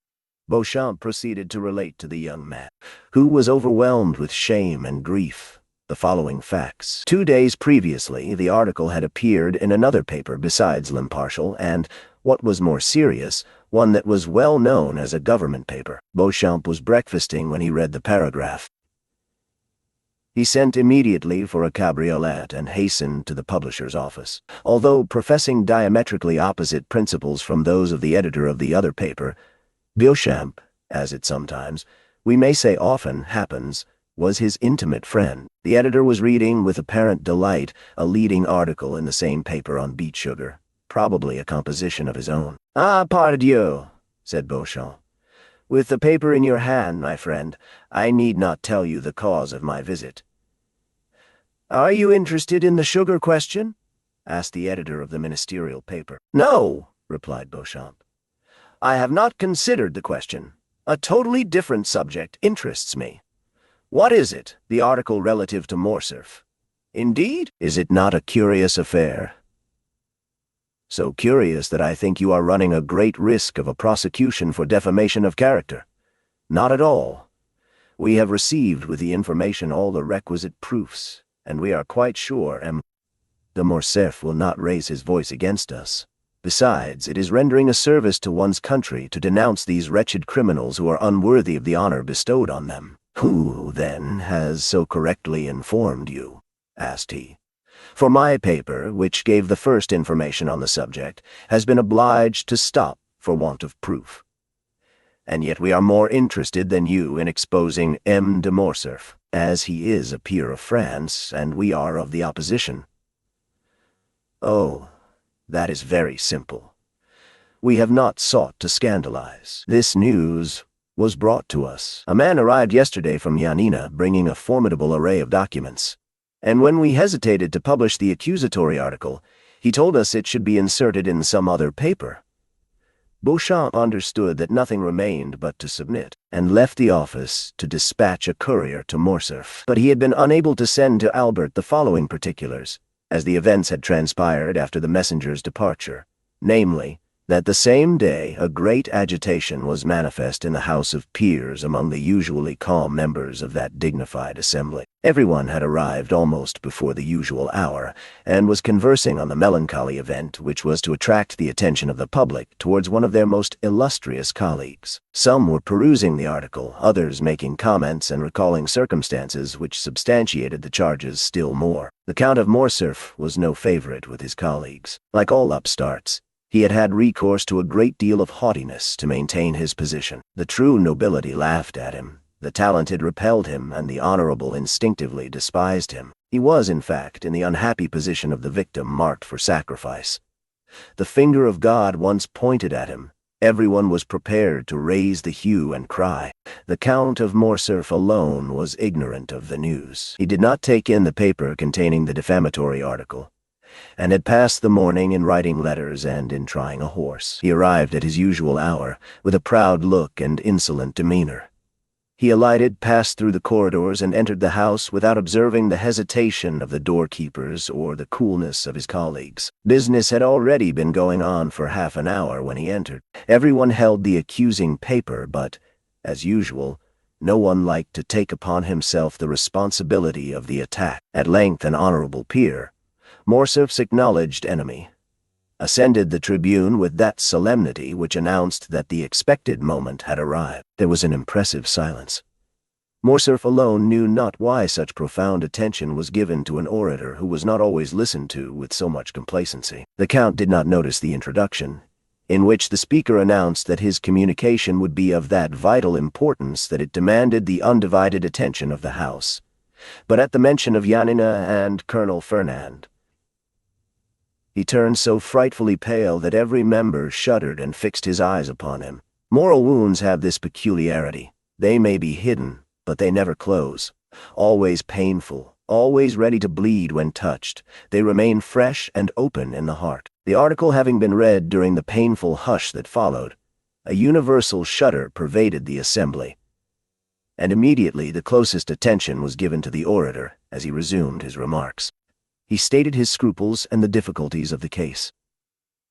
Beauchamp proceeded to relate to the young man, who was overwhelmed with shame and grief, the following facts. 2 days previously, the article had appeared in another paper besides L'Impartial, and, what was more serious, one that was well known as a government paper. Beauchamp was breakfasting when he read the paragraph. He sent immediately for a cabriolet and hastened to the publisher's office. Although professing diametrically opposite principles from those of the editor of the other paper, Beauchamp, as it sometimes, we may say often, happens, was his intimate friend. The editor was reading with apparent delight a leading article in the same paper on beet sugar, probably a composition of his own. "Ah, pardieu," said Beauchamp. "With the paper in your hand, my friend, I need not tell you the cause of my visit." "Are you interested in the sugar question?" asked the editor of the ministerial paper. "No," replied Beauchamp. "I have not considered the question. A totally different subject interests me. What is it, the article relative to Morcerf? Indeed? Is it not a curious affair? So curious that I think you are running a great risk of a prosecution for defamation of character. Not at all. We have received with the information all the requisite proofs, and we are quite sure M. de Morcerf will not raise his voice against us. Besides, it is rendering a service to one's country to denounce these wretched criminals who are unworthy of the honor bestowed on them." "Who, then, has so correctly informed you?" asked he. "For my paper, which gave the first information on the subject, has been obliged to stop for want of proof. And yet we are more interested than you in exposing M. de Morcerf, as he is a peer of France, and we are of the opposition." "Oh, that is very simple. We have not sought to scandalize. This news was brought to us. A man arrived yesterday from Yanina bringing a formidable array of documents. And when we hesitated to publish the accusatory article, he told us it should be inserted in some other paper. Beauchamp understood that nothing remained but to submit, and left the office to dispatch a courier to Morcerf. But he had been unable to send to Albert the following particulars, as the events had transpired after the messenger's departure, namely, that the same day a great agitation was manifest in the House of Peers among the usually calm members of that dignified assembly. Everyone had arrived almost before the usual hour, and was conversing on the melancholy event which was to attract the attention of the public towards one of their most illustrious colleagues. Some were perusing the article, others making comments and recalling circumstances which substantiated the charges still more. The Count of Morcerf was no favorite with his colleagues. Like all upstarts, he had had recourse to a great deal of haughtiness to maintain his position. The true nobility laughed at him, the talented repelled him, and the honorable instinctively despised him. He was, in fact, in the unhappy position of the victim marked for sacrifice. The finger of God once pointed at him, everyone was prepared to raise the hue and cry. The Count of Morcerf alone was ignorant of the news. He did not take in the paper containing the defamatory article, and had passed the morning in writing letters and in trying a horse. He arrived at his usual hour, with a proud look and insolent demeanor. He alighted, passed through the corridors, and entered the house without observing the hesitation of the doorkeepers or the coolness of his colleagues. Business had already been going on for half an hour when he entered. Everyone held the accusing paper, but, as usual, no one liked to take upon himself the responsibility of the attack. At length an honorable peer, Morcerf's acknowledged enemy, ascended the tribune with that solemnity which announced that the expected moment had arrived. There was an impressive silence. Morcerf alone knew not why such profound attention was given to an orator who was not always listened to with so much complacency. The Count did not notice the introduction, in which the speaker announced that his communication would be of that vital importance that it demanded the undivided attention of the House. But at the mention of Yanina and Colonel Fernand, he turned so frightfully pale that every member shuddered and fixed his eyes upon him. Moral wounds have this peculiarity. They may be hidden, but they never close. Always painful, always ready to bleed when touched, they remain fresh and open in the heart. The article having been read during the painful hush that followed, a universal shudder pervaded the assembly, and immediately the closest attention was given to the orator as he resumed his remarks. He stated his scruples and the difficulties of the case.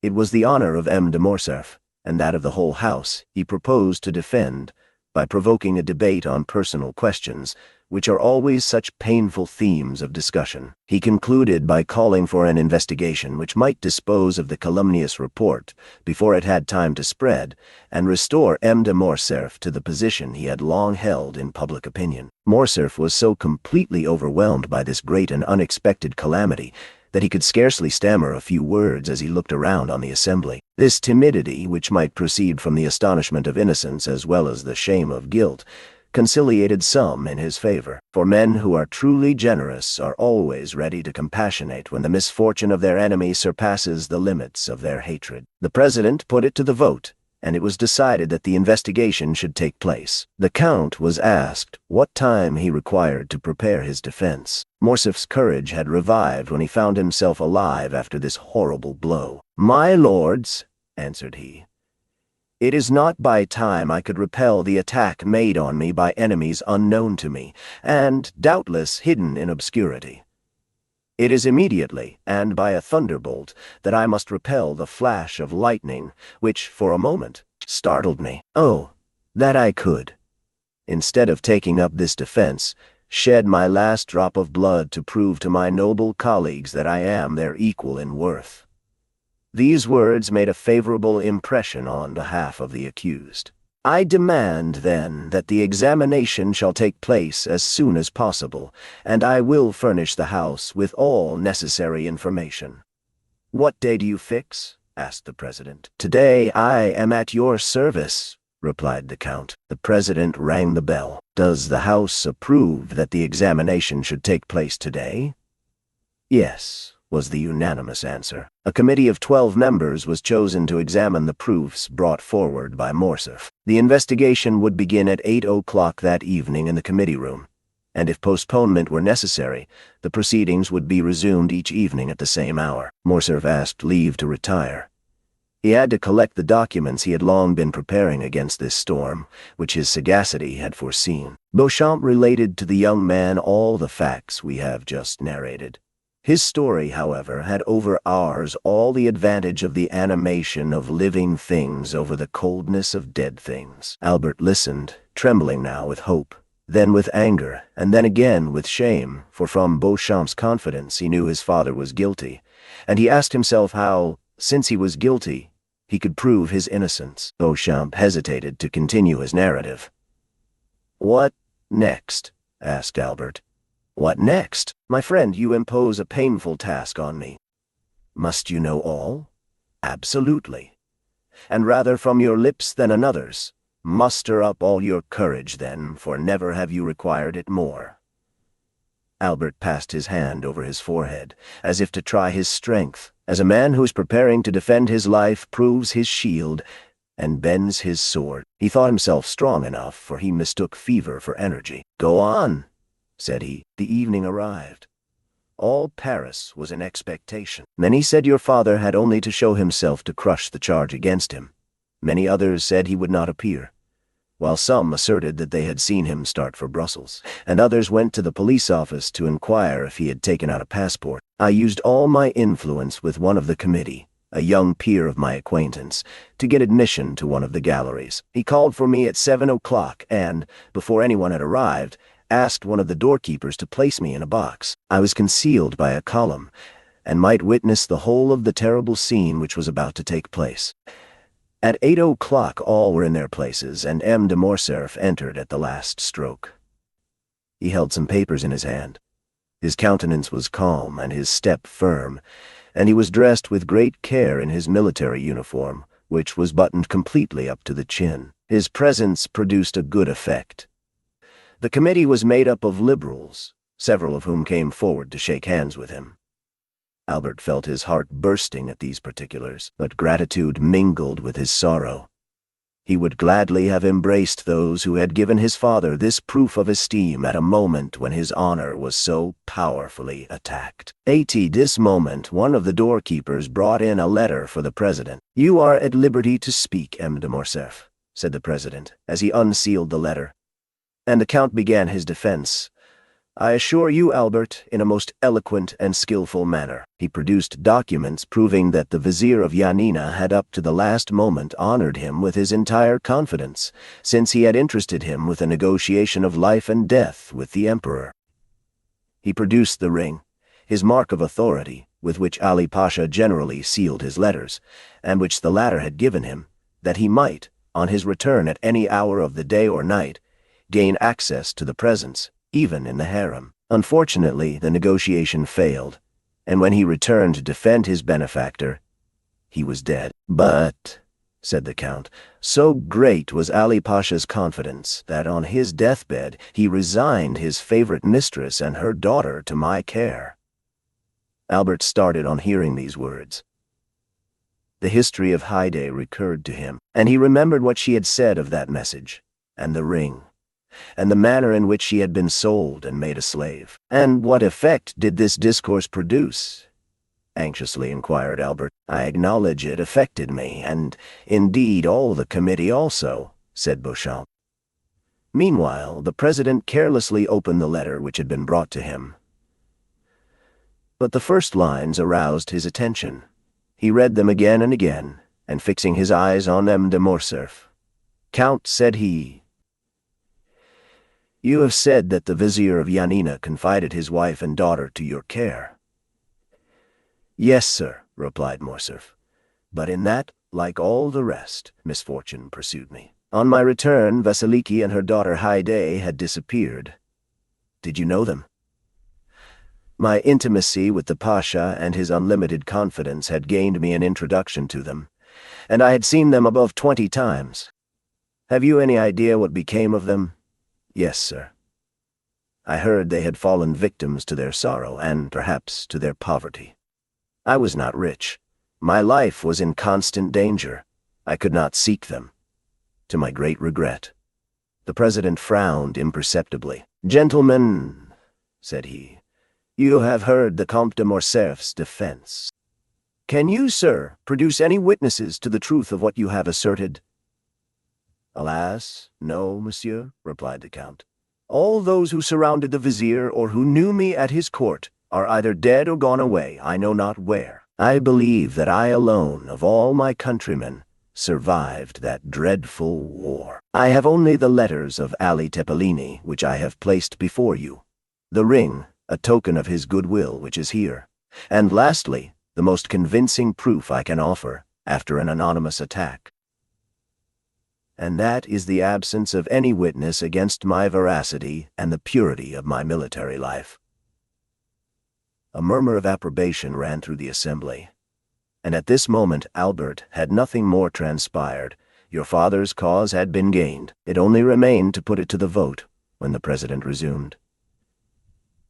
It was the honor of M. de Morcerf, and that of the whole house, he proposed to defend by provoking a debate on personal questions, which are always such painful themes of discussion. He concluded by calling for an investigation which might dispose of the calumnious report before it had time to spread, and restore M. de Morcerf to the position he had long held in public opinion. Morcerf was so completely overwhelmed by this great and unexpected calamity that he could scarcely stammer a few words as he looked around on the assembly. This timidity, which might proceed from the astonishment of innocence as well as the shame of guilt, conciliated some in his favor, for men who are truly generous are always ready to compassionate when the misfortune of their enemy surpasses the limits of their hatred. The president put it to the vote, and it was decided that the investigation should take place. The Count was asked what time he required to prepare his defense. Morcerf's courage had revived when he found himself alive after this horrible blow. "My lords," answered he, "it is not by time I could repel the attack made on me by enemies unknown to me, and, doubtless, hidden in obscurity. It is immediately, and by a thunderbolt, that I must repel the flash of lightning, which, for a moment, startled me. Oh, that I could, instead of taking up this defense, shed my last drop of blood to prove to my noble colleagues that I am their equal in worth." These words made a favorable impression on behalf of the accused. "I demand, then, that the examination shall take place as soon as possible, and I will furnish the House with all necessary information." "What day do you fix?" asked the president. "Today I am at your service," replied the Count. The president rang the bell. "Does the House approve that the examination should take place today?" "Yes," was the unanimous answer. A committee of 12 members was chosen to examine the proofs brought forward by Morcerf. The investigation would begin at 8 o'clock that evening in the committee room, and if postponement were necessary, the proceedings would be resumed each evening at the same hour. Morcerf asked leave to retire. He had to collect the documents he had long been preparing against this storm, which his sagacity had foreseen. Beauchamp related to the young man all the facts we have just narrated. His story, however, had over ours all the advantage of the animation of living things over the coldness of dead things. Albert listened, trembling now with hope, then with anger, and then again with shame, for from Beauchamp's confidence he knew his father was guilty, and he asked himself how, since he was guilty, he could prove his innocence. Beauchamp hesitated to continue his narrative. "What next?" asked Albert. "What next? My friend, you impose a painful task on me. Must you know all? Absolutely. And rather from your lips than another's. Muster up all your courage, then, for never have you required it more." Albert passed his hand over his forehead, as if to try his strength, as a man who is preparing to defend his life proves his shield and bends his sword. He thought himself strong enough, for he mistook fever for energy. "Go on," said he. The evening arrived. All Paris was in expectation. Many said your father had only to show himself to crush the charge against him. Many others said he would not appear, while some asserted that they had seen him start for Brussels, and others went to the police office to inquire if he had taken out a passport. I used all my influence with one of the committee, a young peer of my acquaintance, to get admission to one of the galleries. He called for me at 7 o'clock and, before anyone had arrived, asked one of the doorkeepers to place me in a box. I was concealed by a column, and might witness the whole of the terrible scene which was about to take place. At 8 o'clock all were in their places, and M. de Morcerf entered at the last stroke. He held some papers in his hand. His countenance was calm and his step firm, and he was dressed with great care in his military uniform, which was buttoned completely up to the chin. His presence produced a good effect. The committee was made up of liberals, several of whom came forward to shake hands with him. Albert felt his heart bursting at these particulars, but gratitude mingled with his sorrow. He would gladly have embraced those who had given his father this proof of esteem at a moment when his honor was so powerfully attacked. At this moment, one of the doorkeepers brought in a letter for the president. "You are at liberty to speak, M. de Morcerf," said the president, as he unsealed the letter. And the count began his defense. "I assure you, Albert, in a most eloquent and skillful manner." He produced documents proving that the vizier of Yanina had up to the last moment honored him with his entire confidence, since he had interested him with a negotiation of life and death with the emperor. He produced the ring, his mark of authority, with which Ali Pasha generally sealed his letters, and which the latter had given him, that he might, on his return at any hour of the day or night, gain access to the presence, even in the harem. Unfortunately, the negotiation failed, and when he returned to defend his benefactor, he was dead. "But," said the count, "so great was Ali Pasha's confidence that on his deathbed he resigned his favorite mistress and her daughter to my care." Albert started on hearing these words. The history of Haydée recurred to him, and he remembered what she had said of that message, and the ring, and the manner in which she had been sold and made a slave. "And what effect did this discourse produce?" anxiously inquired Albert. "I acknowledge it affected me, and indeed all the committee also," said Beauchamp. Meanwhile, the president carelessly opened the letter which had been brought to him. But the first lines aroused his attention. He read them again and again, and fixing his eyes on M. de Morcerf, "Count," said he, "you have said that the vizier of Yanina confided his wife and daughter to your care." "Yes, sir," replied Morcerf, "but in that, like all the rest, misfortune pursued me. On my return, Vasiliki and her daughter Haydée had disappeared. Did you know them? My intimacy with the Pasha and his unlimited confidence had gained me an introduction to them, and I had seen them above 20 times. Have you any idea what became of them?" "Yes, sir. I heard they had fallen victims to their sorrow and, perhaps, to their poverty." I was not rich. My life was in constant danger. I could not seek them, to my great regret. The president frowned imperceptibly. "Gentlemen," said he, "you have heard the Comte de Morcerf's defense. Can you, sir, produce any witnesses to the truth of what you have asserted?" "Alas, no, monsieur," replied the count. "All those who surrounded the vizier or who knew me at his court are either dead or gone away, I know not where. I believe that I alone, of all my countrymen, survived that dreadful war. I have only the letters of Ali Tepelini, which I have placed before you, the ring, a token of his goodwill, which is here, and lastly, the most convincing proof I can offer after an anonymous attack. And that is the absence of any witness against my veracity and the purity of my military life." A murmur of approbation ran through the assembly, and at this moment Albert had nothing more transpired. Your father's cause had been gained. It only remained to put it to the vote, when the president resumed.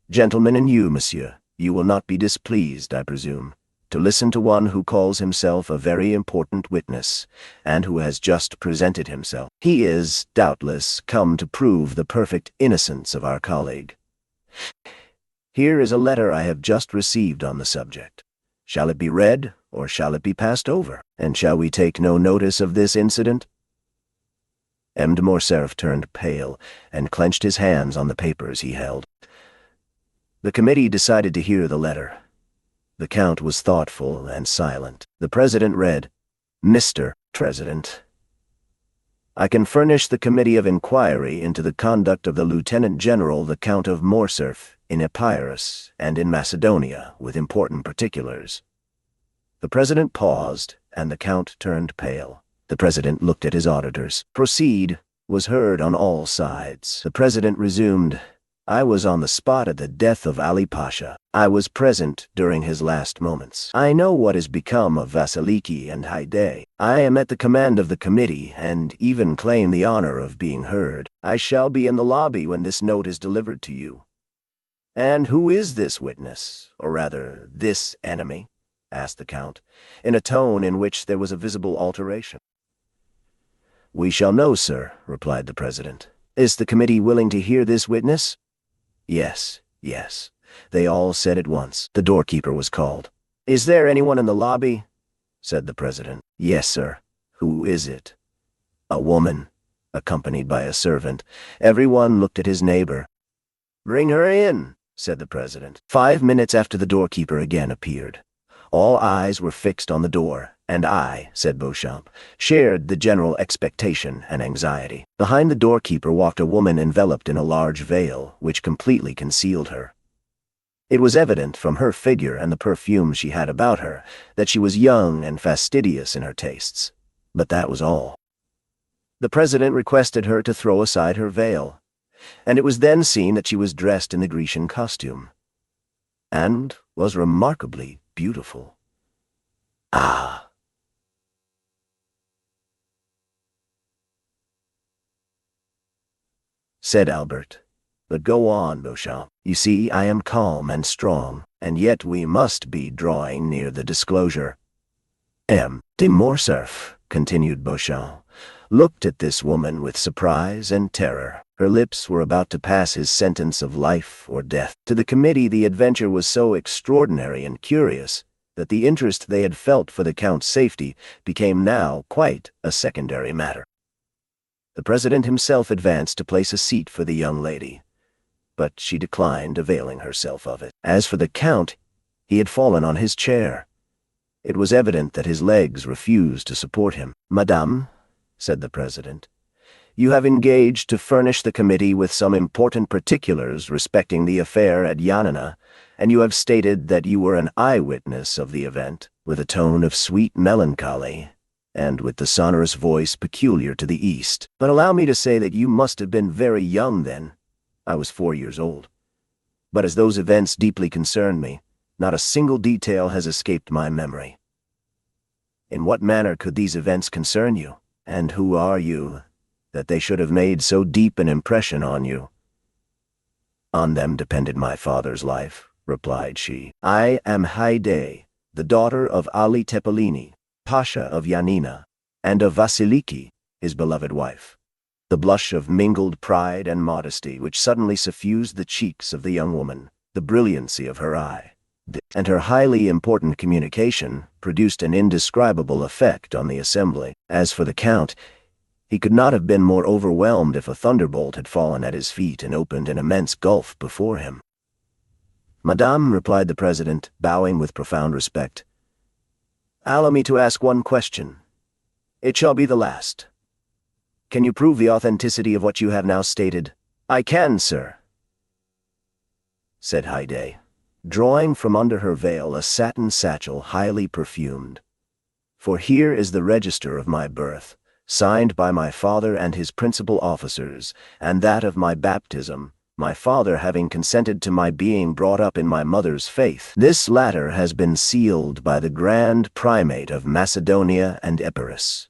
"Gentlemen, and you, monsieur, you will not be displeased, I presume, to listen to one who calls himself a very important witness, and who has just presented himself. He is, doubtless, come to prove the perfect innocence of our colleague. Here is a letter I have just received on the subject. Shall it be read, or shall it be passed over? And shall we take no notice of this incident?" M. de Morcerf turned pale, and clenched his hands on the papers he held. The committee decided to hear the letter. The count was thoughtful and silent. The president read, "Mr. President, I can furnish the committee of inquiry into the conduct of the Lieutenant General the Count of Morcerf in Epirus and in Macedonia with important particulars." The president paused, and the count turned pale. The president looked at his auditors. "Proceed," was heard on all sides. The president resumed, "I was on the spot at the death of Ali Pasha. I was present during his last moments. I know what has become of Vasiliki and Haydée. I am at the command of the committee, and even claim the honor of being heard. I shall be in the lobby when this note is delivered to you." "And who is this witness, or rather, this enemy?" asked the count, in a tone in which there was a visible alteration. "We shall know, sir," replied the president. "Is the committee willing to hear this witness?" "Yes, yes," they all said at once. The doorkeeper was called. "Is there anyone in the lobby?" said the president. "Yes, sir." "Who is it?" "A woman, accompanied by a servant." Everyone looked at his neighbor. "Bring her in," said the president. 5 minutes after the doorkeeper again appeared. All eyes were fixed on the door, and I, said Beauchamp, shared the general expectation and anxiety. Behind the doorkeeper walked a woman enveloped in a large veil, which completely concealed her. It was evident from her figure and the perfume she had about her that she was young and fastidious in her tastes, but that was all. The president requested her to throw aside her veil, and it was then seen that she was dressed in the Grecian costume, and was remarkably beautiful. Ah! Said Albert. But go on, Beauchamp. You see, I am calm and strong, and yet we must be drawing near the disclosure. M. de Morcerf, continued Beauchamp, looked at this woman with surprise and terror. Her lips were about to pass his sentence of life or death. To the committee the adventure was so extraordinary and curious that the interest they had felt for the Count's safety became now quite a secondary matter. The president himself advanced to place a seat for the young lady, but she declined availing herself of it. As for the Count, he had fallen on his chair. It was evident that his legs refused to support him. Madame, said the president, you have engaged to furnish the committee with some important particulars respecting the affair at Yanina, and you have stated that you were an eyewitness of the event, with a tone of sweet melancholy, and with the sonorous voice peculiar to the East. But allow me to say that you must have been very young then. I was 4 years old. But as those events deeply concern me, not a single detail has escaped my memory. In what manner could these events concern you? And who are you, that they should have made so deep an impression on you? On them depended my father's life, replied she. I am Haydée, the daughter of Ali Tepelini, Pasha of Yanina, and of Vasiliki, his beloved wife. The blush of mingled pride and modesty which suddenly suffused the cheeks of the young woman, the brilliancy of her eye, and her highly important communication produced an indescribable effect on the assembly. As for the Count, he could not have been more overwhelmed if a thunderbolt had fallen at his feet and opened an immense gulf before him. "Madame," replied the president, bowing with profound respect, "allow me to ask one question. It shall be the last. Can you prove the authenticity of what you have now stated?" "I can, sir," said Haydée, drawing from under her veil a satin satchel highly perfumed. "For here is the register of my birth, signed by my father and his principal officers, and that of my baptism, my father having consented to my being brought up in my mother's faith. This latter has been sealed by the Grand Primate of Macedonia and Epirus.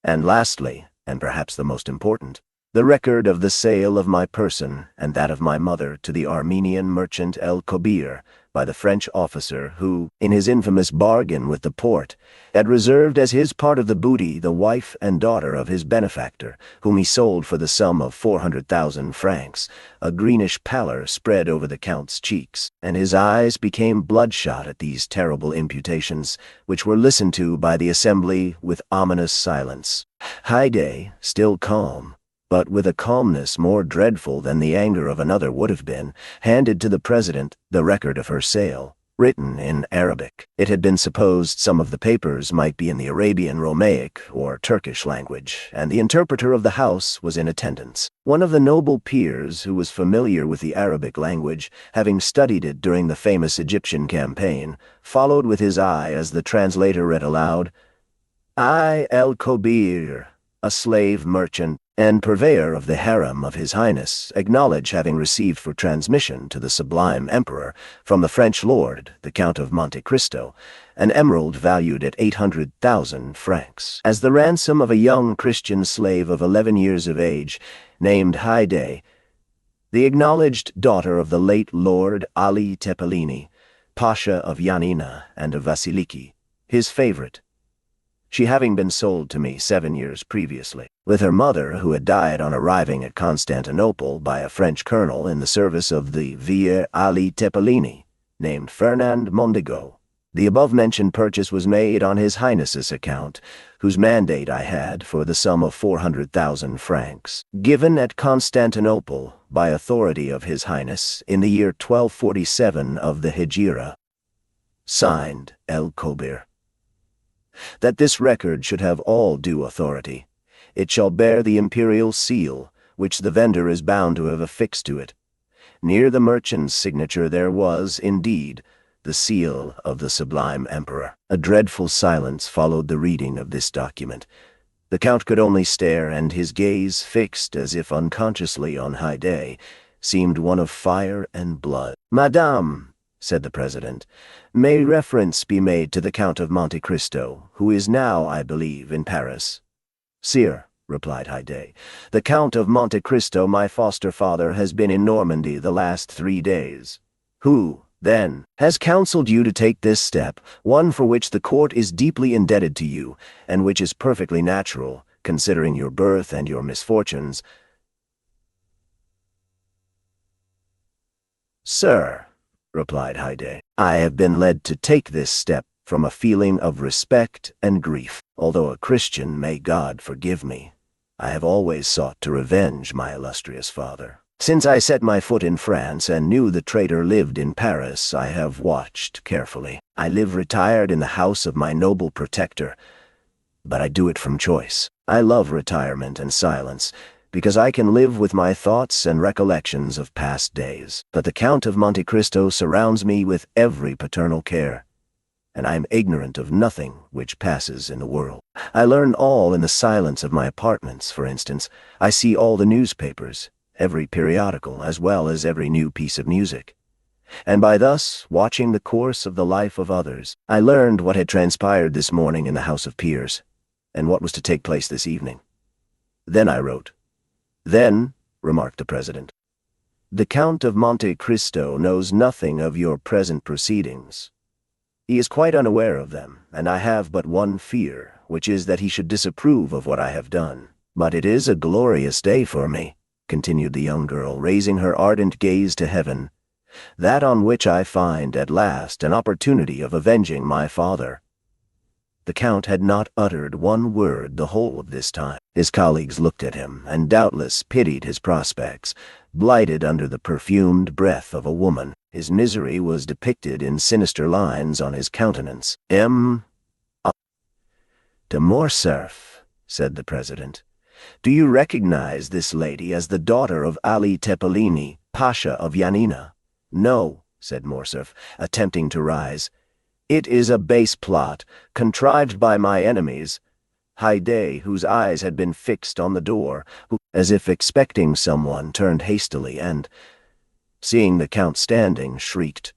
And lastly, and perhaps the most important, the record of the sale of my person and that of my mother to the Armenian merchant El Kobir by the French officer who, in his infamous bargain with the Porte, had reserved as his part of the booty the wife and daughter of his benefactor, whom he sold for the sum of 400,000 francs. A greenish pallor spread over the Count's cheeks, and his eyes became bloodshot at these terrible imputations, which were listened to by the assembly with ominous silence. Haydée, still calm, but with a calmness more dreadful than the anger of another would have been, handed to the president the record of her sale, written in Arabic. It had been supposed some of the papers might be in the Arabian Romaic or Turkish language, and the interpreter of the house was in attendance. One of the noble peers, who was familiar with the Arabic language, having studied it during the famous Egyptian campaign, followed with his eye as the translator read aloud, "I, El Kobir, a slave merchant and purveyor of the harem of His Highness, acknowledge having received for transmission to the Sublime Emperor from the French lord, the Count of Monte Cristo, an emerald valued at 800,000 francs, as the ransom of a young Christian slave of 11 years of age, named Haydée, the acknowledged daughter of the late Lord Ali Tepelini, Pasha of Yanina and of Vasiliki, his favorite, she having been sold to me 7 years previously, with her mother, who had died on arriving at Constantinople by a French colonel in the service of the Vizier Ali Tepelini, named Fernand Mondego. The above-mentioned purchase was made on His Highness's account, whose mandate I had for the sum of 400,000 francs, given at Constantinople by authority of His Highness in the year 1247 of the Hejira. Signed, El Kobir. That this record should have all due authority, it shall bear the imperial seal, which the vendor is bound to have affixed to it. Near the merchant's signature there was, indeed, the seal of the Sublime Emperor." A dreadful silence followed the reading of this document. The Count could only stare, and his gaze, fixed as if unconsciously on Haydée, seemed one of fire and blood. "Madame," said the president, "may reference be made to the Count of Monte Cristo, who is now, I believe, in Paris?" "Sire," replied Haydée, "the Count of Monte Cristo, my foster father, has been in Normandy the last 3 days." "Who, then, has counseled you to take this step, one for which the court is deeply indebted to you, and which is perfectly natural, considering your birth and your misfortunes?" "Sir," replied Haydée, "I have been led to take this step from a feeling of respect and grief. Although a Christian, may God forgive me, I have always sought to revenge my illustrious father. Since I set my foot in France and knew the traitor lived in Paris, I have watched carefully. I live retired in the house of my noble protector, but I do it from choice. I love retirement and silence, because I can live with my thoughts and recollections of past days. But the Count of Monte Cristo surrounds me with every paternal care, and I am ignorant of nothing which passes in the world. I learn all in the silence of my apartments, for instance. I see all the newspapers, every periodical, as well as every new piece of music. And by thus watching the course of the life of others, I learned what had transpired this morning in the House of Peers, and what was to take place this evening. Then I wrote. "Then," remarked the president, "the Count of Monte Cristo knows nothing of your present proceedings." He is quite unaware of them, and I have but one fear, which is that he should disapprove of what I have done. But it is a glorious day for me," continued the young girl, raising her ardent gaze to heaven, "that on which I find, at last, an opportunity of avenging my father." The Count had not uttered one word the whole of this time. His colleagues looked at him, and doubtless pitied his prospects, blighted under the perfumed breath of a woman. His misery was depicted in sinister lines on his countenance. "De Morcerf," said the president, "do you recognize this lady as the daughter of Ali Tepelini, Pasha of Yanina?" "No," said Morcerf, attempting to rise. "It is a base plot, contrived by my enemies." Haydée, whose eyes had been fixed on the door, who, as if expecting someone, turned hastily and, seeing the Count standing, shrieked.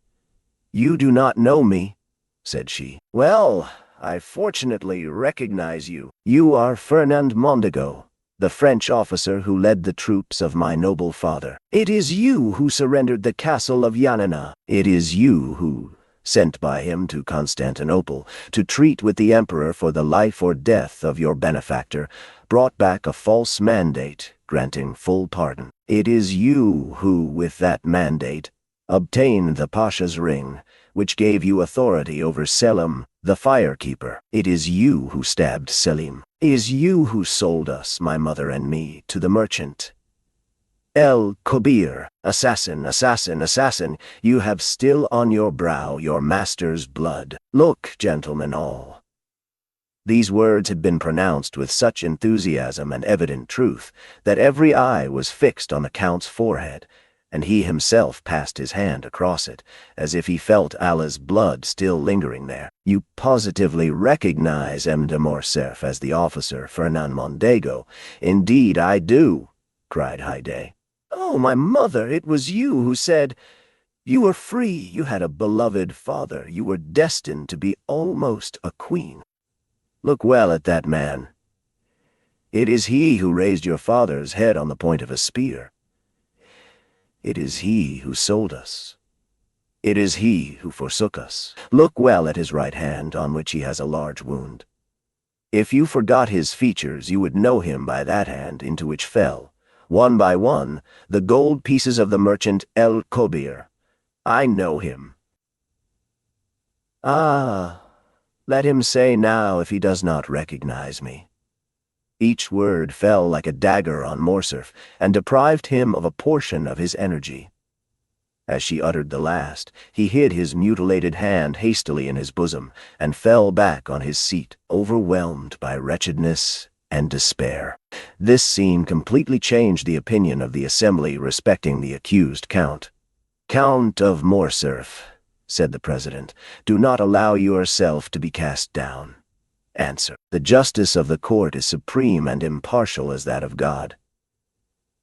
"You do not know me," said she. "Well, I fortunately recognize you. You are Fernand Mondego, the French officer who led the troops of my noble father. It is you who surrendered the castle of Yanina. It is you who, sent by him to Constantinople to treat with the emperor for the life or death of your benefactor, brought back a false mandate granting full pardon. It is you who, with that mandate, obtained the Pasha's ring, which gave you authority over Selim, the firekeeper. It is you who stabbed Selim. It is you who sold us, my mother and me, to the merchant El Kobir. Assassin, assassin, assassin, you have still on your brow your master's blood. Look, gentlemen all." These words had been pronounced with such enthusiasm and evident truth that every eye was fixed on the Count's forehead, and he himself passed his hand across it, as if he felt Allah's blood still lingering there. "You positively recognize M. de Morcerf as the officer Fernand Mondego?" "Indeed I do," cried Haydée. "Oh, my mother, it was you who said, 'You were free, you had a beloved father, you were destined to be almost a queen.' Look well at that man. It is he who raised your father's head on the point of a spear. It is he who sold us. It is he who forsook us. Look well at his right hand, on which he has a large wound. If you forgot his features, you would know him by that hand into which fell, one by one, the gold pieces of the merchant El Kobir. I know him." "Ah, let him say now if he does not recognize me." Each word fell like a dagger on Morcerf, and deprived him of a portion of his energy. As she uttered the last, he hid his mutilated hand hastily in his bosom, and fell back on his seat, overwhelmed by wretchedness and despair. This scene completely changed the opinion of the assembly respecting the accused Count. "Count of Morcerf," said the president, "do not allow yourself to be cast down. Answer. The justice of the court is supreme and impartial as that of God.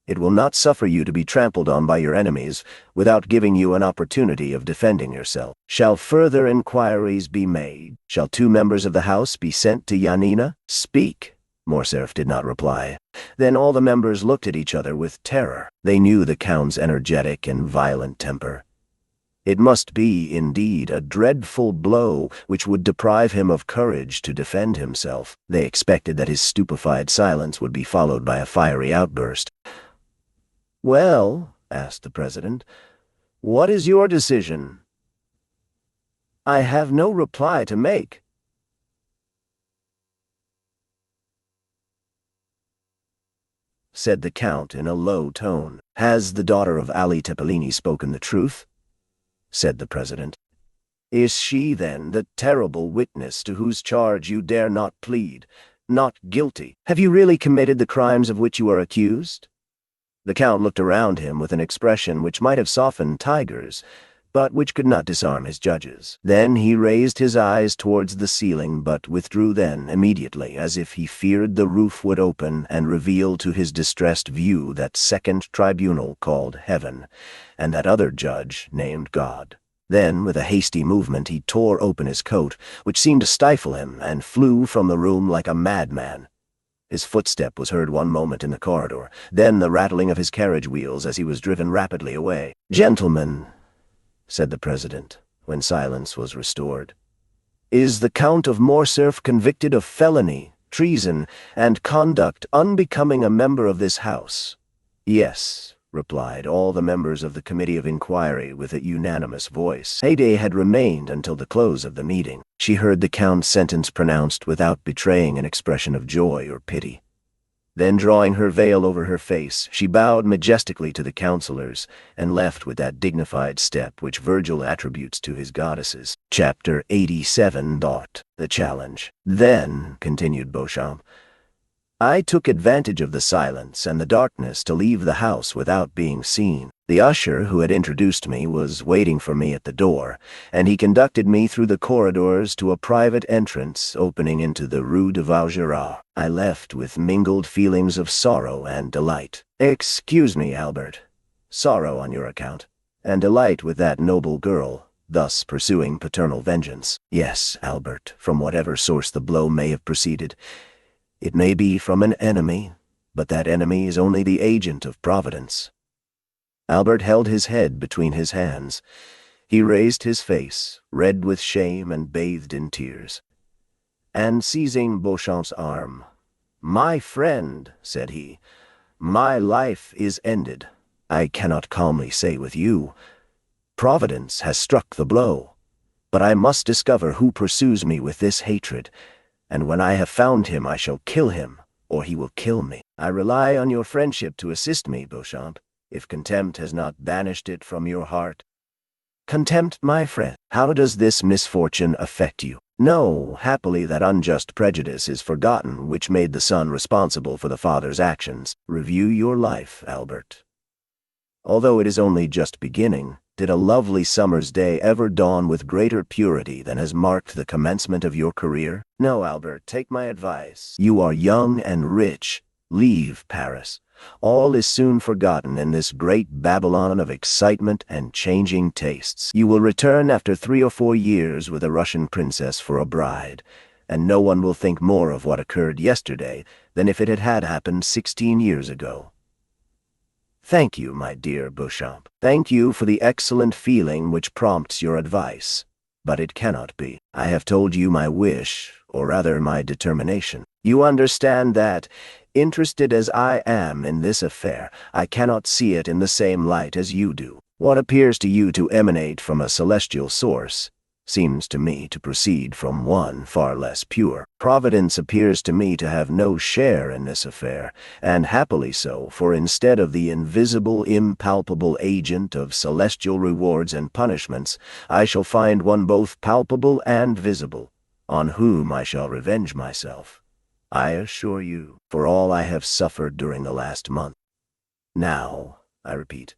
It will not suffer you to be trampled on by your enemies without giving you an opportunity of defending yourself. Shall further inquiries be made? Shall 2 members of the House be sent to Yanina? Speak." Morcerf did not reply. Then all the members looked at each other with terror. They knew the Count's energetic and violent temper. It must be, indeed, a dreadful blow which would deprive him of courage to defend himself. They expected that his stupefied silence would be followed by a fiery outburst. "Well," asked the president, "what is your decision?" "I have no reply to make," said the Count in a low tone. "Has the daughter of Ali Tepelini spoken the truth?" said the president. "Is she, then, the terrible witness to whose charge you dare not plead, not guilty? Have you really committed the crimes of which you are accused?" The Count looked around him with an expression which might have softened tigers, but which could not disarm his judges. Then he raised his eyes towards the ceiling, but withdrew then immediately, as if he feared the roof would open and reveal to his distressed view that second tribunal called Heaven, and that other judge named God. Then, with a hasty movement, he tore open his coat, which seemed to stifle him, and flew from the room like a madman. His footstep was heard one moment in the corridor, then the rattling of his carriage wheels as he was driven rapidly away. "Gentlemen," said the president, when silence was restored, Is the Count of Morcerf convicted of felony, treason, and conduct unbecoming a member of this house? Yes, replied all the members of the Committee of Inquiry with a unanimous voice. Haydée had remained until the close of the meeting. She heard the Count's sentence pronounced without betraying an expression of joy or pity. Then, drawing her veil over her face, she bowed majestically to the councillors, and left with that dignified step which Virgil attributes to his goddesses. Chapter 87. The Challenge. Then, continued Beauchamp, I took advantage of the silence and the darkness to leave the house without being seen. The usher who had introduced me was waiting for me at the door, and he conducted me through the corridors to a private entrance opening into the Rue de Vaugirard. I left with mingled feelings of sorrow and delight. Excuse me, Albert. Sorrow on your account, and delight with that noble girl, thus pursuing paternal vengeance. Yes, Albert, from whatever source the blow may have proceeded. It may be from an enemy, but that enemy is only the agent of Providence. Albert held his head between his hands. He raised his face, red with shame and bathed in tears. And seizing Beauchamp's arm, "My friend," said he, "my life is ended. I cannot calmly say with you, Providence has struck the blow, but I must discover who pursues me with this hatred, and when I have found him I shall kill him, or he will kill me. I rely on your friendship to assist me, Beauchamp, if contempt has not banished it from your heart." "Contempt, my friend? How does this misfortune affect you?" "No, happily that unjust prejudice is forgotten which made the son responsible for the father's actions. Review your life, Albert. Although it is only just beginning, did a lovely summer's day ever dawn with greater purity than has marked the commencement of your career? No, Albert, take my advice. You are young and rich. Leave Paris. All is soon forgotten in this great Babylon of excitement and changing tastes. You will return after 3 or 4 years with a Russian princess for a bride, and no one will think more of what occurred yesterday than if it had happened 16 years ago. Thank you, my dear Beauchamp. Thank you for the excellent feeling which prompts your advice. But it cannot be. I have told you my wish, or rather my determination. You understand that, interested as I am in this affair, I cannot see it in the same light as you do. What appears to you to emanate from a celestial source seems to me to proceed from one far less pure. Providence appears to me to have no share in this affair, and happily so, for instead of the invisible, impalpable agent of celestial rewards and punishments, I shall find one both palpable and visible, on whom I shall revenge myself, I assure you, for all I have suffered during the last month. Now, I repeat,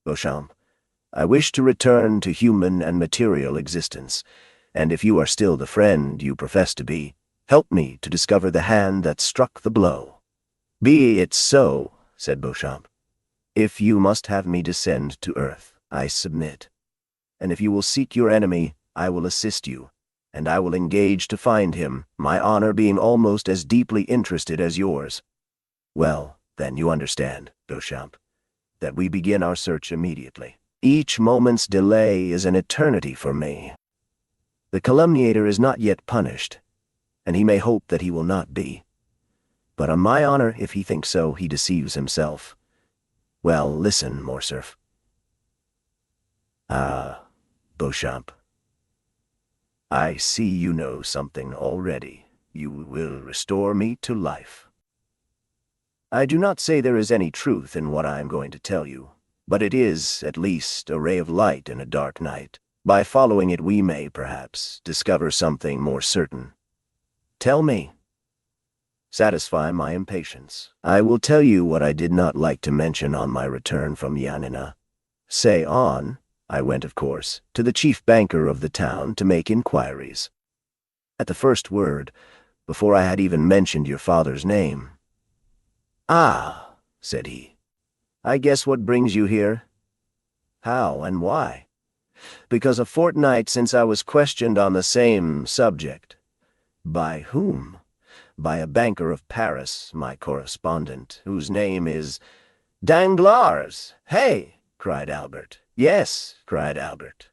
Beauchamp, I wish to return to human and material existence, and if you are still the friend you profess to be, help me to discover the hand that struck the blow." "Be it so," said Beauchamp. "If you must have me descend to earth, I submit. And if you will seek your enemy, I will assist you, and I will engage to find him, my honor being almost as deeply interested as yours. Well, then you understand, Beauchamp, that we begin our search immediately. Each moment's delay is an eternity for me. The calumniator is not yet punished, and he may hope that he will not be. But on my honor, if he thinks so, he deceives himself. Well, listen, Morcerf." "Ah, Beauchamp, I see you know something already. You will restore me to life. I do not say there is any truth in what I am going to tell you, but it is, at least, a ray of light in a dark night. By following it we may, perhaps, discover something more certain. Tell me. Satisfy my impatience. I will tell you what I did not like to mention on my return from Yanina. Say on, I went, of course, to the chief banker of the town to make inquiries. At the first word, before I had even mentioned your father's name, "Ah," said he, "I guess what brings you here." "How and why?" "Because a fortnight since I was questioned on the same subject." "By whom?" "By a banker of Paris, my correspondent, whose name is—" "Danglars! Hey!" cried Albert. "Yes," cried Albert.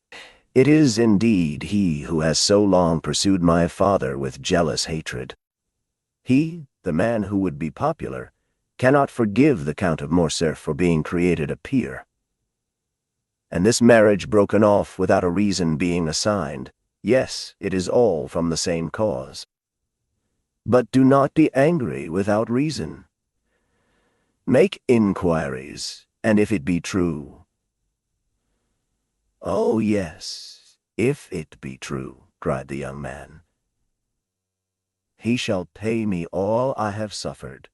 It is indeed he who has so long pursued my father with jealous hatred. He, the man who would be popular, cannot forgive the Count of Morcerf for being created a peer. And this marriage broken off without a reason being assigned, yes, it is all from the same cause. But do not be angry without reason. Make inquiries, and if it be true— "Oh, yes, if it be true," cried the young man. "He shall pay me all I have suffered.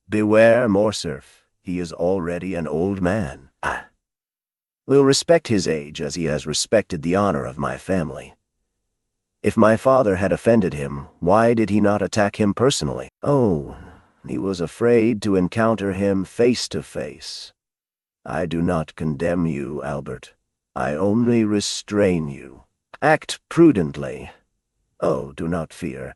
Beware Morcerf, he is already an old man. I will respect his age as he has respected the honor of my family. If my father had offended him, why did he not attack him personally? Oh, he was afraid to encounter him face to face. I do not condemn you, Albert. I only restrain you. Act prudently. Oh, do not fear.